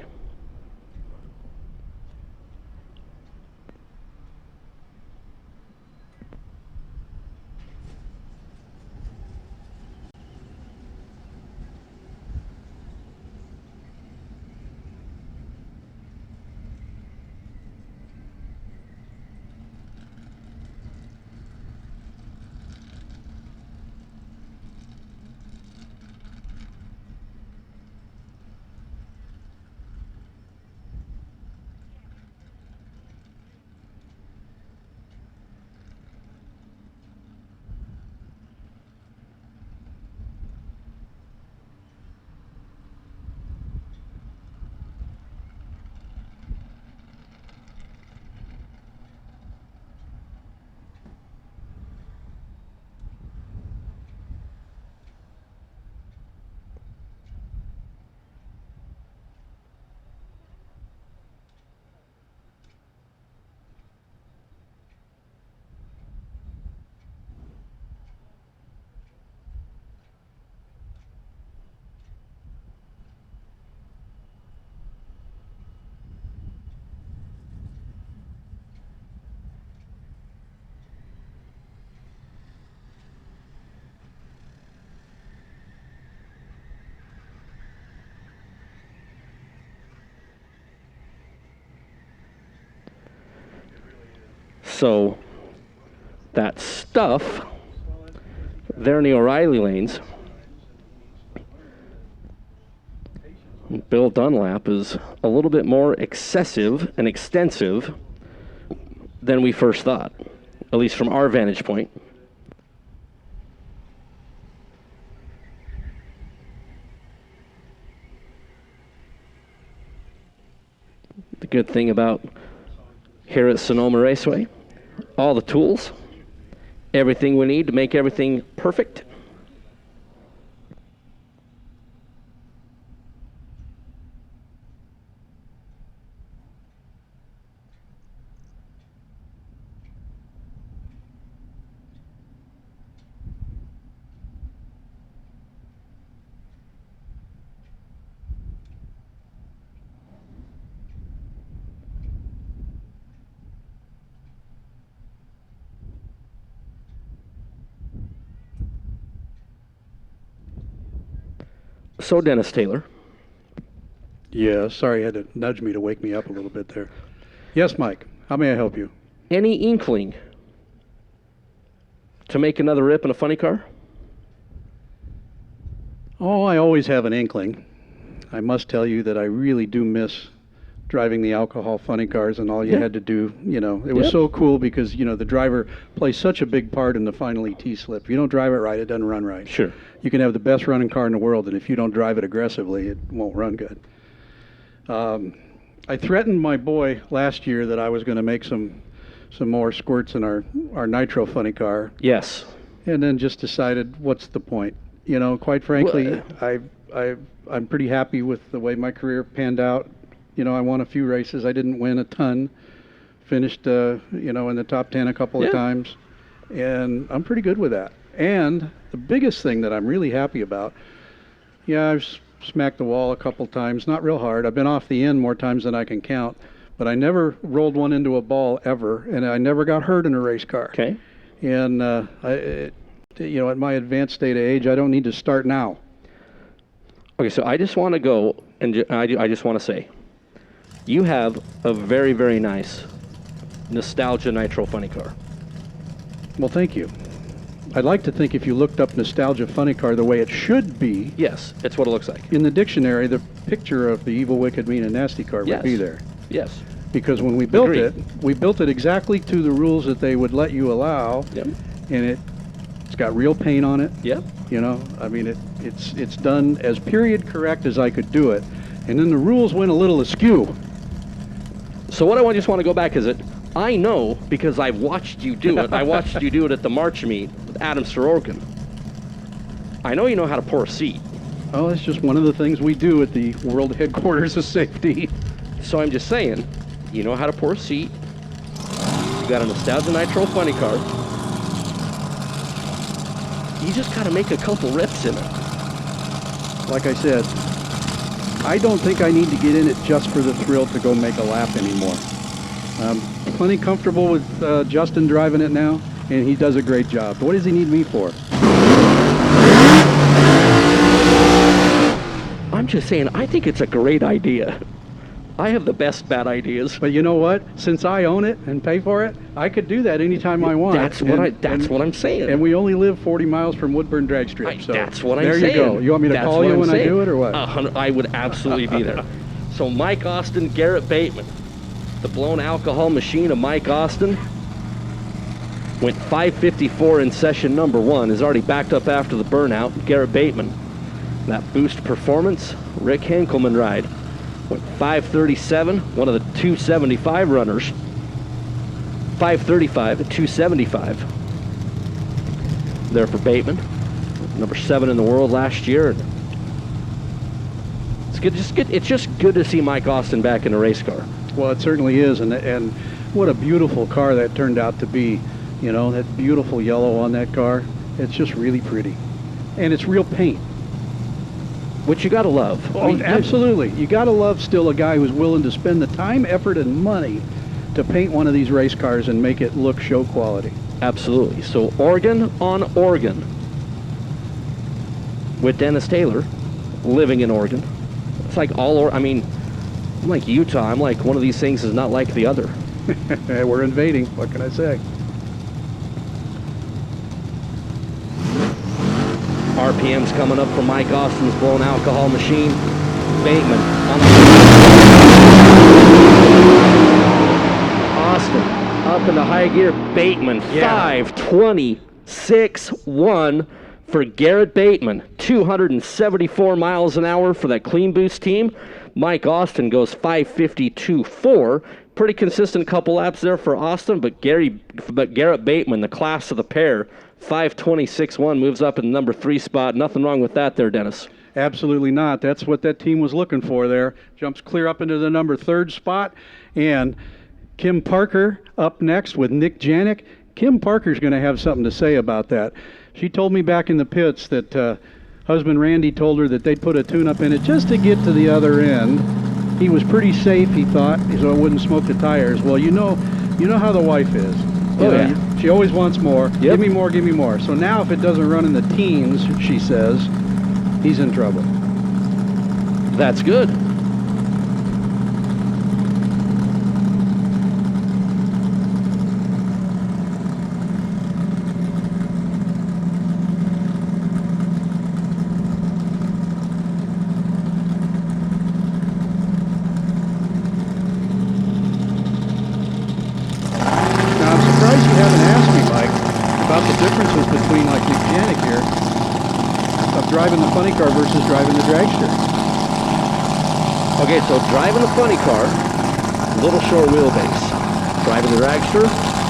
So that stuff there in the O'Reilly lanes, Bill Dunlap is a little bit more excessive and extensive than we first thought, at least from our vantage point. The good thing about here at Sonoma Raceway, all the tools, everything we need to make everything perfect. So, Dennis Taylor, Yeah, sorry, you had to nudge me to wake me up a little bit there. Yes, Mike, how may I help you? any inkling to make another rip in a funny car? Oh, I always have an inkling. I must tell you that I really do miss driving the alcohol funny cars, and all you Yeah. had to do, it was Yep. so cool because, the driver plays such a big part in the final ET slip. If you don't drive it right, it doesn't run right. Sure. You can have the best running car in the world, and if you don't drive it aggressively, it won't run good. I threatened my boy last year that I was going to make some more squirts in our nitro funny car, Yes. and then just decided, what's the point? Quite frankly, I'm pretty happy with the way my career panned out. I won a few races. I didn't win a ton. Finished, in the top 10 a couple of Yeah. times, and I'm pretty good with that. And the biggest thing that I'm really happy about, I've smacked the wall a couple times, not real hard. I've been off the end more times than I can count, but I never rolled one into a ball ever, and I never got hurt in a race car. Okay. And at my advanced state of age, I don't need to start now. Okay, so I just want to go and I just want to say, you have a very, very nice nostalgia nitro funny car. Well, thank you. I'd like to think if you looked up nostalgia funny car the way it should be, Yes, it's what it looks like. in the dictionary, the picture of the evil, wicked, mean, and nasty car Yes. would be there. Yes. Because when we built Agreed. it, we built it exactly to the rules that they would let you allow, Yep. and it's got real paint on it. Yep. It's done as period correct as I could do it, and then the rules went a little askew. So what I just want to go back is that I know because I've watched you do it. I watched you do it at the March meet with Adam Sorokin. I know you know how to pour a seat. Oh, it's just one of the things we do at the World Headquarters of Safety. So I'm just saying, you know how to pour a seat. You got a nostalgia nitro funny car. You just got to make a couple rips in it. Like I said, I don't think I need to get in it just for the thrill to go make a lap anymore. I'm plenty comfortable with Justin driving it now, and he does a great job. What does he need me for? I'm just saying, I think it's a great idea. I have the best bad ideas. But you know what? Since I own it and pay for it, I could do that anytime I want. That's what I'm saying. And we only live 40 miles from Woodburn Drag Strip. I- So that's what I'm there saying. you go. You want me to That's call what you I'm when I saying. do it, or what? I would absolutely be there. So Mike Austin, Garrett Bateman. The blown alcohol machine of Mike Austin went 5:54 in session number 1. Is already backed up after the burnout. Garrett Bateman. That boost performance, Rick Henkelman ride. Went 5:37, one of the 275 runners. 5:35 at 275. There for Bateman. Number 7 in the world last year. It's good. It's just good to see Mike Austin back in a race car. Well, it certainly is, and what a beautiful car that turned out to be. That beautiful yellow on that car. It's just really pretty, and it's real paint. Which you gotta love. Oh, absolutely. You gotta love still a guy who's willing to spend the time, effort, and money to paint one of these race cars and make it look show quality. Absolutely. So Oregon on Oregon with Dennis Taylor, living in Oregon. It's like I'm like Utah. I'm like one of these things is not like the other. We're invading. What can I say? RPM's coming up from Mike Austin's blown alcohol machine. Bateman on the Austin up into high gear. Bateman 5:26.1 for Garrett Bateman. 274 miles an hour for that clean boost team. Mike Austin goes 5:52.4. Pretty consistent couple laps there for Austin, but Garrett Bateman, the class of the pair, 5:26.1 moves up in the number 3 spot. Nothing wrong with that there, Dennis. Absolutely not. That's what that team was looking for there. Jumps clear up into the number 3rd spot. And Kim Parker up next with Nick Janik. Kim Parker's going to have something to say about that. She told me back in the pits that husband Randy told her that they'd put a tune-up in it just to get to the other end. He was pretty safe, he thought, so it wouldn't smoke the tires. Well, you know how the wife is. She always wants more. Yep. Give me more, give me more. So now if it doesn't run in the teens, she says, he's in trouble. That's good. Now, I'm surprised you haven't asked me, Mike, about the differences between, like, Nick here, of driving the funny car versus driving the dragster. Okay, so driving the funny car, little short wheelbase. Driving the dragster,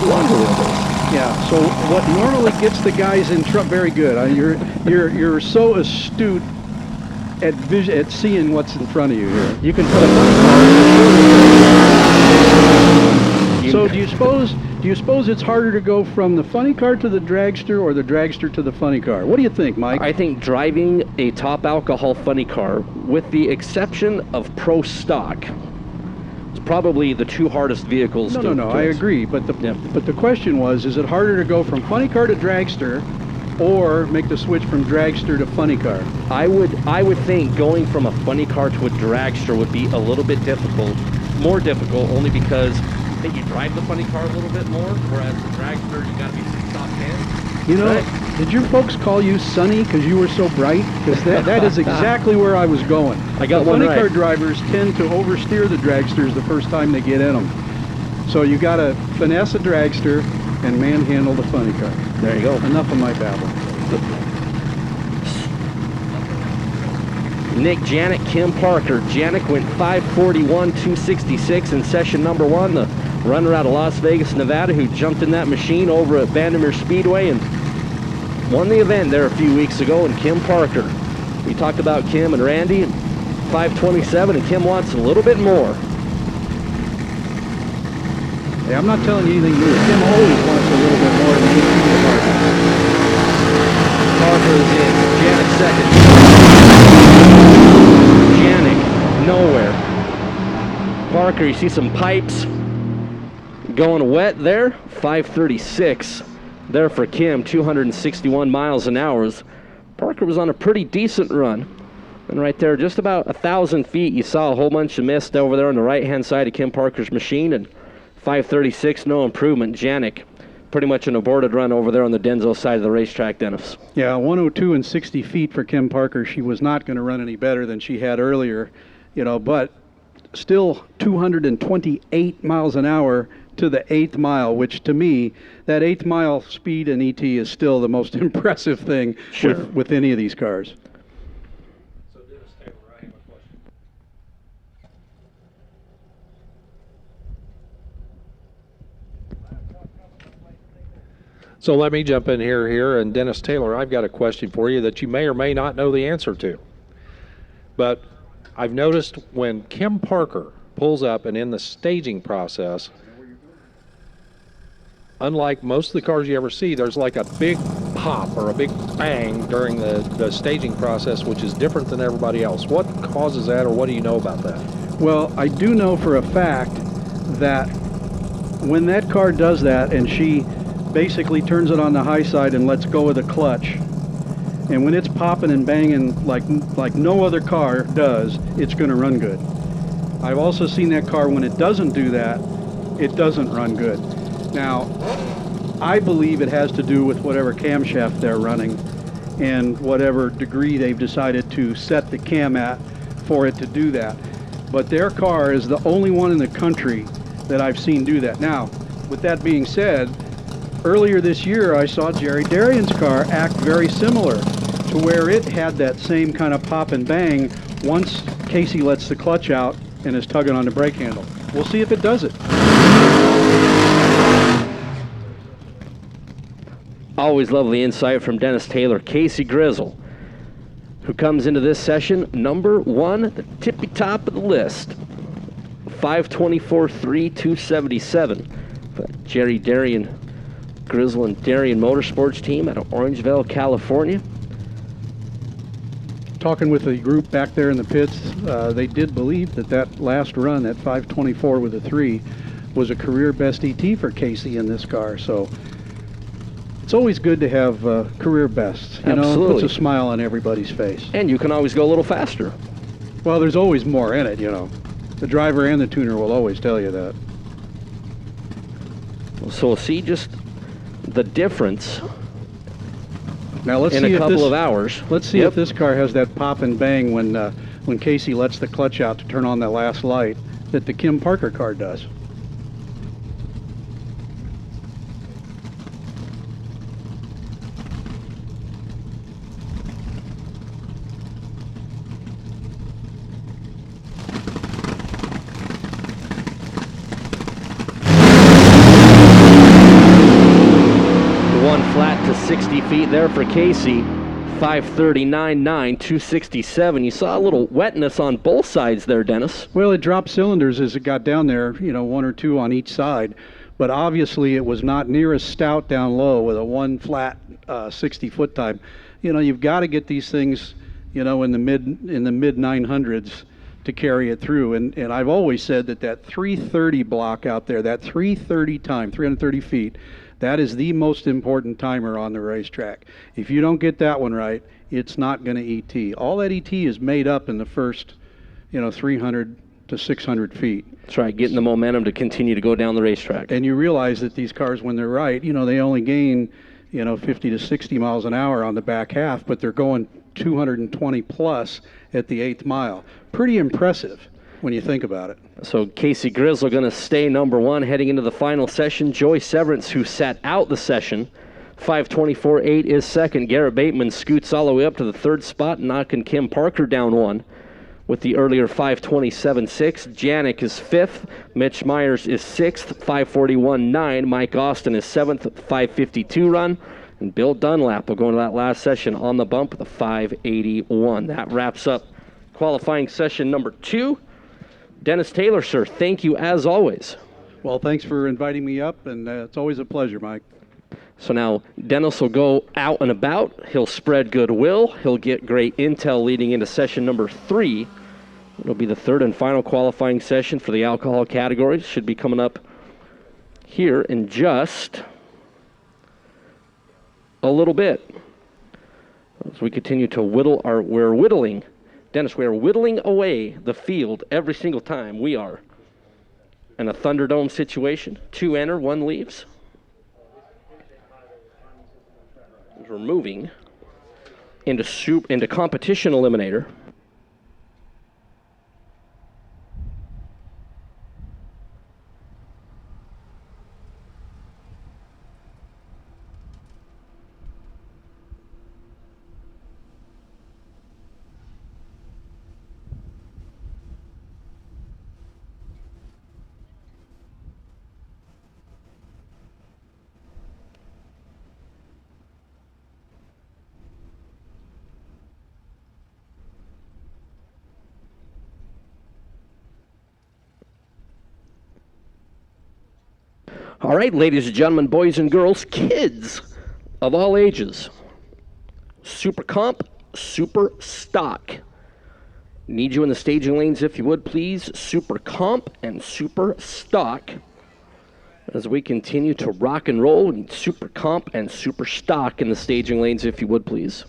longer wheelbase. Yeah. So what normally gets the guys in trouble? Very good. You're so astute at seeing what's in front of you here. You can put a funny car in the So do you suppose it's harder to go from the funny car to the dragster or the dragster to the funny car? What do you think, Mike? I think driving a top alcohol funny car, with the exception of Pro Stock, is probably the two hardest vehicles. No, I agree. But the question was, is it harder to go from funny car to dragster, or make the switch from dragster to funny car? I would think going from a funny car to a dragster would be a little bit difficult, more difficult, only because I think you drive the funny car a little bit more, whereas the dragster you got to be top 10. You know, did your folks call you Sonny because you were so bright? Because that is exactly where I was going. I got the one funny right. car drivers tend to oversteer the dragsters the first time they get in them. So you got to finesse a dragster and manhandle the funny car. There you go. Enough of my babble. Nick, Janik, Kim Parker. Janik went 5:41, 266 in session number 1. The runner out of Las Vegas, Nevada, who jumped in that machine over at Vandermeer Speedway and won the event there a few weeks ago. And Kim Parker. We talked about Kim and Randy, 5:27, and Kim wants a little bit more. Hey, I'm not telling you anything new. Kim always wants a little bit more than he Parker is in. Janik second. Janik, nowhere. Parker, you see some pipes going wet there. 5:36 there for Kim, 261 miles an hour. Parker was on a pretty decent run. And right there, just about 1,000 feet, you saw a whole bunch of mist over there on the right-hand side of Kim Parker's machine. And 5:36, no improvement. Janik, pretty much an aborted run over there on the Denso side of the racetrack, Dennis. Yeah, 102 and 60 feet for Kim Parker. She was not going to run any better than she had earlier, but still 228 miles an hour to the 8th mile, which to me, that 8th mile speed in ET is still the most impressive thing with any of these cars. So Dennis Taylor, I have a question. So let me jump in here, and Dennis Taylor, I've got a question for you that you may or may not know the answer to. But I've noticed when Kim Parker pulls up and in the staging process, unlike most of the cars you ever see, there's like a big pop or a big bang during the staging process, which is different than everybody else. What causes that, or what do you know about that? Well, I do know for a fact that when that car does that and she basically turns it on the high side and lets go of the clutch, and when it's popping and banging like no other car does, it's going to run good. I've also seen that car when it doesn't do that, it doesn't run good. Now, I believe it has to do with whatever camshaft they're running and whatever degree they've decided to set the cam at for it to do that. But their car is the only one in the country that I've seen do that. Now, with that being said, earlier this year I saw Jerry Darian's car act very similar to where it had that same kind of pop and bang once Casey lets the clutch out and is tugging on the brake handle. We'll see if it does it. Always lovely insight from Dennis Taylor. Casey Grizzle, who comes into this session number 1, the tippy top of the list. 5:24.3, 277. But Jerry Darian, Grizzle and Darian Motorsports team out of Orangeville, California. Talking with the group back there in the pits, they did believe that last run, that 5:24 with a 3, was a career best ET for Casey in this car. So it's always good to have career bests. You know, it puts a smile on everybody's face. And you can always go a little faster. Well, there's always more in it, you know. The driver and the tuner will always tell you that. So we'll see just the difference Now let's in see a if couple this, of hours. Let's see if this car has that pop and bang when Casey lets the clutch out to turn on that last light that the Kim Parker car does. One flat to 60 feet there for Casey. 539.9, 267. You saw a little wetness on both sides there, Dennis. Well, it dropped cylinders as it got down there, you know, 1 or 2 on each side. But obviously it was not near as stout down low with a 1 flat 60-foot time. You know, you've got to get these things, you know, in the mid 900s to carry it through. And I've always said that 330 block out there, that 330 time, 330 feet, that is the most important timer on the racetrack. If you don't get that one right, it's not going to ET. All that ET is made up in the first, you know, 300 to 600 feet. That's right, getting the momentum to continue to go down the racetrack. And you realize that these cars, when they're right, you know, they only gain, you know, 50 to 60 miles an hour on the back half, but they're going 220 plus at the 8th mile. Pretty impressive when you think about it. So Casey Grizzle going to stay number 1 heading into the final session. Joey Severance, who sat out the session, 524.8 is second. Garrett Bateman scoots all the way up to the 3rd spot, knocking Kim Parker down 1 with the earlier 527.6. Janik is 5th. Mitch Myers is 6th, 541.9. Mike Austin is 7th, 552 run. And Bill Dunlap will go into that last session on the bump with a 581. That wraps up qualifying session number 2. Dennis Taylor, sir, thank you as always. Well, thanks for inviting me up, and it's always a pleasure, Mike. So now Dennis will go out and about. He'll spread goodwill. He'll get great intel leading into session number 3. It'll be the 3rd and final qualifying session for the alcohol category. Should be coming up here in just a little bit. As we continue to we're whittling. Dennis, we are whittling away the field every single time we are in a Thunderdome situation. 2 enter, 1 leaves. We're moving into competition eliminator. All right, ladies and gentlemen, boys and girls, kids of all ages, Super Comp, Super Stock. Need you in the staging lanes if you would, please. Super Comp and Super Stock. As we continue to rock and roll, we need Super Comp and Super Stock in the staging lanes if you would, please.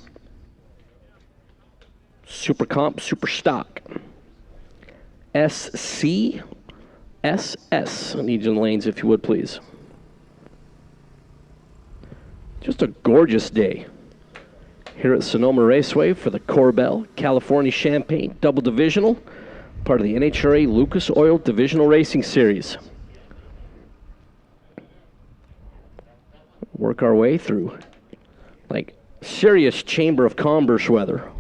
Super Comp, Super Stock. SC. SS. I need you in the lanes if you would, please. Just a gorgeous day here at Sonoma Raceway for the Corbel California Champagne Double Divisional, part of the NHRA Lucas Oil Divisional Racing Series. Work our way through like serious Chamber of Commerce weather.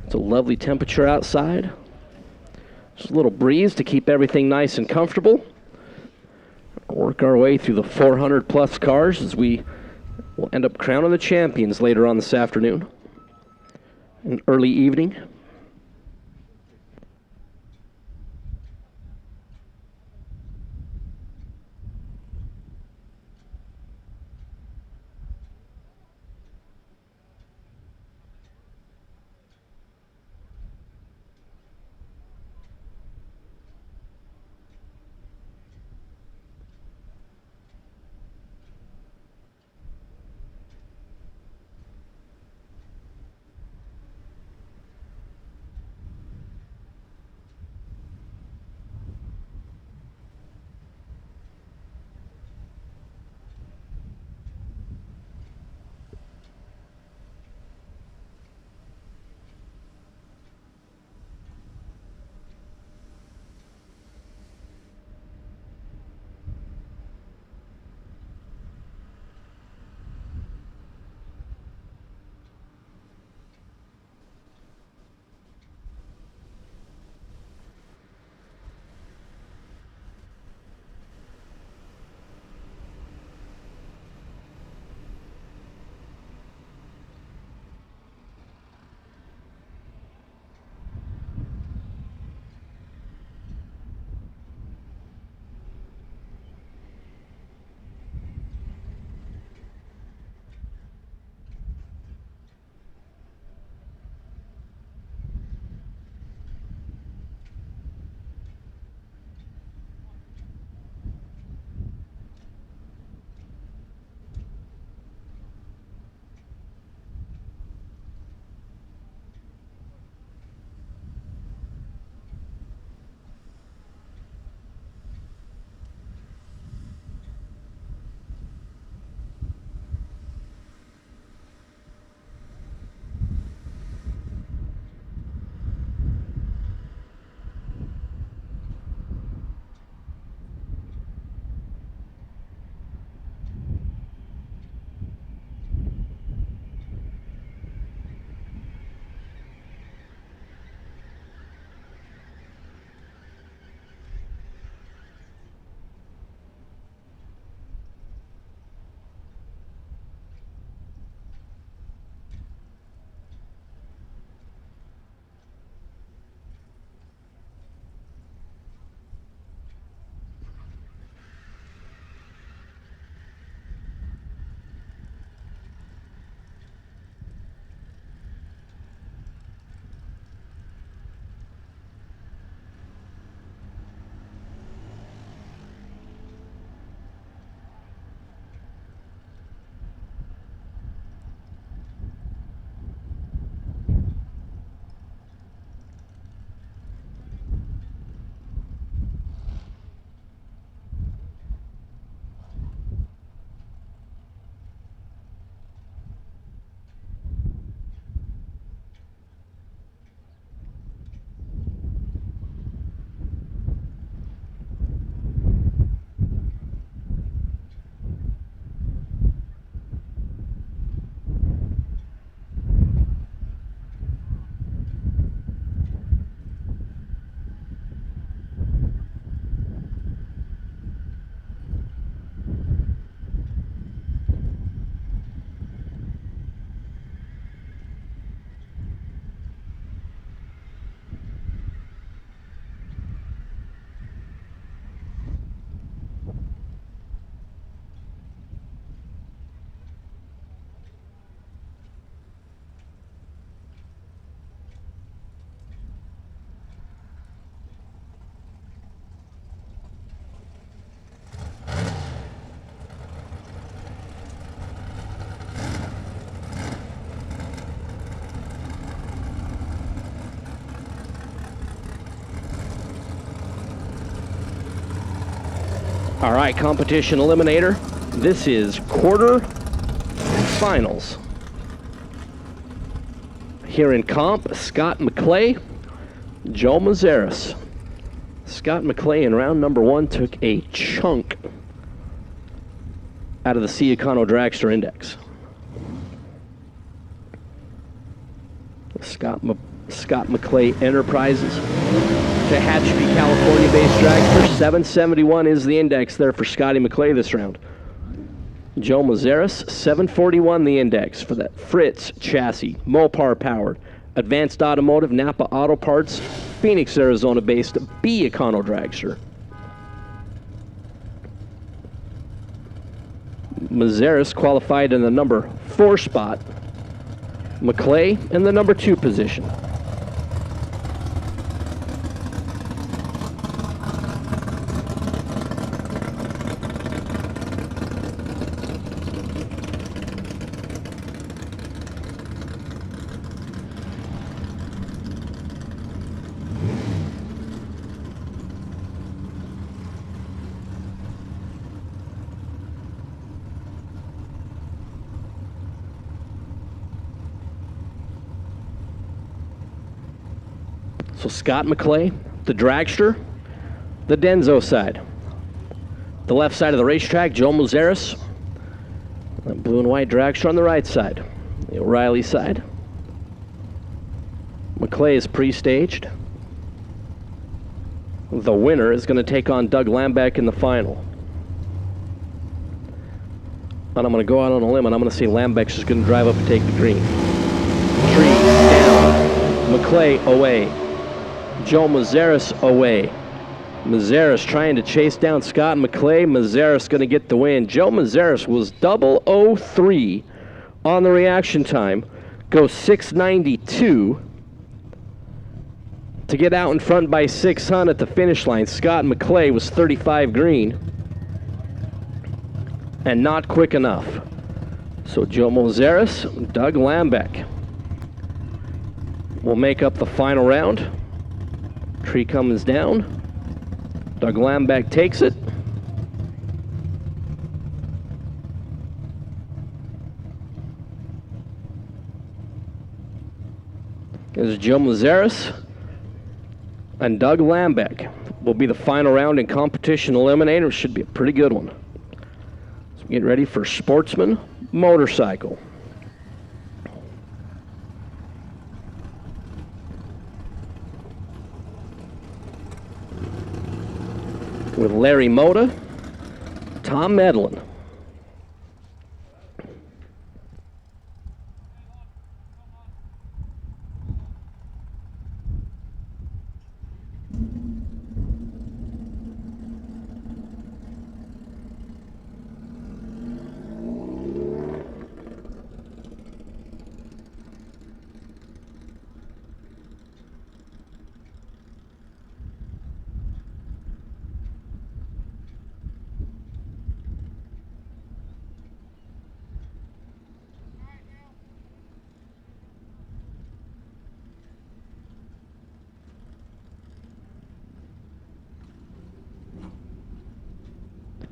It's a lovely temperature outside. Just a little breeze to keep everything nice and comfortable. Work our way through the 400 plus cars as we will end up crowning the champions later on this afternoon and early evening. All right, competition eliminator. This is quarterfinals. Here in comp, Scott McClay, Joe Mazeris. Scott McClay in round number 1 took a chunk out of the C Econo Dragster Index. Scott McClay Enterprises, Tehachapi, California-based dragster. 771 is the index there for Scotty McClay this round. Joe Mazeris, 741 the index for that Fritz chassis, Mopar powered, Advanced Automotive, Napa Auto Parts, Phoenix, Arizona-based B Econo dragster. Mazeris qualified in the number 4 spot. McClay in the number 2 position. So Scott McClay, the dragster, the Denso side. The left side of the racetrack, Joe Mazeris. The blue and white dragster on the right side. The O'Reilly side. McClay is pre-staged. The winner is going to take on Doug Lambeck in the final. And I'm going to go out on a limb and I'm going to say Lambeck's just going to drive up and take the green. Tree down. McClay away. Joe Mazeris away. Mazeris trying to chase down Scott McClay. Mazeris going to get the win. Joe Mazeris was 003 on the reaction time. Goes 692 to get out in front by 600 at the finish line. Scott McClay was 35 green and not quick enough. So Joe Mazeris, Doug Lambeck will make up the final round. Tree comes down. Doug Lambeck takes it. There's Joe Mazeris and Doug Lambeck will be the final round in competition eliminator. Should be a pretty good one. So get ready for Sportsman motorcycle. With Larry Moda, Tom Medlin.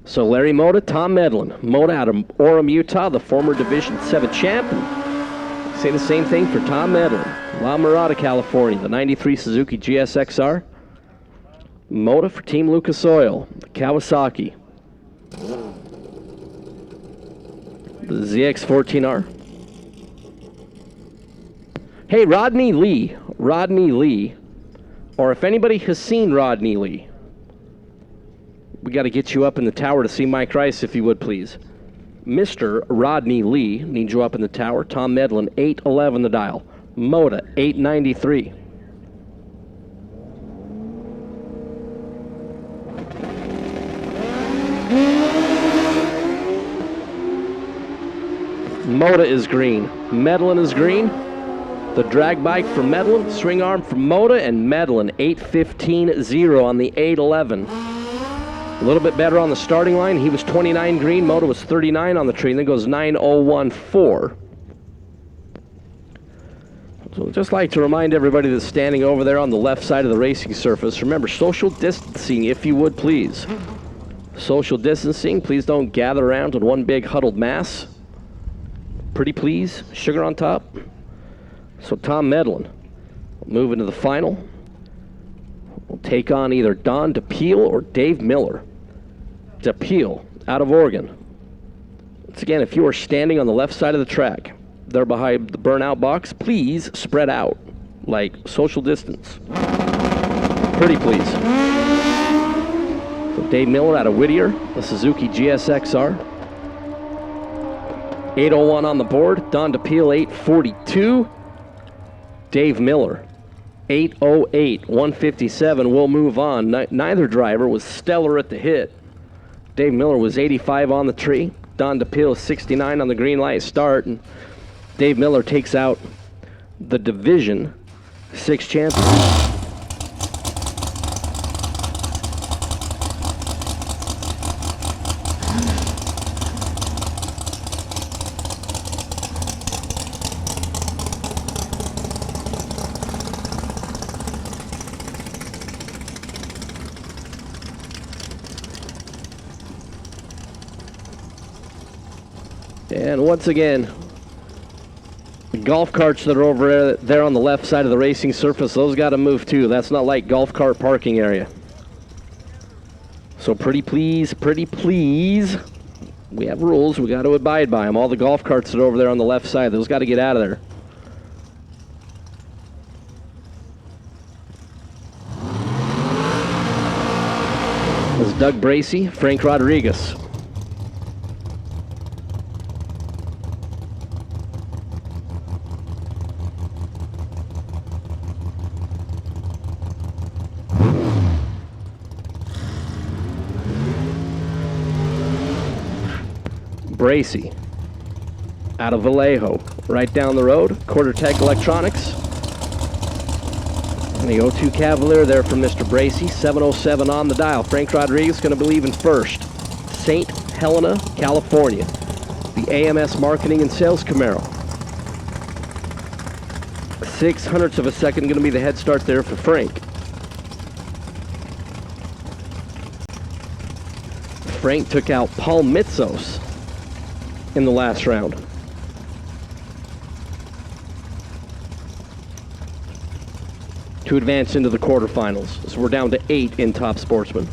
So Larry Moda, Tom Medlin. Moda out of Orem, Utah, the former Division 7 champ. And say the same thing for Tom Medlin. La Mirada, California, the 93 Suzuki GSXR. Moda for Team Lucas Oil, the Kawasaki. The ZX14R. Hey, Rodney Lee, or if anybody has seen Rodney Lee, we got to get you up in the tower to see Mike Rice, if you would, please. Mr. Rodney Lee needs you up in the tower. Tom Medlin, 811 the dial. Moda, 893. Moda is green. Medlin is green. The drag bike for Medlin, swing arm for Moda, and Medlin, 815-0 on the 811. A little bit better on the starting line. He was 29 green. Moda was 39 on the tree. And then goes 901-4. So I'd just like to remind everybody that's standing over there on the left side of the racing surface, remember, social distancing, if you would, please. Social distancing. Please don't gather around in one big huddled mass. Pretty please. Sugar on top. So Tom Medlin will move into the final. We'll take on either Don DePeel or Dave Miller. DePeel out of Oregon. Once again, if you are standing on the left side of the track, there behind the burnout box, please spread out, like social distance. Pretty please. So Dave Miller out of Whittier, the Suzuki GSXR. 801 on the board. Don DePeel 842. Dave Miller 808, 157. We'll move on. Neither driver was stellar at the hit. Dave Miller was 85 on the tree. Don DePeel 69 on the green light start. And Dave Miller takes out the Division 6 champion. And once again, the golf carts that are over there on the left side of the racing surface, those got to move too. That's not like golf cart parking area. So pretty please, we have rules. We got to abide by them. All the golf carts that are over there on the left side, those got to get out of there. That's Doug Bracey, Frank Rodriguez. Bracey out of Vallejo, right down the road. Quartertech Electronics. And the 02 Cavalier there from Mr. Bracey. 707 on the dial. Frank Rodriguez going to be leaving first. St. Helena, California. The AMS Marketing and Sales Camaro. 0.06 of a second going to be the head start there for Frank. Frank took out Paul Mitzos in the last round. To advance into the quarterfinals. So we're down to 8 in Top Sportsman.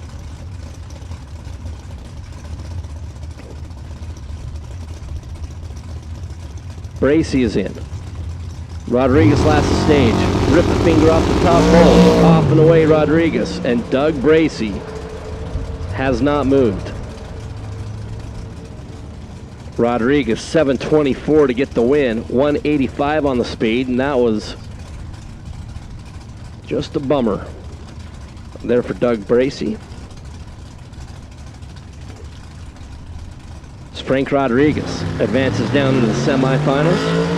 Bracey is in. Rodriguez last stage. Rip the finger off the top hole. Off and away Rodriguez. And Doug Bracey has not moved. Rodriguez 724 to get the win. 185 on the speed, and that was just a bummer there for Doug Bracey. As Frank Rodriguez advances down into the semifinals.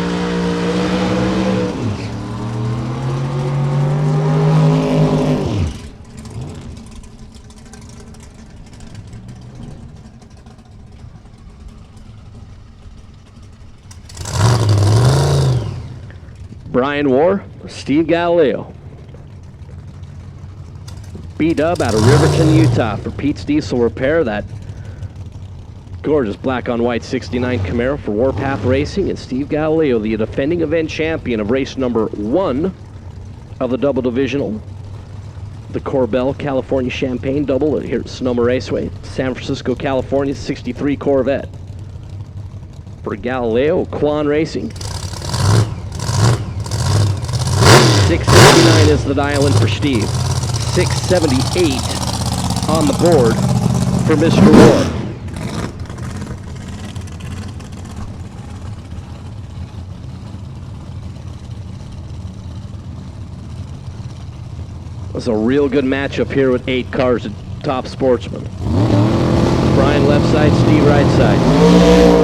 Brian War, Steve Galileo. B-Dub out of Riverton, Utah for Pete's Diesel Repair. That gorgeous black on white 69 Camaro for Warpath Racing. And Steve Galileo, the defending event champion of race number 1 of the double divisional. The Corbel California Champagne double here at Sonoma Raceway. San Francisco, California, 63 Corvette. For Galileo, Quan Racing. 669 is the dial-in for Steve. 678 on the board for Mr. War. It was a real good matchup here with 8 cars at Top Sportsman. Brian left side, Steve right side.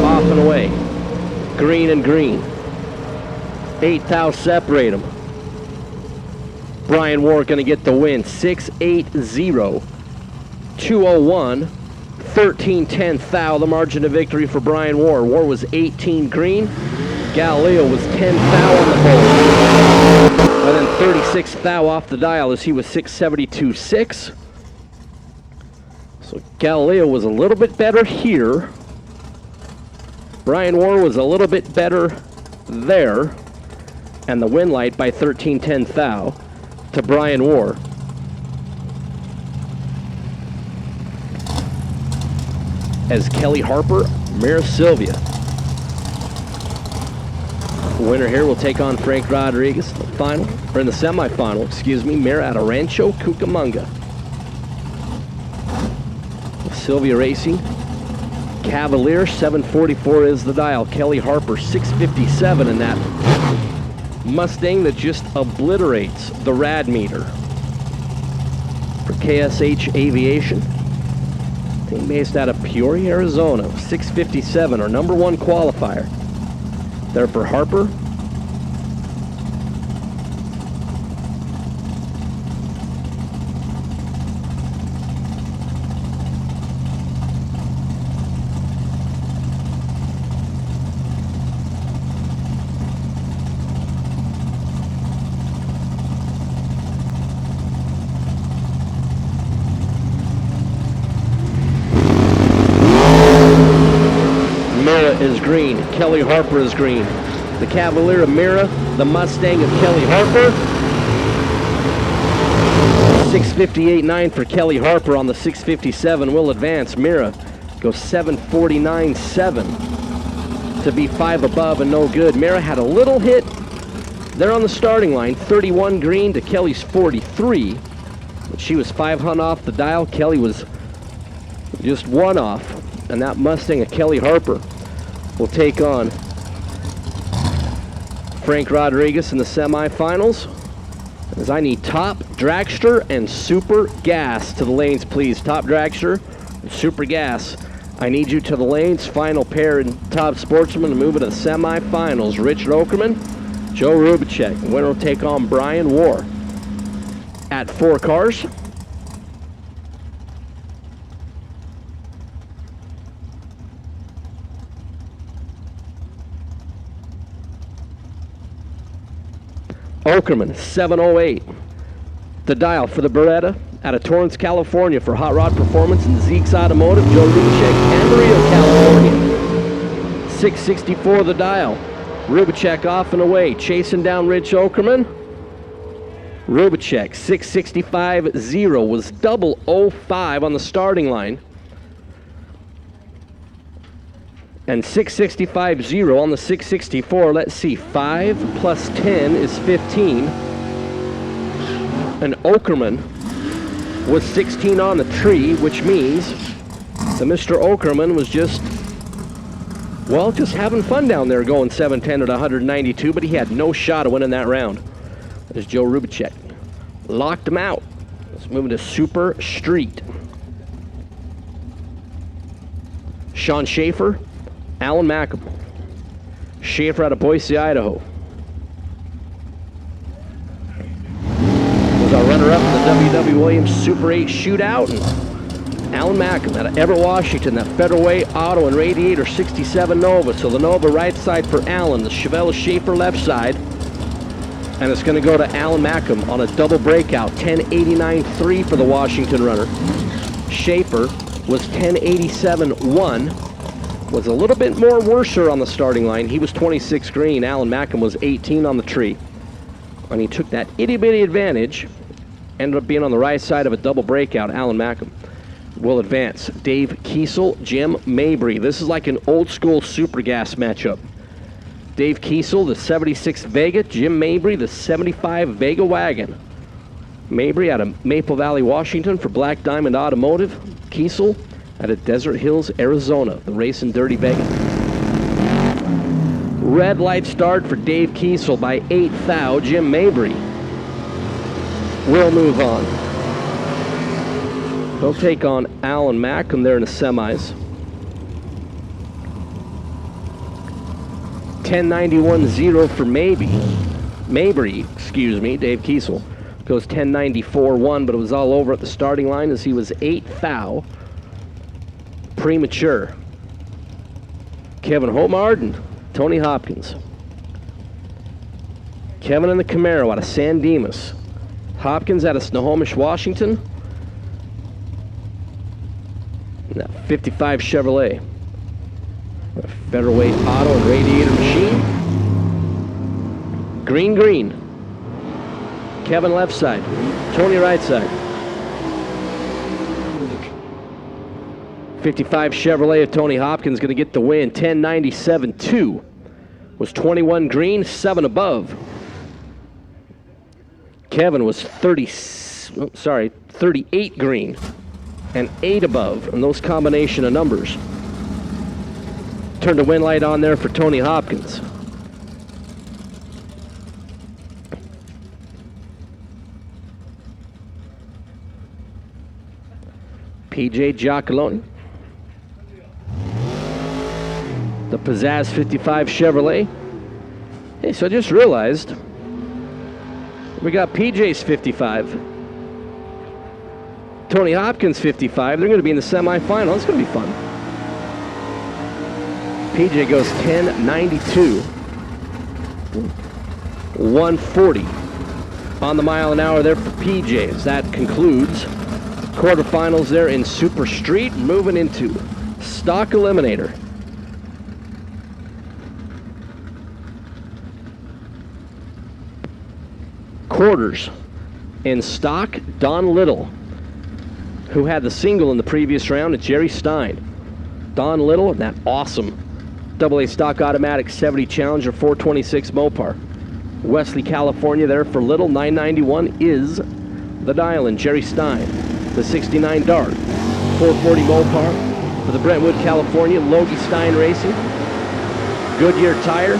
Off and away. Green and green. 8 thou separate them. Brian War going to get the win. 680, 201, 1310 thou, the margin of victory for Brian War. War was 18 green. Galileo was 10 thou on the pole. And then 36 thou off the dial as he was 672.6. So Galileo was a little bit better here. Brian War was a little bit better there. And the win light by 13-10 thou to Brian War. As Kelly Harper, Mira Sylvia. The winner here will take on Frank Rodriguez in the final, or in the semifinal, excuse me, Mira out of Rancho Cucamonga. Sylvia Racing. Cavalier, 744 is the dial. Kelly Harper, 657 in that Mustang that just obliterates the rad meter. For KSH Aviation. Team based out of Peoria, Arizona, 657, our number one qualifier. There for Harper. Is green. Kelly Harper is green. The Cavalier of Mira, the Mustang of Kelly Harper. 658.9 for Kelly Harper on the 657 will advance. Mira goes 749.7 to be 5 above and no good. Mira had a little hit there on the starting line, 31 green to Kelly's 43. But she was 5 hunt off the dial. Kelly was just 1 off, and that Mustang of Kelly Harper will take on Frank Rodriguez in the semifinals. As I need Top, Dragster, and Super Gas to the lanes, please. Top Dragster and Super Gas. I need you to the lanes. Final pair in Top Sportsman to move into the semifinals. Richard Okerman, Joe Rubicek. The winner will take on Brian War. At 4 cars. Okerman, 708. The dial for the Beretta out of Torrance, California for Hot Rod Performance and Zeke's Automotive, Joe Rubicek, Camarillo, California. 664 the dial. Rubicek off and away, chasing down Rich Okerman. Rubicek, 665.0 was double 05 on the starting line. And 665.0 on the 664. Let's see, 5 plus 10 is 15. And Okerman was 16 on the tree, which means that Mr. Okerman was just having fun down there going 710 at 192, but he had no shot of winning that round. There's Joe Rubicek. Locked him out. Let's move into Super Street. Sean Schaefer, Alan Mackham. Schaefer out of Boise, Idaho. Was our runner-up in the W.W. Williams Super 8 shootout. And Alan Mackham out of Everett, Washington. That Federal Auto and Radiator 67 Nova. So the Nova right side for Alan. The Chevelle Schaefer left side. And it's going to go to Alan Mackham on a double breakout. 1089.3 for the Washington runner. Schaefer was 1087.1. Was a little bit more worser on the starting line. He was 26 green. Alan Mackham was 18 on the tree. And he took that itty-bitty advantage. Ended up being on the right side of a double breakout. Alan Mackham will advance. Dave Kiesel, Jim Mabry. This is like an old-school Super Gas matchup. Dave Kiesel, the 76 Vega. Jim Mabry, the 75 Vega Wagon. Mabry out of Maple Valley, Washington for Black Diamond Automotive. Kiesel out of Desert Hills, Arizona, the Racing Dirty Vega. Red light start for Dave Kiesel by 8 thou. Jim Mabry will move on. He'll take on Alan Mackham there in the semis. 1091.0 for Mabry, excuse me, Dave Kiesel. Goes 1094.1, but it was all over at the starting line as he was 8 thou. Premature. Kevin Homard and Tony Hopkins. Kevin in the Camaro out of San Dimas. Hopkins out of Snohomish, Washington. 55 Chevrolet. A featherweight auto and radiator machine. Green, green. Kevin left side. Tony right side. 55 Chevrolet of Tony Hopkins going to get the win. 1097-2. Was 21 green, 7 above. Kevin was 38 green and 8 above, and those combination of numbers. Turned the win light on there for Tony Hopkins. PJ Giacalone. The Pizzazz 55 Chevrolet. Hey, so I just realized we got PJ's 55. Tony Hopkins 55. They're going to be in the semifinal. It's going to be fun. PJ goes 1092. 140 on the mile an hour there for PJs. That concludes quarterfinals there in Super Street. Moving into Stock Eliminator. Quarters in stock, Don Little, who had the single in the previous round, and Jerry Stein. Don Little, that awesome AA stock automatic 70 Challenger 426 Mopar. Wesley, California there for Little. 991 is the dial in. Jerry Stein, the 69 Dart 440 Mopar for the Brentwood, California. Logie Stein Racing. Goodyear tire.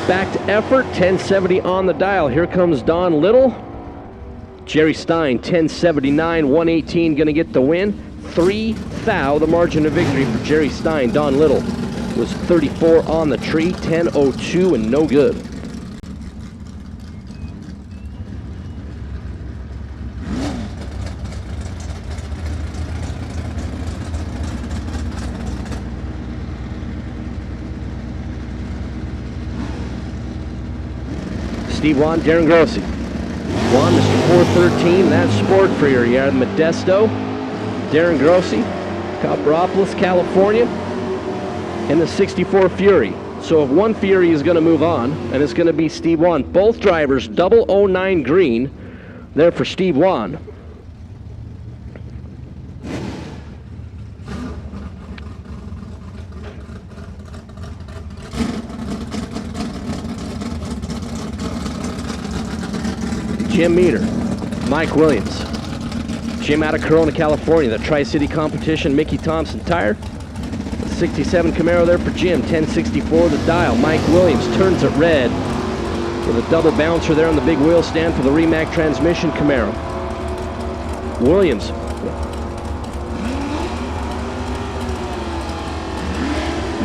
Back to effort, 1070 on the dial. Here comes Don Little. Jerry Stein, 1079, 118, going to get the win. 3 thou, the margin of victory for Jerry Stein. Don Little was 34 on the tree, 1002 and no good. Steve Juan, Darren Grossi. Juan, Mr. 413, that's sport for your yard. Modesto, Darren Grossi, Copperopolis, California, and the 64 Fury. So if one Fury is going to move on, and it's going to be Steve Juan. Both drivers, 009 green, there for Steve Juan. Jim Meter, Mike Williams. Jim out of Corona, California, the Tri-City competition, Mickey Thompson tire. 67 Camaro there for Jim, 1064 the dial. Mike Williams turns it red with a double bouncer there on the big wheel stand for the Rimac transmission Camaro. Williams.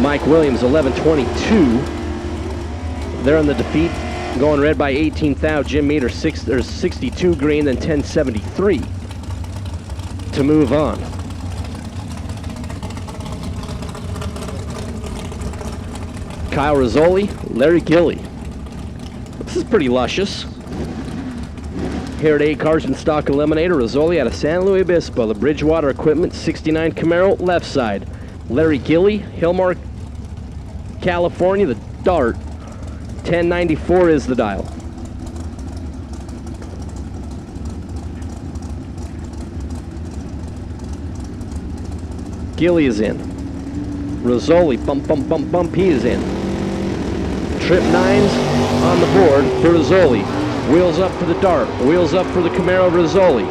Mike Williams, 1122. There on the defeat. Going red by 18 thou. Jim Meter, 62 green, then 1073 to move on. Kyle Rizzoli, Larry Gilly. This is pretty luscious. Here at 8 Cars in Stock Eliminator, Rizzoli out of San Luis Obispo, the Bridgewater Equipment 69 Camaro left side. Larry Gilly, Hillmar, California, the Dart. 1094 is the dial. Gilly is in. Rizzoli, bump, bump, bump, bump, he is in. Trip 9s on the board for Rizzoli. Wheels up for the Dart. Wheels up for the Camaro Rizzoli.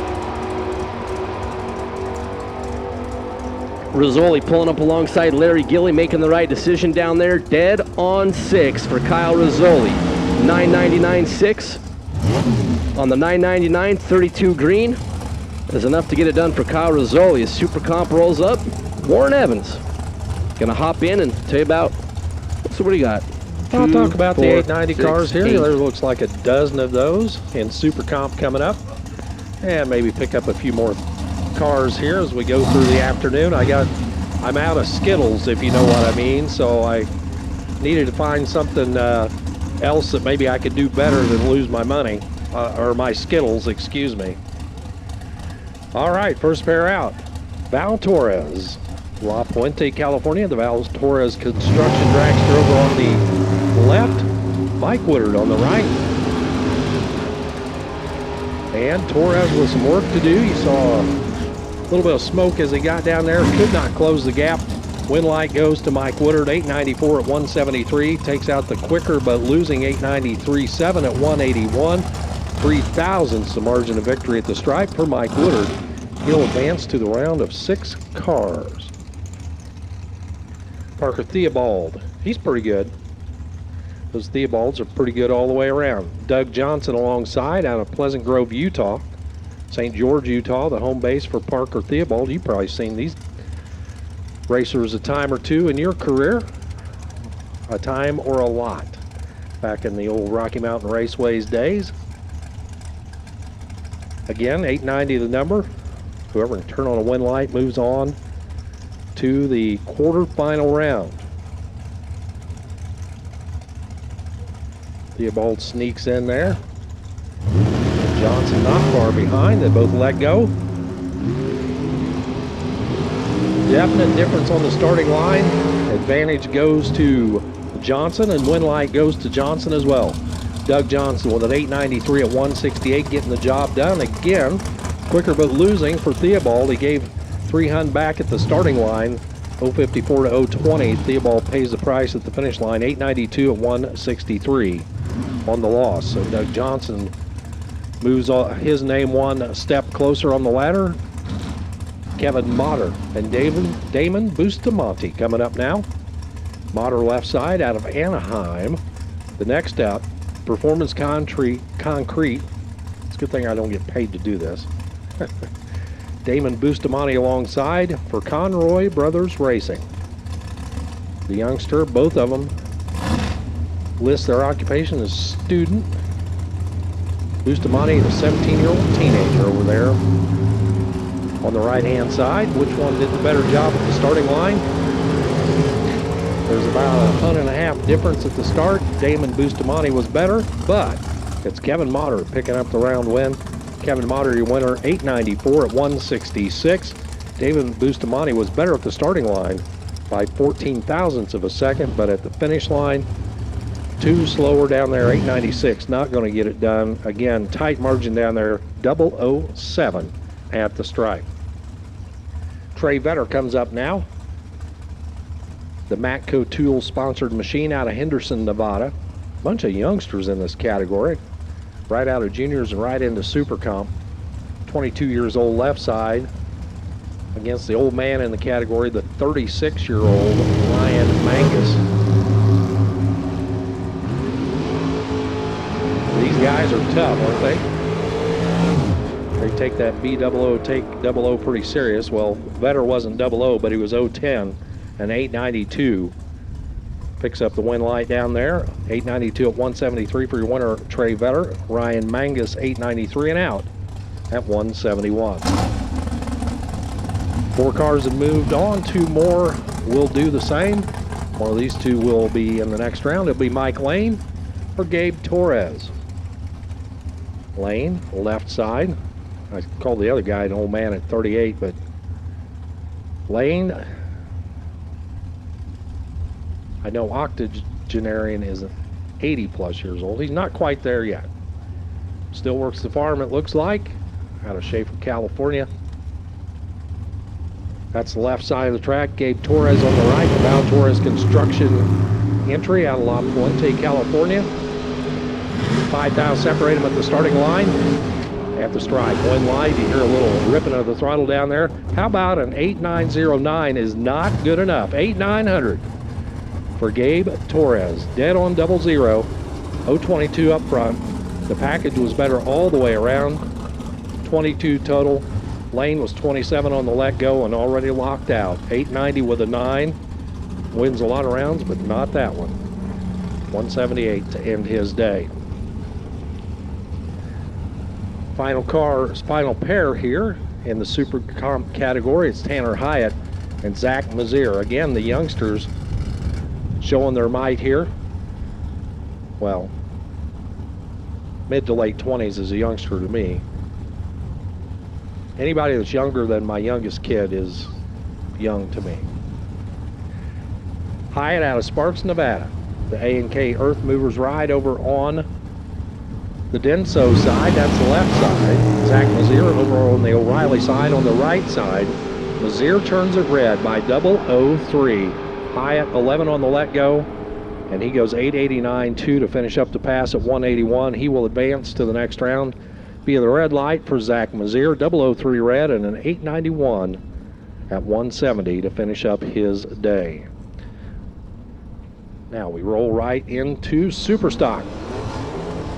Rizzoli pulling up alongside Larry Gilly, making the right decision down there. Dead on 6 for Kyle Rizzoli. 999.6 on the 999, 32 green. Is enough to get it done for Kyle Rizzoli as Super Comp rolls up. Warren Evans gonna hop in and tell you about, so what do you got? I'll talk about 4, the 890 6, cars here. 8. There looks like a dozen of those in Super Comp coming up. And maybe pick up a few more cars here as we go through the afternoon. I'm out of Skittles, if you know what I mean, so I needed to find something else that maybe I could do better than lose my money, or my Skittles, excuse me. All right, first pair out. Val Torres, La Puente, California. The Val Torres Construction Dragster over on the left. Mike Woodard on the right. And Torres with some work to do. You saw a little bit of smoke as he got down there. Could not close the gap. Win light goes to Mike Woodard, 894 at 173. Takes out the quicker, but losing 893.7 at 181. 3,000ths the margin of victory at the stripe for Mike Woodard. He'll advance to the round of 6 cars. Parker Theobald, he's pretty good. Those Theobalds are pretty good all the way around. Doug Johnson alongside out of Pleasant Grove, Utah. St. George, Utah, the home base for Parker Theobald. You've probably seen these racers a time or two in your career. A time or a lot. Back in the old Rocky Mountain Raceways days. Again, 890 the number. Whoever can turn on a win light moves on to the quarterfinal round. Theobald sneaks in there. Johnson not far behind. They both let go. Definite difference on the starting line. Advantage goes to Johnson, and win light goes to Johnson as well. Doug Johnson with an 893 at 168, getting the job done. Again, quicker but losing for Theobald. He gave 300 back at the starting line, 054 to 020. Theobald pays the price at the finish line, 892 at 163 on the loss. So Doug Johnson moves his name one step closer on the ladder. Kevin Motter and Damon Bustamante coming up now. Motter left side out of Anaheim. The next up, Performance Concrete. It's a good thing I don't get paid to do this. Damon Bustamante alongside for Conroy Brothers Racing. The youngster, both of them, list their occupation as student. Bustamante, the 17-year-old teenager over there. On the right-hand side, which one did the better job at the starting line? There's about a 1.5 difference at the start. Damon Bustamante was better, but it's Kevin Motter picking up the round win. Kevin Motter, your winner, 894 at 166. Damon Bustamante was better at the starting line by 14,000ths of a second, but at the finish line, 2 slower down there, 896. Not going to get it done. Again, tight margin down there, 007 at the stripe. Trey Vetter comes up now. The Matco Tool sponsored machine out of Henderson, Nevada. Bunch of youngsters in this category. Right out of juniors and right into Super Comp. 22 years old left side against the old man in the category, the 36-year-old Ryan Mangus. These guys are tough, aren't they? They take that B00, take 00 pretty serious. Well, Vetter wasn't 00, but he was 010 and 892. Picks up the win light down there. 892 at 173 for your winner, Trey Vetter. Ryan Mangus, 893 and out at 171. 4 cars have moved on. 2 more will do the same. One of these 2 will be in the next round. It'll be Mike Lane or Gabe Torres. Lane, left side. I called the other guy an old man at 38, but Lane, I know octogenarian is 80 plus years old. He's not quite there yet. Still works the farm, it looks like, out of Schaefer, California. That's the left side of the track. Gabe Torres on the right. The Val Torres Construction entry out of La Puente, California. 5,000 separate them at the starting line. At the stripe, win light, you hear a little ripping of the throttle down there. How about an 8909 is not good enough. 8900 for Gabe Torres. Dead on 00. 022 up front. The package was better all the way around. 22 total. Lane was 27 on the let go and already locked out. 890 with a 9. Wins a lot of rounds, but not that one. 178 to end his day. Final pair here in the Super Comp category. It's Tanner Hyatt and Zach Mazier. Again, the youngsters showing their might here. Well, mid to late 20s is a youngster to me. Anybody that's younger than my youngest kid is young to me. Hyatt out of Sparks, Nevada. The A&K Earth Movers ride over on the Denso side. That's the left side. Zach Mazier over on the O'Reilly side on the right side. Mazier turns it red by 003. Hyatt 11 on the let go. And he goes 889.2 to finish up the pass at 181. He will advance to the next round via the red light for Zach Mazier. 003 red and an 891 at 170 to finish up his day. Now we roll right into Superstock.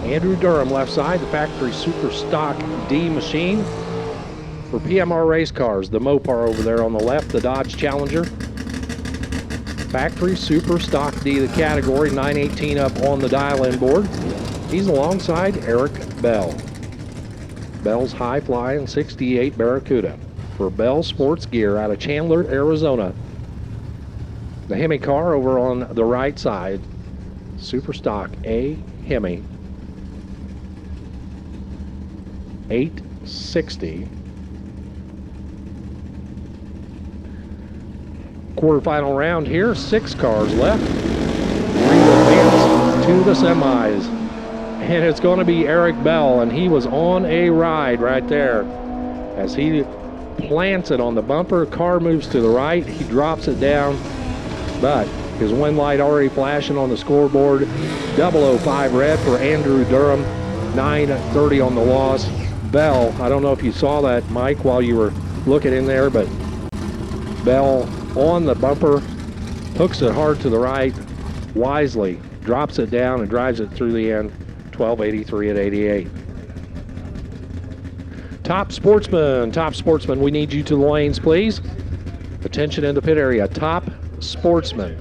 Andrew Durham left side, the factory Superstock D machine. For PMR race cars, the Mopar over there on the left, the Dodge Challenger. Factory Superstock D, the category, 918 up on the dial-in board. He's alongside Eric Bell. Bell's high flying 68 Barracuda. For Bell Sports Gear out of Chandler, Arizona. The Hemi car over on the right side. Superstock A Hemi. 860. Quarterfinal round here, 6 cars left. 3 will advance to the semis. And it's going to be Eric Bell, and he was on a ride right there. As he plants it on the bumper, car moves to the right, he drops it down, but his wind light already flashing on the scoreboard. 005 red for Andrew Durham, 930 on the loss. Bell, I don't know if you saw that, Mike, while you were looking in there, but Bell on the bumper, hooks it hard to the right, wisely drops it down and drives it through the end, 1283 at 88. Top Sportsman, we need you to the lanes, please. Attention in the pit area. Top Sportsman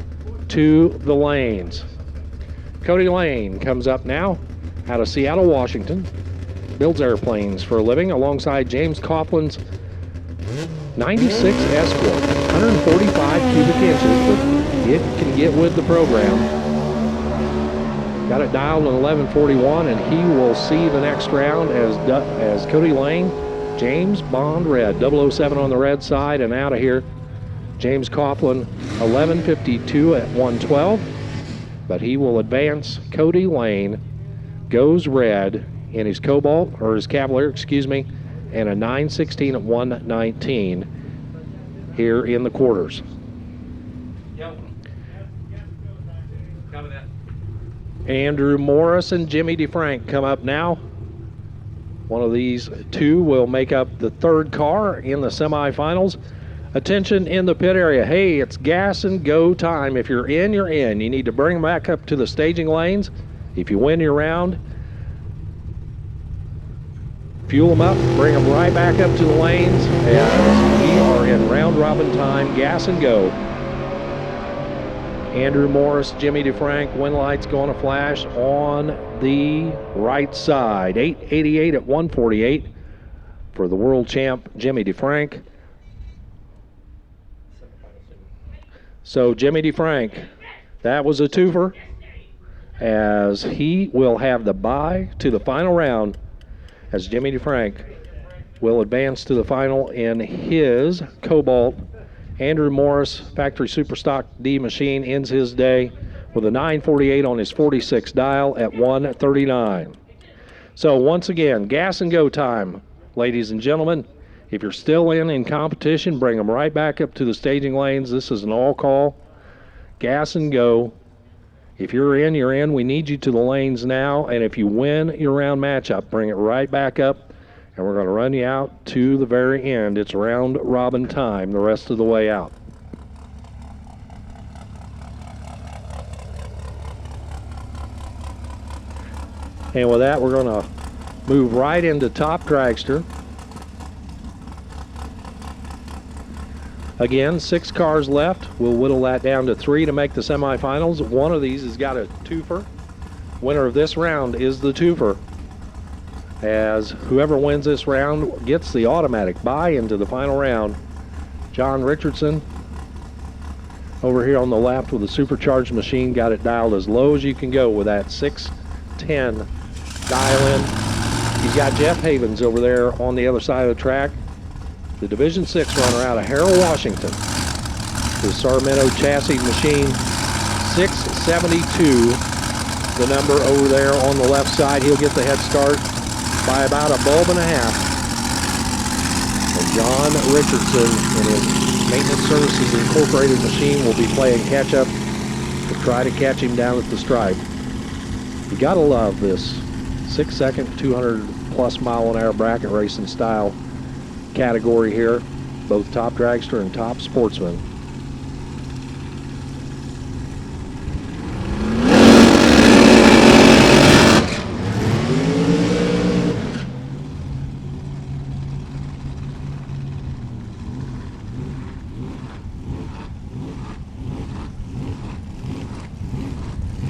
to the lanes. Cody Lane comes up now out of Seattle, Washington. Builds airplanes for a living alongside James Coughlin's 96 Escort, 145 cubic inches, but it can get with the program. Got it dialed in 1141, and he will see the next round as Cody Lane, James Bond Red, 007 on the red side, and out of here, James Coughlin, 1152 at 112, but he will advance. Cody Lane goes red in his Cobalt, or his Cavalier, excuse me, and a 916 at 119 here in the quarters. Andrew Morris and Jimmy DeFrank come up now. One of these two will make up the third car in the semifinals. Attention in the pit area. Hey, it's gas and go time. If you're in, you're in. You need to bring them back up to the staging lanes. If you win your round, fuel them up, bring them right back up to the lanes, as we are in round robin time, gas and go. Andrew Morris, Jimmy DeFrank, wind lights going to flash on the right side. 888 at 148 for the world champ, Jimmy DeFrank. So Jimmy DeFrank, that was a twofer, as he will have the bye to the final round, as Jimmy DeFrank will advance to the final in his Cobalt. Andrew Morris, factory Superstock D machine, ends his day with a 948 on his 46 dial at 139. So once again, gas and go time, ladies and gentlemen. If you're still in competition, bring them right back up to the staging lanes. This is an all call, gas and go. If you're in, you're in. We need you to the lanes now. And if you win your round matchup, bring it right back up. And we're going to run you out to the very end. It's round robin time the rest of the way out. And with that, we're going to move right into top dragster. Again, 6 cars left. We'll whittle that down to 3 to make the semifinals. One of these has got a twofer. Winner of this round is the twofer, as whoever wins this round gets the automatic bye into the final round. John Richardson over here on the left with the supercharged machine, got it dialed as low as you can go with that 610 dial in. He's got Jeff Havens over there on the other side of the track. the Division 6 runner out of Harrow, Washington. The Sarmento chassis machine 672. The number over there on the left side. He'll get the head start by about a bulb and a half. And John Richardson in his Maintenance Services Incorporated machine will be playing catch up to try to catch him down at the stripe. You gotta love this 6-second, 200+ mile-an-hour bracket racing style category here, both top dragster and top sportsman.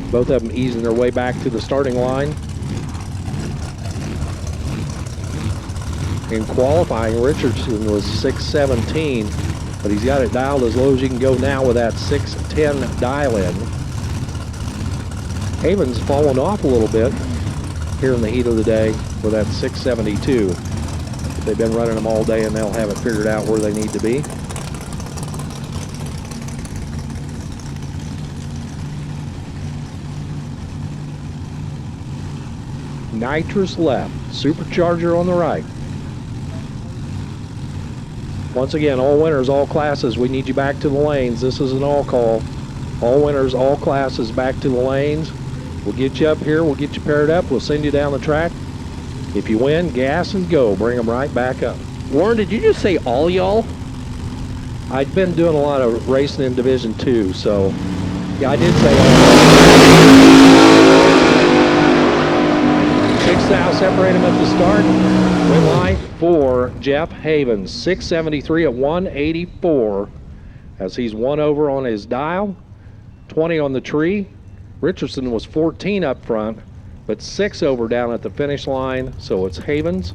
Both of them easing their way back to the starting line. In qualifying, Richardson was 617, but he's got it dialed as low as you can go now with that 610 dial-in. Haven's fallen off a little bit here in the heat of the day with that 672. They've been running them all day and they'll have it figured out where they need to be. Nitrous left, supercharger on the right. Once again, all winners, all classes, we need you back to the lanes. This is an all call. All winners, all classes, back to the lanes. We'll get you up here, we'll get you paired up, we'll send you down the track. If you win, gas and go, bring them right back up. Warren, did you just say all y'all? I'd been doing a lot of racing in Division 2, so yeah, I did say all. 6 thou separate them at the start. Win line for Jeff Havens, 673 at 184 as he's 1 over on his dial, 20 on the tree. Richardson was 14 up front, but 6 over down at the finish line, so it's Havens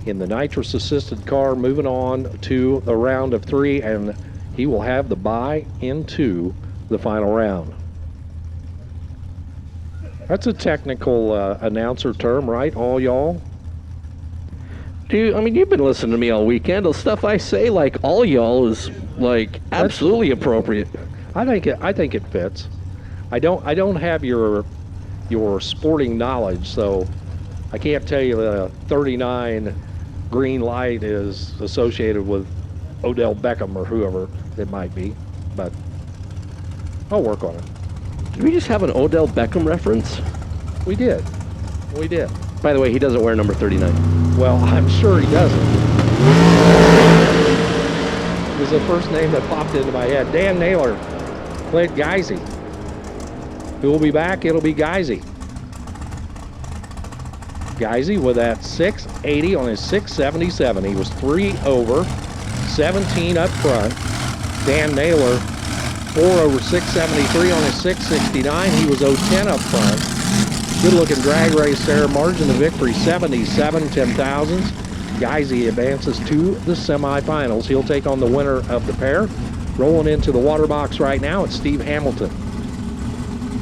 in the nitrous assisted car moving on to the round of 3, and he will have the bye into the final round. That's a technical announcer term, right? All y'all? Dude, I mean, you've been listening to me all weekend. The stuff I say, like all y'all, is like absolutely appropriate. I think it fits. I don't have your sporting knowledge, so I can't tell you the 39 green light is associated with Odell Beckham or whoever it might be, but I'll work on it. Did we just have an Odell Beckham reference? We did. We did. By the way, he doesn't wear number 39. Well, I'm sure he doesn't. It was the first name that popped into my head. Dan Naylor played Geisy. Who will be back? It'll be Geisy. Geisy with that 680 on his 677. He was 3 over, 17 up front. Dan Naylor 4 over 673 on his 669. He was 010 up front. Good looking drag race there. Margin of victory 77 10,000s. Geisy advances to the semifinals. He'll take on the winner of the pair. Rolling into the water box right now, it's Steve Hamilton.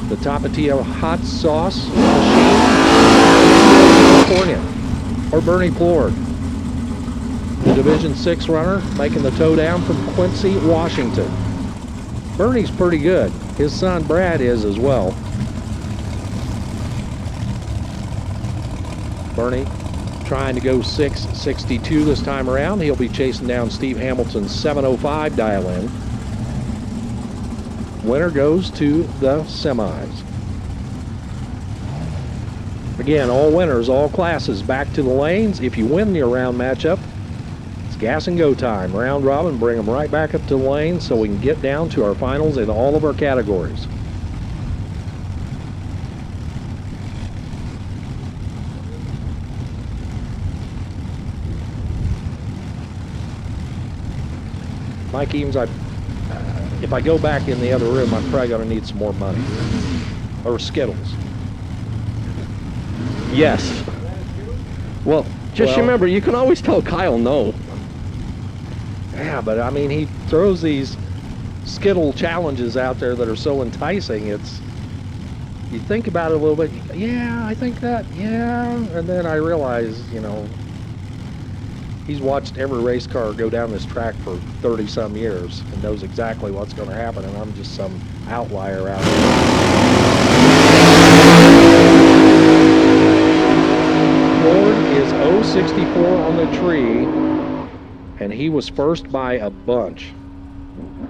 The Tapatio hot sauce machine. California. Or Bernie Plord. The Division 6 runner making the toe down from Quincy, Washington. Bernie's pretty good. His son Brad is as well. Bernie trying to go 662 this time around. He'll be chasing down Steve Hamilton's 705 dial-in. Winner goes to the semis. Again, all winners, all classes back to the lanes. If you win the round matchup, gas and go time. Round robin, bring them right back up to the lane so we can get down to our finals in all of our categories. Mike Eames, if I go back in the other room, I'm probably going to need some more money. Or Skittles. Yes. Well, just remember, you can always tell Kyle no. Yeah, but I mean, he throws these Skittle challenges out there that are so enticing. It's, you think about it a little bit, yeah, I think that, yeah, and then I realize, you know, He's watched every race car go down this track for 30-some years and knows exactly what's going to happen, and I'm just some outlier out here. Ford is 064 on the tree, and he was first by a bunch.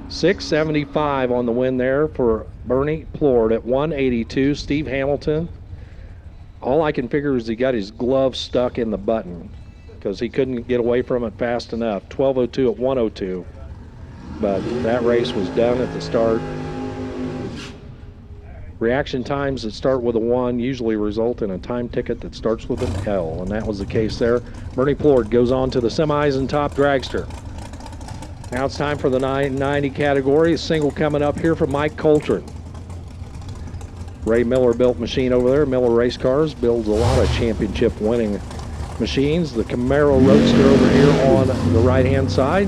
675 on the win there for Bernie Plord at 182. Steve Hamilton, all I can figure is he got his glove stuck in the button because he couldn't get away from it fast enough. 1202 at 102. But that race was done at the start. Reaction times that start with a 1 usually result in a time ticket that starts with an L, and that was the case there. Bernie Plord goes on to the semis and top dragster. Now it's time for the 990 category. A single coming up here from Mike Coltrane. Ray Miller built machine over there. Miller Race Cars builds a lot of championship winning machines. The Camaro Roadster over here on the right-hand side.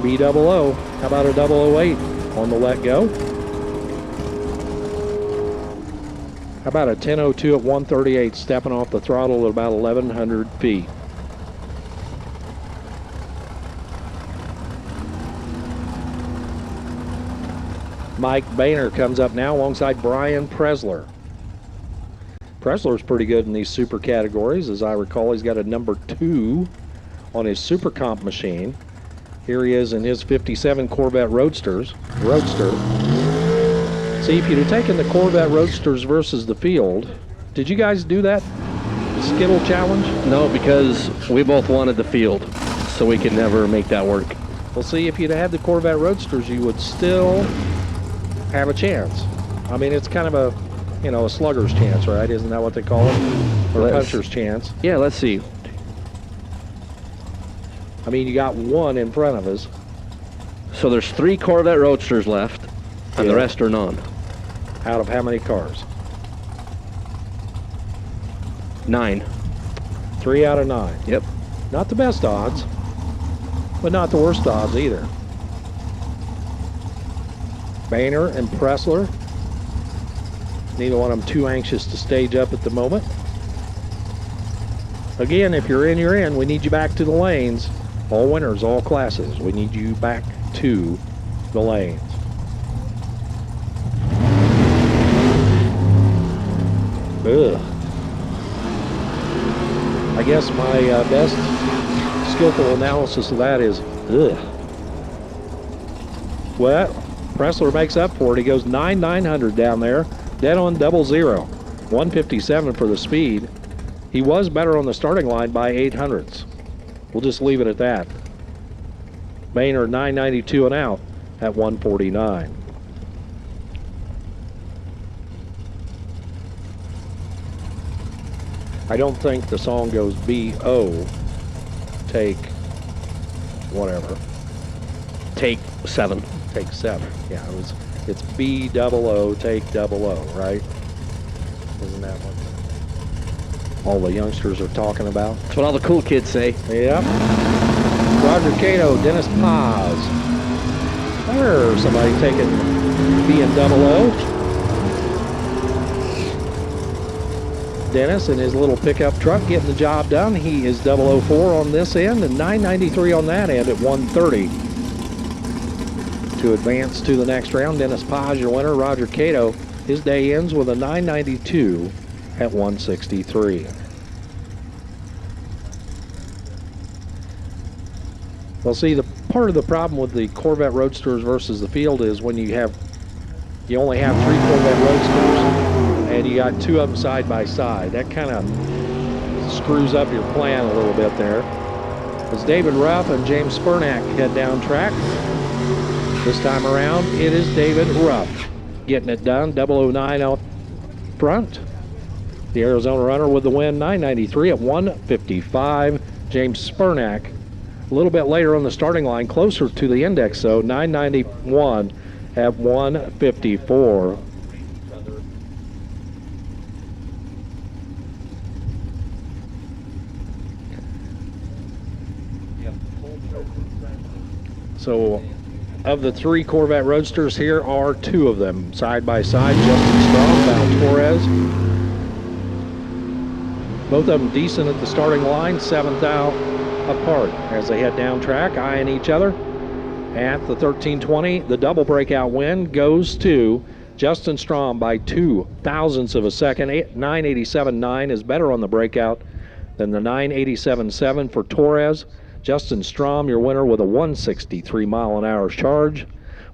B00. How about a 008 on the let go? How about a 1002 at 138 stepping off the throttle at about 1,100 feet? Mike Boehner comes up now alongside Brian Presler. Presler's pretty good in these super categories. As I recall, he's got a number 2 on his super comp machine. Here he is in his 57 Corvette Roadster. See, if you'd have taken the Corvette Roadsters versus the field, did you guys do that Skittle challenge? No, because we both wanted the field, so we could never make that work. Well, see, if you'd had the Corvette Roadsters, you would still have a chance. I mean, it's kind of a, you know, a slugger's chance, right? Isn't that what they call it? Or a puncher's chance. Yeah, let's see. I mean, you got 1 in front of us. So there's 3 Corvette Roadsters left, and the rest are none. Out of how many cars? 9. 3 out of 9. Yep. Not the best odds, but not the worst odds either. Boehner and Presler. Neither one of them too anxious to stage up at the moment. Again, if you're in, you're in. We need you back to the lanes. All winners, all classes. We need you back to the lanes. Ugh. I guess my best skillful analysis of that is, ugh. Well, Presler makes up for it. He goes 9,900 down there, dead on 00. 157 for the speed. He was better on the starting line by 800ths. We'll just leave it at that. Boehner 992 and out at 149. I don't think the song goes B-O, take whatever. Take 7. Take 7. Yeah, it's B-double-O, take 00, right? Isn't that what all the youngsters are talking about? That's what all the cool kids say. Yep. Roger Cato, Dennis Paz. There's somebody taking B and 00. Dennis in his little pickup truck getting the job done. He is 004 on this end and 993 on that end at 130. To advance to the next round, Dennis Paz, your winner. Roger Cato, his day ends with a 992 at 163. Well, see, the part of the problem with the Corvette Roadsters versus the field is when you only have 3 Corvette Roadsters and you got 2 of them side by side. That kind of screws up your plan a little bit there. As David Ruff and James Spurnack head down track. This time around, it is David Ruff getting it done. 009 out front. The Arizona runner with the win, 993 at 155. James Spurnack a little bit later on the starting line, closer to the index, though, 991 at 154. So, of the 3 Corvette Roadsters, here are 2 of them side by side. Justin Strong, Val Torres. Both of them decent at the starting line, 7th out apart as they head down track, eyeing each other. At the 13:20, the double breakout win goes to Justin Strom by 2 thousandths of a second. 9:87.9 is better on the breakout than the 9:87.7 for Torres. Justin Strom, your winner, with a 163 mile an hour charge.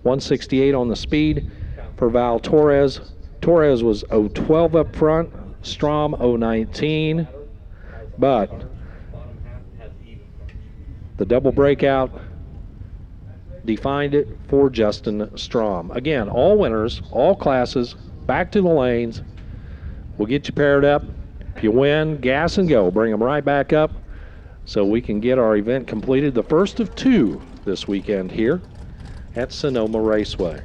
168 on the speed for Val Torres. Torres was 012 up front, Strom 019, but the double breakout defined it for Justin Strom. Again, all winners, all classes, back to the lanes. We'll get you paired up. If you win, gas and go. Bring them right back up so we can get our event completed, the first of 2 this weekend here at Sonoma Raceway.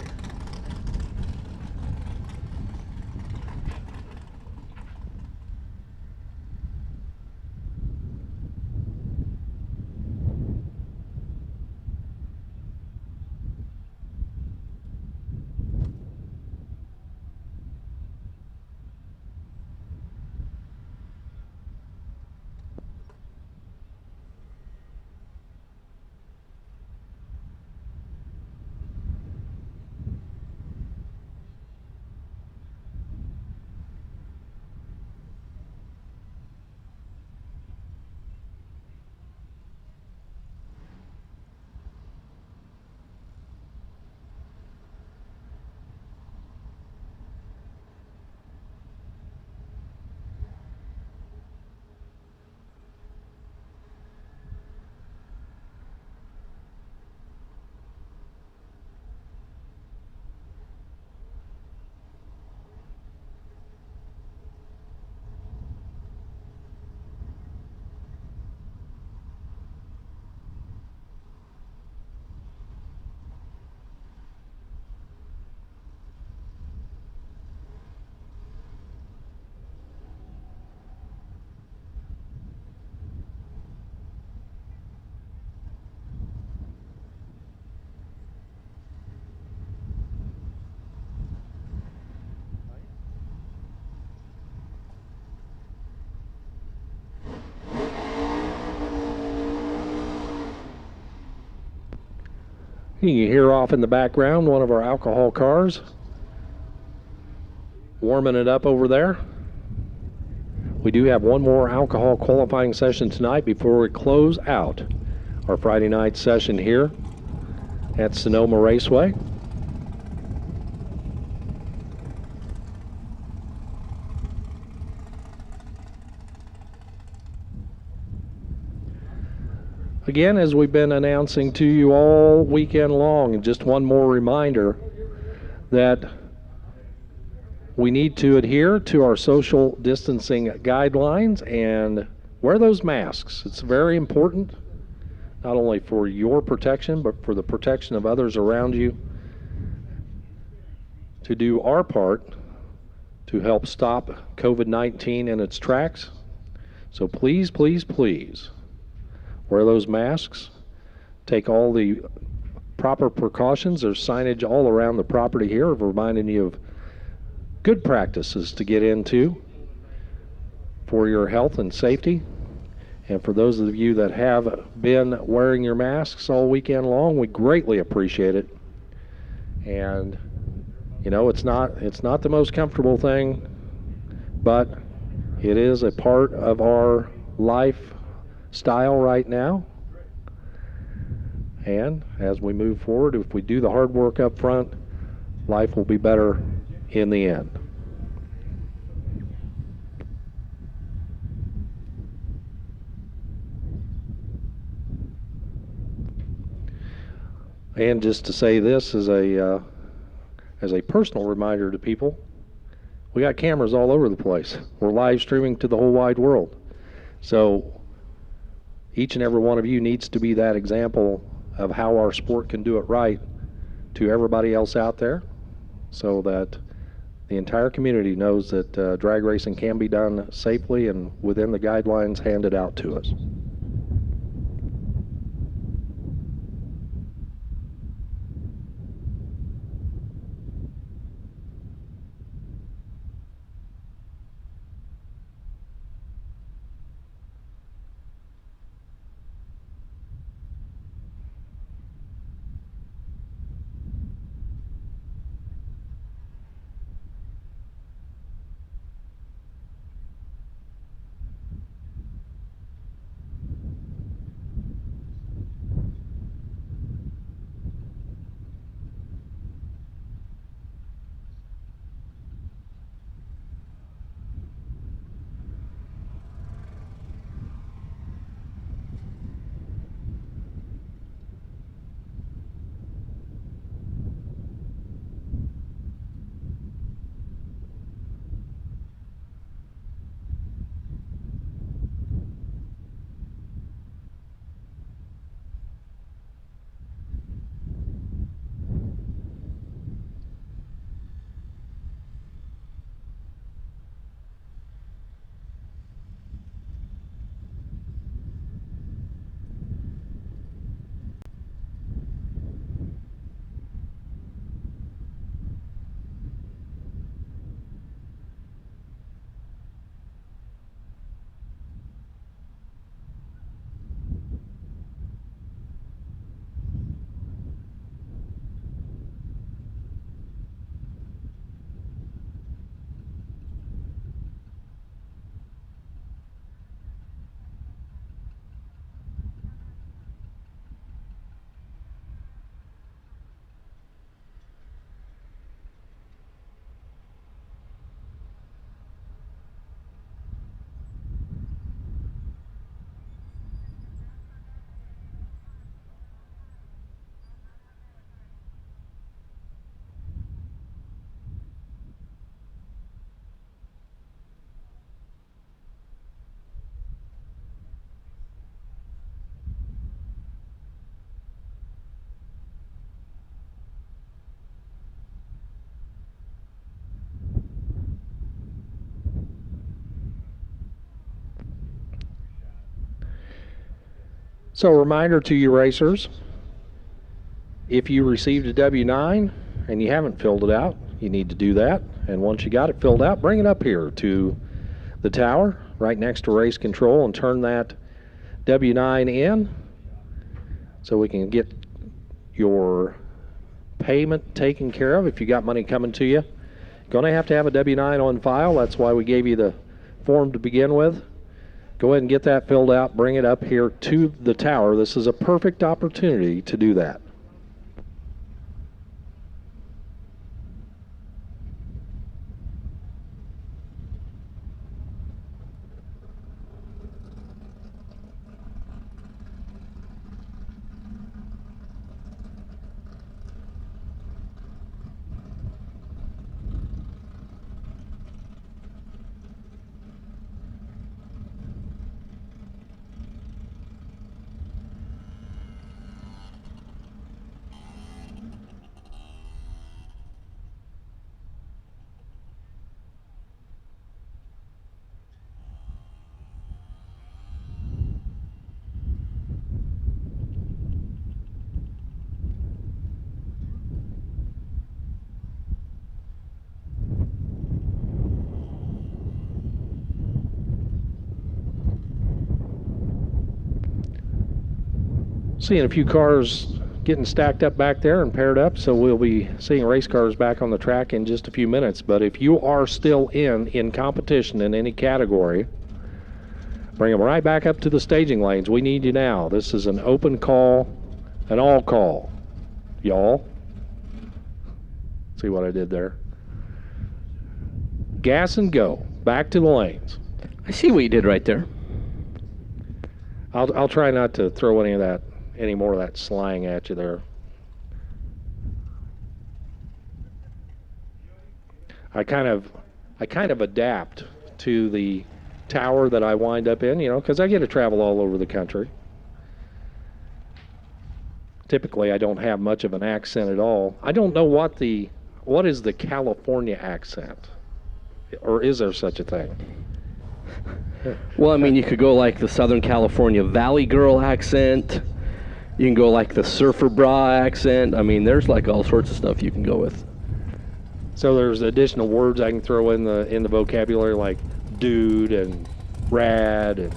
You can hear off in the background one of our alcohol cars warming it up over there. We do have one more alcohol qualifying session tonight before we close out our Friday night session here at Sonoma Raceway. Again, as we've been announcing to you all weekend long, just one more reminder that we need to adhere to our social distancing guidelines and wear those masks. It's very important, not only for your protection, but for the protection of others around you, to do our part to help stop COVID-19 in its tracks. So please, please, please, wear those masks. Take all the proper precautions. There's signage all around the property here reminding you of good practices to get into for your health and safety. And for those of you that have been wearing your masks all weekend long, we greatly appreciate it. And you know, it's not the most comfortable thing, but it is a part of our lifestyle right now. And as we move forward, if we do the hard work up front, life will be better in the end. And just to say this as a personal reminder to people, we got cameras all over the place. We're live streaming to the whole wide world. So each and every one of you needs to be that example of how our sport can do it right to everybody else out there, so that the entire community knows that drag racing can be done safely and within the guidelines handed out to us. So a reminder to you racers, if you received a W9 and you haven't filled it out, you need to do that. And once you got it filled out, bring it up here to the tower right next to race control and turn that W9 in so we can get your payment taken care of. If you got money coming to you, going to have a W9 on file. That's why we gave you the form to begin with. Go ahead and get that filled out, bring it up here to the tower. This is a perfect opportunity to do that. Seeing a few cars getting stacked up back there and paired up, so we'll be seeing race cars back on the track in just a few minutes. But if you are still in competition in any category, bring them right back up to the staging lanes. We need you now. This is an open call, an all call, y'all. See what I did there? Gas and go. Back to the lanes. I see what you did right there. I'll try not to throw any more of that slang at you there. I kind of adapt to the tower that I wind up in, because I get to travel all over the country. Typically, I don't have much of an accent at all. I don't know what is the California accent, or is there such a thing? Well, I mean, you could go like the Southern California Valley Girl accent. You can go like the Surfer Bra accent. I mean, there's like all sorts of stuff you can go with. So there's additional words I can throw in the vocabulary, like dude and rad and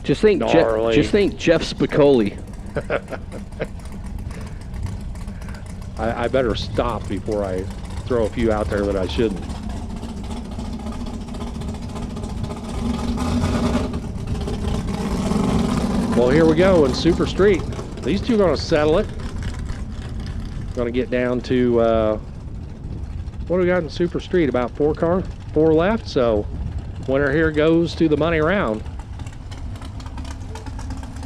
just think gnarly. Jeff Spicoli. I better stop before I throw a few out there that I shouldn't. Well, here we go in Super Street. These two are going to settle it. Going to get down to, what do we got in Super Street? About 4 left. So, winner here goes to the money round.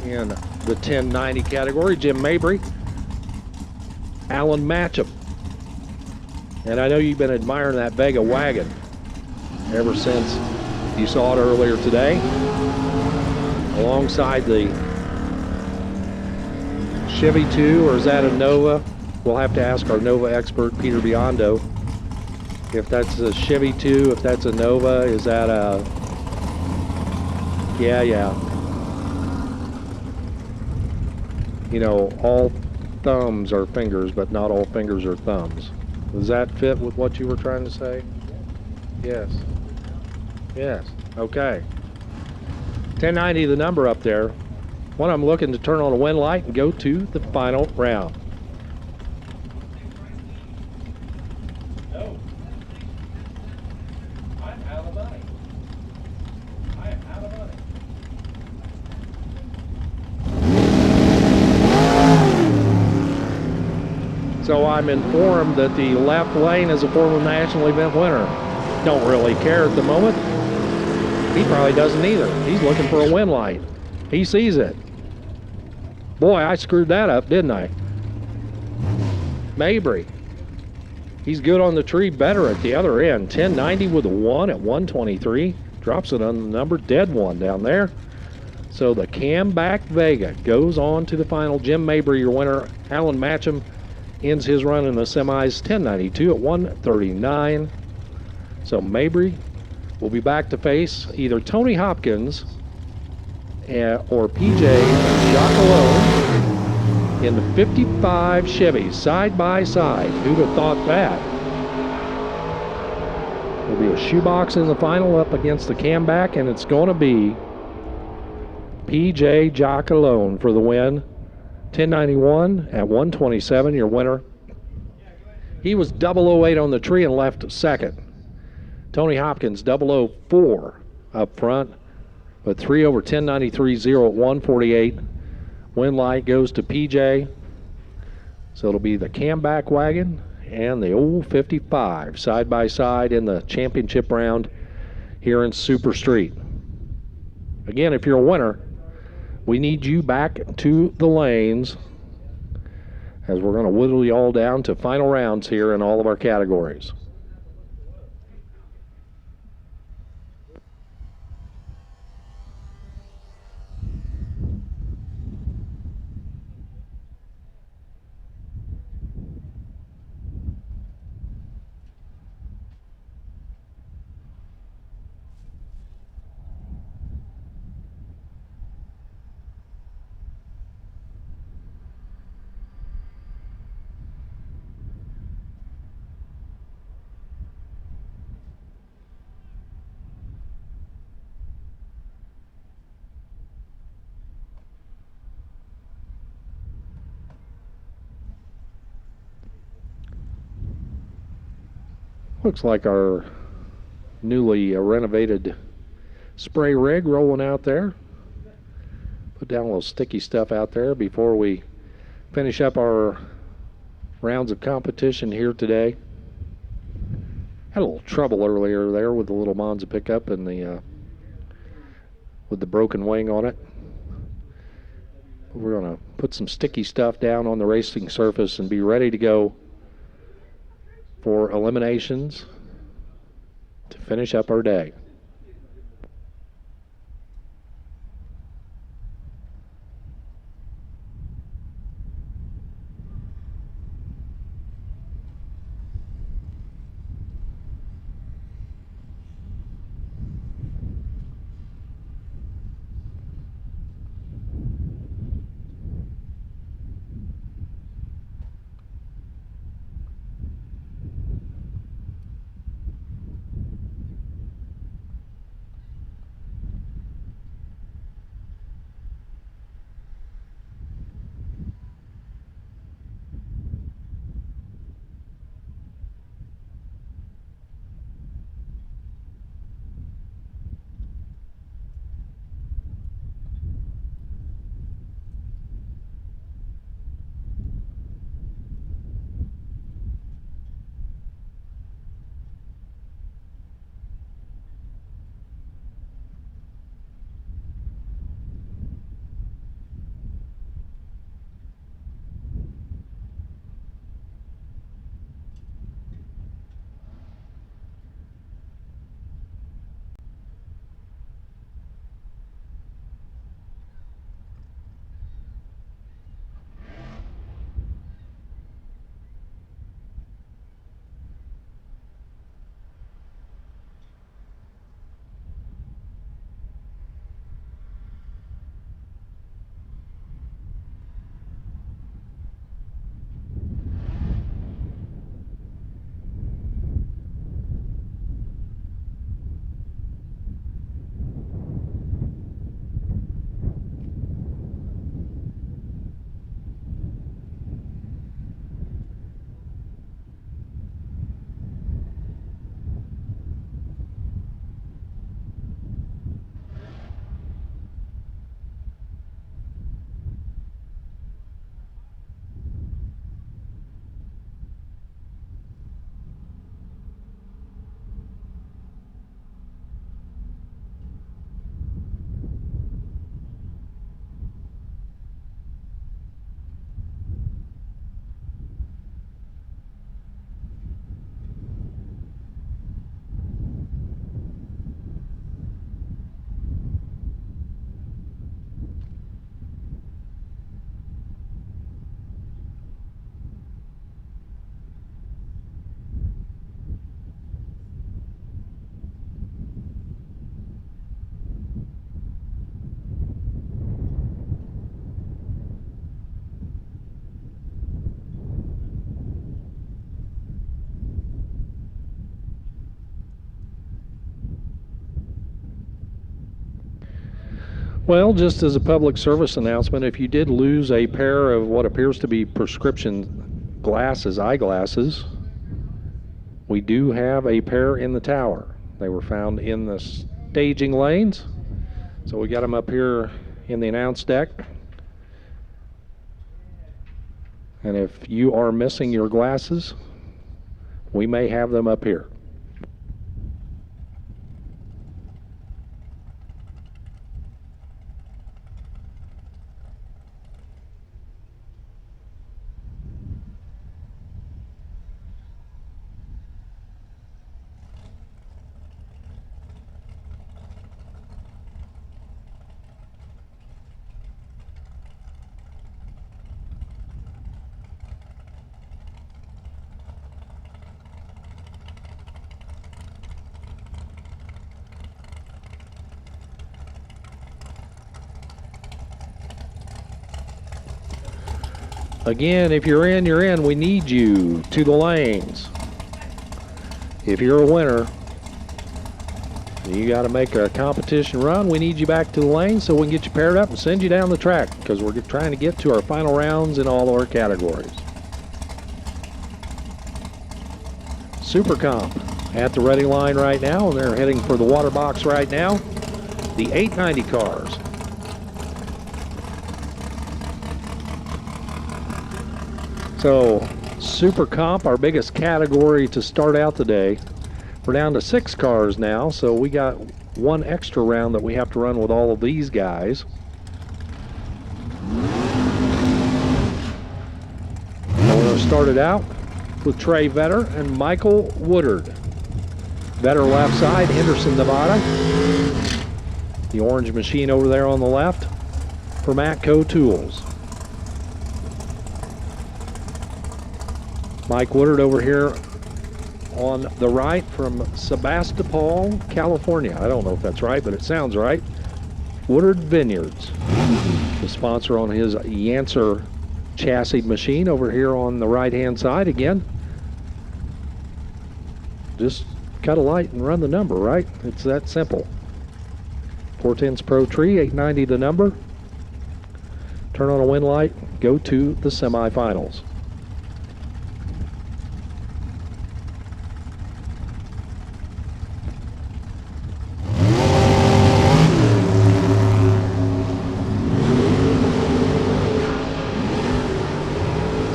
In the 1090 category, Jim Mabry, Alan Matcham. And I know you've been admiring that Vega wagon ever since you saw it earlier today, alongside the Chevy 2, or is that a Nova? We'll have to ask our Nova expert, Peter Biondo, if that's a Chevy 2, if that's a Nova, is that a... Yeah. All thumbs are fingers, but not all fingers are thumbs. Does that fit with what you were trying to say? Yes. Okay. 1090, the number up there. One, I'm looking to turn on a wind light and go to the final round. No. I'm out of money. I am out of money. So I'm informed that the left lane is a former national event winner. Don't really care at the moment. He probably doesn't either. He's looking for a wind light. He sees it. Boy, I screwed that up, didn't I? Mabry. He's good on the tree, better at the other end. 1090 with a 1 at 123. Drops it on the number, dead one down there. So the Camback Vega goes on to the final. Jim Mabry, your winner. Alan Matcham ends his run in the semis, 1092 at 139. So Mabry will be back to face either Tony Hopkins or PJ Jacquelone in the 55 Chevy, side by side. Who'd have thought that? There'll be a shoebox in the final up against the camback, and it's going to be PJ Jacquelone for the win. 1091 at 127, your winner. He was 008 on the tree and left second. Tony Hopkins 004 up front, but 3 over 1093.0 at 148. Win light goes to PJ. So it'll be the camback wagon and the old 55 side by side in the championship round here in Super Street. Again, if you're a winner, we need you back to the lanes as we're going to whittle you all down to final rounds here in all of our categories. Looks like our newly renovated spray rig rolling out there. Put down a little sticky stuff out there before we finish up our rounds of competition here today. Had a little trouble earlier there with the little Monza pickup and the with the broken wing on it. We're going to put some sticky stuff down on the racing surface and be ready to go for eliminations to finish up our day. Well, just as a public service announcement, if you did lose a pair of what appears to be prescription glasses, eyeglasses, we do have a pair in the tower. They were found in the staging lanes, so we got them up here in the announce deck. And if you are missing your glasses, we may have them up here. Again, if you're in, you're in. We need you to the lanes. If you're a winner, you got to make a competition run. We need you back to the lane so we can get you paired up and send you down the track because we're trying to get to our final rounds in all our categories. Super Comp at the ready line right now, and they're heading for the water box right now. The 890 cars. So, Super Comp, our biggest category to start out today. We're down to 6 cars now, so we got one extra round that we have to run with all of these guys. And we're going to start it out with Trey Vetter and Michael Woodard. Vetter left side, Henderson, Nevada. The orange machine over there on the left for Matco Tools. Mike Woodard over here on the right from Sebastopol, California. I don't know if that's right, but it sounds right. Woodard Vineyards, the sponsor on his Yancer chassis machine over here on the right-hand side again. Just cut a light and run the number, right? It's that simple. 410's Pro Tree, 890 the number. Turn on a wind light, go to the semifinals.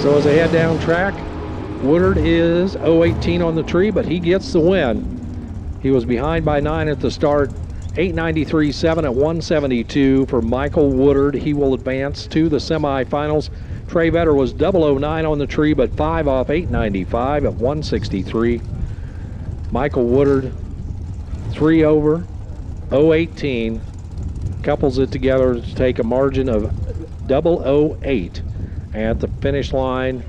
So as they head down track, Woodard is 018 on the tree, but he gets the win. He was behind by 9 at the start. 893.7 at 172 for Michael Woodard. He will advance to the semifinals. Trey Vetter was 009 on the tree, but 5 off 895 at 163. Michael Woodard, 3 over, 018. Couples it together to take a margin of 008 at the finish line,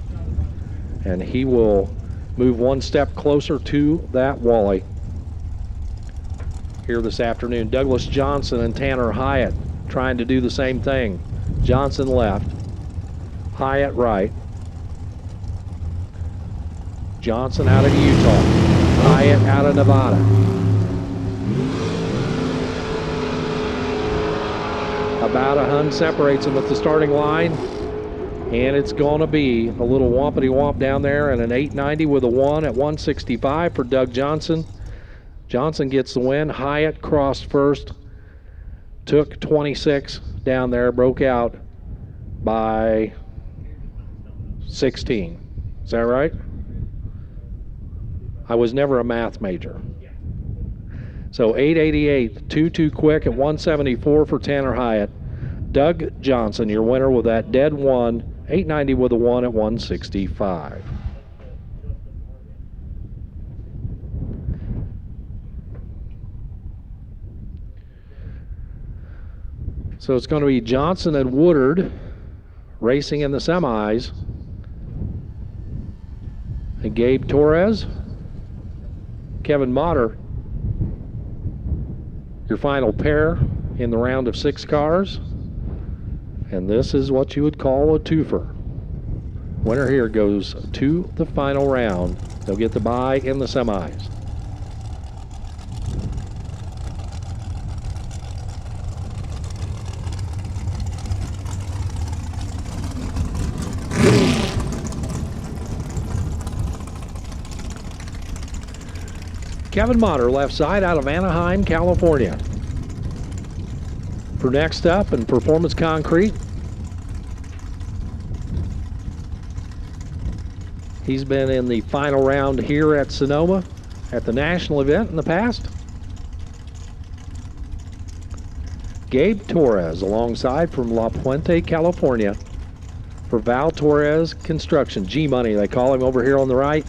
and he will move one step closer to that Wally here this afternoon. Douglas Johnson and Tanner Hyatt trying to do the same thing. Johnson left, Hyatt right. Johnson out of Utah, Hyatt out of Nevada. About a hun separates them at the starting line. And it's going to be a little wompity-womp down there, and an 890 with a 1 at 165 for Doug Johnson. Johnson gets the win. Hyatt crossed first, took 26 down there, broke out by 16. Is that right? I was never a math major. So 888, 2-2 quick at 174 for Tanner Hyatt. Doug Johnson, your winner with that dead 1. 890 with a 1 at 165. So it's going to be Johnson and Woodard racing in the semis. And Gabe Torres, Kevin Motter, your final pair in the round of 6 cars. And this is what you would call a twofer. Winner here goes to the final round. They'll get the bye in the semis. Kevin Motter, left side, out of Anaheim, California. For next up in Performance Concrete, he's been in the final round here at Sonoma at the national event in the past. Gabe Torres alongside from La Puente, California for Val Torres Construction. G-Money, they call him over here on the right.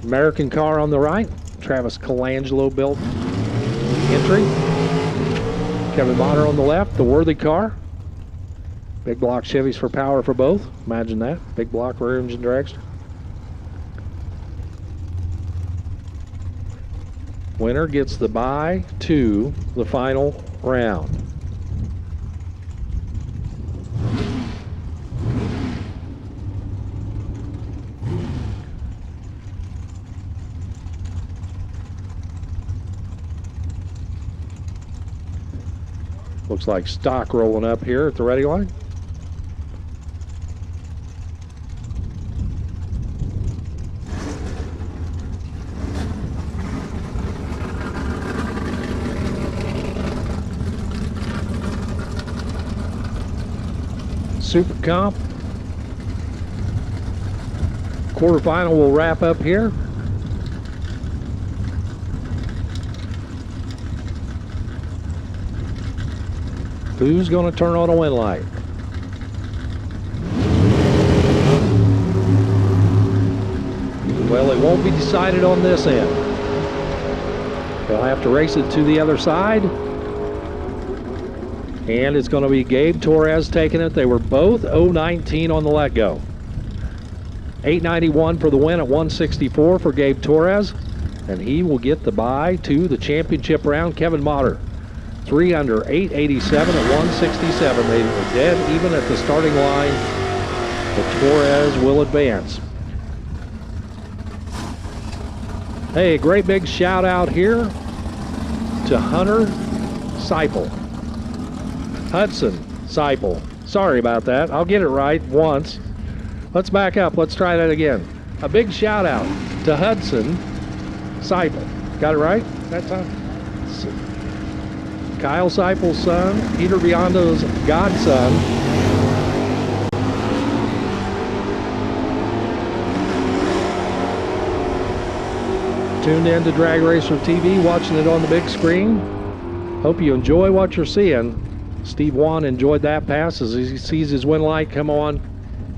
American car on the right. Travis Colangelo built entry. Kevin Motter on the left, the Worthy car. Big block Chevys for power for both. Imagine that. Big block rear engine dragster. Winner gets the bye to the final round. Looks like stock rolling up here at the ready line. Super Comp. Quarterfinal will wrap up here. Who's going to turn on a win light? Well, it won't be decided on this end. They'll have to race it to the other side. And it's going to be Gabe Torres taking it. They were both 0.19 on the let-go. 891 for the win at 164 for Gabe Torres. And he will get the bye to the championship round. Kevin Motter, 3 under, 887 at 167. They were dead even at the starting line. But Torres will advance. Hey, great big shout out here to Hunter Seipel. Hudson Seipel. Sorry about that. I'll get it right once. Let's back up. Let's try that again. A big shout out to Hudson Seipel. Got it right that time? Kyle Seipel's son, Peter Biondo's godson. Tuned in to Drag Racer TV, watching it on the big screen. Hope you enjoy what you're seeing. Steve Wan enjoyed that pass as he sees his win light come on.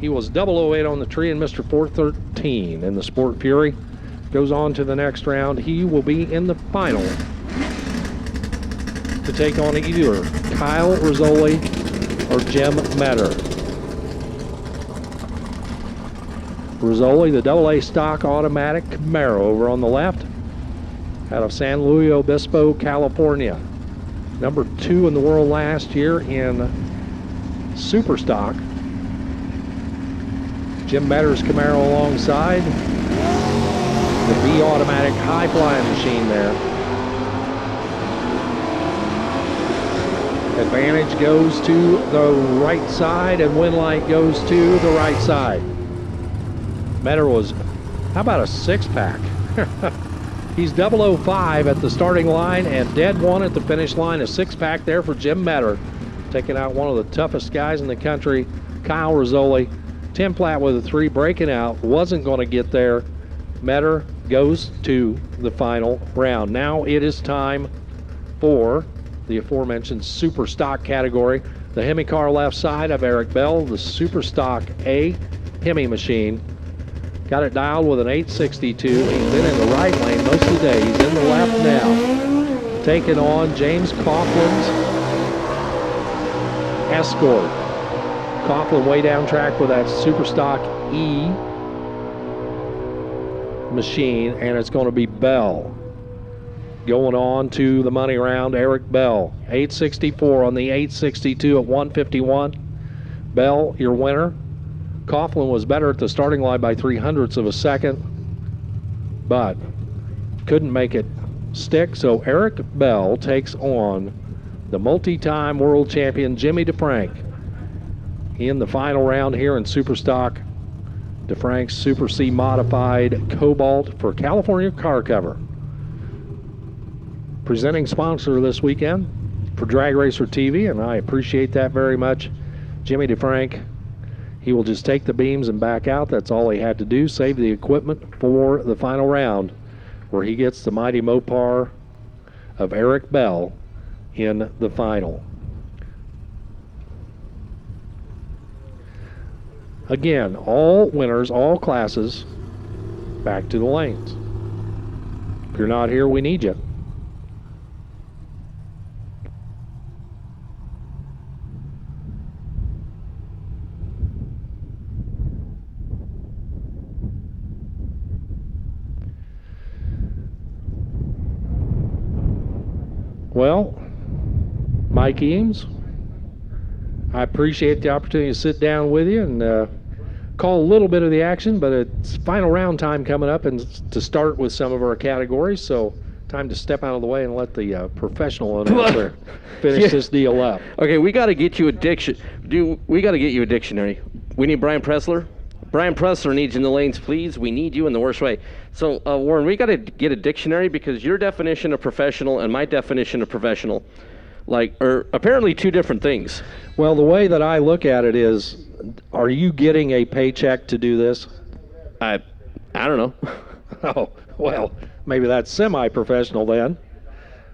He was 008 on the tree and Mr. 413 in the Sport Fury. Goes on to the next round. He will be in the final to take on either Kyle Rizzoli or Jim Metter. Rizzoli, the AA stock automatic Camaro over on the left, out of San Luis Obispo, California. Number 2 in the world last year in Superstock. Jim Metter's Camaro alongside the B automatic high flying machine there. Advantage goes to the right side and win light goes to the right side. Metter was, how about a 6-pack? He's 005 at the starting line and dead one at the finish line. A 6-pack there for Jim Metter, taking out one of the toughest guys in the country, Kyle Rizzoli. Tim Platt with a 3 breaking out, wasn't going to get there. Metter goes to the final round. Now it is time for the aforementioned Super Stock category. The Hemi car left side of Eric Bell, the Super Stock A Hemi machine. Got it dialed with an 862. He's been in the right lane most of the day. He's in the left now. Taking on James Coughlin's Escort. Coughlin way down track with that Superstock E machine, and it's going to be Bell. Going on to the money round, Eric Bell. 864 on the 862 at 151. Bell, your winner. Coughlin was better at the starting line by 0.03 of a second, but couldn't make it stick. So Eric Bell takes on the multi-time world champion Jimmy DeFrank in the final round here in Superstock DeFrank's Super C Modified Cobalt for California car cover. Presenting sponsor this weekend for Drag Racer TV, and I appreciate that very much. Jimmy DeFrank, he will just take the beams and back out. That's all he had to do. Save the equipment for the final round, where he gets the mighty Mopar of Eric Bell in the final. Again, all winners, all classes, back to the lanes. If you're not here, we need you. Well, Mike Eames, I appreciate the opportunity to sit down with you and call a little bit of the action, but it's final round time coming up and to start with some of our categories, so time to step out of the way and let the professional announcer finish this deal up. Okay, we got to get you a we got to get you a dictionary. We need Brian Pressler. Brian Pressler needs you in the lanes, please. We need you in the worst way. So, Warren, we got to get a dictionary because your definition of professional and my definition of professional, are apparently two different things. Well, the way that I look at it is, are you getting a paycheck to do this? I don't know. Oh, well, maybe that's semi-professional then.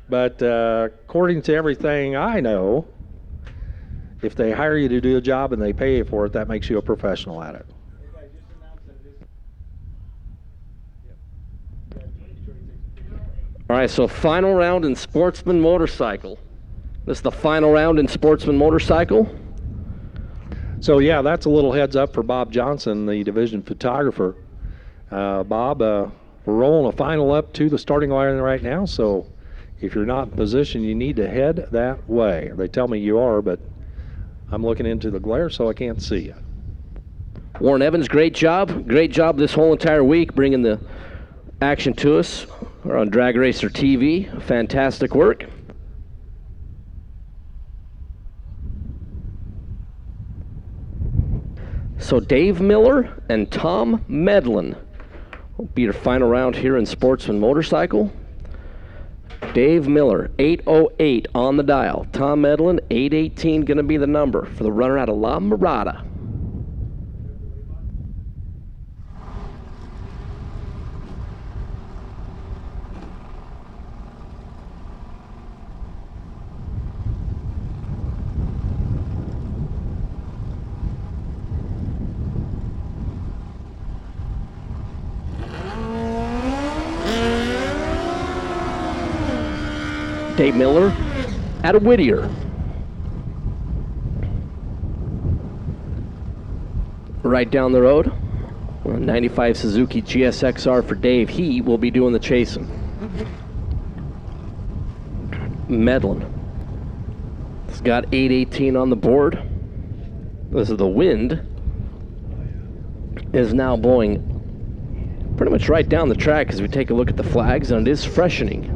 But according to everything I know, if they hire you to do a job and they pay you for it, that makes you a professional at it. All right, so final round in Sportsman Motorcycle. This is the final round in Sportsman Motorcycle. So, yeah, that's a little heads up for Bob Johnson, the division photographer. Bob, we're rolling a final up to the starting line right now, so if you're not in position, you need to head that way. They tell me you are, but I'm looking into the glare, so I can't see you. Warren Evans, great job. Great job this whole entire week bringing the action to us. We're on Drag Racer TV. Fantastic work. So Dave Miller and Tom Medlin will be your final round here in Sportsman Motorcycle. Dave Miller, 808 on the dial. Tom Medlin, 818 going to be the number for the runner out of La Mirada. Dave Miller out of Whittier. Right down the road, 95 Suzuki GSXR for Dave. He will be doing the chasing. Medlin has got 818 on the board. This is the wind is now blowing pretty much right down the track as we take a look at the flags, and it is freshening.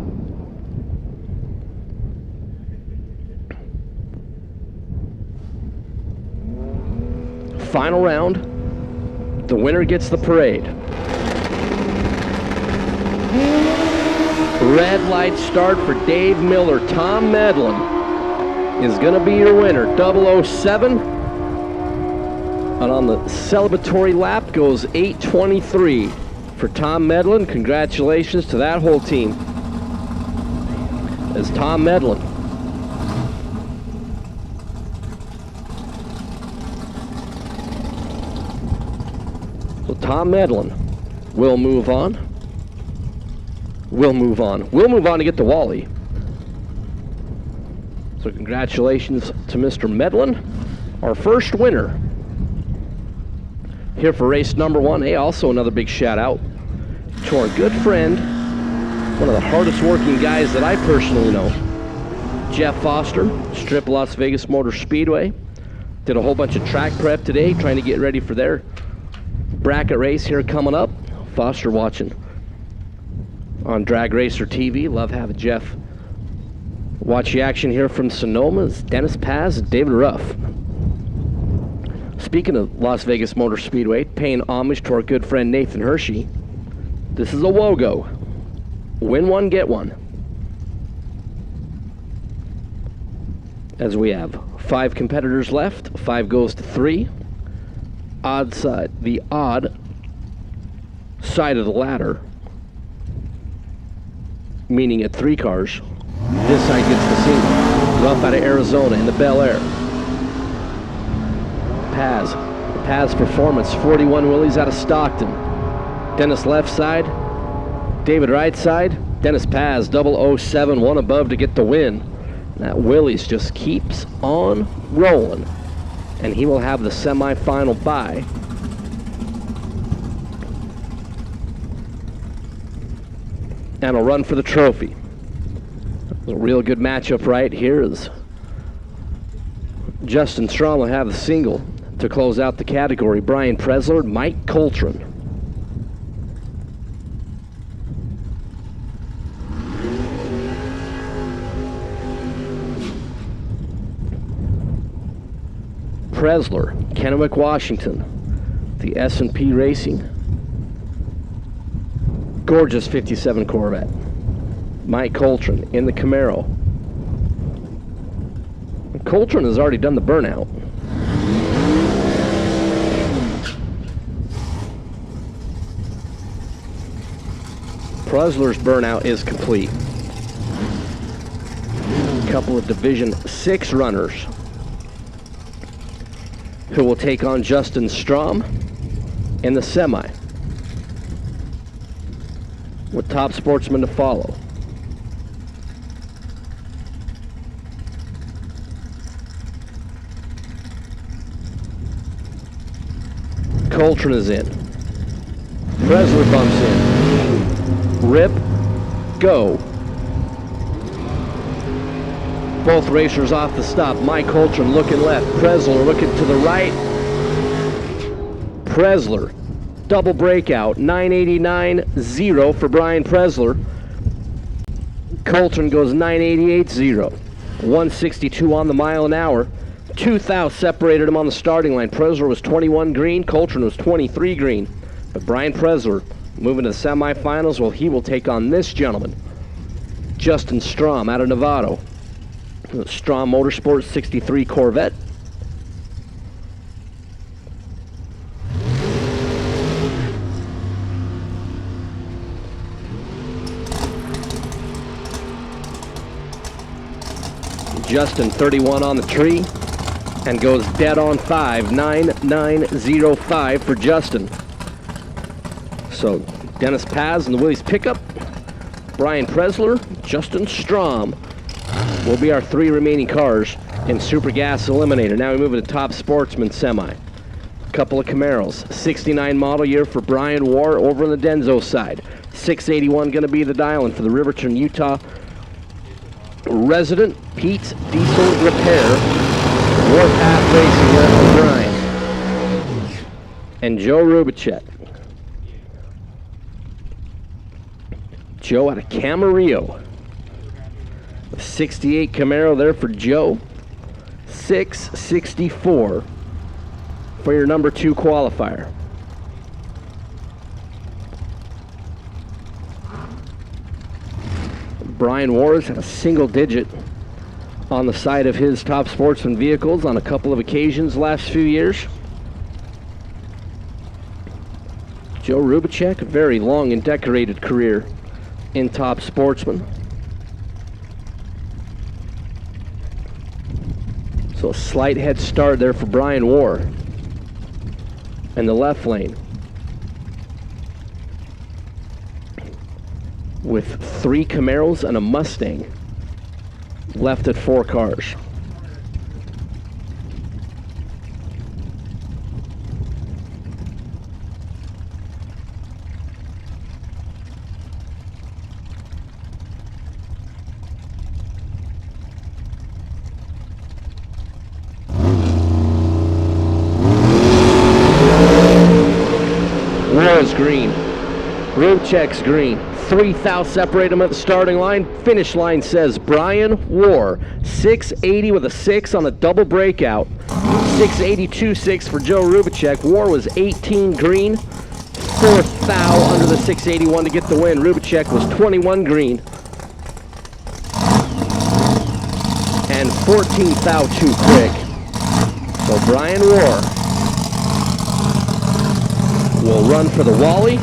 Final round, the winner gets the parade. Red light start for Dave Miller. Tom Medlin is going to be your winner, 007. And on the celebratory lap goes 823 for Tom Medlin. Congratulations to that whole team. As Tom Medlin Tom Medlin will move on. We'll move on to get to Wally. So congratulations to Mr. Medlin, our first winner here for race number 1. Hey, also another big shout out to our good friend, one of the hardest working guys that I personally know, Jeff Foster, Strip Las Vegas Motor Speedway. Did a whole bunch of track prep today, trying to get ready for their bracket race here coming up. Foster watching on Drag Racer TV. Love having Jeff watch the action here from Sonoma. It's Dennis Paz and David Ruff. Speaking of Las Vegas Motor Speedway, paying homage to our good friend Nathan Hershey, this is a WOGO. Win one, get one. As we have 5 competitors left, 5 goes to 3. Odd side, the odd side of the ladder, meaning at 3 cars, this side gets the single. Rough out of Arizona in the Bel Air. Paz Performance, 41 Willys out of Stockton. Dennis left side, David right side, Dennis Paz, 007, one above to get the win. That Willys just keeps on rolling, and he will have the semifinal bye. And a run for the trophy. A real good matchup right here is Justin Strom will have the single to close out the category. Brian Presler, Mike Coltrane. Presler, Kennewick, Washington, the S&P Racing. Gorgeous 57 Corvette. Mike Coltrane in the Camaro. Coltrane has already done the burnout. Presler's burnout is complete. A couple of Division 6 runners who will take on Justin Strom in the semi, with Top Sportsman to follow. Coltrane is in. Presler bumps in. Rip, go. Both racers off the stop. Mike Coltrane looking left. Presler looking to the right. Presler, double breakout. 989.0 for Brian Presler. Coltrane goes 988.0. 162 on the mile an hour. 2 thou separated him on the starting line. Presler was 21 green. Coltrane was 23 green. But Brian Presler moving to the semifinals. Well, he will take on this gentleman, Justin Strom out of Novato. Strom Motorsports 63 Corvette. Justin 31 on the tree and goes dead on 5. 9905 for Justin. So Dennis Paz and the Willys pickup, Brian Presler, Justin Strom will be our 3 remaining cars in Super Gas Eliminator. Now we move into Top Sportsman semi. Couple of Camaros. 69 model year for Brian War over on the Denso side. 681 going to be the dial-in for the Riverton, Utah resident. Pete's Diesel Repair. Warpath Racing there for Brian. And Joe Rubichet. Joe out of Camarillo. 68 Camaro there for Joe. 664 for your number 2 qualifier. Brian Wars had a single digit on the side of his Top Sportsman vehicles on a couple of occasions last few years. Joe Rubicek, a very long and decorated career in Top Sportsman. So a slight head start there for Brian War in the left lane, with 3 Camaros and a Mustang left at 4 cars. War's green. Rubicek's green. 3 thou separate them at the starting line. Finish line says Brian War. 680 with a 6 on a double breakout. 682.6 for Joe Rubicek. War was 18 green. 4th thou under the 681 to get the win. Rubicek was 21 green. And 14 thou too quick. So Brian War will run for the Wally.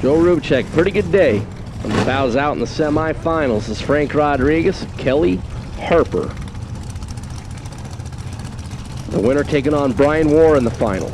Joe Rubicek, pretty good day. And bows out in the semifinals is Frank Rodriguez, Kelly Harper. The winner taking on Brian War in the final.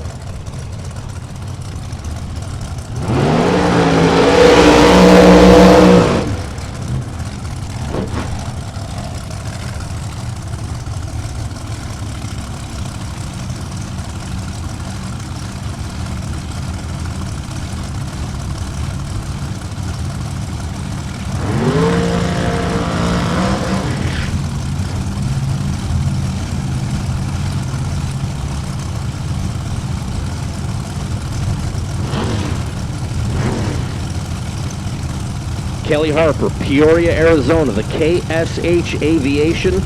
Kelly Harper, Peoria, Arizona, the KSH Aviation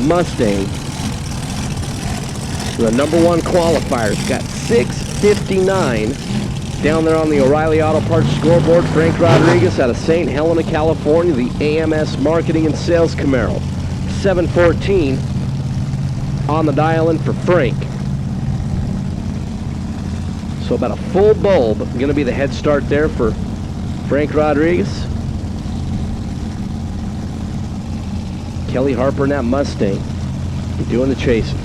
Mustang. The #1 qualifiers got 6:59 down there on the O'Reilly Auto Parts scoreboard. Frank Rodriguez out of St. Helena, California, the AMS Marketing and Sales Camaro. 7:14 on the dial-in for Frank. So about a full bulb going to be the head start there for Frank Rodriguez. Kelly Harper in that Mustang doing the chasing.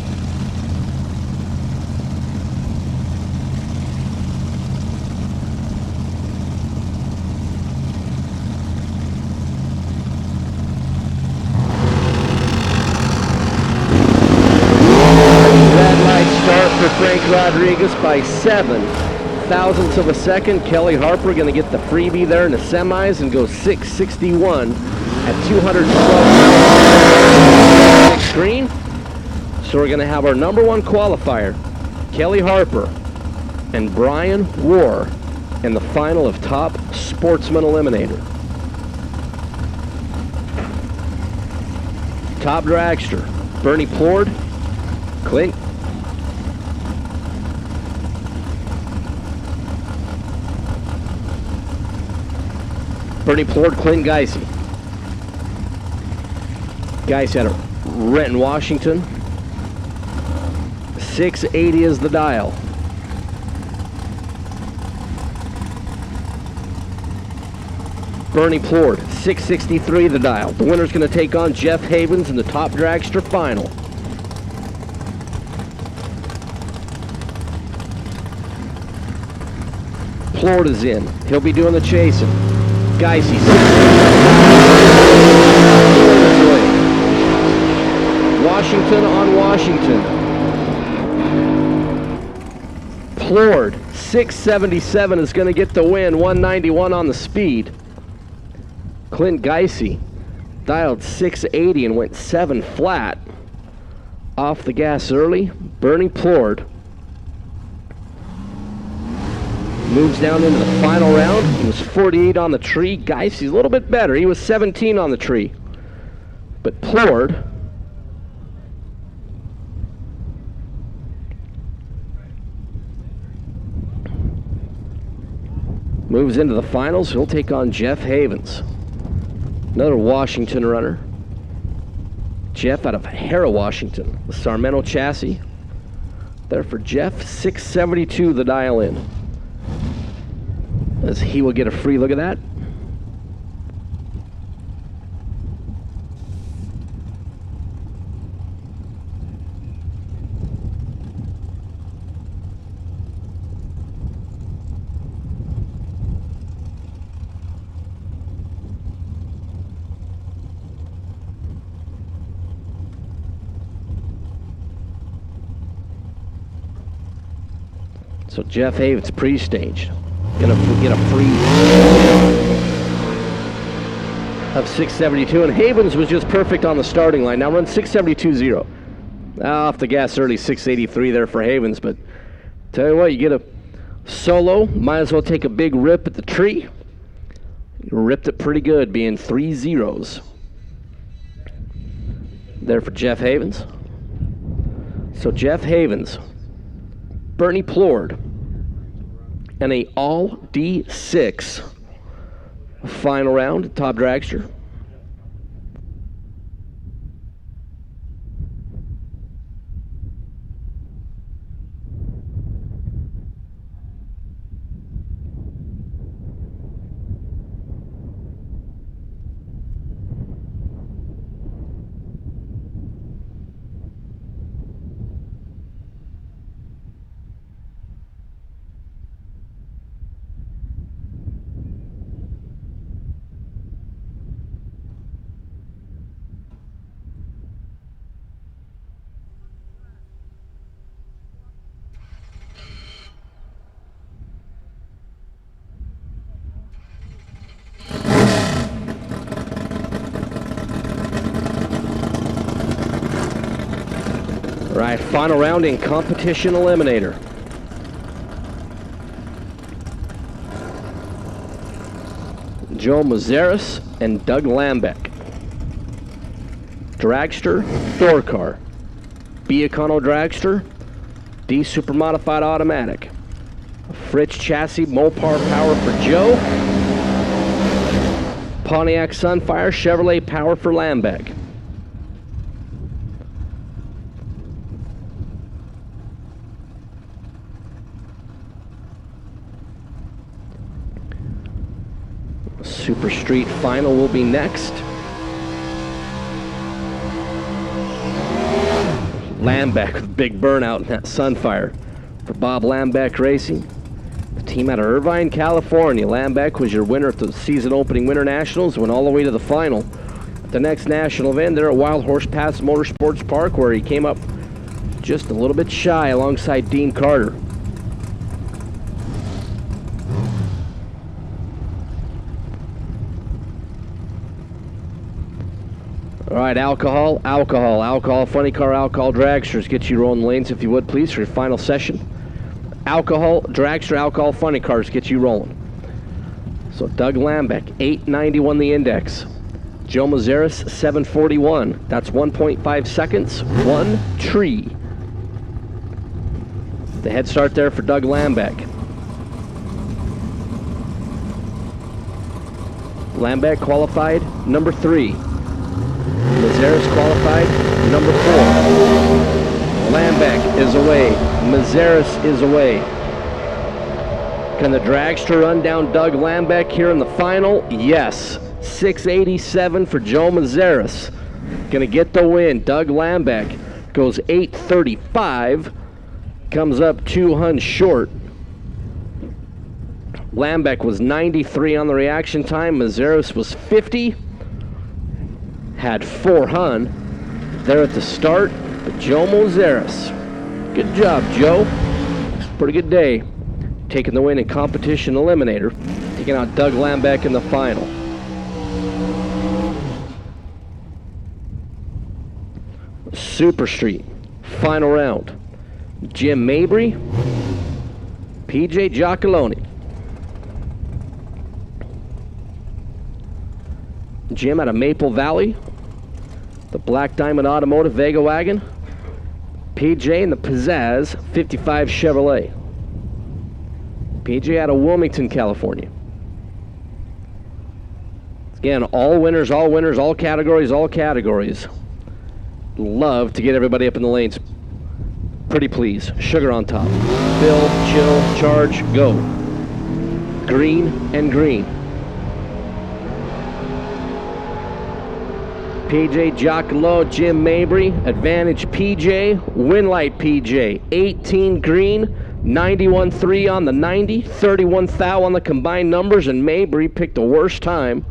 Red light start for Frank Rodriguez by 7 thousandths of a second. Kelly Harper going to get the freebie there in the semis and go 661 at 212 green. So we're going to have our #1 qualifier, Kelly Harper and Brian War, in the final of Top Sportsman Eliminator. Top Dragster, Bernie Plord, Clint Plord, Clint Geisey. Geisey out of Renton, Washington. 680 is the dial. Bernie Plord, 663 the dial. The winner's going to take on Jeff Havens in the Top Dragster final. Plord is in. He'll be doing the chasing. Geisey, Washington on Washington. Plord, 677 is going to get the win, 191 on the speed. Clint Geisey dialed 680 and went 7 flat. Off the gas early. Bernie Plord moves down into the final round. He was 48 on the tree. Geisey's a little bit better. He was 17 on the tree. But Plord moves into the finals. He'll take on Jeff Havens, another Washington runner. Jeff out of Harrow, Washington, the Sarmento chassis. There for Jeff, 672 the dial in. As he will get a free look at that. So Jeff Havens pre-staged. Gonna get a free of 672, and Havens was just perfect on the starting line. Now run 672.0. Off the gas early, 683 there for Havens, but tell you what, you get a solo, might as well take a big rip at the tree. You ripped it pretty good, being 3 zeros. there for Jeff Havens. So Jeff Havens, Bernie Plord, and a all D6 final round, top dragster. All right, final round in competition eliminator. Joe Mazeris and Doug Lambeck. Dragster, door car. B Econo Dragster, D Super Modified Automatic. Fritz Chassis Mopar Power for Joe. Pontiac Sunfire Chevrolet Power for Lambeck. Super Street Final will be next. Lambeck with big burnout in that Sunfire for Bob Lambeck Racing. The team out of Irvine, California. Lambeck was your winner at the season opening Winter Nationals, went all the way to the final. At the next national event, there at Wild Horse Pass Motorsports Park, where he came up just a little bit shy alongside Dean Carter. All right, alcohol, funny car, alcohol, dragsters. Get you rolling lanes if you would, please, for your final session. Alcohol, dragster, alcohol, funny cars. Get you rolling. So Doug Lambeck, 891 the index. Joe Mazeris, 741. That's 1.5 seconds, one tree. The head start there for Doug Lambeck. Lambeck qualified number 3. Mazeris qualified number 4. Lambeck is away. Mazeris is away. Can the dragster run down Doug Lambeck here in the final? Yes. 687 for Joe Mazeris. Gonna get the win. Doug Lambeck goes 835. Comes up 2 Huns short. Lambeck was 93 on the reaction time. Mazeris was 50. Had 4 Hun there at the start, but Joe Mazeris. Good job, Joe. Pretty good day. Taking the win in competition eliminator, taking out Doug Lambeck in the final. Super Street, final round. Jim Mabry, PJ Giacalone. Jim out of Maple Valley, the Black Diamond Automotive Vega Wagon. PJ in the Pizzazz 55 Chevrolet. PJ out of Wilmington, California. Again, all winners, all categories, all categories. Love to get everybody up in the lanes. Pretty please. Sugar on top. Fill, chill, charge, go. Green and green. PJ Giacalo, Jim Mabry, Advantage PJ, Winlight PJ, 18 green, 91.3 on the 90, 31 thou on the combined numbers, and Mabry picked the worst time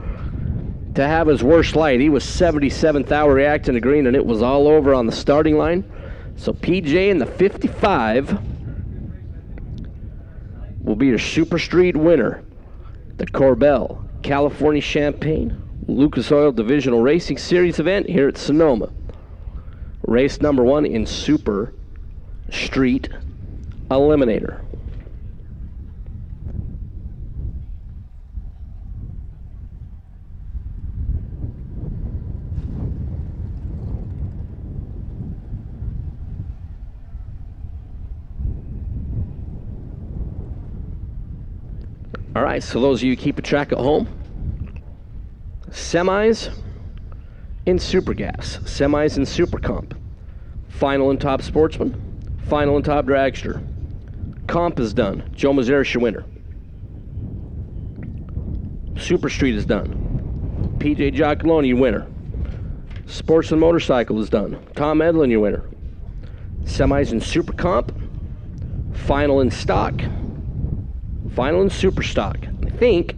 to have his worst light. He was 77 thou reacting to green, and it was all over on the starting line. So PJ in the 55 will be your Super Street winner. The Corbel California Champagne Lucas Oil Divisional Racing Series event here at Sonoma. Race number 1 in Super Street Eliminator. All right, so those of you keeping track at home, semis in Super Gas, semis in Super Comp, final in Top Sportsman, final in Top Dragster. Comp is done. Joe Mazeris your winner. Super Street is done. PJ Giacalone, your winner. Sportsman Motorcycle is done. Tom Edlin, your winner. Semis in Super Comp, final in Stock, final in Superstock. I think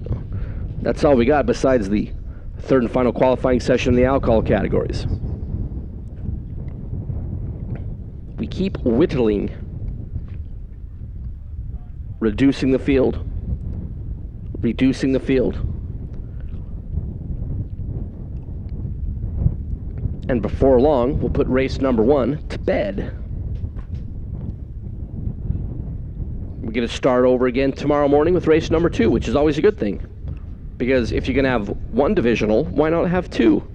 that's all we got besides the third and final qualifying session in the alcohol categories. We keep whittling, reducing the field, reducing the field. And before long, we'll put race number 1 to bed. We're going to start over again tomorrow morning with race number 2, which is always a good thing. Because if you're going to have one divisional, why not have 2?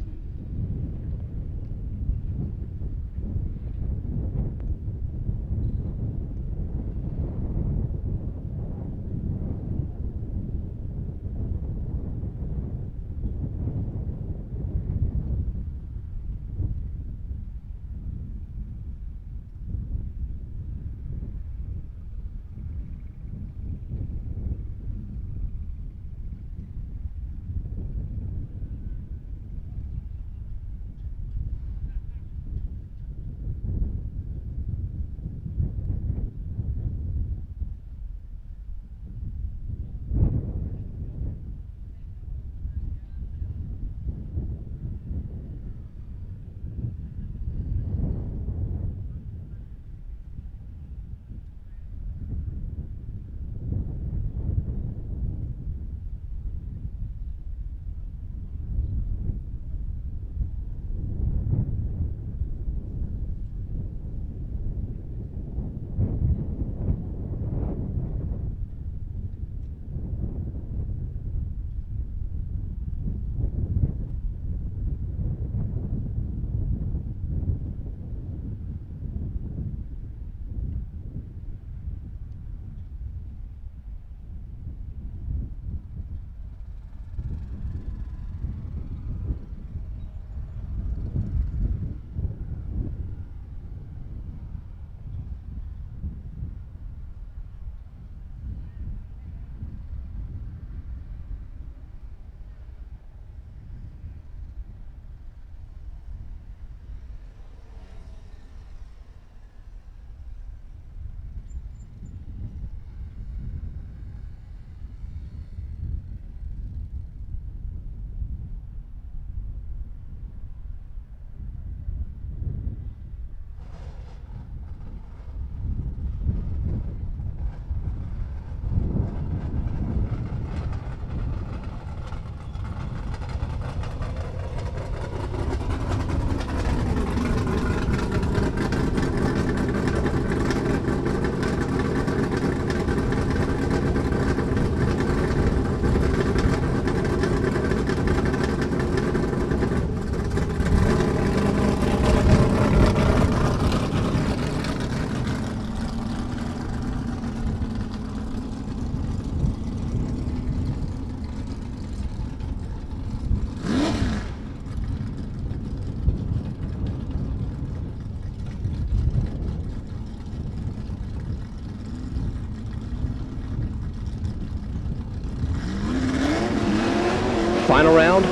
Final round,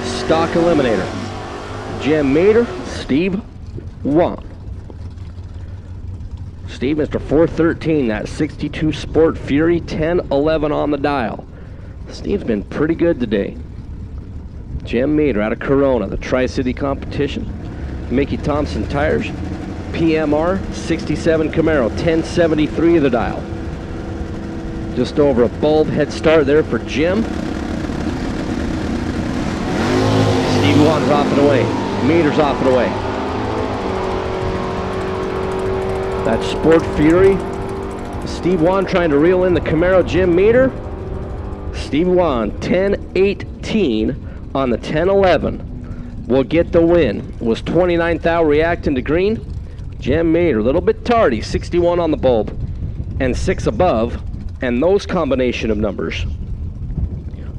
stock eliminator. Jim Mater, Steve Wan. Steve, Mr. 413, that 62 Sport Fury, 1011 on the dial. Steve's been pretty good today. Jim Mater out of Corona, the Tri-City competition. Mickey Thompson tires. PMR, 67 Camaro, 1073 of the dial. Just over a bulb head start there for Jim. Steve Wan's off and away. Meter's off and away. That Sport Fury. Steve Wan trying to reel in the Camaro Jim Meter. Steve Wan, 10-18 on the 10-11. Will get the win. Was 29th thou reacting to green. Jim Meter, a little bit tardy, 61 on the bulb. And 6 above And those combination of numbers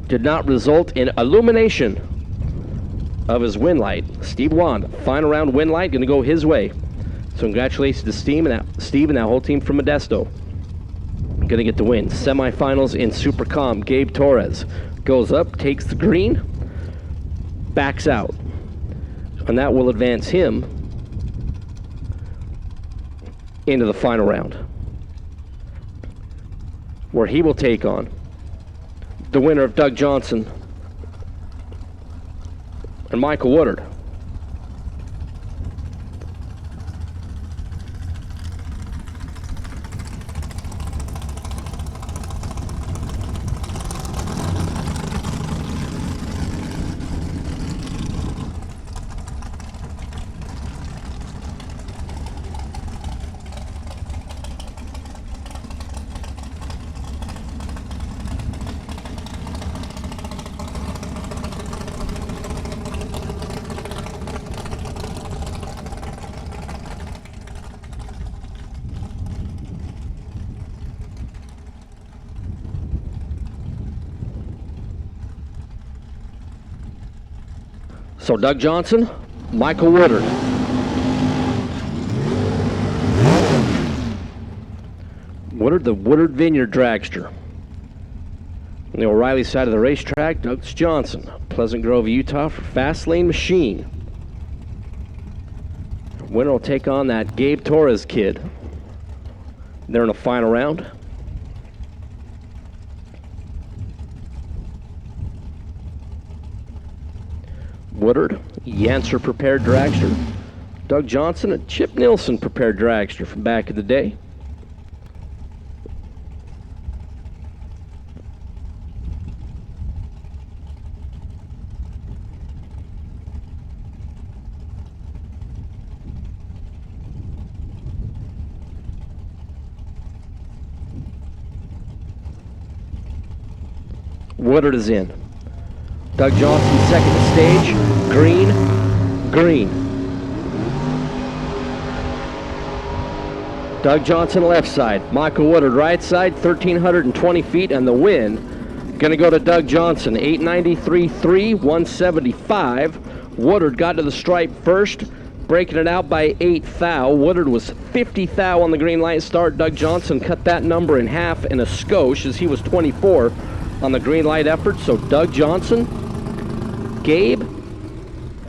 did not result in illumination of his win light. Steve Wand, final round win light, going to go his way. So congratulations to Steve and that whole team from Modesto. Going to get the win. Semifinals in Super Comp. Gabe Torres goes up, takes the green, backs out. And that will advance him into the final round, where he will take on the winner of Doug Johnson and Michael Woodard. So Doug Johnson, Michael Woodard. Woodard, the Woodard Vineyard Dragster. On the O'Reilly side of the racetrack, Doug Johnson, Pleasant Grove, Utah for Fast Lane Machine. Winner will take on that Gabe Torres kid. They're in the final round. Woodard, Yancer prepared dragster. Doug Johnson, a Chip Nielsen prepared dragster from back in the day. Woodard is in. Doug Johnson second to stage. Green, green. Doug Johnson left side. Michael Woodard right side, 1,320 feet, and the win gonna go to Doug Johnson, 893.3, 175. Woodard got to the stripe first, breaking it out by 8 thou. Woodard was 50 thou on the green light start. Doug Johnson cut that number in half in a skosh as he was 24 on the green light effort. So Doug Johnson, Gabe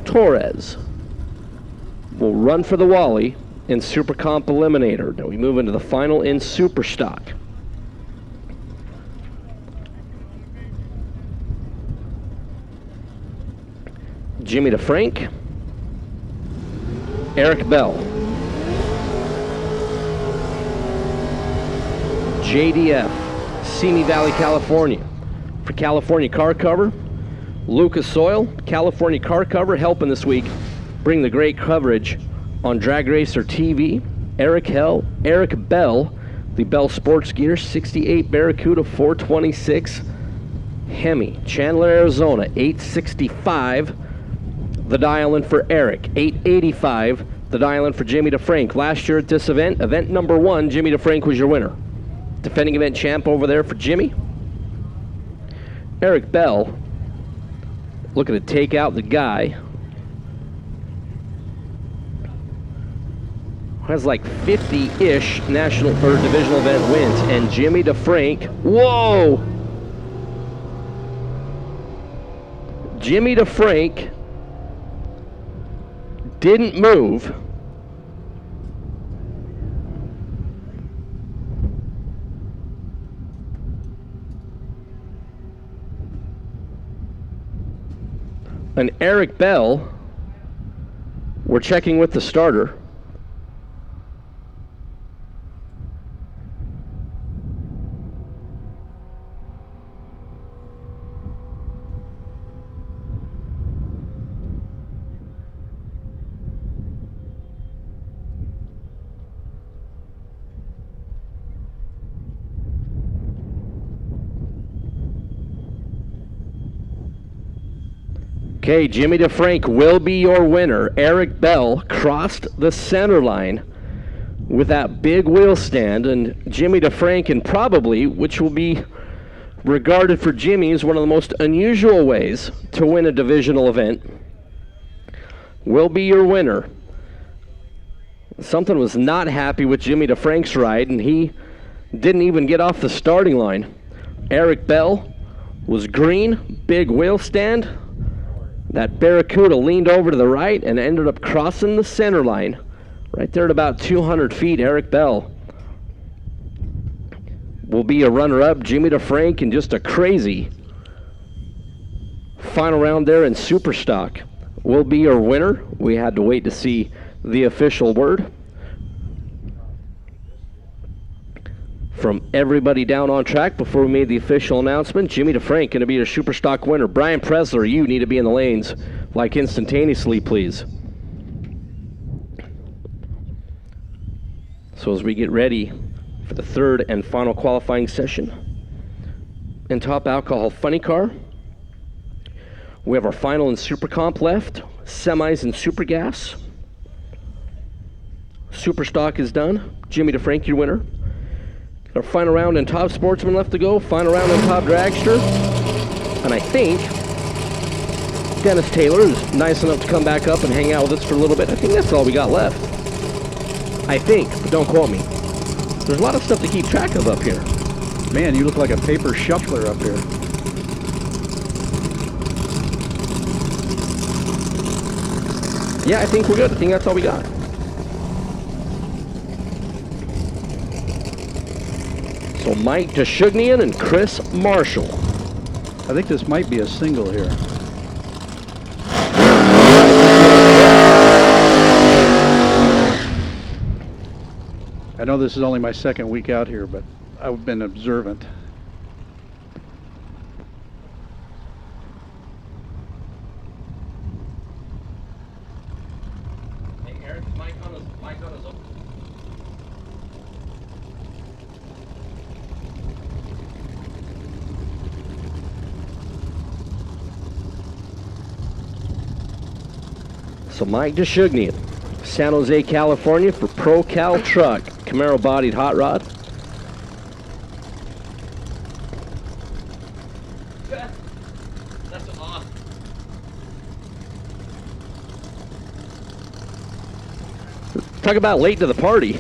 Torres will run for the Wally in Super Comp Eliminator. Now we move into the final in Superstock. Jimmy DeFrank, Eric Bell, JDF, Simi Valley, California. For California Car Cover, Lucas Soil, California Car Cover, helping this week bring the great coverage on Drag Racer TV. Eric Bell, the Bell Sports Gear 68 Barracuda 426 Hemi, Chandler, Arizona, 865. The dial-in for Eric, 885. The dial-in for Jimmy DeFrank. Last year at this event, event number 1, Jimmy DeFrank was your winner. Defending event champ over there for Jimmy. Eric Bell, looking to take out the guy who has like 50-ish national or divisional event wins, and Jimmy DeFrank, whoa! Jimmy DeFrank didn't move. And Eric Bell, we're checking with the starter. Okay, Jimmy DeFrank will be your winner. Eric Bell crossed the center line with that big wheel stand, and Jimmy DeFranken probably, which will be regarded for Jimmy as one of the most unusual ways to win a divisional event, will be your winner. Something was not happy with Jimmy DeFrank's ride, and he didn't even get off the starting line. Eric Bell was green, big wheel stand. That Barracuda leaned over to the right and ended up crossing the center line. Right there at about 200 feet, Eric Bell will be a runner-up. Jimmy DeFrank in just a crazy final round there in Superstock will be your winner. We had to wait to see the official word from everybody down on track before we made the official announcement. Jimmy DeFrank going to be your Superstock winner. Brian Presler, you need to be in the lanes like instantaneously, please. So as we get ready for the third and final qualifying session in Top Alcohol Funny Car, we have our final in Super Comp left, semis and Super Gas. Superstock is done. Jimmy DeFrank, your winner. Our final round in Top Sportsman left to go. Final round in Top Dragster. And I think Dennis Taylor is nice enough to come back up and hang out with us for a little bit. I think that's all we got left. I think, but don't quote me. There's a lot of stuff to keep track of up here. Man, you look like a paper shuffler up here. Yeah, I think we're good. I think that's all we got. So Mike Deshugnian and Chris Marshall. I think this might be a single here. I know this is only my second week out here, but I've been observant. Hey, Eric, Mike on his So Mike Deshugnian, San Jose, California for Pro Cal Truck, Camaro bodied hot rod. That's awesome. Talk about late to the party.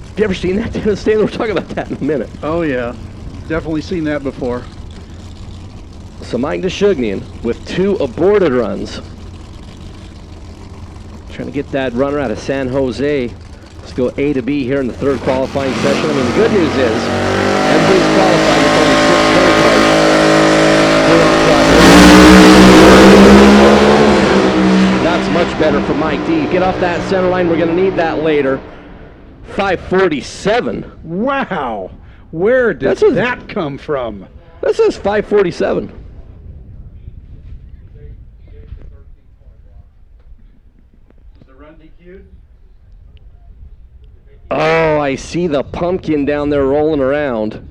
Have you ever seen that, Dennis Taylor? We'll talk about that in a minute. Oh yeah, definitely seen that before. So Mike Deshugnian with 2 aborted runs. Trying to get that runner out of San Jose. Let's go A to B here in the third qualifying session. I mean, the good news is everybody's qualifying with only 6 cars. That's much better for Mike D. Get off that center line. We're going to need that later. 547. Wow, where did that come from? This is 547. Oh, I see the pumpkin down there rolling around.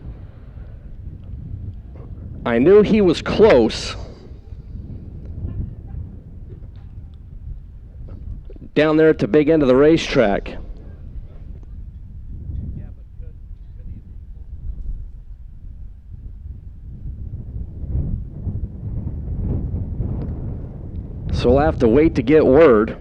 I knew he was close. Down there at the big end of the racetrack. So we'll have to wait to get word.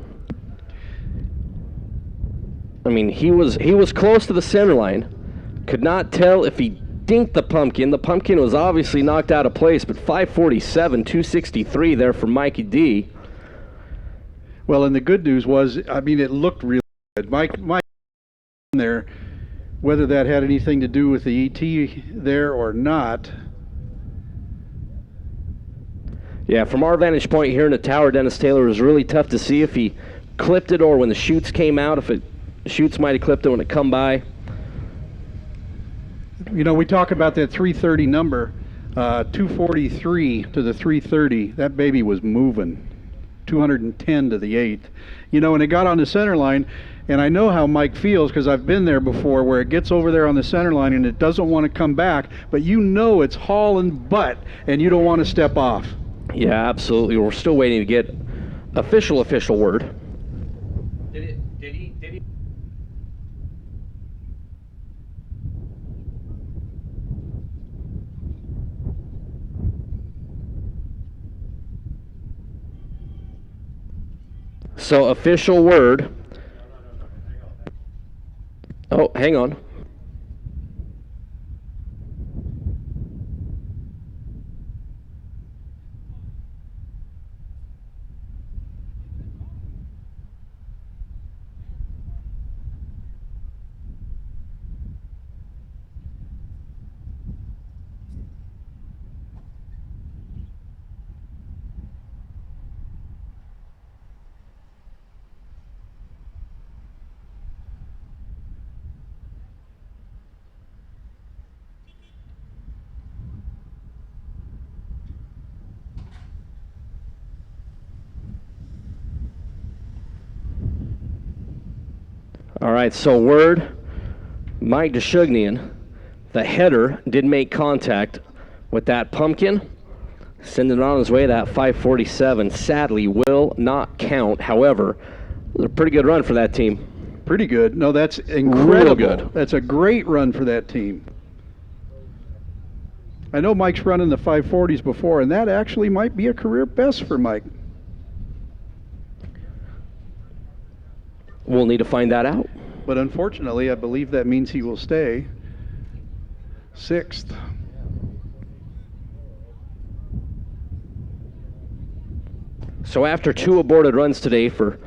I mean, he was close to the center line. Could not tell if he dinked the pumpkin. The pumpkin was obviously knocked out of place, but 547, 263 there for Mikey D. Well, and the good news was, I mean, it looked really good. Mike there, whether that had anything to do with the ET there or not. Yeah, from our vantage point here in the tower, Dennis Taylor, was really tough to see if he clipped it or when the chutes came out, if it chutes might have clipped it when it come by. You know, we talk about that 330 number, 243 to the 330. That baby was moving, 210 to the 8th. You know, and it got on the center line, and I know how Mike feels because I've been there before, where it gets over there on the center line and it doesn't want to come back, but you know it's hauling butt, and you don't want to step off. Yeah, absolutely. We're still waiting to get official word. So official word. Oh, hang on. All right, so word, Mike Deshugnian, the header did make contact with that pumpkin, sending it on his way. That 547 sadly will not count. However, it was a pretty good run for that team. Pretty good. No, that's incredible. Real good. That's a great run for that team. I know Mike's running the 540s before, and that actually might be a career best for Mike. We'll need to find that out. But unfortunately, I believe that means he will stay 6th. So after 2 aborted runs today for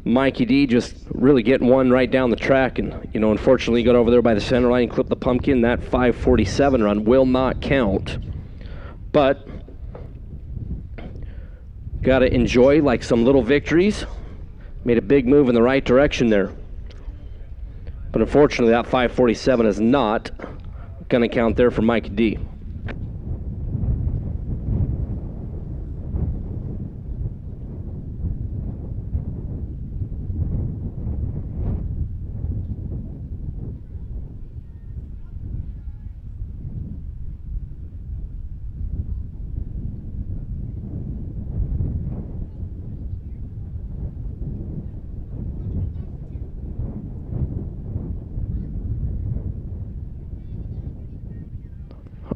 Mikey D, just really getting one right down the track, and unfortunately got over there by the center line and clipped the pumpkin. That 547 run will not count. But got to enjoy like some little victories. Made a big move in the right direction there. But unfortunately, that 547 is not going to count there for Mikey D.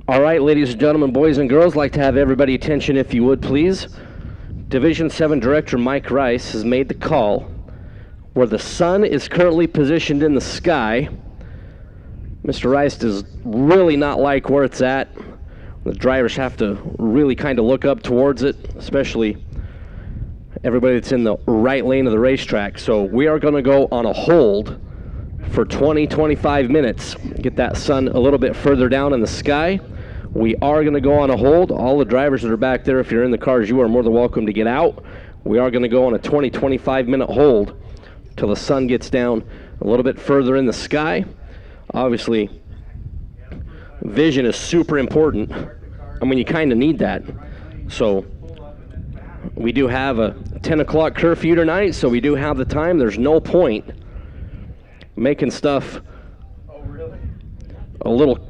All right, ladies and gentlemen, boys and girls, like to have everybody attention if you would, please. Division 7 Director Mike Rice has made the call where the sun is currently positioned in the sky. Mr. Rice does really not like where it's at. The drivers have to really kind of look up towards it, especially everybody that's in the right lane of the racetrack. So we are going to go on a hold for 20-25 minutes. Get that sun a little bit further down in the sky. We are going to go on a hold. All the drivers that are back there, if you're in the cars, you are more than welcome to get out. We are going to go on a 20-25 minute hold till the sun gets down a little bit further in the sky. Obviously, vision is super important. I mean, you kind of need that. So we do have a 10 o'clock curfew tonight, so we do have the time. There's no point making stuff a little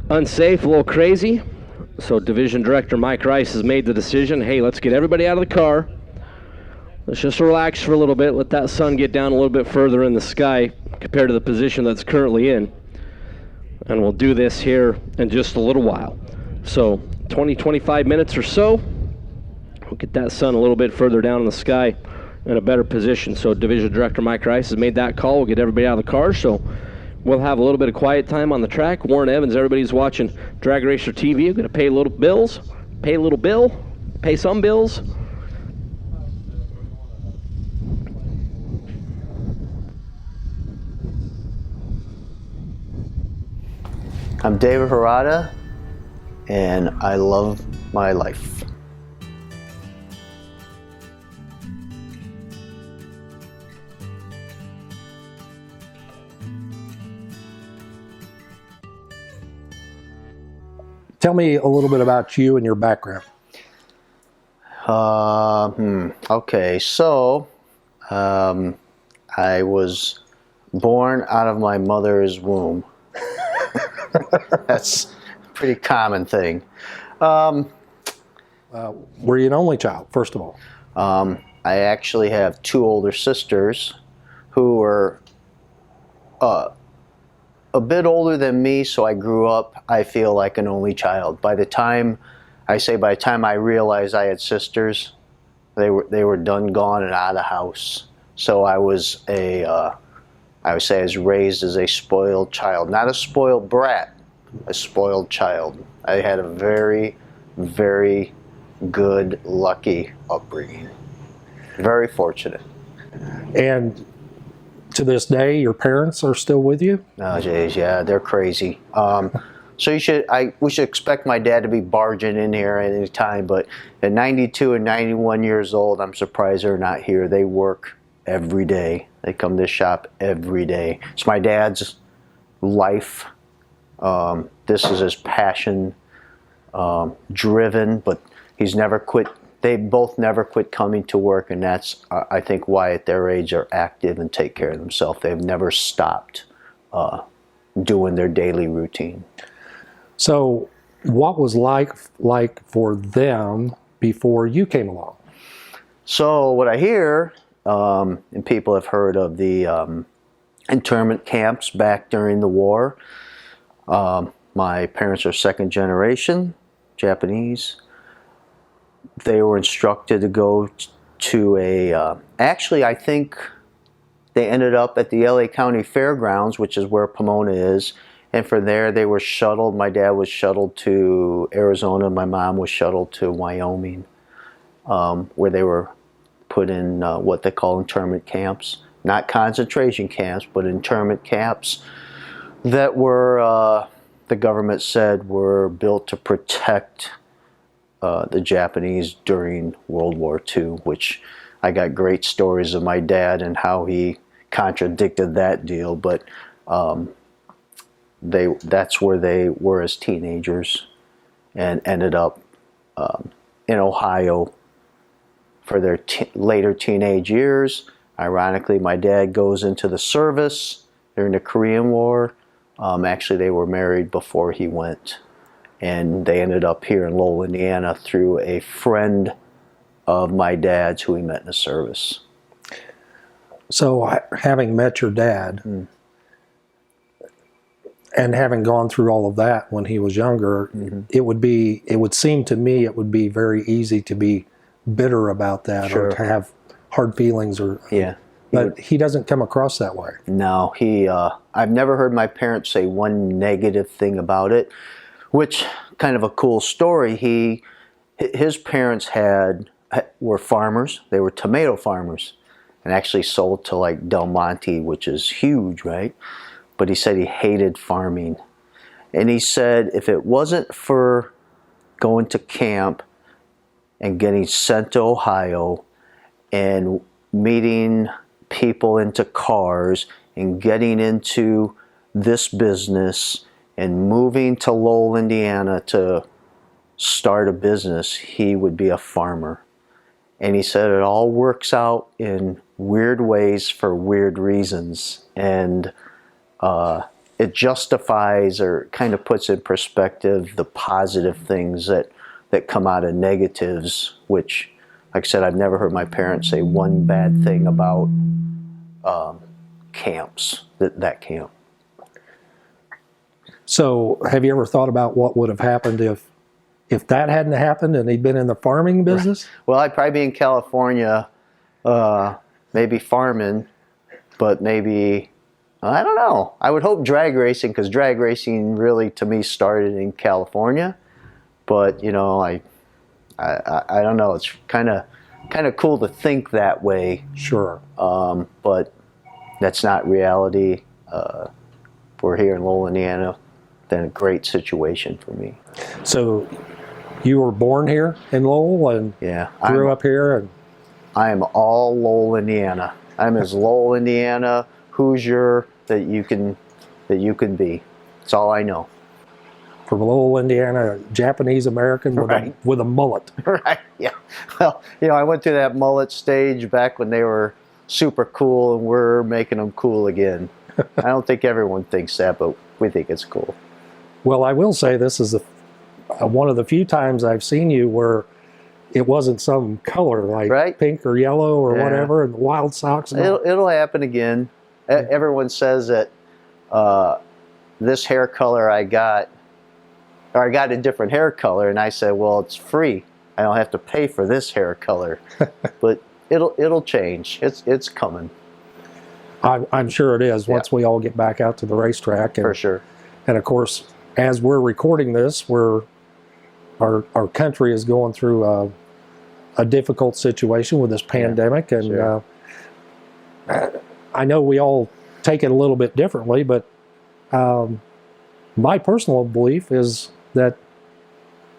unsafe, a little crazy. So Division Director Mike Rice has made the decision, hey, let's get everybody out of the car. Let's just relax for a little bit, let that sun get down a little bit further in the sky compared to the position that's currently in. And we'll do this here in just a little while. So 20-25 minutes or so, we'll get that sun a little bit further down in the sky in a better position. So Division Director Mike Rice has made that call. We'll get everybody out of the car. So we'll have a little bit of quiet time on the track. Warren Evans, everybody's watching Drag Racer TV. You're going to pay a little bills, pay a little bill, pay some bills. I'm David Harada, and I love my life. Tell me a little bit about you and your background. Okay, so I was born out of my mother's womb. That's a pretty common thing. Were you an only child, first of all? I actually have 2 older sisters who were a bit older than me, so I grew up, I feel like an only child. By the time I realized I had sisters, They were done, gone, and out of the house. So I was I would say I was raised as a spoiled child, not a spoiled brat, a spoiled child. I had a very, very good, lucky upbringing. Very fortunate. And to this day, your parents are still with you? Oh, geez, yeah, they're crazy. So we should expect my dad to be barging in here at any time, but at 92 and 91 years old, I'm surprised they're not here. They work every day. They come to the shop every day. It's my dad's life. This is his passion, driven, but he's never quit. They both never quit coming to work, and that's, I think, why at their age they're active and take care of themselves. They've never stopped doing their daily routine. So what was like for them before you came along? So what I hear, and people have heard of the internment camps back during the war. My parents are second generation Japanese. They were instructed to go to a, actually I think they ended up at the LA County Fairgrounds, which is where Pomona is. And from there they were shuttled. My dad was shuttled to Arizona. My mom was shuttled to Wyoming, where they were put in what they call internment camps. Not concentration camps, but internment camps that were, the government said, were built to protect the Japanese during World War II, which I got great stories of my dad and how he contradicted that deal, but that's where they were as teenagers and ended up in Ohio for their later teenage years. Ironically, my dad goes into the service during the Korean War. Actually, they were married before he went, and they ended up here in Lowell, Indiana through a friend of my dad's who he met in the service. So having met your dad and having gone through all of that when he was younger, it would seem to me it would be very easy to be bitter about that or to have hard feelings or but he doesn't come across that way. No, I've never heard my parents say one negative thing about it, which kind of a cool story. His parents were farmers. They were tomato farmers and actually sold to like Del Monte, which is huge, right? But he said he hated farming. And he said if it wasn't for going to camp and getting sent to Ohio and meeting people into cars and getting into this business and moving to Lowell, Indiana to start a business, he would be a farmer. And he said it all works out in weird ways for weird reasons. And it justifies or kind of puts in perspective the positive things that come out of negatives, which, like I said, I've never heard my parents say one bad thing about camps, that camp. So have you ever thought about what would have happened if that hadn't happened and he'd been in the farming business? Right. Well, I'd probably be in California, maybe farming, but maybe, I don't know. I would hope drag racing, because drag racing really, to me, started in California. But, you know, I don't know. It's kind of cool to think that way. Sure. But that's not reality. We're here in Lowell, Indiana. Then a great situation for me. So you were born here in Lowell and grew up here? And I am all Lowell, Indiana. I'm as Lowell, Indiana, Hoosier that you can be. That's all I know. From Lowell, Indiana, Japanese American with a mullet. Right, yeah. Well, you know, I went through that mullet stage back when they were super cool, and we're making them cool again. I don't think everyone thinks that, but we think it's cool. Well, I will say this is one of the few times I've seen you where it wasn't some color like pink or yellow or whatever, and wild socks. It'll happen again. Everyone says that this hair color I got a different hair color, and I said, well, it's free. I don't have to pay for this hair color. But it'll change. It's coming. I'm sure it is once we all get back out to the racetrack. And, for sure. And of course, as we're recording this, our country is going through a difficult situation with this pandemic, and sure. I know we all take it a little bit differently, but my personal belief is that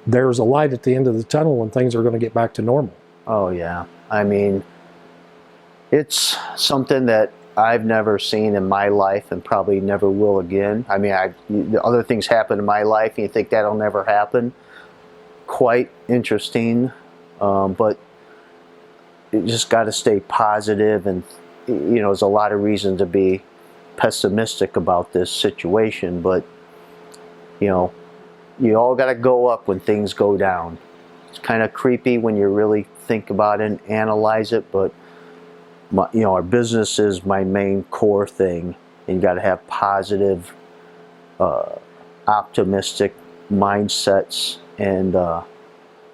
there's a light at the end of the tunnel and things are going to get back to normal. Oh yeah, I mean, it's something that I've never seen in my life and probably never will again. I mean, other things happen in my life and you think that'll never happen. Quite interesting, but you just got to stay positive, and there's a lot of reason to be pessimistic about this situation, but you all got to go up when things go down. It's kind of creepy when you really think about it and analyze it, but our business is my main core thing, and you got to have positive, optimistic mindsets, and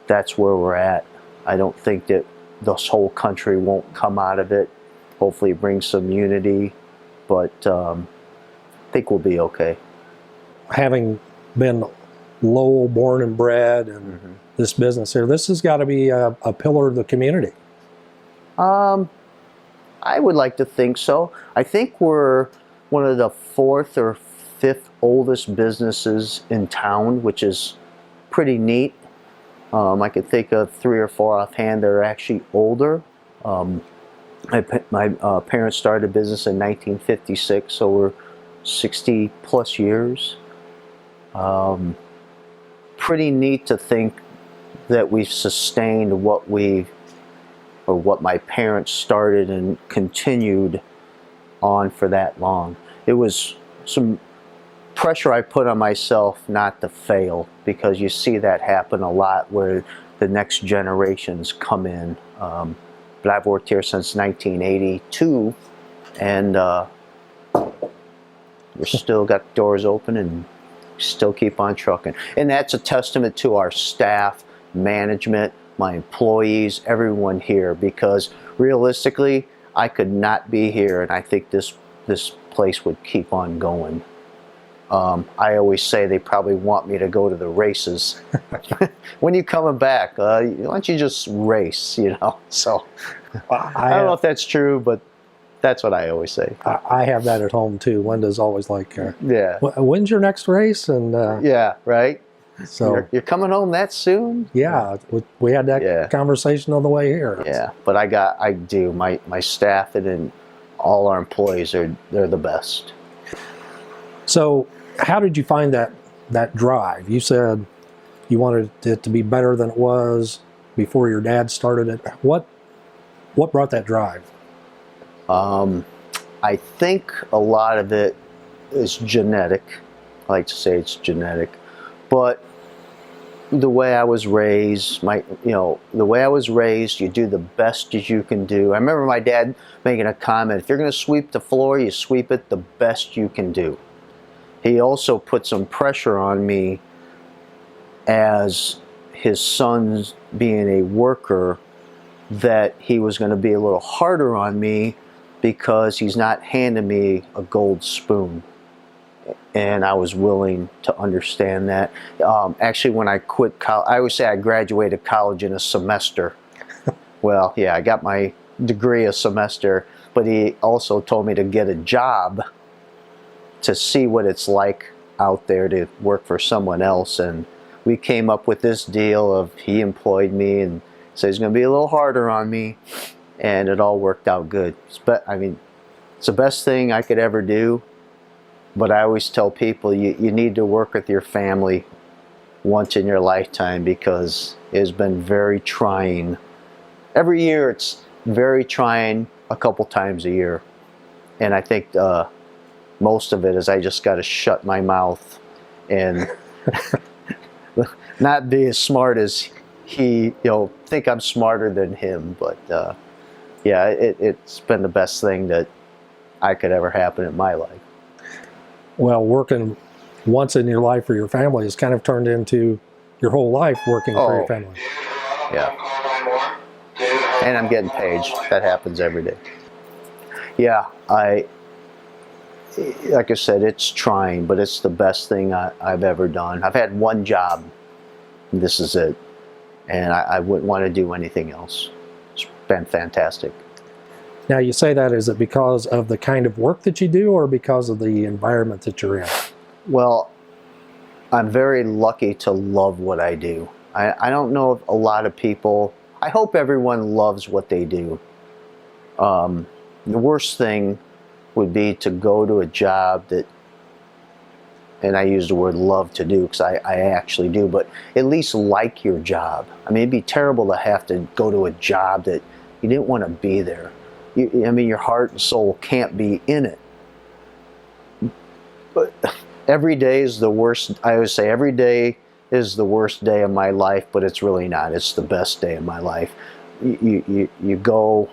that's where we're at. I don't think that this whole country won't come out of it. Hopefully bring some unity, but I think we'll be okay. Having been Lowell born and bred, and this business here, this has got to be a pillar of the community. I would like to think so. I think we're one of the 4th or 5th oldest businesses in town, which is pretty neat. I could think of 3 or 4 offhand that are actually older. My parents started a business in 1956, so we're 60 plus years. Pretty neat to think that we've sustained what my parents started and continued on for that long. It was some pressure I put on myself not to fail, because you see that happen a lot where the next generations come in. But I've worked here since 1982, and we're still got doors open and still keep on trucking. And that's a testament to our staff, management, my employees, everyone here, because realistically, I could not be here, and I think this place would keep on going. I always say they probably want me to go to the races. When you coming back? Why don't you just race, So I don't know if that's true, but that's what I always say. I have that at home too. Linda's always like, yeah. When's your next race? And yeah, right. So you're coming home that soon? Yeah, we had that conversation on the way here. Yeah, but I do. My staff and then all our employees they're the best. So how did you find that drive? You said you wanted it to be better than it was before your dad started it. What brought that drive? I think a lot of it is genetic. I like to say it's genetic, but the way I was raised, the way I was raised, you do the best as you can do. I remember my dad making a comment: if you're going to sweep the floor, you sweep it the best you can do. He also put some pressure on me as his son being a worker, that he was going to be a little harder on me because he's not handing me a gold spoon. And I was willing to understand that. Actually, when I quit college, I always say I graduated college in a semester. Well, yeah, I got my degree a semester, but he also told me to get a job to see what it's like out there to work for someone else. And we came up with this deal of he employed me and said he's going to be a little harder on me, and it all worked out good. But I mean, it's the best thing I could ever do. But I always tell people you need to work with your family once in your lifetime, because it's been very trying. Every year it's very trying, a couple times a year. And I think most of it is I just got to shut my mouth and not be as smart as he, think I'm smarter than him. But yeah, it's been the best thing that I could ever happen in my life. Well, working once in your life for your family has kind of turned into your whole life working for your family. Yeah. And I'm getting paged. That happens every day. Yeah, like I said, it's trying, but it's the best thing I've ever done. I've had one job. And this is it. And I wouldn't want to do anything else. It's been fantastic. Now, you say that, is it because of the kind of work that you do or because of the environment that you're in? Well, I'm very lucky to love what I do. I don't know if a lot of people, I hope everyone loves what they do. The worst thing would be to go to a job that, and I use the word love to do because I actually do, but at least like your job. I mean, it'd be terrible to have to go to a job that you didn't want to be there. I mean, your heart and soul can't be in it. But every day is the worst. I always say every day is the worst day of my life, but it's really not. It's the best day of my life. You go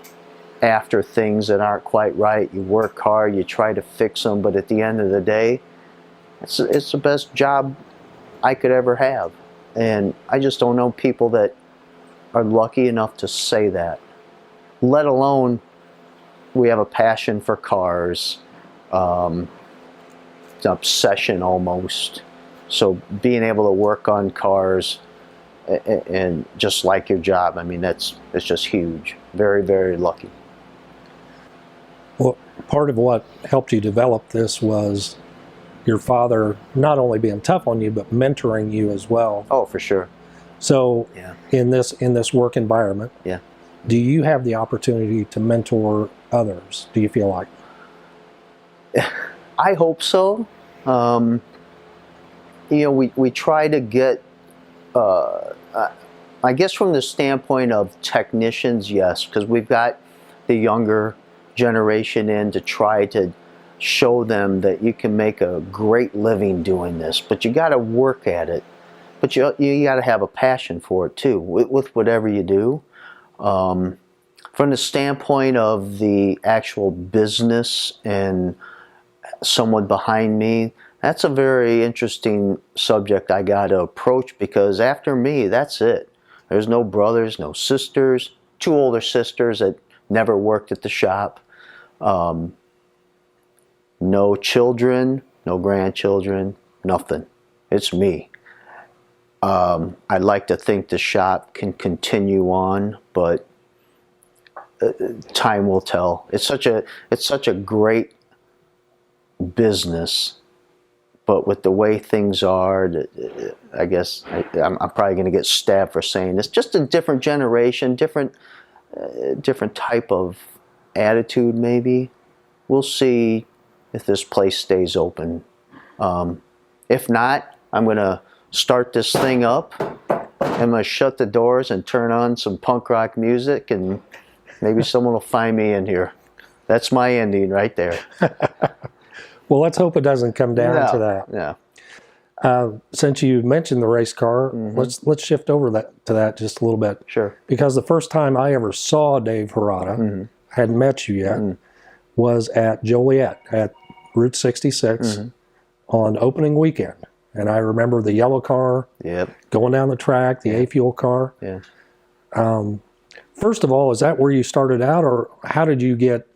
after things that aren't quite right. You work hard. You try to fix them, but at the end of the day, it's the best job I could ever have. And I just don't know people that are lucky enough to say that. Let alone we have a passion for cars. It's an obsession almost. So being able to work on cars and just like your job, I mean, it's just huge. Very, very lucky. Well, part of what helped you develop this was your father not only being tough on you, but mentoring you as well. Oh, for sure. So yeah. in this work environment, yeah, do you have the opportunity to mentor others, do you feel like? I hope so. You know, we try to get, I guess from the standpoint of technicians, yes, because we've got the younger generation in to try to show them that you can make a great living doing this, but you got to work at it. But you got to have a passion for it too, with whatever you do. From the standpoint of the actual business and someone behind me, that's a very interesting subject I got to approach, because after me, that's it. There's no brothers, no sisters, 2 older sisters that never worked at the shop. No children, no grandchildren, nothing. It's me. I'd like to think the shop can continue on, but time will tell. It's such a great business, but with the way things are, I guess I'm probably going to get stabbed for saying this. Just a different generation, different type of attitude, maybe. We'll see if this place stays open. If not, I'm going to start this thing up. I'm going to shut the doors and turn on some punk rock music, and maybe someone will find me in here. That's my ending right there. Well, let's hope it doesn't come down to that. Yeah. Since you mentioned the race car, let's shift over to that just a little bit. Sure. Because the first time I ever saw Dave Hirata, hadn't met you yet, was at Joliet at Route 66 on opening weekend. And I remember the yellow car going down the track, the A-Fuel car. Yeah. First of all, is that where you started out, or how did you get,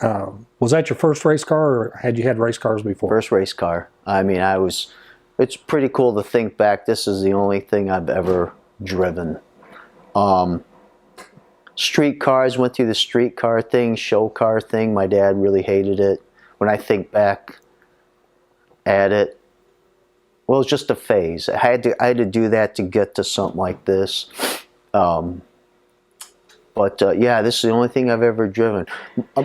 was that your first race car, or had you had race cars before? First race car. I mean, it's pretty cool to think back. This is the only thing I've ever driven. Street cars, went through the street car thing, show car thing. My dad really hated it. When I think back at it, well, it was just a phase. I had to do that to get to something like this. But yeah, this is the only thing I've ever driven.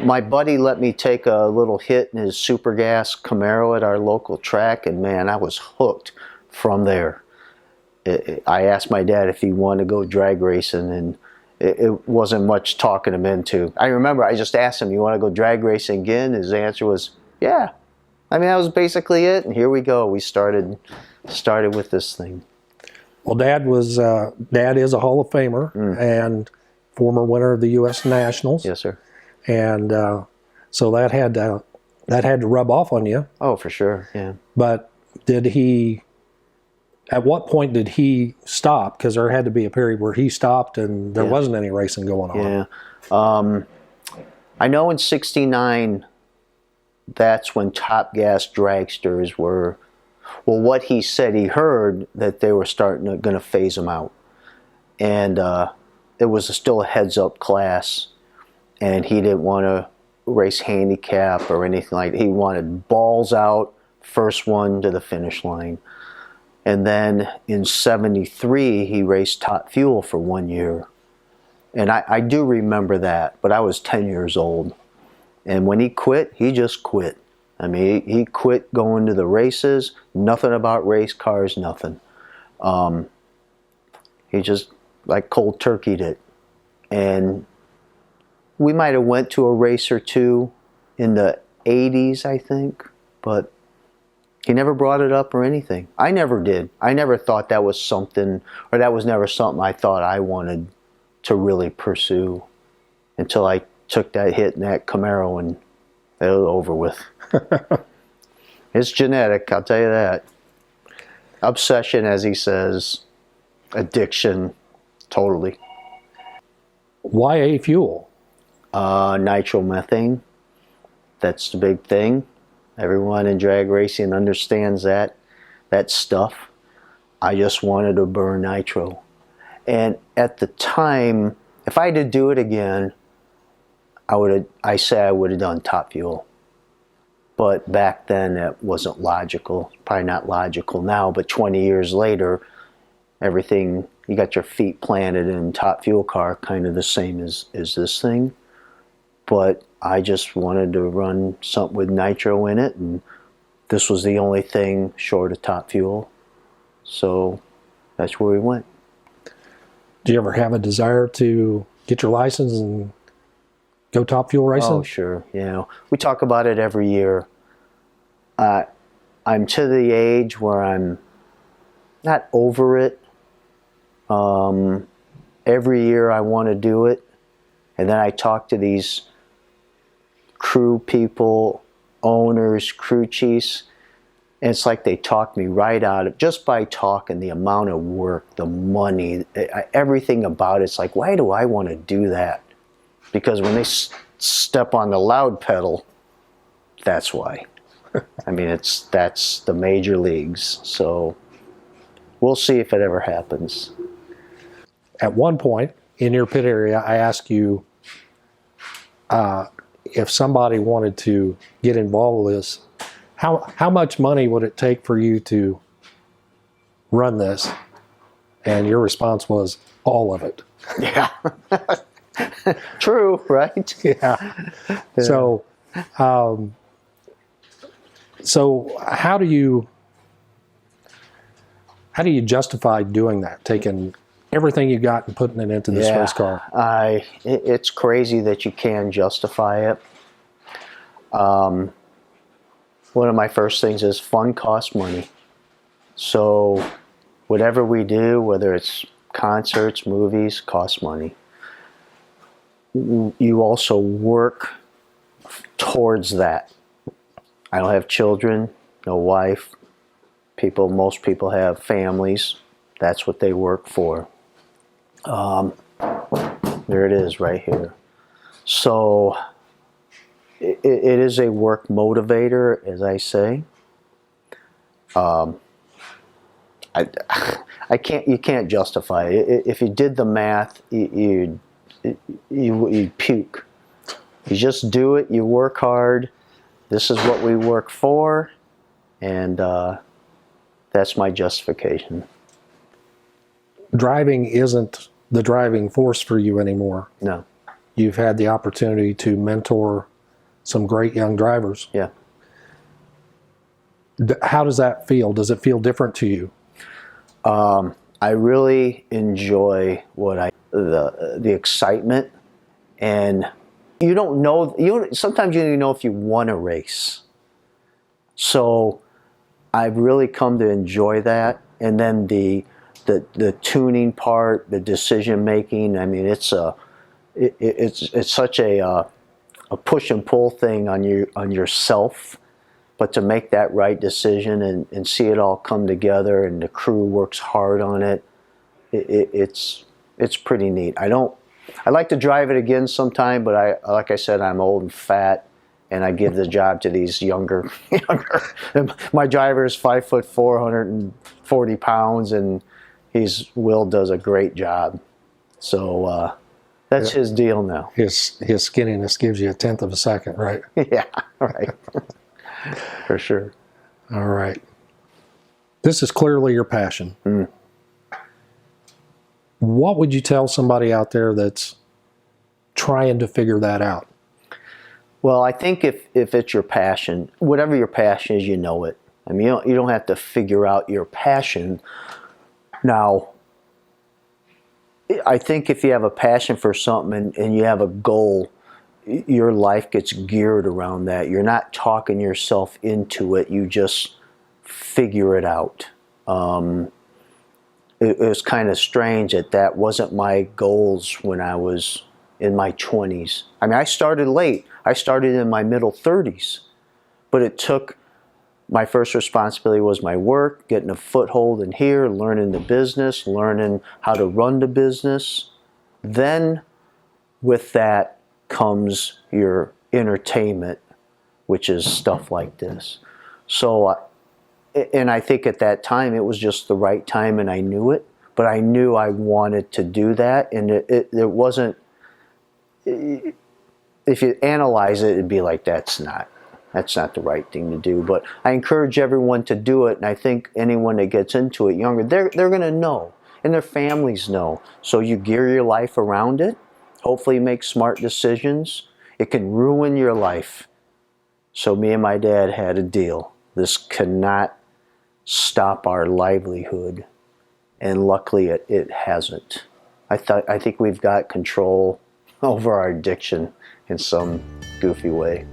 My buddy let me take a little hit in his super gas Camaro at our local track, and man, I was hooked from there. I asked my dad if he wanted to go drag racing, and it wasn't much talking him into. I remember I just asked him, "You want to go drag racing again?" His answer was, "Yeah." I mean, that was basically it, and here we go. We started with this thing. Well, Dad is a Hall of Famer and former winner of the U.S. Nationals. Yes, sir. And so that had to rub off on you. Oh, for sure. Yeah. But did he At what point did he stop? Because there had to be a period where he stopped and there wasn't any racing going on. Yeah. I know in '69, that's when Top Gas dragsters were, well, what he said he heard that they were going to phase them out. And it was still a heads-up class, and he didn't want to race handicap or anything like that. He wanted balls out, first one to the finish line. And then in '73, he raced Top Fuel for 1 year. And I do remember that, but I was 10 years old. And when he quit, he just quit. I mean, he quit going to the races, nothing about race cars, nothing. He just like cold turkeyed it. And we might have went to a race or two in the '80s, I think, but he never brought it up or anything. I never did. I never thought that was something, or that was never something I thought I wanted to really pursue until I took that hit in that Camaro and it was over with. It's genetic, I'll tell you that. Obsession, as he says, addiction, totally. Why A fuel? Nitromethane. That's the big thing. Everyone in drag racing understands that stuff. I just wanted to burn nitro. And at the time, if I had to do it again, I would have done Top Fuel. But back then it wasn't logical. Probably not logical now, but 20 years later, everything, you got your feet planted in Top Fuel car, kind of the same as this thing. But I just wanted to run something with nitro in it, and this was the only thing short of Top Fuel. So that's where we went. Do you ever have a desire to get your license and go Top Fuel racing? Oh, sure. You know, we talk about it every year. I'm to the age where I'm not over it. Every year I want to do it, and then I talk to these crew people, owners, crew chiefs, and it's like they talk me right out of, just by talking, the amount of work, the money, everything about it's like, why do I want to do that? Because when they step on the loud pedal, that's why. I mean, that's the major leagues. So we'll see if it ever happens. At one point in your pit area, I asked you if somebody wanted to get involved with this, how much money would it take for you to run this? And your response was, all of it. Yeah. True, right? Yeah. So, so how do you justify doing that? Taking everything you got and putting it into this race car? It's crazy that you can justify it. One of my first things is fun costs money. So whatever we do, whether it's concerts, movies, costs money. You also work towards that. I don't have children, no wife. Most people have families. That's what they work for. There it is right here. So it is a work motivator, as I say. You can't justify it. If you did the math, you'd puke. You just do it, you work hard. This is what we work for, and that's my justification. Driving isn't the driving force for you anymore. No. You've had the opportunity to mentor some great young drivers. Yeah. How does that feel? Does it feel different to you? I really enjoy the excitement, and you don't know. Sometimes you don't even know if you won a race. So I've really come to enjoy that, and then the tuning part, the decision making. I mean, it's such a push and pull thing on yourself, But to make that right decision and see it all come together, and the crew works hard on it, it's pretty neat. I'd like to drive it again sometime, but like I said, I'm old and fat, and I give the job to these younger. My driver is 5'4", 140 pounds, and Will does a great job. So that's his deal now. His skinniness gives you a tenth of a second, right? Yeah, right. For sure. All right. This is clearly your passion. What would you tell somebody out there that's trying to figure that out? Well, I think if it's your passion, whatever your passion is, you know it. I mean, you don't have to figure out your passion. Now, I think if you have a passion for something and you have a goal, your life gets geared around that. You're not talking yourself into it. You just figure it out. It was kind of strange that wasn't my goals when I was in my 20s. I mean, I started late. I started in my middle 30s. But it took, my first responsibility was my work, getting a foothold in here, learning the business, learning how to run the business. Then with that comes your entertainment, which is stuff like this. So, and I think at that time it was just the right time, and I knew it, but I knew I wanted to do that, and it wasn't, if you analyze it, it'd be like, that's not the right thing to do. But I encourage everyone to do it, and I think anyone that gets into it younger, they're going to know, and their families know. So you gear your life around it. Hopefully make smart decisions. It can ruin your life. So me and my dad had a deal. This cannot stop our livelihood, and luckily it hasn't. I think we've got control over our addiction in some goofy way.